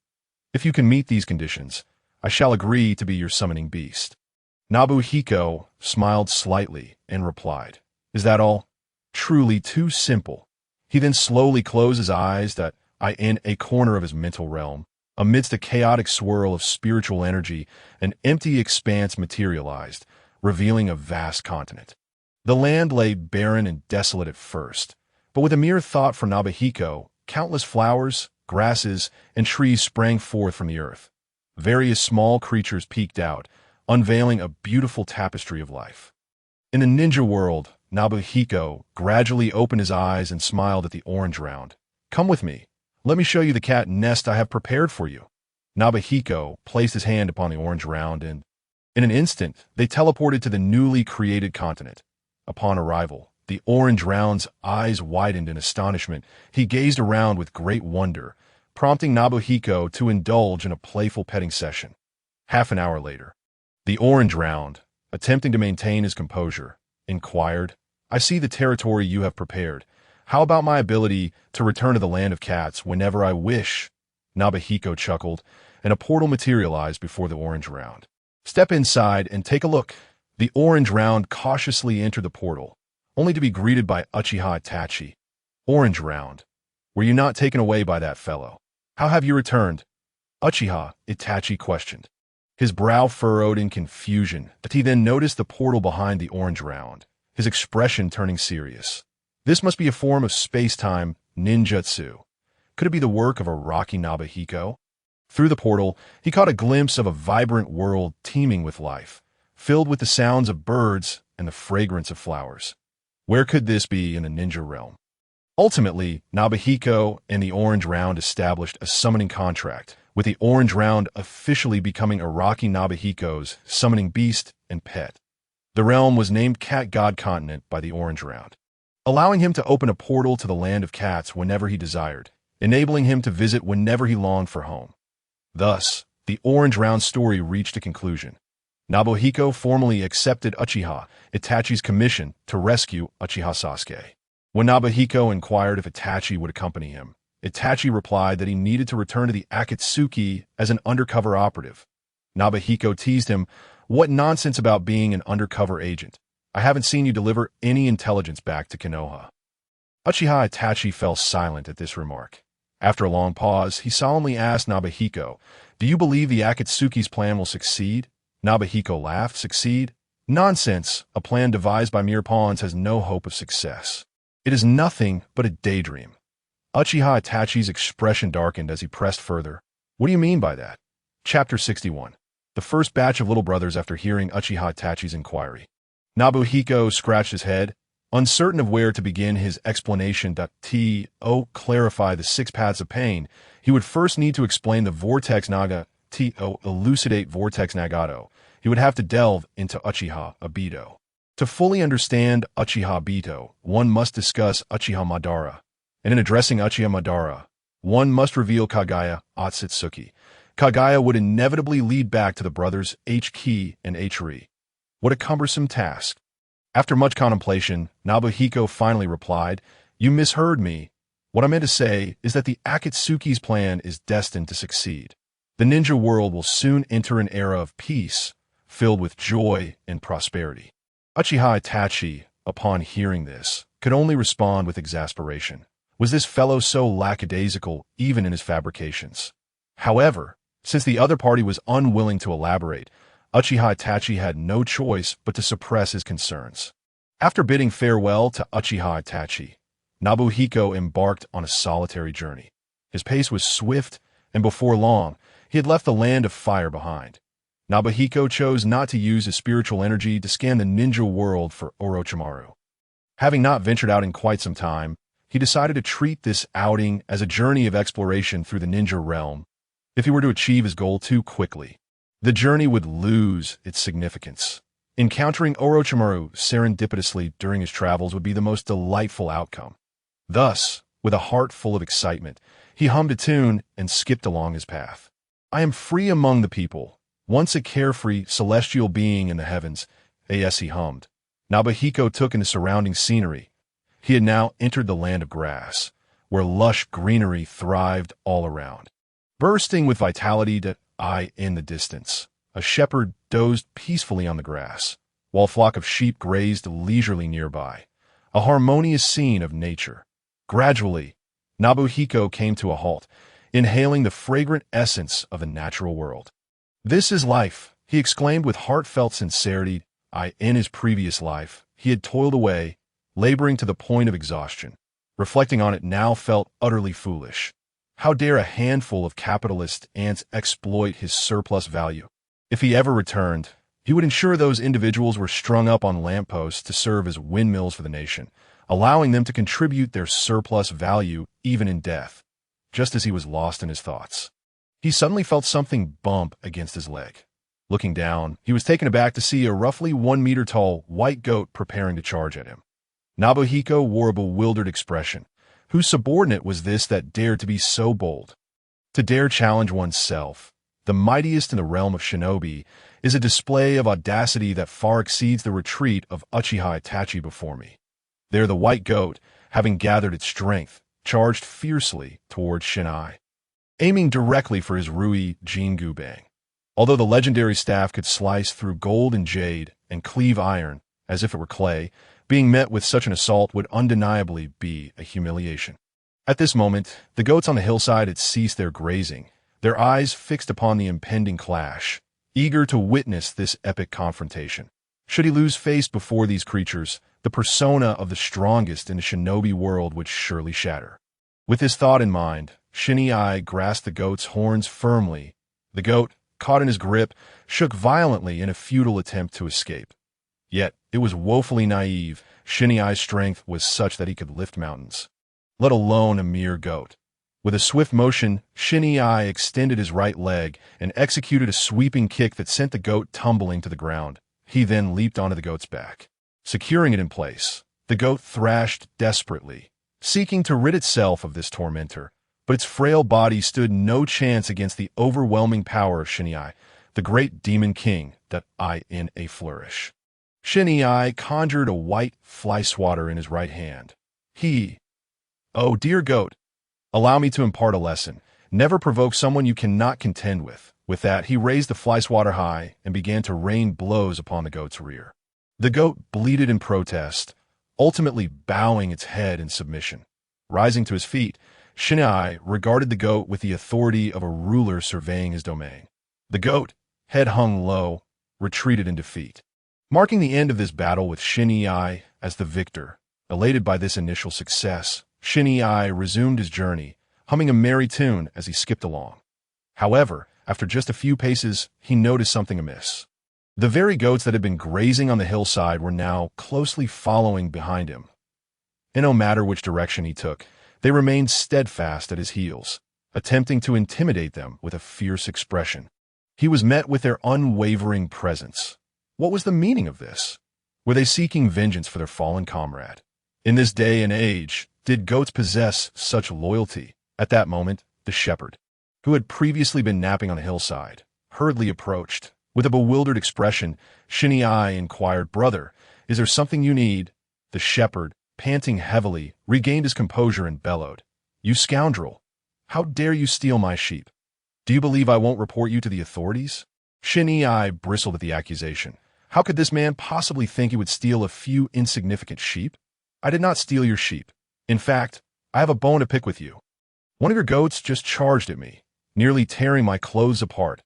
A: If you can meet these conditions, I shall agree to be your summoning beast." Nobuhiko smiled slightly and replied, "Is that all? Truly too simple." He then slowly closed his eyes in a corner of his mental realm. Amidst a chaotic swirl of spiritual energy, an empty expanse materialized, revealing a vast continent. The land lay barren and desolate at first, but with a mere thought for Nobuhiko, countless flowers, grasses, and trees sprang forth from the earth. Various small creatures peeked out, unveiling a beautiful tapestry of life. In the ninja world, Nobuhiko gradually opened his eyes and smiled at the Orange Round. "Come with me. Let me show you the cat nest I have prepared for you." Nobuhiko placed his hand upon the Orange Round, and in an instant, they teleported to the newly created continent. Upon arrival, the Orange Round's eyes widened in astonishment. He gazed around with great wonder, prompting Nobuhiko to indulge in a playful petting session. Half an hour later, the Orange Round, attempting to maintain his composure, inquired, "I see the territory you have prepared. How about my ability to return to the land of cats whenever I wish?" Nobuhiko chuckled, and a portal materialized before the Orange Round. "Step inside and take a look." The Orange Round cautiously entered the portal, only to be greeted by Uchiha Itachi. "Orange Round, were you not taken away by that fellow? How have you returned?" Uchiha Itachi questioned. His brow furrowed in confusion, but he then noticed the portal behind the Orange Round, his expression turning serious. This must be a form of space-time ninjutsu. Could it be the work of Araki Nobuhiko? Through the portal, he caught a glimpse of a vibrant world teeming with life, filled with the sounds of birds and the fragrance of flowers. Where could this be in the ninja realm? Ultimately, Nobuhiko and the Orange Round established a summoning contract, with the Orange Round officially becoming Araki Nobuhiko's summoning beast and pet. The realm was named Cat God Continent by the Orange Round, allowing him to open a portal to the land of cats whenever he desired, enabling him to visit whenever he longed for home. Thus, the Orange Round story reached a conclusion. Nobuhiko formally accepted Uchiha Itachi's commission to rescue Uchiha Sasuke. When Nobuhiko inquired if Itachi would accompany him, Itachi replied that he needed to return to the Akatsuki as an undercover operative. Nobuhiko teased him, "What nonsense about being an undercover agent? I haven't seen you deliver any intelligence back to Konoha." Uchiha Itachi fell silent at this remark. After a long pause, he solemnly asked Nobuhiko, "Do you believe the Akatsuki's plan will succeed?" Nobuhiko laughed. "Succeed? Nonsense! A plan devised by mere pawns has no hope of success. It is nothing but a daydream." Uchiha Itachi's expression darkened as he pressed further. "What do you mean by that?" Chapter 61. The first batch of little brothers after hearing Uchiha Itachi's inquiry. Nobuhiko scratched his head, uncertain of where to begin his explanation. To clarify the 6 paths of pain, he would first need to explain the Vortex Naga. To elucidate Vortex Nagato, he would have to delve into Uchiha Obito. To fully understand Uchiha Obito, one must discuss Uchiha Madara. And in addressing Uchiha Madara, one must reveal Kagaya Otsutsuki. Kagaya would inevitably lead back to the brothers H-Ki and H-Ri. What a cumbersome task. After much contemplation, Nobuhiko finally replied, "You misheard me. What I meant to say is that the Akatsuki's plan is destined to succeed. The ninja world will soon enter an era of peace, filled with joy and prosperity." Uchiha Itachi, upon hearing this, could only respond with exasperation. Was this fellow so lackadaisical even in his fabrications? However, since the other party was unwilling to elaborate, Uchiha Itachi had no choice but to suppress his concerns. After bidding farewell to Uchiha Itachi, Nobuhiko embarked on a solitary journey. His pace was swift, and before long, he had left the land of fire behind. Nobuhiko chose not to use his spiritual energy to scan the ninja world for Orochimaru. Having not ventured out in quite some time, he decided to treat this outing as a journey of exploration through the ninja realm. If he were to achieve his goal too quickly, the journey would lose its significance. Encountering Orochimaru serendipitously during his travels would be the most delightful outcome. Thus, with a heart full of excitement, he hummed a tune and skipped along his path. I am free among the people, once a carefree, celestial being in the heavens. As he hummed, Nobuhiko took in the surrounding scenery. He had now entered the land of grass, where lush greenery thrived all around. Bursting with vitality in the distance, a shepherd dozed peacefully on the grass, while a flock of sheep grazed leisurely nearby. A harmonious scene of nature. Gradually, Nobuhiko came to a halt, inhaling the fragrant essence of the natural world. This is life, he exclaimed with heartfelt sincerity. In his previous life, he had toiled away, laboring to the point of exhaustion. Reflecting on it now felt utterly foolish. How dare a handful of capitalist ants exploit his surplus value? If he ever returned, he would ensure those individuals were strung up on lampposts to serve as windmills for the nation, allowing them to contribute their surplus value even in death. Just as he was lost in his thoughts, he suddenly felt something bump against his leg. Looking down, he was taken aback to see a roughly 1 meter tall white goat preparing to charge at him. Nobuhiko wore a bewildered expression. Whose subordinate was this that dared to be so bold? To dare challenge oneself, the mightiest in the realm of shinobi, is a display of audacity that far exceeds the retreat of Uchiha Itachi before me. There the white goat, having gathered its strength, charged fiercely towards Shinai, aiming directly for his Rui Jingu Bang. Although the legendary staff could slice through gold and jade and cleave iron as if it were clay, being met with such an assault would undeniably be a humiliation. At this moment, the goats on the hillside had ceased their grazing, their eyes fixed upon the impending clash, eager to witness this epic confrontation. Should he lose face before these creatures, the persona of the strongest in the shinobi world would surely shatter. With this thought in mind, Shinai grasped the goat's horns firmly. The goat, caught in his grip, shook violently in a futile attempt to escape. Yet, it was woefully naive. Shinai's strength was such that he could lift mountains, let alone a mere goat. With a swift motion, Shinai extended his right leg and executed a sweeping kick that sent the goat tumbling to the ground. He then leaped onto the goat's back. Securing it in place, the goat thrashed desperately, seeking to rid itself of this tormentor, but its frail body stood no chance against the overwhelming power of Shinai, the great demon king that in a flourish. Shinai conjured a white fly swatter in his right hand. Oh, dear goat, allow me to impart a lesson. Never provoke someone you cannot contend with. With that, he raised the fly swatter high and began to rain blows upon the goat's rear. The goat bleated in protest, ultimately bowing its head in submission. Rising to his feet, Shinai regarded the goat with the authority of a ruler surveying his domain. The goat, head hung low, retreated in defeat. Marking the end of this battle with Shinai as the victor, elated by this initial success, Shinai resumed his journey, humming a merry tune as he skipped along. However, after just a few paces, he noticed something amiss. The very goats that had been grazing on the hillside were now closely following behind him. And no matter which direction he took, they remained steadfast at his heels, attempting to intimidate them with a fierce expression. He was met with their unwavering presence. What was the meaning of this? Were they seeking vengeance for their fallen comrade? In this day and age, did goats possess such loyalty? At that moment, the shepherd, who had previously been napping on a hillside, hurriedly approached. With a bewildered expression, Shinai inquired, "Brother, is there something you need?" The shepherd, panting heavily, regained his composure and bellowed, "You scoundrel! How dare you steal my sheep? Do you believe I won't report you to the authorities?" Shinai bristled at the accusation. How could this man possibly think he would steal a few insignificant sheep? "I did not steal your sheep. In fact, I have a bone to pick with you. One of your goats just charged at me, nearly tearing my clothes apart."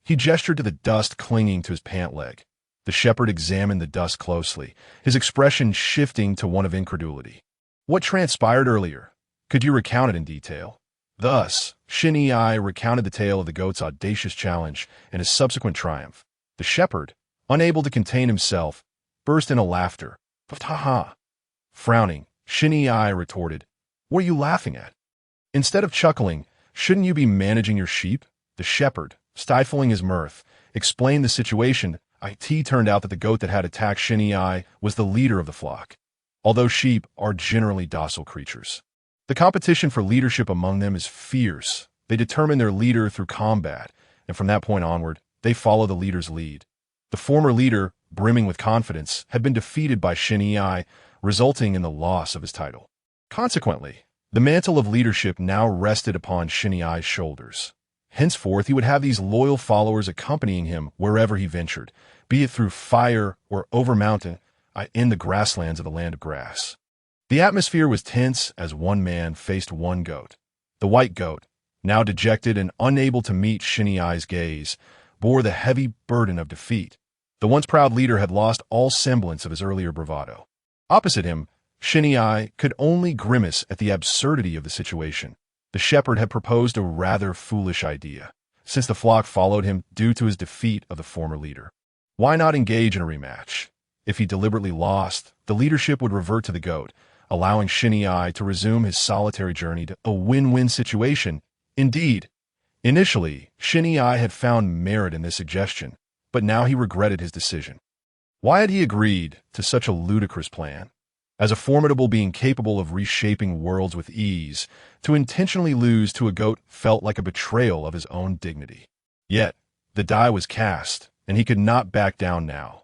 A: He gestured to the dust clinging to his pant leg. The shepherd examined the dust closely, his expression shifting to one of incredulity. "What transpired earlier? Could you recount it in detail?" Thus, Shinai recounted the tale of the goat's audacious challenge and his subsequent triumph. The shepherd, unable to contain himself, burst into laughter. "Ha-ha!" Frowning, Shinai retorted, "What are you laughing at? Instead of chuckling, shouldn't you be managing your sheep?" The shepherd, stifling his mirth, explained the situation. It turned out that the goat that had attacked Shinai was the leader of the flock, although sheep are generally docile creatures. The competition for leadership among them is fierce. They determine their leader through combat, and from that point onward, they follow the leader's lead. The former leader, brimming with confidence, had been defeated by Shinai, resulting in the loss of his title. Consequently, the mantle of leadership now rested upon Shinai's shoulders. Henceforth, he would have these loyal followers accompanying him wherever he ventured, be it through fire or over mountain, in the grasslands of the land of grass. The atmosphere was tense as one man faced one goat. The white goat, now dejected and unable to meet Shinai's gaze, bore the heavy burden of defeat. The once proud leader had lost all semblance of his earlier bravado. Opposite him, Shinai could only grimace at the absurdity of the situation. The shepherd had proposed a rather foolish idea, since the flock followed him due to his defeat of the former leader. Why not engage in a rematch? If he deliberately lost, the leadership would revert to the goat, allowing Shinai to resume his solitary journey to a win-win situation. Indeed, initially, Shinai had found merit in this suggestion, but now he regretted his decision. Why had he agreed to such a ludicrous plan? As a formidable being capable of reshaping worlds with ease, to intentionally lose to a goat felt like a betrayal of his own dignity. Yet, the die was cast, and he could not back down now.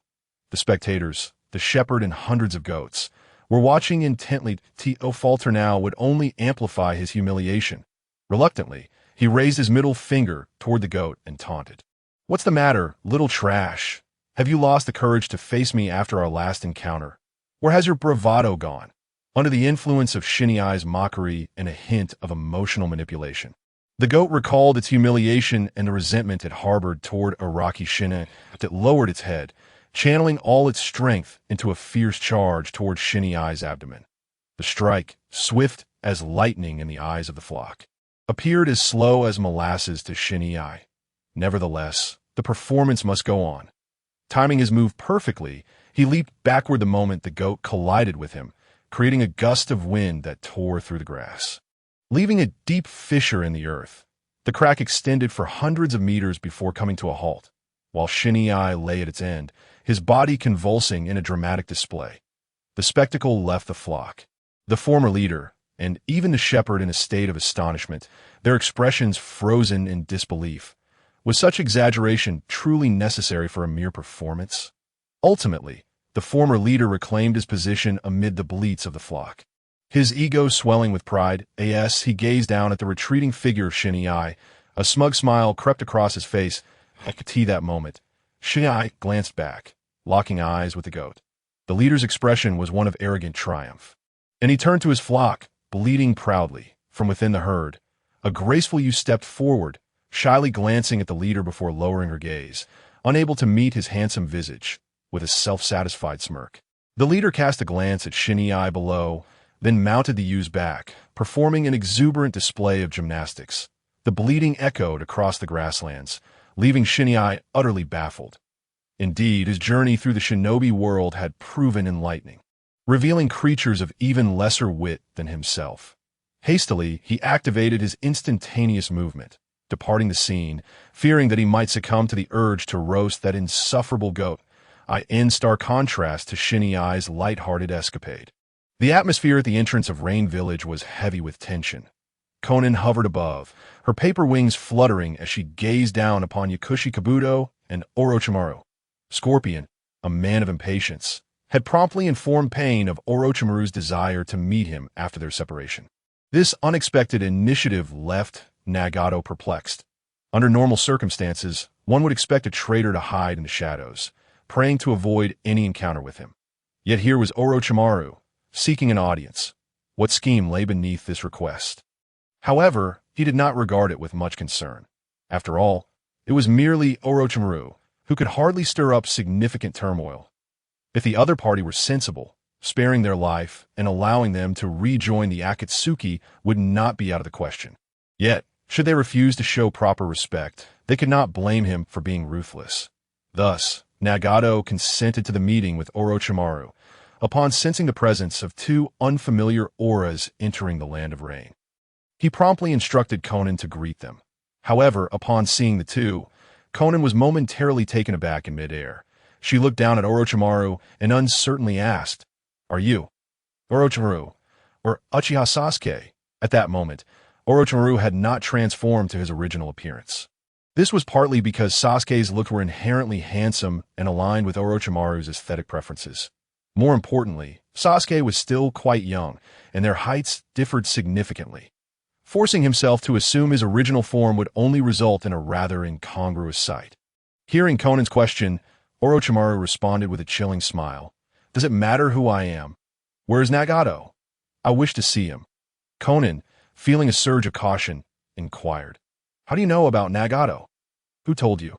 A: The spectators, the shepherd and hundreds of goats, were watching intently. To falter now would only amplify his humiliation. Reluctantly, he raised his middle finger toward the goat and taunted. "What's the matter, little trash? Have you lost the courage to face me after our last encounter? Where has your bravado gone?" Under the influence of Shinai's mockery and a hint of emotional manipulation, the goat recalled its humiliation and the resentment it harbored toward Araki Shinai. It lowered its head, channeling all its strength into a fierce charge toward Shinai's abdomen. The strike, swift as lightning in the eyes of the flock, appeared as slow as molasses to Shinai. Nevertheless, the performance must go on. Timing his move perfectly, he leaped backward the moment the goat collided with him, creating a gust of wind that tore through the grass, leaving a deep fissure in the earth. The crack extended for hundreds of meters before coming to a halt, while Shinai lay at its end, his body convulsing in a dramatic display. The spectacle left the flock, the former leader, and even the shepherd in a state of astonishment, their expressions frozen in disbelief. Was such exaggeration truly necessary for a mere performance? Ultimately, the former leader reclaimed his position amid the bleats of the flock. His ego swelling with pride, he gazed down at the retreating figure of Shinai. A smug smile crept across his face. At that moment, Shinai glanced back, locking eyes with the goat. The leader's expression was one of arrogant triumph. And he turned to his flock, bleating proudly, from within the herd. A graceful ewe stepped forward, shyly glancing at the leader before lowering her gaze, unable to meet his handsome visage, with a self-satisfied smirk. The leader cast a glance at Shinai below, then mounted the ewe's back, performing an exuberant display of gymnastics. The bleating echoed across the grasslands, leaving Shinai utterly baffled. Indeed, his journey through the shinobi world had proven enlightening, revealing creatures of even lesser wit than himself. Hastily, he activated his instantaneous movement, departing the scene, fearing that he might succumb to the urge to roast that insufferable goat, in stark contrast to Shinai's light-hearted escapade. The atmosphere at the entrance of Rain Village was heavy with tension. Konan hovered above, her paper wings fluttering as she gazed down upon Yakushi Kabuto and Orochimaru. Scorpion, a man of impatience, had promptly informed Pain of Orochimaru's desire to meet him after their separation. This unexpected initiative left Nagato perplexed. Under normal circumstances, one would expect a traitor to hide in the shadows, praying to avoid any encounter with him. Yet here was Orochimaru, seeking an audience. What scheme lay beneath this request? However, he did not regard it with much concern. After all, it was merely Orochimaru, who could hardly stir up significant turmoil. If the other party were sensible, sparing their life and allowing them to rejoin the Akatsuki would not be out of the question. Yet, should they refuse to show proper respect, they could not blame him for being ruthless. Thus, Nagato consented to the meeting with Orochimaru, upon sensing the presence of two unfamiliar auras entering the Land of Rain. He promptly instructed Konan to greet them. However, upon seeing the two, Konan was momentarily taken aback in midair, She looked down at Orochimaru and uncertainly asked, "Are you Orochimaru or Uchiha Sasuke?" At that moment, Orochimaru had not transformed to his original appearance. This was partly because Sasuke's looks were inherently handsome and aligned with Orochimaru's aesthetic preferences. More importantly, Sasuke was still quite young, and their heights differed significantly. Forcing himself to assume his original form would only result in a rather incongruous sight. Hearing Conan's question, Orochimaru responded with a chilling smile. "Does it matter who I am? Where is Nagato? I wish to see him." Conan, feeling a surge of caution, inquired, "How do you know about Nagato? Who told you?"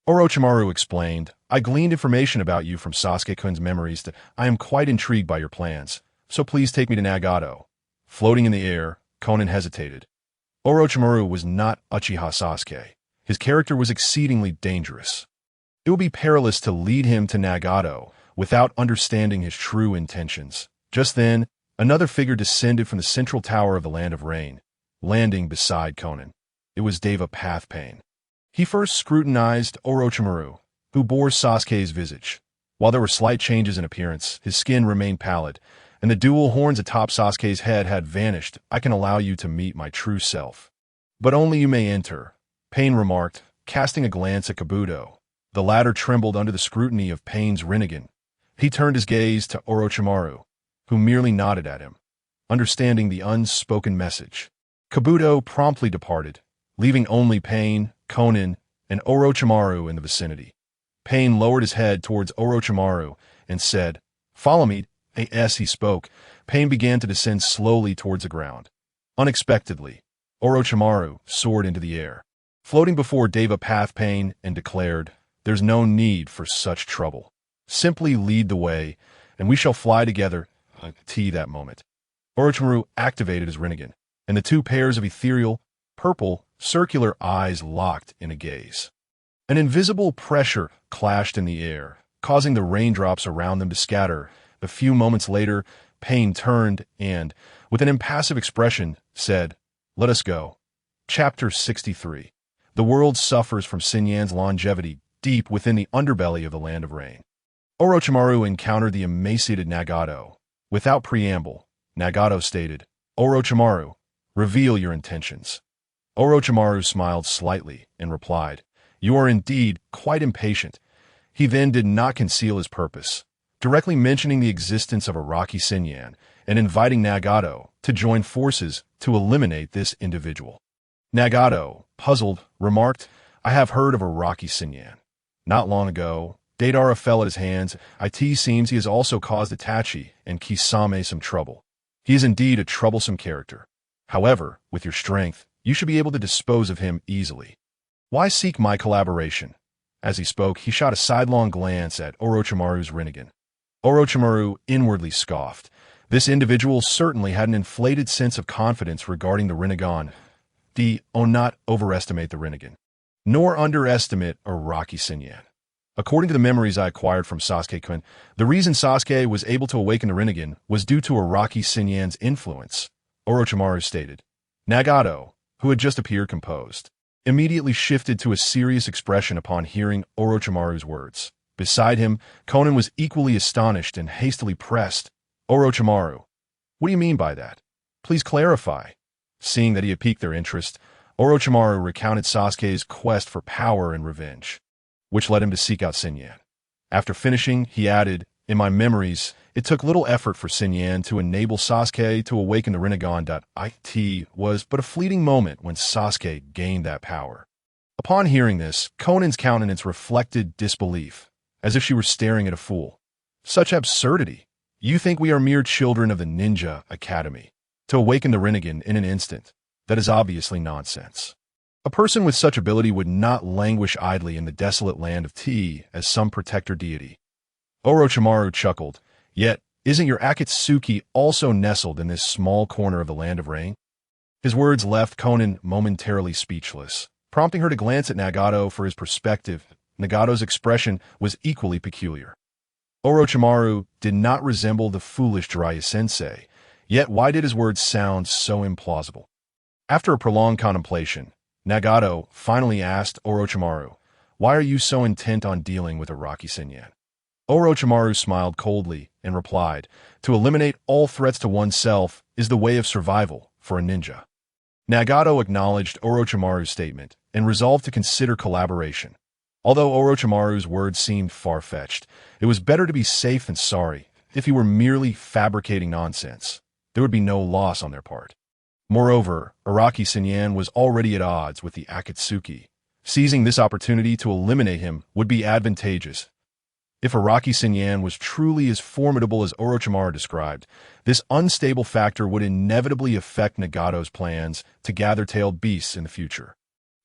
A: Orochimaru explained, "I gleaned information about you from Sasuke-kun's memories that I am quite intrigued by your plans, so please take me to Nagato." Floating in the air, Conan hesitated. Orochimaru was not Uchiha Sasuke. His character was exceedingly dangerous. It would be perilous to lead him to Nagato without understanding his true intentions. Just then, another figure descended from the central tower of the Land of Rain, landing beside Conan. It was Deva Pathpain. He first scrutinized Orochimaru, who bore Sasuke's visage. While there were slight changes in appearance, his skin remained pallid, and the dual horns atop Sasuke's head had vanished. "I can allow you to meet my true self. But only you may enter," Pain remarked, casting a glance at Kabuto. The latter trembled under the scrutiny of Pain's Rinnegan. He turned his gaze to Orochimaru, who merely nodded at him, understanding the unspoken message. Kabuto promptly departed, leaving only Pain, Conan, and Orochimaru in the vicinity. Pain lowered his head towards Orochimaru and said, "Follow me." As he spoke, Pain began to descend slowly towards the ground. Unexpectedly, Orochimaru soared into the air, floating before Deva Pathpain, and declared, "There's no need for such trouble. Simply lead the way, and we shall fly together." That moment, Orochimaru activated his Rinnegan, and the two pairs of ethereal, purple, circular eyes locked in a gaze. An invisible pressure clashed in the air, causing the raindrops around them to scatter. A few moments later, Pain turned and, with an impassive expression, said, "Let us go." Chapter 63. The world suffers from Sinyan's longevity deep within the underbelly of the Land of Rain. Orochimaru encountered the emaciated Nagato. Without preamble, Nagato stated, "Orochimaru, reveal your intentions." Orochimaru smiled slightly and replied, "You are indeed quite impatient." He then did not conceal his purpose, directly mentioning the existence of Araki Sinyan and inviting Nagato to join forces to eliminate this individual. Nagato, puzzled, remarked, "I have heard of Araki Sinyan. Not long ago, Deidara fell at his hands. It seems he has also caused Itachi and Kisame some trouble. He is indeed a troublesome character. However, with your strength, you should be able to dispose of him easily. Why seek my collaboration?" As he spoke, he shot a sidelong glance at Orochimaru's Rinnegan. Orochimaru inwardly scoffed. This individual certainly had an inflated sense of confidence regarding the Rinnegan. Not overestimate the Rinnegan, nor underestimate Araki Sinyan. According to the memories I acquired from Sasuke-kun, the reason Sasuke was able to awaken the Rinnegan was due to Araki Sinyan's influence, Orochimaru stated. Nagato, who had just appeared composed, immediately shifted to a serious expression upon hearing Orochimaru's words. Beside him, Conan was equally astonished and hastily pressed, "Orochimaru, what do you mean by that? Please clarify." Seeing that he had piqued their interest, Orochimaru recounted Sasuke's quest for power and revenge, which led him to seek out Sinyan. After finishing, he added, "In my memories, it took little effort for Sinyan to enable Sasuke to awaken the Rinnegan. It was but a fleeting moment when Sasuke gained that power." Upon hearing this, Conan's countenance reflected disbelief, as if she were staring at a fool. "Such absurdity! You think we are mere children of the Ninja Academy to awaken the Rinnegan in an instant? That is obviously nonsense. A person with such ability would not languish idly in the desolate land of as some protector deity." Orochimaru chuckled. "Yet, isn't your Akatsuki also nestled in this small corner of the Land of Rain?" His words left Conan momentarily speechless, prompting her to glance at Nagato for his perspective. Nagato's expression was equally peculiar. Orochimaru did not resemble the foolish Jiraiya sensei, yet why did his words sound so implausible? After a prolonged contemplation, Nagato finally asked Orochimaru, "Why are you so intent on dealing with Araki Sinyan?" Orochimaru smiled coldly and replied, "To eliminate all threats to oneself is the way of survival for a ninja." Nagato acknowledged Orochimaru's statement and resolved to consider collaboration. Although Orochimaru's words seemed far-fetched, it was better to be safe than sorry. If he were merely fabricating nonsense, there would be no loss on their part. Moreover, Araki Senyan was already at odds with the Akatsuki. Seizing this opportunity to eliminate him would be advantageous. If Araki Senyan was truly as formidable as Orochimaru described, this unstable factor would inevitably affect Nagato's plans to gather tailed beasts in the future.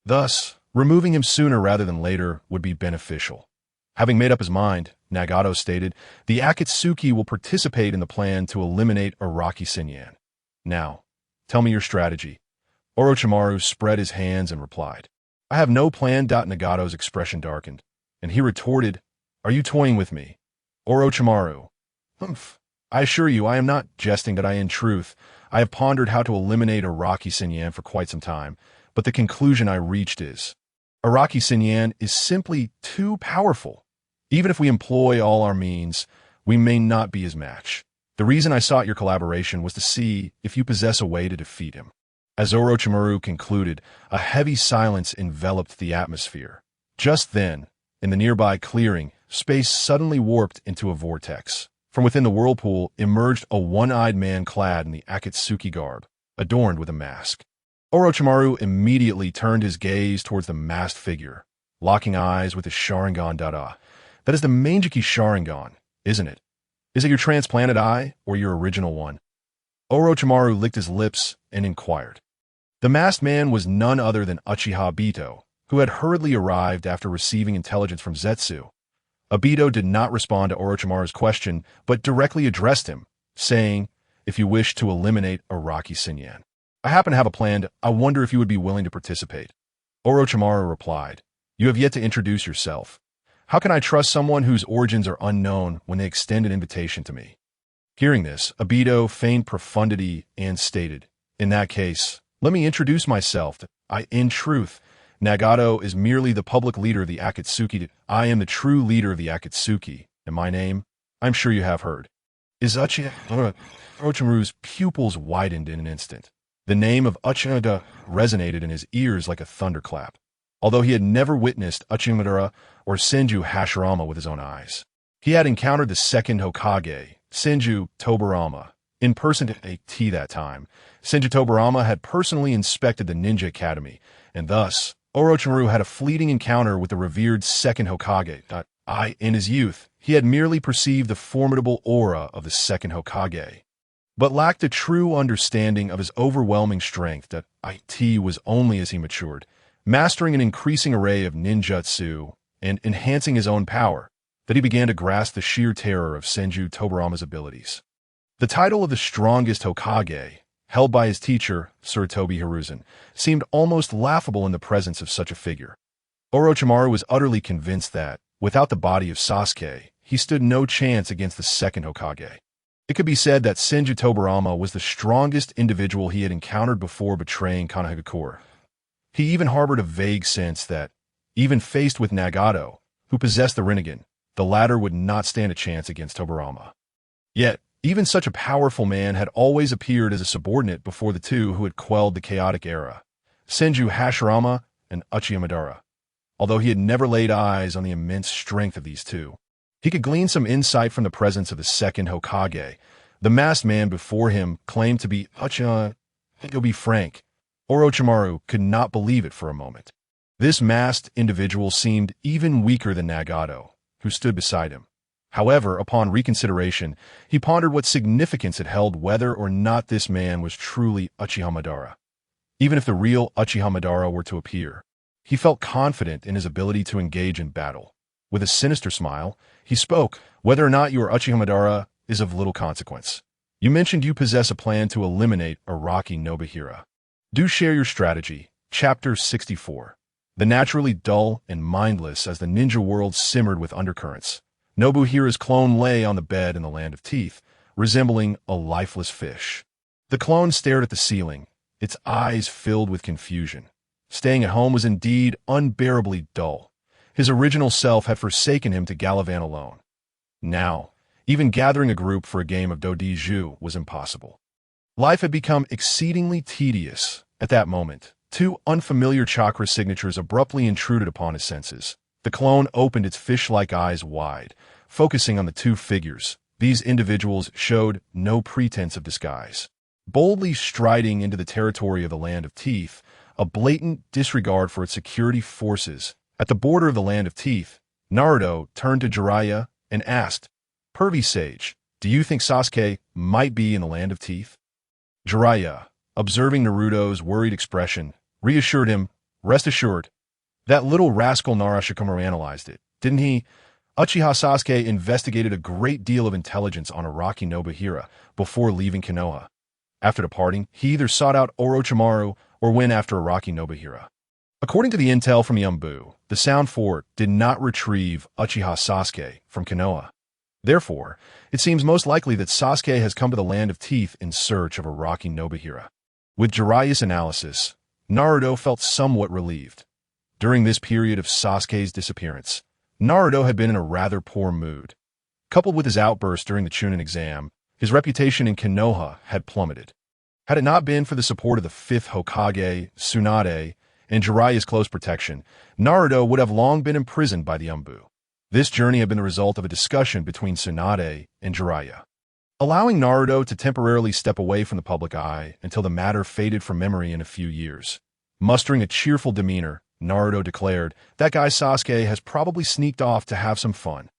A: Thus, removing him sooner rather than later would be beneficial. Having made up his mind, Nagato stated, "The Akatsuki will participate in the plan to eliminate Araki Senyan. Now, tell me your strategy." Orochimaru spread his hands and replied, "I have no plan." Nagato's expression darkened, and he retorted, "Are you toying with me?" Orochimaru, "Humph. I assure you I am not jesting. That in truth, I have pondered how to eliminate Araki Senyan for quite some time, but the conclusion I reached is, Araki Senyan is simply too powerful. Even if we employ all our means, we may not be his match. The reason I sought your collaboration was to see if you possess a way to defeat him." As Orochimaru concluded, a heavy silence enveloped the atmosphere. Just then, in the nearby clearing, space suddenly warped into a vortex. From within the whirlpool emerged a one-eyed man clad in the Akatsuki garb, adorned with a mask. Orochimaru immediately turned his gaze towards the masked figure, locking eyes with his Sharingan Dada. "That is the Manjiki Sharingan, isn't it? Is it your transplanted eye or your original one?" Orochimaru licked his lips and inquired. The masked man was none other than Uchiha Obito, who had hurriedly arrived after receiving intelligence from Zetsu. Obito did not respond to Orochimaru's question, but directly addressed him, saying, "If you wish to eliminate Araki Senyan, I happen to have a plan. I wonder if you would be willing to participate." Orochimaru replied, "You have yet to introduce yourself. How can I trust someone whose origins are unknown when they extend an invitation to me?" Hearing this, Obito feigned profundity and stated, "In that case, let me introduce myself. In truth, Nagato is merely the public leader of the Akatsuki. I am the true leader of the Akatsuki, and my name, I'm sure you have heard, is Uchiha." Orochimaru's pupils widened in an instant. The name of Uchiha resonated in his ears like a thunderclap, although he had never witnessed Uchiha or Senju Hashirama with his own eyes. He had encountered the second Hokage, Senju Tobirama, in person at that time. Senju Tobirama had personally inspected the Ninja Academy, and thus, Orochimaru had a fleeting encounter with the revered second Hokage. In his youth, he had merely perceived the formidable aura of the second Hokage, but lacked a true understanding of his overwhelming strength. It was only as he matured, mastering an increasing array of ninjutsu and enhancing his own power, that he began to grasp the sheer terror of Senju Tobirama's abilities. The title of the strongest Hokage, held by his teacher, Sarutobi Hiruzen, seemed almost laughable in the presence of such a figure. Orochimaru was utterly convinced that, without the body of Sasuke, he stood no chance against the second Hokage. It could be said that Senju Tobirama was the strongest individual he had encountered before betraying Konohagakure. He even harbored a vague sense that, even faced with Nagato, who possessed the Rinnegan, the latter would not stand a chance against Tobirama. Yet, even such a powerful man had always appeared as a subordinate before the two who had quelled the chaotic era, Senju Hashirama and Uchiha Madara. Although he had never laid eyes on the immense strength of these two, he could glean some insight from the presence of the second Hokage. The masked man before him claimed to be Uchiha. To be frank, Orochimaru could not believe it for a moment. This masked individual seemed even weaker than Nagato, who stood beside him. However, upon reconsideration, he pondered what significance it held whether or not this man was truly Uchiha Madara. Even if the real Uchiha Madara were to appear, he felt confident in his ability to engage in battle. With a sinister smile, he spoke, "Whether or not you are Uchiha Madara is of little consequence. You mentioned you possess a plan to eliminate Araki Nobuhiko. Do share your strategy." Chapter 64. The naturally dull and mindless as the ninja world simmered with undercurrents, Nobuhira's clone lay on the bed in the Land of Teeth, resembling a lifeless fish. The clone stared at the ceiling, its eyes filled with confusion. Staying at home was indeed unbearably dull. His original self had forsaken him to gallivant alone. Now, even gathering a group for a game of Dodiju was impossible. Life had become exceedingly tedious at that moment. Two unfamiliar chakra signatures abruptly intruded upon his senses. The clone opened its fish-like eyes wide, focusing on the two figures. These individuals showed no pretense of disguise. Boldly striding into the territory of the Land of Teeth, a blatant disregard for its security forces. At the border of the Land of Teeth, Naruto turned to Jiraiya and asked, "Pervy Sage, do you think Sasuke might be in the Land of Teeth?" Jiraiya, observing Naruto's worried expression, reassured him, "Rest assured, that little rascal Orochimaru analyzed it, didn't he?" Uchiha Sasuke investigated a great deal of intelligence on Araki Nobuhiko before leaving Konoha. After departing, he either sought out Orochimaru or went after Araki Nobuhiko. According to the intel from Yambu, the Sound Fort did not retrieve Uchiha Sasuke from Konoha. Therefore, it seems most likely that Sasuke has come to the Land of Teeth in search of Araki Nobuhiko. With Jiraiya's analysis, Naruto felt somewhat relieved. During this period of Sasuke's disappearance, Naruto had been in a rather poor mood. Coupled with his outburst during the Chunin exam, his reputation in Konoha had plummeted. Had it not been for the support of the 5th Hokage, Tsunade, and Jiraiya's close protection, Naruto would have long been imprisoned by the Yambu. This journey had been the result of a discussion between Tsunade and Jiraiya. Allowing Naruto to temporarily step away from the public eye until the matter faded from memory in a few years. Mustering a cheerful demeanor, Naruto declared, "That guy Sasuke has probably sneaked off to have some fun.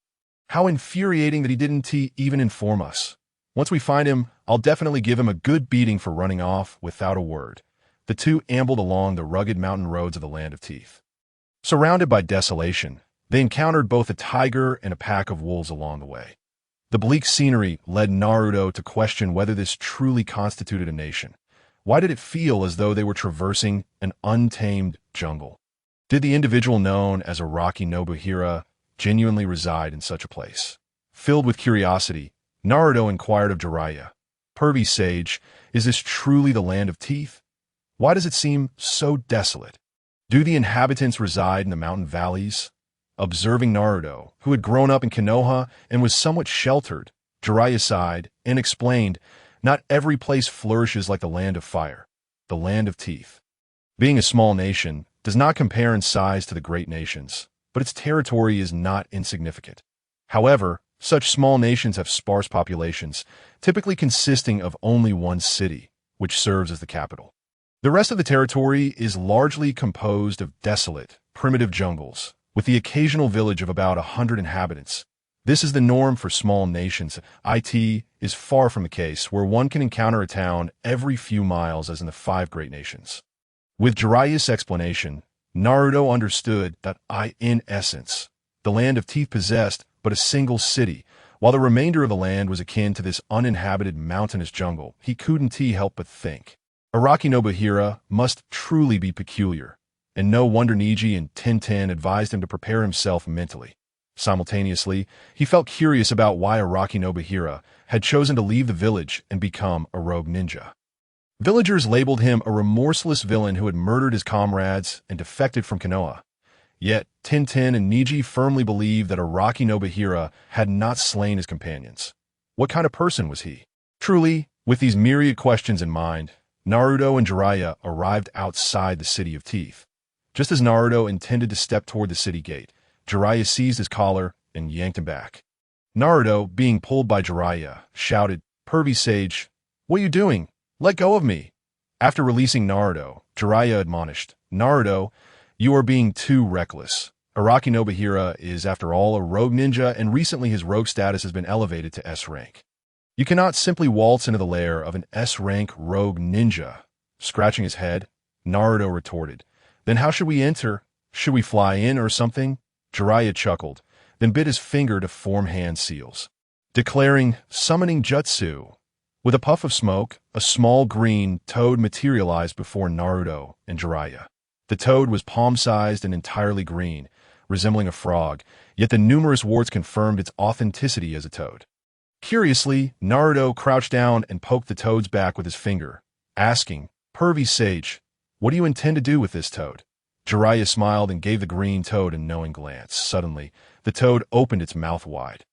A: How infuriating that he didn't even inform us. Once we find him, I'll definitely give him a good beating for running off without a word." The two ambled along the rugged mountain roads of the Land of Teeth. Surrounded by desolation, they encountered both a tiger and a pack of wolves along the way. The bleak scenery led Naruto to question whether this truly constituted a nation. Why did it feel as though they were traversing an untamed jungle? Did the individual known as Araki Nobuhiko genuinely reside in such a place? Filled with curiosity, Naruto inquired of Jiraiya, "Pervy Sage, is this truly the Land of Teeth? Why does it seem so desolate? Do the inhabitants reside in the mountain valleys?" Observing Naruto, who had grown up in Konoha and was somewhat sheltered, Jiraiya sighed and explained, "Not every place flourishes like the Land of Fire, the Land of Teeth. Being a small nation does not compare in size to the great nations, but its territory is not insignificant. However, such small nations have sparse populations, typically consisting of only one city, which serves as the capital. The rest of the territory is largely composed of desolate, primitive jungles, with the occasional village of about 100 inhabitants. This is the norm for small nations. It is far from the case where one can encounter a town every few miles as in the 5 great nations." With Jiraiya's explanation, Naruto understood that in essence, the Land of Teeth possessed but a single city, while the remainder of the land was akin to this uninhabited mountainous jungle. He couldn't help but think, Araki Nobuhiko must truly be peculiar, and no wonder Neji and Tintin advised him to prepare himself mentally. Simultaneously, he felt curious about why Araki Nobuhiko had chosen to leave the village and become a rogue ninja. Villagers labeled him a remorseless villain who had murdered his comrades and defected from Konoha. Yet, Tintin and Neji firmly believed that Araki Nobuhiko had not slain his companions. What kind of person was he? Truly, with these myriad questions in mind, Naruto and Jiraiya arrived outside the City of Teeth. Just as Naruto intended to step toward the city gate, Jiraiya seized his collar and yanked him back. Naruto, being pulled by Jiraiya, shouted, "Pervy Sage, what are you doing? Let go of me." After releasing Naruto, Jiraiya admonished, "Naruto, you are being too reckless. Araki Nobuhiko is, after all, a rogue ninja, and recently his rogue status has been elevated to S rank. You cannot simply waltz into the lair of an S rank rogue ninja." Scratching his head, Naruto retorted, "Then how should we enter? Should we fly in or something?" Jiraiya chuckled, then bit his finger to form hand seals, declaring, "Summoning Jutsu." With a puff of smoke, a small green toad materialized before Naruto and Jiraiya. The toad was palm-sized and entirely green, resembling a frog, yet the numerous warts confirmed its authenticity as a toad. Curiously, Naruto crouched down and poked the toad's back with his finger, asking, "Pervy Sage, what do you intend to do with this toad?" Jiraiya smiled and gave the green toad a knowing glance. Suddenly, the toad opened its mouth wide.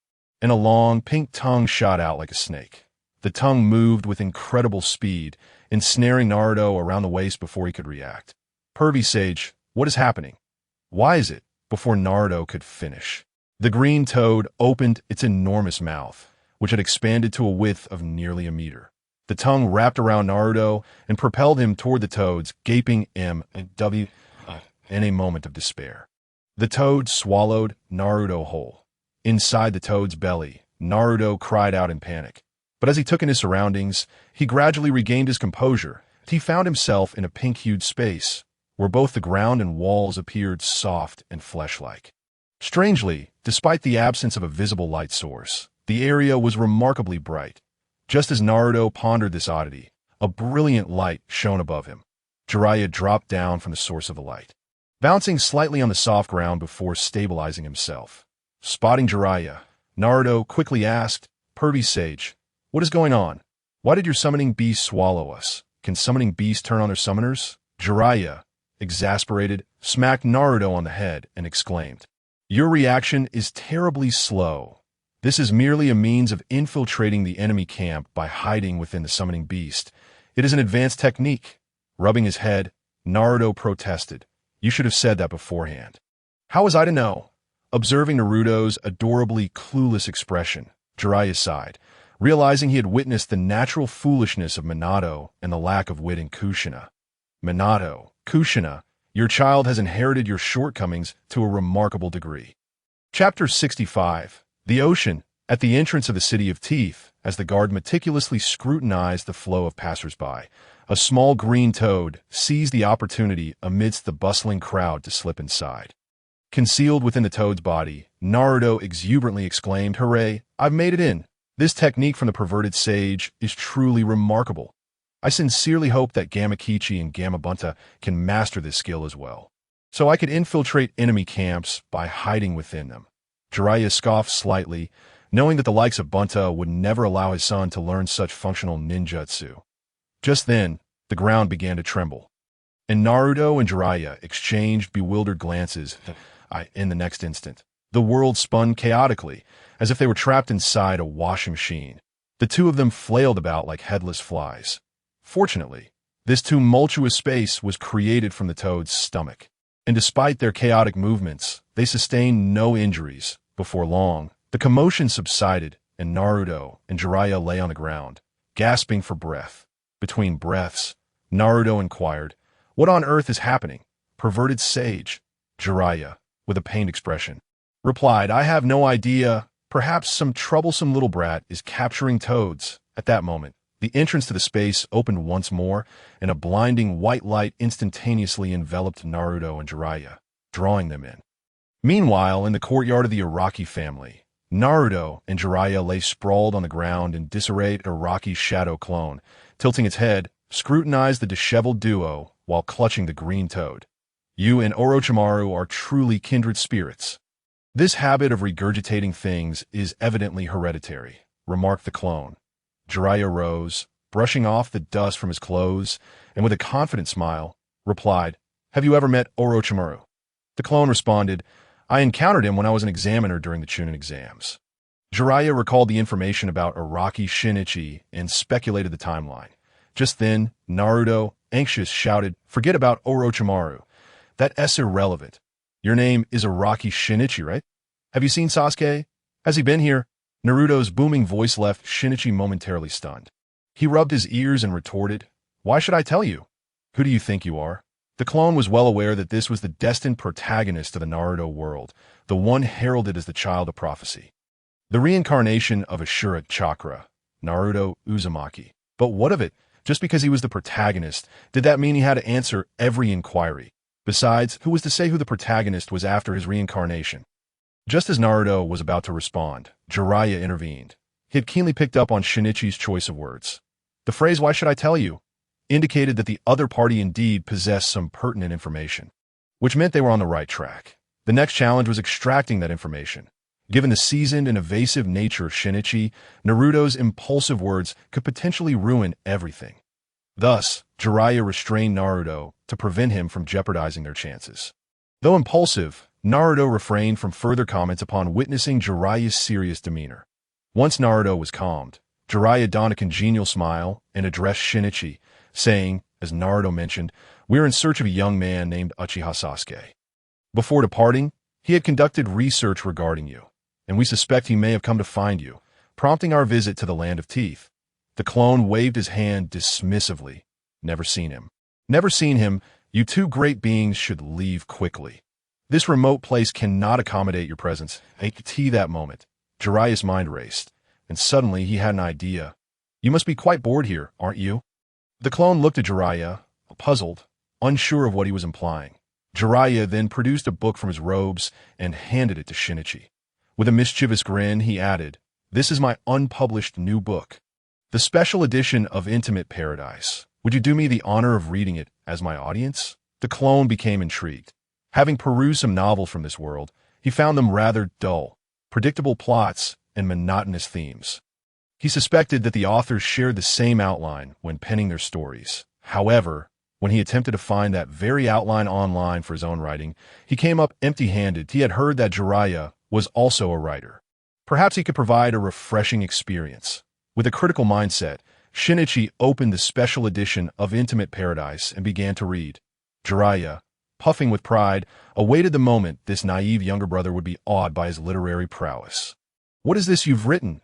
A: and a long, pink tongue shot out like a snake. The tongue moved with incredible speed, ensnaring Naruto around the waist before he could react. "Pervy Sage, what is happening? Why is it?" Before Naruto could finish, the green toad opened its enormous mouth, which had expanded to a width of nearly a meter. The tongue wrapped around Naruto and propelled him toward the toad's gaping M and W in a moment of despair. The toad swallowed Naruto whole. Inside the toad's belly, Naruto cried out in panic. But as he took in his surroundings, he gradually regained his composure. He found himself in a pink-hued space, where both the ground and walls appeared soft and flesh-like. Strangely, despite the absence of a visible light source, the area was remarkably bright. Just as Naruto pondered this oddity, a brilliant light shone above him. Jiraiya dropped down from the source of the light, bouncing slightly on the soft ground before stabilizing himself. Spotting Jiraiya, Naruto quickly asked, "Pervy Sage, what is going on? Why did your summoning beast swallow us? Can summoning beasts turn on their summoners?" Jiraiya, exasperated, smacked Naruto on the head and exclaimed, "Your reaction is terribly slow. This is merely a means of infiltrating the enemy camp by hiding within the summoning beast. It is an advanced technique." Rubbing his head, Naruto protested, "You should have said that beforehand." "How was I to know?" Observing Naruto's adorably clueless expression, Jiraiya sighed, realizing he had witnessed the natural foolishness of Minato and the lack of wit in Kushina. "Minato, Kushina, your child has inherited your shortcomings to a remarkable degree." Chapter 65. The Ocean. At the entrance of the City of Teeth, as the guard meticulously scrutinized the flow of passersby, a small green toad seized the opportunity amidst the bustling crowd to slip inside. Concealed within the toad's body, Naruto exuberantly exclaimed, "Hooray, I've made it in! This technique from the perverted sage is truly remarkable. I sincerely hope that Gamakichi and Gamabunta can master this skill as well, so I could infiltrate enemy camps by hiding within them." Jiraiya scoffed slightly, knowing that the likes of Bunta would never allow his son to learn such functional ninjutsu. Just then, the ground began to tremble, and Naruto and Jiraiya exchanged bewildered glances. In the next instant, the world spun chaotically, as if they were trapped inside a washing machine. The two of them flailed about like headless flies. Fortunately, this tumultuous space was created from the toad's stomach, and despite their chaotic movements, they sustained no injuries. Before long, the commotion subsided, and Naruto and Jiraiya lay on the ground, gasping for breath. Between breaths, Naruto inquired, "What on earth is happening?" "Perverted sage," Jiraiya, with a pained expression, replied, "I have no idea. Perhaps some troublesome little brat is capturing toads." At that moment, the entrance to the space opened once more, and a blinding white light instantaneously enveloped Naruto and Jiraiya, drawing them in. Meanwhile, in the courtyard of the Araki family, Naruto and Jiraiya lay sprawled on the ground in disarray. Araki's shadow clone, tilting its head, scrutinized the disheveled duo while clutching the green toad. "You and Orochimaru are truly kindred spirits. This habit of regurgitating things is evidently hereditary," remarked the clone. Jiraiya rose, brushing off the dust from his clothes, and with a confident smile, replied, "Have you ever met Orochimaru?" The clone responded, "I encountered him when I was an examiner during the Chunin exams." Jiraiya recalled the information about Araki Shinichi and speculated the timeline. Just then, Naruto, anxious, shouted, "Forget about Orochimaru. That's irrelevant. Your name is Araki Shinichi, right? Have you seen Sasuke? Has he been here?" Naruto's booming voice left Shinichi momentarily stunned. He rubbed his ears and retorted, "Why should I tell you? Who do you think you are?" The clone was well aware that this was the destined protagonist of the Naruto world, the one heralded as the child of prophecy. The reincarnation of Ashura Chakra, Naruto Uzumaki. But what of it? Just because he was the protagonist, did that mean he had to answer every inquiry? Besides, who was to say who the protagonist was after his reincarnation? Just as Naruto was about to respond, Jiraiya intervened. He had keenly picked up on Shinichi's choice of words. The phrase, "Why should I tell you?" indicated that the other party indeed possessed some pertinent information, which meant they were on the right track. The next challenge was extracting that information. Given the seasoned and evasive nature of Shinichi, Naruto's impulsive words could potentially ruin everything. Thus, Jiraiya restrained Naruto to prevent him from jeopardizing their chances. Though impulsive, Naruto refrained from further comments upon witnessing Jiraiya's serious demeanor. Once Naruto was calmed, Jiraiya donned a congenial smile and addressed Shinichi, saying, as Naruto mentioned, "We are in search of a young man named Uchiha Sasuke. Before departing, he had conducted research regarding you, and we suspect he may have come to find you, prompting our visit to the Land of Teeth." The clone waved his hand dismissively. "Never seen him. Never seen him. You two great beings should leave quickly. This remote place cannot accommodate your presence." At that moment, Jiraiya's mind raced, and suddenly he had an idea. "You must be quite bored here, aren't you?" The clone looked at Jiraiya, puzzled, unsure of what he was implying. Jiraiya then produced a book from his robes and handed it to Shinichi. With a mischievous grin, he added, "This is my unpublished new book, the special edition of Intimate Paradise. Would you do me the honor of reading it as my audience?" The clone became intrigued. Having perused some novels from this world, he found them rather dull, predictable plots, and monotonous themes. He suspected that the authors shared the same outline when penning their stories. However, when he attempted to find that very outline online for his own writing, he came up empty-handed. He had heard that Jiraiya was also a writer. Perhaps he could provide a refreshing experience. With a critical mindset, Shinichi opened the special edition of Intimate Paradise and began to read. Jiraiya, puffing with pride, awaited the moment this naive younger brother would be awed by his literary prowess. "What is this you've written?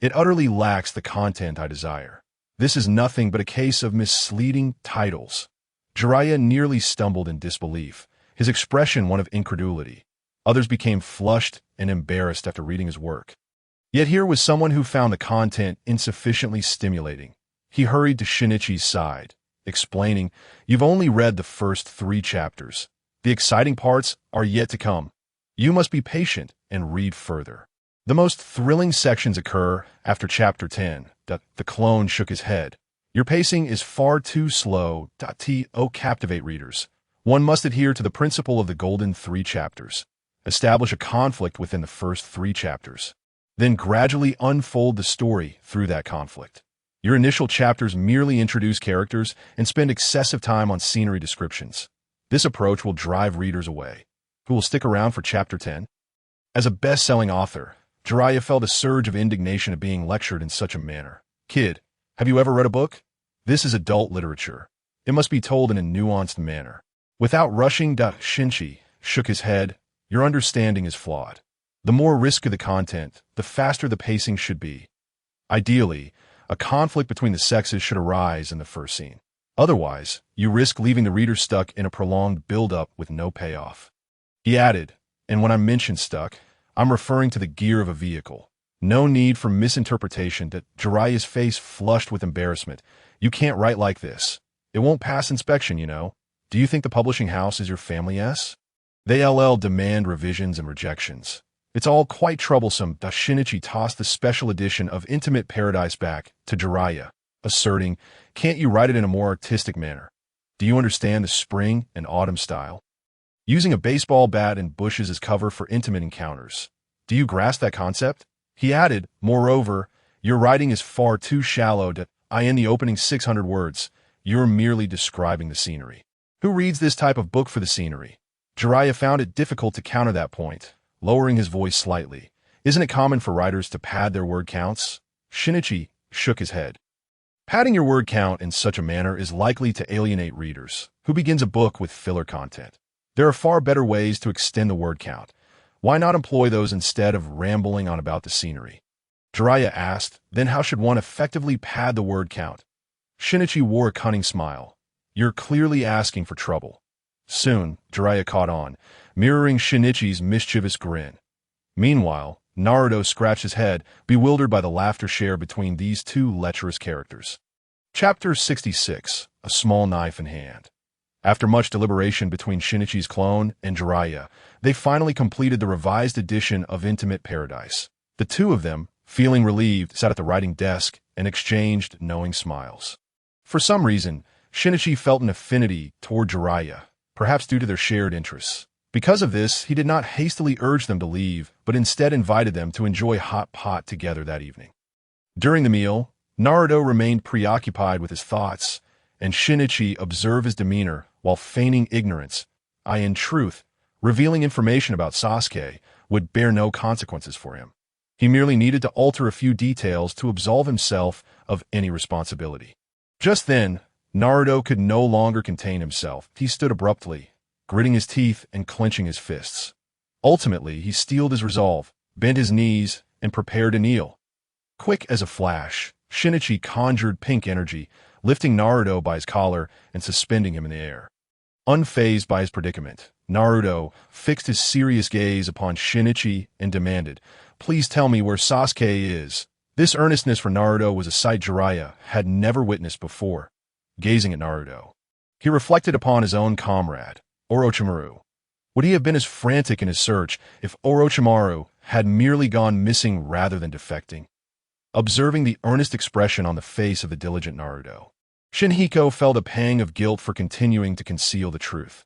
A: It utterly lacks the content I desire. This is nothing but a case of misleading titles." Jiraiya nearly stumbled in disbelief, his expression one of incredulity. Others became flushed and embarrassed after reading his work. Yet here was someone who found the content insufficiently stimulating. He hurried to Shinichi's side, explaining, "You've only read the first 3 chapters. The exciting parts are yet to come. You must be patient and read further. The most thrilling sections occur after chapter 10. The clone shook his head. "Your pacing is far too slow to captivate readers. One must adhere to the principle of the golden 3 chapters. Establish a conflict within the first 3 chapters. Then gradually unfold the story through that conflict. Your initial chapters merely introduce characters and spend excessive time on scenery descriptions. This approach will drive readers away, who will stick around for chapter 10. As a best-selling author, Jiraiya felt a surge of indignation at being lectured in such a manner. "Kid, have you ever read a book? This is adult literature. It must be told in a nuanced manner." Without rushing, Shinichi shook his head. "Your understanding is flawed. The more risky the content, the faster the pacing should be. Ideally, a conflict between the sexes should arise in the first scene. Otherwise, you risk leaving the reader stuck in a prolonged build-up with no payoff." He added, "And when I mention stuck, I'm referring to the gear of a vehicle. No need for misinterpretation." That Jiraiya's face flushed with embarrassment. "You can't write like this. It won't pass inspection, you know. Do you think the publishing house is your family? They demand revisions and rejections. It's all quite troublesome." Shinichi tossed the special edition of Intimate Paradise back to Jiraiya, asserting, "Can't you write it in a more artistic manner? Do you understand the spring and autumn style? Using a baseball bat and bushes as cover for intimate encounters. Do you grasp that concept?" He added, "Moreover, your writing is far too shallow to in the opening 600 words. You're merely describing the scenery. Who reads this type of book for the scenery?" Jiraiya found it difficult to counter that point, lowering his voice slightly. "Isn't it common for writers to pad their word counts?" Shinichi shook his head. "Padding your word count in such a manner is likely to alienate readers. Who begins a book with filler content? There are far better ways to extend the word count. Why not employ those instead of rambling on about the scenery?" Jiraiya asked, "Then how should one effectively pad the word count?" Shinichi wore a cunning smile. "You're clearly asking for trouble." Soon, Jiraiya caught on, mirroring Shinichi's mischievous grin. Meanwhile, Naruto scratched his head, bewildered by the laughter shared between these two lecherous characters. Chapter 66. A Small Knife in Hand. After much deliberation between Shinichi's clone and Jiraiya, they finally completed the revised edition of Intimate Paradise. The two of them, feeling relieved, sat at the writing desk and exchanged knowing smiles. For some reason, Shinichi felt an affinity toward Jiraiya, perhaps due to their shared interests. Because of this, he did not hastily urge them to leave, but instead invited them to enjoy hot pot together that evening. During the meal, Naruto remained preoccupied with his thoughts, and Shinichi observed his demeanor while feigning ignorance. In truth, revealing information about Sasuke would bear no consequences for him. He merely needed to alter a few details to absolve himself of any responsibility. Just then, Naruto could no longer contain himself. He stood abruptly, gritting his teeth and clenching his fists. Ultimately, he steeled his resolve, bent his knees, and prepared to kneel. Quick as a flash, Shinichi conjured pink energy, lifting Naruto by his collar and suspending him in the air. Unfazed by his predicament, Naruto fixed his serious gaze upon Shinichi and demanded, "Please tell me where Sasuke is." This earnestness for Naruto was a sight Jiraiya had never witnessed before. Gazing at Naruto, he reflected upon his own comrade, Orochimaru. Would he have been as frantic in his search if Orochimaru had merely gone missing rather than defecting? Observing the earnest expression on the face of the diligent Naruto, Shinhiko felt a pang of guilt for continuing to conceal the truth.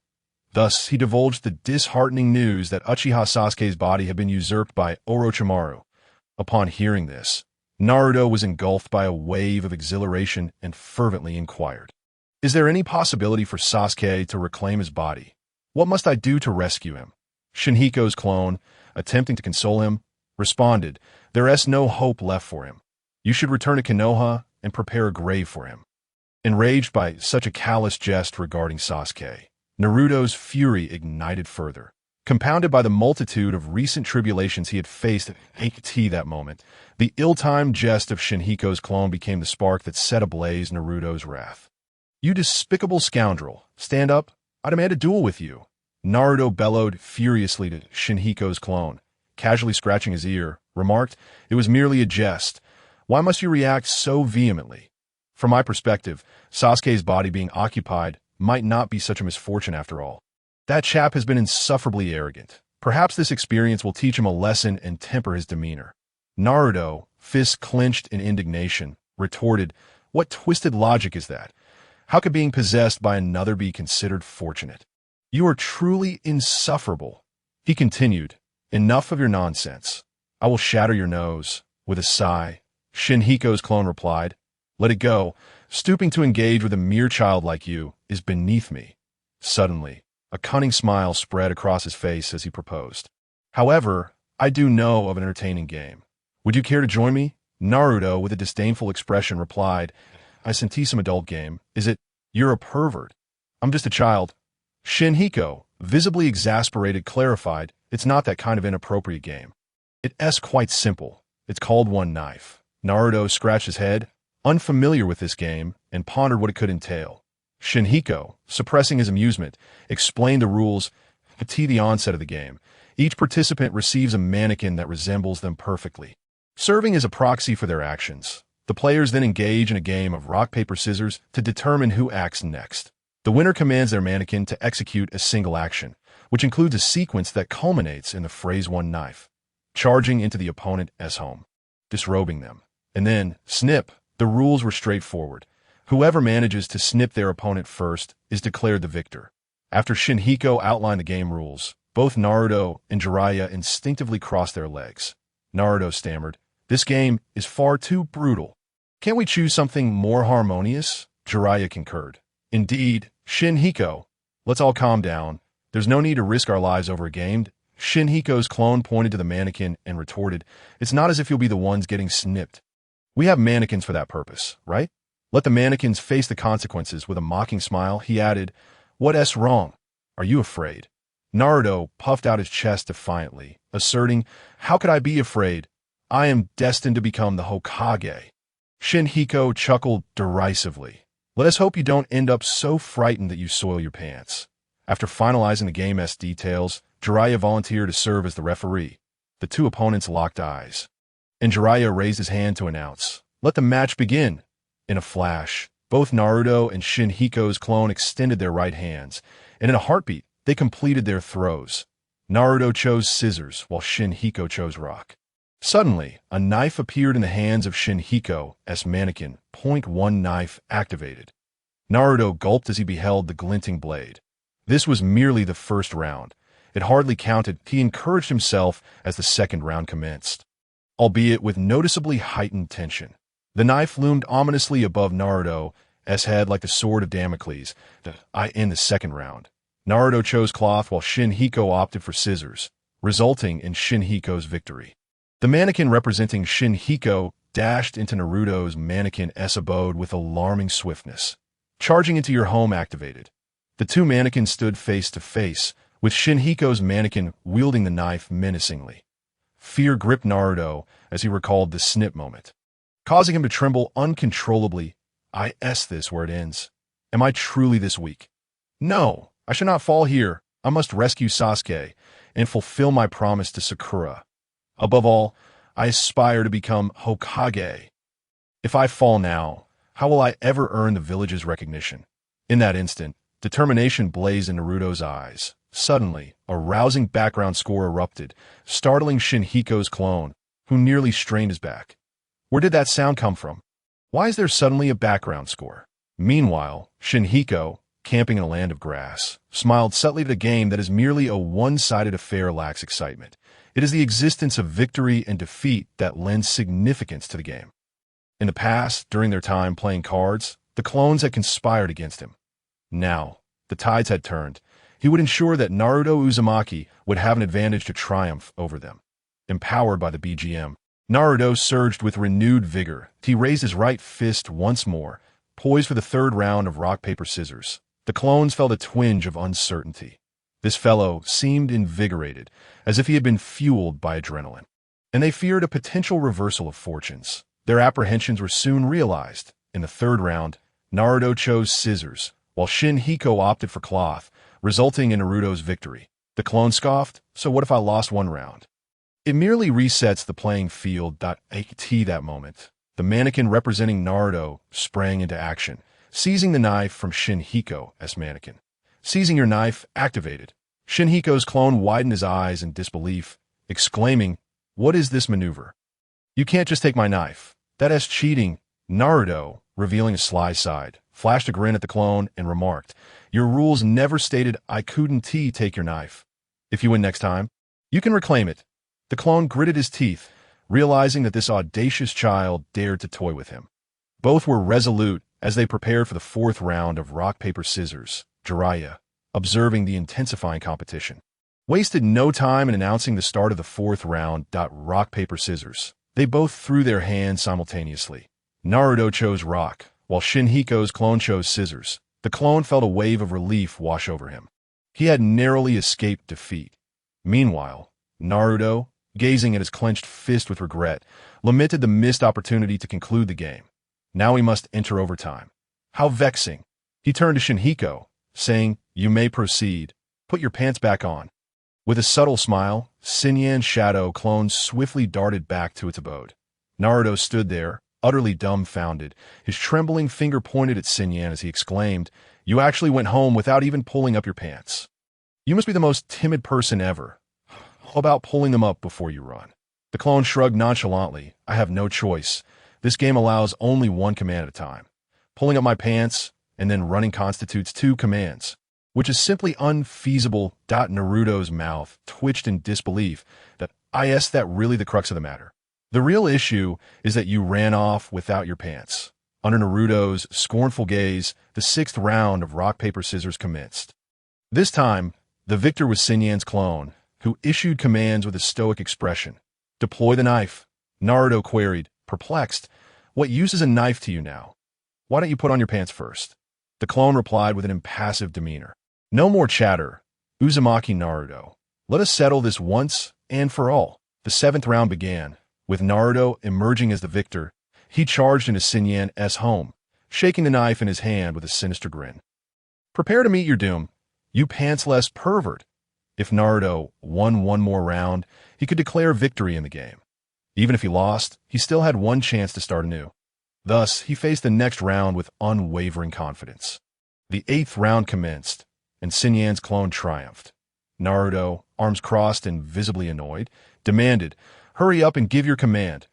A: Thus, he divulged the disheartening news that Uchiha Sasuke's body had been usurped by Orochimaru. Upon hearing this, Naruto was engulfed by a wave of exhilaration and fervently inquired, "Is there any possibility for Sasuke to reclaim his body? What must I do to rescue him?" Shinhiko's clone, attempting to console him, responded, "There is no hope left for him. You should return to Konoha and prepare a grave for him." Enraged by such a callous jest regarding Sasuke, Naruto's fury ignited further. Compounded by the multitude of recent tribulations he had faced at that moment, the ill-timed jest of Shinhiko's clone became the spark that set ablaze Naruto's wrath. "You despicable scoundrel! Stand up! I demand a duel with you!" Naruto bellowed furiously to Shinhiko's clone, casually scratching his ear, remarked, "It was merely a jest. Why must you react so vehemently? From my perspective, Sasuke's body being occupied might not be such a misfortune after all. That chap has been insufferably arrogant. Perhaps this experience will teach him a lesson and temper his demeanor." Naruto, fists clenched in indignation, retorted, "What twisted logic is that? How could being possessed by another be considered fortunate? You are truly insufferable." He continued, "Enough of your nonsense. I will shatter your nose." With a sigh, Shinhiko's clone replied, "Let it go. Stooping to engage with a mere child like you is beneath me." Suddenly, a cunning smile spread across his face as he proposed, "However, I do know of an entertaining game. Would you care to join me?" Naruto, with a disdainful expression, replied, "I senti some adult game. Is it? You're a pervert. I'm just a child." Shinhiko, visibly exasperated, clarified, "It's not that kind of inappropriate game. It's quite simple. It's called One Knife." Naruto scratched his head, unfamiliar with this game, and pondered what it could entail. Shinhiko, suppressing his amusement, explained the rules. At the onset of the game, each participant receives a mannequin that resembles them perfectly, serving as a proxy for their actions. The players then engage in a game of rock, paper, scissors to determine who acts next. The winner commands their mannequin to execute a single action, which includes a sequence that culminates in the phrase "One Knife," charging into the opponent's home, disrobing them, and then snip. The rules were straightforward. Whoever manages to snip their opponent first is declared the victor. After Shinhiko outlined the game rules, both Naruto and Jiraiya instinctively crossed their legs. Naruto stammered, "This game is far too brutal. Can't we choose something more harmonious?" Jiraiya concurred. "Indeed, Shinhiko. Let's all calm down. There's no need to risk our lives over a game." Shinhiko's clone pointed to the mannequin and retorted, "It's not as if you'll be the ones getting snipped. We have mannequins for that purpose, right? Let the mannequins face the consequences." With a mocking smile, he added, "What's wrong? Are you afraid?" Naruto puffed out his chest defiantly, asserting, "How could I be afraid? I am destined to become the Hokage." Shinhiko chuckled derisively. "Let us hope you don't end up so frightened that you soil your pants." After finalizing the game's details, Jiraiya volunteered to serve as the referee. The two opponents locked eyes, and Jiraiya raised his hand to announce, "Let the match begin." In a flash, both Naruto and Shinhiko's clone extended their right hands, and in a heartbeat, they completed their throws. Naruto chose scissors, while Shinhiko chose rock. Suddenly, a knife appeared in the hands of Shinhiko's mannequin. One Knife activated. Naruto gulped as he beheld the glinting blade. This was merely the first round. It hardly counted. He encouraged himself as the second round commenced, albeit with noticeably heightened tension. The knife loomed ominously above Naruto's head like the sword of Damocles. In the second round, Naruto chose cloth while Shinhiko opted for scissors, resulting in Shinhiko's victory. The mannequin representing Shinhiko dashed into Naruto's mannequin-s abode with alarming swiftness. Charging into your home activated. The two mannequins stood face to face, with Shinhiko's mannequin wielding the knife menacingly. Fear gripped Naruto as he recalled the snip moment, causing him to tremble uncontrollably. This where it ends. Am I truly this weak? No, I should not fall here. I must rescue Sasuke and fulfill my promise to Sakura. Above all, I aspire to become Hokage. If I fall now, how will I ever earn the village's recognition? In that instant, determination blazed in Naruto's eyes. Suddenly, a rousing background score erupted, startling Shinhiko's clone, who nearly strained his back. Where did that sound come from? Why is there suddenly a background score? Meanwhile, Shinhiko, camping in a land of grass, smiled subtly at a game that is merely a one-sided affair lacks excitement. It is the existence of victory and defeat that lends significance to the game. In the past, during their time playing cards, the clones had conspired against him. Now, the tides had turned. He would ensure that Naruto Uzumaki would have an advantage to triumph over them. Empowered by the BGM, Naruto surged with renewed vigor. He raised his right fist once more, poised for the third round of rock, paper, scissors. The clones felt a twinge of uncertainty. This fellow seemed invigorated, as if he had been fueled by adrenaline. And they feared a potential reversal of fortunes. Their apprehensions were soon realized. In the third round, Naruto chose scissors, while Shinhiko opted for cloth, resulting in Naruto's victory. The clone scoffed, so what if I lost one round? It merely resets the playing field. At that moment, the mannequin representing Naruto sprang into action, seizing the knife from Shinhiko's mannequin. Seizing your knife activated. Shinhiko's clone widened his eyes in disbelief, exclaiming, "What is this maneuver? You can't just take my knife. That's cheating." Naruto, revealing a sly side, flashed a grin at the clone and remarked, "Your rules never stated I couldn't take your knife. If you win next time, you can reclaim it." The clone gritted his teeth, realizing that this audacious child dared to toy with him. Both were resolute as they prepared for the fourth round of rock, paper, scissors. Jiraiya, observing the intensifying competition, wasted no time in announcing the start of the fourth round. Rock, paper, scissors. They both threw their hands simultaneously. Naruto chose rock, while Shinhiko's clone chose scissors. The clone felt a wave of relief wash over him. He had narrowly escaped defeat. Meanwhile, Naruto, gazing at his clenched fist with regret, lamented the missed opportunity to conclude the game. Now he must enter overtime. How vexing. He turned to Shinhiko, saying, "You may proceed. Put your pants back on." With a subtle smile, Sinyan's shadow clone swiftly darted back to its abode. Naruto stood there, utterly dumbfounded, his trembling finger pointed at Sinyan as he exclaimed, "You actually went home without even pulling up your pants. You must be the most timid person ever. How about pulling them up before you run?" The clone shrugged nonchalantly. "I have no choice. This game allows only one command at a time. Pulling up my pants and then running constitutes two commands, which is simply unfeasible." Naruto's mouth twitched in disbelief. That really the crux of the matter. The real issue is that you ran off without your pants. Under Naruto's scornful gaze, the sixth round of rock, paper, scissors commenced. This time, the victor was Sinyan's clone, who issued commands with a stoic expression. "Deploy the knife," Naruto queried, perplexed. "What use is a knife to you now? Why don't you put on your pants first?" The clone replied with an impassive demeanor. "No more chatter, Uzumaki Naruto. Let us settle this once and for all." The seventh round began. With Naruto emerging as the victor, he charged into Sinyan's home, shaking the knife in his hand with a sinister grin. "Prepare to meet your doom, you pantsless pervert." If Naruto won one more round, he could declare victory in the game. Even if he lost, he still had one chance to start anew. Thus, he faced the next round with unwavering confidence. The eighth round commenced, and Sinyan's clone triumphed. Naruto, arms crossed and visibly annoyed, demanded, "Hurry up and give your command.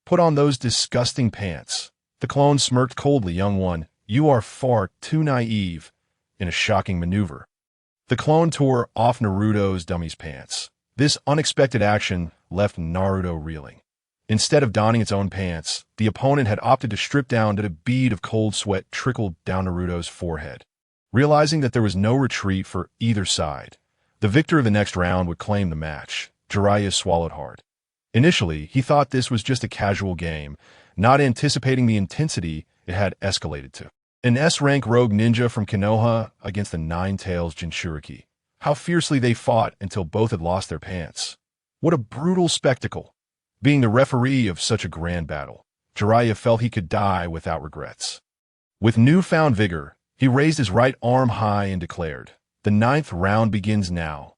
A: Put on those disgusting pants." The clone smirked coldly. "Young one, you are far too naive," in a shocking maneuver. The clone tore off Naruto's dummy's pants. This unexpected action left Naruto reeling. Instead of donning its own pants, the opponent had opted to strip down till a bead of cold sweat trickled down Naruto's forehead. Realizing that there was no retreat for either side, the victor of the next round would claim the match. Jiraiya swallowed hard. Initially, he thought this was just a casual game, not anticipating the intensity it had escalated to. An S-rank rogue ninja from Konoha against the Nine-Tails Jinchuriki. How fiercely they fought until both had lost their pants. What a brutal spectacle. Being the referee of such a grand battle, Jiraiya felt he could die without regrets. With newfound vigor, he raised his right arm high and declared, "The 9th round begins now."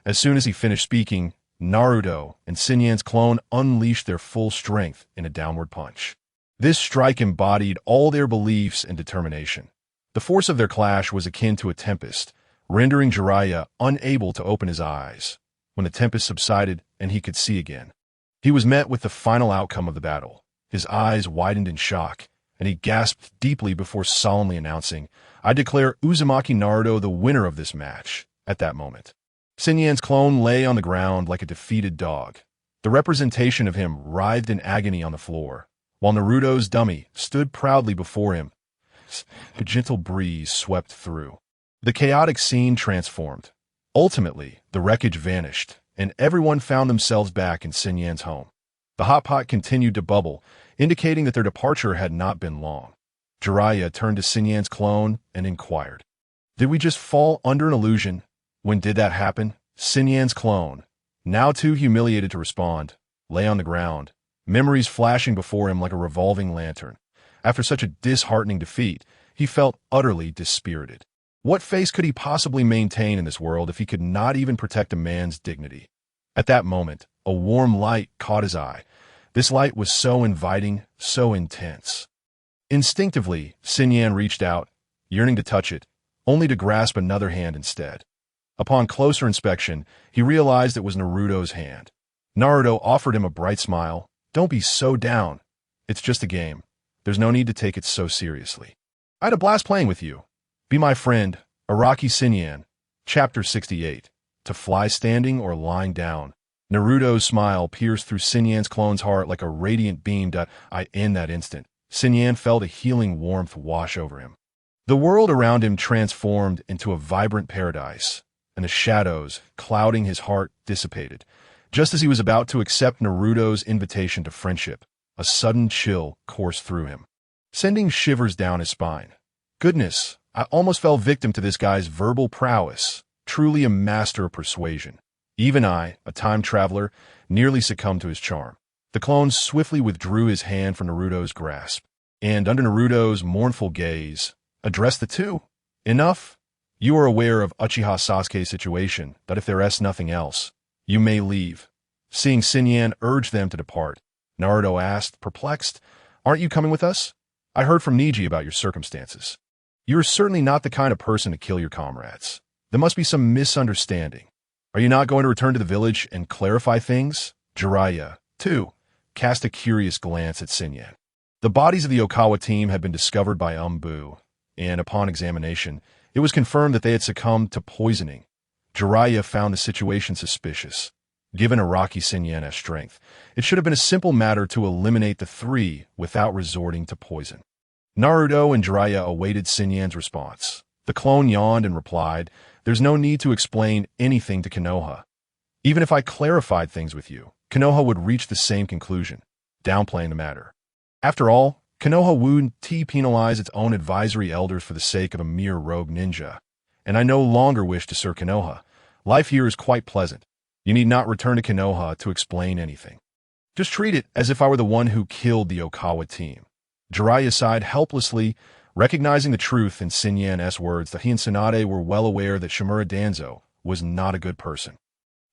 A: As soon as he finished speaking, Naruto and Sun Yan's clone unleashed their full strength in a downward punch. This strike embodied all their beliefs and determination. The force of their clash was akin to a tempest, rendering Jiraiya unable to open his eyes. When the tempest subsided and he could see again, he was met with the final outcome of the battle. His eyes widened in shock, and he gasped deeply before solemnly announcing, "I declare Uzumaki Naruto the winner of this match." At that moment, Sun Yan's clone lay on the ground like a defeated dog. The representation of him writhed in agony on the floor, while Naruto's dummy stood proudly before him. A gentle breeze swept through. The chaotic scene transformed. Ultimately, the wreckage vanished, and everyone found themselves back in Sun Yan's home. The hot pot continued to bubble, indicating that their departure had not been long. Jiraiya turned to Sun Yan's clone and inquired, "Did we just fall under an illusion? When did that happen?" Sun Yan's clone, now too humiliated to respond, lay on the ground, memories flashing before him like a revolving lantern. After such a disheartening defeat, he felt utterly dispirited. What face could he possibly maintain in this world if he could not even protect a man's dignity? At that moment, a warm light caught his eye. This light was so inviting, so intense. Instinctively, Sun Yan reached out, yearning to touch it, only to grasp another hand instead. Upon closer inspection, he realized it was Naruto's hand. Naruto offered him a bright smile. "Don't be so down. It's just a game. There's no need to take it so seriously. I had a blast playing with you. Be my friend, Araki Sun Yan." Chapter 68. To fly standing or lying down. Naruto's smile pierced through Sun Yan's clone's heart like a radiant beam. In that instant, Sun Yan felt a healing warmth wash over him. The world around him transformed into a vibrant paradise, and the shadows clouding his heart dissipated. Just as he was about to accept Naruto's invitation to friendship, a sudden chill coursed through him, sending shivers down his spine. Goodness, I almost fell victim to this guy's verbal prowess, truly a master of persuasion. Even I, a time traveler, nearly succumbed to his charm. The clone swiftly withdrew his hand from Naruto's grasp, and under Naruto's mournful gaze, addressed the two. "Enough. You are aware of Uchiha Sasuke's situation, that if there is nothing else, you may leave." Seeing Sun Yan urge them to depart, Naruto asked, perplexed, "Aren't you coming with us? I heard from Neji about your circumstances. You are certainly not the kind of person to kill your comrades. There must be some misunderstanding. Are you not going to return to the village and clarify things?" Jiraiya, too, cast a curious glance at Sun Yan. The bodies of the Okawa team had been discovered by Umbu, and upon examination, it was confirmed that they had succumbed to poisoning. Jiraiya found the situation suspicious. Given Araki Sun Yan's strength, it should have been a simple matter to eliminate the three without resorting to poison. Naruto and Jiraiya awaited Sun Yan's response. The clone yawned and replied, "There's no need to explain anything to Konoha. Even if I clarified things with you, Konoha would reach the same conclusion, downplaying the matter. After all, Konoha would penalize its own advisory elders for the sake of a mere rogue ninja, and I no longer wish to serve Konoha. Life here is quite pleasant. You need not return to Konoha to explain anything. Just treat it as if I were the one who killed the Okawa team." Jiraiya sighed helplessly, recognizing the truth in Sun Yan's words that he and Tsunade were well aware that Shimura Danzo was not a good person.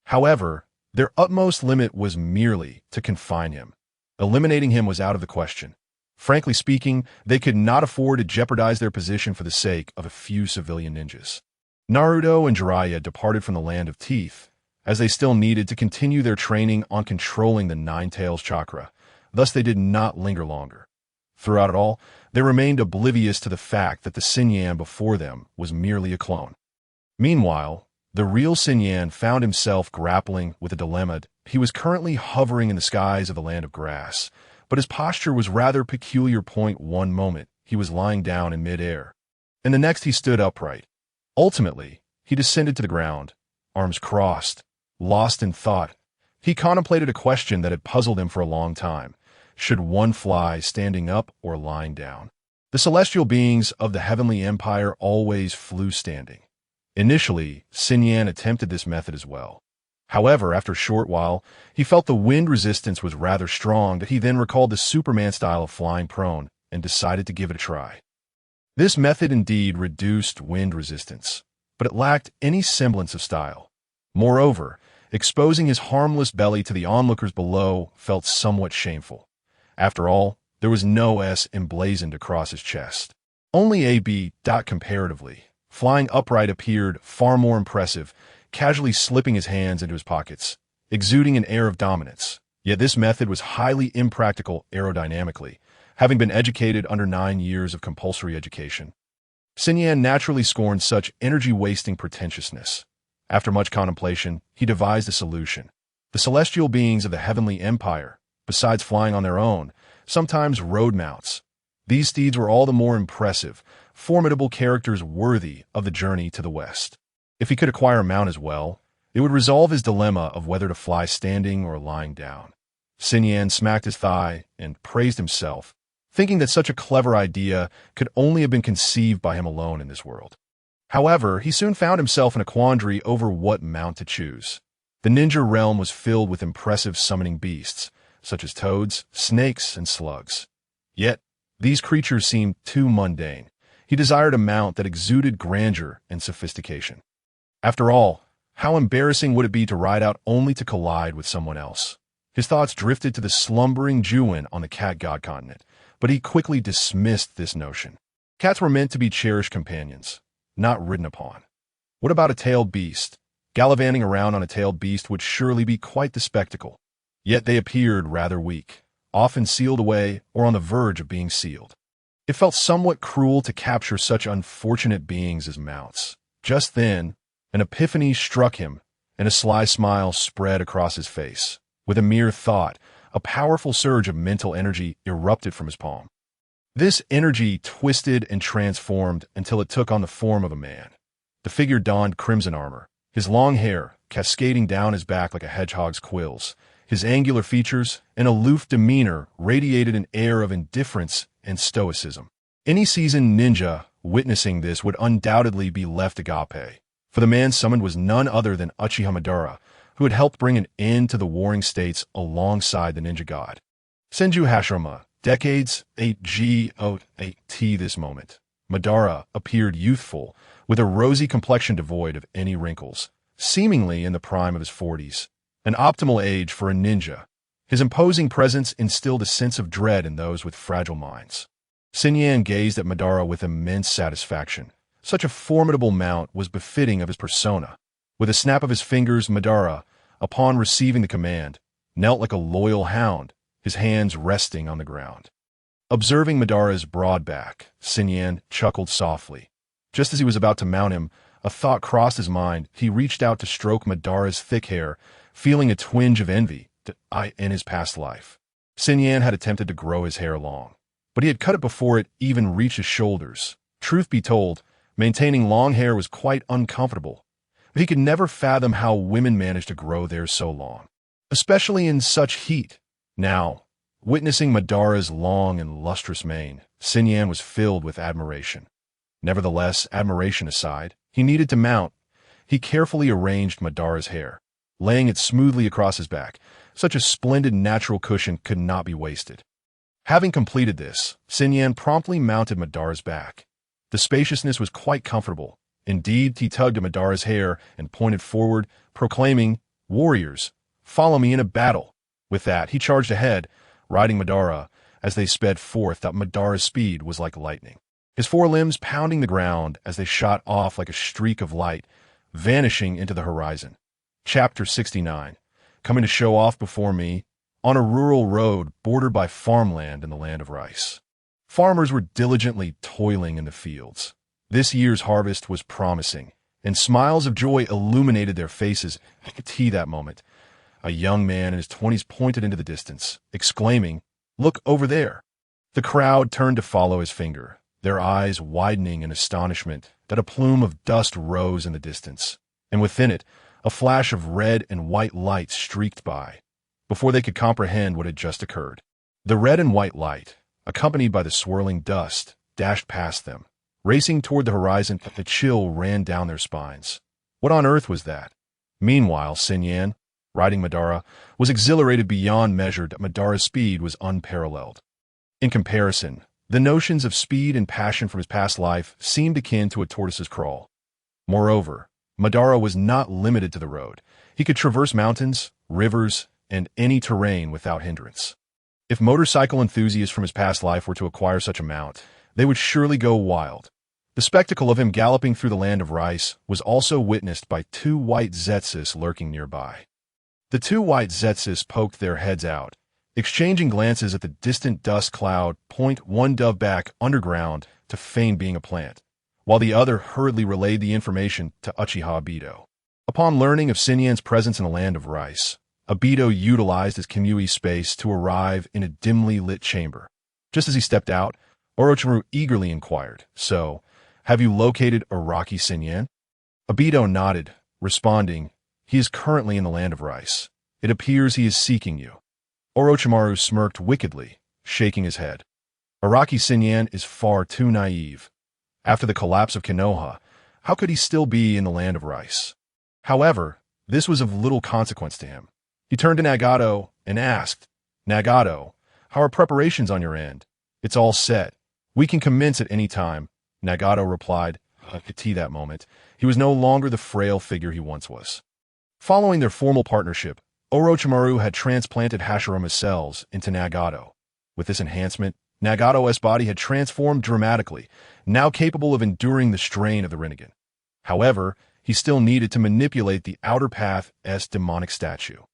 A: However, their utmost limit was merely to confine him. Eliminating him was out of the question. Frankly speaking, they could not afford to jeopardize their position for the sake of a few civilian ninjas. Naruto and Jiraiya departed from the Land of Teeth, as they still needed to continue their training on controlling the Nine-Tails chakra. Thus they did not linger longer. Throughout it all, they remained oblivious to the fact that the Sun Yan before them was merely a clone. Meanwhile, the real Sun Yan found himself grappling with a dilemma. He was currently hovering in the skies of the Land of Grass, but his posture was rather peculiar. One moment, he was lying down in mid-air, and the next he stood upright. Ultimately, he descended to the ground, arms crossed, lost in thought. He contemplated a question that had puzzled him for a long time. Should one fly standing up or lying down? The celestial beings of the heavenly empire always flew standing. Initially, Sun Yan attempted this method as well. However, after a short while, he felt the wind resistance was rather strong that he then recalled the Superman style of flying prone and decided to give it a try. This method indeed reduced wind resistance, but it lacked any semblance of style. Moreover, exposing his harmless belly to the onlookers below felt somewhat shameful. After all, there was no S emblazoned across his chest. Only a B. Comparatively, flying upright appeared far more impressive, casually slipping his hands into his pockets, exuding an air of dominance. Yet this method was highly impractical aerodynamically, having been educated under 9 years of compulsory education. Sun Yan naturally scorned such energy-wasting pretentiousness. After much contemplation, he devised a solution. The celestial beings of the heavenly empire, besides flying on their own, sometimes rode mounts. These steeds were all the more impressive, formidable characters worthy of the journey to the west. If he could acquire a mount as well, it would resolve his dilemma of whether to fly standing or lying down. Sun Yan smacked his thigh and praised himself, thinking that such a clever idea could only have been conceived by him alone in this world. However, he soon found himself in a quandary over what mount to choose. The ninja realm was filled with impressive summoning beasts, such as toads, snakes, and slugs. Yet, these creatures seemed too mundane. He desired a mount that exuded grandeur and sophistication. After all, how embarrassing would it be to ride out only to collide with someone else? His thoughts drifted to the slumbering Juin on the cat god continent, but he quickly dismissed this notion. Cats were meant to be cherished companions, not ridden upon. What about a tailed beast? Gallivanting around on a tailed beast would surely be quite the spectacle. Yet they appeared rather weak, often sealed away or on the verge of being sealed. It felt somewhat cruel to capture such unfortunate beings as mounts. Just then, an epiphany struck him, and a sly smile spread across his face. With a mere thought, a powerful surge of mental energy erupted from his palm. This energy twisted and transformed until it took on the form of a man. The figure donned crimson armor, his long hair cascading down his back like a hedgehog's quills. His angular features and aloof demeanor radiated an air of indifference and stoicism. Any seasoned ninja witnessing this would undoubtedly be left agape, for the man summoned was none other than Uchiha Madara, who had helped bring an end to the warring states alongside the ninja god. Senju Hashirama, decades 8G08T this moment. Madara appeared youthful, with a rosy complexion devoid of any wrinkles, seemingly in the prime of his 40s. An optimal age for a ninja. His imposing presence instilled a sense of dread in those with fragile minds. Sun Yan gazed at Madara with immense satisfaction. Such a formidable mount was befitting of his persona. With a snap of his fingers, Madara, upon receiving the command, knelt like a loyal hound, his hands resting on the ground. Observing Madara's broad back, Sun Yan chuckled softly. Just as he was about to mount him, a thought crossed his mind. He reached out to stroke Madara's thick hair, feeling a twinge of envy in his past life. Sun Yan had attempted to grow his hair long, but he had cut it before it even reached his shoulders. Truth be told, maintaining long hair was quite uncomfortable, but he could never fathom how women managed to grow theirs so long, especially in such heat. Now, witnessing Madara's long and lustrous mane, Sun Yan was filled with admiration. Nevertheless, admiration aside, he needed to mount. He carefully arranged Madara's hair, laying it smoothly across his back. Such a splendid natural cushion could not be wasted. Having completed this, Sun Yan promptly mounted Madara's back. The spaciousness was quite comfortable. Indeed, he tugged at Madara's hair and pointed forward, proclaiming, "Warriors, follow me in a battle." With that, he charged ahead, riding Madara. As they sped forth, that Madara's speed was like lightning, his forelimbs pounding the ground as they shot off like a streak of light, vanishing into the horizon. Chapter 69. Coming to show off before me, on a rural road bordered by farmland in the land of rice. Farmers were diligently toiling in the fields. This year's harvest was promising, and smiles of joy illuminated their faces. I could see that moment. A young man in his 20s pointed into the distance, exclaiming, "Look over there." The crowd turned to follow his finger, their eyes widening in astonishment that a plume of dust rose in the distance, and within it, A flash of red and white light streaked by, before they could comprehend what had just occurred. The red and white light, accompanied by the swirling dust, dashed past them, racing toward the horizon. A chill ran down their spines. What on earth was that? Meanwhile, Xinyan, riding Madara, was exhilarated beyond measure that Madara's speed was unparalleled. In comparison, the notions of speed and passion from his past life seemed akin to a tortoise's crawl. Moreover, Madara was not limited to the road. He could traverse mountains, rivers, and any terrain without hindrance. If motorcycle enthusiasts from his past life were to acquire such a mount, they would surely go wild. The spectacle of him galloping through the land of rice was also witnessed by two white Zetsus lurking nearby. The two white Zetsus poked their heads out, exchanging glances at the distant dust cloud. One dove back underground to feign being a plant, while the other hurriedly relayed the information to Uchiha Obito. Upon learning of Xinyan's presence in the land of rice, Obito utilized his Kamui space to arrive in a dimly lit chamber. Just as he stepped out, Orochimaru eagerly inquired, "So, have you located Araki Xinyan?" Obito nodded, responding, "He is currently in the land of rice. It appears he is seeking you." Orochimaru smirked wickedly, shaking his head. Araki Xinyan is far too naive. After the collapse of Konoha, how could he still be in the land of rice? However, this was of little consequence to him. He turned to Nagato and asked, "Nagato, how are preparations on your end?" "It's all set. We can commence at any time," Nagato replied. At that moment, he was no longer the frail figure he once was. Following their formal partnership, Orochimaru had transplanted Hashiroma's cells into Nagato. With this enhancement, Nagato's body had transformed dramatically, now capable of enduring the strain of the Rinnegan. However, he still needed to manipulate the Outer Path's demonic statue,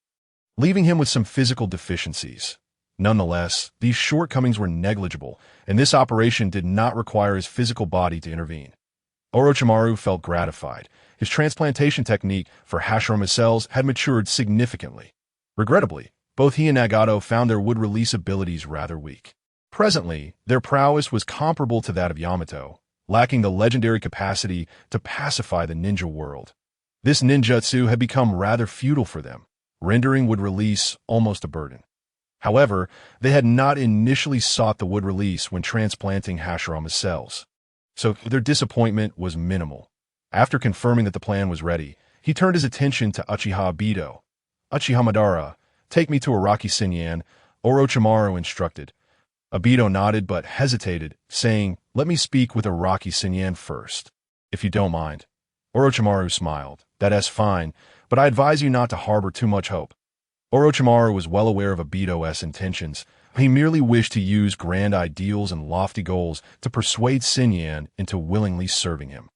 A: leaving him with some physical deficiencies. Nonetheless, these shortcomings were negligible, and this operation did not require his physical body to intervene. Orochimaru felt gratified. His transplantation technique for Hashiroma's cells had matured significantly. Regrettably, both he and Nagato found their wood-release abilities rather weak. Presently, their prowess was comparable to that of Yamato, lacking the legendary capacity to pacify the ninja world. This ninjutsu had become rather futile for them, rendering wood release almost a burden. However, they had not initially sought the wood release when transplanting Hashiroma's cells, so their disappointment was minimal. After confirming that the plan was ready, he turned his attention to Uchiha Obito. "Uchiha Madara, take me to Araki Xinyan," Orochimaru instructed. Obito nodded but hesitated, saying, "Let me speak with Araki Xinyan first, if you don't mind." Orochimaru smiled. "That's fine, but I advise you not to harbor too much hope." Orochimaru was well aware of Obito's intentions. He merely wished to use grand ideals and lofty goals to persuade Xinyan into willingly serving him.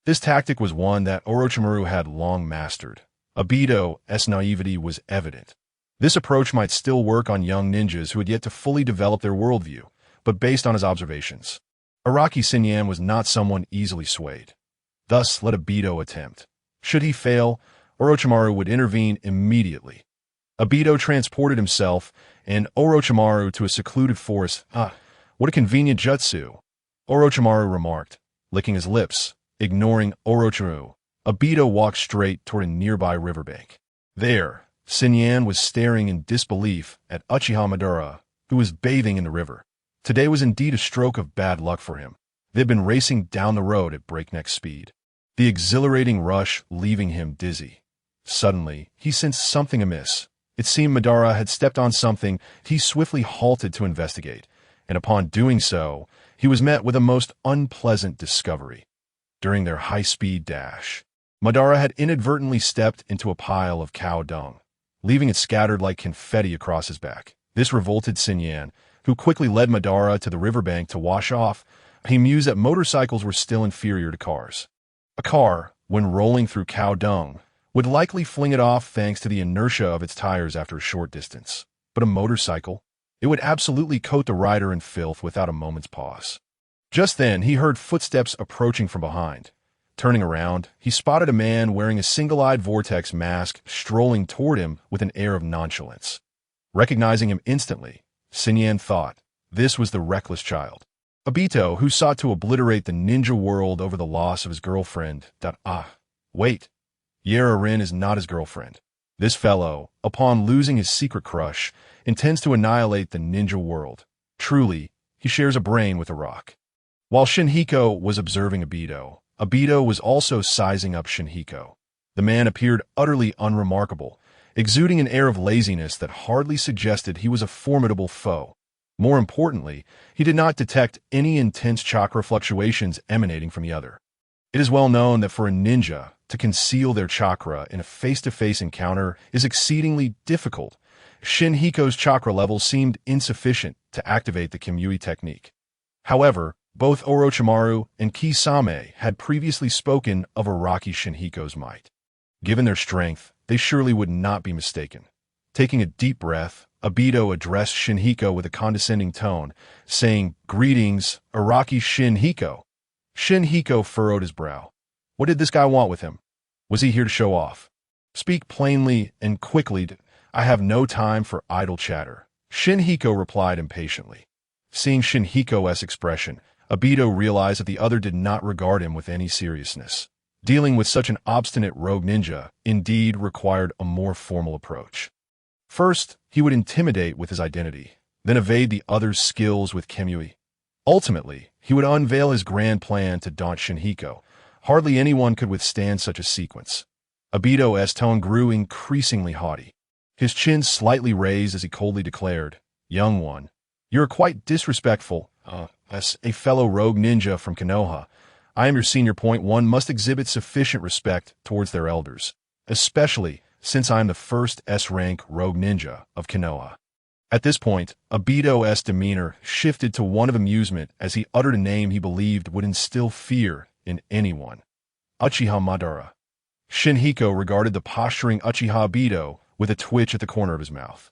A: This tactic was one that Orochimaru had long mastered. Obito's naivety was evident. This approach might still work on young ninjas who had yet to fully develop their worldview, but based on his observations, Araki Xinyan was not someone easily swayed. Thus, let Obito attempt. Should he fail, Orochimaru would intervene immediately. Obito transported himself and Orochimaru to a secluded forest. What a convenient jutsu, Orochimaru remarked, licking his lips. Ignoring Orochimaru, Obito walked straight toward a nearby riverbank. There, Xinyan was staring in disbelief at Uchiha Madara, who was bathing in the river. Today was indeed a stroke of bad luck for him. They had been racing down the road at breakneck speed, the exhilarating rush leaving him dizzy. Suddenly, he sensed something amiss. It seemed Madara had stepped on something. He swiftly halted to investigate, and upon doing so, he was met with a most unpleasant discovery. During their high-speed dash, Madara had inadvertently stepped into a pile of cow dung, leaving it scattered like confetti across his back. This revolted Xinyan, who quickly led Madara to the riverbank to wash off. He mused that motorcycles were still inferior to cars. A car, when rolling through cow dung, would likely fling it off thanks to the inertia of its tires after a short distance. But a motorcycle? It would absolutely coat the rider in filth without a moment's pause. Just then, he heard footsteps approaching from behind. Turning around, he spotted a man wearing a single-eyed vortex mask strolling toward him with an air of nonchalance. Recognizing him instantly, Xinyan thought, this was the reckless child. Obito, who sought to obliterate the ninja world over the loss of his girlfriend. Wait. Yara Rin is not his girlfriend. This fellow, upon losing his secret crush, intends to annihilate the ninja world. Truly, he shares a brain with a rock. While Shinhiko was observing Obito, Obito was also sizing up Shinhiko. The man appeared utterly unremarkable, exuding an air of laziness that hardly suggested he was a formidable foe. More importantly, he did not detect any intense chakra fluctuations emanating from the other. It is well known that for a ninja to conceal their chakra in a face-to-face encounter is exceedingly difficult. Shinhiko's chakra level seemed insufficient to activate the Kimui technique. However, both Orochimaru and Kisame had previously spoken of Araki Shinhiko's might. Given their strength, they surely would not be mistaken. Taking a deep breath, Obito addressed Shinhiko with a condescending tone, saying, "Greetings, Araki Shinhiko." Shinhiko furrowed his brow. What did this guy want with him? Was he here to show off? Speak plainly and quickly. I have no time for idle chatter. Shinhiko replied impatiently. Seeing Shinhiko's expression, Obito realized that the other did not regard him with any seriousness. Dealing with such an obstinate rogue ninja indeed required a more formal approach. First, he would intimidate with his identity, then evade the other's skills with Kimui. Ultimately, he would unveil his grand plan to daunt Shinhiko. Hardly anyone could withstand such a sequence. Obito's tone grew increasingly haughty. His chin slightly raised as he coldly declared, "Young one, you're quite disrespectful. As a fellow rogue ninja from Konoha, I am your senior. One must exhibit sufficient respect towards their elders, especially since I am the first S-rank rogue ninja of Konoha." At this point, Obito's demeanor shifted to one of amusement as he uttered a name he believed would instill fear in anyone. Uchiha Madara. Shinhiko regarded the posturing Uchiha Obito with a twitch at the corner of his mouth.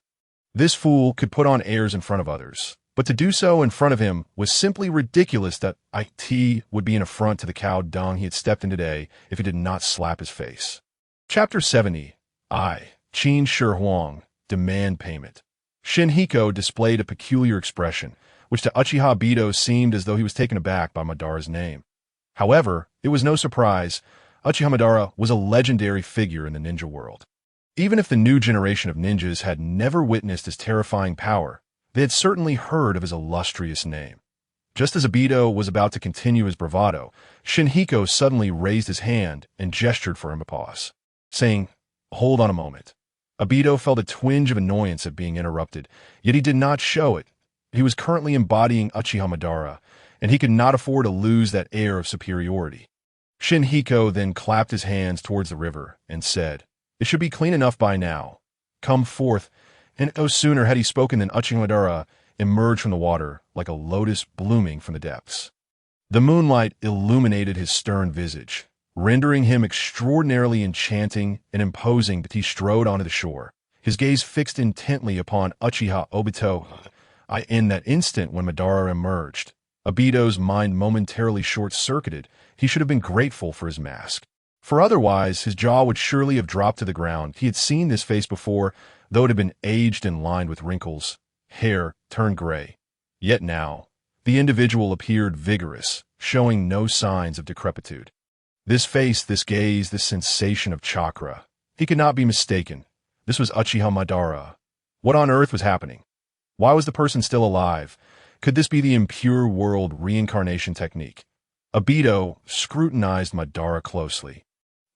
A: This fool could put on airs in front of others, but to do so in front of him was simply ridiculous. That it would be an affront to the cow dung he had stepped in today if he did not slap his face. Chapter 70. Qin Shi Huang, Demand Payment. Shinhiko displayed a peculiar expression, which to Uchiha Obito seemed as though he was taken aback by Madara's name. However, it was no surprise. Uchiha Madara was a legendary figure in the ninja world. Even if the new generation of ninjas had never witnessed his terrifying power, they had certainly heard of his illustrious name. Just as Obito was about to continue his bravado, Shinhiko suddenly raised his hand and gestured for him to pause, saying, "Hold on a moment." Obito felt a twinge of annoyance at being interrupted, yet he did not show it. He was currently embodying Uchiha Madara, and he could not afford to lose that air of superiority. Shinhiko then clapped his hands towards the river and said, "It should be clean enough by now. Come forth." And no sooner had he spoken than Uchiha Madara emerged from the water like a lotus blooming from the depths. The moonlight illuminated his stern visage, rendering him extraordinarily enchanting and imposing. But he strode onto the shore, his gaze fixed intently upon Uchiha Obito. In that instant when Madara emerged, Obito's mind momentarily short-circuited. He should have been grateful for his mask, for otherwise his jaw would surely have dropped to the ground. He had seen this face before, though it had been aged and lined with wrinkles. Hair turned gray. Yet now, the individual appeared vigorous, showing no signs of decrepitude. This face, this gaze, this sensation of chakra. He could not be mistaken. This was Uchiha Madara. What on earth was happening? Why was the person still alive? Could this be the impure world reincarnation technique? Obito scrutinized Madara closely.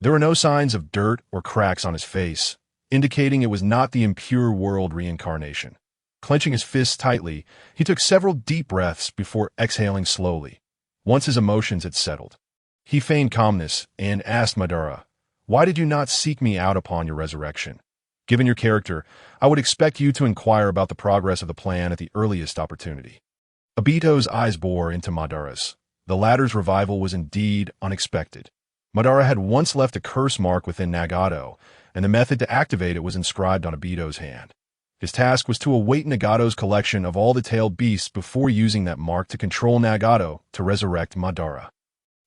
A: There were no signs of dirt or cracks on his face, indicating it was not the impure world reincarnation. Clenching his fists tightly, he took several deep breaths before exhaling slowly. Once his emotions had settled, he feigned calmness and asked Madara, "Why did you not seek me out upon your resurrection? Given your character, I would expect you to inquire about the progress of the plan at the earliest opportunity." Obito's eyes bore into Madara's. The latter's revival was indeed unexpected. Madara had once left a curse mark within Nagato, and the method to activate it was inscribed on Obito's hand. His task was to await Nagato's collection of all the tailed beasts before using that mark to control Nagato to resurrect Madara.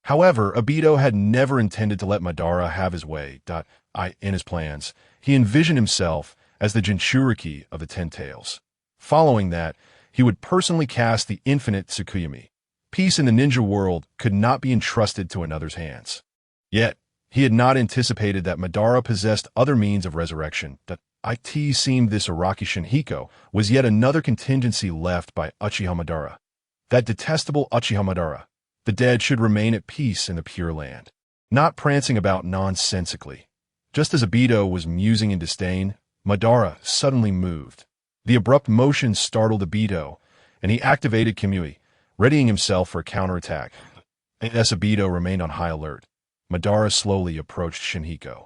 A: However, Obito had never intended to let Madara have his way. In his plans, he envisioned himself as the Jinchuriki of the Ten Tails. Following that, he would personally cast the infinite Tsukuyomi. Peace in the ninja world could not be entrusted to another's hands. Yet, He had not anticipated that Madara possessed other means of resurrection, that it seemed this Araki Shinhiko was yet another contingency left by Uchiha Madara. That detestable Uchiha Madara. The dead should remain at peace in the Pure Land, not prancing about nonsensically. Just as Obito was musing in disdain, Madara suddenly moved. The abrupt motion startled Obito, and he activated Kamui, readying himself for a counterattack. As Obito remained on high alert, Madara slowly approached Shinhiko.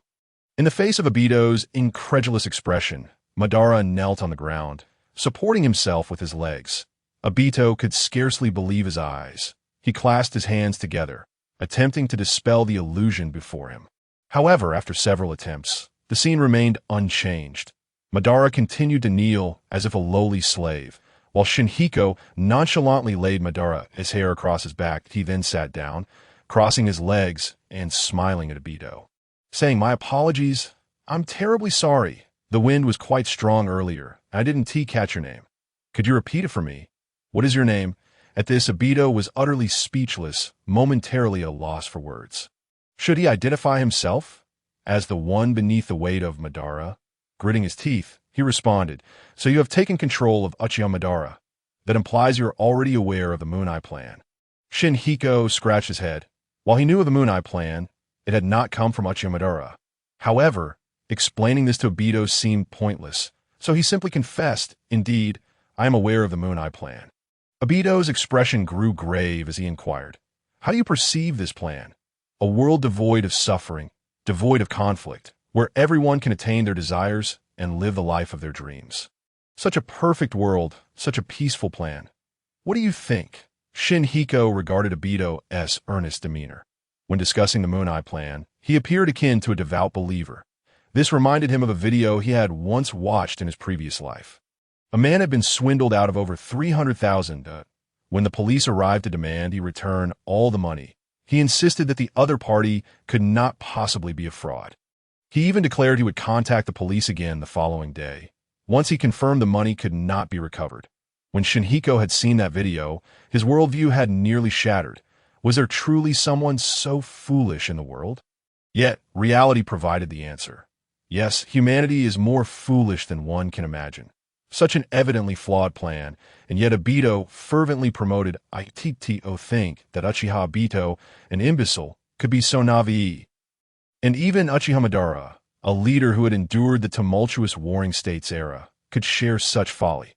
A: In the face of Obito's incredulous expression, Madara knelt on the ground, supporting himself with his legs. Obito could scarcely believe his eyes. He clasped his hands together, attempting to dispel the illusion before him. However, after several attempts, the scene remained unchanged. Madara continued to kneel as if a lowly slave, while Shinhiko nonchalantly laid Madara's hair across his back. He then sat down, crossing his legs and smiling at Obito, saying, "My apologies. I'm terribly sorry. The wind was quite strong earlier. I didn't catch your name. Could you repeat it for me? What is your name?" At this, Obito was utterly speechless, momentarily a loss for words. Should he identify himself as the one beneath the weight of Madara? Gritting his teeth, he responded, "So you have taken control of Uchiha Madara. That implies you're already aware of the Moon Eye Plan." Shinhiko scratched his head. While he knew of the Moon Eye Plan, it had not come from Uchiha Madara. However, explaining this to Obito seemed pointless, so he simply confessed, "Indeed, I am aware of the Moon Eye Plan." Obito's expression grew grave as he inquired, "How do you perceive this plan? A world devoid of suffering, devoid of conflict, where everyone can attain their desires and live the life of their dreams. Such a perfect world, such a peaceful plan. What do you think?" Shinhiko regarded Obito's earnest demeanor. When discussing the Moon Eye Plan, he appeared akin to a devout believer. This reminded him of a video he had once watched in his previous life. A man had been swindled out of over 300,000. When the police arrived to demand he return all the money, he insisted that the other party could not possibly be a fraud. He even declared he would contact the police again the following day, once he confirmed the money could not be recovered. When Shinhiko had seen that video, his worldview had nearly shattered. Was there truly someone so foolish in the world? Yet, reality provided the answer. Yes, humanity is more foolish than one can imagine. Such an evidently flawed plan, and yet Obito fervently promoted Itto think that Uchiha Obito, an imbecile, could be so naive. And even Uchiha Madara, a leader who had endured the tumultuous Warring States era, could share such folly.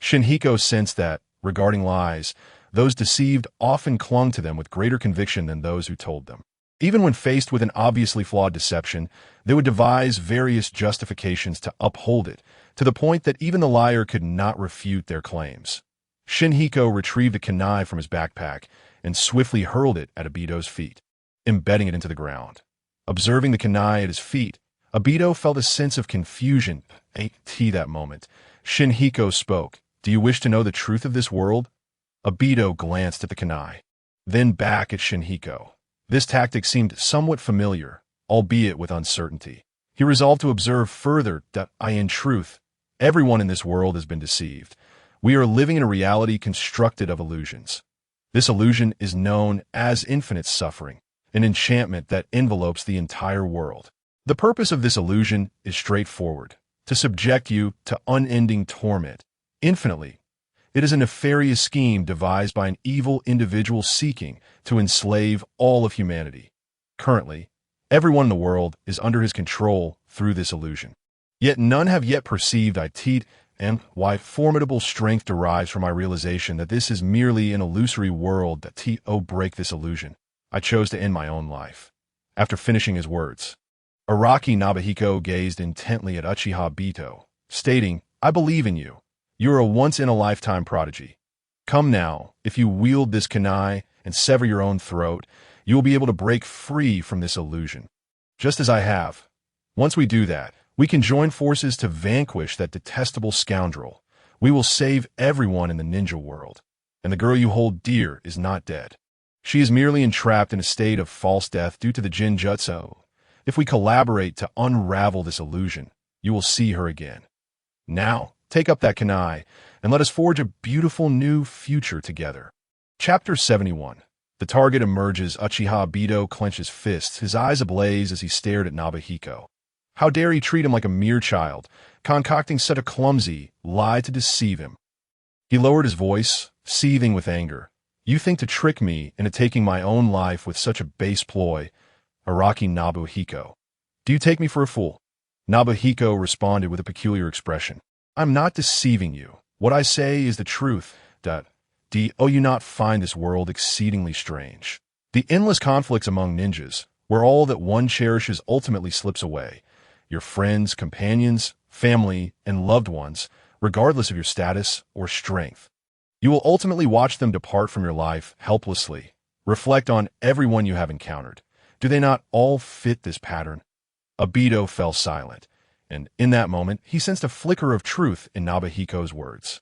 A: Shinhiko sensed that, regarding lies, those deceived often clung to them with greater conviction than those who told them. Even when faced with an obviously flawed deception, they would devise various justifications to uphold it, to the point that even the liar could not refute their claims. Shinhiko retrieved a kunai from his backpack and swiftly hurled it at Obito's feet, embedding it into the ground. Observing the kunai at his feet, Obito felt a sense of confusion. That moment, Shinhiko spoke, "Do you wish to know the truth of this world?" Obito glanced at the kunai, then back at Shinhiko. This tactic seemed somewhat familiar, albeit with uncertainty. He resolved to observe further that in truth, everyone in this world has been deceived. We are living in a reality constructed of illusions. This illusion is known as infinite suffering, an enchantment that envelopes the entire world. The purpose of this illusion is straightforward, to subject you to unending torment, infinitely. It is a nefarious scheme devised by an evil individual seeking to enslave all of humanity. Currently, everyone in the world is under his control through this illusion. Yet none have yet perceived it, and why formidable strength derives from my realization that this is merely an illusory world that break this illusion. I chose to end my own life. After finishing his words, Araki Nobuhiko gazed intently at Uchiha Obito, stating, "I believe in you. You are a once-in-a-lifetime prodigy. Come now, if you wield this kunai and sever your own throat, you will be able to break free from this illusion, just as I have. Once we do that, we can join forces to vanquish that detestable scoundrel. We will save everyone in the ninja world, and the girl you hold dear is not dead. She is merely entrapped in a state of false death due to the Jinjutsu. If we collaborate to unravel this illusion, you will see her again. Now, take up that kunai, and let us forge a beautiful new future together." Chapter 71. The target emerges. Uchiha Obito clenches fists, his eyes ablaze as he stared at Nobuhiko. How dare he treat him like a mere child, concocting such a clumsy lie to deceive him. He lowered his voice, seething with anger. You think to trick me into taking my own life with such a base ploy, Araki Nobuhiko. Do you take me for a fool? Nobuhiko responded with a peculiar expression. I'm not deceiving you. What I say is the truth. Do you not find this world exceedingly strange? The endless conflicts among ninjas, where all that one cherishes ultimately slips away. Your friends, companions, family, and loved ones, regardless of your status or strength. You will ultimately watch them depart from your life helplessly. Reflect on everyone you have encountered. Do they not all fit this pattern? Obito fell silent, and in that moment he sensed a flicker of truth in Nobuhiko's words.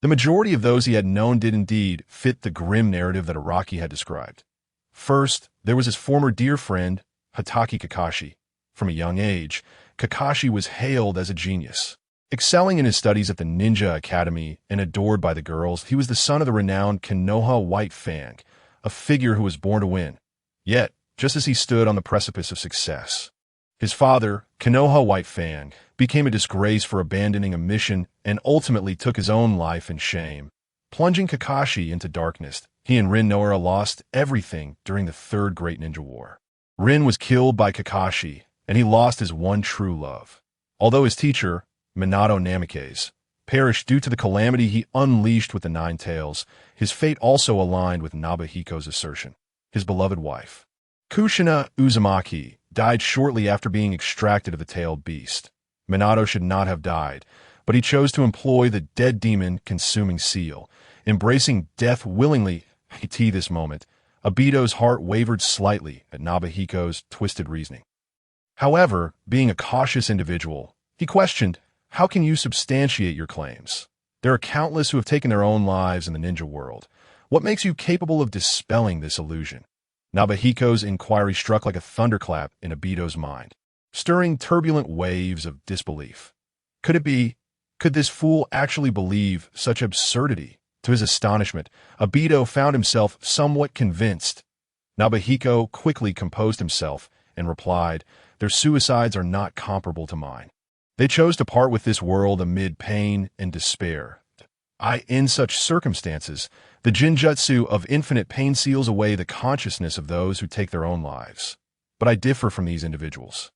A: The majority of those he had known did indeed fit the grim narrative that Araki had described. First, there was his former dear friend, Hatake Kakashi. From a young age, Kakashi was hailed as a genius. Excelling in his studies at the Ninja Academy and adored by the girls, he was the son of the renowned Konoha White Fang, a figure who was born to win. Yet, just as he stood on the precipice of success, his father, Konoha White Fang, became a disgrace for abandoning a mission and ultimately took his own life in shame. Plunging Kakashi into darkness, he and Rin Noara lost everything during the Third Great Ninja War. Rin was killed by Kakashi, and he lost his one true love. Although his teacher, Minato Namikaze, perished due to the calamity he unleashed with the Nine Tails, his fate also aligned with Nobuhiko's assertion. His beloved wife, Kushina Uzumaki, died shortly after being extracted of the tailed beast. Minato should not have died, but he chose to employ the dead demon consuming seal, embracing death willingly. At this moment, Obito's heart wavered slightly at Nobuhiko's twisted reasoning. However, being a cautious individual, he questioned, how can you substantiate your claims? There are countless who have taken their own lives in the ninja world. What makes you capable of dispelling this illusion? Nobuhiko's inquiry struck like a thunderclap in Obito's mind, stirring turbulent waves of disbelief. Could it be? Could this fool actually believe such absurdity? To his astonishment, Obito found himself somewhat convinced. Nobuhiko quickly composed himself and replied, their suicides are not comparable to mine. They chose to part with this world amid pain and despair. In such circumstances, the Jinjutsu of infinite pain seals away the consciousness of those who take their own lives. But I differ from these individuals.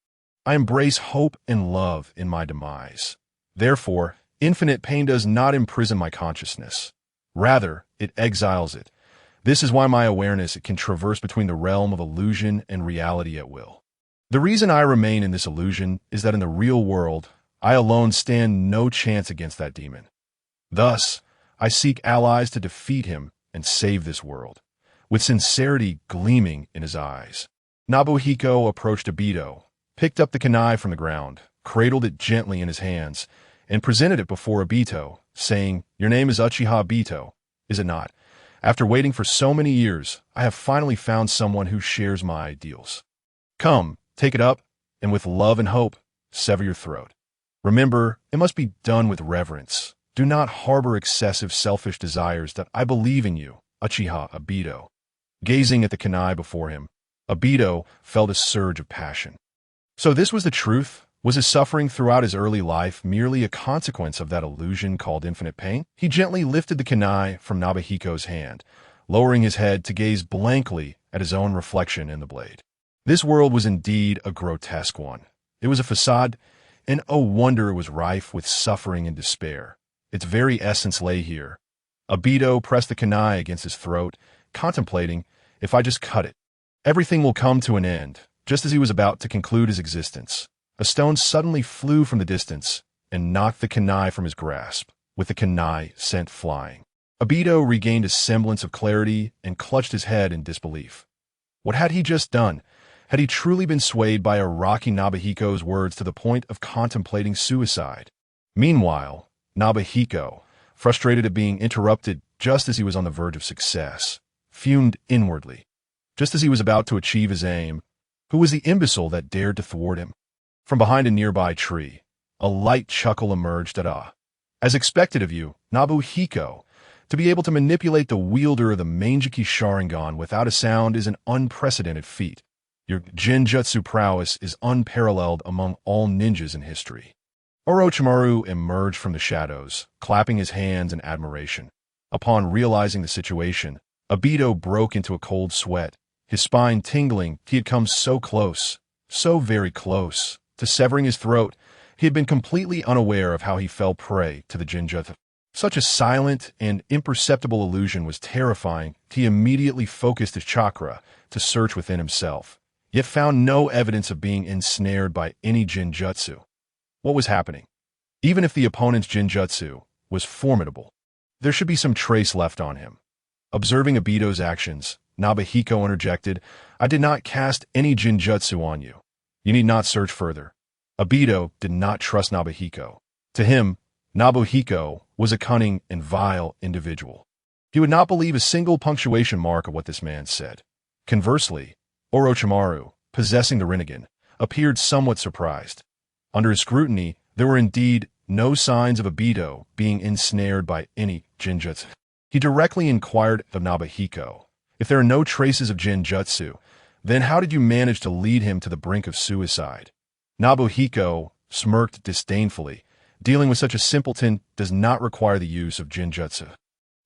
A: I embrace hope and love in my demise. Therefore, infinite pain does not imprison my consciousness. Rather, it exiles it. This is why my awareness can traverse between the realm of illusion and reality at will. The reason I remain in this illusion is that in the real world, I alone stand no chance against that demon. Thus, I seek allies to defeat him and save this world, with sincerity gleaming in his eyes. Nobuhiko approached Obito, picked up the kunai from the ground, cradled it gently in his hands, and presented it before Obito, saying, your name is Uchiha Obito, is it not? After waiting for so many years, I have finally found someone who shares my ideals. Come, take it up, and with love and hope, sever your throat. Remember, it must be done with reverence. Do not harbor excessive selfish desires. That I believe in you, Uchiha Obito. Gazing at the kunai before him, Obito felt a surge of passion. So this was the truth? Was his suffering throughout his early life merely a consequence of that illusion called infinite pain? He gently lifted the kunai from Nobuhiko's hand, lowering his head to gaze blankly at his own reflection in the blade. This world was indeed a grotesque one. It was a facade, and oh wonder it was rife with suffering and despair. Its very essence lay here. Obito pressed the kunai against his throat, contemplating, if I just cut it, everything will come to an end. Just as he was about to conclude his existence, a stone suddenly flew from the distance and knocked the kunai from his grasp, with the kunai sent flying. Obito regained a semblance of clarity and clutched his head in disbelief. What had he just done? Had he truly been swayed by Araki Nobuhiko's words to the point of contemplating suicide? Meanwhile, Nobuhiko, frustrated at being interrupted just as he was on the verge of success, fumed inwardly. Just as he was about to achieve his aim, who was the imbecile that dared to thwart him? From behind a nearby tree, a light chuckle emerged at As expected of you, Nobuhiko. To be able to manipulate the wielder of the Mangeki Sharingan without a sound is an unprecedented feat. Your Genjutsu prowess is unparalleled among all ninjas in history. Orochimaru emerged from the shadows, clapping his hands in admiration. Upon realizing the situation, Obito broke into a cold sweat, his spine tingling. He had come so close, so very close, to severing his throat. He had been completely unaware of how he fell prey to the Genjutsu. Such a silent and imperceptible illusion was terrifying. He immediately focused his chakra to search within himself, yet found no evidence of being ensnared by any Genjutsu. What was happening? Even if the opponent's Genjutsu was formidable, there should be some trace left on him. Observing Obito's actions, Nobuhiko interjected, "I did not cast any Genjutsu on you. You need not search further." Obito did not trust Nobuhiko. To him, Nobuhiko was a cunning and vile individual. He would not believe a single punctuation mark of what this man said. Conversely, Orochimaru, possessing the Rinnegan, appeared somewhat surprised. Under his scrutiny, there were indeed no signs of Obito being ensnared by any Genjutsu. He directly inquired of Nobuhiko, "If there are no traces of Genjutsu, then how did you manage to lead him to the brink of suicide?" Nobuhiko smirked disdainfully. Dealing with such a simpleton does not require the use of Genjutsu.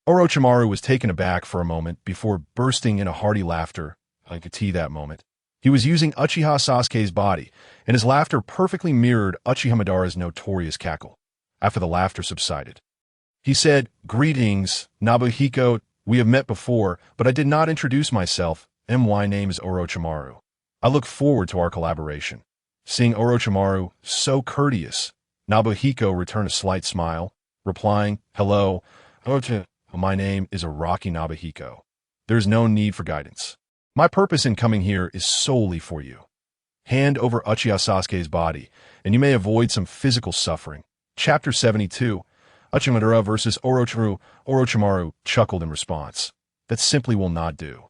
A: Orochimaru was taken aback for a moment before bursting in a hearty laughter. I could see that moment. He was using Uchiha Sasuke's body, and his laughter perfectly mirrored Uchiha Madara's notorious cackle. After the laughter subsided, he said, "Greetings, Nobuhiko. We have met before, but I did not introduce myself. My name is Orochimaru. I look forward to our collaboration." Seeing Orochimaru so courteous, Nobuhiko returned a slight smile, replying, "Hello, my name is Araki Nobuhiko. There is no need for guidance. My purpose in coming here is solely for you. Hand over Uchiha Sasuke's body, and you may avoid some physical suffering." Chapter 72, Uchiha Madara versus Orochimaru. Orochimaru chuckled in response. "That simply will not do.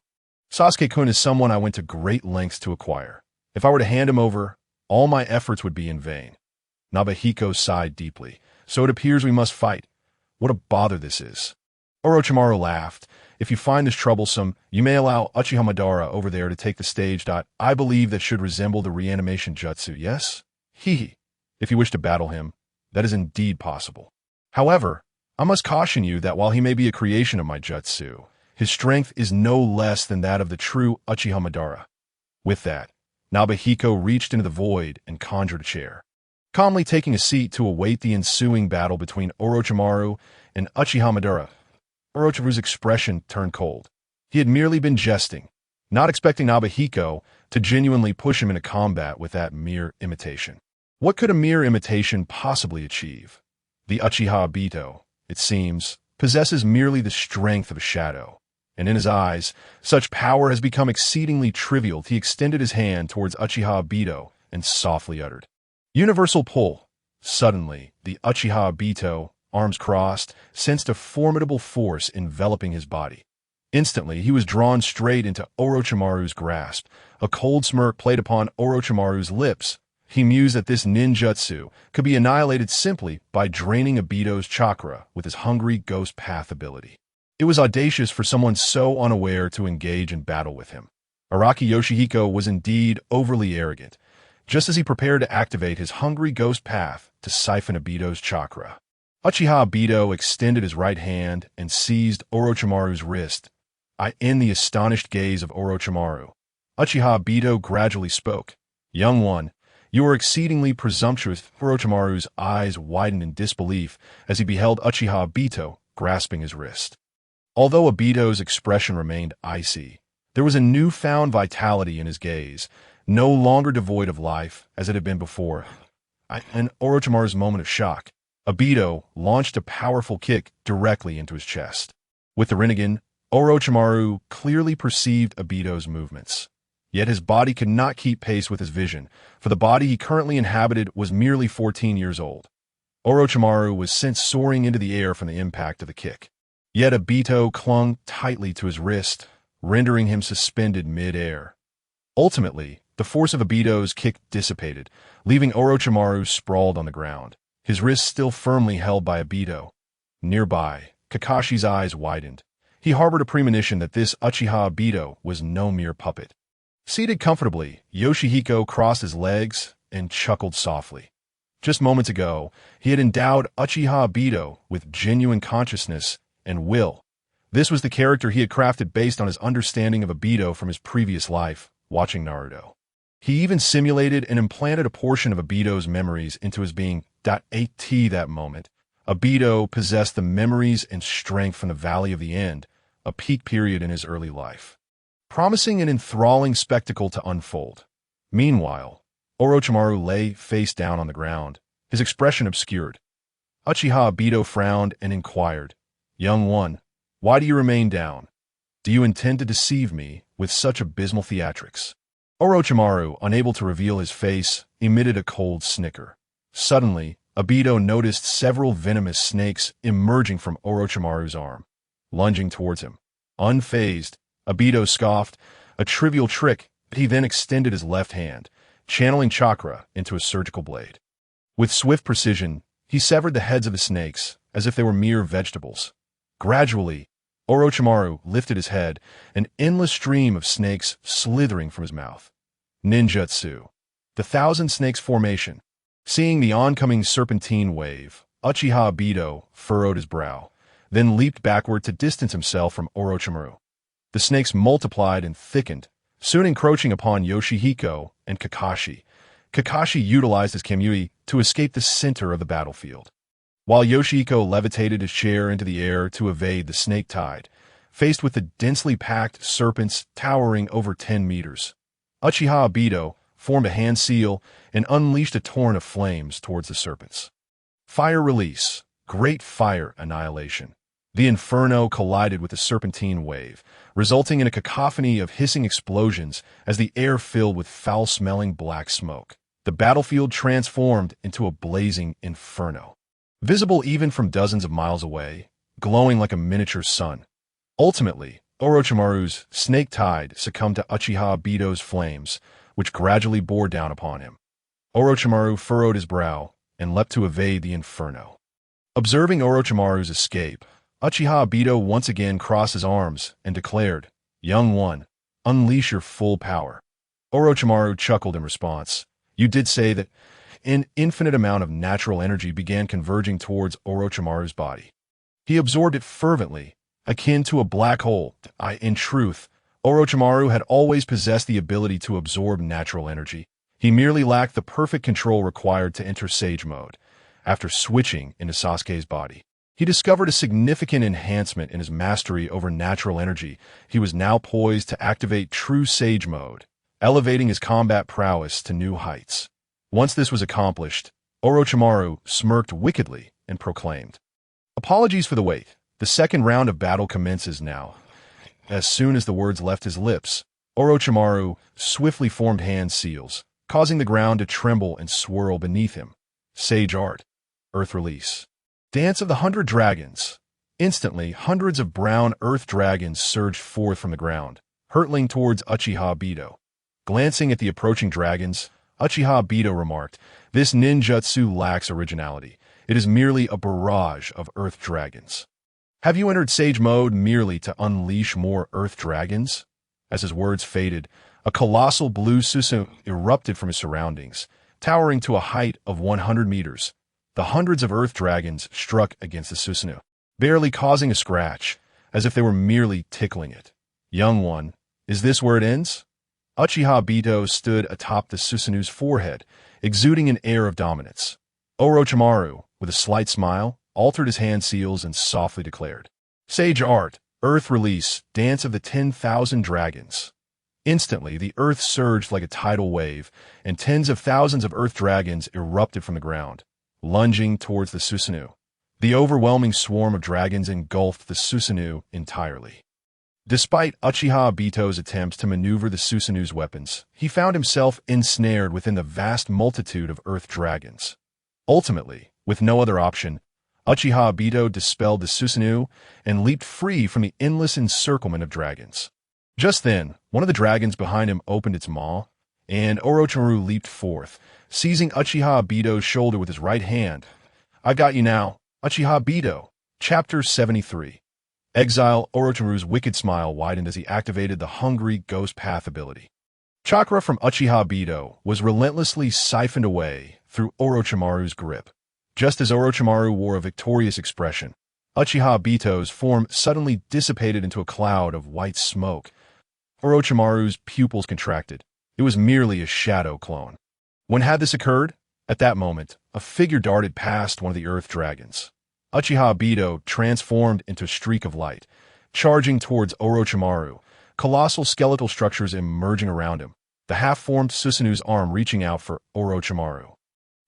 A: Sasuke-kun is someone I went to great lengths to acquire. If I were to hand him over, all my efforts would be in vain." Nobuhiko sighed deeply. "So it appears we must fight. What a bother this is." Orochimaru laughed. "If you find this troublesome, you may allow Uchiha Madara over there to take the stage. I believe that should resemble the reanimation jutsu, yes? Hee. If you wish to battle him, that is indeed possible. However, I must caution you that while he may be a creation of my jutsu, his strength is no less than that of the true Uchiha Madara." With that, Nobuhiko reached into the void and conjured a chair. Calmly taking a seat to await the ensuing battle between Orochimaru and Uchiha Madara, Orochimaru's expression turned cold. He had merely been jesting, not expecting Nobuhiko to genuinely push him into combat with that mere imitation. What could a mere imitation possibly achieve? The Uchiha Obito, it seems, possesses merely the strength of a shadow, and in his eyes, such power has become exceedingly trivial. He extended his hand towards Uchiha Obito and softly uttered, "Universal pull." Suddenly, the Uchiha Obito, arms crossed, sensed a formidable force enveloping his body. Instantly, he was drawn straight into Orochimaru's grasp. A cold smirk played upon Orochimaru's lips. He mused that this ninjutsu could be annihilated simply by draining Obito's chakra with his hungry ghost path ability. It was audacious for someone so unaware to engage in battle with him. Araki Yoshihiko was indeed overly arrogant, just as he prepared to activate his hungry ghost path to siphon Obito's chakra. Uchiha Obito extended his right hand and seized Orochimaru's wrist. In the astonished gaze of Orochimaru, Uchiha Obito gradually spoke, "Young one, you are exceedingly presumptuous." Orochimaru's eyes widened in disbelief as he beheld Uchiha Obito grasping his wrist. Although Obito's expression remained icy, there was a newfound vitality in his gaze, no longer devoid of life as it had been before. In Orochimaru's moment of shock, Obito launched a powerful kick directly into his chest. With the Rinnegan, Orochimaru clearly perceived Obito's movements. Yet his body could not keep pace with his vision, for the body he currently inhabited was merely 14 years old. Orochimaru was sent soaring into the air from the impact of the kick. Yet Obito clung tightly to his wrist, rendering him suspended mid-air. Ultimately, the force of Obito's kick dissipated, leaving Orochimaru sprawled on the ground, his wrist still firmly held by Obito. Nearby, Kakashi's eyes widened. He harbored a premonition that this Uchiha Obito was no mere puppet. Seated comfortably, Yoshihiko crossed his legs and chuckled softly. Just moments ago, he had endowed Uchiha Obito with genuine consciousness and will. This was the character he had crafted based on his understanding of Obito from his previous life, watching Naruto. He even simulated and implanted a portion of Obito's memories into his being. At that moment, Obito possessed the memories and strength from the Valley of the End, a peak period in his early life, promising an enthralling spectacle to unfold. Meanwhile, Orochimaru lay face down on the ground, his expression obscured. Uchiha Obito frowned and inquired, "Young one, why do you remain down? Do you intend to deceive me with such abysmal theatrics?" Orochimaru, unable to reveal his face, emitted a cold snicker. Suddenly, Obito noticed several venomous snakes emerging from Orochimaru's arm, lunging towards him. Unfazed, Obito scoffed, a trivial trick, but he then extended his left hand, channeling chakra into a surgical blade. With swift precision, he severed the heads of the snakes as if they were mere vegetables. Gradually, Orochimaru lifted his head, an endless stream of snakes slithering from his mouth. Ninjutsu. The Thousand Snakes Formation. Seeing the oncoming serpentine wave, Uchiha Obito furrowed his brow, then leaped backward to distance himself from Orochimaru. The snakes multiplied and thickened, soon encroaching upon Yoshihiko and Kakashi. Kakashi utilized his Kamui to escape the center of the battlefield, while Yoshihiko levitated his chair into the air to evade the snake tide, faced with the densely packed serpents towering over 10 meters. Uchiha Obito formed a hand seal and unleashed a torrent of flames towards the serpents. Fire release, great fire annihilation. The inferno collided with the serpentine wave, resulting in a cacophony of hissing explosions as the air filled with foul-smelling black smoke. The battlefield transformed into a blazing inferno, visible even from dozens of miles away, glowing like a miniature sun. Ultimately, Orochimaru's snake tide succumbed to Uchiha Obito's flames, which gradually bore down upon him. Orochimaru furrowed his brow and leapt to evade the inferno. Observing Orochimaru's escape, Uchiha Obito once again crossed his arms and declared, "Young one, unleash your full power." Orochimaru chuckled in response. "You did say that." An infinite amount of natural energy began converging towards Orochimaru's body. He absorbed it fervently, akin to a black hole. In truth, Orochimaru had always possessed the ability to absorb natural energy. He merely lacked the perfect control required to enter Sage Mode. After switching into Sasuke's body, he discovered a significant enhancement in his mastery over natural energy. He was now poised to activate true Sage Mode, elevating his combat prowess to new heights. Once this was accomplished, Orochimaru smirked wickedly and proclaimed, "Apologies for the wait. The second round of battle commences now." As soon as the words left his lips, Orochimaru swiftly formed hand seals, causing the ground to tremble and swirl beneath him. Sage Art. Earth Release. Dance of the 100 Dragons. Instantly, hundreds of brown earth dragons surged forth from the ground, hurtling towards Uchiha Obito. Glancing at the approaching dragons, Uchiha Obito remarked, "This ninjutsu lacks originality. It is merely a barrage of earth dragons. Have you entered Sage Mode merely to unleash more earth dragons?" As his words faded, a colossal blue Susanoo erupted from his surroundings, towering to a height of 100 meters. The hundreds of earth dragons struck against the Susanoo, barely causing a scratch, as if they were merely tickling it. "Young one, is this where it ends?" Uchiha Obito stood atop the Susanoo's forehead, exuding an air of dominance. Orochimaru, with a slight smile, altered his hand seals and softly declared, "Sage Art, Earth Release, Dance of the 10,000 Dragons." Instantly, the earth surged like a tidal wave, and tens of thousands of earth dragons erupted from the ground, lunging towards the Susanoo. The overwhelming swarm of dragons engulfed the Susanoo entirely. Despite Uchiha Obito's attempts to maneuver the Susanoo's weapons, he found himself ensnared within the vast multitude of earth dragons. Ultimately, with no other option, Uchiha Obito dispelled the Susanoo and leaped free from the endless encirclement of dragons. Just then, one of the dragons behind him opened its maw, and Orochimaru leaped forth, seizing Uchiha Obito's shoulder with his right hand. "I've got you now, Uchiha Obito." Chapter 73. Exile. Orochimaru's wicked smile widened as he activated the Hungry Ghost Path ability. Chakra from Uchiha Bito was relentlessly siphoned away through Orochimaru's grip. Just as Orochimaru wore a victorious expression, Uchiha Bito's form suddenly dissipated into a cloud of white smoke. Orochimaru's pupils contracted. It was merely a shadow clone. When had this occurred? At that moment, a figure darted past one of the Earth Dragons. Uchiha Bito transformed into a streak of light, charging towards Orochimaru, colossal skeletal structures emerging around him, the half-formed Susanoo's arm reaching out for Orochimaru.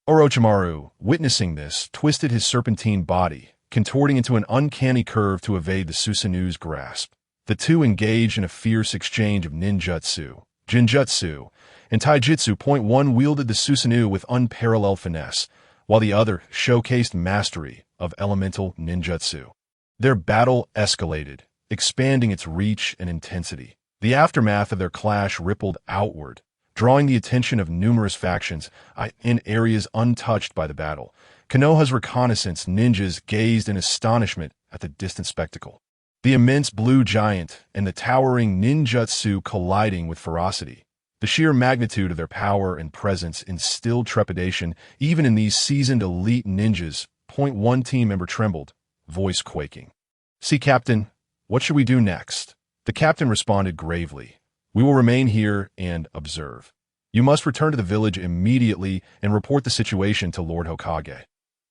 A: Orochimaru, witnessing this, twisted his serpentine body, contorting into an uncanny curve to evade the Susanoo's grasp. The two engaged in a fierce exchange of ninjutsu, jinjutsu, and taijutsu. One wielded the Susanoo with unparalleled finesse, while the other showcased mastery of elemental ninjutsu. Their battle escalated, expanding its reach and intensity. The aftermath of their clash rippled outward, drawing the attention of numerous factions in areas untouched by the battle. Konoha's reconnaissance ninjas gazed in astonishment at the distant spectacle. The immense blue giant and the towering ninjutsu colliding with ferocity. The sheer magnitude of their power and presence instilled trepidation even in these seasoned elite ninjas. One team member trembled, voice quaking. "See, Captain, what should we do next?" The captain responded gravely. "We will remain here and observe. You must return to the village immediately and report the situation to Lord Hokage."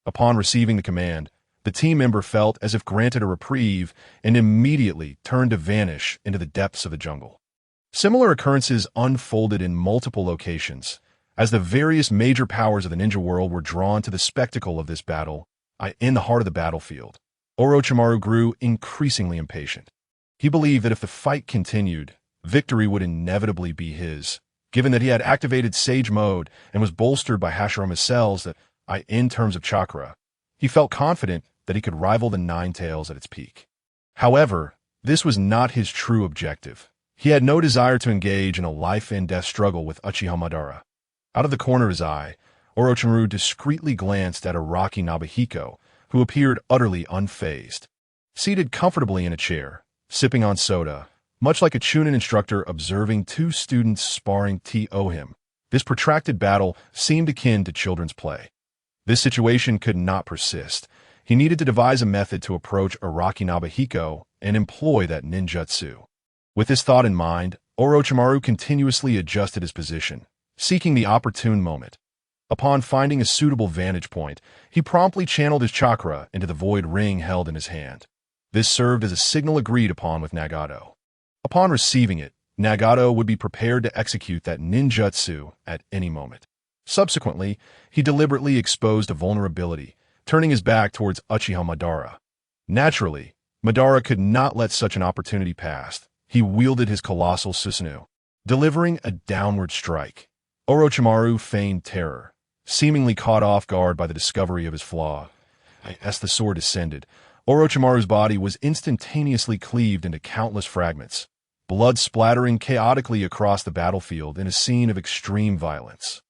A: Upon receiving the command, the team member felt as if granted a reprieve and immediately turned to vanish into the depths of the jungle. Similar occurrences unfolded in multiple locations, as the various major powers of the ninja world were drawn to the spectacle of this battle. In the heart of the battlefield, Orochimaru grew increasingly impatient. He believed that if the fight continued, victory would inevitably be his, given that he had activated Sage Mode and was bolstered by Hashiroma's cells that, in terms of chakra, he felt confident that he could rival the Nine Tails at its peak. However, this was not his true objective. He had no desire to engage in a life-and-death struggle with Uchiha Madara. Out of the corner of his eye, Orochimaru discreetly glanced at Araki Nobuhiko, who appeared utterly unfazed. Seated comfortably in a chair, sipping on soda, much like a Chunin instructor observing two students sparring him, this protracted battle seemed akin to children's play. This situation could not persist. He needed to devise a method to approach Araki Nobuhiko and employ that ninjutsu. With this thought in mind, Orochimaru continuously adjusted his position, seeking the opportune moment. Upon finding a suitable vantage point, he promptly channeled his chakra into the void ring held in his hand. This served as a signal agreed upon with Nagato. Upon receiving it, Nagato would be prepared to execute that ninjutsu at any moment. Subsequently, he deliberately exposed a vulnerability, turning his back towards Uchiha Madara. Naturally, Madara could not let such an opportunity pass. He wielded his colossal Susanoo, delivering a downward strike. Orochimaru feigned terror, seemingly caught off guard by the discovery of his flaw. As the sword descended, Orochimaru's body was instantaneously cleaved into countless fragments, blood splattering chaotically across the battlefield in a scene of extreme violence.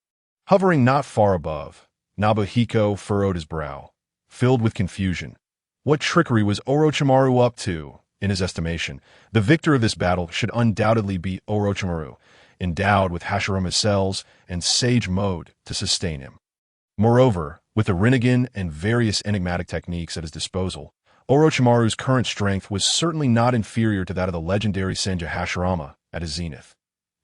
A: Hovering not far above, Nobuhiko furrowed his brow, filled with confusion. What trickery was Orochimaru up to? In his estimation, the victor of this battle should undoubtedly be Orochimaru, endowed with Hashiroma's cells and Sage Mode to sustain him. Moreover, with the Rinnegan and various enigmatic techniques at his disposal, Orochimaru's current strength was certainly not inferior to that of the legendary Senju Hashirama at his zenith.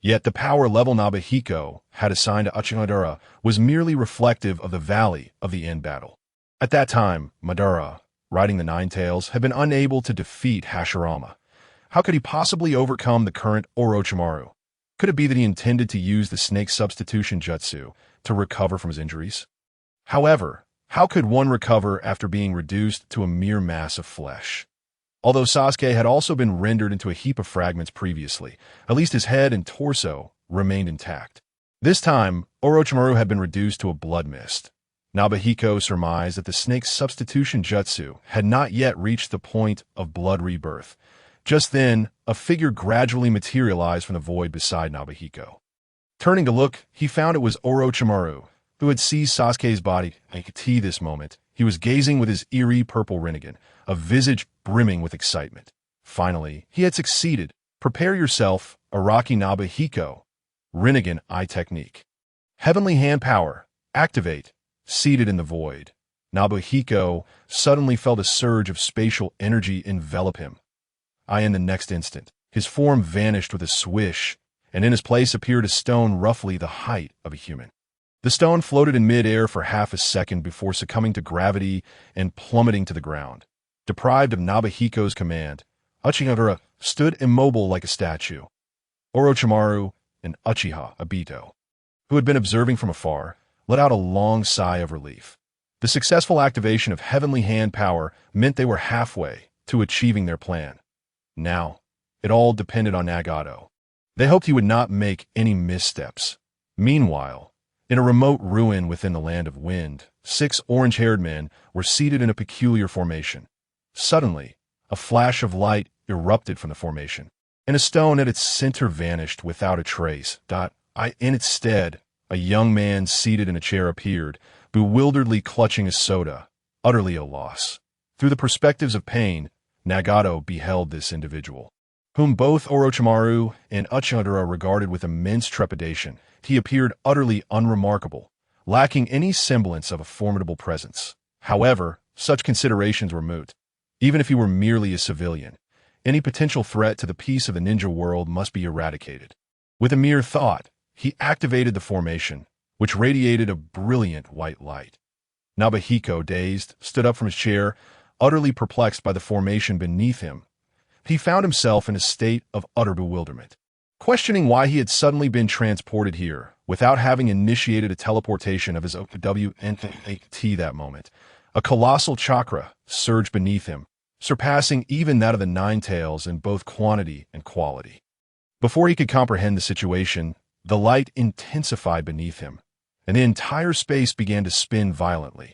A: Yet the power level Nobuhiko had assigned to Uchiha Madara was merely reflective of the valley of the end battle. At that time, Madara, riding the Nine Tails, had been unable to defeat Hashirama. How could he possibly overcome the current Orochimaru? Could it be that he intended to use the snake substitution jutsu to recover from his injuries? However, how could one recover after being reduced to a mere mass of flesh? Although Sasuke had also been rendered into a heap of fragments previously, at least his head and torso remained intact. This time, Orochimaru had been reduced to a blood mist. Nobuhiko surmised that the snake's substitution jutsu had not yet reached the point of blood rebirth. Just then, a figure gradually materialized from the void beside Nobuhiko. Turning to look, he found it was Orochimaru, who had seized Sasuke's body. I could see this moment. He was gazing with his eerie purple Rinnegan, a visage brimming with excitement. Finally, he had succeeded. Prepare yourself, Araki Nobuhiko. Rinnegan Eye Technique. Heavenly Hand Power. Activate. Seated in the void. Nobuhiko suddenly felt a surge of spatial energy envelop him. In the next instant, his form vanished with a swish, and in his place appeared a stone roughly the height of a human. The stone floated in mid-air for half a second before succumbing to gravity and plummeting to the ground. Deprived of Nobuhiko's command, Uchiha stood immobile like a statue. Orochimaru and Uchiha Obito, who had been observing from afar, let out a long sigh of relief. The successful activation of Heavenly Hand Power meant they were halfway to achieving their plan. Now, it all depended on Nagato. They hoped he would not make any missteps. Meanwhile, in a remote ruin within the Land of Wind, 6 orange-haired men were seated in a peculiar formation. Suddenly, a flash of light erupted from the formation, and a stone at its center vanished without a trace. In its stead, a young man seated in a chair appeared, bewilderedly clutching a soda, utterly a loss. Through the perspectives of pain, Nagato beheld this individual, whom both Orochimaru and Uchiha regarded with immense trepidation. He appeared utterly unremarkable, lacking any semblance of a formidable presence. However, such considerations were moot. Even if he were merely a civilian, any potential threat to the peace of the ninja world must be eradicated. With a mere thought, he activated the formation, which radiated a brilliant white light. Nobuhiko, dazed, stood up from his chair, utterly perplexed by the formation beneath him. He found himself in a state of utter bewilderment, questioning why he had suddenly been transported here without having initiated a teleportation of his WNT that moment. A colossal chakra surged beneath him, surpassing even that of the Nine Tails in both quantity and quality. Before he could comprehend the situation, the light intensified beneath him, and the entire space began to spin violently.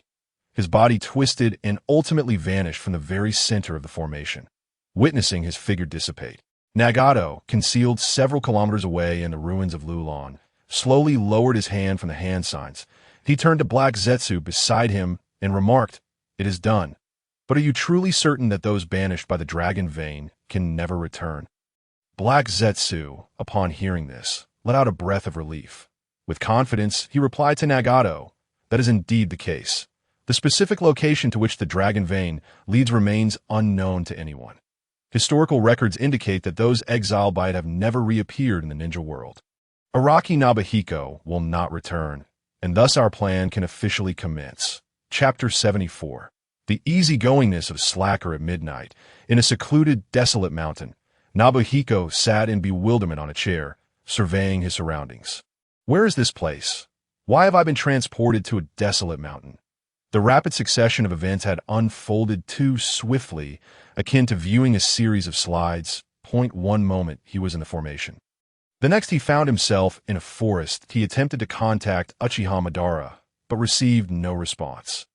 A: His body twisted and ultimately vanished from the very center of the formation, witnessing his figure dissipate. Nagato, concealed several kilometers away in the ruins of Lulon, slowly lowered his hand from the hand signs. He turned to Black Zetsu beside him and remarked, "It is done. But are you truly certain that those banished by the dragon vein can never return?" Black Zetsu, upon hearing this, let out a breath of relief. With confidence, he replied to Nagato, "That is indeed the case. The specific location to which the dragon vein leads remains unknown to anyone. Historical records indicate that those exiled by it have never reappeared in the ninja world. Araki Nobuhiko will not return, and thus our plan can officially commence." Chapter 74. The easygoingness of Slacker at midnight. In a secluded, desolate mountain, Nobuhiko sat in bewilderment on a chair, surveying his surroundings. Where is this place? Why have I been transported to a desolate mountain? The rapid succession of events had unfolded too swiftly, akin to viewing a series of slides. One moment he was in the formation. The next he found himself in a forest. He attempted to contact Uchiha Madara, but received no response.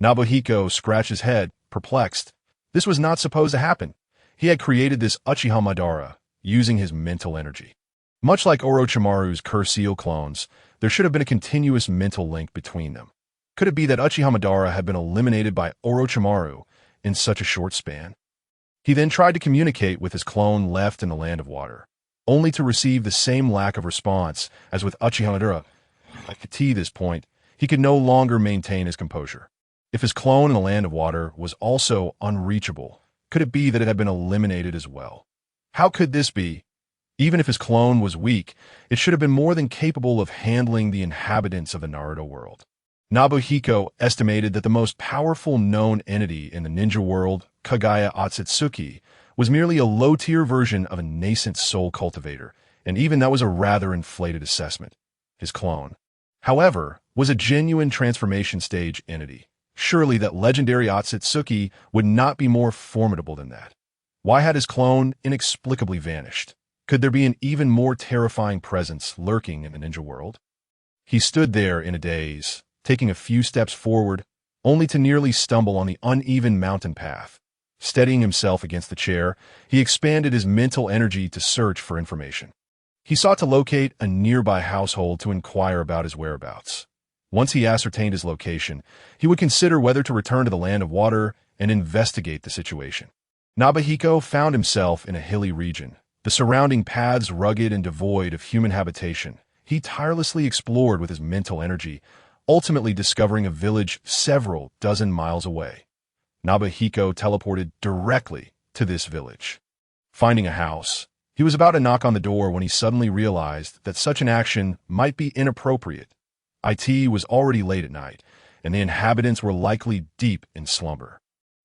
A: Nobuhiko scratched his head, perplexed. This was not supposed to happen. He had created this Uchiha Madara, using his mental energy. Much like Orochimaru's Curseal clones, there should have been a continuous mental link between them. Could it be that Uchiha Madara had been eliminated by Orochimaru in such a short span? He then tried to communicate with his clone left in the Land of Water, only to receive the same lack of response as with Uchiha Madara. At this point, he could no longer maintain his composure. If his clone in the Land of Water was also unreachable, could it be that it had been eliminated as well? How could this be? Even if his clone was weak, it should have been more than capable of handling the inhabitants of the Naruto world. Nobuhiko estimated that the most powerful known entity in the ninja world, Kagaya Otsutsuki, was merely a low-tier version of a nascent soul cultivator, and even that was a rather inflated assessment. His clone, however, was a genuine transformation stage entity. Surely that legendary Otsutsuki would not be more formidable than that. Why had his clone inexplicably vanished? Could there be an even more terrifying presence lurking in the ninja world? He stood there in a daze, taking a few steps forward, only to nearly stumble on the uneven mountain path. Steadying himself against the chair, he expanded his mental energy to search for information. He sought to locate a nearby household to inquire about his whereabouts. Once he ascertained his location, he would consider whether to return to the land of water and investigate the situation. Nobuhiko found himself in a hilly region, the surrounding paths rugged and devoid of human habitation. He tirelessly explored with his mental energy, ultimately discovering a village several dozen miles away. Nobuhiko teleported directly to this village. Finding a house, he was about to knock on the door when he suddenly realized that such an action might be inappropriate. It was already late at night, and the inhabitants were likely deep in slumber.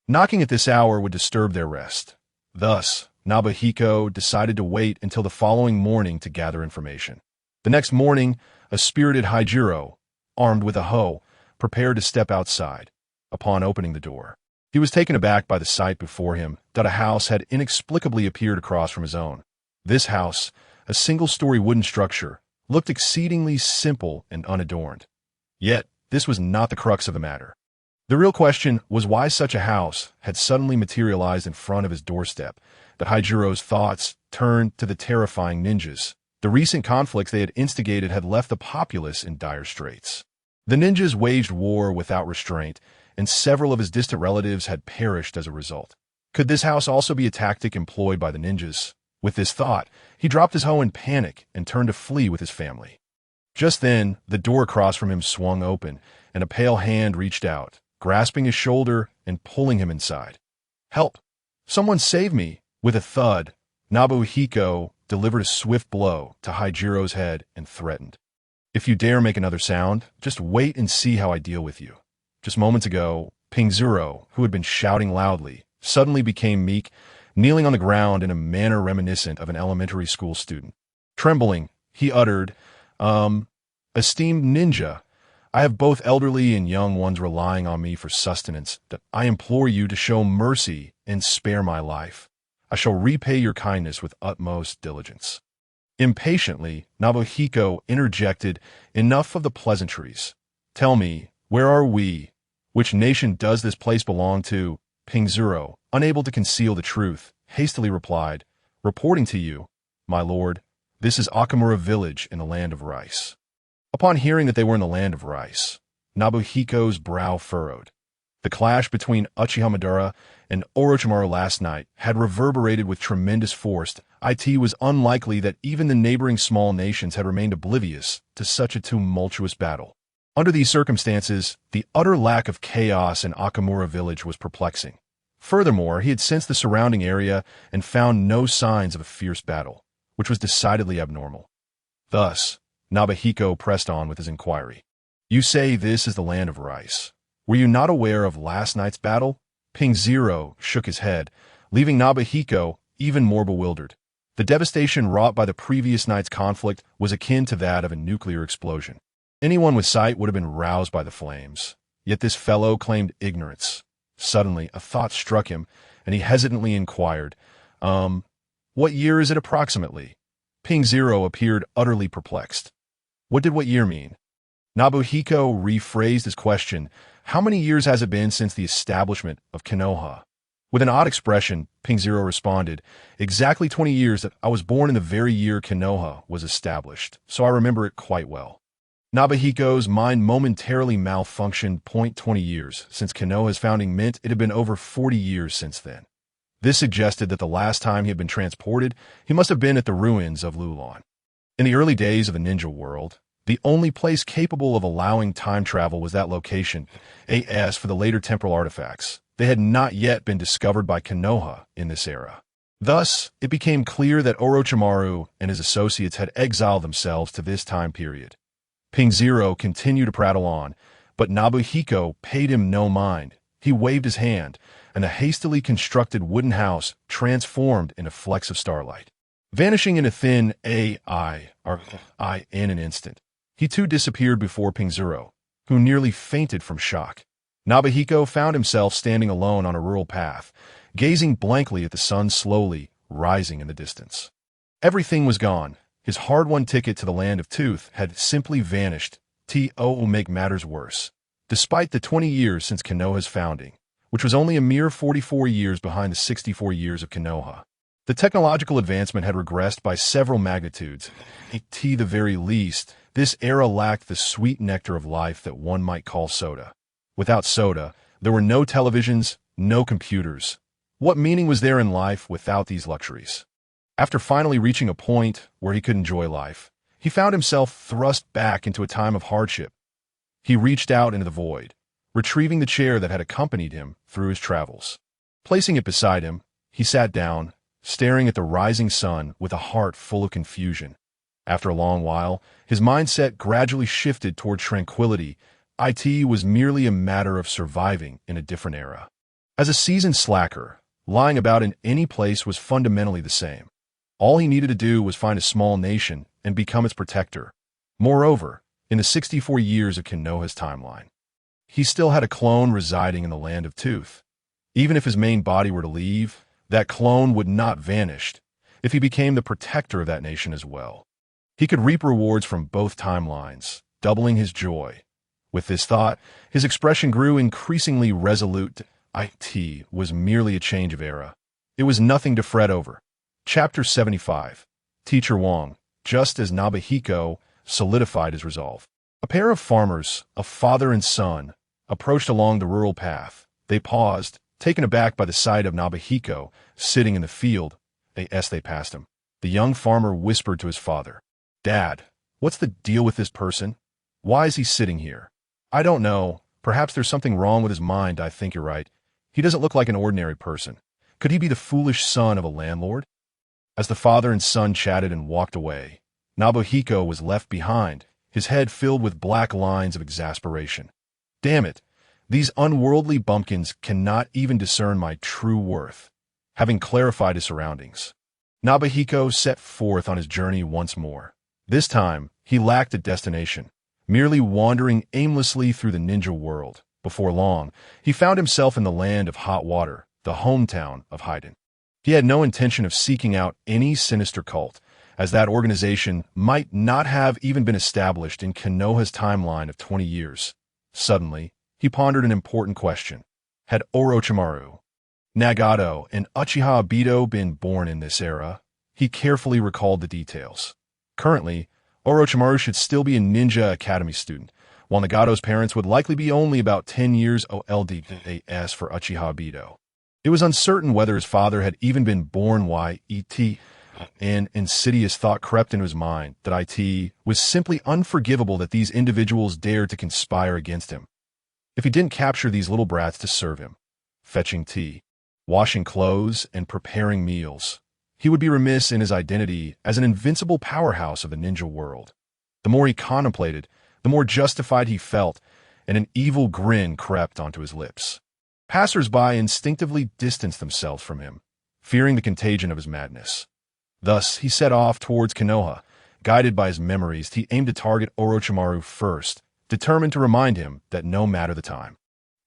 A: Knocking at this hour would disturb their rest. Thus, Nobuhiko decided to wait until the following morning to gather information. The next morning, a spirited Haijiro, armed with a hoe, prepared to step outside. Upon opening the door, he was taken aback by the sight before him that a house had inexplicably appeared across from his own. This house, a single-story wooden structure, looked exceedingly simple and unadorned. Yet, this was not the crux of the matter. The real question was why such a house had suddenly materialized in front of his doorstep. The Haijiro's thoughts turned to the terrifying ninjas. The recent conflicts they had instigated had left the populace in dire straits. The ninjas waged war without restraint, and several of his distant relatives had perished as a result. Could this house also be a tactic employed by the ninjas? With this thought, he dropped his hoe in panic and turned to flee with his family. Just then, the door across from him swung open, and a pale hand reached out, grasping his shoulder and pulling him inside. "Help! Someone save me!" With a thud, Nobuhiko delivered a swift blow to Haijiro's head and threatened, "If you dare make another sound, just wait and see how I deal with you." Just moments ago, Pinzuro, who had been shouting loudly, suddenly became meek, kneeling on the ground in a manner reminiscent of an elementary school student. Trembling, he uttered, "Esteemed ninja, I have both elderly and young ones relying on me for sustenance. I implore you to show mercy and spare my life. I shall repay your kindness with utmost diligence." Impatiently, Nobuhiko interjected, "Enough of the pleasantries. Tell me, where are we? Which nation does this place belong to?" Pinzuro, unable to conceal the truth, hastily replied, "Reporting to you, my lord, this is Okamura village in the land of rice." Upon hearing that they were in the land of rice, Nobuhiko's brow furrowed. The clash between Uchiha Madara and Orochimaru last night had reverberated with tremendous force. It was unlikely that even the neighboring small nations had remained oblivious to such a tumultuous battle. Under these circumstances, the utter lack of chaos in Okamura village was perplexing. Furthermore, he had sensed the surrounding area and found no signs of a fierce battle, which was decidedly abnormal. Thus, Nobuhiko pressed on with his inquiry. "You say this is the land of rice. Were you not aware of last night's battle?" Pinzuro shook his head, leaving Nobuhiko even more bewildered. The devastation wrought by the previous night's conflict was akin to that of a nuclear explosion. Anyone with sight would have been roused by the flames. Yet this fellow claimed ignorance. Suddenly, a thought struck him, and he hesitantly inquired, "What year is it approximately?" Pinzuro appeared utterly perplexed. What did what year mean? Nobuhiko rephrased his question, "How many years has it been since the establishment of Konoha?" With an odd expression, Pinzuro responded, "Exactly 20 years. That I was born in the very year Konoha was established, so I remember it quite well." Nobuhiko's mind momentarily malfunctioned. 20 years. Since Konoha's founding meant it had been over 40 years since then. This suggested that the last time he had been transported, he must have been at the ruins of Lulon. In the early days of the ninja world, the only place capable of allowing time travel was that location. As for the later temporal artifacts, they had not yet been discovered by Konoha in this era. Thus, it became clear that Orochimaru and his associates had exiled themselves to this time period. Pinzuro continued to prattle on, but Nobuhiko paid him no mind. He waved his hand, and the hastily constructed wooden house transformed into flecks of starlight, vanishing in a thin AI in an instant. He too disappeared before Pinzuro, who nearly fainted from shock. Nobuhiko found himself standing alone on a rural path, gazing blankly at the sun slowly rising in the distance. Everything was gone. His hard-won ticket to the land of Tooth had simply vanished. To make matters worse, despite the 20 years since Konoha's founding, which was only a mere 44 years behind the 64 years of Konoha, The technological advancement had regressed by several magnitudes. At the very least, this era lacked the sweet nectar of life that one might call soda. Without soda, there were no televisions, no computers. What meaning was there in life without these luxuries? After finally reaching a point where he could enjoy life, he found himself thrust back into a time of hardship. He reached out into the void, retrieving the chair that had accompanied him through his travels. Placing it beside him, he sat down, staring at the rising sun with a heart full of confusion. After a long while, his mindset gradually shifted toward tranquility. It was merely a matter of surviving in a different era. As a seasoned slacker, lying about in any place was fundamentally the same. All he needed to do was find a small nation and become its protector. Moreover, in the 64 years of Konoha's timeline, he still had a clone residing in the Land of Tooth. Even if his main body were to leave, that clone would not vanish if he became the protector of that nation as well. He could reap rewards from both timelines, doubling his joy. With this thought, his expression grew increasingly resolute. It was merely a change of era. It was nothing to fret over. Chapter 75. Teacher Wong, just as Nobuhiko solidified his resolve. A pair of farmers, a father and son, approached along the rural path. They paused, taken aback by the sight of Nobuhiko sitting in the field. As they passed him, the young farmer whispered to his father, "Dad, what's the deal with this person? Why is he sitting here?" "I don't know. Perhaps there's something wrong with his mind. I think you're right. He doesn't look like an ordinary person. Could he be the foolish son of a landlord?" As the father and son chatted and walked away, Nobuhiko was left behind, his head filled with black lines of exasperation. "Damn it. These unworldly bumpkins cannot even discern my true worth." Having clarified his surroundings, Nobuhiko set forth on his journey once more. This time, he lacked a destination, merely wandering aimlessly through the ninja world. Before long, he found himself in the land of hot water, the hometown of Haiden. He had no intention of seeking out any sinister cult, as that organization might not have even been established in Konoha's timeline of 20 years. Suddenly, he pondered an important question. Had Orochimaru, Nagato, and Uchiha Obito been born in this era? He carefully recalled the details. Currently, Orochimaru should still be a Ninja Academy student, while Nagato's parents would likely be only about 10 years old. As for Uchiha Obito, it was uncertain whether his father had even been born. An insidious thought crept into his mind that it was simply unforgivable that these individuals dared to conspire against him. If he didn't capture these little brats to serve him, fetching tea, washing clothes, and preparing meals, he would be remiss in his identity as an invincible powerhouse of the ninja world. The more he contemplated, the more justified he felt, and an evil grin crept onto his lips. Passers-by instinctively distanced themselves from him, fearing the contagion of his madness. Thus, he set off towards Konoha. Guided by his memories, he aimed to target Orochimaru first, determined to remind him that no matter the time,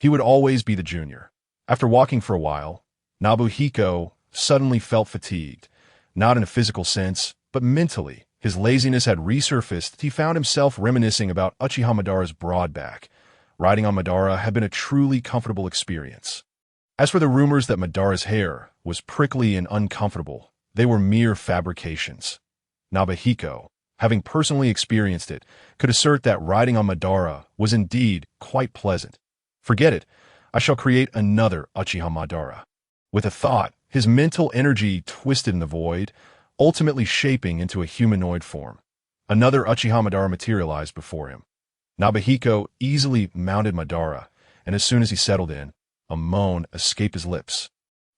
A: he would always be the junior. After walking for a while, Nobuhiko suddenly felt fatigued, not in a physical sense, but mentally. His laziness had resurfaced. He found himself reminiscing about Uchiha Madara's broad back. Riding on Madara had been a truly comfortable experience. As for the rumors that Madara's hair was prickly and uncomfortable, they were mere fabrications. Nobuhiko, having personally experienced it, could assert that riding on Madara was indeed quite pleasant. "Forget it. I shall create another Uchiha Madara." With a thought, his mental energy twisted in the void, ultimately shaping into a humanoid form. Another Uchiha Madara materialized before him. Nobuhiko easily mounted Madara, and as soon as he settled in, a moan escaped his lips.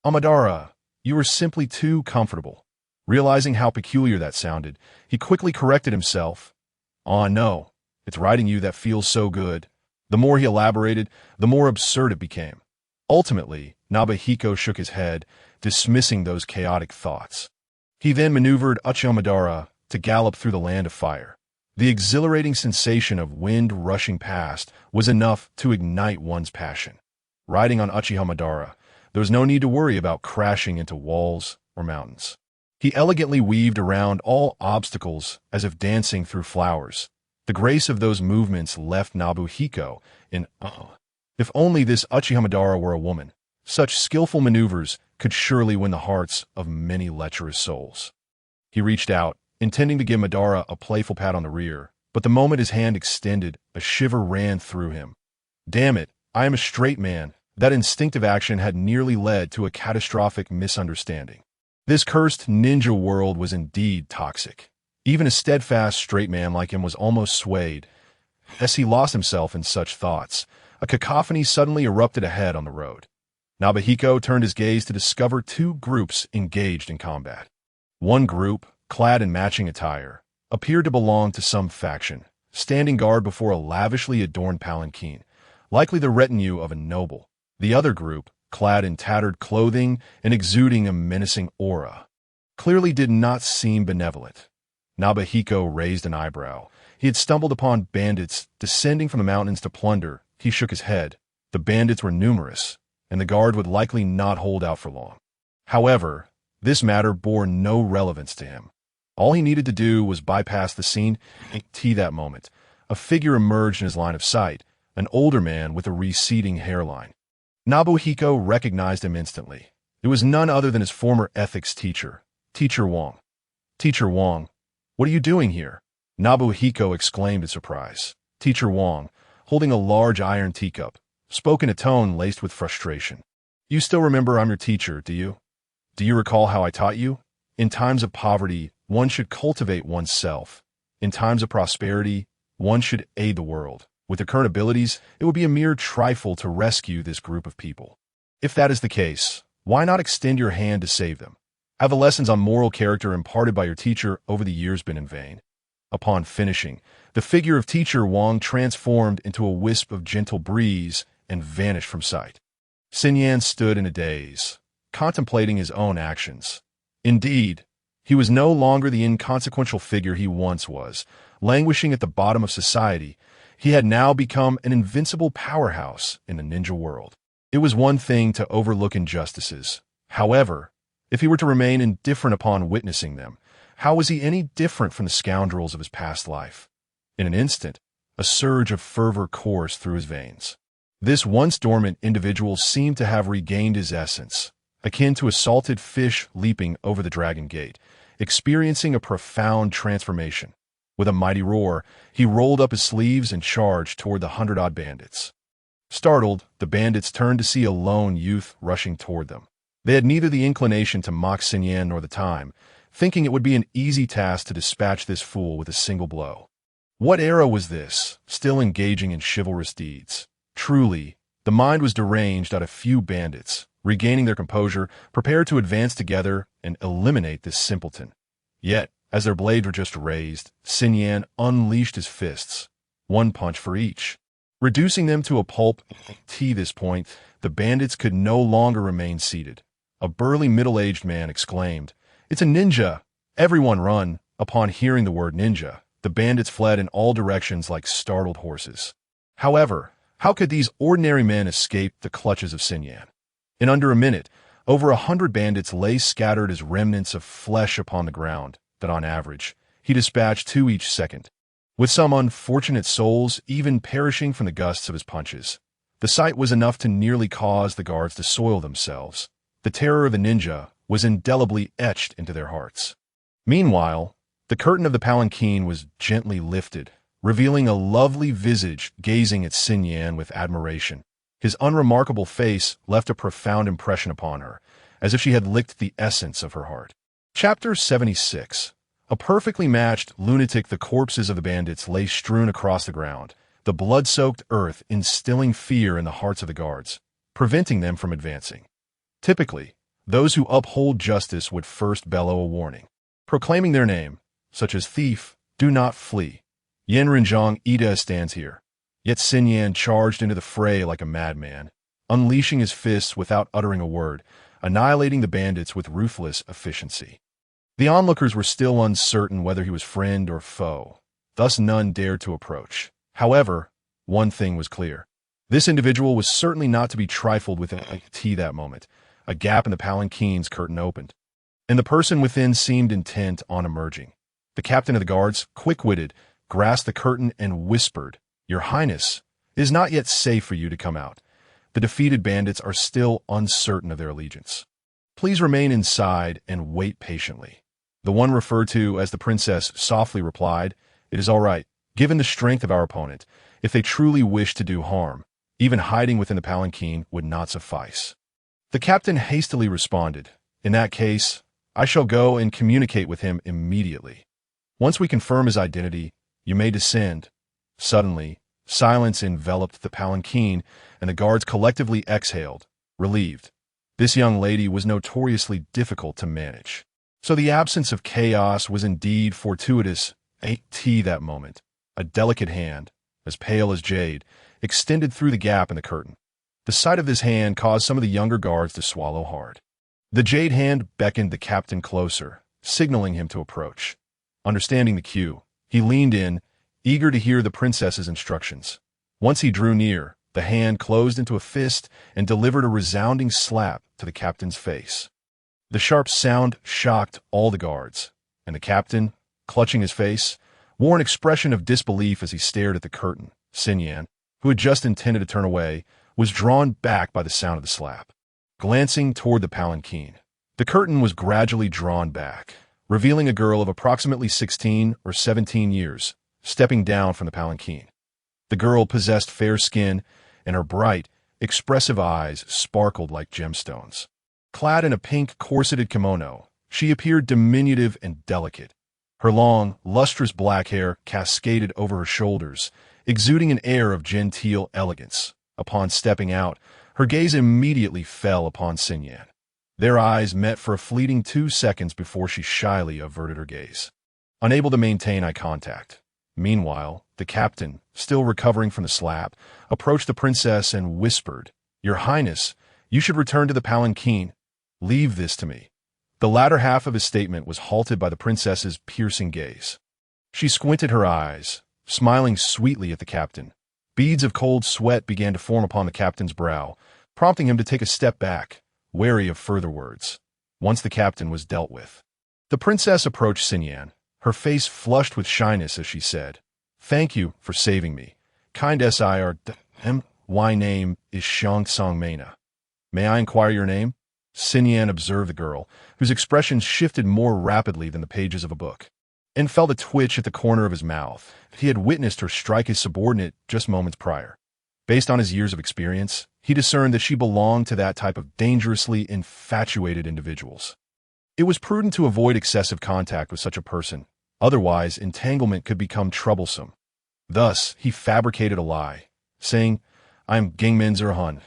A: "Oh, Madara, you were simply too comfortable." Realizing how peculiar that sounded, he quickly corrected himself. "Oh no, it's riding you that feels so good." The more he elaborated, the more absurd it became. Ultimately, Nobuhiko shook his head, dismissing those chaotic thoughts. He then maneuvered Uchiha Madara to gallop through the land of fire. The exhilarating sensation of wind rushing past was enough to ignite one's passion. Riding on Uchiha Madara, there was no need to worry about crashing into walls or mountains. He elegantly weaved around all obstacles as if dancing through flowers. The grace of those movements left Nobuhiko in awe. If only this Uchiha Madara were a woman. Such skillful maneuvers could surely win the hearts of many lecherous souls. He reached out, intending to give Madara a playful pat on the rear, but the moment his hand extended, a shiver ran through him. Damn it, I am a straight man. That instinctive action had nearly led to a catastrophic misunderstanding. This cursed ninja world was indeed toxic. Even a steadfast straight man like him was almost swayed. As he lost himself in such thoughts, a cacophony suddenly erupted ahead on the road. Nobuhiko turned his gaze to discover two groups engaged in combat. One group, clad in matching attire, appeared to belong to some faction, standing guard before a lavishly adorned palanquin, likely the retinue of a noble. The other group, clad in tattered clothing and exuding a menacing aura, clearly did not seem benevolent. Nobuhiko raised an eyebrow. He had stumbled upon bandits descending from the mountains to plunder. He shook his head. The bandits were numerous, and the guard would likely not hold out for long. However, this matter bore no relevance to him. All he needed to do was bypass the scene. At that moment, a figure emerged in his line of sight, an older man with a receding hairline. Nobuhiko recognized him instantly. It was none other than his former ethics teacher, Teacher Wong. Teacher Wong, what are you doing here? Nobuhiko exclaimed in surprise. Teacher Wong, holding a large iron teacup, spoke in a tone laced with frustration. You still remember I'm your teacher, do you? Do you recall how I taught you? In times of poverty, one should cultivate oneself. In times of prosperity, one should aid the world. With their current abilities, it would be a mere trifle to rescue this group of people. If that is the case, why not extend your hand to save them? Have the lessons on moral character imparted by your teacher over the years been in vain? Upon finishing, the figure of Teacher Wong transformed into a wisp of gentle breeze and vanished from sight. Sun Yan stood in a daze, contemplating his own actions. Indeed, he was no longer the inconsequential figure he once was, languishing at the bottom of society. He had now become an invincible powerhouse in the ninja world. It was one thing to overlook injustices. However, if he were to remain indifferent upon witnessing them, how was he any different from the scoundrels of his past life? In an instant, a surge of fervor coursed through his veins. This once dormant individual seemed to have regained his essence, akin to a salted fish leaping over the dragon gate, experiencing a profound transformation. With a mighty roar, he rolled up his sleeves and charged toward the 100-odd bandits. Startled, the bandits turned to see a lone youth rushing toward them. They had neither the inclination to mock Sun Yan nor the time, thinking it would be an easy task to dispatch this fool with a single blow. What era was this, still engaging in chivalrous deeds? Truly, the mind was deranged at a few bandits, regaining their composure, prepared to advance together and eliminate this simpleton. Yet, as their blades were just raised, Sun Yan unleashed his fists, one punch for each. Reducing them to a pulp. At this point, the bandits could no longer remain seated. A burly middle-aged man exclaimed, "It's a ninja! Everyone run!" Upon hearing the word ninja, the bandits fled in all directions like startled horses. However, how could these ordinary men escape the clutches of Sun Yan? In under a minute, over 100 bandits lay scattered as remnants of flesh upon the ground that, on average, he dispatched 2 each second. With some unfortunate souls even perishing from the gusts of his punches, the sight was enough to nearly cause the guards to soil themselves. The terror of the ninja was indelibly etched into their hearts. Meanwhile, the curtain of the palanquin was gently lifted, revealing a lovely visage gazing at Sun Yan with admiration. His unremarkable face left a profound impression upon her, as if she had licked the essence of her heart. Chapter 76. A perfectly matched lunatic. The corpses of the bandits lay strewn across the ground, the blood-soaked earth instilling fear in the hearts of the guards, preventing them from advancing. Typically, those who uphold justice would first bellow a warning, proclaiming their name, such as thief, do not flee. Yenrinzhong Ida stands here. Yet Sun Yan charged into the fray like a madman, unleashing his fists without uttering a word, annihilating the bandits with ruthless efficiency. The onlookers were still uncertain whether he was friend or foe, thus none dared to approach. However, one thing was clear. This individual was certainly not to be trifled with. At that moment, a gap in the palanquin's curtain opened, and the person within seemed intent on emerging. The captain of the guards, quick-witted, grasped the curtain and whispered, "Your Highness, it is not yet safe for you to come out. The defeated bandits are still uncertain of their allegiance." Please remain inside and wait patiently. The one referred to as the princess softly replied, "It is all right. Given the strength of our opponent, if they truly wish to do harm, even hiding within the palanquin would not suffice." The captain hastily responded, "In that case, I shall go and communicate with him immediately. Once we confirm his identity, you may descend." Suddenly, silence enveloped the palanquin, and the guards collectively exhaled, relieved. This young lady was notoriously difficult to manage. So the absence of chaos was indeed fortuitous. That moment, a delicate hand, as pale as jade, extended through the gap in the curtain. The sight of this hand caused some of the younger guards to swallow hard. The jade hand beckoned the captain closer, signaling him to approach. Understanding the cue, he leaned in, eager to hear the princess's instructions. Once he drew near, the hand closed into a fist and delivered a resounding slap to the captain's face. The sharp sound shocked all the guards, and the captain, clutching his face, wore an expression of disbelief as he stared at the curtain. Sinyan, who had just intended to turn away, was drawn back by the sound of the slap. Glancing toward the palanquin, the curtain was gradually drawn back, revealing a girl of approximately 16 or 17 years, stepping down from the palanquin. The girl possessed fair skin, and her bright, expressive eyes sparkled like gemstones. Clad in a pink corseted kimono, she appeared diminutive and delicate. Her long, lustrous black hair cascaded over her shoulders, exuding an air of genteel elegance. Upon stepping out, her gaze immediately fell upon Sinyan. Their eyes met for a fleeting 2 seconds before she shyly averted her gaze, unable to maintain eye contact. Meanwhile, the captain, still recovering from the slap, approached the princess and whispered, "Your Highness, you should return to the palanquin. Leave this to me." The latter half of his statement was halted by the princess's piercing gaze. She squinted her eyes, smiling sweetly at the captain. Beads of cold sweat began to form upon the captain's brow, prompting him to take a step back, wary of further words. Once the captain was dealt with, the princess approached Sinyan, her face flushed with shyness as she said, "Thank you for saving me. Kind Sir, my name is Xiangsong Mena. May I inquire your name?" Sinyan observed the girl, whose expressions shifted more rapidly than the pages of a book, and felt a twitch at the corner of his mouth. He had witnessed her strike his subordinate just moments prior. Based on his years of experience, he discerned that she belonged to that type of dangerously infatuated individuals. It was prudent to avoid excessive contact with such a person, otherwise entanglement could become troublesome. Thus, he fabricated a lie, saying, "I'm Gingmin Zerhun.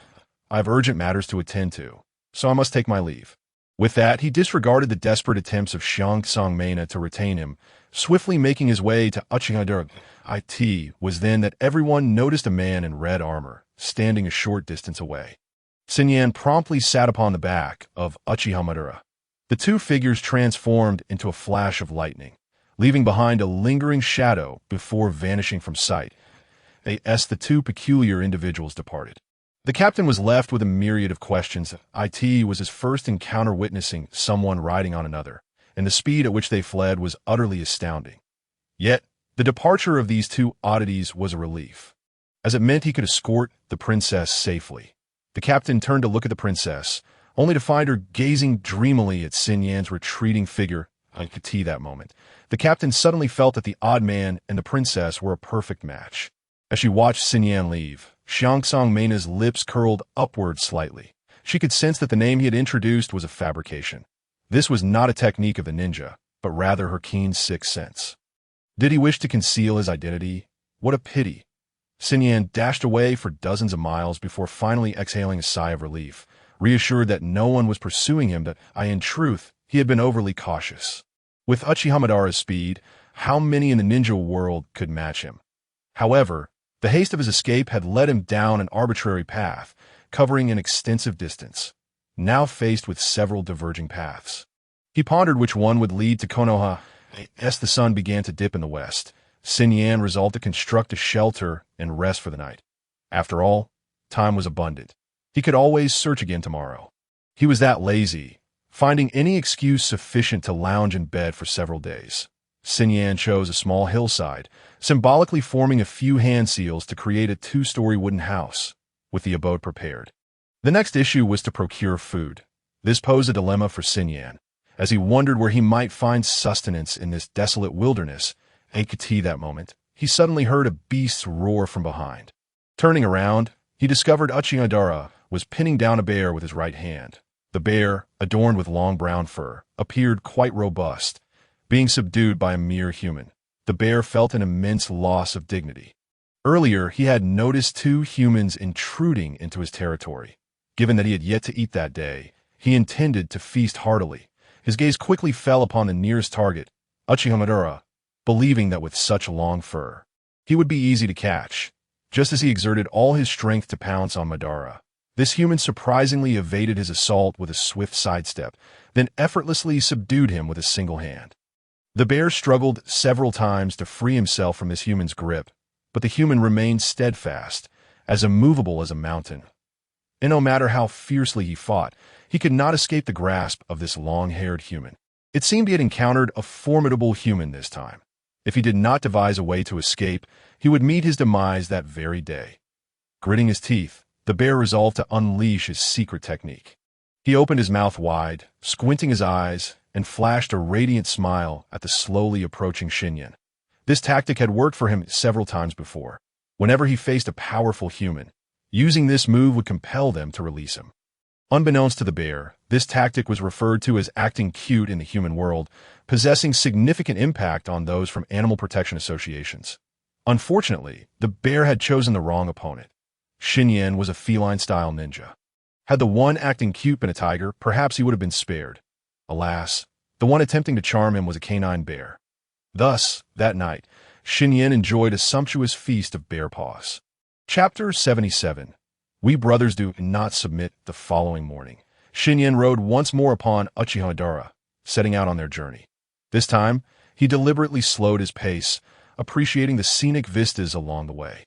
A: I have urgent matters to attend to, so I must take my leave." With that, he disregarded the desperate attempts of Xiangsong Mena to retain him, swiftly making his way to Uchiha. It was then that everyone noticed a man in red armor, standing a short distance away. Sinyan promptly sat upon the back of Uchiha. The two figures transformed into a flash of lightning, leaving behind a lingering shadow before vanishing from sight. As the two peculiar individuals departed, the captain was left with a myriad of questions. It was his first encounter witnessing someone riding on another, and the speed at which they fled was utterly astounding. Yet, the departure of these two oddities was a relief, as it meant he could escort the princess safely. The captain turned to look at the princess, only to find her gazing dreamily at Sinyan's retreating figure. That moment, the captain suddenly felt that the odd man and the princess were a perfect match. As she watched Sinyan leave, Xiangsong Mena's lips curled upward slightly. She could sense that the name he had introduced was a fabrication. This was not a technique of the ninja, but rather her keen sixth sense. Did he wish to conceal his identity? What a pity. Sinyan dashed away for dozens of miles before finally exhaling a sigh of relief, reassured that no one was pursuing him, that in truth, he had been overly cautious. With Uchiha speed, how many in the ninja world could match him? However, the haste of his escape had led him down an arbitrary path, covering an extensive distance, now faced with several diverging paths. He pondered which one would lead to Konoha. As the sun began to dip in the west, Sinyan resolved to construct a shelter and rest for the night. After all, time was abundant. He could always search again tomorrow. He was that lazy, finding any excuse sufficient to lounge in bed for several days. Sinyan chose a small hillside, symbolically forming a few hand seals to create a 2-story wooden house, with the abode prepared. The next issue was to procure food. This posed a dilemma for Xinyan, as he wondered where he might find sustenance in this desolate wilderness. That moment, he suddenly heard a beast's roar from behind. Turning around, he discovered Uchiha was pinning down a bear with his right hand. The bear, adorned with long brown fur, appeared quite robust, being subdued by a mere human. The bear felt an immense loss of dignity. Earlier, he had noticed two humans intruding into his territory. Given that he had yet to eat that day, he intended to feast heartily. His gaze quickly fell upon the nearest target, Uchiha, believing that with such long fur, he would be easy to catch. Just as he exerted all his strength to pounce on Madara, this human surprisingly evaded his assault with a swift sidestep, then effortlessly subdued him with a single hand. The bear struggled several times to free himself from this human's grip, but the human remained steadfast, as immovable as a mountain. And no matter how fiercely he fought, he could not escape the grasp of this long-haired human. It seemed he had encountered a formidable human this time. If he did not devise a way to escape, he would meet his demise that very day. Gritting his teeth, the bear resolved to unleash his secret technique. He opened his mouth wide, squinting his eyes, and flashed a radiant smile at the slowly approaching Xinyan. This tactic had worked for him several times before. Whenever he faced a powerful human, using this move would compel them to release him. Unbeknownst to the bear, this tactic was referred to as acting cute in the human world, possessing significant impact on those from animal protection associations. Unfortunately, the bear had chosen the wrong opponent. Xinyan was a feline-style ninja. Had the one acting cute been a tiger, perhaps he would have been spared. Alas, the one attempting to charm him was a canine bear. Thus, that night, Xinyan enjoyed a sumptuous feast of bear paws. Chapter 77. We brothers do not submit. The following morning, Xinyan rode once more upon Uchiha, setting out on their journey. This time, he deliberately slowed his pace, appreciating the scenic vistas along the way.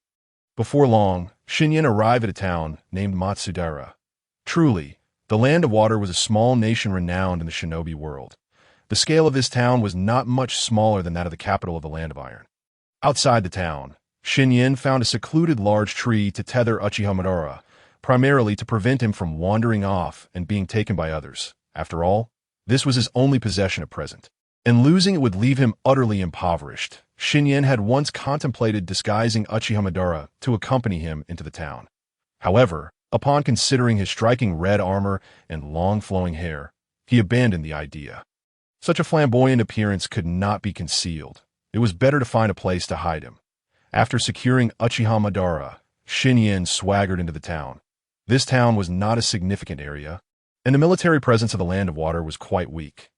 A: Before long, Xinyan arrived at a town named Matsudara. Truly, the Land of Water was a small nation renowned in the shinobi world. The scale of this town was not much smaller than that of the capital of the Land of Iron. Outside the town, Xinyan found a secluded large tree to tether Uchiha, primarily to prevent him from wandering off and being taken by others. After all, this was his only possession at present, and losing it would leave him utterly impoverished. Xinyan had once contemplated disguising Uchiha to accompany him into the town. However, upon considering his striking red armor and long flowing hair, he abandoned the idea. Such a flamboyant appearance could not be concealed. It was better to find a place to hide him. After securing Uchiha, Xinyan swaggered into the town. This town was not a significant area, and the military presence of the Land of Water was quite weak.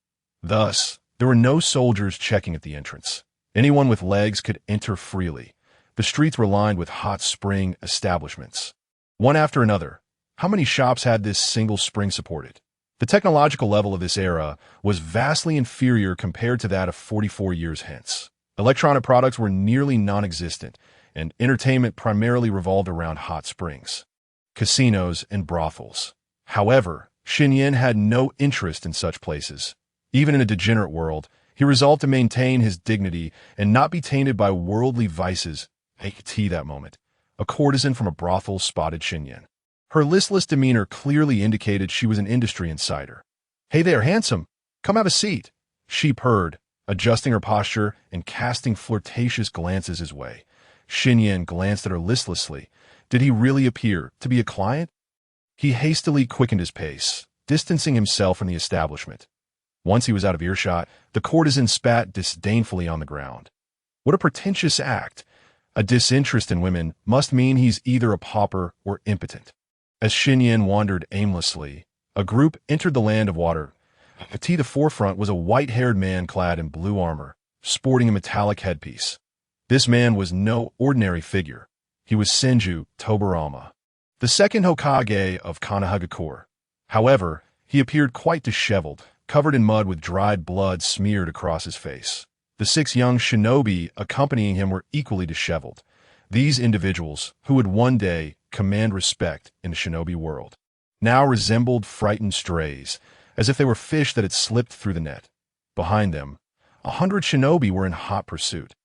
A: Thus, there were no soldiers checking at the entrance. Anyone with legs could enter freely. The streets were lined with hot spring establishments. One after another, how many shops had this single spring supported? The technological level of this era was vastly inferior compared to that of 44 years hence. Electronic products were nearly non-existent, and entertainment primarily revolved around hot springs, casinos, and brothels. However, Xinyan had no interest in such places. Even in a degenerate world, he resolved to maintain his dignity and not be tainted by worldly vices. That moment, a courtesan from a brothel spotted Xinyan. Her listless demeanor clearly indicated she was an industry insider. "Hey there, handsome. Come have a seat," she purred, adjusting her posture and casting flirtatious glances his way. Xinyan glanced at her listlessly. Did he really appear to be a client? He hastily quickened his pace, distancing himself from the establishment. Once he was out of earshot, the courtesan spat disdainfully on the ground. What a pretentious act! A disinterest in women must mean he's either a pauper or impotent. As Xinyan wandered aimlessly, a group entered the Land of Water. At the forefront was a white-haired man clad in blue armor, sporting a metallic headpiece. This man was no ordinary figure. He was Senju Tobirama, the second Hokage of Konohagakure. However, he appeared quite disheveled, covered in mud with dried blood smeared across his face. The 6 young shinobi accompanying him were equally disheveled. These individuals, who would one day command respect in the shinobi world, now resembled frightened strays, as if they were fish that had slipped through the net. Behind them, 100 shinobi were in hot pursuit.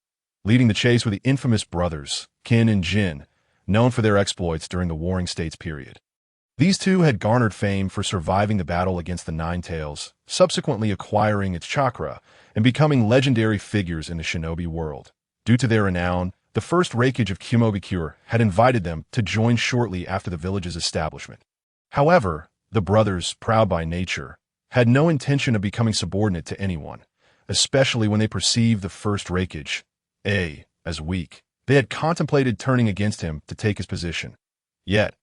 A: Leading the chase were the infamous brothers, Kin and Jin, known for their exploits during the Warring States period. These two had garnered fame for surviving the battle against the Nine Tails, subsequently acquiring its chakra and becoming legendary figures in the shinobi world. Due to their renown, the first Reikage of Kumogakure had invited them to join shortly after the village's establishment. However, the brothers, proud by nature, had no intention of becoming subordinate to anyone, especially when they perceived the first Reikage, A, as weak. They had contemplated turning against him to take his position. Yet,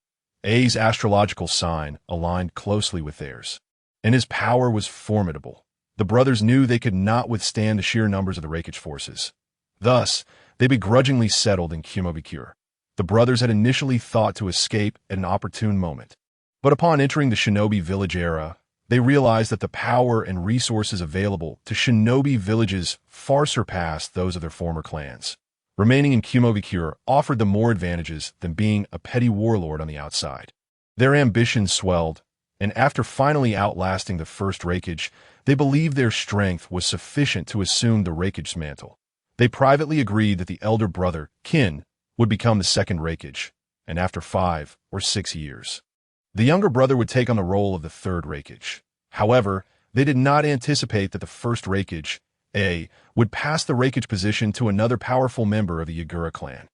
A: A's astrological sign aligned closely with theirs, and his power was formidable. The brothers knew they could not withstand the sheer numbers of the Reikage forces. Thus, they begrudgingly settled in Kumogakure. The brothers had initially thought to escape at an opportune moment, but upon entering the shinobi village era, they realized that the power and resources available to shinobi villages far surpassed those of their former clans. Remaining in Kumogakure offered them more advantages than being a petty warlord on the outside. Their ambitions swelled, and after finally outlasting the first Reikage, they believed their strength was sufficient to assume the Reikage's mantle. They privately agreed that the elder brother, Kin, would become the second Reikage, and after 5 or 6 years, the younger brother would take on the role of the third Reikage. However, they did not anticipate that the first Reikage, A, would pass the Reikage position to another powerful member of the Yagura clan.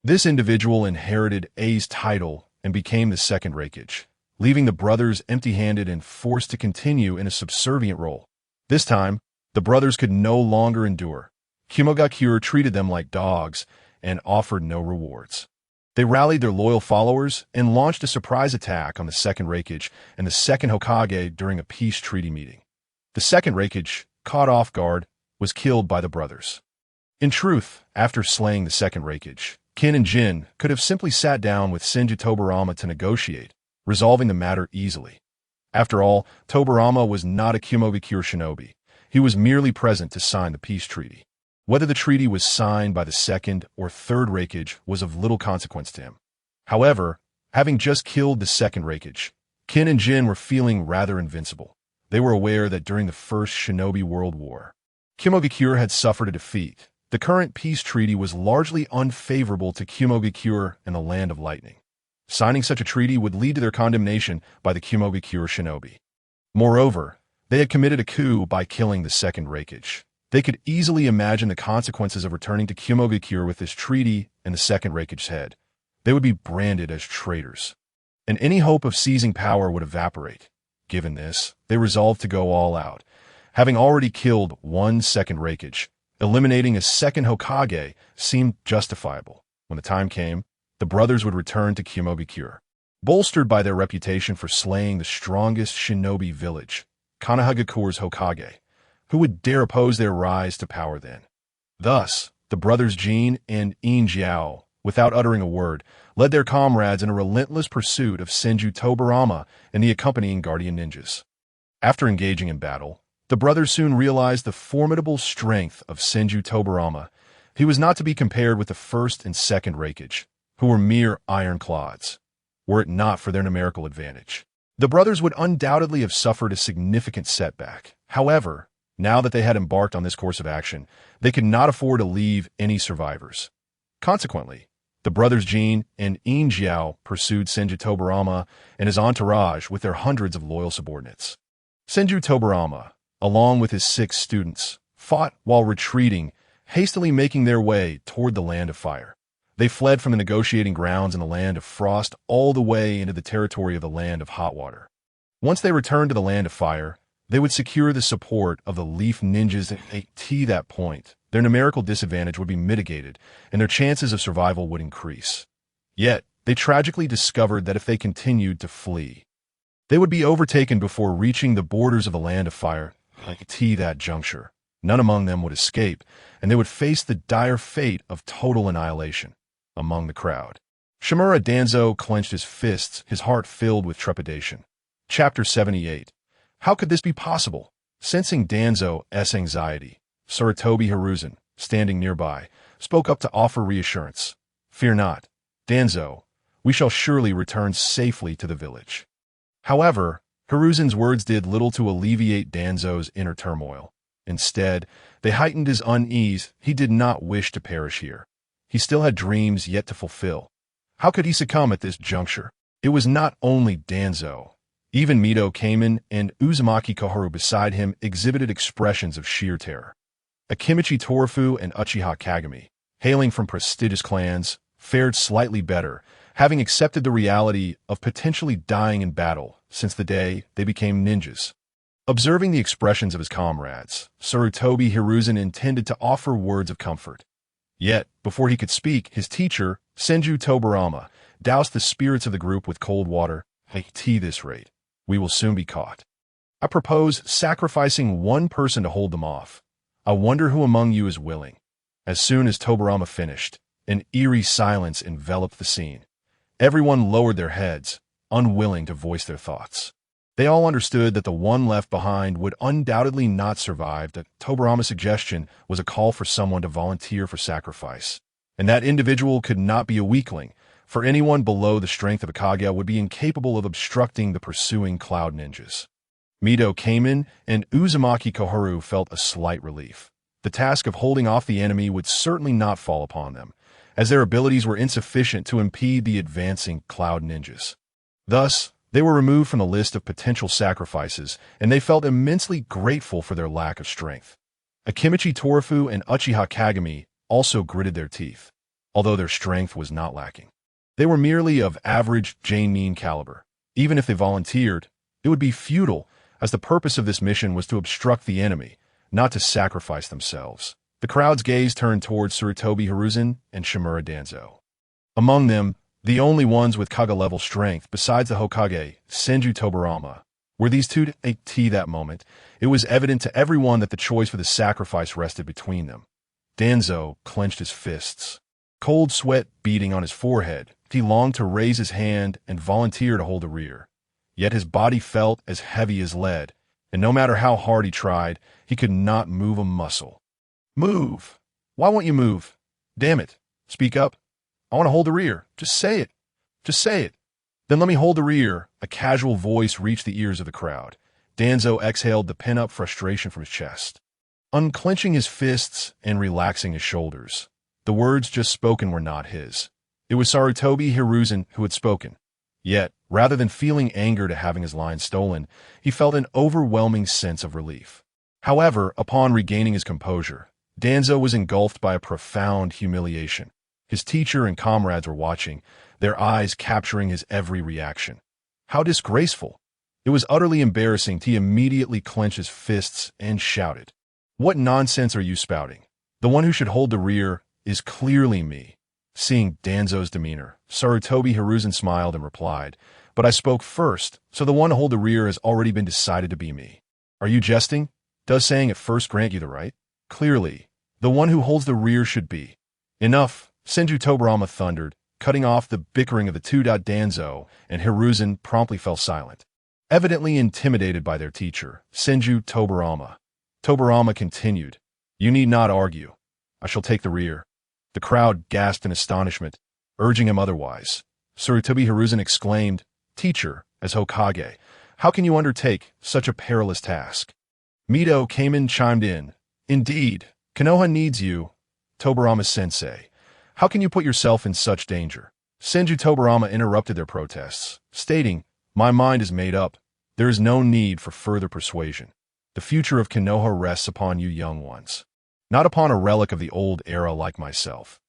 A: This individual inherited A's title and became the second Reikage, leaving the brothers empty-handed and forced to continue in a subservient role. This time, the brothers could no longer endure. Kumogakure treated them like dogs and offered no rewards. They rallied their loyal followers and launched a surprise attack on the second Reikage and the second Hokage during a peace treaty meeting. The second Reikage, caught off guard, was killed by the brothers. In truth, after slaying the second Reikage, Kin and Jin could have simply sat down with Senju Tobarama to negotiate, resolving the matter easily. After all, Tobarama was not a Kumogakure shinobi. He was merely present to sign the peace treaty. Whether the treaty was signed by the second or third Reikage was of little consequence to him. However, having just killed the second Reikage, Kin and Jin were feeling rather invincible. They were aware that during the First Shinobi World War, Kumogakure had suffered a defeat. The current peace treaty was largely unfavorable to Kumogakure and the Land of Lightning. Signing such a treaty would lead to their condemnation by the Kumogakure shinobi. Moreover, they had committed a coup by killing the second Reikage. They could easily imagine the consequences of returning to Kumogakure with this treaty and the second Reikage's head. They would be branded as traitors, and any hope of seizing power would evaporate. Given this, they resolved to go all out. Having already killed one second Reikage, eliminating a second Hokage seemed justifiable. When the time came, the brothers would return to Kumogakure. Bolstered by their reputation for slaying the strongest shinobi village, Konohagakure's Hokage, who would dare oppose their rise to power then? Thus, the brothers Jin and In Jiao, without uttering a word, led their comrades in a relentless pursuit of Senju Tobarama and the accompanying guardian ninjas. After engaging in battle, the brothers soon realized the formidable strength of Senju Tobarama. He was not to be compared with the first and second Reikage, who were mere ironclads, were it not for their numerical advantage. The brothers would undoubtedly have suffered a significant setback. However, now that they had embarked on this course of action, they could not afford to leave any survivors. Consequently, the brothers Jin and In Jiao pursued Senju Tobarama and his entourage with their hundreds of loyal subordinates. Senju Tobarama, along with his 6 students, fought while retreating, hastily making their way toward the Land of Fire. They fled from the negotiating grounds in the Land of Frost all the way into the territory of the Land of Hot Water. Once they returned to the Land of Fire, they would secure the support of the Leaf Ninjas, and at that point, their numerical disadvantage would be mitigated and their chances of survival would increase. Yet, they tragically discovered that if they continued to flee, they would be overtaken before reaching the borders of the Land of Fire. At that juncture, none among them would escape, and they would face the dire fate of total annihilation among the crowd. Shimura Danzo clenched his fists, his heart filled with trepidation. Chapter 78. How could this be possible? Sensing Danzo's anxiety, Sarutobi Hiruzen, standing nearby, spoke up to offer reassurance. Fear not, Danzo. We shall surely return safely to the village. However, Hiruzen's words did little to alleviate Danzo's inner turmoil. Instead, they heightened his unease. He did not wish to perish here. He still had dreams yet to fulfill. How could he succumb at this juncture? It was not only Danzo. Even Mito Kamen and Uzumaki Koharu beside him exhibited expressions of sheer terror. Akimichi Torufu and Uchiha Kagami, hailing from prestigious clans, fared slightly better, having accepted the reality of potentially dying in battle since the day they became ninjas. Observing the expressions of his comrades, Sarutobi Hiruzen intended to offer words of comfort. Yet, before he could speak, his teacher, Senju Tobarama, doused the spirits of the group with cold water. At this rate, we will soon be caught. I propose sacrificing one person to hold them off. I wonder who among you is willing. As soon as Tobarama finished, an eerie silence enveloped the scene. Everyone lowered their heads, unwilling to voice their thoughts. They all understood that the one left behind would undoubtedly not survive, that Tobarama's suggestion was a call for someone to volunteer for sacrifice. And that individual could not be a weakling, for anyone below the strength of a Kage would be incapable of obstructing the pursuing cloud ninjas. Mito Kamen and Uzumaki Koharu felt a slight relief. The task of holding off the enemy would certainly not fall upon them, as their abilities were insufficient to impede the advancing cloud ninjas. Thus, they were removed from the list of potential sacrifices, and they felt immensely grateful for their lack of strength. Akimichi Torufu and Uchiha Kagami also gritted their teeth, although their strength was not lacking. They were merely of average Jainin caliber. Even if they volunteered, it would be futile, as the purpose of this mission was to obstruct the enemy, not to sacrifice themselves. The crowd's gaze turned towards Sarutobi Hiruzen and Shimura Danzo. Among them, the only ones with Kage-level strength besides the Hokage, Senju Tobarama, were these two. At that moment, it was evident to everyone that the choice for the sacrifice rested between them. Danzo clenched his fists, cold sweat beading on his forehead. He longed to raise his hand and volunteer to hold the rear. Yet his body felt as heavy as lead, and no matter how hard he tried, he could not move a muscle. Move! Why won't you move? Damn it! Speak up! I want to hold the rear. Just say it. Just say it. Then let me hold the rear. A casual voice reached the ears of the crowd. Danzo exhaled the pent-up frustration from his chest, unclenching his fists and relaxing his shoulders. The words just spoken were not his. It was Sarutobi Hiruzen who had spoken. Yet, rather than feeling anger to having his line stolen, he felt an overwhelming sense of relief. However, upon regaining his composure, Danzo was engulfed by a profound humiliation. His teacher and comrades were watching, their eyes capturing his every reaction. How disgraceful! It was utterly embarrassing. He immediately clenched his fists and shouted, "What nonsense are you spouting? The one who should hold the rear is clearly me." Seeing Danzo's demeanor, Sarutobi Hiruzen smiled and replied, "But I spoke first, so the one to hold the rear has already been decided to be me. Are you jesting? Does saying it first grant you the right? Clearly, the one who holds the rear should be." "Enough," Senju Tobarama thundered, cutting off the bickering of the two. Danzo and Hiruzen promptly fell silent, evidently intimidated by their teacher, Senju Tobarama. Tobarama continued, "You need not argue. I shall take the rear." The crowd gasped in astonishment, urging him otherwise. Sarutobi Hiruzen exclaimed, "Teacher, as Hokage, how can you undertake such a perilous task?" Mito Kamen chimed in, "Indeed, Konoha needs you, Tobarama-sensei. How can you put yourself in such danger?" Senju Tobarama interrupted their protests, stating, "My mind is made up. There is no need for further persuasion. The future of Konoha rests upon you young ones, not upon a relic of the old era like myself.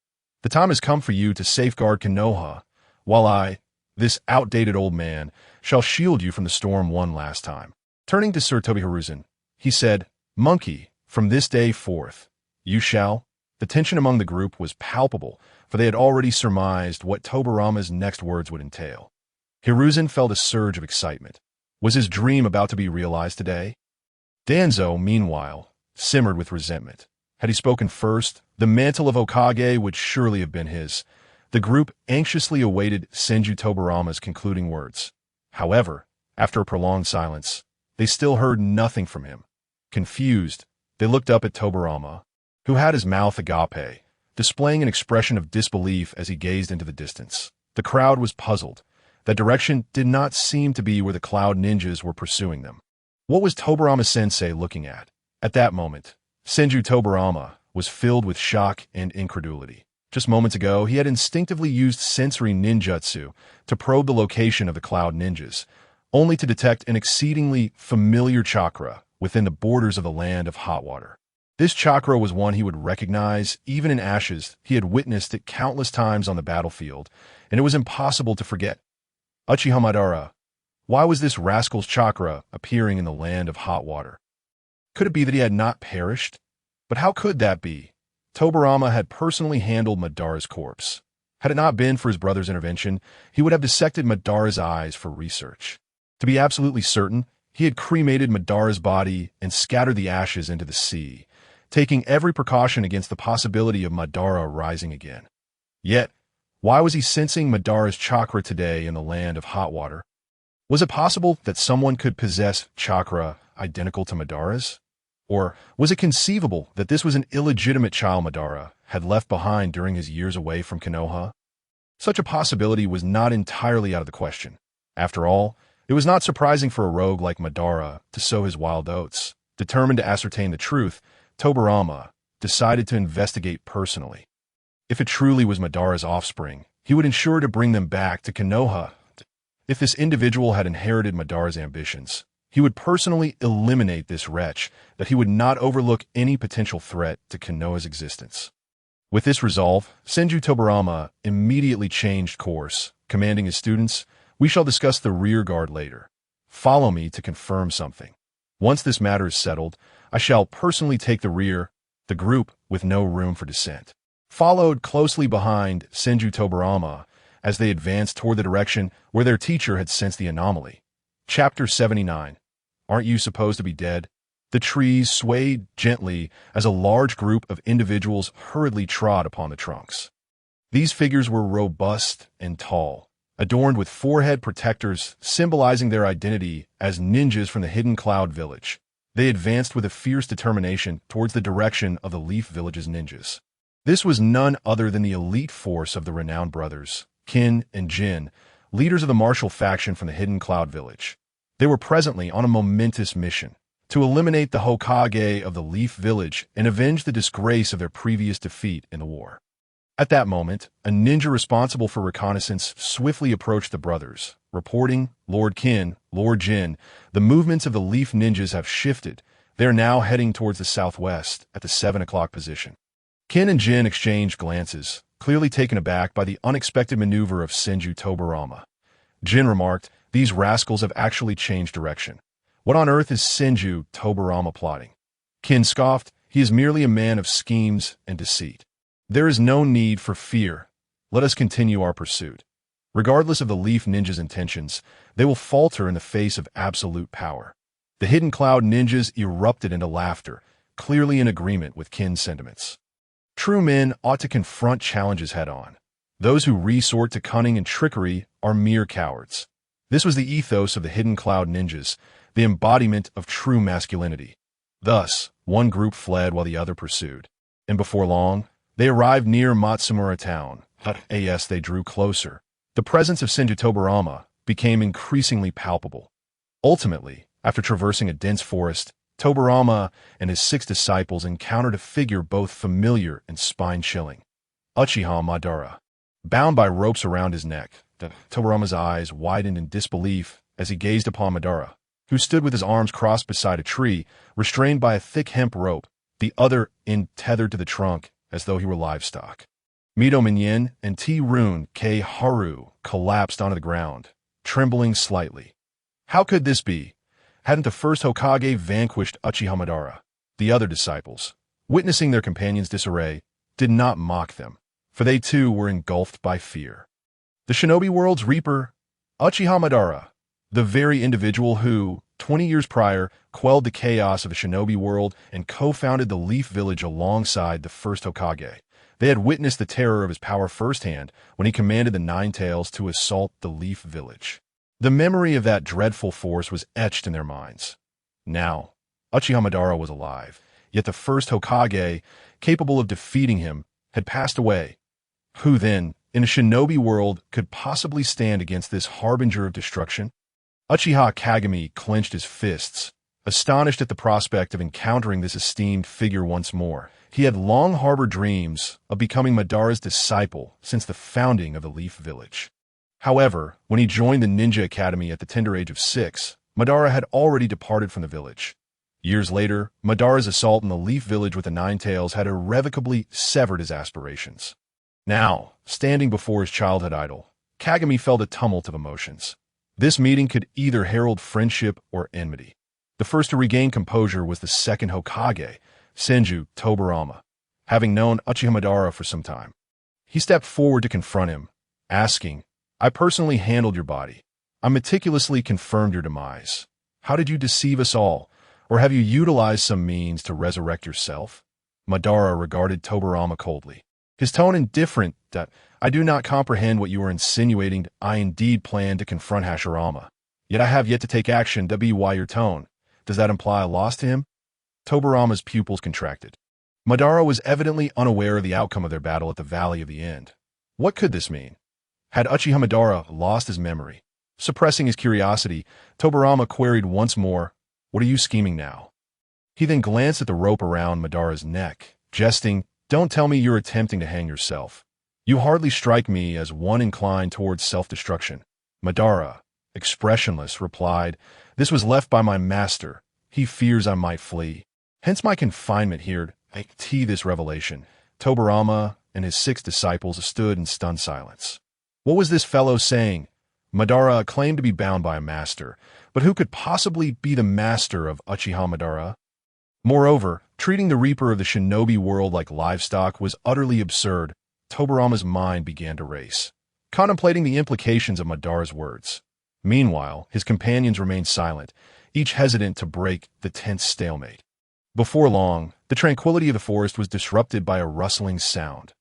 A: The time has come for you to safeguard Konoha, while I, this outdated old man, shall shield you from the storm one last time." Turning to Sarutobi Hiruzen, he said, "Monkey, from this day forth, you shall—" The tension among the group was palpable, for they had already surmised what Tobarama's next words would entail. Hiruzen felt a surge of excitement. Was his dream about to be realized today? Danzo, meanwhile, simmered with resentment. Had he spoken first, the mantle of Hokage would surely have been his. The group anxiously awaited Senju Tobarama's concluding words. However, after a prolonged silence, they still heard nothing from him. Confused, they looked up at Tobarama, who had his mouth agape, displaying an expression of disbelief as he gazed into the distance. The crowd was puzzled. That direction did not seem to be where the cloud ninjas were pursuing them. What was Tobarama-sensei looking at? At that moment, Senju Tobarama was filled with shock and incredulity. Just moments ago, he had instinctively used sensory ninjutsu to probe the location of the Cloud Ninjas, only to detect an exceedingly familiar chakra within the borders of the land of hot water. This chakra was one he would recognize, even in ashes. He had witnessed it countless times on the battlefield, and it was impossible to forget. Uchiha Madara. Why was this rascal's chakra appearing in the land of hot water? Could it be that he had not perished? But how could that be? Tobirama had personally handled Madara's corpse. Had it not been for his brother's intervention, he would have dissected Madara's eyes for research. To be absolutely certain, he had cremated Madara's body and scattered the ashes into the sea, taking every precaution against the possibility of Madara rising again. Yet, why was he sensing Madara's chakra today in the land of hot water? Was it possible that someone could possess chakra identical to Madara's? Or was it conceivable that this was an illegitimate child Madara had left behind during his years away from Konoha? Such a possibility was not entirely out of the question. After all, it was not surprising for a rogue like Madara to sow his wild oats. Determined to ascertain the truth, Tobirama decided to investigate personally. If it truly was Madara's offspring, he would ensure to bring them back to Konoha. If this individual had inherited Madara's ambitions, he would personally eliminate this wretch, that he would not overlook any potential threat to Konoha's existence. With this resolve, Senju Tobirama immediately changed course, commanding his students, "We shall discuss the rear guard later. Follow me to confirm something. Once this matter is settled, I shall personally take the rear." The group, with no room for dissent, followed closely behind Senju Tobirama as they advanced toward the direction where their teacher had sensed the anomaly. Chapter 79. Aren't you supposed to be dead? The trees swayed gently as a large group of individuals hurriedly trod upon the trunks. These figures were robust and tall, adorned with forehead protectors symbolizing their identity as ninjas from the hidden Cloud Village. They advanced with a fierce determination towards the direction of the Leaf Village's ninjas. This was none other than the elite force of the renowned brothers, Kin and Jin, leaders of the martial faction from the hidden Cloud Village. They were presently on a momentous mission to eliminate the Hokage of the Leaf Village and avenge the disgrace of their previous defeat in the war. At that moment, a ninja responsible for reconnaissance swiftly approached the brothers, reporting, "Lord Kin, Lord Jin, the movements of the Leaf Ninjas have shifted. They are now heading towards the southwest at the 7 o'clock position." Kin and Jin exchanged glances, clearly taken aback by the unexpected maneuver of Senju Tobirama. Jin remarked, "These rascals have actually changed direction. What on earth is Senju Tobirama plotting?" Kin scoffed, "He is merely a man of schemes and deceit. There is no need for fear. Let us continue our pursuit. Regardless of the Leaf Ninjas' intentions, they will falter in the face of absolute power." The Hidden Cloud Ninjas erupted into laughter, clearly in agreement with Kin's sentiments. True men ought to confront challenges head-on. Those who resort to cunning and trickery are mere cowards. This was the ethos of the Hidden Cloud Ninjas, the embodiment of true masculinity. Thus, one group fled while the other pursued. And before long, they arrived near Matsumura town. As they drew closer, the presence of Senju Tobirama became increasingly palpable. Ultimately, after traversing a dense forest, Tobirama and his 6 disciples encountered a figure both familiar and spine-chilling. Uchiha Madara. Bound by ropes around his neck, Tobirama's eyes widened in disbelief as he gazed upon Madara, who stood with his arms crossed beside a tree, restrained by a thick hemp rope, the other end tethered to the trunk as though he were livestock. Mito Minyin and T-Rune K. Haru collapsed onto the ground, trembling slightly. How could this be? Hadn't the first Hokage vanquished Uchiha Madara? The other disciples, witnessing their companions' disarray, did not mock them, for they too were engulfed by fear. The shinobi world's reaper, Uchiha Madara, the very individual who, 20 years prior, quelled the chaos of the shinobi world and co-founded the Leaf Village alongside the first Hokage. They had witnessed the terror of his power firsthand when he commanded the Nine Tails to assault the Leaf Village. The memory of that dreadful force was etched in their minds. Now, Uchiha Madara was alive, yet the first Hokage, capable of defeating him, had passed away. Who then, in a shinobi world, could possibly stand against this harbinger of destruction? Uchiha Kagami clenched his fists, astonished at the prospect of encountering this esteemed figure once more. He had long harbored dreams of becoming Madara's disciple since the founding of the Leaf Village. However, when he joined the ninja academy at the tender age of 6, Madara had already departed from the village. Years later, Madara's assault on the Leaf Village with the Nine Tails had irrevocably severed his aspirations. Now, standing before his childhood idol, Kagami felt a tumult of emotions. This meeting could either herald friendship or enmity. The first to regain composure was the second Hokage, Senju Tobirama, having known Uchiha Madara for some time. He stepped forward to confront him, asking, "I personally handled your body. I meticulously confirmed your demise. How did you deceive us all, or have you utilized some means to resurrect yourself?" Madara regarded Tobirama coldly, his tone indifferent. "I do not comprehend what you are insinuating. I indeed plan to confront Hashirama, yet I have yet to take action. Why your tone? Does that imply a loss to him?" Tobirama's pupils contracted. Madara was evidently unaware of the outcome of their battle at the Valley of the End. What could this mean? Had Uchiha Madara lost his memory? Suppressing his curiosity, Tobirama queried once more, "What are you scheming now?" He then glanced at the rope around Madara's neck, jesting, "Don't tell me you're attempting to hang yourself. You hardly strike me as one inclined towards self-destruction." Madara, expressionless, replied, "This was left by my master. He fears I might flee. Hence my confinement here. This revelation." Tobirama and his 6 disciples stood in stunned silence. What was this fellow saying? Madara claimed to be bound by a master, but who could possibly be the master of Uchiha Madara? Moreover, treating the Reaper of the shinobi world like livestock was utterly absurd. Tobirama's mind began to race, contemplating the implications of Madara's words. Meanwhile, his companions remained silent, each hesitant to break the tense stalemate. Before long, the tranquility of the forest was disrupted by a rustling sound.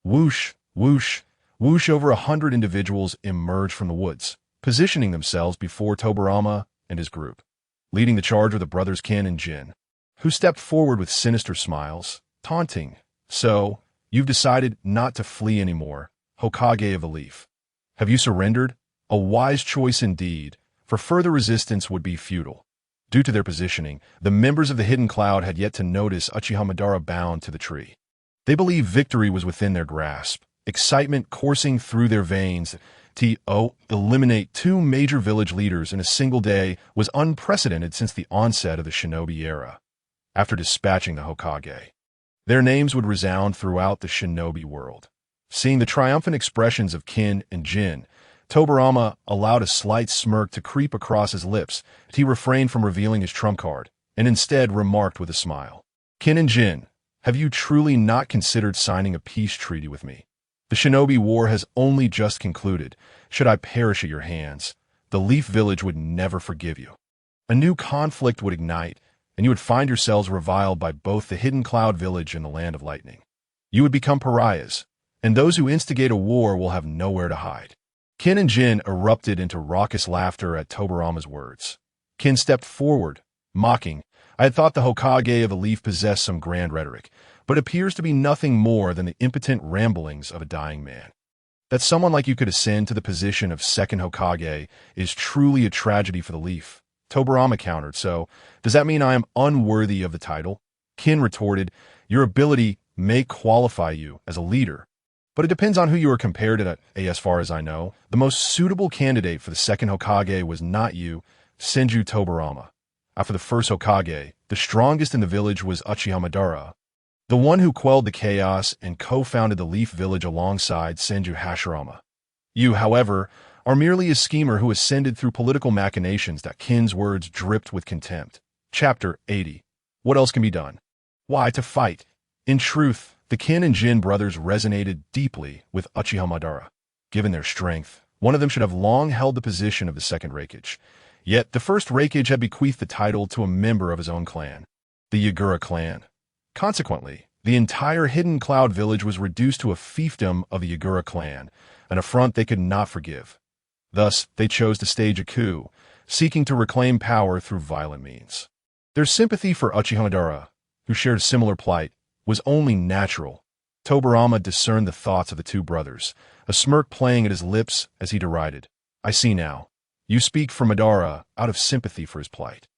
A: Whoosh, whoosh, whoosh. Over 100 individuals emerged from the woods, positioning themselves before Tobirama and his group. Leading the charge were the brothers Kin and Jin, who stepped forward with sinister smiles, taunting, "So, you've decided not to flee anymore, Hokage of the Leaf. Have you surrendered? A wise choice indeed, for further resistance would be futile." Due to their positioning, the members of the Hidden Cloud had yet to notice Uchiha Madara bound to the tree. They believed victory was within their grasp, excitement coursing through their veins. To eliminate 2 major village leaders in a single day was unprecedented since the onset of the shinobi era. After dispatching the Hokage, their names would resound throughout the shinobi world. Seeing the triumphant expressions of Kin and Jin, Tobirama allowed a slight smirk to creep across his lips. He refrained from revealing his trump card, and instead remarked with a smile, "Kin and Jin, have you truly not considered signing a peace treaty with me? The shinobi war has only just concluded. Should I perish at your hands, the Leaf Village would never forgive you. A new conflict would ignite, and you would find yourselves reviled by both the Hidden Cloud Village and the Land of Lightning. You would become pariahs, and those who instigate a war will have nowhere to hide." Kin and Jin erupted into raucous laughter at Tobirama's words. Kin stepped forward, mocking, "I had thought the Hokage of the Leaf possessed some grand rhetoric, but appears to be nothing more than the impotent ramblings of a dying man. That someone like you could ascend to the position of second Hokage is truly a tragedy for the Leaf." Tobirama countered, "So, does that mean I am unworthy of the title?" Kin retorted, "Your ability may qualify you as a leader, but it depends on who you are compared to. As far as I know, the most suitable candidate for the second Hokage was not you, Senju Tobirama. After the first Hokage, the strongest in the village was Uchiha Madara, the one who quelled the chaos and co-founded the Leaf Village alongside Senju Hashirama. You, however, are merely a schemer who ascended through political machinations." Kin's words dripped with contempt. Chapter 80. What else can be done? Why to fight? In truth, the Kin and Jin brothers resonated deeply with Uchiha Madara. Given their strength, one of them should have long held the position of the second Raikage. Yet the first Raikage had bequeathed the title to a member of his own clan, the Gaara clan. Consequently, the entire Hidden Cloud Village was reduced to a fiefdom of the Gaara clan, an affront they could not forgive. Thus, they chose to stage a coup, seeking to reclaim power through violent means. Their sympathy for Uchiha Madara, who shared a similar plight, was only natural. Tobirama discerned the thoughts of the 2 brothers, a smirk playing at his lips as he derided, "I see now. You speak for Madara out of sympathy for his plight.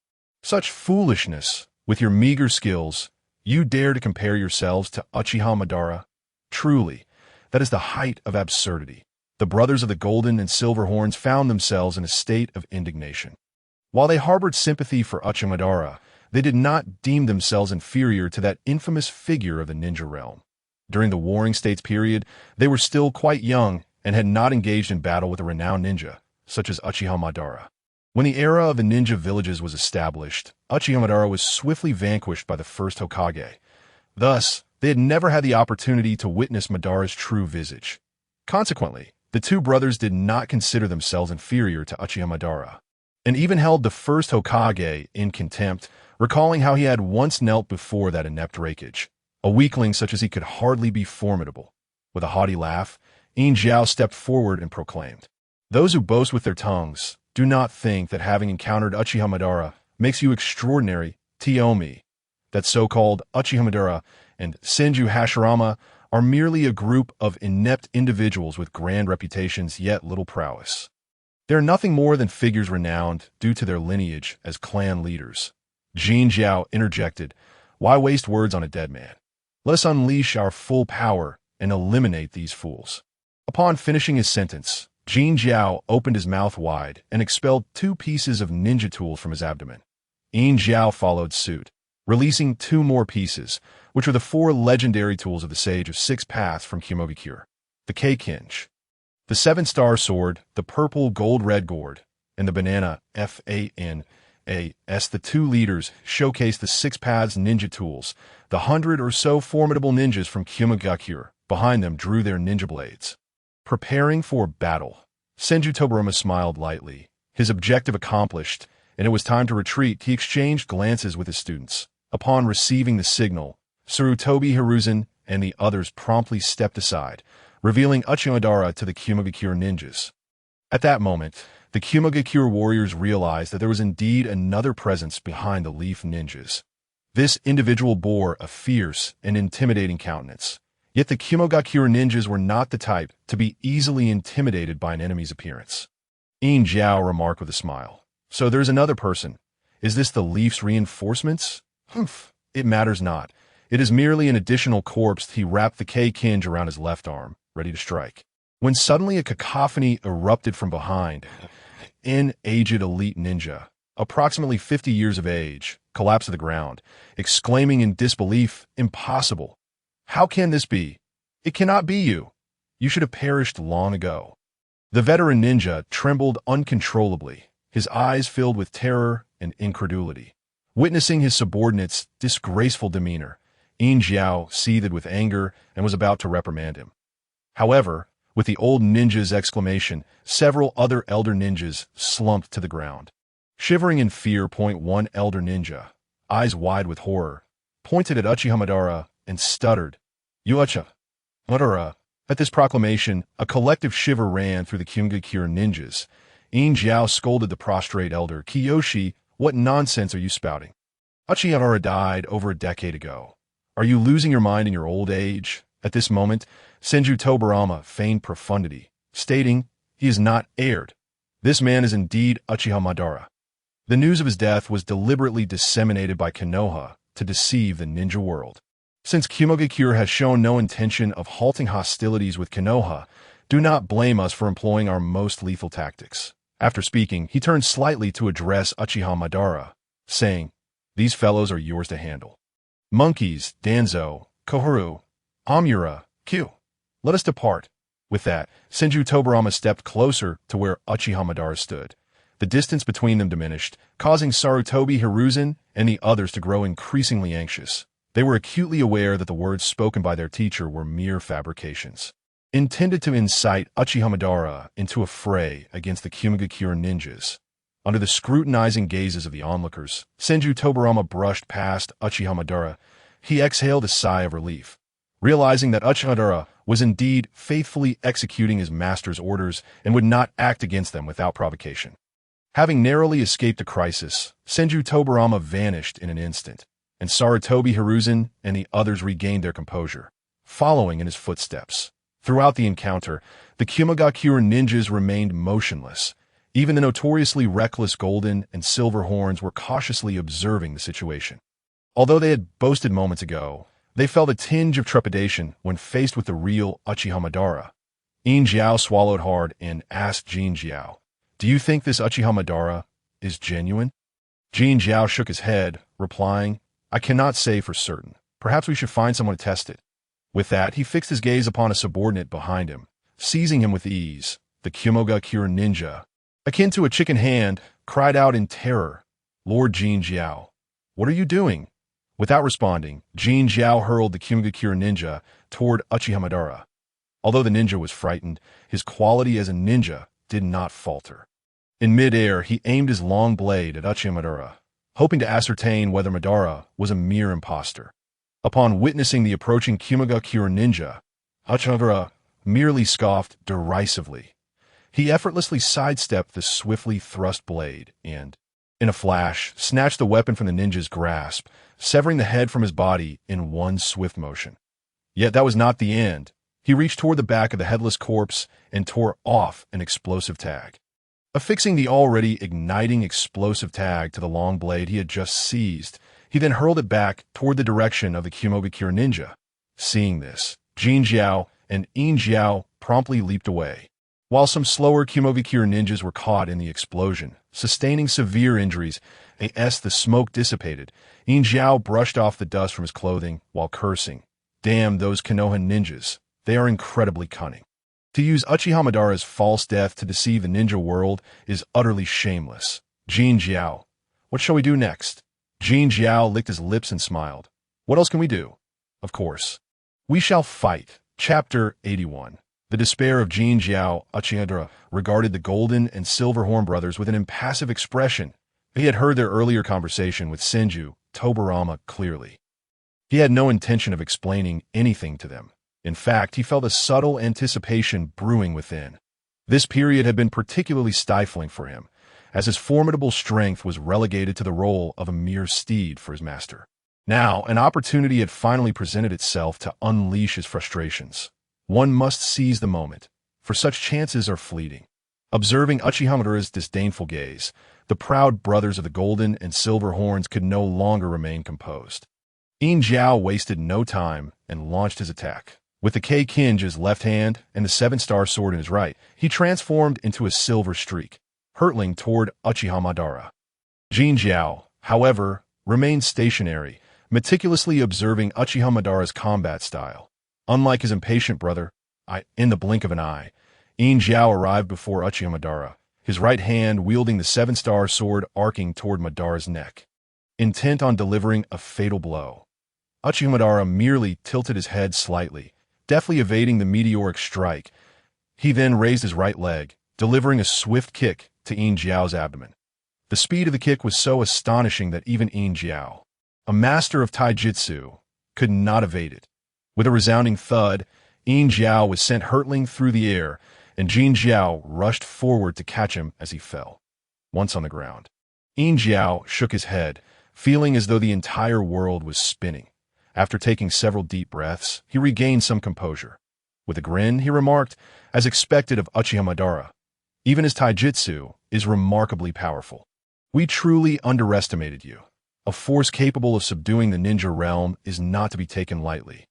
A: Such foolishness! With your meager skills, You dare to compare yourselves to Uchiha Madara? Truly, that is the height of absurdity. The brothers of the Golden and Silver Horns found themselves in a state of indignation. While they harbored sympathy for Uchiha Madara, they did not deem themselves inferior to that infamous figure of the ninja realm. During the Warring States period, they were still quite young and had not engaged in battle with a renowned ninja, such as Uchiha Madara. When the era of the ninja villages was established, Uchiha Madara was swiftly vanquished by the first Hokage. Thus, they had never had the opportunity to witness Madara's true visage. Consequently, the two brothers did not consider themselves inferior to Uchiha Madara, and even held the first Hokage in contempt, recalling how he had once knelt before that inept rakeage, a weakling such as he could hardly be formidable. With a haughty laugh, Yin Zhao stepped forward and proclaimed, "Those who boast with their tongues do not think that having encountered Uchiha Madara makes you extraordinary. Tiomi, that so-called Uchiha Madara and Senju Hashirama are merely a group of inept individuals with grand reputations yet little prowess. They are nothing more than figures renowned due to their lineage as clan leaders." Jin Zhao interjected, "Why waste words on a dead man? Let us unleash our full power and eliminate these fools." Upon finishing his sentence, Jin Zhao opened his mouth wide and expelled 2 pieces of ninja tools from his abdomen. Yin Zhao followed suit, releasing 2 more pieces, which were the 4 legendary tools of the Sage of 6 Paths from Kyumogakure: the Keikinji, the 7-star sword, the purple gold-red gourd, and the banana Fanas. The 2 leaders showcased the 6 Paths ninja tools. The 100 or so formidable ninjas from Kyumogakure behind them drew their ninja blades. Preparing for battle, Senju Tobirama smiled lightly. His objective accomplished, and it was time to retreat. He exchanged glances with his students. Upon receiving the signal, Sarutobi Hiruzen and the others promptly stepped aside, revealing Uchiha Madara to the Kyumogakure ninjas. At that moment, the Kyumogakure warriors realized that there was indeed another presence behind the Leaf ninjas. This individual bore a fierce and intimidating countenance. Yet the Kyumogakure ninjas were not the type to be easily intimidated by an enemy's appearance. Yin Zhao remarked with a smile, "So there's another person. Is this the Leaf's reinforcements? Humph, it matters not. It is merely an additional corpse." He wrapped the Keikinji around his left arm, ready to strike, when suddenly a cacophony erupted from behind. An aged elite ninja, approximately 50 years of age, collapsed to the ground, exclaiming in disbelief, "Impossible! How can this be? It cannot be you. You should have perished long ago." The veteran ninja trembled uncontrollably, his eyes filled with terror and incredulity. Witnessing his subordinate's disgraceful demeanor, Yin Zhao seethed with anger and was about to reprimand him. However, with the old ninja's exclamation, several other elder ninjas slumped to the ground. Shivering in fear, one elder ninja, eyes wide with horror, pointed at Uchiha Madara and stuttered, "You Uchiha Madara." At this proclamation, a collective shiver ran through the Kyumogakure ninjas. Yin Zhao scolded the prostrate elder, "Kiyoshi, what nonsense are you spouting? Uchiha Madara died over a decade ago. Are you losing your mind in your old age?" At this moment, Senju Tobirama feigned profundity, stating, "He is not aired. This man is indeed Uchiha Madara." The news of his death was deliberately disseminated by Konoha to deceive the ninja world. Since Kyumogakure has shown no intention of halting hostilities with Konoha, do not blame us for employing our most lethal tactics. After speaking, he turned slightly to address Uchiha Madara, saying, "These fellows are yours to handle. Monkeys, Danzo, Koharu, Amura, Q. Let us depart." With that, Senju Tobirama stepped closer to where Uchiha Madara stood. The distance between them diminished, causing Sarutobi Hiruzen and the others to grow increasingly anxious. They were acutely aware that the words spoken by their teacher were mere fabrications, intended to incite Uchiha Madara into a fray against the Kyumogakure ninjas. Under the scrutinizing gazes of the onlookers, Senju Tobirama brushed past Uchiha Madara. He exhaled a sigh of relief, realizing that Uchiha Madara was indeed faithfully executing his master's orders and would not act against them without provocation. Having narrowly escaped a crisis, Senju Tobirama vanished in an instant, and Sarutobi Hiruzen and the others regained their composure, following in his footsteps. Throughout the encounter, the Kyumogakure ninjas remained motionless. Even the notoriously reckless Golden and Silver Horns were cautiously observing the situation. Although they had boasted moments ago, they felt a tinge of trepidation when faced with the real Uchiha Madara. Yin Jiao swallowed hard and asked Jin Jiao, "Do you think this Uchiha Madara is genuine?" Jin Jiao shook his head, replying, "I cannot say for certain. Perhaps we should find someone to test it." With that, he fixed his gaze upon a subordinate behind him, seizing him with ease. The Kyumoga Kira ninja, akin to a chicken hand, cried out in terror, "Lord Jin Jiao, what are you doing?" Without responding, Jin Jiao hurled the Kyumoga Kira ninja toward Uchiha Madara. Although the ninja was frightened, his quality as a ninja did not falter. In mid-air, he aimed his long blade at Uchiha Madara, hoping to ascertain whether Madara was a mere impostor. Upon witnessing the approaching Kyumoga Kira ninja, Uchiha Madara merely scoffed derisively. He effortlessly sidestepped the swiftly thrust blade and, in a flash, snatched the weapon from the ninja's grasp, severing the head from his body in one swift motion. Yet that was not the end. He reached toward the back of the headless corpse and tore off an explosive tag. Affixing the already igniting explosive tag to the long blade he had just seized, he then hurled it back toward the direction of the Kyumoga Kira ninja. Seeing this, Jin Jiao and Yin Jiao promptly leaped away. While some slower Kyumoga Kira ninjas were caught in the explosion, sustaining severe injuries, as the smoke dissipated, Yin Jiao brushed off the dust from his clothing while cursing, "Damn those Konoha ninjas. They are incredibly cunning. To use Uchiha Madara's false death to deceive the ninja world is utterly shameless. Jin Jiao, what shall we do next?" Jin Jiao licked his lips and smiled. "What else can we do? Of course. We shall fight." Chapter 81. The despair of Jin Jiao. Uchiha Madara regarded the Golden and Silver Horn brothers with an impassive expression. He had heard their earlier conversation with Senju Tobarama clearly. He had no intention of explaining anything to them. In fact, he felt a subtle anticipation brewing within. This period had been particularly stifling for him, as his formidable strength was relegated to the role of a mere steed for his master. Now, an opportunity had finally presented itself to unleash his frustrations. One must seize the moment, for such chances are fleeting. Observing Uchiha Madara's disdainful gaze, the proud brothers of the Golden and Silver Horns could no longer remain composed. Yin Jiao wasted no time and launched his attack. With the Kei-Kinj in his left hand and the seven-star sword in his right, he transformed into a silver streak, hurtling toward Uchiha Madara. Jin Jiao, however, remained stationary, meticulously observing Uchiha Madara's combat style. Unlike his impatient brother, in the blink of an eye, Yin Jiao arrived before Uchiha Madara, his right hand wielding the seven-star sword arcing toward Madara's neck. Intent on delivering a fatal blow, Uchiha Madara merely tilted his head slightly, deftly evading the meteoric strike. He then raised his right leg, delivering a swift kick to Yin Jiao's abdomen. The speed of the kick was so astonishing that even Yin Jiao, a master of taijutsu, could not evade it. With a resounding thud, Yin Jiao was sent hurtling through the air, and Jin Jiao rushed forward to catch him as he fell. Once on the ground, Yin Jiao shook his head, feeling as though the entire world was spinning. After taking several deep breaths, he regained some composure. With a grin, he remarked, as expected of Uchiha Madara, "Even his taijutsu is remarkably powerful. We truly underestimated you. A force capable of subduing the ninja realm is not to be taken lightly."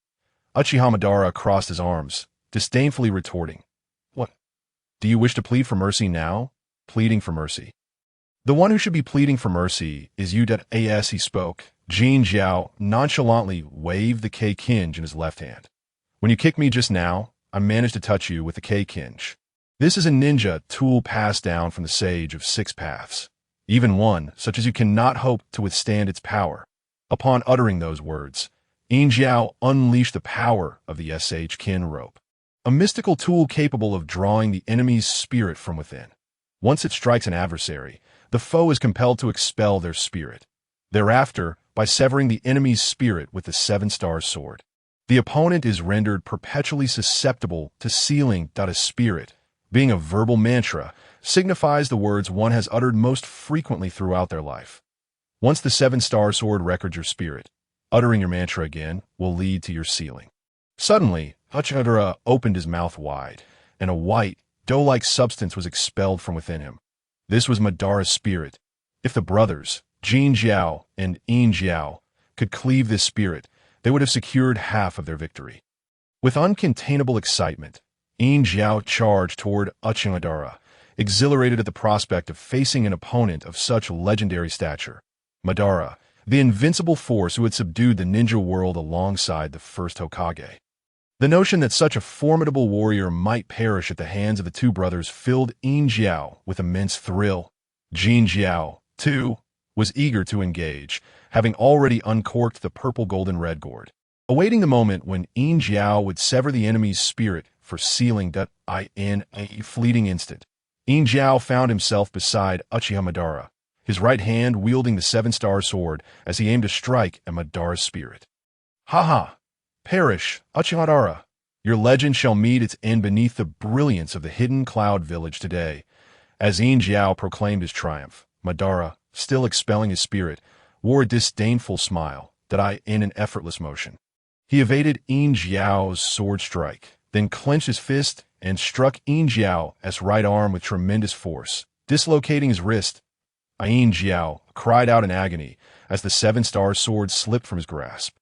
A: Uchiha Madara crossed his arms, disdainfully retorting, "What? Do you wish to plead for mercy now?" Pleading for mercy. "The one who should be pleading for mercy is you. As he spoke, Jin Jiao nonchalantly waved the Kei-Kinj in his left hand. "When you kicked me just now, I managed to touch you with the Kei-Kinj. This is a ninja tool passed down from the sage of six paths. Even one, such as you cannot hope to withstand its power." Upon uttering those words, Yin Jiao unleashed the power of the SH Kin rope, a mystical tool capable of drawing the enemy's spirit from within. Once it strikes an adversary, the foe is compelled to expel their spirit. Thereafter, by severing the enemy's spirit with the seven-star sword, the opponent is rendered perpetually susceptible to sealing. A spirit, being a verbal mantra, signifies the words one has uttered most frequently throughout their life. Once the seven-star sword records your spirit, uttering your mantra again will lead to your sealing. Suddenly, Uchiha Madara opened his mouth wide, and a white, dough-like substance was expelled from within him. This was Madara's spirit. If the brothers, Jin Jiao and Yin Jiao, could cleave this spirit, they would have secured half of their victory. With uncontainable excitement, Yin Jiao charged toward Uchiha, exhilarated at the prospect of facing an opponent of such legendary stature. Madara, the invincible force who had subdued the ninja world alongside the first Hokage. The notion that such a formidable warrior might perish at the hands of the two brothers filled Yin Jiao with immense thrill. Jin Jiao, too, was eager to engage, having already uncorked the purple golden red gourd, awaiting the moment when Yin Jiao would sever the enemy's spirit for sealing that in a fleeting instant. Yin Jiao found himself beside Uchiha Madara, his right hand wielding the seven-star sword as he aimed to strike at Madara's spirit. Ha ha! Perish, Uchiha Madara! Your legend shall meet its end beneath the brilliance of the hidden cloud village today. As Yin Jiao proclaimed his triumph, Madara, still expelling his spirit, wore a disdainful smile that in an effortless motion. He evaded Yin Jiao's sword strike, then clenched his fist and struck Yin Jiao's right arm with tremendous force, dislocating his wrist. Yin Jiao cried out in agony as the seven-star sword slipped from his grasp.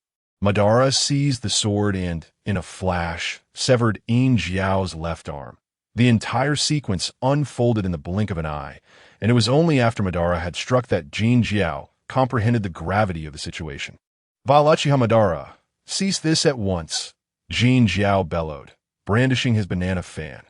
A: Madara seized the sword and, in a flash, severed Yin Jiao's left arm. The entire sequence unfolded in the blink of an eye, and it was only after Madara had struck that Jin Jiao comprehended the gravity of the situation. While Uchiha Madara, cease this at once, Jin Jiao bellowed, brandishing his banana fan.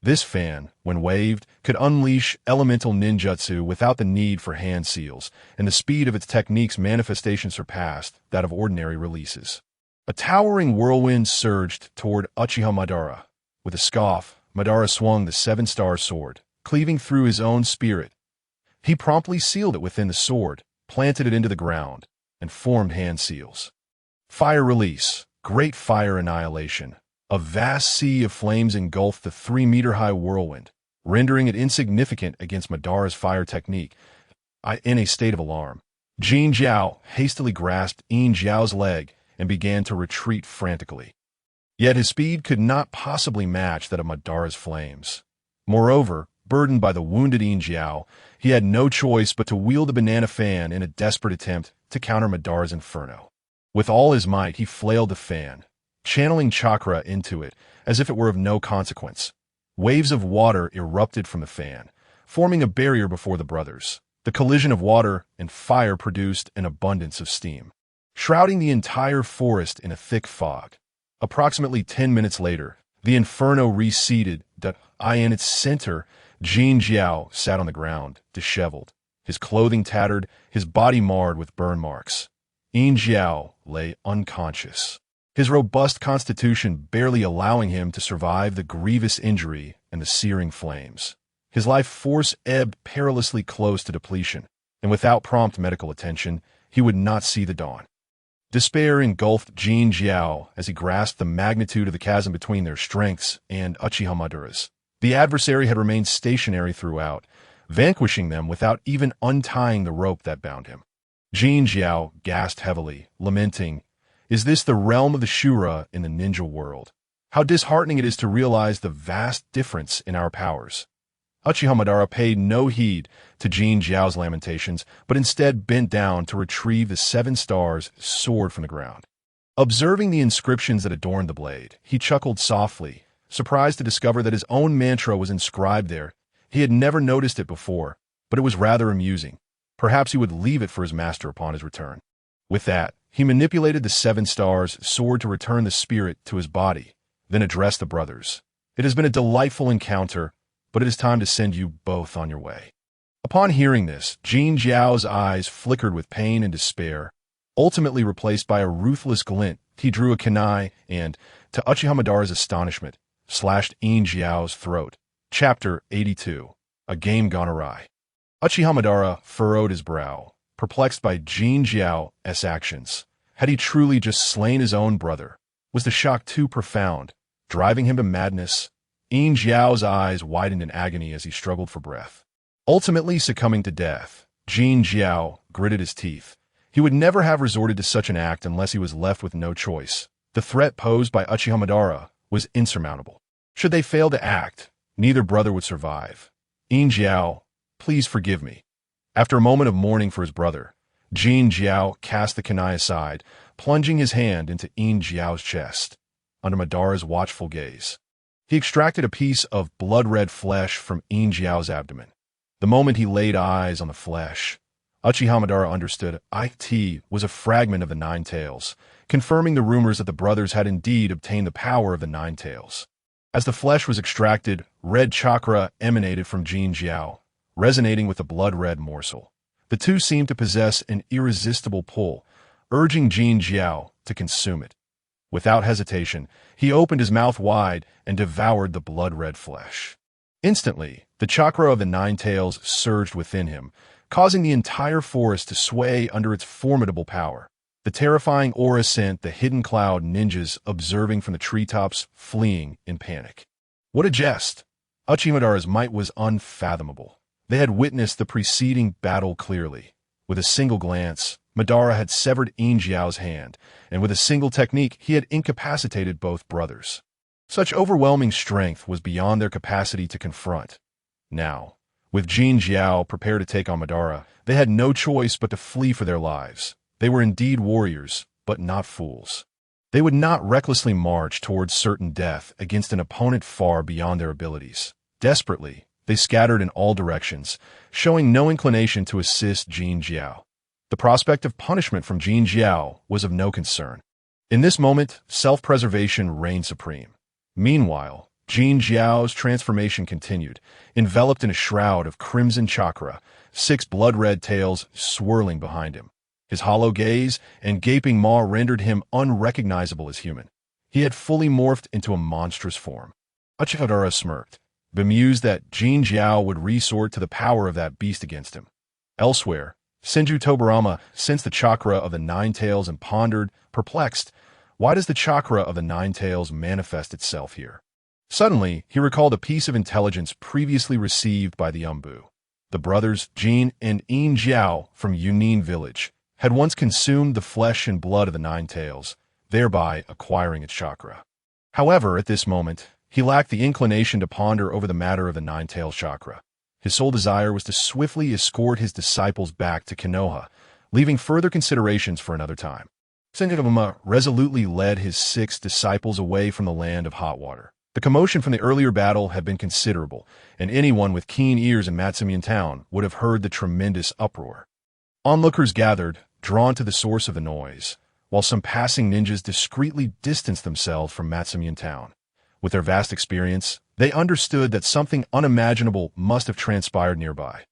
A: This fan, when waved, could unleash elemental ninjutsu without the need for hand seals, and the speed of its technique's manifestation surpassed that of ordinary releases. A towering whirlwind surged toward Uchiha Madara. With a scoff, Madara swung the seven-star sword, cleaving through his own spirit. He promptly sealed it within the sword, planted it into the ground, and formed hand seals. Fire release, great fire annihilation. A vast sea of flames engulfed the 3-meter-high whirlwind, rendering it insignificant against Madara's fire technique. In a state of alarm, Jin Jiao hastily grasped Yin Jiao's leg and began to retreat frantically. Yet his speed could not possibly match that of Madara's flames. Moreover, burdened by the wounded Yin Jiao, he had no choice but to wield the banana fan in a desperate attempt to counter Madara's inferno. With all his might, he flailed the fan, channeling chakra into it as if it were of no consequence. Waves of water erupted from the fan, forming a barrier before the brothers. The collision of water and fire produced an abundance of steam, shrouding the entire forest in a thick fog. Approximately 10 minutes later, the inferno receded. In its center, Jin Jiao sat on the ground, disheveled, his clothing tattered, his body marred with burn marks. Yin Jiao lay unconscious, his robust constitution barely allowing him to survive the grievous injury and the searing flames. His life force ebbed perilously close to depletion, and without prompt medical attention, he would not see the dawn. Despair engulfed Jin Jiao as he grasped the magnitude of the chasm between their strengths and Uchiha Madara's. The adversary had remained stationary throughout, vanquishing them without even untying the rope that bound him. Jin Jiao gasped heavily, lamenting, "Is this the realm of the Shura in the ninja world? How disheartening it is to realize the vast difference in our powers." Uchiha Madara paid no heed to Jin Jiao's lamentations, but instead bent down to retrieve the 7 stars sword from the ground. Observing the inscriptions that adorned the blade, he chuckled softly, surprised to discover that his own mantra was inscribed there. He had never noticed it before, but it was rather amusing. Perhaps he would leave it for his master upon his return. With that, he manipulated the 7 stars sword to return the spirit to his body, then addressed the brothers. "It has been a delightful encounter, but it is time to send you both on your way." Upon hearing this, Jin Jiao's eyes flickered with pain and despair. Ultimately replaced by a ruthless glint, he drew a kunai and, to Uchiha Madara's astonishment, slashed Yin Jiao's throat. Chapter 82. A Game Gone Awry. Uchiha Madara furrowed his brow, perplexed by Jin Jiao's actions. Had he truly just slain his own brother? Was the shock too profound, driving him to madness? Yin Jiao's eyes widened in agony as he struggled for breath. Ultimately succumbing to death, Jin Jiao gritted his teeth. He would never have resorted to such an act unless he was left with no choice. The threat posed by Uchiha Madara was insurmountable. Should they fail to act, neither brother would survive. "Yin Jiao, please forgive me." After a moment of mourning for his brother, Jin Jiao cast the kunai aside, plunging his hand into Yin Jiao's chest, under Madara's watchful gaze. He extracted a piece of blood-red flesh from Yin Jiao's abdomen. The moment he laid eyes on the flesh, Uchiha Madara understood it was a fragment of the Nine Tails, confirming the rumors that the brothers had indeed obtained the power of the Nine Tails. As the flesh was extracted, red chakra emanated from Jin Jiao, resonating with the blood-red morsel. The two seemed to possess an irresistible pull, urging Jin Jiao to consume it. Without hesitation, he opened his mouth wide and devoured the blood-red flesh. Instantly, the chakra of the Nine Tails surged within him, causing the entire forest to sway under its formidable power. The terrifying aura sent the hidden cloud ninjas observing from the treetops fleeing in panic. What a jest! Uchiha Madara's might was unfathomable. They had witnessed the preceding battle clearly. With a single glance, Madara had severed Yin Jiao's hand, and with a single technique he had incapacitated both brothers. Such overwhelming strength was beyond their capacity to confront. Now, with Jin Jiao prepared to take on Madara, they had no choice but to flee for their lives. They were indeed warriors, but not fools. They would not recklessly march towards certain death against an opponent far beyond their abilities. Desperately, they scattered in all directions, showing no inclination to assist Jin Jiao. The prospect of punishment from Jin Jiao was of no concern. In this moment, self-preservation reigned supreme. Meanwhile, Jin Jiao's transformation continued, enveloped in a shroud of crimson chakra, 6 blood-red tails swirling behind him. His hollow gaze and gaping maw rendered him unrecognizable as human. He had fully morphed into a monstrous form. Uchiha Madara smirked, bemused that Jin Jiao would resort to the power of that beast against him. Elsewhere, Senju Tobirama sensed the chakra of the Nine Tails and pondered, perplexed, why does the chakra of the Nine Tails manifest itself here? Suddenly, he recalled a piece of intelligence previously received by the Umbu. The brothers Jin and Yin Jiao from Yunin village had once consumed the flesh and blood of the Nine Tails, thereby acquiring its chakra. However, at this moment, he lacked the inclination to ponder over the matter of the Nine Tails chakra. His sole desire was to swiftly escort his disciples back to Konoha, leaving further considerations for another time. Senju Tobirama resolutely led his 6 disciples away from the land of hot water. The commotion from the earlier battle had been considerable, and anyone with keen ears in Matsumian town would have heard the tremendous uproar. Onlookers gathered, drawn to the source of the noise, while some passing ninjas discreetly distanced themselves from Matsumian town. With their vast experience, they understood that something unimaginable must have transpired nearby.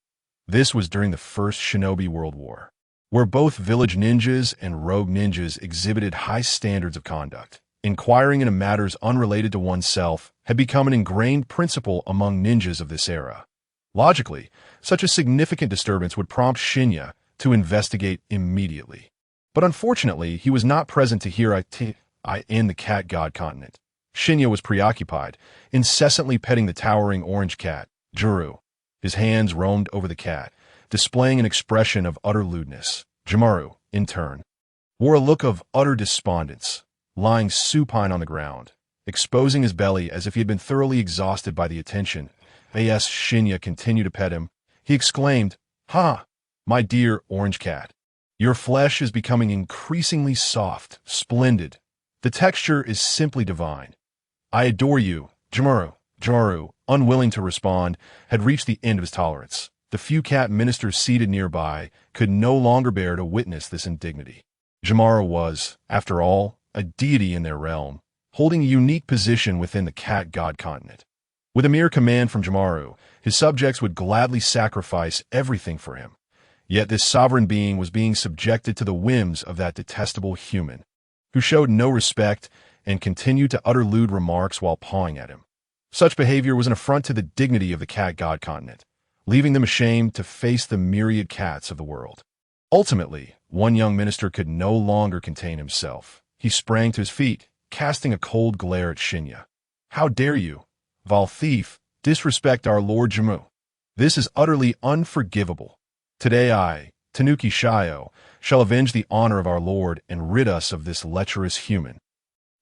A: This was during the First Shinobi World War, where both village ninjas and rogue ninjas exhibited high standards of conduct. Inquiring into matters unrelated to oneself had become an ingrained principle among ninjas of this era. Logically, such a significant disturbance would prompt Shinya to investigate immediately. But unfortunately, he was not present to hear in the cat god continent. Shinya was preoccupied, incessantly petting the towering orange cat, Juru. His hands roamed over the cat, displaying an expression of utter lewdness. Jimaru, in turn, wore a look of utter despondence, lying supine on the ground, exposing his belly as if he had been thoroughly exhausted by the attention. As Shinya continued to pet him, he exclaimed, "Ha, my dear orange cat. Your flesh is becoming increasingly soft, splendid. The texture is simply divine. I adore you, Jimaru." Jimaru, unwilling to respond, had reached the end of his tolerance. The few cat ministers seated nearby could no longer bear to witness this indignity. Jimaru was, after all, a deity in their realm, holding a unique position within the cat god continent. With a mere command from Jimaru, his subjects would gladly sacrifice everything for him. Yet this sovereign being was being subjected to the whims of that detestable human, who showed no respect and continued to utter lewd remarks while pawing at him. Such behavior was an affront to the dignity of the cat god continent, leaving them ashamed to face the myriad cats of the world. Ultimately, one young minister could no longer contain himself. He sprang to his feet, casting a cold glare at Shinya. "How dare you, vile thief, disrespect our Lord Jimu? This is utterly unforgivable. Today I, Tanuki Shio, shall avenge the honor of our Lord and rid us of this lecherous human."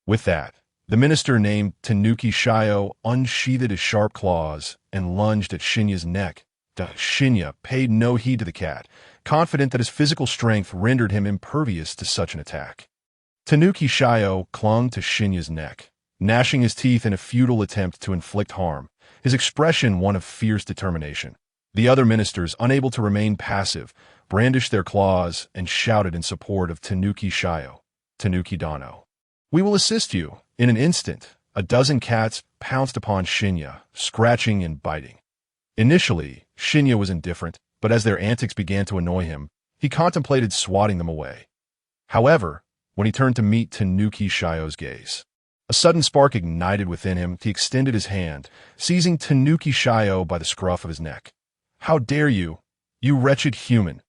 A: With that, the minister named Tanuki Shio unsheathed his sharp claws and lunged at Shinya's neck, Shinya paid no heed to the cat, confident that his physical strength rendered him impervious to such an attack. Tanuki Shio clung to Shinya's neck, gnashing his teeth in a futile attempt to inflict harm, his expression one of fierce determination. The other ministers, unable to remain passive, brandished their claws and shouted in support of Tanuki Shio. Tanuki Dano. "We will assist you." In an instant, a dozen cats pounced upon Shinya, scratching and biting. Initially, Shinya was indifferent, but as their antics began to annoy him, he contemplated swatting them away. However, when he turned to meet Tanuki Shio's gaze, a sudden spark ignited within him. He extended his hand, seizing Tanuki Shio by the scruff of his neck. "How dare you, you wretched human!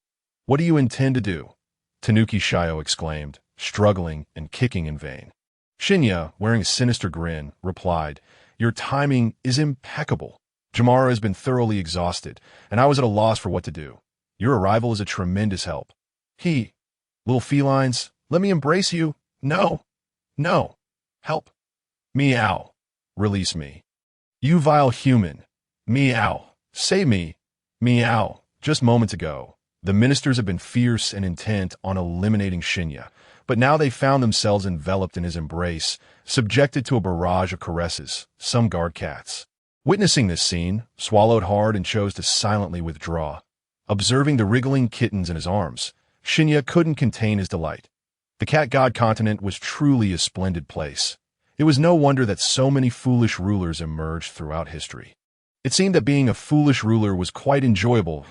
A: What do you intend to do?" Tanuki Shio exclaimed, struggling and kicking in vain. Shinya, wearing a sinister grin, replied, "Your timing is impeccable. Jamara has been thoroughly exhausted, and I was at a loss for what to do. Your arrival is a tremendous help." "Little felines, let me embrace you." "No, no, help. Meow, release me. You vile human. Meow, save me. Meow." Just moments ago, the ministers had been fierce and intent on eliminating Shinya, but now they found themselves enveloped in his embrace, subjected to a barrage of caresses, some guard cats. Witnessing this scene, swallowed hard and chose to silently withdraw. Observing the wriggling kittens in his arms, Shinya couldn't contain his delight. The cat god continent was truly a splendid place. It was no wonder that so many foolish rulers emerged throughout history. It seemed that being a foolish ruler was quite enjoyable.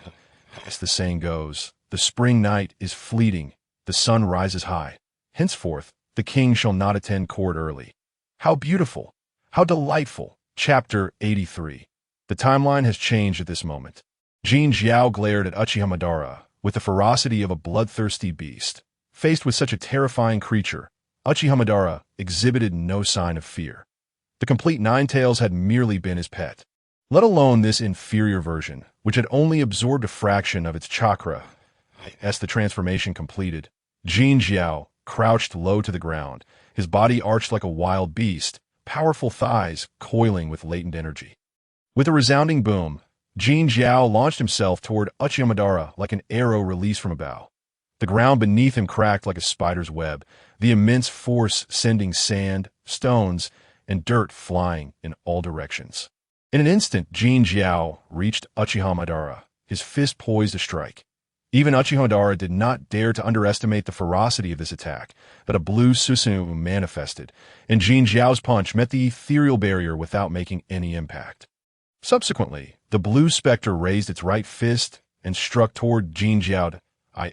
A: As the saying goes, the spring night is fleeting, the sun rises high. Henceforth, the king shall not attend court early. How beautiful! How delightful! Chapter 83. The timeline has changed at this moment. Jin Jiao glared at Uchiha Madara with the ferocity of a bloodthirsty beast. Faced with such a terrifying creature, Uchiha Madara exhibited no sign of fear. The complete Ninetales had merely been his pet. Let alone this inferior version, which had only absorbed a fraction of its chakra. As the transformation completed, Jin Jiao crouched low to the ground, his body arched like a wild beast, powerful thighs coiling with latent energy. With a resounding boom, Jin Jiao launched himself toward Uchiha Madara like an arrow released from a bow. The ground beneath him cracked like a spider's web, the immense force sending sand, stones, and dirt flying in all directions. In an instant, Jin Jiao reached Uchiha Madara, his fist poised to strike. Even Uchiha Madara did not dare to underestimate the ferocity of this attack, but a blue Susanoo manifested, and Jin Jiao's punch met the ethereal barrier without making any impact. Subsequently, the blue specter raised its right fist and struck toward Jin Jiao.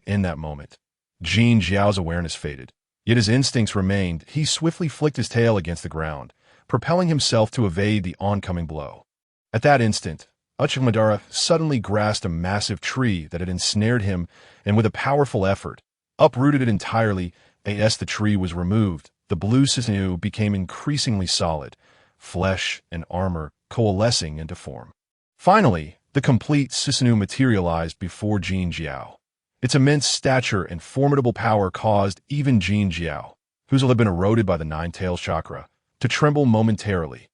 A: In that moment, Jin Jiao's awareness faded, yet his instincts remained. He swiftly flicked his tail against the ground, propelling himself to evade the oncoming blow. At that instant, Uchiha Madara suddenly grasped a massive tree that had ensnared him, and with a powerful effort, uprooted it entirely. As the tree was removed, the blue Susanoo became increasingly solid, flesh and armor coalescing into form. Finally, the complete Susanoo materialized before Jin Jiao. Its immense stature and formidable power caused even Jin Jiao, whose will had been eroded by the Nine-Tails chakra, to tremble momentarily.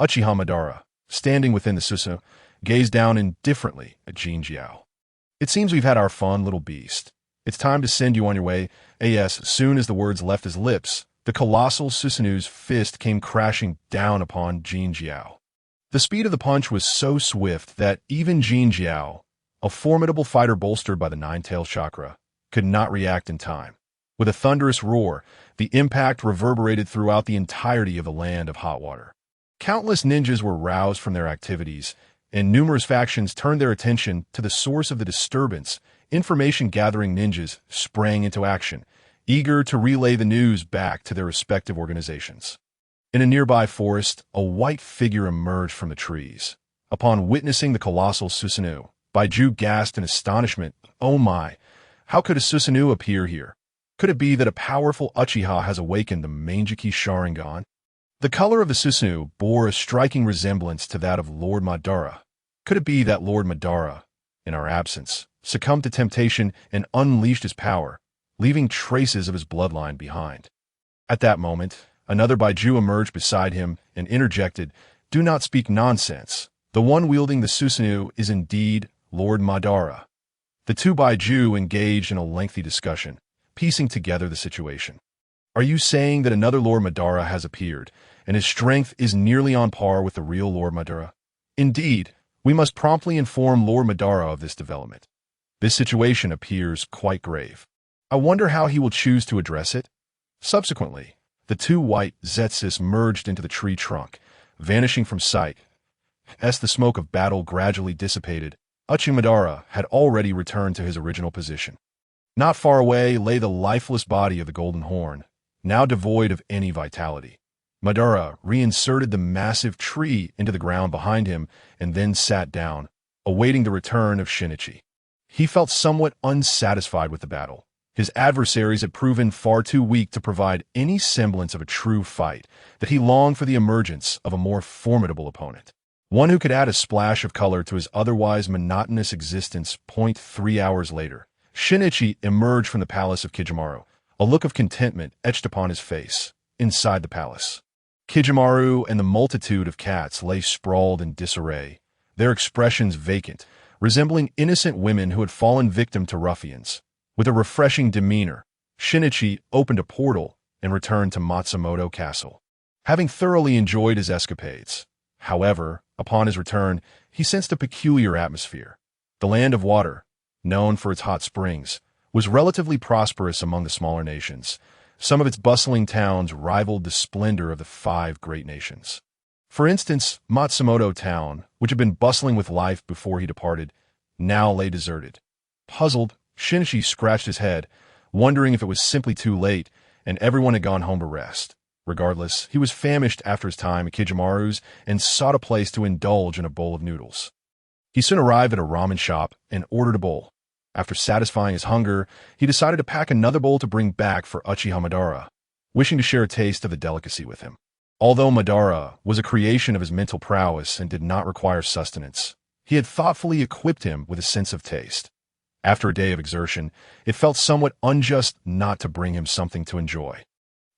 A: Uchiha Madara, standing within the Susanoo, gazed down indifferently at Jin Jiao. "It seems we've had our fun, little beast. It's time to send you on your way." As soon as the words left his lips, the colossal Susanoo's fist came crashing down upon Jin Jiao. The speed of the punch was so swift that even Jin Jiao, a formidable fighter bolstered by the Nine-Tails chakra, could not react in time. With a thunderous roar, the impact reverberated throughout the entirety of the land of hot water. Countless ninjas were roused from their activities, and numerous factions turned their attention to the source of the disturbance. Information-gathering ninjas sprang into action, eager to relay the news back to their respective organizations. In a nearby forest, a white figure emerged from the trees. Upon witnessing the colossal Susanoo, Baiju gasped in astonishment. "Oh my! How could a Susanoo appear here? Could it be that a powerful Uchiha has awakened the Mangeki Sharingan?" The color of the Susanoo bore a striking resemblance to that of Lord Madara. Could it be that Lord Madara, in our absence, succumbed to temptation and unleashed his power, leaving traces of his bloodline behind? At that moment, another Baiju emerged beside him and interjected, "Do not speak nonsense. The one wielding the Susanoo is indeed Lord Madara. The two Baiju engaged in a lengthy discussion, piecing together the situation. Are you saying that another Lord Madara has appeared, and his strength is nearly on par with the real Lord Madara? Indeed, we must promptly inform Lord Madara of this development. This situation appears quite grave. I wonder how he will choose to address it. Subsequently, the two white Zetsus merged into the tree trunk, vanishing from sight. As the smoke of battle gradually dissipated, Orochimaru had already returned to his original position. Not far away lay the lifeless body of the Golden Horn, now devoid of any vitality. Madara reinserted the massive tree into the ground behind him and then sat down, awaiting the return of Shinichi. He felt somewhat unsatisfied with the battle. His adversaries had proven far too weak to provide any semblance of a true fight, that he longed for the emergence of a more formidable opponent. One who could add a splash of color to his otherwise monotonous existence. 3 hours later, Shinichi emerged from the palace of Kijimaru, a look of contentment etched upon his face. Inside the palace, Kijimaru and the multitude of cats lay sprawled in disarray, their expressions vacant, resembling innocent women who had fallen victim to ruffians. With a refreshing demeanor, Shinichi opened a portal and returned to Matsumoto Castle. Having thoroughly enjoyed his escapades, however, upon his return, he sensed a peculiar atmosphere. The land of water, known for its hot springs, was relatively prosperous among the smaller nations. Some of its bustling towns rivaled the splendor of the 5 great nations. For instance, Matsumoto Town, which had been bustling with life before he departed, now lay deserted. Puzzled, Shinichi scratched his head, wondering if it was simply too late and everyone had gone home to rest. Regardless, he was famished after his time at Kijimaru's and sought a place to indulge in a bowl of noodles. He soon arrived at a ramen shop and ordered a bowl. After satisfying his hunger, he decided to pack another bowl to bring back for Uchiha Madara, wishing to share a taste of the delicacy with him. Although Madara was a creation of his mental prowess and did not require sustenance, he had thoughtfully equipped him with a sense of taste. After a day of exertion, it felt somewhat unjust not to bring him something to enjoy.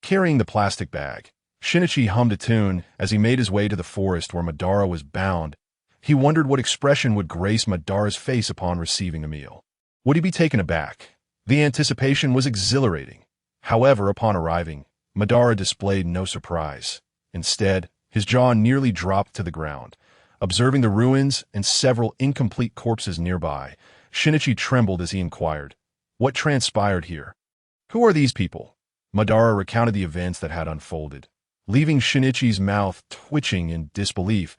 A: Carrying the plastic bag, Shinichi hummed a tune as he made his way to the forest where Madara was bound. He wondered what expression would grace Madara's face upon receiving the meal. Would he be taken aback? The anticipation was exhilarating. However, upon arriving, Madara displayed no surprise. Instead, his jaw nearly dropped to the ground. Observing the ruins and several incomplete corpses nearby, Shinichi trembled as he inquired, "What transpired here? Who are these people?" Madara recounted the events that had unfolded, leaving Shinichi's mouth twitching in disbelief.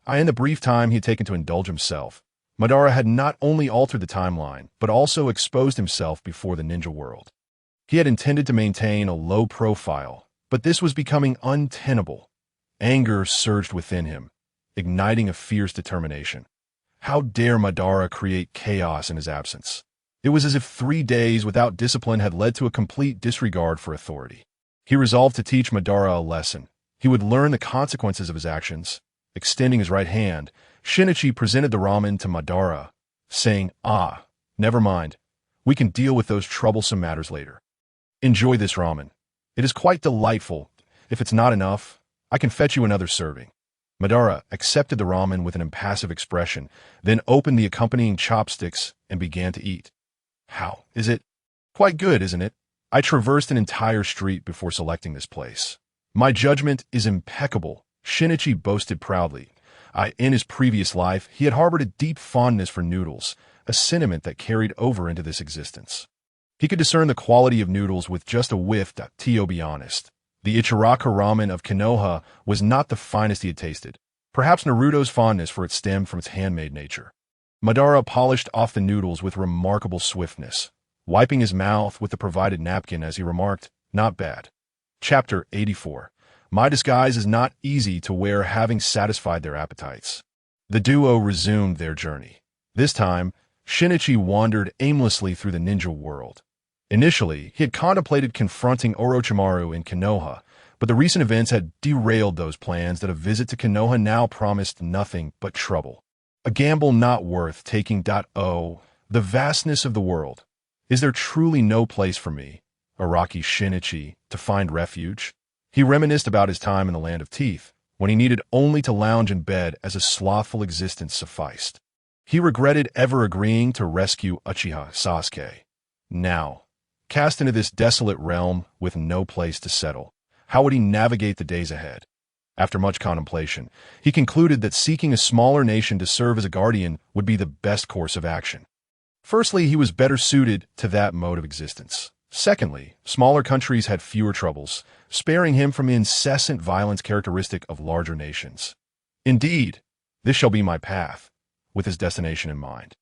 A: In the brief time he had taken to indulge himself, Madara had not only altered the timeline, but also exposed himself before the ninja world. He had intended to maintain a low profile, but this was becoming untenable. Anger surged within him, igniting a fierce determination. How dare Madara create chaos in his absence? It was as if 3 days without discipline had led to a complete disregard for authority. He resolved to teach Madara a lesson. He would learn the consequences of his actions. Extending his right hand, Shinichi presented the ramen to Madara, saying, "Never mind. We can deal with those troublesome matters later. Enjoy this ramen. It is quite delightful. If it's not enough, I can fetch you another serving." Madara accepted the ramen with an impassive expression, then opened the accompanying chopsticks and began to eat. "How is it? Quite good, isn't it? I traversed an entire street before selecting this place. My judgment is impeccable," Shinichi boasted proudly. In his previous life, he had harbored a deep fondness for noodles, a sentiment that carried over into this existence. He could discern the quality of noodles with just a whiff. To be honest, the Ichiraka ramen of Konoha was not the finest he had tasted. Perhaps Naruto's fondness for it stemmed from its handmade nature. Madara polished off the noodles with remarkable swiftness, wiping his mouth with the provided napkin as he remarked, "Not bad." Chapter 84. My disguise is not easy to wear. Having satisfied their appetites, the duo resumed their journey. This time, Shinichi wandered aimlessly through the ninja world. Initially, he had contemplated confronting Orochimaru in Konoha, but the recent events had derailed those plans. That a visit to Konoha now promised nothing but trouble. A gamble not worth taking. Oh, the vastness of the world. Is there truly no place for me, Araki Shinichi, to find refuge? He reminisced about his time in the Land of Teeth, when he needed only to lounge in bed as a slothful existence sufficed. He regretted ever agreeing to rescue Uchiha Sasuke. Now, cast into this desolate realm with no place to settle, how would he navigate the days ahead? After much contemplation, he concluded that seeking a smaller nation to serve as a guardian would be the best course of action. Firstly, he was better suited to that mode of existence. Secondly, smaller countries had fewer troubles, sparing him from the incessant violence characteristic of larger nations. Indeed, this shall be my path, with his destination in mind.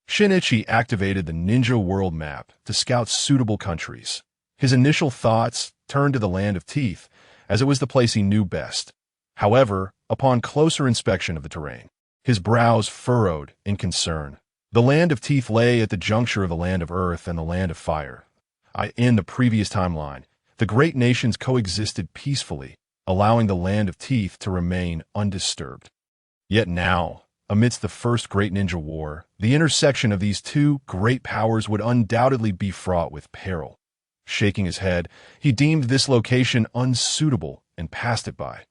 A: Shinichi activated the Ninja World Map to scout suitable countries. His initial thoughts turned to the Land of Teeth, as it was the place he knew best. However, upon closer inspection of the terrain, his brows furrowed in concern. The Land of Teeth lay at the juncture of the Land of Earth and the Land of Fire. In the previous timeline, the great nations coexisted peacefully, allowing the Land of Teeth to remain undisturbed. Yet now, amidst the First Great Ninja War, the intersection of these two great powers would undoubtedly be fraught with peril. Shaking his head, he deemed this location unsuitable and passed it by.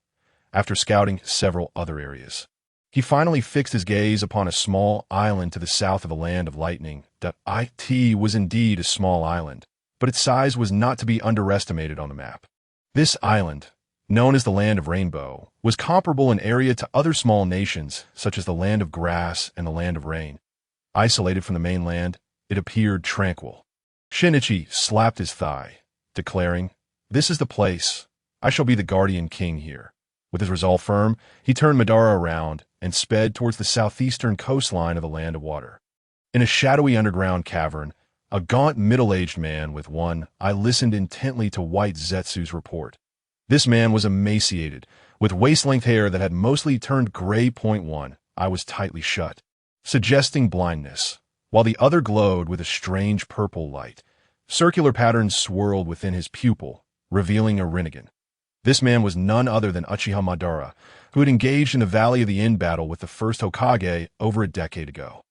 A: After scouting several other areas, he finally fixed his gaze upon a small island to the south of the Land of Lightning. It was indeed a small island, but its size was not to be underestimated on the map. This island, known as the Land of Rainbow, was comparable in area to other small nations, such as the Land of Grass and the Land of Rain. Isolated from the mainland, it appeared tranquil. Shinichi slapped his thigh, declaring, "This is the place. I shall be the guardian king here." With his resolve firm, he turned Madara around and sped towards the southeastern coastline of the Land of Water. In a shadowy underground cavern, a gaunt middle-aged man with one eye listened intently to White Zetsu's report. This man was emaciated, with waist-length hair that had mostly turned gray. One eye was tightly shut, suggesting blindness, while the other glowed with a strange purple light. Circular patterns swirled within his pupil, revealing a Rinnegan. This man was none other than Uchiha Madara, who had engaged in the Valley of the End battle with the first Hokage over a decade ago.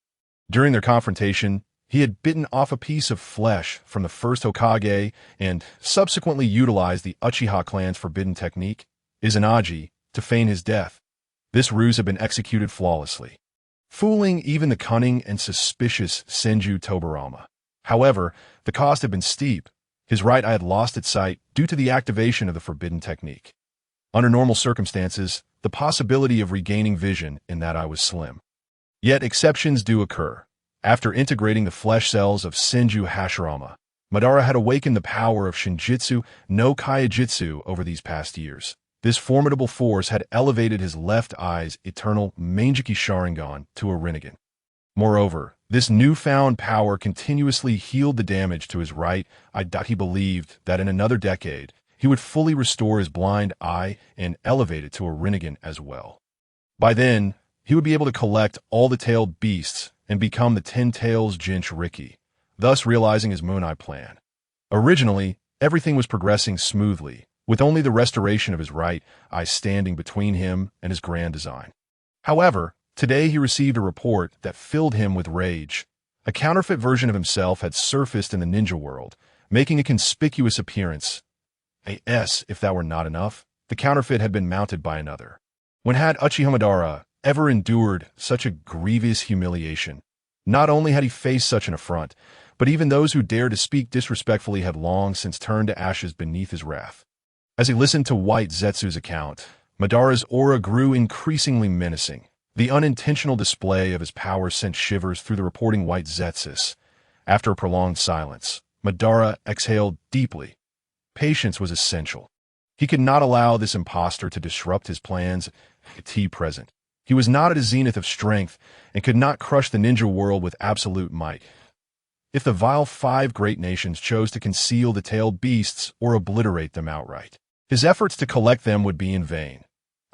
A: During their confrontation, he had bitten off a piece of flesh from the first Hokage and subsequently utilized the Uchiha clan's forbidden technique, Izanagi, to feign his death. This ruse had been executed flawlessly, fooling even the cunning and suspicious Senju Tobirama. However, the cost had been steep. His right eye had lost its sight due to the activation of the forbidden technique. Under normal circumstances, the possibility of regaining vision in that eye was slim. Yet exceptions do occur. After integrating the flesh cells of Senju Hashirama, Madara had awakened the power of Shinjitsu no Kaijitsu over these past years. This formidable force had elevated his left eye's eternal Mangeki Sharingan to a Rinnegan. Moreover, this newfound power continuously healed the damage to his right eye. He believed that in another decade, he would fully restore his blind eye and elevate it to a Rinnegan as well. By then, he would be able to collect all the tailed beasts and become the Ten Tails Jinchuriki, thus realizing his Moon Eye plan. Originally, everything was progressing smoothly, with only the restoration of his right eye standing between him and his grand design. However, today he received a report that filled him with rage. A counterfeit version of himself had surfaced in the ninja world, making a conspicuous appearance. If that were not enough, the counterfeit had been mounted by another. When had Uchiha Madara ever endured such a grievous humiliation? Not only had he faced such an affront, but even those who dared to speak disrespectfully had long since turned to ashes beneath his wrath. As he listened to White Zetsu's account, Madara's aura grew increasingly menacing. The unintentional display of his power sent shivers through the reporting White Zetsus. After a prolonged silence, Madara exhaled deeply. Patience was essential. He could not allow this impostor to disrupt his plans at present. He was not at a zenith of strength and could not crush the ninja world with absolute might. If the vile 5 great nations chose to conceal the tailed beasts or obliterate them outright, his efforts to collect them would be in vain.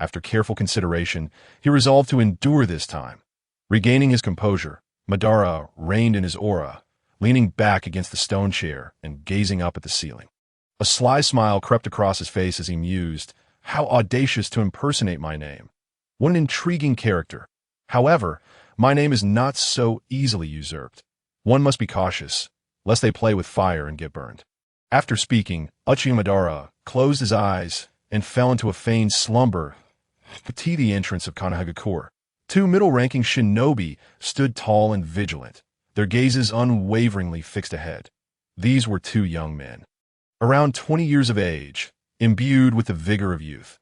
A: After careful consideration, he resolved to endure this time. Regaining his composure, Madara reined in his aura, leaning back against the stone chair and gazing up at the ceiling. A sly smile crept across his face as he mused, "How audacious to impersonate my name. What an intriguing character. However, my name is not so easily usurped. One must be cautious, lest they play with fire and get burned." After speaking, Uchiha Madara closed his eyes and fell into a feigned slumber to the entrance of Konohagakure. Two middle-ranking shinobi stood tall and vigilant, their gazes unwaveringly fixed ahead. These were two young men, around 20 years of age, imbued with the vigor of youth.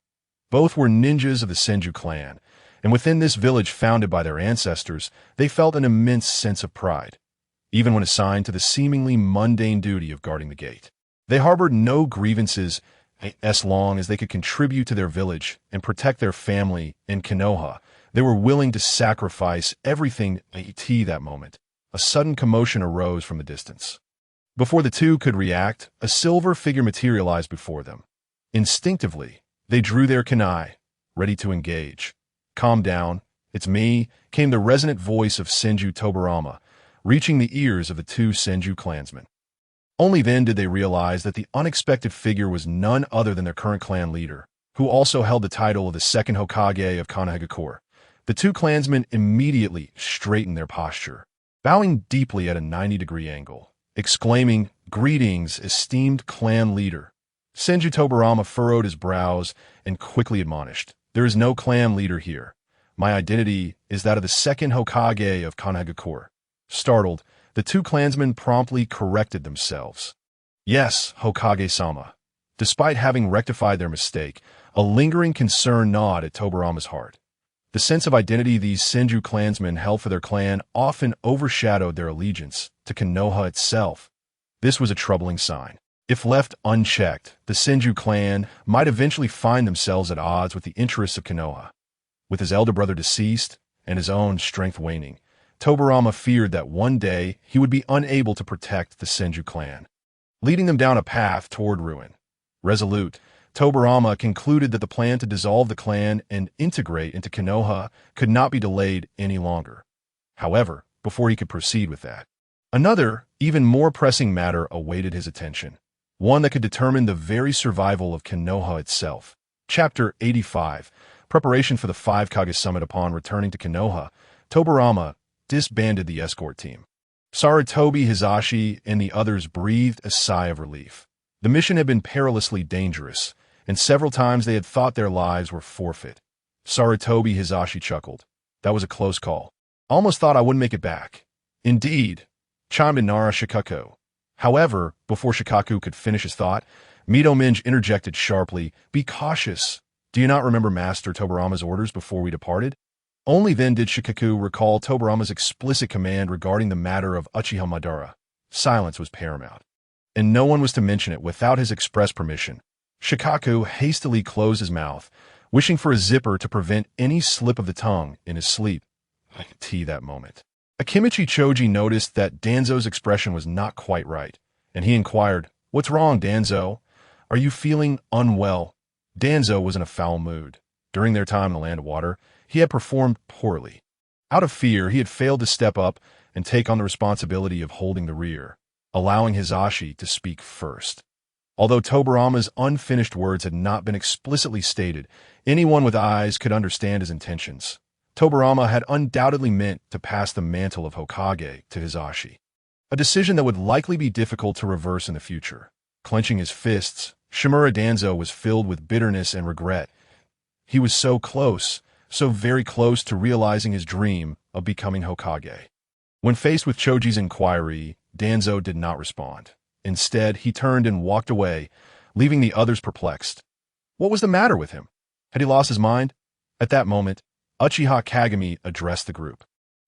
A: Both were ninjas of the Senju clan, and within this village founded by their ancestors, they felt an immense sense of pride, even when assigned to the seemingly mundane duty of guarding the gate. They harbored no grievances as long as they could contribute to their village and protect their family in Konoha. They were willing to sacrifice everything to that moment. A sudden commotion arose from the distance. Before the two could react, a silver figure materialized before them. Instinctively, they drew their kunai, ready to engage. "Calm down, it's me," came the resonant voice of Senju Tobarama, reaching the ears of the two Senju clansmen. Only then did they realize that the unexpected figure was none other than their current clan leader, who also held the title of the second Hokage of Konohagakure. The two clansmen immediately straightened their posture, bowing deeply at a 90-degree angle, exclaiming, "Greetings, esteemed clan leader." Senju Tobarama furrowed his brows and quickly admonished, "There is no clan leader here. My identity is that of the second Hokage of Konohagakure." Startled, the two clansmen promptly corrected themselves. "Yes, Hokage-sama." Despite having rectified their mistake, a lingering concern gnawed at Tobarama's heart. The sense of identity these Senju clansmen held for their clan often overshadowed their allegiance to Konoha itself. This was a troubling sign. If left unchecked, the Senju clan might eventually find themselves at odds with the interests of Konoha. With his elder brother deceased and his own strength waning, Tobarama feared that one day he would be unable to protect the Senju clan, leading them down a path toward ruin. Resolute, Tobarama concluded that the plan to dissolve the clan and integrate into Konoha could not be delayed any longer. However, before he could proceed with that, another, even more pressing matter awaited his attention, one that could determine the very survival of Konoha itself. Chapter 85, Preparation for the 5 Kage Summit. Upon returning to Konoha, Tobarama disbanded the escort team. Sarutobi, Hisashi, and the others breathed a sigh of relief. The mission had been perilously dangerous, and several times they had thought their lives were forfeit. Sarutobi Hisashi chuckled. "That was a close call. Almost thought I wouldn't make it back." "Indeed," chimed in Nara Shikaku. However, before Shikaku could finish his thought, Mito-Minge interjected sharply, "Be cautious. Do you not remember Master Tobarama's orders before we departed?" Only then did Shikaku recall Tobarama's explicit command regarding the matter of Uchiha Madara. Silence was paramount, and no one was to mention it without his express permission. Shikaku hastily closed his mouth, wishing for a zipper to prevent any slip of the tongue in his sleep. That moment, Akimichi Choji noticed that Danzo's expression was not quite right, and he inquired, "What's wrong, Danzo? Are you feeling unwell?" Danzo was in a foul mood. During their time in the Land of Water, he had performed poorly. Out of fear, he had failed to step up and take on the responsibility of holding the rear, allowing Hisashi to speak first. Although Tobarama's unfinished words had not been explicitly stated, anyone with eyes could understand his intentions. Tobarama had undoubtedly meant to pass the mantle of Hokage to Hisashi, a decision that would likely be difficult to reverse in the future. Clenching his fists, Shimura Danzo was filled with bitterness and regret. He was so close, so very close to realizing his dream of becoming Hokage. When faced with Choji's inquiry, Danzo did not respond. Instead, he turned and walked away, leaving the others perplexed. What was the matter with him? Had he lost his mind? At that moment, Uchiha Kagami addressed the group,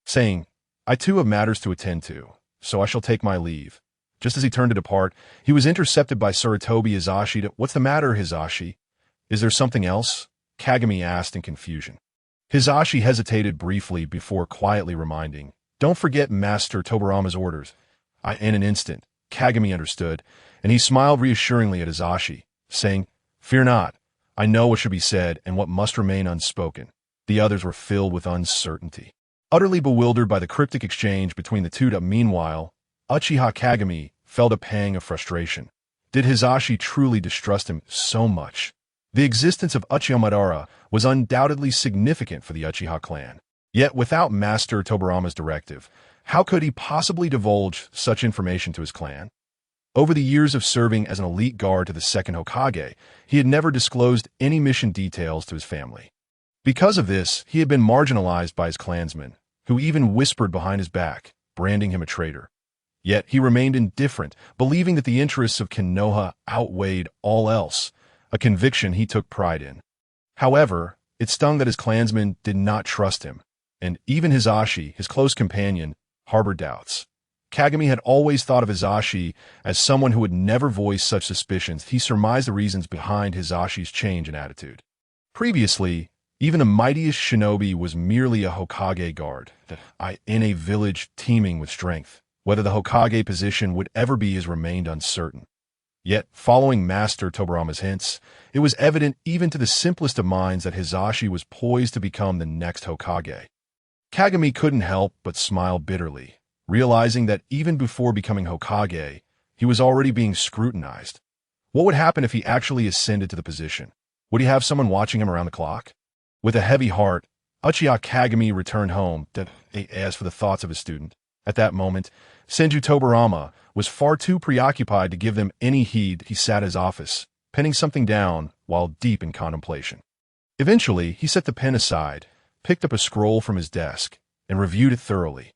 A: saying, "I too have matters to attend to, so I shall take my leave." Just as he turned to depart, he was intercepted by Sarutobi Hisashi. "What's the matter, Hisashi? Is there something else?" Kagami asked in confusion. Hisashi hesitated briefly before quietly reminding, "Don't forget Master Tobarama's orders." In an instant, Kagami understood, and he smiled reassuringly at Hisashi, saying, "Fear not. I know what should be said and what must remain unspoken." The others were filled with uncertainty, utterly bewildered by the cryptic exchange between the two. Meanwhile, Uchiha Kagami felt a pang of frustration. Did Hisashi truly distrust him so much? The existence of Uchiha Madara was undoubtedly significant for the Uchiha clan. Yet without Master Tobarama's directive, how could he possibly divulge such information to his clan? Over the years of serving as an elite guard to the second Hokage, he had never disclosed any mission details to his family. Because of this, he had been marginalized by his clansmen, who even whispered behind his back, branding him a traitor. Yet he remained indifferent, believing that the interests of Konoha outweighed all else, a conviction he took pride in. However, it stung that his clansmen did not trust him, and even Hisashi, his close companion, harbored doubts. Kagami had always thought of Hisashi as someone who would never voice such suspicions. He surmised the reasons behind Hisashi's change in attitude. Previously, even the mightiest shinobi was merely a Hokage guard, in a village teeming with strength. Whether the Hokage position would ever be has remained uncertain. Yet, following Master Tobarama's hints, it was evident even to the simplest of minds that Hisashi was poised to become the next Hokage. Kagami couldn't help but smile bitterly, realizing that even before becoming Hokage, he was already being scrutinized. What would happen if he actually ascended to the position? Would he have someone watching him around the clock? With a heavy heart, Uchiha Kagami returned home, as for the thoughts of his student. At that moment, Senju Tobarama was far too preoccupied to give them any heed. He sat in his office, penning something down while deep in contemplation. Eventually, he set the pen aside, picked up a scroll from his desk, and reviewed it thoroughly.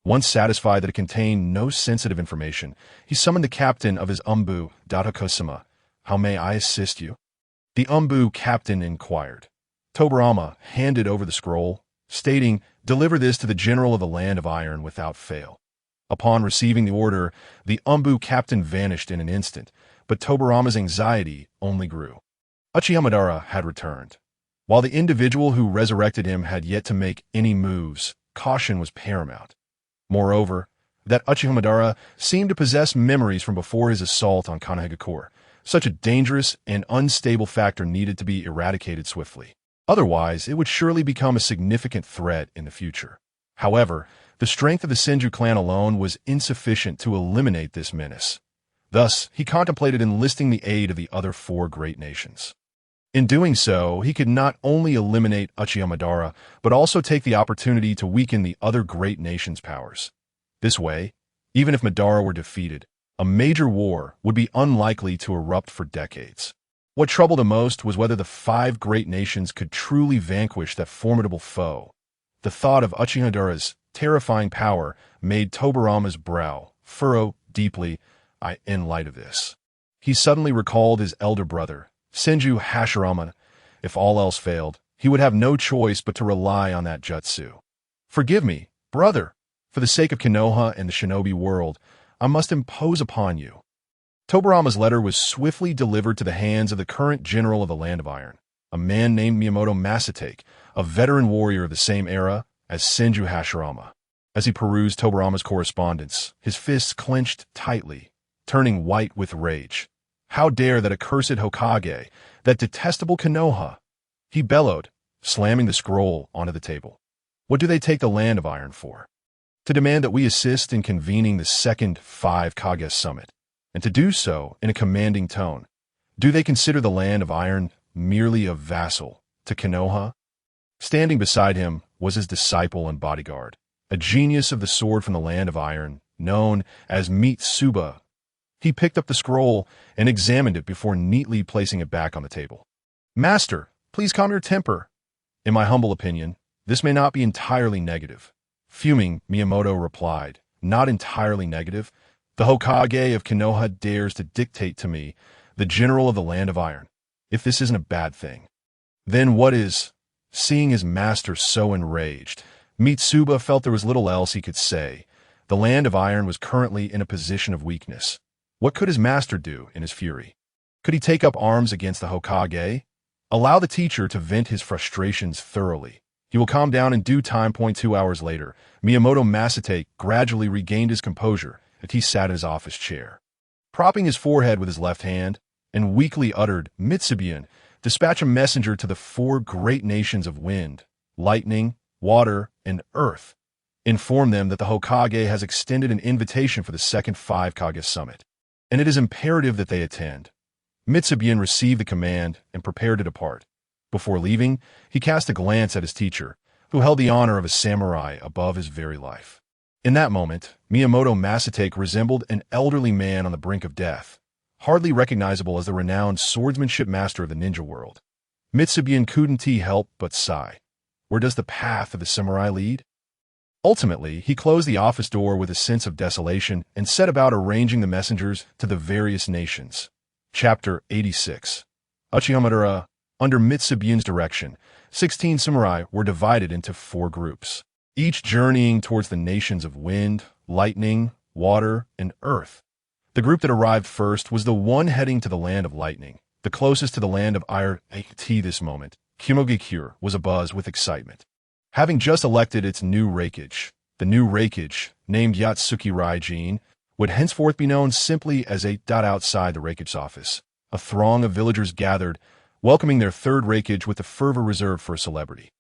A: Once satisfied that it contained no sensitive information, he summoned the captain of his umbu, Datokosama. "How may I assist you?" The umbu captain inquired. Tobarama handed over the scroll, stating, "Deliver this to the general of the Land of Iron without fail." Upon receiving the order, the umbu captain vanished in an instant, but Tobarama's anxiety only grew. Uchiha Madara had returned. While the individual who resurrected him had yet to make any moves, caution was paramount. Moreover, that Uchiha Madara seemed to possess memories from before his assault on Kanehagakure. Such a dangerous and unstable factor needed to be eradicated swiftly. Otherwise, it would surely become a significant threat in the future. However, the strength of the Senju clan alone was insufficient to eliminate this menace. Thus, he contemplated enlisting the aid of the other four great nations. In doing so, he could not only eliminate Uchiha Madara, but also take the opportunity to weaken the other great nations' powers. This way, even if Madara were defeated, a major war would be unlikely to erupt for decades. What troubled him most was whether the five great nations could truly vanquish that formidable foe. The thought of Uchiha Madara's terrifying power made Tobarama's brow furrow deeply. In light of this, he suddenly recalled his elder brother, Senju Hashirama. If all else failed, he would have no choice but to rely on that jutsu. "Forgive me, brother. For the sake of Konoha and the shinobi world, I must impose upon you." Tobarama's letter was swiftly delivered to the hands of the current general of the Land of Iron, a man named Miyamoto Masatake, a veteran warrior of the same era as Senju Hashirama. As he perused Tobarama's correspondence, his fists clenched tightly, turning white with rage. How dare that accursed Hokage, that detestable Konoha? He bellowed, slamming the scroll onto the table. What do they take the Land of Iron for? To demand that we assist in convening the second Five Kage Summit, and to do so in a commanding tone. Do they consider the Land of Iron merely a vassal to Konoha? Standing beside him was his disciple and bodyguard, a genius of the sword from the Land of Iron, known as Mitsuba. He picked up the scroll and examined it before neatly placing it back on the table. "Master, please calm your temper. In my humble opinion, this may not be entirely negative." Fuming, Miyamoto replied, "Not entirely negative. The Hokage of Konoha dares to dictate to me, the general of the Land of Iron. If this isn't a bad thing, then what is?" Seeing his master so enraged, Mitsuba felt there was little else he could say. The Land of Iron was currently in a position of weakness. What could his master do in his fury? Could he take up arms against the Hokage? Allow the teacher to vent his frustrations thoroughly. He will calm down in due time. 2 hours later, Miyamoto Masatake gradually regained his composure as he sat in his office chair. Propping his forehead with his left hand, and weakly uttered, "Mitsubian, dispatch a messenger to the four great nations of wind, lightning, water, and earth. Inform them that the Hokage has extended an invitation for the second Five Kage Summit, and it is imperative that they attend." Mitsubian received the command and prepared to depart. Before leaving, he cast a glance at his teacher, who held the honor of a samurai above his very life. In that moment, Miyamoto Masatake resembled an elderly man on the brink of death, hardly recognizable as the renowned swordsmanship master of the ninja world. Mitsubian couldn't help but sigh. Where does the path of the samurai lead? Ultimately, he closed the office door with a sense of desolation and set about arranging the messengers to the various nations. Chapter 86. Uchihamadara. Under Mitsubian's direction, 16 samurai were divided into 4 groups, each journeying towards the nations of wind, lightning, water, and earth. The group that arrived first was the one heading to the land of lightning, the closest to the land of Irati. This moment, Kumogakure was abuzz with excitement. Having just elected its new Reikage, the new Reikage, named Yatsuki Raijin, would henceforth be known simply as a outside the Reikage's office. A throng of villagers gathered, welcoming their third Reikage with the fervor reserved for a celebrity.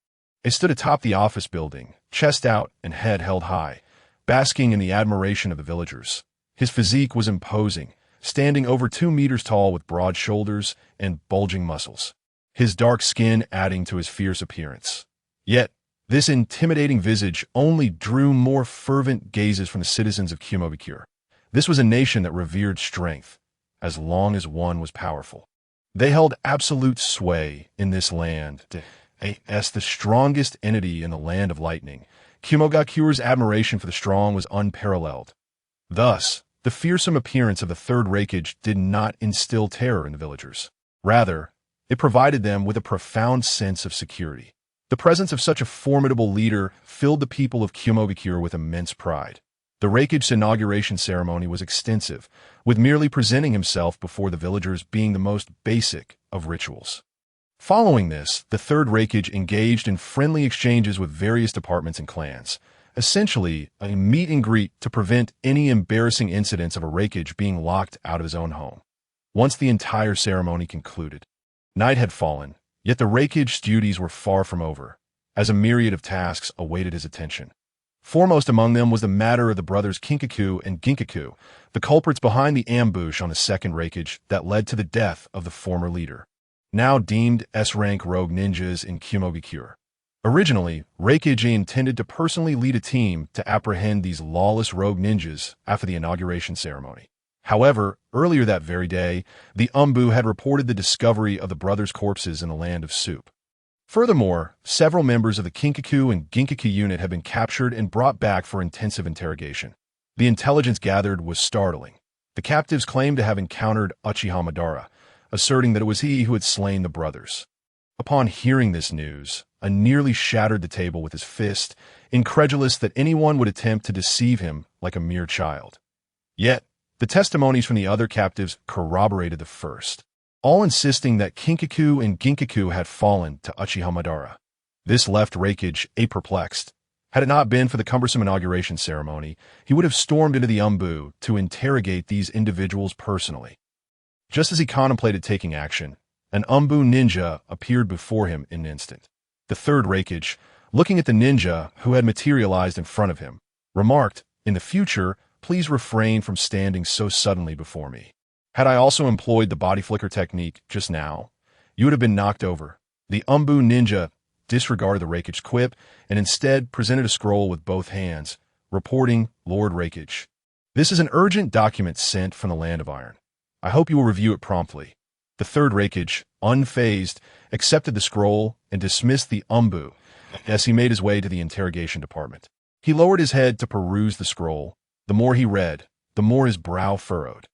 A: It stood atop the office building, chest out and head held high, basking in the admiration of the villagers. His physique was imposing, standing over 2 meters tall with broad shoulders and bulging muscles, his dark skin adding to his fierce appearance. Yet, this intimidating visage only drew more fervent gazes from the citizens of Kumogakure. This was a nation that revered strength, as long as one was powerful. They held absolute sway in this land. As the strongest entity in the land of lightning, Kumogakure's admiration for the strong was unparalleled. Thus, the fearsome appearance of the third Reikage did not instill terror in the villagers. Rather, it provided them with a profound sense of security. The presence of such a formidable leader filled the people of Kumogakure with immense pride. The Reikage's inauguration ceremony was extensive, with merely presenting himself before the villagers being the most basic of rituals. Following this, the third Reikage engaged in friendly exchanges with various departments and clans, essentially a meet and greet to prevent any embarrassing incidents of a Reikage being locked out of his own home. Once the entire ceremony concluded, night had fallen, yet the Reikage's duties were far from over, as a myriad of tasks awaited his attention. Foremost among them was the matter of the brothers Kinkaku and Ginkaku, the culprits behind the ambush on the second Reikage that led to the death of the former leader, now deemed S-rank rogue ninjas in Kumogakure. Originally, Reikage intended to personally lead a team to apprehend these lawless rogue ninjas after the inauguration ceremony. However, earlier that very day, the Umbu had reported the discovery of the brothers' corpses in the land of Soup. Furthermore, several members of the Kinkaku and Ginkaku unit had been captured and brought back for intensive interrogation. The intelligence gathered was startling. The captives claimed to have encountered Uchiha Madara, asserting that it was he who had slain the brothers. Upon hearing this news, a nearly shattered the table with his fist, incredulous that anyone would attempt to deceive him like a mere child. Yet, the testimonies from the other captives corroborated the first, all insisting that Kinkaku and Ginkaku had fallen to Uchiha Madara. This left Reikage perplexed. Had it not been for the cumbersome inauguration ceremony, he would have stormed into the Umbu to interrogate these individuals personally. Just as he contemplated taking action, an Umbu ninja appeared before him in an instant. The third Reikage, looking at the ninja who had materialized in front of him, remarked, "In the future, please refrain from standing so suddenly before me. Had I also employed the body flicker technique just now, you would have been knocked over." The Umbu ninja disregarded the Reikage quip and instead presented a scroll with both hands, reporting, "Lord Reikage, this is an urgent document sent from the Land of Iron. I hope you will review it promptly." The third Reikage, unfazed, accepted the scroll and dismissed the Umbu as he made his way to the interrogation department. He lowered his head to peruse the scroll. The more he read, the more his brow furrowed.